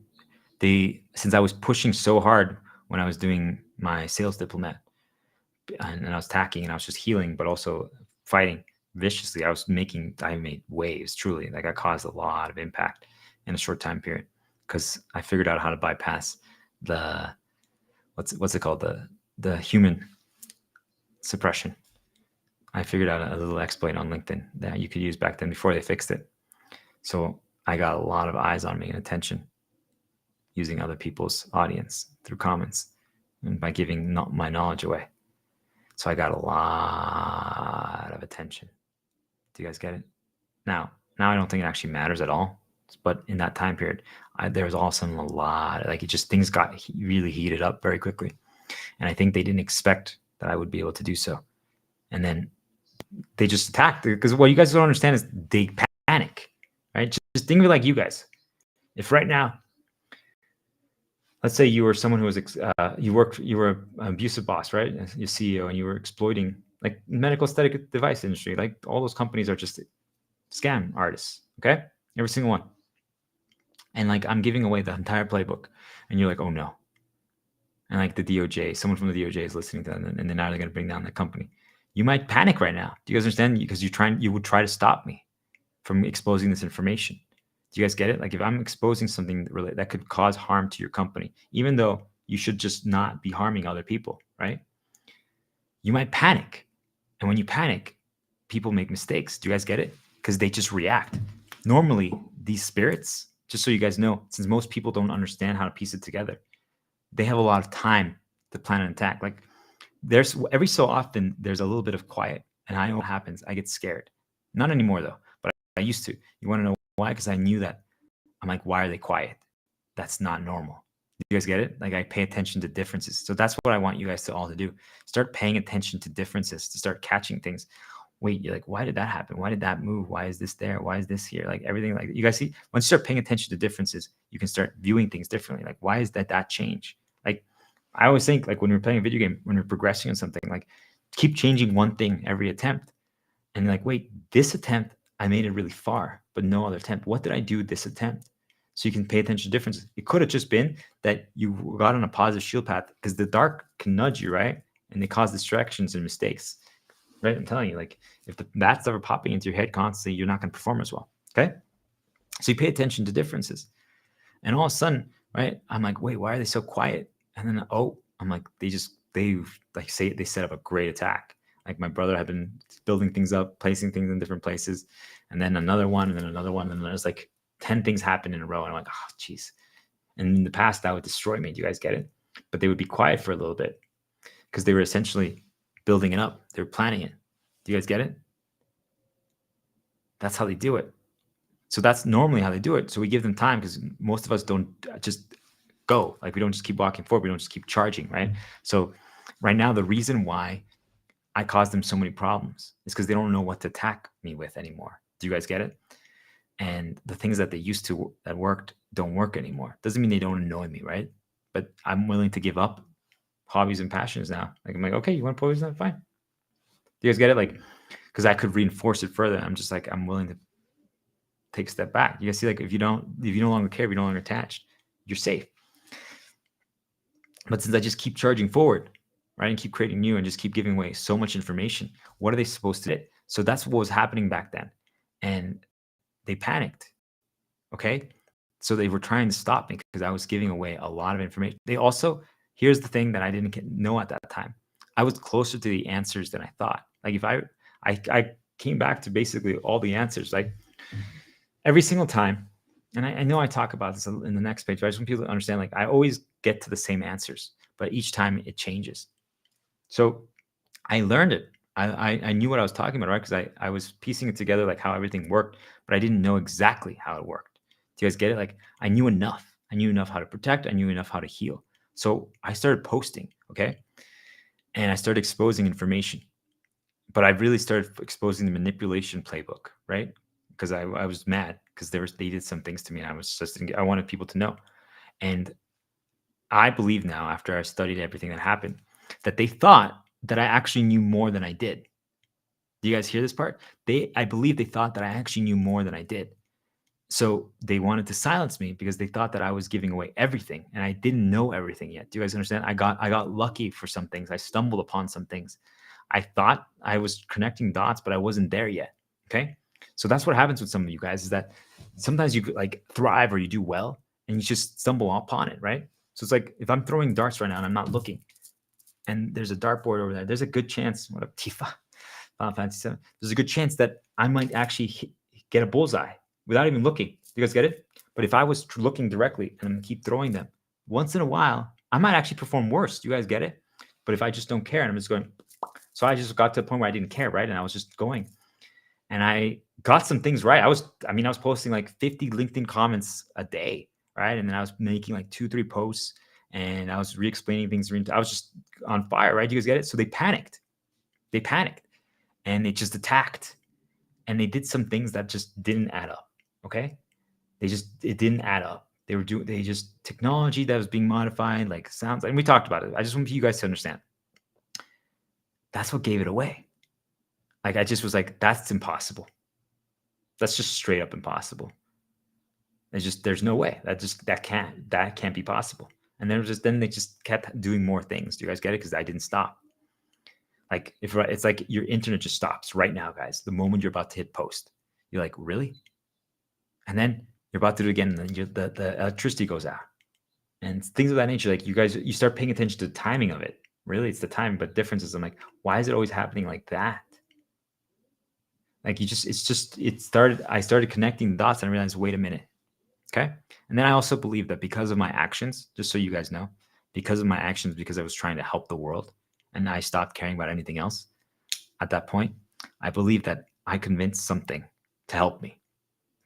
Speaker 1: since I was pushing so hard when I was doing my sales diplomat and I was tacking and I was just healing, but also fighting viciously, I made waves, truly. Like, I caused a lot of impact in a short time period because I figured out how to bypass the, what's it called? The human suppression. I figured out a little exploit on LinkedIn that you could use back then before they fixed it. So I got a lot of eyes on me and attention using other people's audience through comments and by giving my knowledge away. So I got a lot of attention. Do you guys get it? Now I don't think it actually matters at all. But in that time period, there was also a lot, like, things got really heated up very quickly. And I think they didn't expect that I would be able to do so. And then they just attacked, because what you guys don't understand is they panic, right? Just think of it like you guys. If right now, let's say you were someone who was, you were an abusive boss, right? You're CEO, and you were exploiting, like, medical aesthetic device industry. Like, all those companies are just scam artists, okay? Every single one. And, like, I'm giving away the entire playbook, and you're like, oh no. And, like, the DOJ, someone from the DOJ is listening to them, and then now they're going to bring down the company. You might panic right now. Do you guys understand? Because you would try to stop me from exposing this information. Do you guys get it? Like, if I'm exposing something that could cause harm to your company, even though you should just not be harming other people, right? You might panic. And when you panic, people make mistakes. Do you guys get it? Because they just react. Normally, these spirits, just so you guys know, since most people don't understand how to piece it together, they have a lot of time to plan an attack. Like, there's every so often there's a little bit of quiet, and I know what happens. I get scared. Not anymore though, but I used to. You want to know why? Because I knew that. I'm like, why are they quiet? That's not normal. You guys get it? Like, I pay attention to differences. So that's what I want you guys to all to do. Start paying attention to differences, to start catching things. Wait, you're like, why did that happen? Why did that move? Why is this there? Why is this here? Like, everything, like, you guys see, once you start paying attention to differences, you can start viewing things differently. Like, why is that change? Like, I always think, like, when you're playing a video game, when you're progressing on something, like, keep changing one thing every attempt. And you're like, wait, this attempt, I made it really far, but no other attempt. What did I do this attempt? So you can pay attention to differences. It could have just been that you got on a positive shield path, because the dark can nudge you, right? and they cause distractions and mistakes. Right? I'm telling you, like if that's ever popping into your head constantly, you're not going to perform as well. Okay. So you pay attention to differences. And all of a sudden, right, I'm like, wait, why are they so quiet? And then, I'm like, they set up a great attack. Like my brother had been building things up, placing things in different places, and then another one, and then another one, and then there's like 10 things happen in a row. And I'm like, oh, geez. And in the past, that would destroy me. Do you guys get it? But they would be quiet for a little bit because they were essentially building it up. They were planning it. Do you guys get it? That's how they do it. So that's normally how they do it. So we give them time because most of us don't just go. Like we don't just keep walking forward. We don't just keep charging, right? So right now, the reason why I caused them so many problems is because they don't know what to attack me with anymore. Do you guys get it? And the things that they used to that worked don't work anymore. Doesn't mean they don't annoy me, right? But I'm willing to give up hobbies and passions now. Like I'm like, okay, you want to poison that? Fine. Do you guys get it? Like, because I could reinforce it further. I'm just like, I'm willing to take a step back. You guys see, like, if you no longer care, if you're no longer attached, you're safe. But since I just keep charging forward, right, and keep creating new and just keep giving away so much information, what are they supposed to do? So that's what was happening back then. And they panicked. Okay. So they were trying to stop me because I was giving away a lot of information. They also, here's the thing that I didn't know at that time. I was closer to the answers than I thought. Like if I came back to basically all the answers, like every single time. And I know I talk about this in the next page, but I just want people to understand, like I always get to the same answers, but each time it changes. So I learned it. I knew what I was talking about, right? Because I was piecing it together, like how everything worked, but I didn't know exactly how it worked. Do you guys get it? Like I knew enough. I knew enough how to protect. I knew enough how to heal. So I started posting, okay? And I started exposing information. But I really started exposing the manipulation playbook, right? Because I was mad because they did some things to me, and I wanted people to know. And I believe now, after I studied everything that happened, that they thought that I actually knew more than I did. Do you guys hear this part? I believe they thought that I actually knew more than I did. So they wanted to silence me because they thought that I was giving away everything, and I didn't know everything yet. Do you guys understand? I got lucky for some things. I stumbled upon some things. I thought I was connecting dots, but I wasn't there yet. Okay. So that's what happens with some of you guys, is that sometimes you like thrive or you do well and you just stumble upon it, right? So it's like if I'm throwing darts right now and I'm not looking, and there's a dartboard over there, there's a good chance, what a Tifa, Final Fantasy 7, there's a good chance that I might actually get a bullseye without even looking. You guys get it? But if I was looking directly and I'm gonna keep throwing them, once in a while, I might actually perform worse. Do you guys get it? But if I just don't care and I'm just going, so I just got to the point where I didn't care, right? And I was just going. And I got some things right. I was posting like 50 LinkedIn comments a day, right? And then I was making like 2-3 posts, and I was re-explaining things. I was just on fire, right? You guys get it? So they panicked. And they just attacked. And they did some things that just didn't add up. Okay. It didn't add up. Technology that was being modified, like sounds, and we talked about it. I just want you guys to understand. That's what gave it away. Like I just was like, that's impossible. That's just straight up impossible. There's no way. That can't be possible. And then they just kept doing more things. Do you guys get it? Because I didn't stop. Like it's like your internet just stops right now, guys. The moment you're about to hit post, you're like, really? And then you're about to do it again, and then the electricity goes out, and things of that nature. Like you start paying attention to the timing of it. Really, it's the timing, but differences. I'm like, why is it always happening like that? Like I started connecting the dots and I realized, wait a minute. Okay. And then I also believe that because of my actions, just so you guys know, because I was trying to help the world and I stopped caring about anything else at that point, I believe that I convinced something to help me.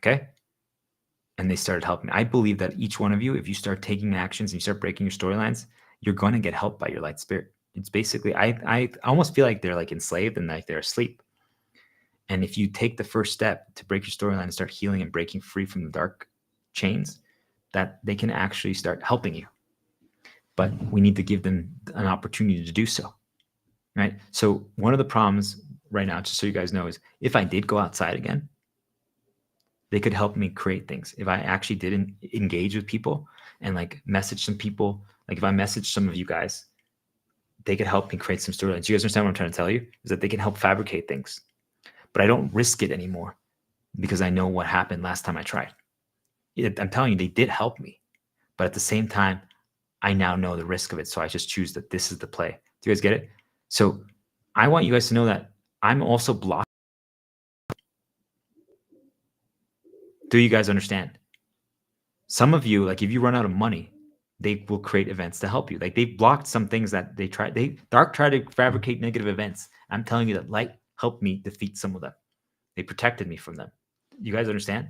Speaker 1: Okay. And they started helping me. I believe that each one of you, if you start taking actions and you start breaking your storylines, you're going to get helped by your light spirit. It's basically, I almost feel like they're like enslaved and like they're asleep. And if you take the first step to break your storyline and start healing and breaking free from the dark chains, that they can actually start helping you. But we need to give them an opportunity to do so, right? So one of the problems right now, just so you guys know, is if I did go outside again, they could help me create things. If I actually didn't engage with people and like message some people, like if I message some of you guys, they could help me create some storylines. You guys understand what I'm trying to tell you? Is that they can help fabricate things, but I don't risk it anymore because I know what happened last time I tried. I'm telling you, they did help me, but at the same time, I now know the risk of it. So I just choose that this is the play. Do you guys get it? So I want you guys to know that I'm also blocked. Do you guys understand? Some of you, like if you run out of money, they will create events to help you. Like they blocked some things that they tried. Dark tried to fabricate negative events. I'm telling you that light helped me defeat some of them. They protected me from them. You guys understand?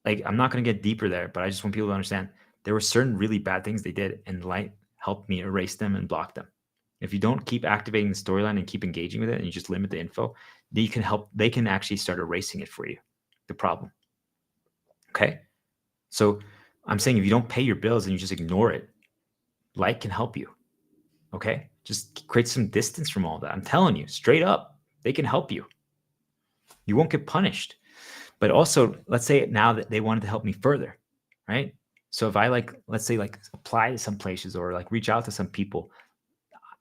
Speaker 1: Like I'm not going to get deeper there, but I just want people to understand there were certain really bad things they did, and light helped me erase them and block them. If you don't keep activating the storyline and keep engaging with it, and you just limit the info, they can actually start erasing it for you, the problem. Okay? So I'm saying if you don't pay your bills and you just ignore it, light can help you. Okay? Just create some distance from all that. I'm telling you, straight up, they can help you. You won't get punished. But also, let's say now that they wanted to help me further, right? So if I let's say apply to some places or like reach out to some people,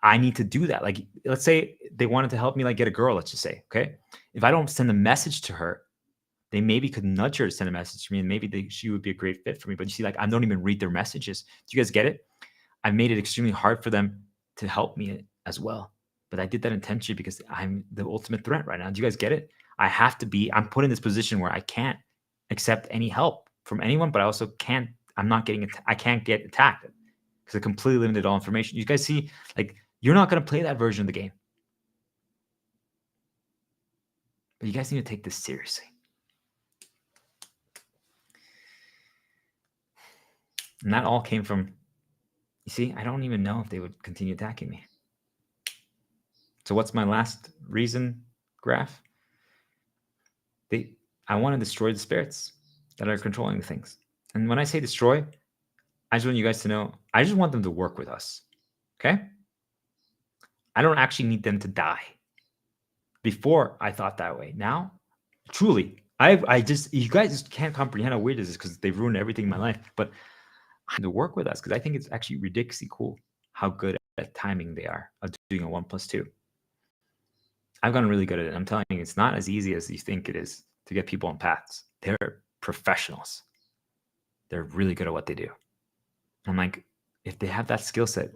Speaker 1: I need to do that. Like, let's say they wanted to help me get a girl, let's just say, okay? If I don't send a message to her, they maybe could nudge her to send a message to me, and maybe she would be a great fit for me. But you see, I don't even read their messages. Do you guys get it? I've made it extremely hard for them to help me as well. But I did that intentionally because I'm the ultimate threat right now. Do you guys get it? I'm put in this position where I can't accept any help from anyone, but I also can't get attacked because I completely limited all information. You guys see, you're not going to play that version of the game. But you guys need to take this seriously. And that all came from, you see, I don't even know if they would continue attacking me. So what's my last reason graph? I want to destroy the spirits that are controlling the things. And when I say destroy, I just want you guys to know, I just want them to work with us. Okay? I don't actually need them to die. Before I thought that way. Now, truly, you guys just can't comprehend how weird this is because they've ruined everything in my life. But I have to work with us because I think it's actually ridiculously cool how good at timing they are of doing a 1+2. I've gotten really good at it. I'm telling you, it's not as easy as you think it is to get people on paths. They're professionals. They're really good at what they do. I'm like, if they have that skill set,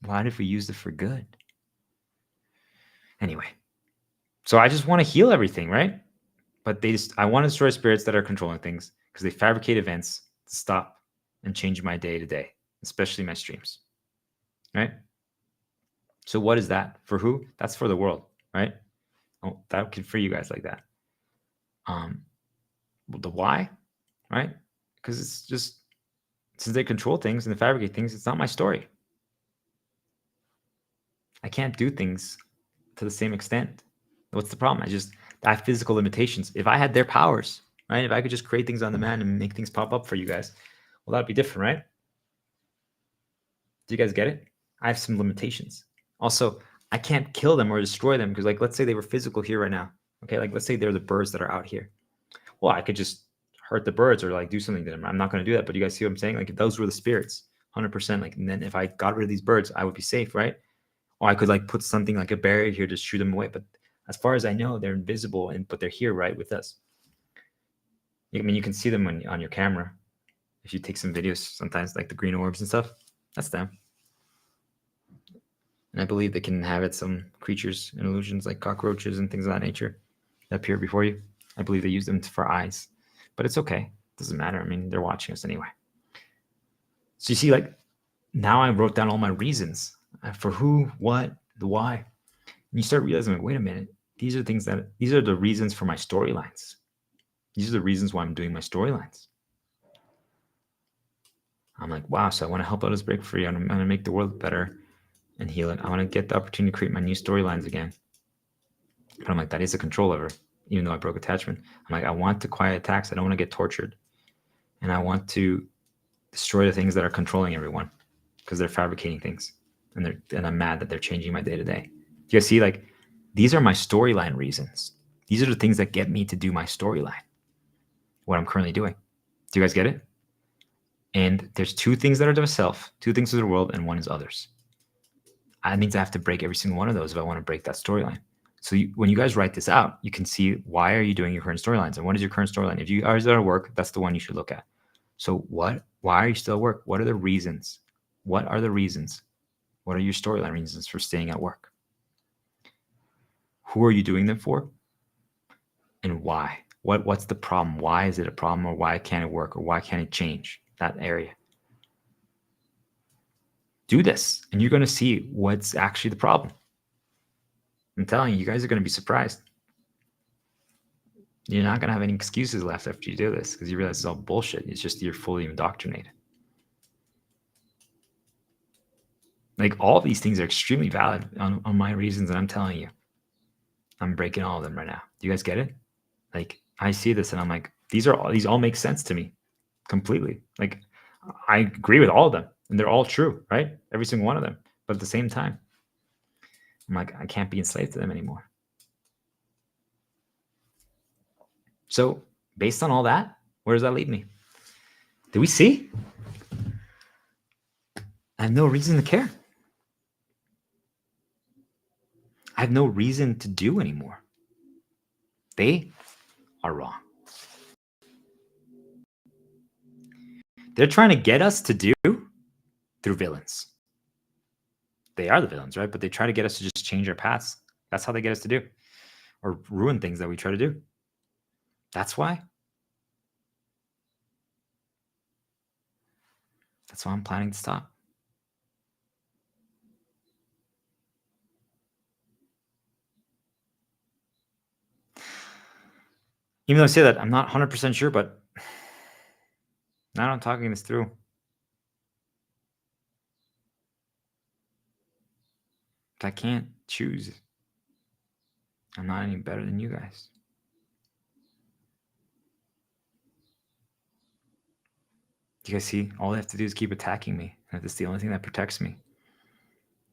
Speaker 1: why if we use it for good? Anyway, so I just want to heal everything, right? But I want to destroy spirits that are controlling things because they fabricate events to stop and change my day to day, especially my streams, right? So what is that? For who? That's for the world, right? Oh, that could free you guys like that. The why, right? Because it's just, since they control things and they fabricate things, it's not my story. I can't do things to the same extent. What's the problem? I have physical limitations. If I had their powers, right? If I could just create things on demand and make things pop up for you guys, well, that'd be different, right? Do you guys get it? I have some limitations. Also, I can't kill them or destroy them because, let's say they were physical here right now. Okay, let's say they're the birds that are out here. Well, I could just hurt the birds or do something to them. I'm not going to do that. But you guys see what I'm saying? If those were the spirits, 100%. And then if I got rid of these birds, I would be safe, right? Or I could put something like a barrier here to shoo them away. But as far as I know, they're invisible, but they're here, right, with us. I mean, you can see them on your camera. If you take some videos, sometimes the green orbs and stuff, that's them. And I believe they can inhabit some creatures and illusions like cockroaches and things of that nature that appear before you. I believe they use them for eyes, but it's okay. It doesn't matter. I mean, they're watching us anyway. So you see, now I wrote down all my reasons for who, what, the why. And you start realizing, wait a minute, these are the reasons for my storylines. These are the reasons why I'm doing my storylines. I'm like, wow, so I want to help others break free. I'm going to make the world better and heal it. I want to get the opportunity to create my new storylines again. But I'm like, that is a control lever, even though I broke attachment. I'm like, I want to quiet attacks. I don't want to get tortured. And I want to destroy the things that are controlling everyone because they're fabricating things. And I'm mad that they're changing my day to day. Do you guys see, these are my storyline reasons. These are the things that get me to do my storyline, what I'm currently doing. Do you guys get it? And there's two things that are to myself, two things to the world, and one is others. That means I have to break every single one of those if I want to break that storyline. So when you guys write this out, you can see why are you doing your current storylines and what is your current storyline. If you are at work, that's the one you should look at. So why are you still at work? What are the reasons? What are the reasons? What are your storyline reasons for staying at work? Who are you doing them for? And why? What's the problem? Why is it a problem, or why can't it work, or why can't it change that area? Do this, and you're going to see what's actually the problem. I'm telling you, you guys are going to be surprised. You're not going to have any excuses left after you do this, because you realize it's all bullshit. It's just you're fully indoctrinated. Like, all of these things are extremely valid on my reasons, and I'm telling you, I'm breaking all of them right now. Do you guys get it? Like, I see this and I'm like, these all make sense to me completely. Like, I agree with all of them and they're all true, right? Every single one of them. But at the same time, I'm like, I can't be enslaved to them anymore. So based on all that, where does that lead me? Do we see? I have no reason to care. I have no reason to do anymore. They are wrong. They're trying to get us to do through villains. They are the villains, right? But they try to get us to just change our paths. That's how they get us to do, or ruin things that we try to do. That's why. That's why I'm planning to stop. Even though I say that, I'm not 100% sure, but now I'm talking this through. I can't choose. I'm not any better than you guys. Do you guys see? All they have to do is keep attacking me. And that's the only thing that protects me.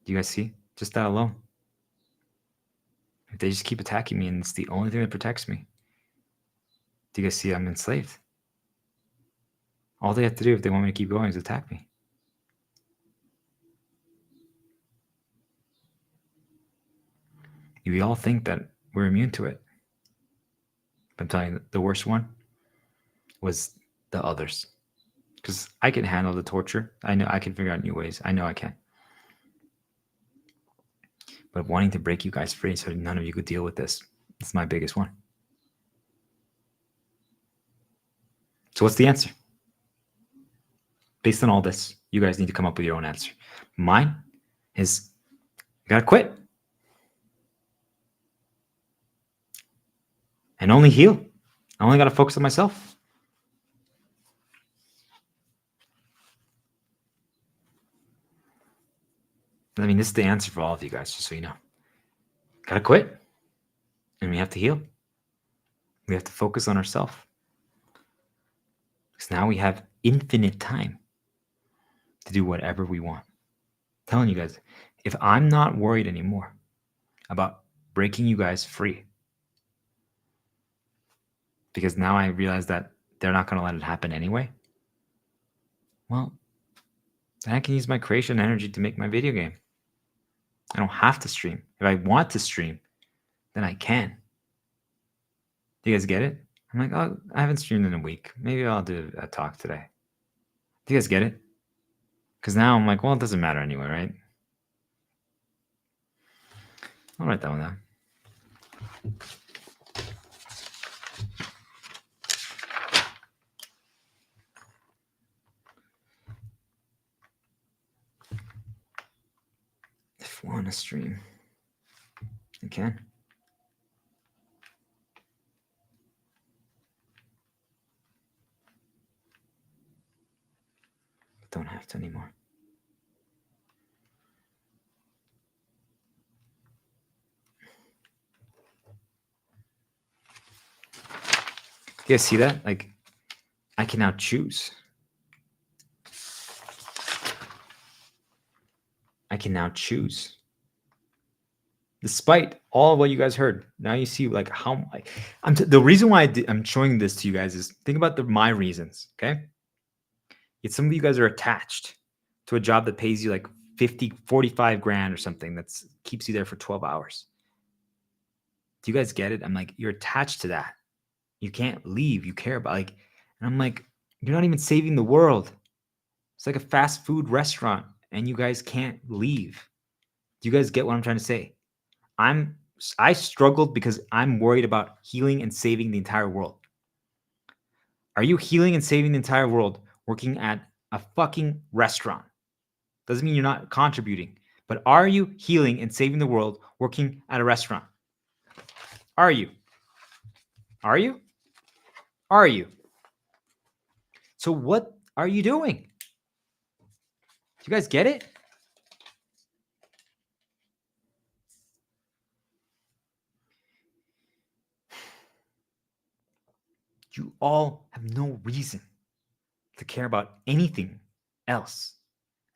Speaker 1: Do you guys see? Just that alone. If they just keep attacking me and it's the only thing that protects me, do you guys see I'm enslaved? All they have to do if they want me to keep going is attack me. We all think that we're immune to it. But I'm telling you, the worst one was the others. Because I can handle the torture. I know I can figure out new ways. I know I can. But wanting to break you guys free so none of you could deal with this, it's my biggest one. So what's the answer? Based on all this, you guys need to come up with your own answer. Mine is, I gotta quit. And only heal. I only gotta focus on myself. I mean, this is the answer for all of you guys, just so you know. Gotta quit. And we have to heal. We have to focus on ourselves. Because now we have infinite time to do whatever we want. I'm telling you guys, if I'm not worried anymore about breaking you guys free, because now I realize that they're not going to let it happen anyway, well, then I can use my creation energy to make my video game. I don't have to stream. If I want to stream, then I can. Do you guys get it? I'm like, oh, I haven't streamed in a week. Maybe I'll do a talk today. Do you guys get it? Because now I'm like, well, it doesn't matter anyway, right? I'll write that one down. If I want to stream, I can. Don't have to anymore. You guys see that? Like, I can now choose. I can now choose. Despite all of what you guys heard, now you see like how the reason why I'm showing this to you guys is think about my reasons, okay? Yet some of you guys are attached to a job that pays you like 45 grand or something that keeps you there for 12 hours. Do you guys get it? I'm like, you're attached to that. You can't leave. You care about and I'm like, you're not even saving the world. It's like a fast food restaurant and you guys can't leave. Do you guys get what I'm trying to say? I struggled because I'm worried about healing and saving the entire world. Are you healing and saving the entire world working at a fucking restaurant? Doesn't mean you're not contributing, but are you healing and saving the world working at a restaurant? Are you? Are you? Are you? So what are you doing? Do you guys get it? You all have no reason to care about anything else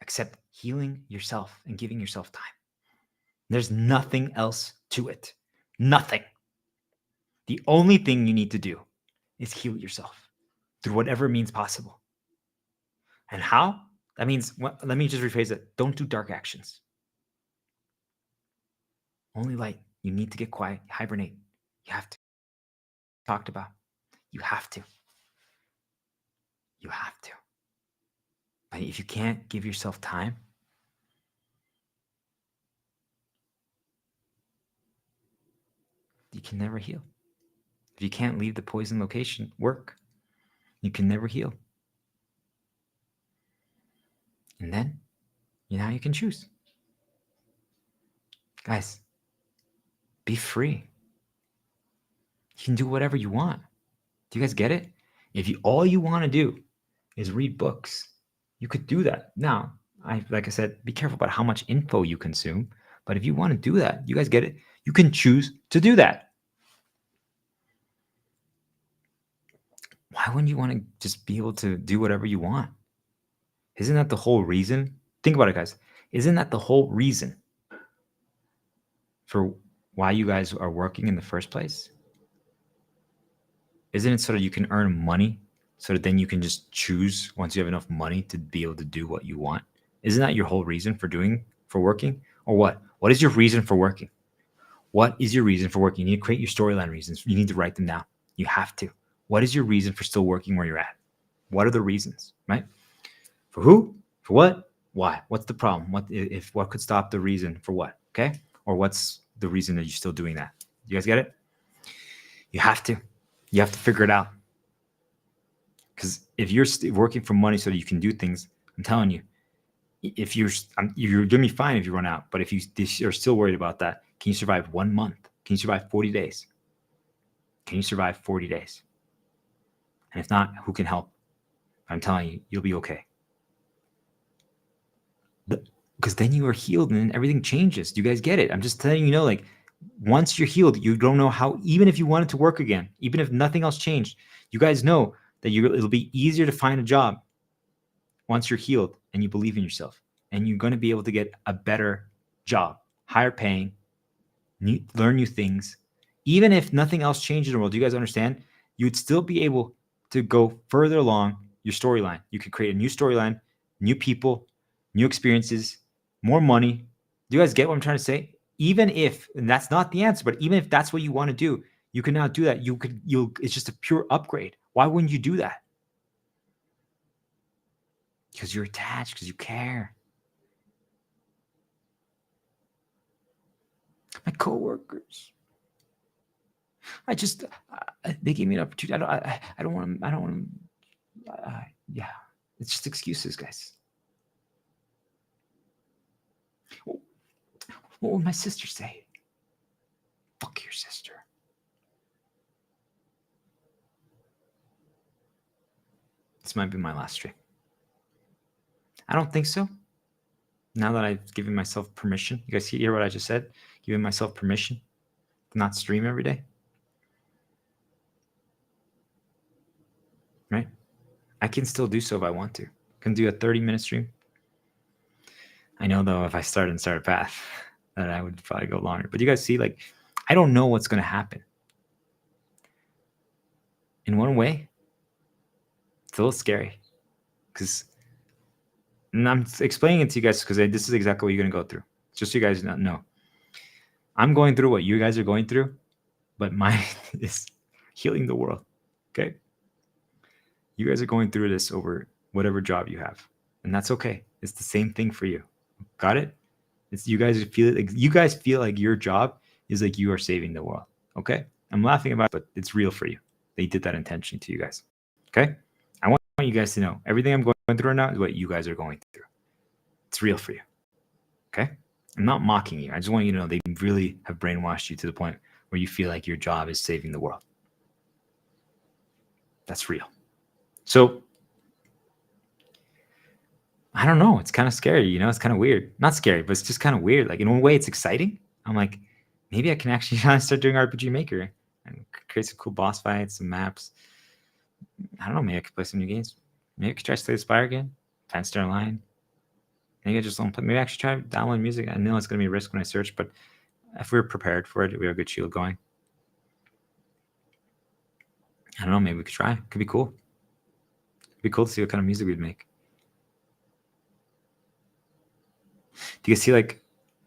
Speaker 1: except healing yourself and giving yourself time. There's nothing else to it. Nothing. The only thing you need to do is heal yourself through whatever means possible. And how? That means, let me just rephrase it. Don't do dark actions. Only light. You need to get quiet, hibernate. You have to. Talked about. You have to. You have to. But if you can't give yourself time, you can never heal. If you can't leave the poison location, work, you can never heal. And then, now you can choose. Guys, be free. You can do whatever you want. Do you guys get it? If all you want to do is read books, you could do that. Now, like I said, be careful about how much info you consume. But if you want to do that, you guys get it? You can choose to do that. Why wouldn't you want to just be able to do whatever you want? Isn't that the whole reason? Think about it, guys. Isn't that the whole reason for why you guys are working in the first place? Isn't it so that you can earn money so that then you can just choose once you have enough money to be able to do what you want? Isn't that your whole reason for working? Or what? What is your reason for working? What is your reason for working? You need to create your storyline reasons. You need to write them down. You have to. What is your reason for still working where you're at? What are the reasons, right? For who? For what? Why? What's the problem? What could stop the reason for what? Okay? Or what's the reason that you're still doing that? You guys get it? You have to. You have to figure it out. Because if you're working for money so that you can do things, I'm telling you, if you're going to be fine if you run out. But if you're still worried about that, can you survive 1 month? Can you survive 40 days? Can you survive 40 days? And if not, who can help? I'm telling you, you'll be okay. Because then you are healed and then everything changes. Do you guys get it? I'm just telling you, once you're healed, you don't know how, even if you wanted to work again, even if nothing else changed, you guys know that it'll be easier to find a job once you're healed and you believe in yourself. And you're going to be able to get a better job, higher paying, learn new things. Even if nothing else changed in the world, do you guys understand? You'd still be able to go further along your storyline. You could create a new storyline, new people, new experiences, more money. Do you guys get what I'm trying to say? Even if, and that's not the answer, but even if that's what you want to do, you can now do that. It's just a pure upgrade. Why wouldn't you do that? Because you're attached, because you care. My coworkers, they gave me an opportunity. I don't want to, yeah, it's just excuses, guys. What would my sister say? Fuck your sister. This might be my last stream. I don't think so. Now that I've given myself permission, you guys hear what I just said? Giving myself permission to not stream every day. Right? I can still do so if I want to. I can do a 30-minute stream. I know, though, if I start a path, that I would probably go longer. But you guys see, I don't know what's going to happen. In one way, it's a little scary because And I'm explaining it to you guys because this is exactly what you're going to go through. Just so you guys know. I'm going through what you guys are going through, but mine is healing the world. Okay? You guys are going through this over whatever job you have, and that's okay. It's the same thing for you. Got it? It's you guys feel like your job is like you are saving the world. Okay? I'm laughing about it, but it's real for you. They did that intentionally to you guys. Okay? I want you guys to know everything I'm going through right now is what you guys are going through. It's real for you. Okay? I'm not mocking you. I just want you to know they really have brainwashed you to the point where you feel like your job is saving the world. That's real. So I don't know. It's kind of scary, It's kind of weird. Not scary, but it's just kind of weird. Like in one way, it's exciting. I'm like, maybe I can actually start doing RPG Maker and create some cool boss fights, some maps. I don't know. Maybe I could play some new games. Maybe I could try Slay the Spire again. Fantasy Online. Maybe I just don't play. Maybe I should try downloading music. I know it's going to be a risk when I search, but if we're prepared for it, we have a good shield going. I don't know. Maybe we could try. Could be cool. It'd be cool to see what kind of music we'd make. Do you guys see, like,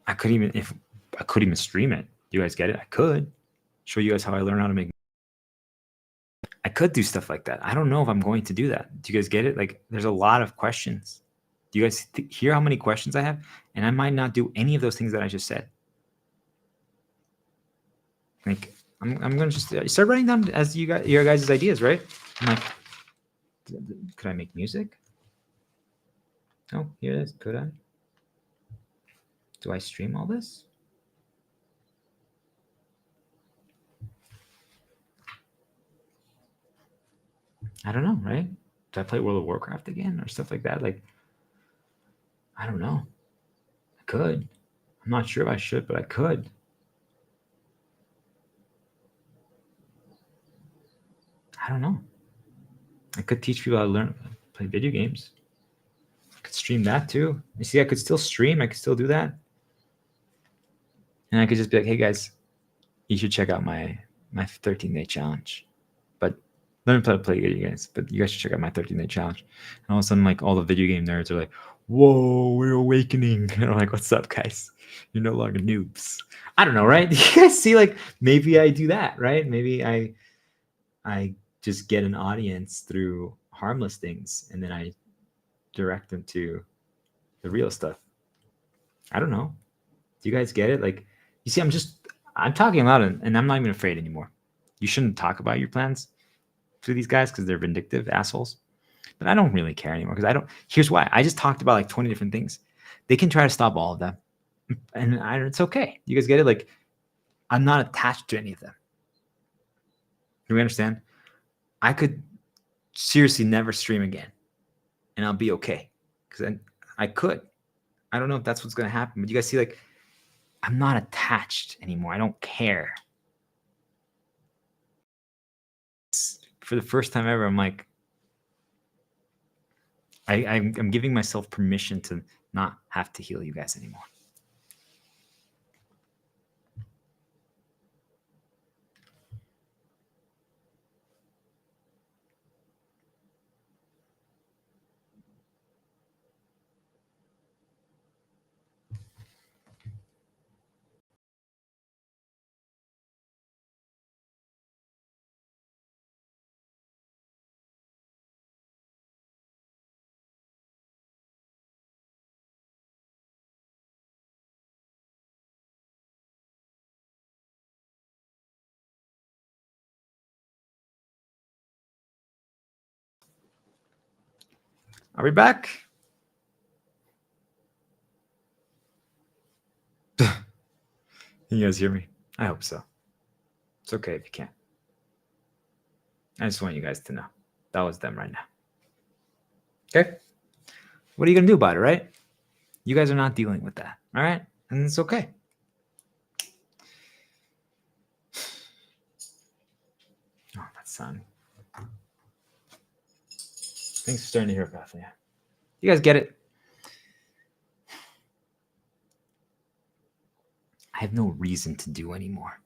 Speaker 1: I could even stream it. Do you guys get it? I could show you guys how I learn how to make. I could do stuff like that. I don't know if I'm going to do that. Do you guys get it? Like, there's a lot of questions. Do you guys hear how many questions I have? And I might not do any of those things that I just said. Like, I'm gonna just start writing down as your guys' ideas, right? I'm like, could I make music? Oh, here it is. Could I? Do I stream all this? I don't know, right? Do I play World of Warcraft again or stuff like that? Like, I don't know. I could. I'm not sure if I should, but I could. I don't know. I could teach people how to learn play video games. I could stream that too. You see, I could still stream. I could still do that. And I could just be like, hey guys, you should check out my 13-day challenge. But let me play video games. But you guys should check out my 13-day challenge. And all of a sudden, like, all the video game nerds are like, whoa, we're awakening. And I'm like, what's up, guys? You're no longer noobs. I don't know, right? You guys see, like, maybe I do that, right? Maybe I just get an audience through harmless things, and then I direct them to the real stuff. I don't know. Do you guys get it? Like, you see, I'm talking about it, and I'm not even afraid anymore. You shouldn't talk about your plans to these guys because they're vindictive assholes. But I don't really care anymore because here's why. I just talked about like 20 different things. They can try to stop all of them. And it's okay. You guys get it? Like, I'm not attached to any of them. Do we understand? I could seriously never stream again, and I'll be okay because I could. I don't know if that's what's going to happen, but you guys see, like, I'm not attached anymore. I don't care. For the first time ever, I'm like, I'm giving myself permission to not have to heal you guys anymore. Are we back? You guys hear me? I hope so. It's okay if you can't. I just want you guys to know that was them right now. Okay? What are you going to do about it, right? You guys are not dealing with that, all right? And it's okay. Oh, that sun. Thanks for starting to hear about it. Yeah. You guys get it? I have no reason to do anymore.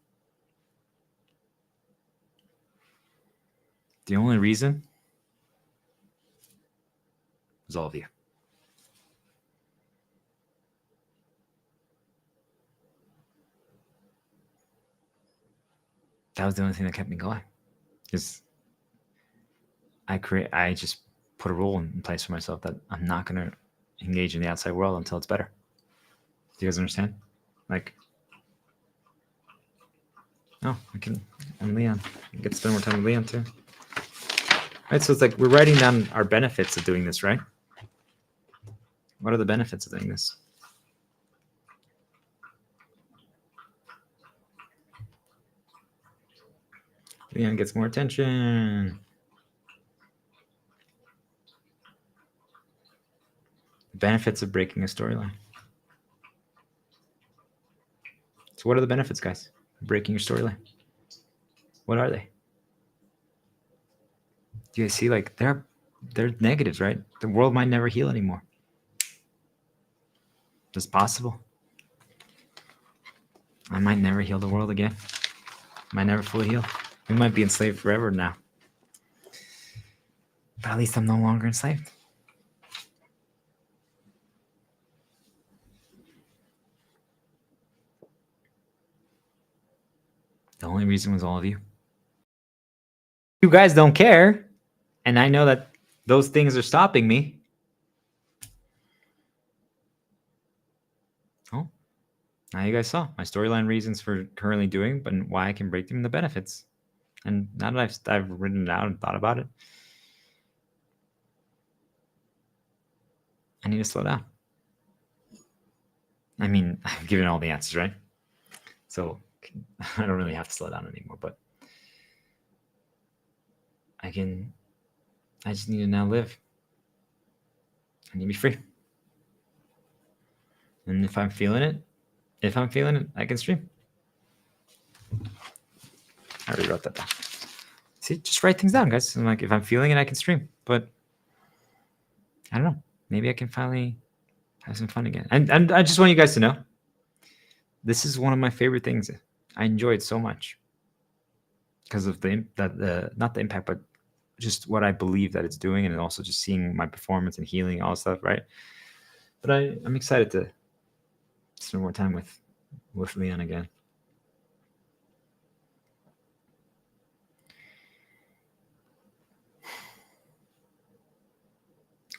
Speaker 1: The only reason is all of you. That was the only thing that kept me going. Is I just put a rule in place for myself that I'm not going to engage in the outside world until it's better. Do you guys understand? Like, oh, I'm Leon. I get to spend more time with Leon too. Right, so it's like we're writing down our benefits of doing this, right? What are the benefits of doing this? Leon gets more attention. The benefits of breaking a storyline. So what are the benefits, guys? Breaking your storyline. What are they? Do you guys see, like, they're negatives, right? The world might never heal anymore. It's possible. I might never heal the world again. Might never fully heal. We might be enslaved forever now. But at least I'm no longer enslaved. The only reason was all of you. You guys don't care. And I know that those things are stopping me. Oh, now you guys saw my storyline reasons for currently doing, but why I can break them, the benefits. And now that I've written it out and thought about it, I need to slow down. I mean, I've given all the answers, right? So I don't really have to slow down anymore, but I just need to now live. I need to be free. And if I'm feeling it, I can stream. I already wrote that down. See, just write things down, guys. I'm like, if I'm feeling it, I can stream. But I don't know. Maybe I can finally have some fun again. And I just want you guys to know, this is one of my favorite things. I enjoy it so much because of not the impact, but just what I believe that it's doing, and also just seeing my performance and healing, all stuff, right? But I'm excited to spend more time with Leon again.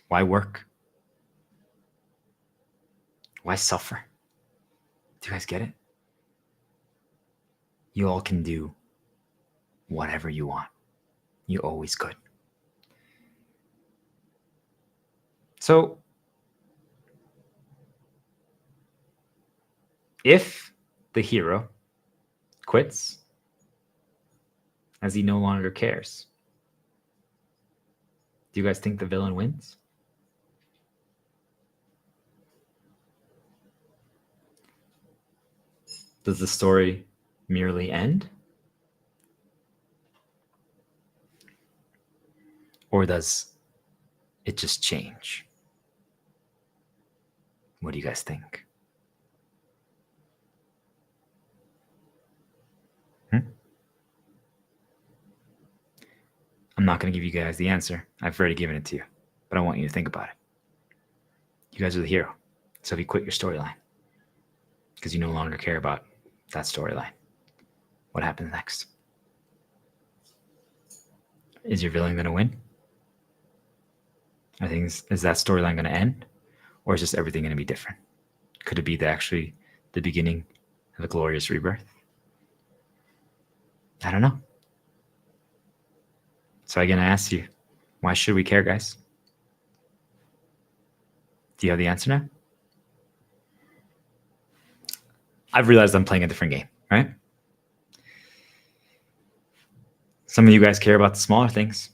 Speaker 1: Why work? Why suffer? Do you guys get it? You all can do whatever you want. You always could. So if the hero quits as he no longer cares, do you guys think the villain wins? Does the story merely end? Or does it just change? What do you guys think? I'm not going to give you guys the answer. I've already given it to you. But I want you to think about it. You guys are the hero. So if you quit your storyline because you no longer care about that storyline, what happens next? Is your villain going to win? Is that storyline going to end? Or is just everything going to be different? Could it be actually the beginning of a glorious rebirth? I don't know. So again, I ask you, why should we care, guys? Do you have the answer now? I've realized I'm playing a different game, right? Some of you guys care about the smaller things.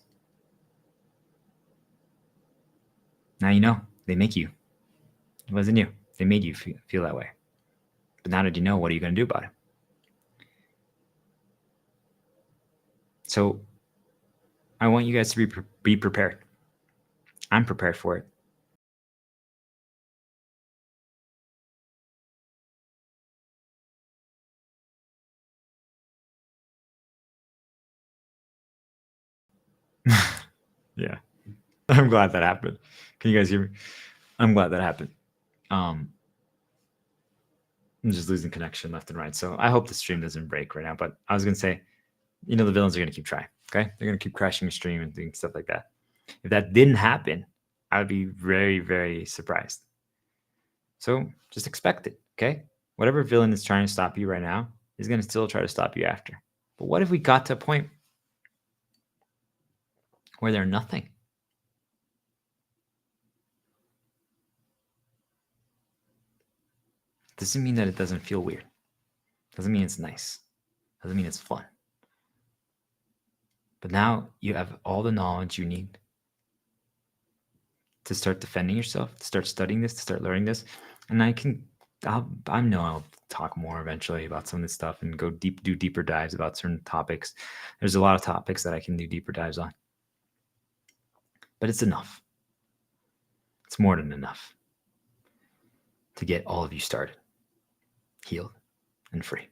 Speaker 1: Now you know. They make you. It wasn't you. They made you feel that way. But now that you know, what are you going to do about it? So I want you guys to be prepared. I'm prepared for it. Yeah. I'm glad that happened. Can you guys hear me? I'm glad that happened. I'm just losing connection left and right. So I hope the stream doesn't break right now. But I was going to say, you know the villains are going to keep trying. Okay, they're going to keep crashing your stream and doing stuff like that. If that didn't happen, I would be very, very surprised. So just expect it. Okay, whatever villain is trying to stop you right now is going to still try to stop you after. But what if we got to a point where they're nothing? Doesn't mean that it doesn't feel weird. Doesn't mean it's nice. Doesn't mean it's fun. But now you have all the knowledge you need to start defending yourself, to start studying this, to start learning this. And I know I'll talk more eventually about some of this stuff and do deeper dives about certain topics. There's a lot of topics that I can do deeper dives on. But it's enough. It's more than enough to get all of you started, healed, and free. I'm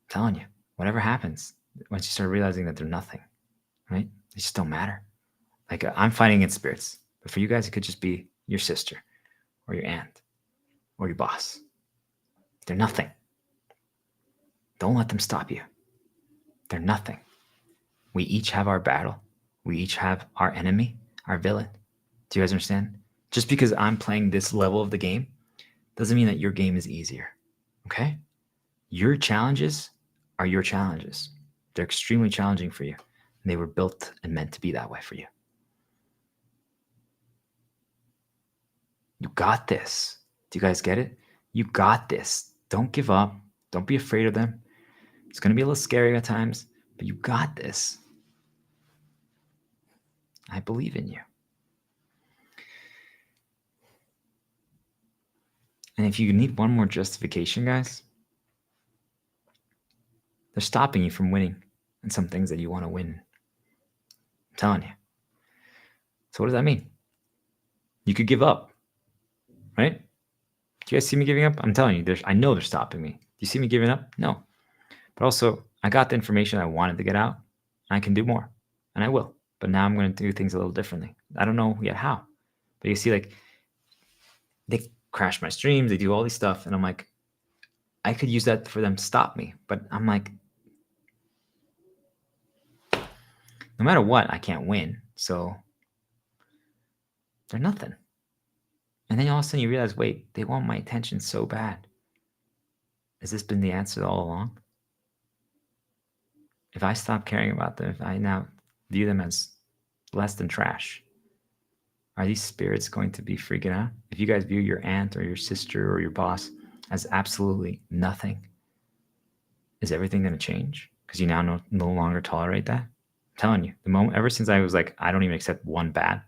Speaker 1: telling you, whatever happens, once you start realizing that they're nothing, right? They just don't matter. Like I'm fighting against spirits, but for you guys, it could just be your sister or your aunt or your boss. They're nothing. Don't let them stop you. They're nothing. We each have our battle. We each have our enemy, our villain. Do you guys understand? Just because I'm playing this level of the game doesn't mean that your game is easier. Okay? Your challenges are your challenges. They're extremely challenging for you. And they were built and meant to be that way for you. You got this. Do you guys get it? You got this. Don't give up. Don't be afraid of them. It's going to be a little scary at times, but you got this. I believe in you. And if you need one more justification, guys, they're stopping you from winning in some things that you want to win. I'm telling you. So what does that mean? You could give up, right? Do you guys see me giving up? I'm telling you, I know they're stopping me. Do you see me giving up? No. But also, I got the information I wanted to get out, and I can do more, and I will. But now I'm going to do things a little differently. I don't know yet how. But you see, like, they crash my streams, they do all these stuff, and I'm like, I could use that for them to stop me. But I'm like, no matter what, I can't win. So they're nothing. And then all of a sudden you realize, wait, they want my attention so bad. Has this been the answer all along? If I stop caring about them, if I now view them as less than trash, are these spirits going to be freaking out? If you guys view your aunt or your sister or your boss as absolutely nothing, is everything going to change? Because you now no longer tolerate that? I'm telling you, the moment, ever since I was like, I don't even accept one bad,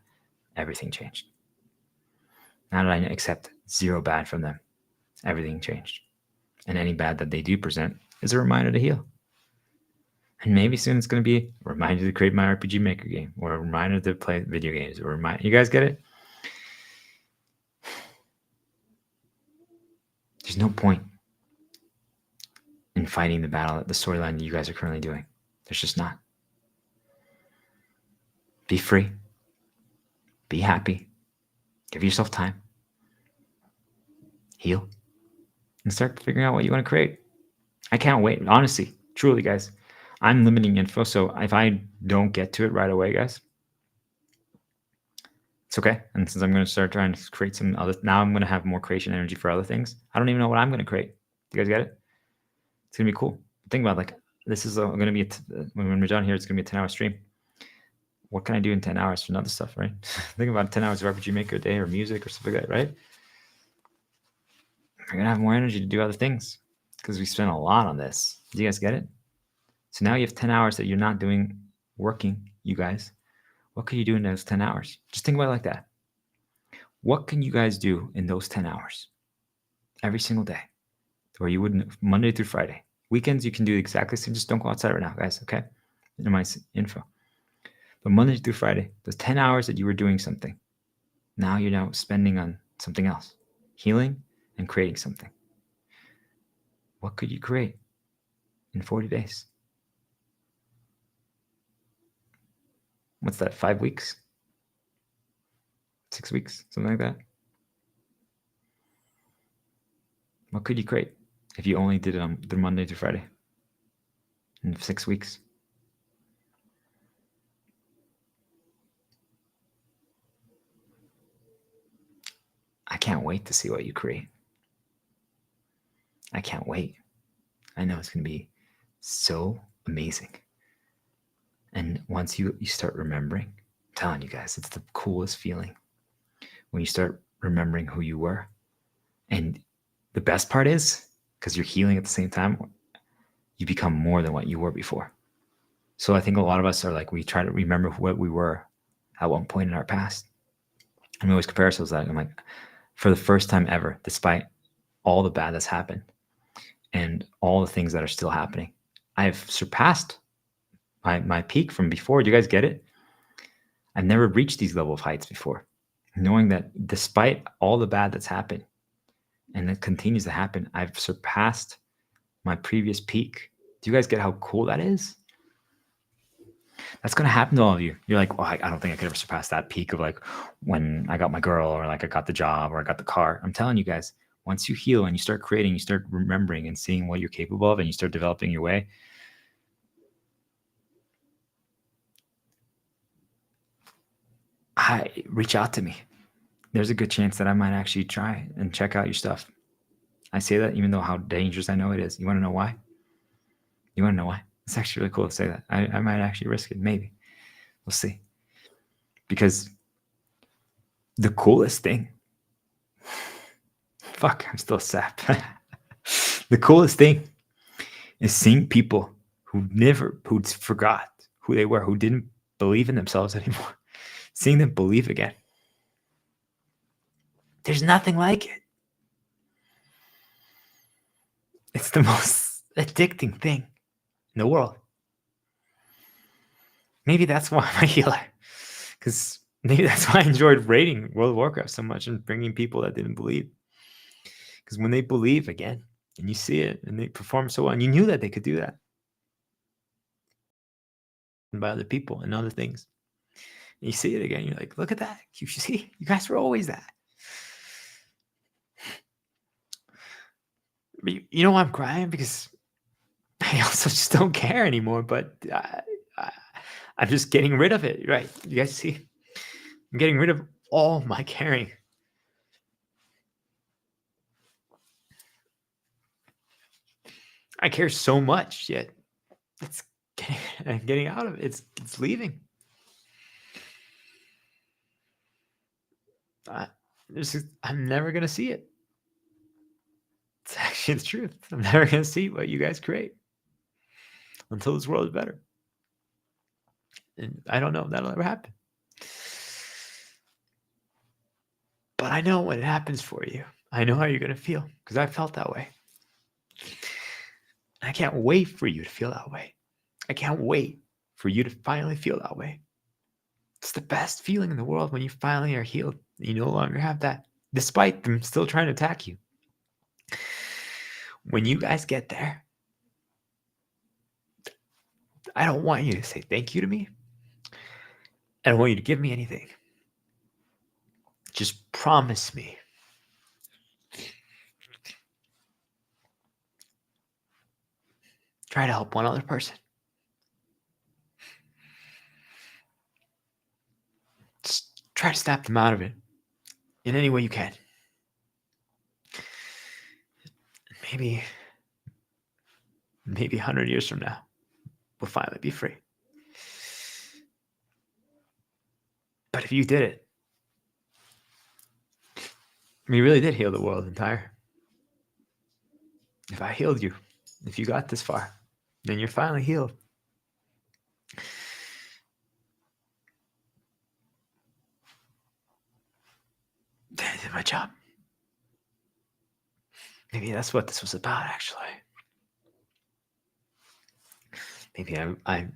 Speaker 1: everything changed. Now that I accept 0 bad from them, everything changed. And any bad that they do present is a reminder to heal. And maybe soon it's going to be a reminder to create my RPG Maker game, or a reminder to play video games, or you guys get it? There's no point in fighting the battle, the storyline that you guys are currently doing. There's just not. Be free. Be happy. Give yourself time. Heal. And start figuring out what you want to create. I can't wait. Honestly, truly, guys. I'm limiting info, so if I don't get to it right away, guys, it's okay. And since I'm going to start trying to create some other, now I'm going to have more creation energy for other things. I don't even know what I'm going to create. Do you guys get it? It's going to be cool. Think about, like, this is going to be, when we're done here, it's going to be a 10-hour stream. What can I do in 10 hours for other stuff, right? Think about 10 hours of RPG Maker a day, or music, or stuff like that, right? We're going to have more energy to do other things because we spent a lot on this. Do you guys get it? So now you have 10 hours that you're not doing working, you guys. What could you do in those 10 hours? Just think about it like that. What can you guys do in those 10 hours every single day, or you wouldn't, Monday through Friday? Weekends, you can do exactly the same. Just don't go outside right now, guys, okay? In my info. But Monday through Friday, those 10 hours that you were doing something, now you're now spending on something else, healing and creating something. What could you create in 40 days? What's that, 5 weeks? 6 weeks, something like that? What could you create if you only did it on the Monday through Friday? in 6 weeks. I can't wait to see what you create. I can't wait. I know it's going to be so amazing. And once you start remembering, I'm telling you guys, it's the coolest feeling when you start remembering who you were. And the best part is, because you're healing at the same time, you become more than what you were before. So I think a lot of us are like, we try to remember what we were at one point in our past. And we always compare ourselves to that. I'm like, for the first time ever, despite all the bad that's happened and all the things that are still happening, I've surpassed my peak from before. Do you guys get it? I've never reached these level of heights before. Knowing that despite all the bad that's happened and it continues to happen, I've surpassed my previous peak. Do you guys get how cool that is? That's going to happen to all of you. You're like, well, I don't think I could ever surpass that peak of like when I got my girl or like I got the job or I got the car. I'm telling you guys, once you heal and you start creating, you start remembering and seeing what you're capable of and you start developing your way, reach out to me. There's a good chance that I might actually try and check out your stuff. I say that even though how dangerous I know it is. You want to know why? You want to know why? It's actually really cool to say that. I might actually risk it. Maybe. We'll see. Because the coolest thing, fuck, I'm still a sap. The coolest thing is seeing people who forgot who they were, who didn't believe in themselves anymore, seeing them believe again. There's nothing like it. It's the most addicting thing in the world. Maybe that's why I'm a healer. Because maybe that's why I enjoyed raiding World of Warcraft so much and bringing people that didn't believe. Because when they believe again, and you see it, and they perform so well, and you knew that they could do that by other people and other things. And you see it again, you're like, look at that. You see, you guys were always that. But you know why I'm crying? Because I also just don't care anymore, but I'm just getting rid of it, right? You guys see? I'm getting rid of all my caring. I care so much, yet it's getting out of it. It's leaving. I'm never gonna see it. It's actually the truth. I'm never gonna see what you guys create until this world is better. And I don't know if that'll ever happen. But I know when it happens for you. I know how you're gonna feel because I felt that way. I can't wait for you to feel that way. I can't wait for you to finally feel that way. It's the best feeling in the world when you finally are healed. You no longer have that, despite them still trying to attack you. When you guys get there, I don't want you to say thank you to me. I don't want you to give me anything. Just promise me. Try to help one other person. Just try to snap them out of it in any way you can. Maybe 100 years from now, we'll finally be free. But if you did it, you really did heal the world entire. If I healed you, if you got this far, then you're finally healed. Then I did my job. Maybe that's what this was about, actually. Maybe I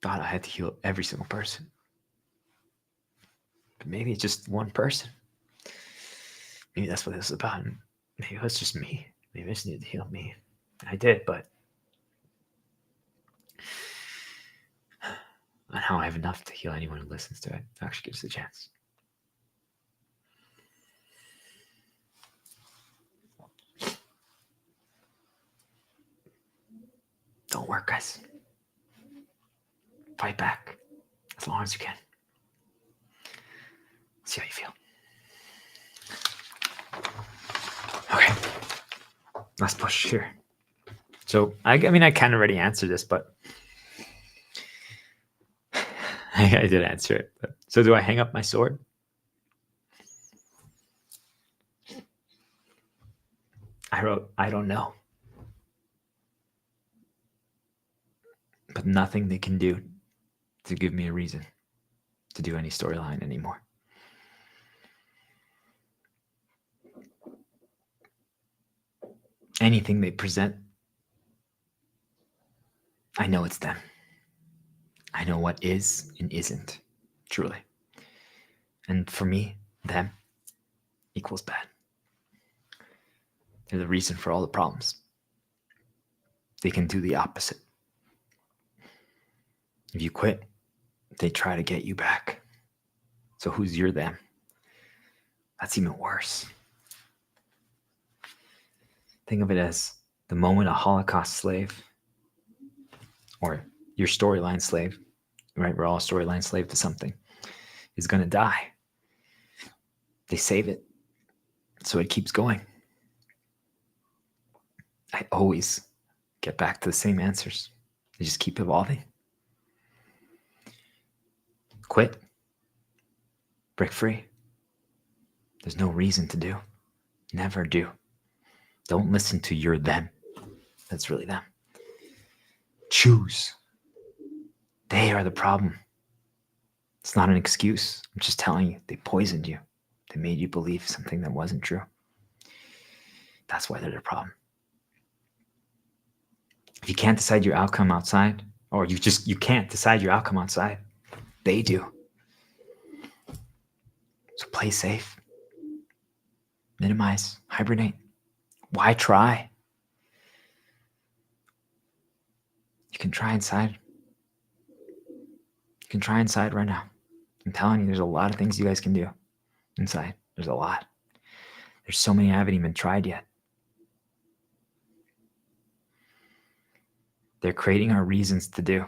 Speaker 1: thought I had to heal every single person. But maybe it's just one person. Maybe that's what this was about. Maybe it was just me. Maybe I just needed to heal me. I did, but now I have enough to heal anyone who listens to it. Actually gives it a chance. Don't work, guys. Fight back as long as you can. See how you feel. Okay. Last push here. So, I mean, I kind of already answered this, but I did answer it. But, so do I hang up my sword? I wrote, I don't know. But nothing they can do to give me a reason to do any storyline anymore. Anything they present, I know it's them. I know what is and isn't, truly. And for me, them equals bad. They're the reason for all the problems. They can do the opposite. If you quit, they try to get you back. So who's your them? That's even worse. Think of it as the moment a Holocaust slave, or your storyline slave, right? We're all storyline slave to something, is going to die. They save it so it keeps going. I always get back to the same answers. They just keep evolving. Quit. Break free. There's no reason to do. Never do. Don't listen to your them. That's really them. Choose. They are the problem. It's not an excuse. I'm just telling you, they poisoned you. They made you believe something that wasn't true. That's why they're the problem. If you can't decide your outcome outside, or you can't decide your outcome outside, they do. So play safe. Minimize. Hibernate. Why try? You can try inside. You can try inside right now. I'm telling you, there's a lot of things you guys can do inside. There's a lot. There's so many I haven't even tried yet. They're creating our reasons to do.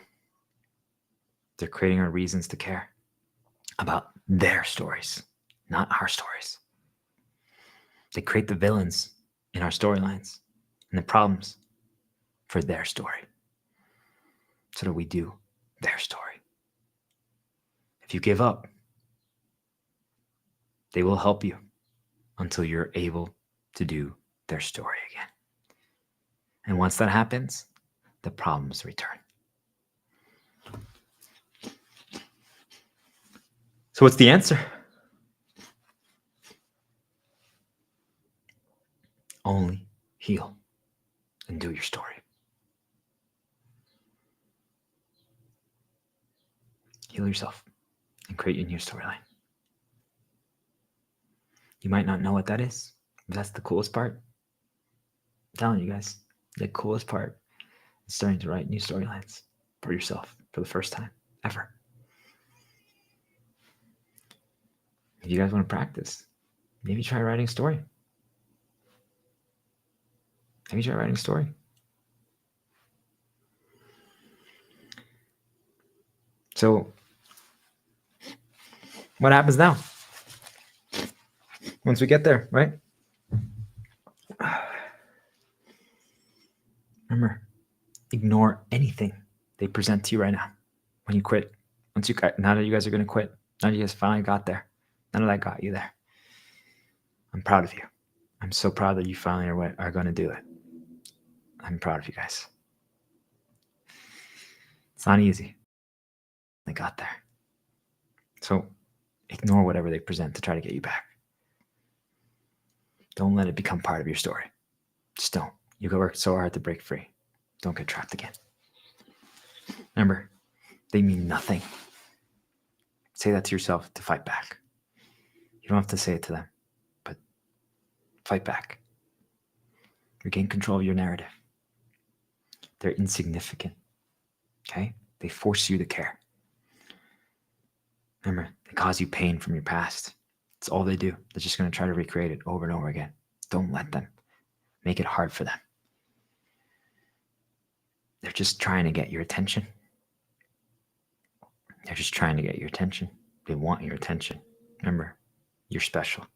Speaker 1: They're creating our reasons to care about their stories, not our stories. They create the villains in our storylines and the problems for their story so that we do their story. If you give up, they will help you until you're able to do their story again. And once that happens, the problems return. So what's the answer? Only heal and do your story. Heal yourself and create your new storyline. You might not know what that is, but that's the coolest part. I'm telling you guys, the coolest part is starting to write new storylines for yourself for the first time ever. If you guys want to practice, maybe try writing a story. Maybe try writing a story. So, what happens now? Once we get there, right? Remember, ignore anything they present to you right now. When you quit, now that you guys are going to quit, now that you guys finally got there, none of that got you there. I'm proud of you. I'm so proud that you finally are going to do it. I'm proud of you guys. It's not easy. They got there. So ignore whatever they present to try to get you back. Don't let it become part of your story. Just don't. You go work so hard to break free. Don't get trapped again. Remember, they mean nothing. Say that to yourself to fight back. You don't have to say it to them, but fight back. Regain control of your narrative. They're insignificant. Okay? They force you to care. Remember, they cause you pain from your past. It's all they do. They're just going to try to recreate it over and over again. Don't let them. Make it hard for them. They're just trying to get your attention. They're just trying to get your attention. They want your attention. Remember, you're special.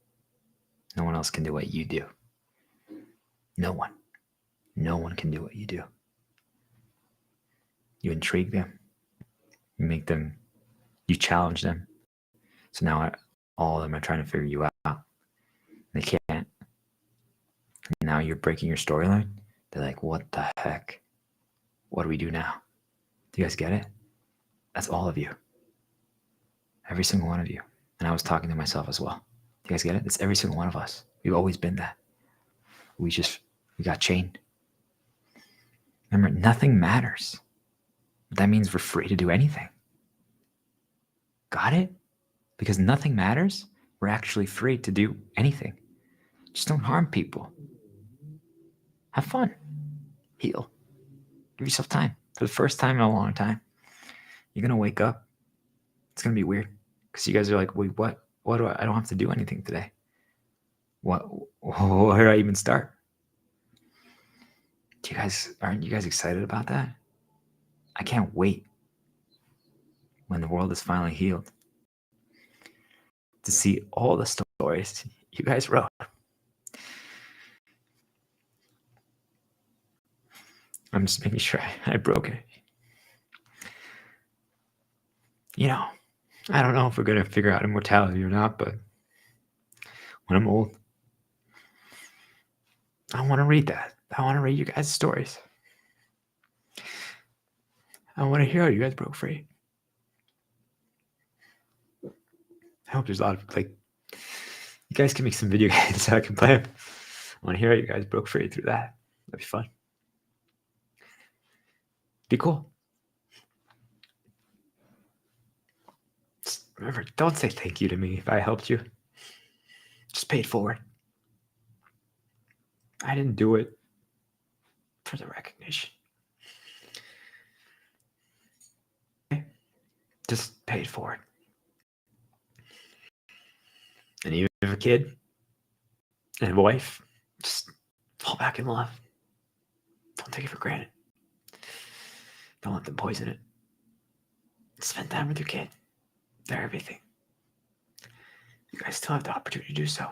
Speaker 1: No one else can do what you do. No one. No one can do what you do. You intrigue them. You make them, you challenge them. So now all of them are trying to figure you out. They can't. Now you're breaking your storyline. They're like, what the heck? What do we do now? Do you guys get it? That's all of you. Every single one of you. And I was talking to myself as well. Do you guys get it? It's every single one of us. We've always been that. We got chained. Remember, nothing matters. That means we're free to do anything. Got it? Because nothing matters, we're actually free to do anything. Just don't harm people. Have fun. Heal. Give yourself time. For the first time in a long time, you're going to wake up. It's going to be weird. Because you guys are like, wait, what? What do I don't have to do anything today. Where do I even start? Aren't you guys excited about that? I can't wait when the world is finally healed to see all the stories you guys wrote. I'm just making sure I broke it. I don't know if we're going to figure out immortality or not, but when I'm old, I want to read that. I want to read you guys' stories. I want to hear how you guys broke free. I hope there's a lot of, you guys can make some video games so I can play them. I want to hear how you guys broke free through that. That'd be fun. Be cool. Just remember, don't say thank you to me if I helped you. Just pay it forward. I didn't do it for the recognition. Okay? Just pay it forward. And even if a kid and a wife, just fall back in love. Don't take it for granted. Don't let them poison it. Spend time with your kid. They're everything. You guys still have the opportunity to do so.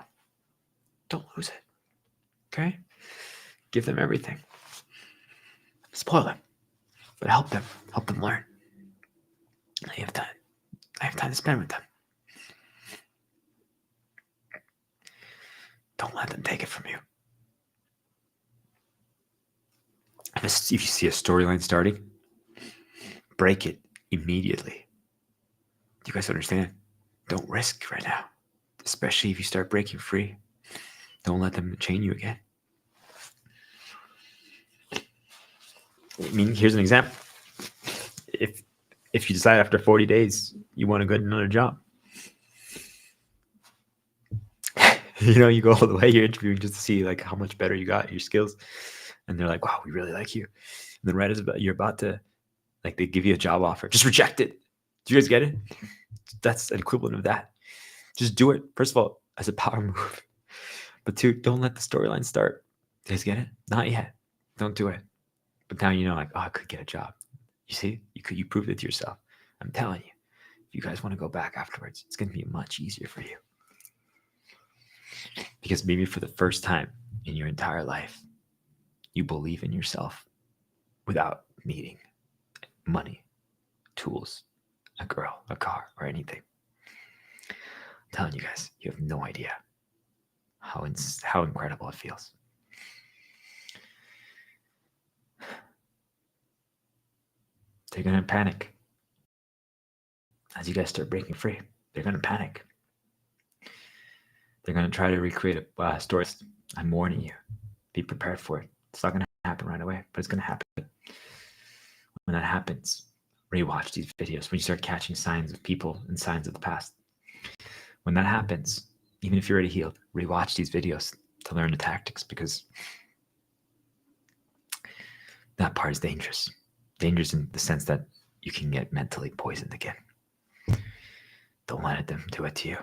Speaker 1: Don't lose it. Okay? Give them everything. Spoil them. But help them. Help them learn. I have time. I have time to spend with them. Don't let them take it from you. If you see a storyline starting, break it immediately. Do you guys understand? Don't risk right now, especially if you start breaking free. Don't let them chain you again. I mean, here's an example. If you decide after 40 days you want to get another job, you go all the way, you're interviewing just to see how much better you got, your skills. And they're like, wow, we really like you. And then right as you're about to, they give you a job offer, just reject it. Do you guys get it? That's an equivalent of that. Just do it. First of all, as a power move. But two, don't let the storyline start. Do you guys get it? Not yet. Don't do it. But now I could get a job. You see, you proved it to yourself. I'm telling you, if you guys want to go back afterwards, it's going to be much easier for you. Because maybe for the first time in your entire life, you believe in yourself without needing money, tools, a girl, a car, or anything. I'm telling you guys, you have no idea how incredible it feels. They're going to panic. As you guys start breaking free, they're going to panic. They're going to try to recreate a story. I'm warning you. Be prepared for it. It's not going to happen right away, but it's going to happen. When that happens, rewatch these videos. When you start catching signs of people and signs of the past. When that happens, even if you're already healed, rewatch these videos to learn the tactics, because that part is dangerous. Dangerous in the sense that you can get mentally poisoned again. Don't let them do it to you.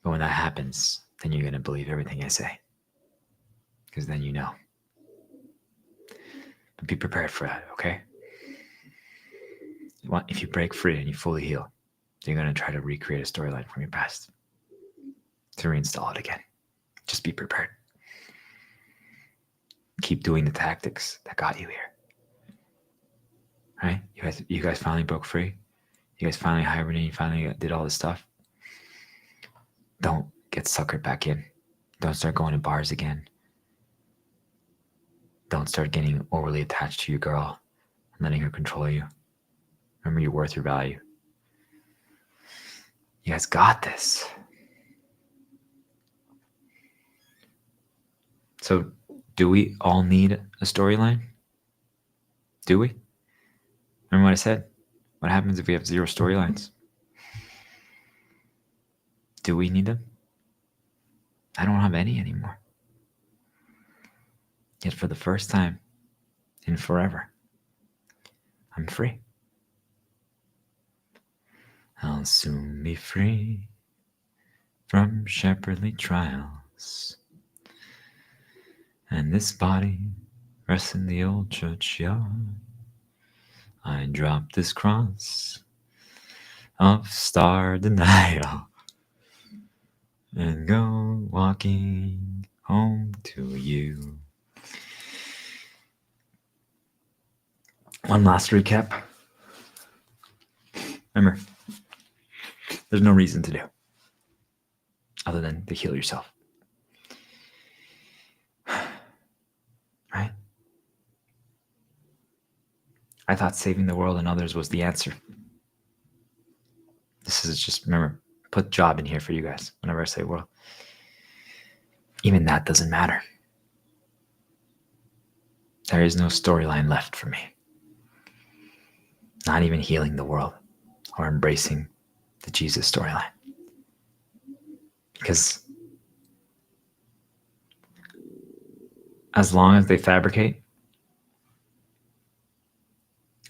Speaker 1: But when that happens, then you're going to believe everything I say. Because then you know. But be prepared for that, okay? If you break free and you fully heal, you're going to try to recreate a storyline from your past to reinstall it again. Just be prepared. Keep doing the tactics that got you here. Right? You guys finally broke free. You guys finally hibernated. You finally did all this stuff. Don't get suckered back in. Don't start going to bars again. Don't start getting overly attached to your girl and letting her control you. Remember your worth, your value. You guys got this. So, do we all need a storyline? Do we? Remember what I said? What happens if we have 0 storylines? Do we need them? I don't have any anymore. Yet for the first time in forever, I'm free. I'll soon be free from shepherdly trials, and this body rests in the old churchyard. I drop this cross of star denial and go walking home to you. One last recap. Remember, there's no reason to do other than to heal yourself. Right? I thought saving the world and others was the answer. This is just, remember, put job in here for you guys whenever I say world. Even that doesn't matter. There is no storyline left for me. Not even healing the world or embracing the Jesus storyline. Because as long as they fabricate,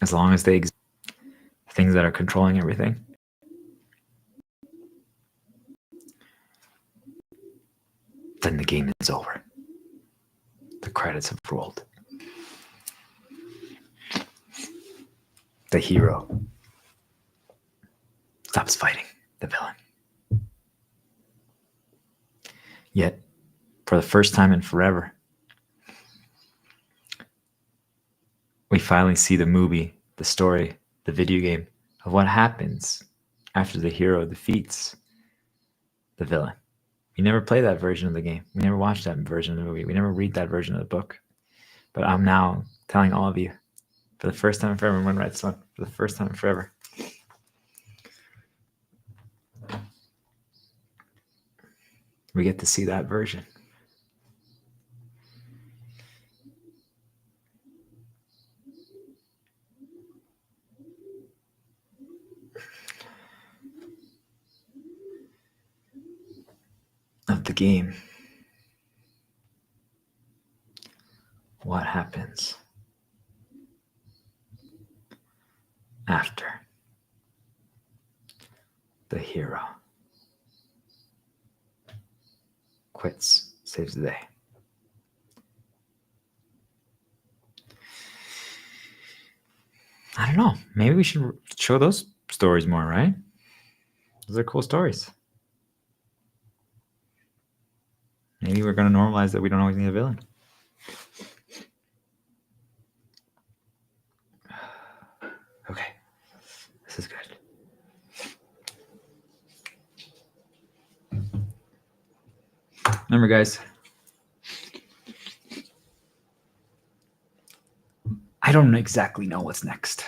Speaker 1: as long as they things that are controlling everything, then the game is over. The credits have rolled. The hero stops fighting the villain. Yet, for the first time in forever, we finally see the movie, the story, the video game of what happens after the hero defeats the villain. We never play that version of the game. We never watch that version of the movie. We never read that version of the book. But I'm now telling all of you, for the first time forever, Run Right Son, for the first time forever, we get to see that version. Of the game. What happens after the hero quits, saves the day? I don't know. Maybe we should show those stories more, right? Those are cool stories. Maybe we're going to normalize that we don't always need a villain. Okay. This is good. Remember, guys, I don't exactly know what's next.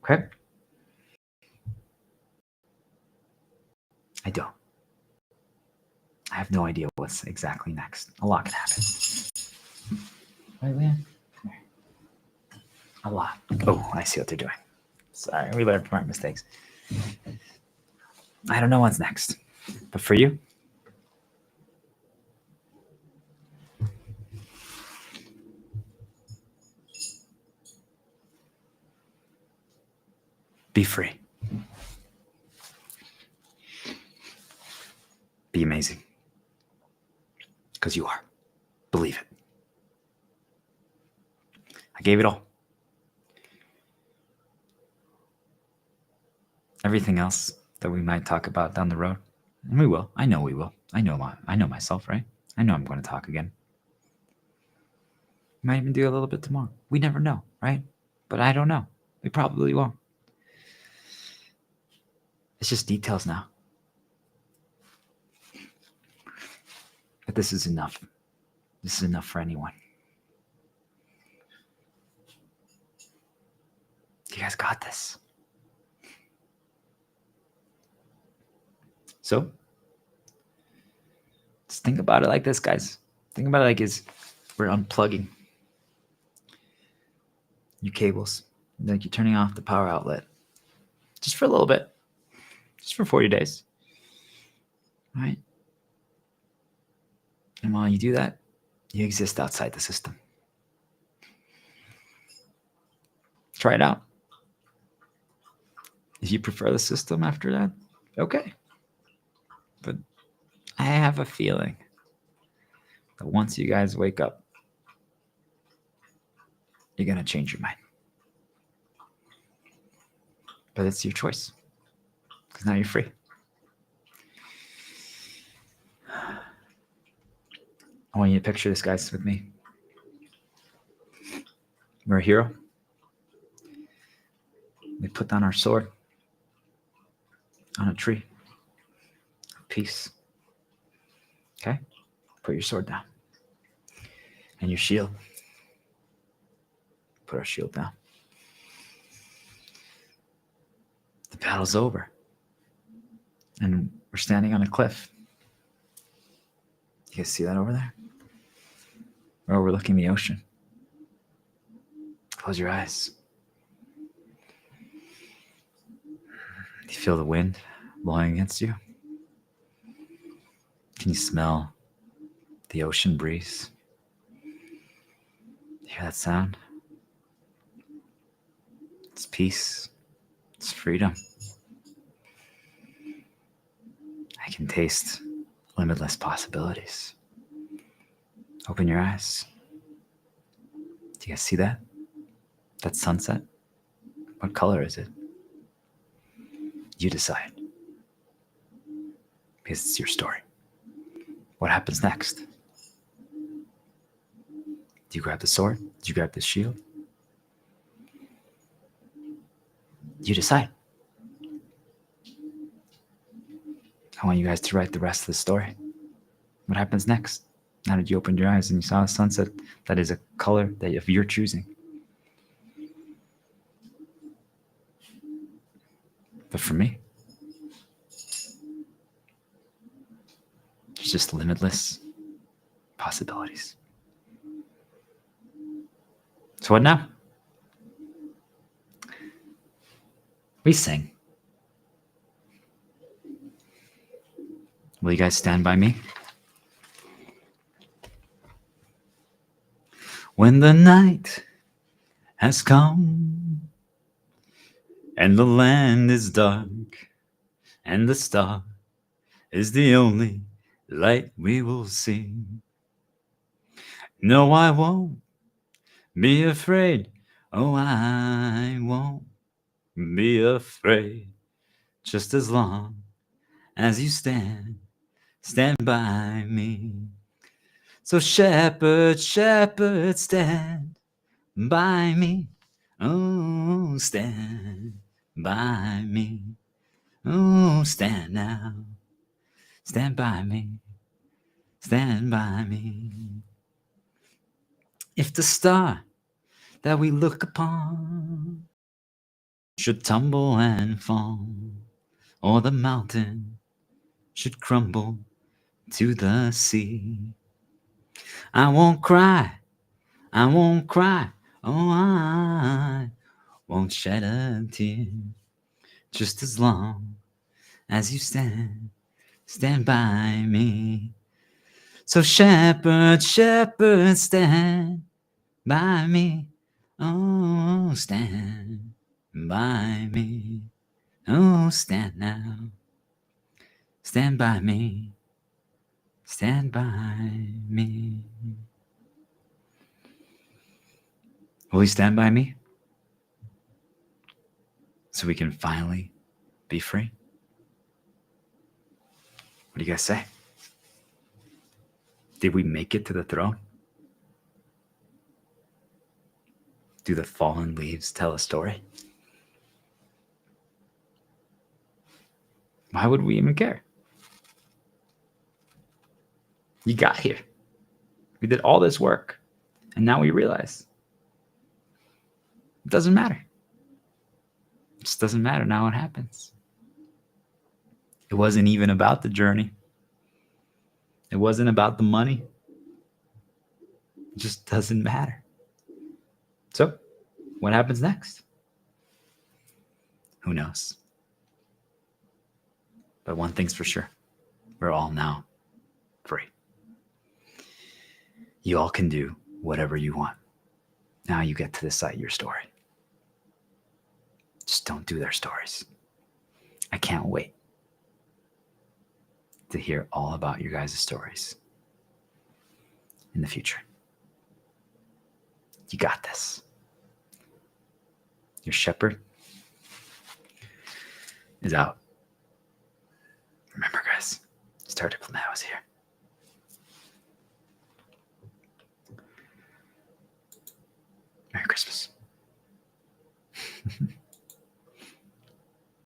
Speaker 1: Okay? I don't. I have no idea what's exactly next. A lot can happen. Right, Liam? Come here. A lot. Oh, I see what they're doing. Sorry, we learn from our mistakes. I don't know what's next. But for you, be free. Be amazing. Because you are. Believe it. I gave it all. everything else that we might talk about down the road. And we will. I know we will. I know myself, right? I know I'm going to talk again. Might even do a little bit tomorrow. We never know, right? But I don't know. We probably won't. It's just details now. But this is enough. This is enough for anyone. You guys got this. So, just think about it like this, guys. Think about it like we're unplugging your cables. Like you're turning off the power outlet. Just for a little bit. Just for 40 days. Right? And while you do that, you exist outside the system. Try it out. If you prefer the system after that, okay. But I have a feeling that once you guys wake up, you're going to change your mind. But it's your choice. Because now you're free. I want you to picture this, guys, with me. We're a hero. We put down our sword on a tree. Peace. Okay? Put your sword down. And your shield. Put our shield down. The battle's over. And we're standing on a cliff. You guys see that over there? We're overlooking the ocean. Close your eyes. You feel the wind blowing against you? Can you smell the ocean breeze? You hear that sound? It's peace. It's freedom. I can taste limitless possibilities. Open your eyes. Do you guys see that? That sunset? What color is it? You decide. Because it's your story. What happens next? Do you grab the sword? Do you grab the shield? You decide. I want you guys to write the rest of the story. What happens next? Now that you opened your eyes and you saw a sunset that is a color that of your choosing. But for me, there's just limitless possibilities. So what now? We sing. Will you guys stand by me? When the night has come and the land is dark and the star is the only light we will see. No, I won't be afraid. Oh, I won't be afraid. Just as long as you stand by me. So shepherd, shepherd, stand by me. Oh, stand by me. Oh, stand now. Stand by me. Stand by me. If the star that we look upon should tumble and fall, or the mountain should crumble to the sea, I won't cry, I won't cry, oh, I won't shed a tear, just as long as you stand by me. So shepherd, shepherd, stand by me, oh, stand by me, oh, stand now, stand by me, stand by me. Will you stand by me? So we can finally be free? What do you guys say? Did we make it to the throne? Do the fallen leaves tell a story? Why would we even care? You got here. We did all this work. And now we realize it doesn't matter. It just doesn't matter now what happens. It wasn't even about the journey. It wasn't about the money. It just doesn't matter. So, what happens next? Who knows? But one thing's for sure. We're all now free. You all can do whatever you want. Now you get to decide your story. Just don't do their stories. I can't wait to hear all about your guys' stories in the future. You got this. Your shepherd is out. Remember, guys, Star Diplomat was here. Merry Christmas.